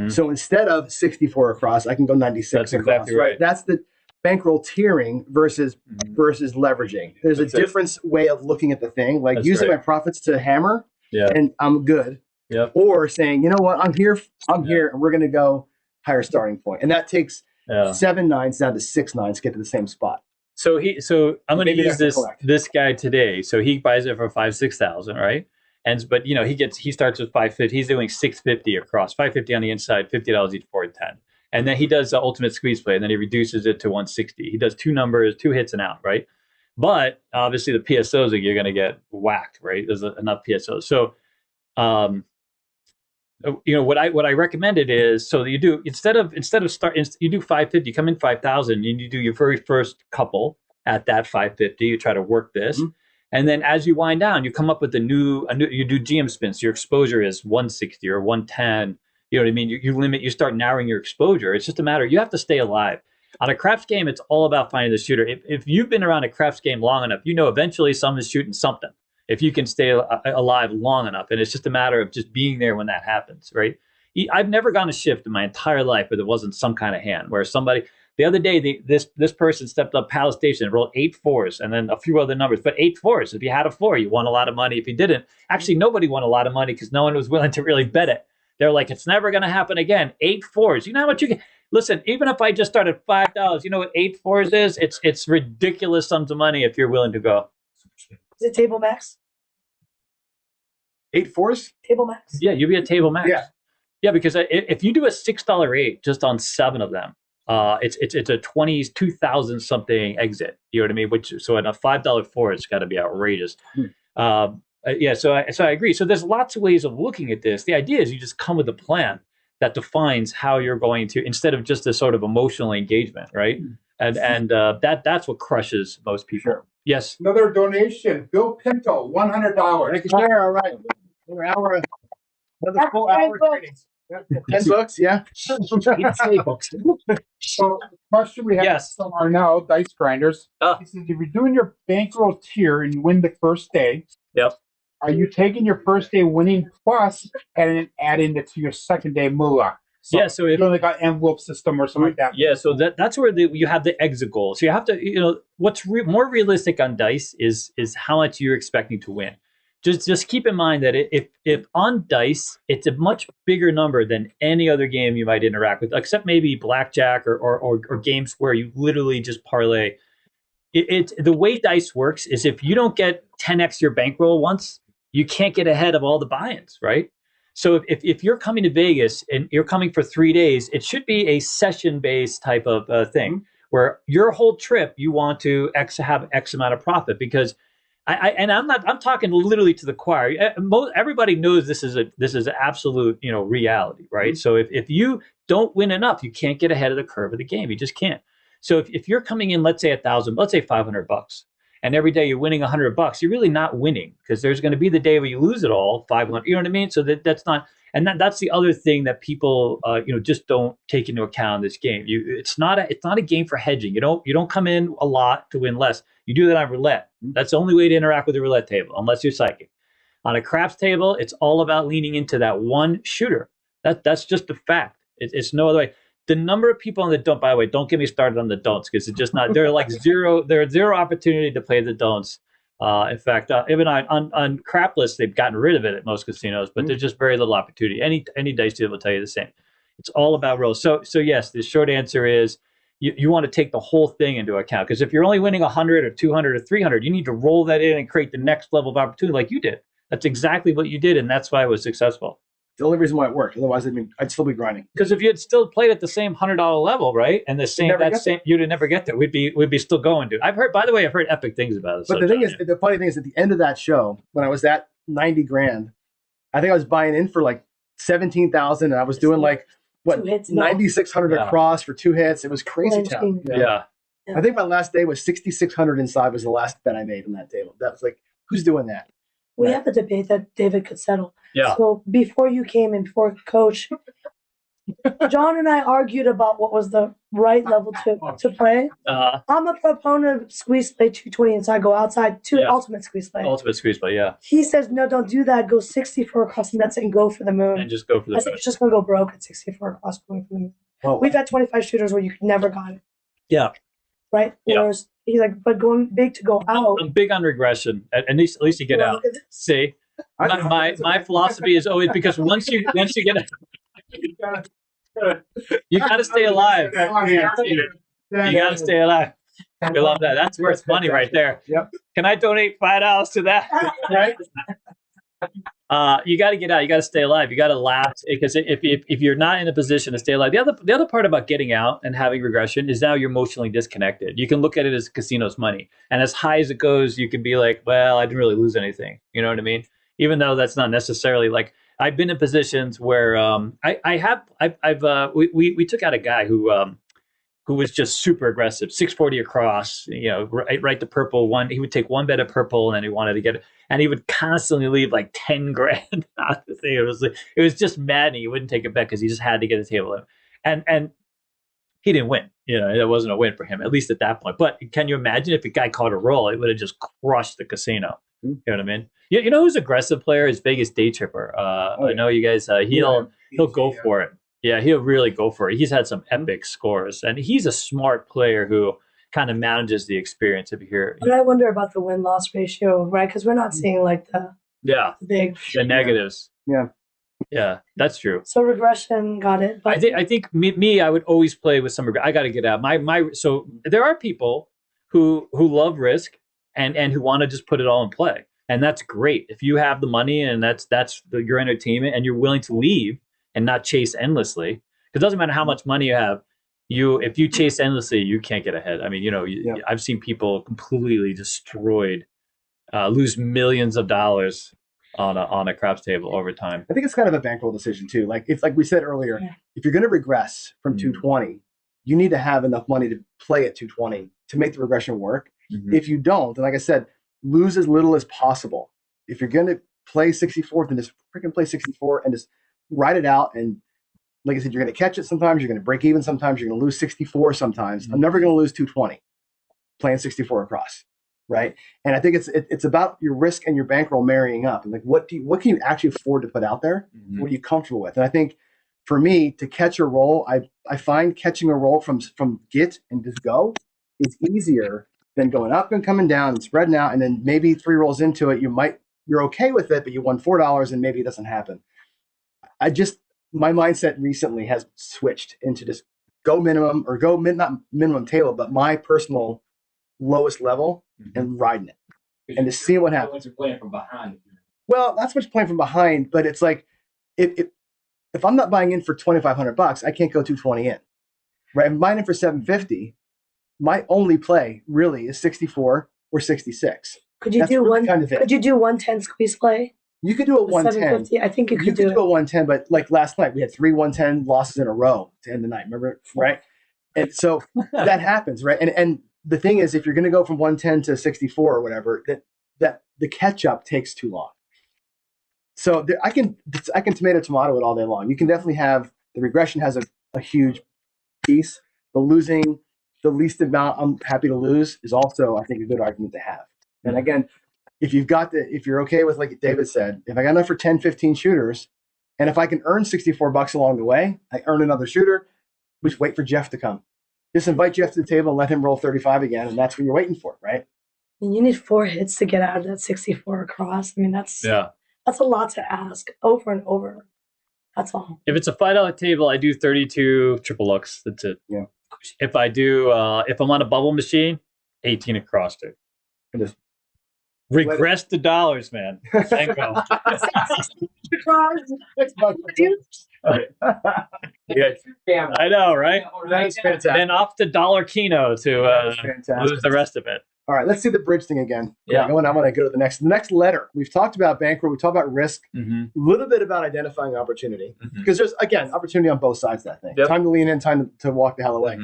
So instead of 64 across, I can go 96 That's across. exactly right. That's the bankroll tiering versus leveraging. There's a different way of looking at the thing, like using my profits to hammer, and I'm good. Or saying, you know what, I'm here, and we're going to go higher starting point, and that takes 7 nines down to 6 nines to get to the same spot. So I'm going to use this guy today. So he buys it for 5,000-6,000, right? But he starts with 550. He's doing 650 across, 550 on the inside, $50 each for 10. And then he does the ultimate squeeze play, and then he reduces it to 160. He does 2 numbers, 2 hits and out, right? But obviously the PSOs you're going to get whacked, right? There's enough PSOs. So, what I recommended is, so you do instead of you do 550, you come in 5,000, and you do your very first couple at that 550. You try to work this. And then as you wind down, you come up with a new you do GM spins. So your exposure is 160 or 110. You know what I mean? You start narrowing your exposure. It's just a matter, you have to stay alive. On a craps game, it's all about finding the shooter. If you've been around a craps game long enough, eventually someone's shooting something. If you can stay alive long enough. And it's just a matter of just being there when that happens, right? I've never gone a shift in my entire life where there wasn't some kind of hand, where somebody, the other day, this person stepped up Palace Station and rolled 8 4s and then a few other numbers, but 8 4s. If you had a 4, you won a lot of money. If you didn't, actually nobody won a lot of money because no one was willing to really bet it. They're like, it's never going to happen again. 8 4s. You know how much you can, listen, even if I just started $5, you know what 8 4s is? It's ridiculous sums of money if you're willing to go. Is it table max? 8 4s? Table max? Yeah, you'd be at table max. Yeah, because if you do a $6 8 just on 7 of them, it's a 22,000 something exit. You know what I mean? So at a $5 4, it's got to be outrageous. So I agree. So there's lots of ways of looking at this. The idea is you just come with a plan that defines how you're going to, instead of just a sort of emotional engagement, right? and that's what crushes most people. Yes. Another donation. Bill Pinto, $100. Thank you, sir. All right. Another hour. Another full hour. Training. 10 books, yeah. So, the question we have from Arnell, Dice Grinders. He says, if you're doing your bankroll tier and you win the first day, are you taking your first day winning plus and then adding it to your second day moolah? So if you only got envelope system or something like that. Yeah, so that's where you have the exit goal. So you have to, what's more realistic on dice is how much you're expecting to win. Just keep in mind that if on dice, it's a much bigger number than any other game you might interact with, except maybe blackjack or games where you literally just parlay. The way dice works is if you don't get 10x your bankroll once, you can't get ahead of all the buy-ins, right? So if you're coming to Vegas and you're coming for 3 days, it should be a session-based type of thing where your whole trip you want to have X amount of profit, because I'm talking literally to the choir. Everybody knows this is absolute reality, right? So if you don't win enough, you can't get ahead of the curve of the game. You just can't. So if you're coming in, let's say $1,000, let's say $500, and every day you're winning $100, you're really not winning, because there's going to be the day where you lose it all, 500. You know what I mean? So that's not, and that's the other thing that people just don't take into account in this game. It's not a game for hedging. You don't come in a lot to win less. You do that on roulette. That's the only way to interact with the roulette table, unless you're psychic. On a craps table, it's all about leaning into that one shooter. That's just the fact. It's no other way. The number of people on the don't, by the way, don't get me started on the don'ts, because it's just not, they're like zero opportunity to play the don'ts. In fact, even on crap lists, they've gotten rid of it at most casinos, but there's just very little opportunity. Any dice deal will tell you the same. It's all about rolls. So yes, the short answer is you want to take the whole thing into account, because if you're only winning 100 or 200 or 300, you need to roll that in and create the next level of opportunity like you did. That's exactly what you did, and that's why it was successful. The only reason why it worked. Otherwise, I'd still be grinding. Because if you had still played at the same $100 level, right, and you'd never get there. We'd be still going, dude. I've heard epic things about it. But the funny thing is, at the end of that show, when I was at 90 grand, I think I was buying in for like 17,000, and I was doing like 9,600 across for 2 hits. It was crazy town. Yeah. I think my last day was 6,600 inside was the last bet I made on that table. That was like, who's doing that? We have a debate that David could settle. Yeah. So before you came in, before Coach, John and I argued about what was the right level to play. I'm a proponent of squeeze play 220 inside, go outside to ultimate squeeze play. Ultimate squeeze play, yeah. He says, no, don't do that. Go 64 across the nets and go for the moon. And just go for the I think it's just going to go broke at 64 across going for the moon. Oh. We've had 25 shooters where you never got it. Yeah. Right? Yeah. Whereas he's like, but going big to go out. I'm big on regression. At least you get out. See, my philosophy is always, because once you get out, you got to stay alive. You got to stay alive. We love that. That's worth money right there. Yep. Can I donate $5 to that? Right. You got to get out. You got to stay alive. You got to last, because if you're not in a position to stay alive, the other part about getting out and having regression is now you're emotionally disconnected. You can look at it as casino's money, and as high as it goes, you can be like, well, I didn't really lose anything. You know what I mean? Even though that's not necessarily like. I've been in positions where we took out a guy who was just super aggressive, 640 across, right to purple one. He would take one bet of purple and then he wanted to get it. And he would constantly leave like 10 grand out the thing. It was just maddening. He wouldn't take a bet because he just had to get the table in. And he didn't win. It wasn't a win for him, at least at that point. But can you imagine if a guy caught a roll, it would have just crushed the casino. You know what I mean? You know who's aggressive player is Vegas Day Tripper. I know you guys. He'll go for it. Yeah, he'll really go for it. He's had some epic scores, and he's a smart player who kind of manages the experience. If you hear, But I wonder about the win-loss ratio, right? Because we're not seeing like the big the negatives. Yeah, that's true. So regression, got it. But I think me, I would always play with some regret. I got to get out. So there are people who love risk and who want to just put it all in play. And that's great. If you have the money and that's your entertainment and you're willing to leave and not chase endlessly, because it doesn't matter how much money you have, if you chase endlessly, you can't get ahead. I mean, I've seen people completely destroyed, lose millions of dollars on a craps table over time. I think it's kind of a bankroll decision too. Like we said earlier, if you're going to regress from 220, you need to have enough money to play at 220 to make the regression work. If you don't, then like I said, lose as little as possible. If you're going to play 64, then just freaking play 64 and just ride it out. And like I said, you're going to catch it sometimes, you're going to break even sometimes, you're going to lose 64 sometimes. I'm never going to lose 220 playing 64 across, right? And I think it's about your risk and your bankroll marrying up. And like, what can you actually afford to put out there? What are you comfortable with? And I think for me to catch a roll, I find catching a roll from get and just go is easier than going up and coming down and spreading out. And then maybe 3 rolls into it, you're okay with it, but you won $4 and maybe it doesn't happen. My mindset recently has switched into just go minimum or go not minimum table, but my personal lowest level and riding it and just seeing what happens. You're playing from behind. Well, not so much playing from behind, but it's like if I'm not buying in for $2,500, I can't go 220 in, right? I'm buying in for $750. My only play really is 64 or 66. Could you do one? Could you do 110 squeeze play? You could do a 110. I think you could do a 110, but like last night, we had 3 110 losses in a row to end the night. Remember, right? And so that happens, right? And the thing is, if you're going to go from 110 to 64 or whatever, that the catch up takes too long. So I can tomato it all day long. You can definitely have the regression has a huge piece. The losing the least amount I'm happy to lose is also, I think, a good argument to have. And again, if you're okay with, like David said, if I got enough for 10, 15 shooters, and if I can earn $64 along the way, I earn another shooter, we just wait for Jeff to come. Just invite Jeff to the table and let him roll 35 again, and that's what you're waiting for, right? And you need 4 hits to get out of that 64 across. I mean, that's a lot to ask over and over. That's all. If it's a $5 table, I do 32 triple looks. That's it. Yeah. If I do, if I'm on a bubble machine, 18 across, dude. Just regress the dollars, man. Thank God. Yeah, I know, right? That is fantastic. Then off to Dollar Keno to lose the rest of it. All right, let's see the bridge thing again. Yeah. I'm going to go to the next letter. We've talked about bankroll. We talked about risk. A little bit about identifying opportunity. Because there's, again, opportunity on both sides of that thing. Yep. Time to lean in, time to walk the hell away.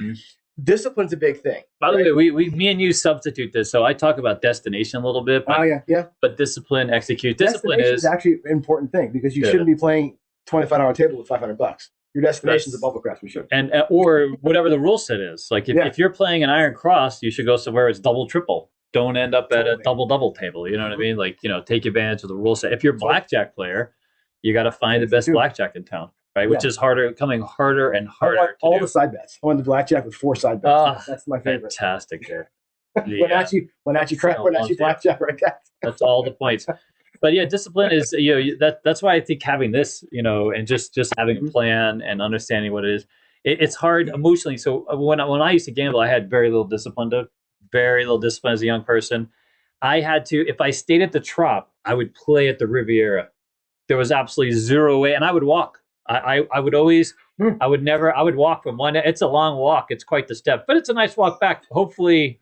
Discipline's a big thing. By the way, me and you substitute this. So I talk about destination a little bit. But, but discipline, execute. Discipline is actually an important thing because you shouldn't be playing $25 table with $500. Your destination is a bubble crash. We should. And or whatever the rule set is. Like if you're playing an iron cross, you should go somewhere it's double, triple. Don't end up at a double table. You know what I mean? Like, take advantage of the rule set. If you're a blackjack player, you got to find the best blackjack in town. Right, which is coming harder and harder. I want all the side bets. I want the blackjack with 4 side bets. That's my favorite. Fantastic there. When actually blackjack right there. That's all the points. But yeah, discipline is that's why I think having this, and just having a plan and understanding what it is, it's hard emotionally. So when I used to gamble, I had very little discipline as a young person. I had to, if I stayed at the Trop, I would play at the Riviera. There was absolutely zero way, and I would walk. I would walk from one. It's a long walk. It's quite the step, but it's a nice walk back. Hopefully,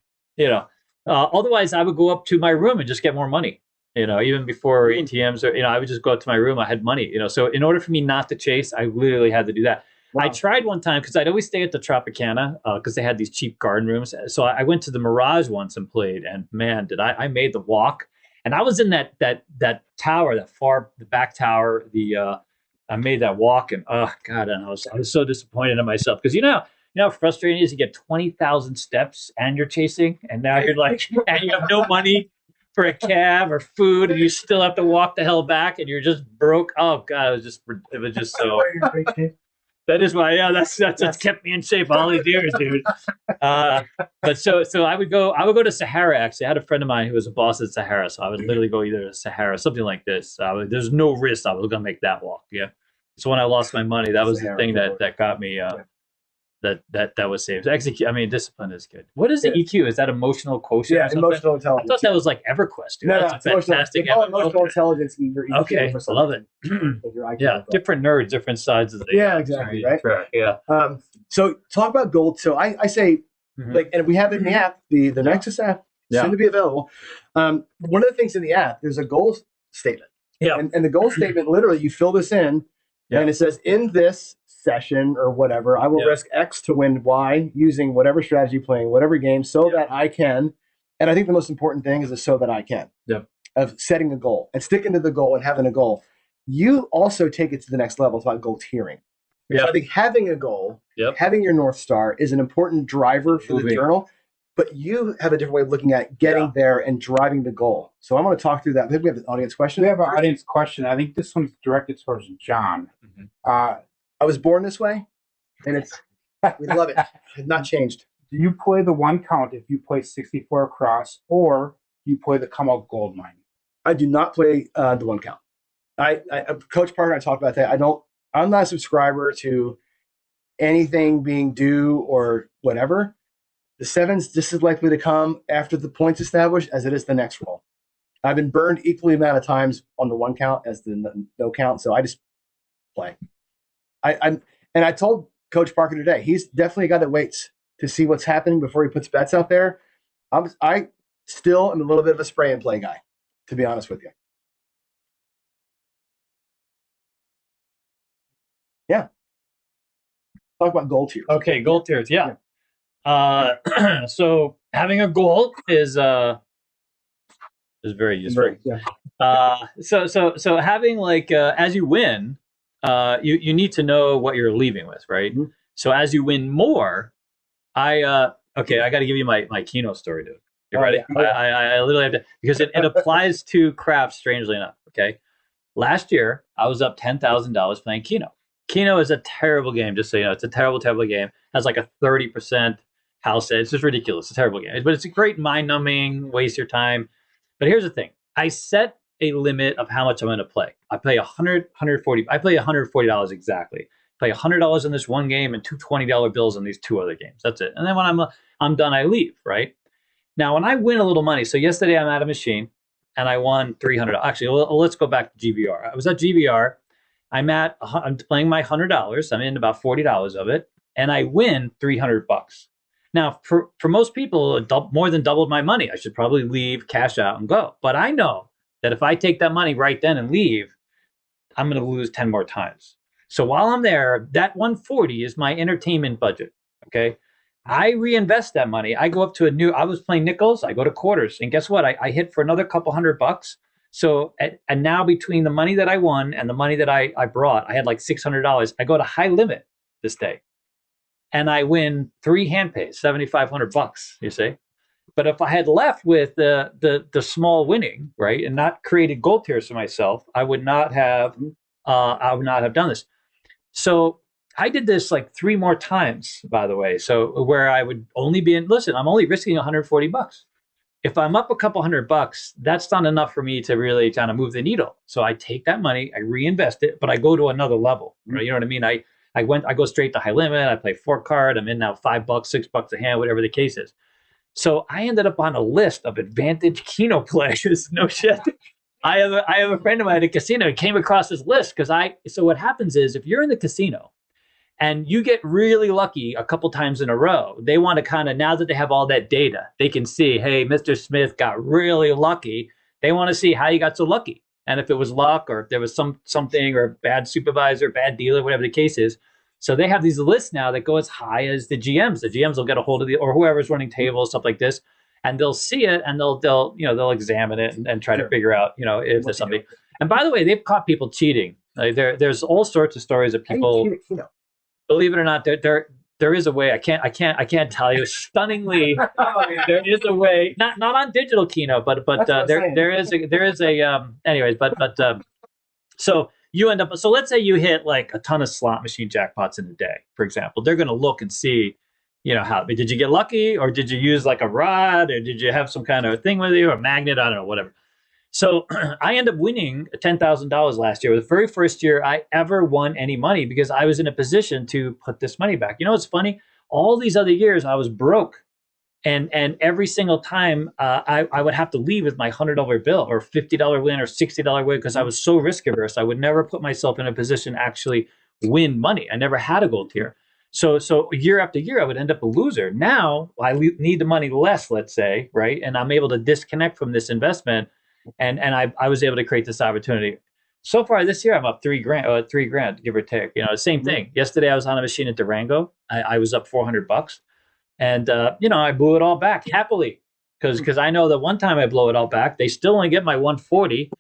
otherwise I would go up to my room and just get more money, even before ATMs or, I would just go up to my room. I had money, so in order for me not to chase, I literally had to do that. Wow. I tried one time because I'd always stay at the Tropicana because they had these cheap garden rooms. So I went to the Mirage once and played, and man, I made the walk. And I was in that tower, the back tower, I made that walk, and oh god, and I was so disappointed in myself because how frustrating it is. You get 20,000 steps and you're chasing, and now you're like, and you have no money for a cab or food, and you still have to walk the hell back, and you're just broke. Oh god, it was just so. That is why, that's kept me in shape all these years, dude. But so I would go to Sahara. Actually, I had a friend of mine who was a boss at Sahara, so I would literally go either to Sahara, something like this. There's no risk I was gonna make that walk. Yeah. So when I lost my money, that was the thing that got me. That was saved. Execute. I mean, discipline is good. What is the EQ? Is that emotional quotient? Yeah, emotional intelligence. I thought that was like EverQuest. Dude. No, that's a fantastic. Emotional intelligence. Okay, I love it. Yeah, different nerds, different sides of the. Yeah, exactly. Right. Yeah. So talk about gold. So I say, and we have it in the app, the Nexus app, soon to be available. One of the things in the app, there's a goal statement. Yeah. And the goal statement, literally, you fill this in, and it says, in this session or whatever, I will Yeah. risk X to win Y using whatever strategy, playing whatever game, so that I can. And I think the most important thing is so that I can. Yep. Of setting a goal and sticking to the goal and having a goal. You also take it to the next level. It's about goal tiering. Yeah. So I think having a goal, Yep. having your North Star is an important driver for the Moving. journal, but you have a different way of looking at getting there and driving the goal. So I want to talk through that. I think we have an audience question. We have an audience question. I think this one's directed towards John. I was born this way, and we love it. It's not changed. Do you play the one count if you play 64 across, or you play the come out gold mine? I do not play the one count. I Coach Parker and I talked about that. I'm not a subscriber to anything being due or whatever. The seven's just as likely to come after the points established as it is the next roll. I've been burned equally amount of times on the one count as the no count, so I just play. I told Coach Parker today, he's definitely a guy that waits to see what's happening before he puts bets out there. I still am a little bit of a spray and play guy, to be honest with you. Yeah. Talk about goal tiers. Okay, goal tiers. Yeah. So having a goal is very useful. So having like as you win, you need to know what you're leaving with, right? Mm-hmm. So as you win more, I got to give you my Keno story, dude. You ready? Yeah. I literally have to, because it applies to craps, strangely enough. Okay. Last year, I was up $10,000 playing Keno. Keno is a terrible game, just so you know. It's a terrible, terrible game. It has like a 30% house edge. It's just ridiculous. It's a terrible game. But it's a great mind-numbing, waste your time. But here's the thing. I set a limit of how much I'm going to play. I play $140. I play $140 exactly. I play $100 in this one game and two $20 bills in these two other games. That's it. And then when I'm done, I leave, right? Now, when I win a little money, so yesterday I'm at a machine and I won $300. Actually, let's go back to GVR. I was at GVR. I'm playing my $100. I'm in about $40 of it, and I win $300. Now, for most people, more than doubled my money. I should probably leave, cash out, and go. But I know that if I take that money right then and leave, I'm going to lose 10 more times. So while I'm there, that 140 is my entertainment budget. Okay, I reinvest that money. I go up to I was playing nickels. I go to quarters, and guess what? I hit for another couple $100. So, and now between the money that I won and the money that I brought, I had like $600. I go to high limit this day, and I win 3 hand pays, $7,500. You see, but if I had left with the small winning, right, and not created gold tiers for myself, I would not have done this. So I did this like 3 more times, by the way. So where I would only be I'm only risking $140. If I'm up a couple $100, that's not enough for me to really kind of move the needle. So I take that money, I reinvest it, but I go to another level. Right? You know what I mean? I go straight to high limit. I play 4 card. I'm in now $5, $6 a hand, whatever the case is. So I ended up on a list of advantage Keno players. No shit. I have a friend of mine at a casino who came across this list so what happens is if you're in the casino and you get really lucky a couple times in a row, they want to kind of, now that they have all that data, they can see, hey, Mr. Smith got really lucky. They want to see how you got so lucky. And if it was luck or if there was something or a bad supervisor, bad dealer, whatever the case is. So they have these lists now that go as high as the GMs. The GMs will get a hold of or whoever's running tables, stuff like this, and they'll see it and they'll examine it and try to figure out, if there's something. And by the way, they've caught people cheating. Like there's all sorts of stories of people. Believe it or not, there is a way. I can't tell you. Stunningly, there is a way. Not on digital Keno, but there is a anyways. So you end up. So let's say you hit like a ton of slot machine jackpots in a day, for example. They're going to look and see, how did you get lucky, or did you use like a rod, or did you have some kind of thing with you, or a magnet? I don't know, whatever. So I ended up winning $10,000 last year. It was the very first year I ever won any money because I was in a position to put this money back. You know what's funny? All these other years I was broke. And every single time I would have to leave with my $100 bill or $50 win or $60 win because I was so risk averse. I would never put myself in a position to actually win money. I never had a gold tier. So year after year, I would end up a loser. Now I need the money less, let's say, right? And I'm able to disconnect from this investment. And I was able to create this opportunity. So far this year, I'm up $3,000, give or take. You know, same thing. Yesterday, I was on a machine at Durango. I was up $400, and you know, I blew it all back happily because I know that one time I blow it all back, they still only get my 140.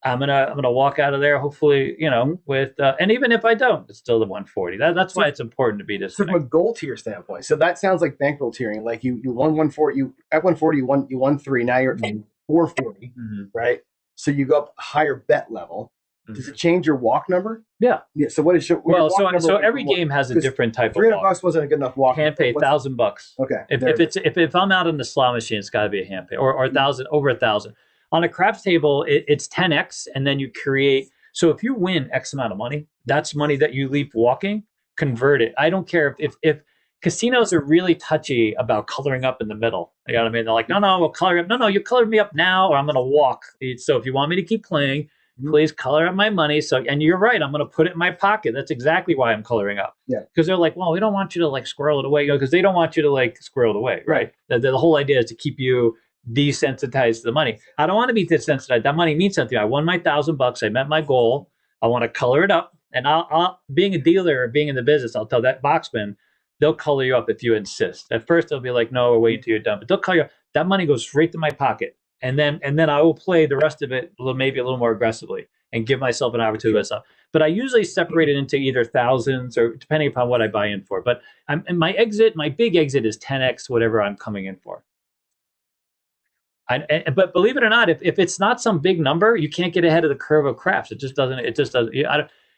I'm gonna walk out of there hopefully, you know, with and even if I don't, it's still the 140. That's why it's important to be this. So from a goal tier standpoint, so that sounds like bankroll tiering. Like you won 140, you at 140 you won 3. Now you're at 440, right? So you go up a higher bet level. Does it change your walk number? Yeah. Yeah. So what is your Well, walk number so every game has a different type of walk. $300 wasn't a good enough walk. Hand pay $1,000. Okay. If I'm out in the slot machine, it's got to be a hand pay or 1,000 over 1,000. On a craps table, it's 10x, and then you create. So if you win X amount of money, that's money that you leave walking. Convert it. I don't care if casinos are really touchy about coloring up in the middle. You know what I mean? They're like, no, we'll color up. No, you color me up now, or I'm going to walk. So if you want me to keep playing, please color up my money. So, and you're right, I'm going to put it in my pocket. That's exactly why I'm coloring up. Yeah. Because they're like, well, we don't want you to like squirrel it away, because they don't want you to like squirrel it away, right? The whole idea is to keep you desensitized to the money. I don't want to be desensitized. That money means something. I won my $1,000. I met my goal. I want to color it up. And I'll being a dealer or being in the business, I'll tell that boxman, they'll color you up if you insist. At first, they'll be like, no, we're waiting until you're done. But they'll color you up. That money goes straight to my pocket. And then I will play the rest of it maybe a little more aggressively and give myself an opportunity to myself. But I usually separate it into either thousands or depending upon what I buy in for. But my big exit is 10x whatever I'm coming in for. But believe it or not, if it's not some big number, you can't get ahead of the curve of craps. It just doesn't.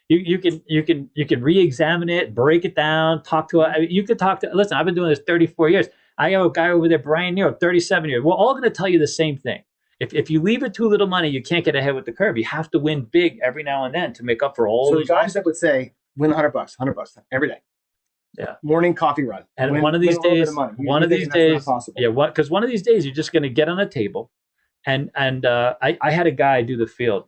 You can re-examine it, break it down, talk to. You could talk to. Listen, I've been doing this 34 years. I have a guy over there, Brian Nero, 37 years. We're all going to tell you the same thing. If you leave it too little money, you can't get ahead with the curve. You have to win big every now and then to make up for all. So those the guys that would say win $100 every day. Yeah. Morning coffee run. And one of these days, because one of these days you're just going to get on a table, and I had a guy do the field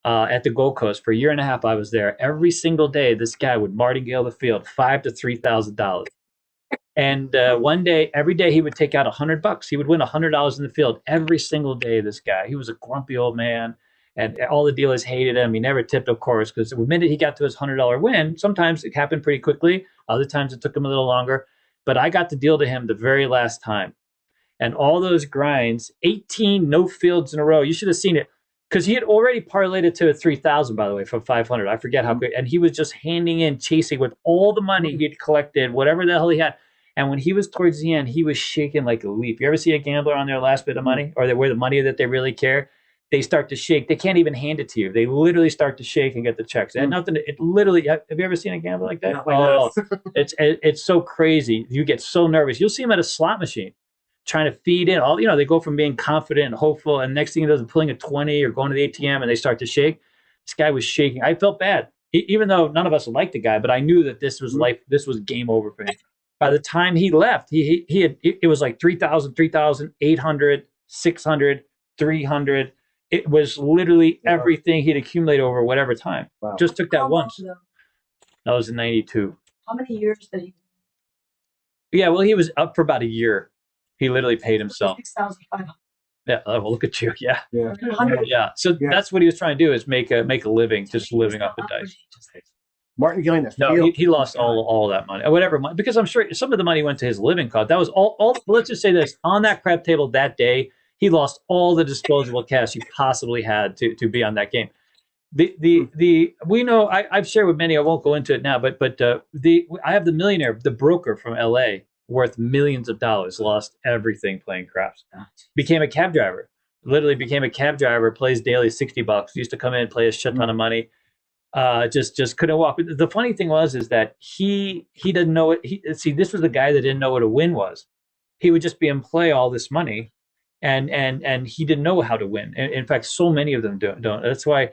at the Gold Coast for a year and a half. I was there every single day. This guy would martingale the field, $5,000 to $3,000, and one day, every day he would take out $100. He would win $100 in the field every single day. This guy, he was a grumpy old man. And all the dealers hated him. He never tipped, of course, because the minute he got to his $100 win, sometimes it happened pretty quickly. Other times it took him a little longer. But I got to deal to him the very last time. And all those grinds, 18 no fields in a row. You should have seen it. Because he had already parlayed it to 3,000, by the way, from 500. I forget how good. And he was just handing in, chasing with all the money he'd collected, whatever the hell he had. And when he was towards the end, he was shaking like a leaf. You ever see a gambler on their last bit of money, or where the money that they really care? They start to shake. They can't even hand it to you. They literally start to shake and get the checks. And nothing. It literally. Have you ever seen a gambler like that? It's so crazy. You get so nervous. You'll see them at a slot machine, trying to feed in. They go from being confident and hopeful, and next thing he does, pulling a 20 or going to the ATM, and they start to shake. This guy was shaking. I felt bad, even though none of us liked the guy. But I knew that this was life. This was game over for him. By the time he left, he had. It was like 3,000, 3,800, 600, 300. It was literally everything he'd accumulated over whatever time. Wow. Just took that once. That was in 92. How many years did he? Yeah, well, he was up for about a year. He literally paid himself. 6,500. Yeah, well, look at you. Yeah. Yeah. So that's what he was trying to do, is make a living, just living up the dice. Martin Gillian, no, he lost all that money, whatever money, because I'm sure some of the money went to his living cost. That was all. Let's just say this: on that crap table that day, he lost all the disposable cash he possibly had to be on that game. We know I've shared with many. I won't go into it now, but I have the millionaire, the broker from L.A., worth millions of dollars, lost everything playing craps. Became a cab driver. Literally became a cab driver. Plays daily $60. Used to come in, play a shit ton of money. Just couldn't walk. The funny thing is that he didn't know it. This was the guy that didn't know what a win was. He would just be in play all this money. And he didn't know how to win. In fact, so many of them don't. That's why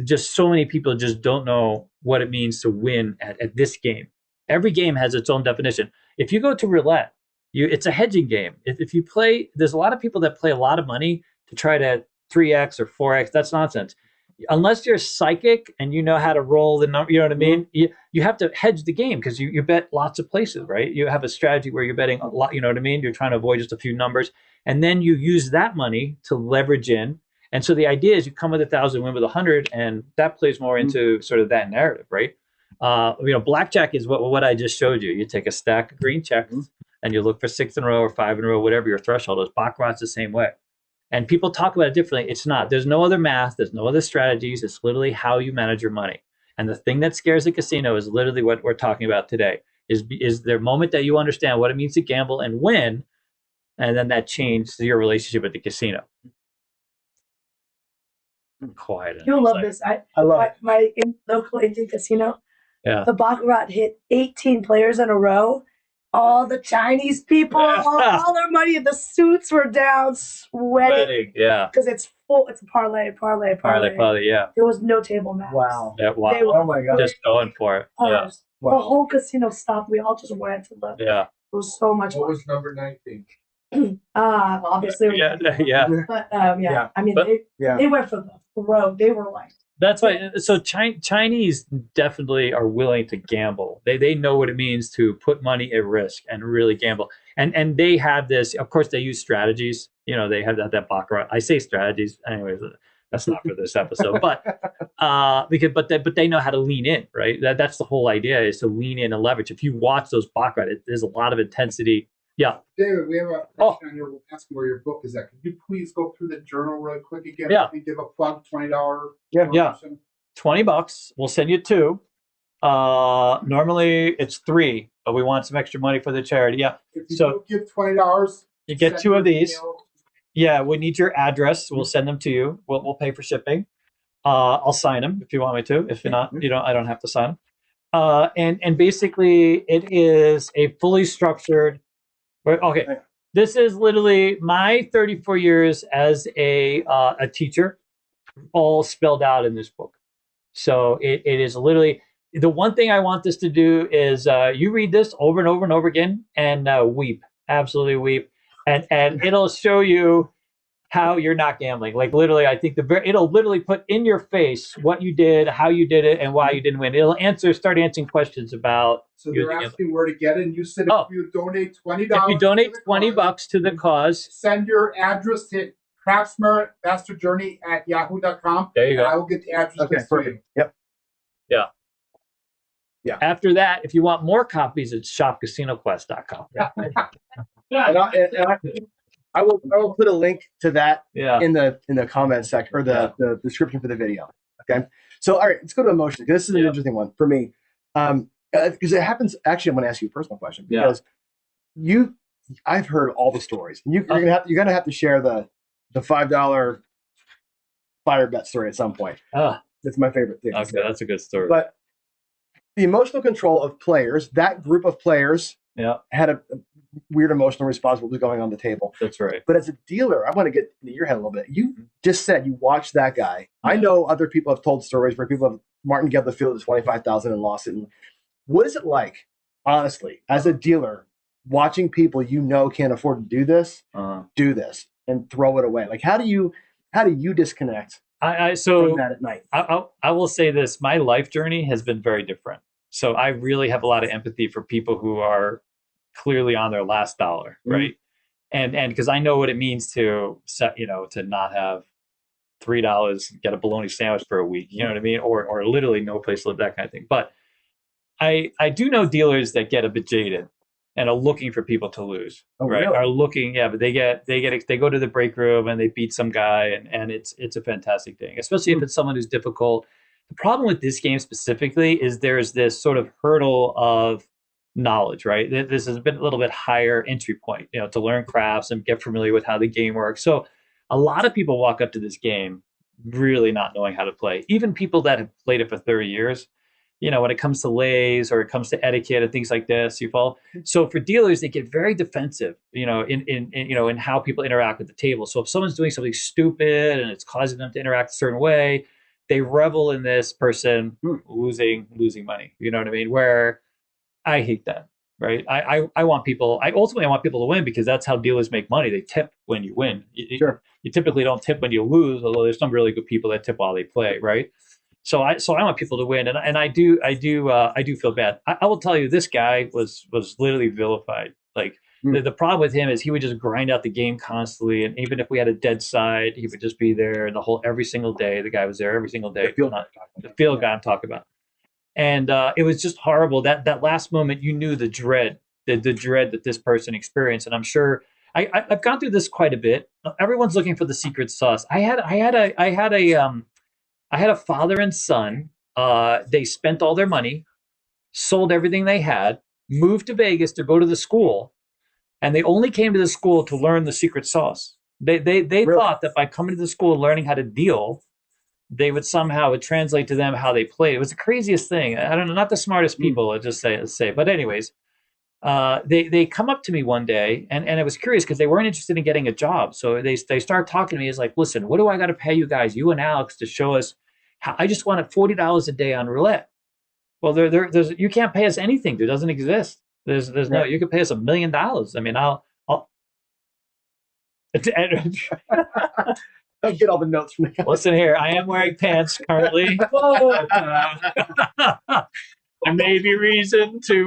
just so many people just don't know what it means to win at this game. Every game has its own definition. If you go to roulette, it's a hedging game. If you play, there's a lot of people that play a lot of money to try to 3x or 4x. That's nonsense. Unless you're psychic and you know how to roll the number, you know what I mean? You have to hedge the game because you bet lots of places, right? You have a strategy where you're betting a lot, you know what I mean? You're trying to avoid just a few numbers. And then you use that money to leverage in, And so the idea is you come with 1,000, win with 100, and that plays more into sort of that narrative, right? Blackjack is what I just showed you. You take a stack of green checks and you look for 6 in a row or 5 in a row, whatever your threshold is. Baccarat's the same way. And people talk about it differently. It's not. There's no other math. There's no other strategies. It's literally how you manage your money. And the thing that scares the casino is literally what we're talking about today. Is the moment that you understand what it means to gamble and win, and then that changes your relationship with the casino. Quiet. You'll love this. I love my local Indian casino. Yeah. The baccarat hit 18 players in a row. All the Chinese people, all their money, the suits were down, sweating. Yeah. Because it's full. It's a parlay. Yeah. There was no table match. Wow. Yeah, wow. They were Oh my God. Just going for it. Yeah. The whole casino stopped. We all just went to look. Yeah. It was so much What fun. was number 19? Obviously. Yeah. But I mean, they went for the throat. They were like. That's why. So Chinese definitely are willing to gamble. They know what it means to put money at risk and really gamble. And they have this. Of course, they use strategies. They have that baccarat. I say strategies. Anyways, that's not for this episode. But but they know how to lean in, right? That's the whole idea, is to lean in and leverage. If you watch those baccarat, there's a lot of intensity. Yeah. David, we have a question on your asking where your book is at. Could you please go through the journal really quick again? Yeah. Maybe give a plug, $20. Yeah. $20. We'll send you 2. Normally it's 3, but we want some extra money for the charity. Yeah. If you don't give $20, you get 2 of these. Yeah, we need your address. We'll send them to you. We'll pay for shipping. I'll sign them if you want me to. If not, I don't have to sign them. And basically, it is a fully structured. Okay, this is literally my 34 years as a teacher, all spelled out in this book. So it is literally the one thing I want this to do is you read this over and over and over again and weep, absolutely weep, and it'll show you how you're not gambling. Like literally, I think it'll literally put in your face what you did, how you did it, and why you didn't win. It'll start answering questions about. So they're asking where to get it, and you said if you donate $20, if you donate $20 to the cause, send your address to craftsmasterjourney@yahoo.com. There you go. And I will get the address to you. Yep. Yeah. Yeah. After that, if you want more copies, it's shopcasinoquest.com. I will put a link to that Yeah. in the comment section or the description for the video. Okay. So all right, let's go to emotions. This is an interesting one for me. Because it happens. Actually, I'm going to ask you a personal question because I've heard all the stories. You're gonna have to share the $5 fire bet story at some point. That's my favorite thing. Okay, that's a good story. But the emotional control of players, that group of players, had a weird emotional response to what was going on the table. That's right. But as a dealer, I want to get into your head a little bit. You just said you watched that guy. I know other people have told stories where people have Martin Gebler fielded 25,000 and lost it. What is it like, honestly, as a dealer, watching people can't afford to do this and throw it away? Like, how do you disconnect from that at night? I will say this: my life journey has been very different. So I really have a lot of empathy for people who are clearly on their last dollar, right? And because I know what it means to not have $3 and get a bologna sandwich for a week, you know what I mean, or literally no place to live, that kind of thing. But I do know dealers that get a bit jaded and are looking for people to lose, right? Really? Are looking, but they go to the break room and they beat some guy, and it's a fantastic thing, especially if it's someone who's difficult. The problem with this game specifically is there's this sort of hurdle of knowledge, right? This has been a little bit higher entry point, to learn crafts and get familiar with how the game works. So a lot of people walk up to this game really not knowing how to play. Even people that have played it for 30 years, when it comes to lays or it comes to etiquette and things like this, you follow. So for dealers, they get very defensive, in how people interact at the table. So if someone's doing something stupid and it's causing them to interact a certain way, they revel in this person losing money. You know what I mean? Where I hate that, right? I ultimately want people to win because that's how dealers make money. They tip when you win. You typically don't tip when you lose, although there's some really good people that tip while they play, right? So I want people to win, and I do feel bad. I will tell you, this guy was literally vilified. Like The problem with him is he would just grind out the game constantly, and even if we had a dead side, he would just be there every single day. The guy was there every single day. The field guy I'm talking about, and it was just horrible. That last moment, you knew the dread, the dread that this person experienced, and I'm sure I've gone through this quite a bit. Everyone's looking for the secret sauce. I had a father and son. They spent all their money, sold everything they had, moved to Vegas to go to the school, and they only came to the school to learn the secret sauce. They thought that by coming to the school and learning how to deal, they would somehow it translate to them how they played. It was the craziest thing. I don't know, not the smartest people. I just say. But anyways, they come up to me one day, and I was curious because they weren't interested in getting a job. So they start talking to me. It's like, listen, what do I got to pay you guys, you and Alex, to show us how? I just wanted $40 a day on roulette. Well, there's you can't pay us anything. There doesn't exist. There's no. You can pay us $1 million. I mean, I'll get all the notes from the Listen here, I am wearing pants currently. There may be reason to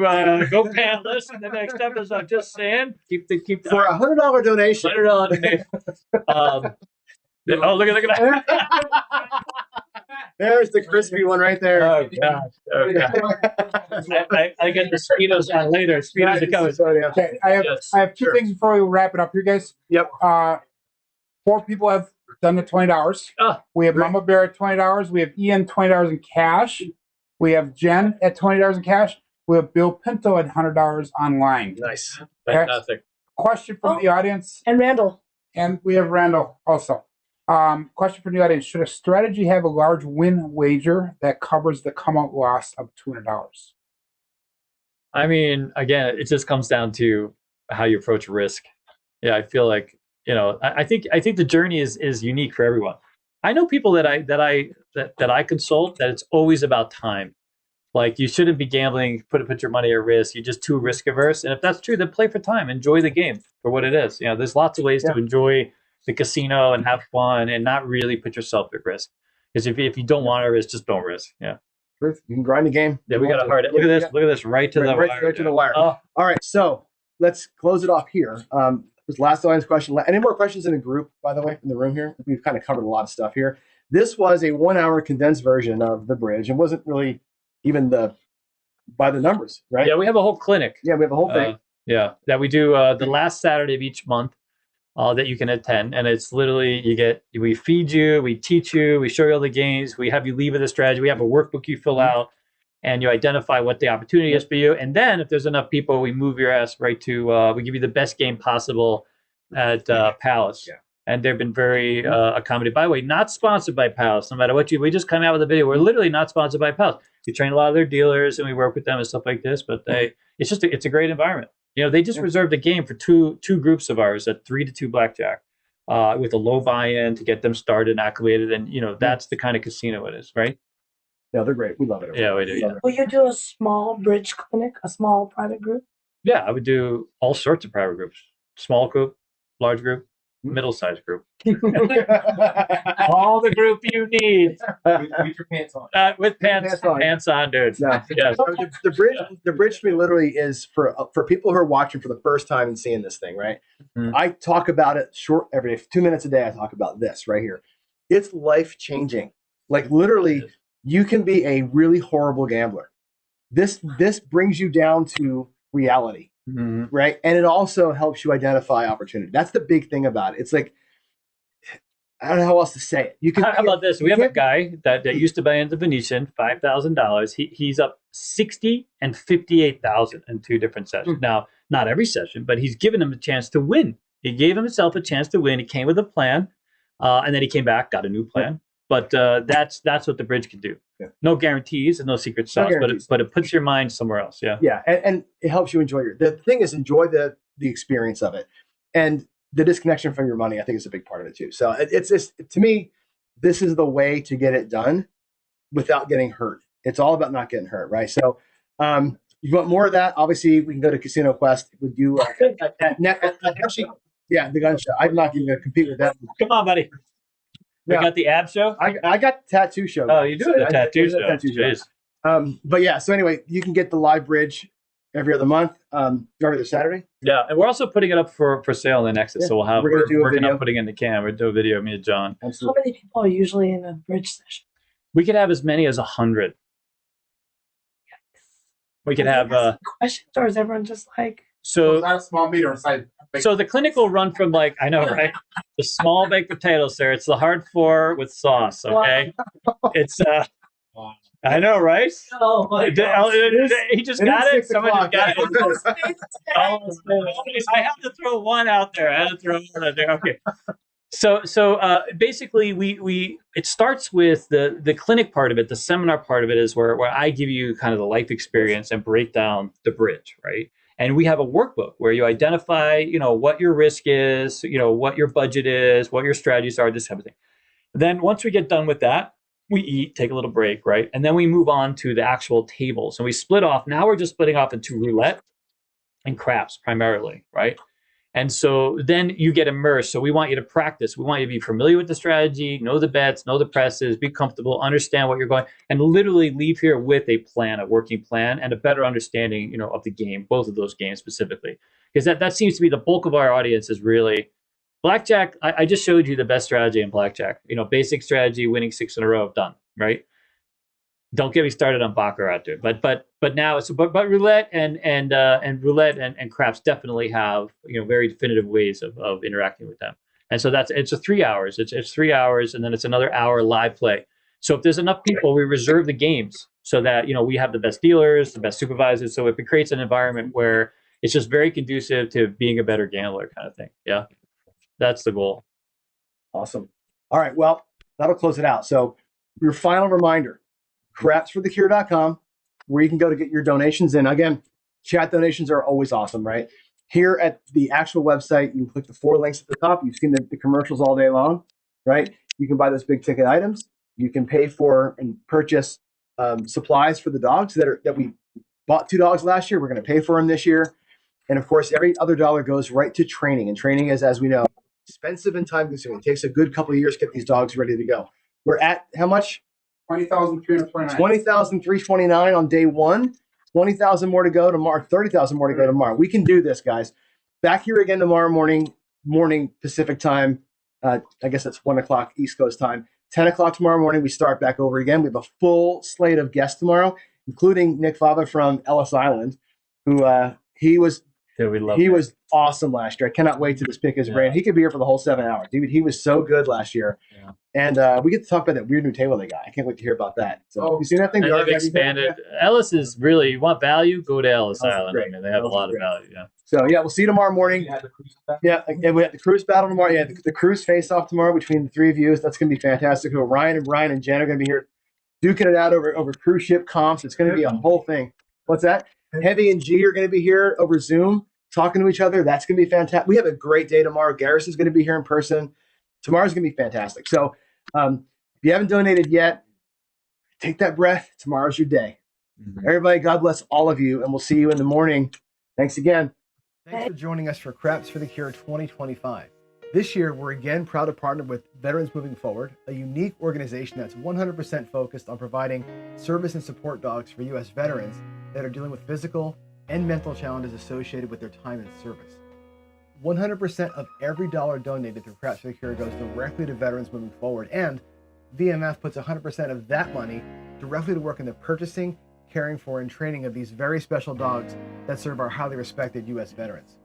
go pantless in the next episode. Just saying, keep for a $100 donation. $100 donation. Oh, look at that! There's the crispy one right there. Oh gosh! Okay. I get the speedos on later. Speedos are coming. Okay, I have two things before we wrap it up here, guys. Yep. 4 people have done the $20. We have Mama Bear at $20. We have Ian $20 in cash. We have Jen at $20 in cash. We have Bill Pinto at $100 online. Nice. Fantastic. Question from the audience. And Randall. And we have Randall also. Question from the audience. Should a strategy have a large win wager that covers the come-out loss of $200? I mean, again, it just comes down to how you approach risk. Yeah, I feel like, I think the journey is unique for everyone. I know people that I consult that it's always about time. Like, you shouldn't be gambling, put your money at risk. You're just too risk averse. And if that's true, then play for time. Enjoy the game for what it is. There's lots of ways to enjoy the casino and have fun and not really put yourself at risk. Because if you don't want to risk, just don't risk. Yeah. You can grind the game. Yeah, we got to hard it. Look at this. Look at this. Right to the wire. Right to the wire. Oh. All right. So let's close it off here. This last audience question. Any more questions in the group, by the way, in the room here? We've kind of covered a lot of stuff here. This was a 1-hour condensed version of the bridge. It wasn't really even by the numbers, right? Yeah, we have a whole clinic. Yeah, we have a whole thing. That we do the last Saturday of each month that you can attend. And it's literally, we feed you, we teach you, we show you all the games, we have you leave with a strategy, we have a workbook you fill out, and you identify what the opportunity is for you. And then if there's enough people, we move your ass right to, we give you the best game possible at Palace. Yeah. And they've been very accommodating. By the way, not sponsored by Palace. No matter what we just come out with a video. We're literally not sponsored by Palace. We train a lot of their dealers and we work with them and stuff like this. But it's a great environment. They just reserved a game for two groups of ours at 3-2 blackjack with a low buy-in to get them started and acclimated. And that's the kind of casino it is, right? Yeah, they're great. We love it. Yeah, we do. Yeah. Will you do a small bridge clinic, a small private group? Yeah, I would do all sorts of private groups. Small group, large group, middle-sized group. All the group you need. With your pants on. With pants on, dude. No. Yes. The bridge for me literally is for people who are watching for the first time and seeing this thing, right? Mm-hmm. I talk about it every day, 2 minutes a day. I talk about this right here. It's life-changing. Like, literally, you can be a really horrible gambler. This brings you down to reality, right? And it also helps you identify opportunity. That's the big thing about it. It's like, I don't know how else to say it. How about this? We have a guy that used to buy into Venetian, $5,000. He's up 60 and 58,000 in 2 different sessions. Now, not every session, but he's given him a chance to win. He gave himself a chance to win. He came with a plan, and then he came back, got a new plan. But that's what the bridge can do. Yeah. No guarantees and no secret sauce, but it puts your mind somewhere else. Yeah. Yeah, and it helps you enjoy the thing is enjoy the experience of it, and the disconnection from your money. I think is a big part of it too. So it's just, to me, this is the way to get it done without getting hurt. It's all about not getting hurt, right? So you want more of that? Obviously, we can go to Casino Quest. Would you actually? Yeah, the gun show. I'm not even going to compete with that. Come on, buddy. We got the ab show? I got the tattoo show. Oh, you do the tattoo show. But yeah, so anyway, you can get the live bridge every other month, every other Saturday. Yeah, and we're also putting it up for sale in the Nexus. So we'll have We're gonna do a working video. on putting it in the can. We'll do a video, me and John. How many people are usually in a bridge session? We could have as many as 100. We could have questions, or is everyone just like? so Not a small meter inside. so the clinic will run from like, I know, right? The small baked potatoes, sir. It's the hard four with sauce. Okay, it's I know, right? Oh my gosh. He just got it. Someone just got it. I have to throw one out there. Okay. So basically, we it starts with the clinic part of it. The seminar part of it is where I give you kind of the life experience and break down the bridge, right? And we have a workbook where you identify, what your risk is, what your budget is, what your strategies are, this type of thing. Then once we get done with that, we eat, take a little break, right? And then we move on to the actual tables. And we split off. Now we're just splitting off into roulette and craps primarily, right? And so then you get immersed. So we want you to practice. We want you to be familiar with the strategy, know the bets, know the presses, be comfortable, understand what you're going, and literally leave here with a plan, a working plan, and a better understanding, of the game, both of those games specifically. Because that seems to be the bulk of our audience is really blackjack. I just showed you the best strategy in blackjack. Basic strategy, winning 6 in a row, done, right? Don't get me started on baccarat, dude. But now but roulette and roulette and craps definitely have very definitive ways of interacting with them. And so it's 3 hours. It's 3 hours, and then it's another hour live play. So if there's enough people, we reserve the games so that we have the best dealers, the best supervisors. So it creates an environment where it's just very conducive to being a better gambler, kind of thing. Yeah, that's the goal. Awesome. All right. Well, that'll close it out. So your final reminder, crapsforthecure.com, where you can go to get your donations in. Again, chat donations are always awesome, right? Here at the actual website, you can click the 4 links at the top. You've seen the commercials all day long, right? You can buy those big ticket items. You can pay for and purchase supplies for the dogs that we bought 2 dogs last year. We're going to pay for them this year. And of course, every other dollar goes right to training. And training is, as we know, expensive and time consuming. It takes a good couple of years to get these dogs ready to go. We're at how much? 20,329. 20,329 on day 1. 20,000 more to go tomorrow. 30,000 more to go tomorrow. We can do this, guys. Back here again tomorrow morning Pacific time. I guess that's 1 o'clock East Coast time. 10 o'clock tomorrow morning, we start back over again. We have a full slate of guests tomorrow, including Nick Fava from Ellis Island, who he was awesome last year. I cannot wait to just pick his brain. He could be here for the whole 7 hours. He was so good last year. Yeah. And we get to talk about that weird new table they got. I can't wait to hear about that. So you seen that thing? And they've expanded. Ellis is really, you want value, go to Ellis Island. Great. I mean, they have a lot of value. Yeah. So yeah, we'll see you tomorrow morning. Yeah, and we have the cruise battle tomorrow. Yeah, the cruise face off tomorrow between the 3 of you. That's going to be fantastic. So Ryan and Brian and Jen are going to be here duking it out over cruise ship comps. It's going to be a whole thing. What's that? Heavy and G are going to be here over Zoom talking to each other. That's going to be fantastic. We have a great day tomorrow. Garrison's going to be here in person. Tomorrow's going to be fantastic. So if you haven't donated yet, take that breath. Tomorrow's your day. Mm-hmm. Everybody, God bless all of you, and we'll see you in the morning. Thanks again. Thanks for joining us for Craps for the Cure 2025. This year, we're again proud to partner with Veterans Moving Forward, a unique organization that's 100% focused on providing service and support dogs for U.S. veterans that are dealing with physical and mental challenges associated with their time in service. 100% of every dollar donated through Craps for the Cure goes directly to Veterans Moving Forward, and VMF puts 100% of that money directly to work in the purchasing, caring for, and training of these very special dogs that serve our highly respected U.S. veterans.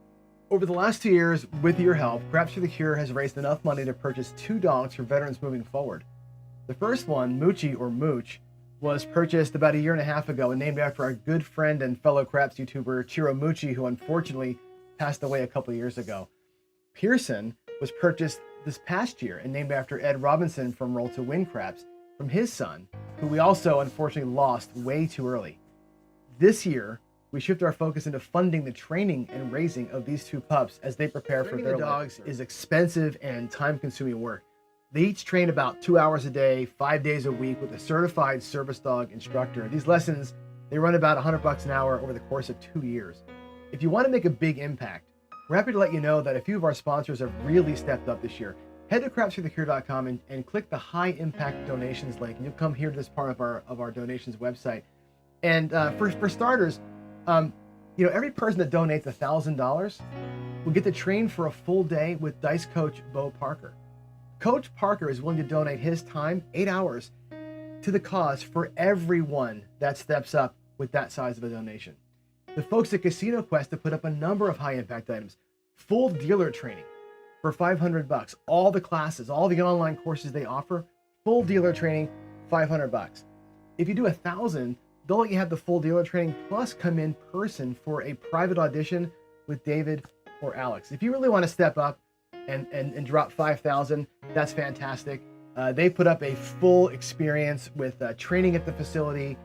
Over the last 2 years, with your help, Craps for the Cure has raised enough money to purchase 2 dogs for Veterans Moving Forward. The first one, Moochie or Mooch, was purchased about 1.5 years ago and named after our good friend and fellow Craps YouTuber Chiro Moochie, who unfortunately passed away a couple of years ago. Pearson was purchased this past year and named after Ed Robinson from Roll to Win Craps, from his son, who we also unfortunately lost way too early. This year, we shift our focus into funding the training and raising of these 2 pups as they prepare for their dogs. Is expensive and time-consuming work. They each train about 2 hours a day, 5 days a week with a certified service dog instructor. These lessons, they run about $100 an hour over the course of 2 years. If you want to make a big impact, we're happy to let you know that a few of our sponsors have really stepped up this year. Head to crapsforthecure.com and click the high impact donations link, and you'll come here to this part of our donations website. And for starters, You know, every person that donates $1,000 will get to train for a full day with Dice Coach Bo Parker. Coach Parker is willing to donate his time, 8 hours, to the cause for everyone that steps up with that size of a donation. The folks at Casino Quest have put up a number of high impact items. Full dealer training for $500. All the classes, all the online courses they offer, full dealer training, $500. If you do 1,000, they'll let you have the full dealer training plus come in person for a private audition with David or Alex. If you really want to step up and drop 5,000, that's fantastic. They put up a full experience with training at the facility,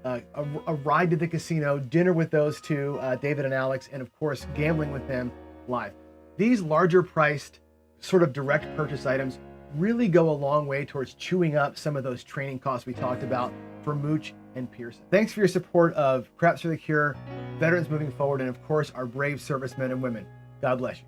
a ride to the casino, dinner with those two, David and Alex, and of course, gambling with them live. These larger priced sort of direct purchase items really go a long way towards chewing up some of those training costs we talked about for Mooch and Pearson. Thanks for your support of Craps for the Cure, Veterans Moving Forward, and of course, our brave servicemen and women. God bless you.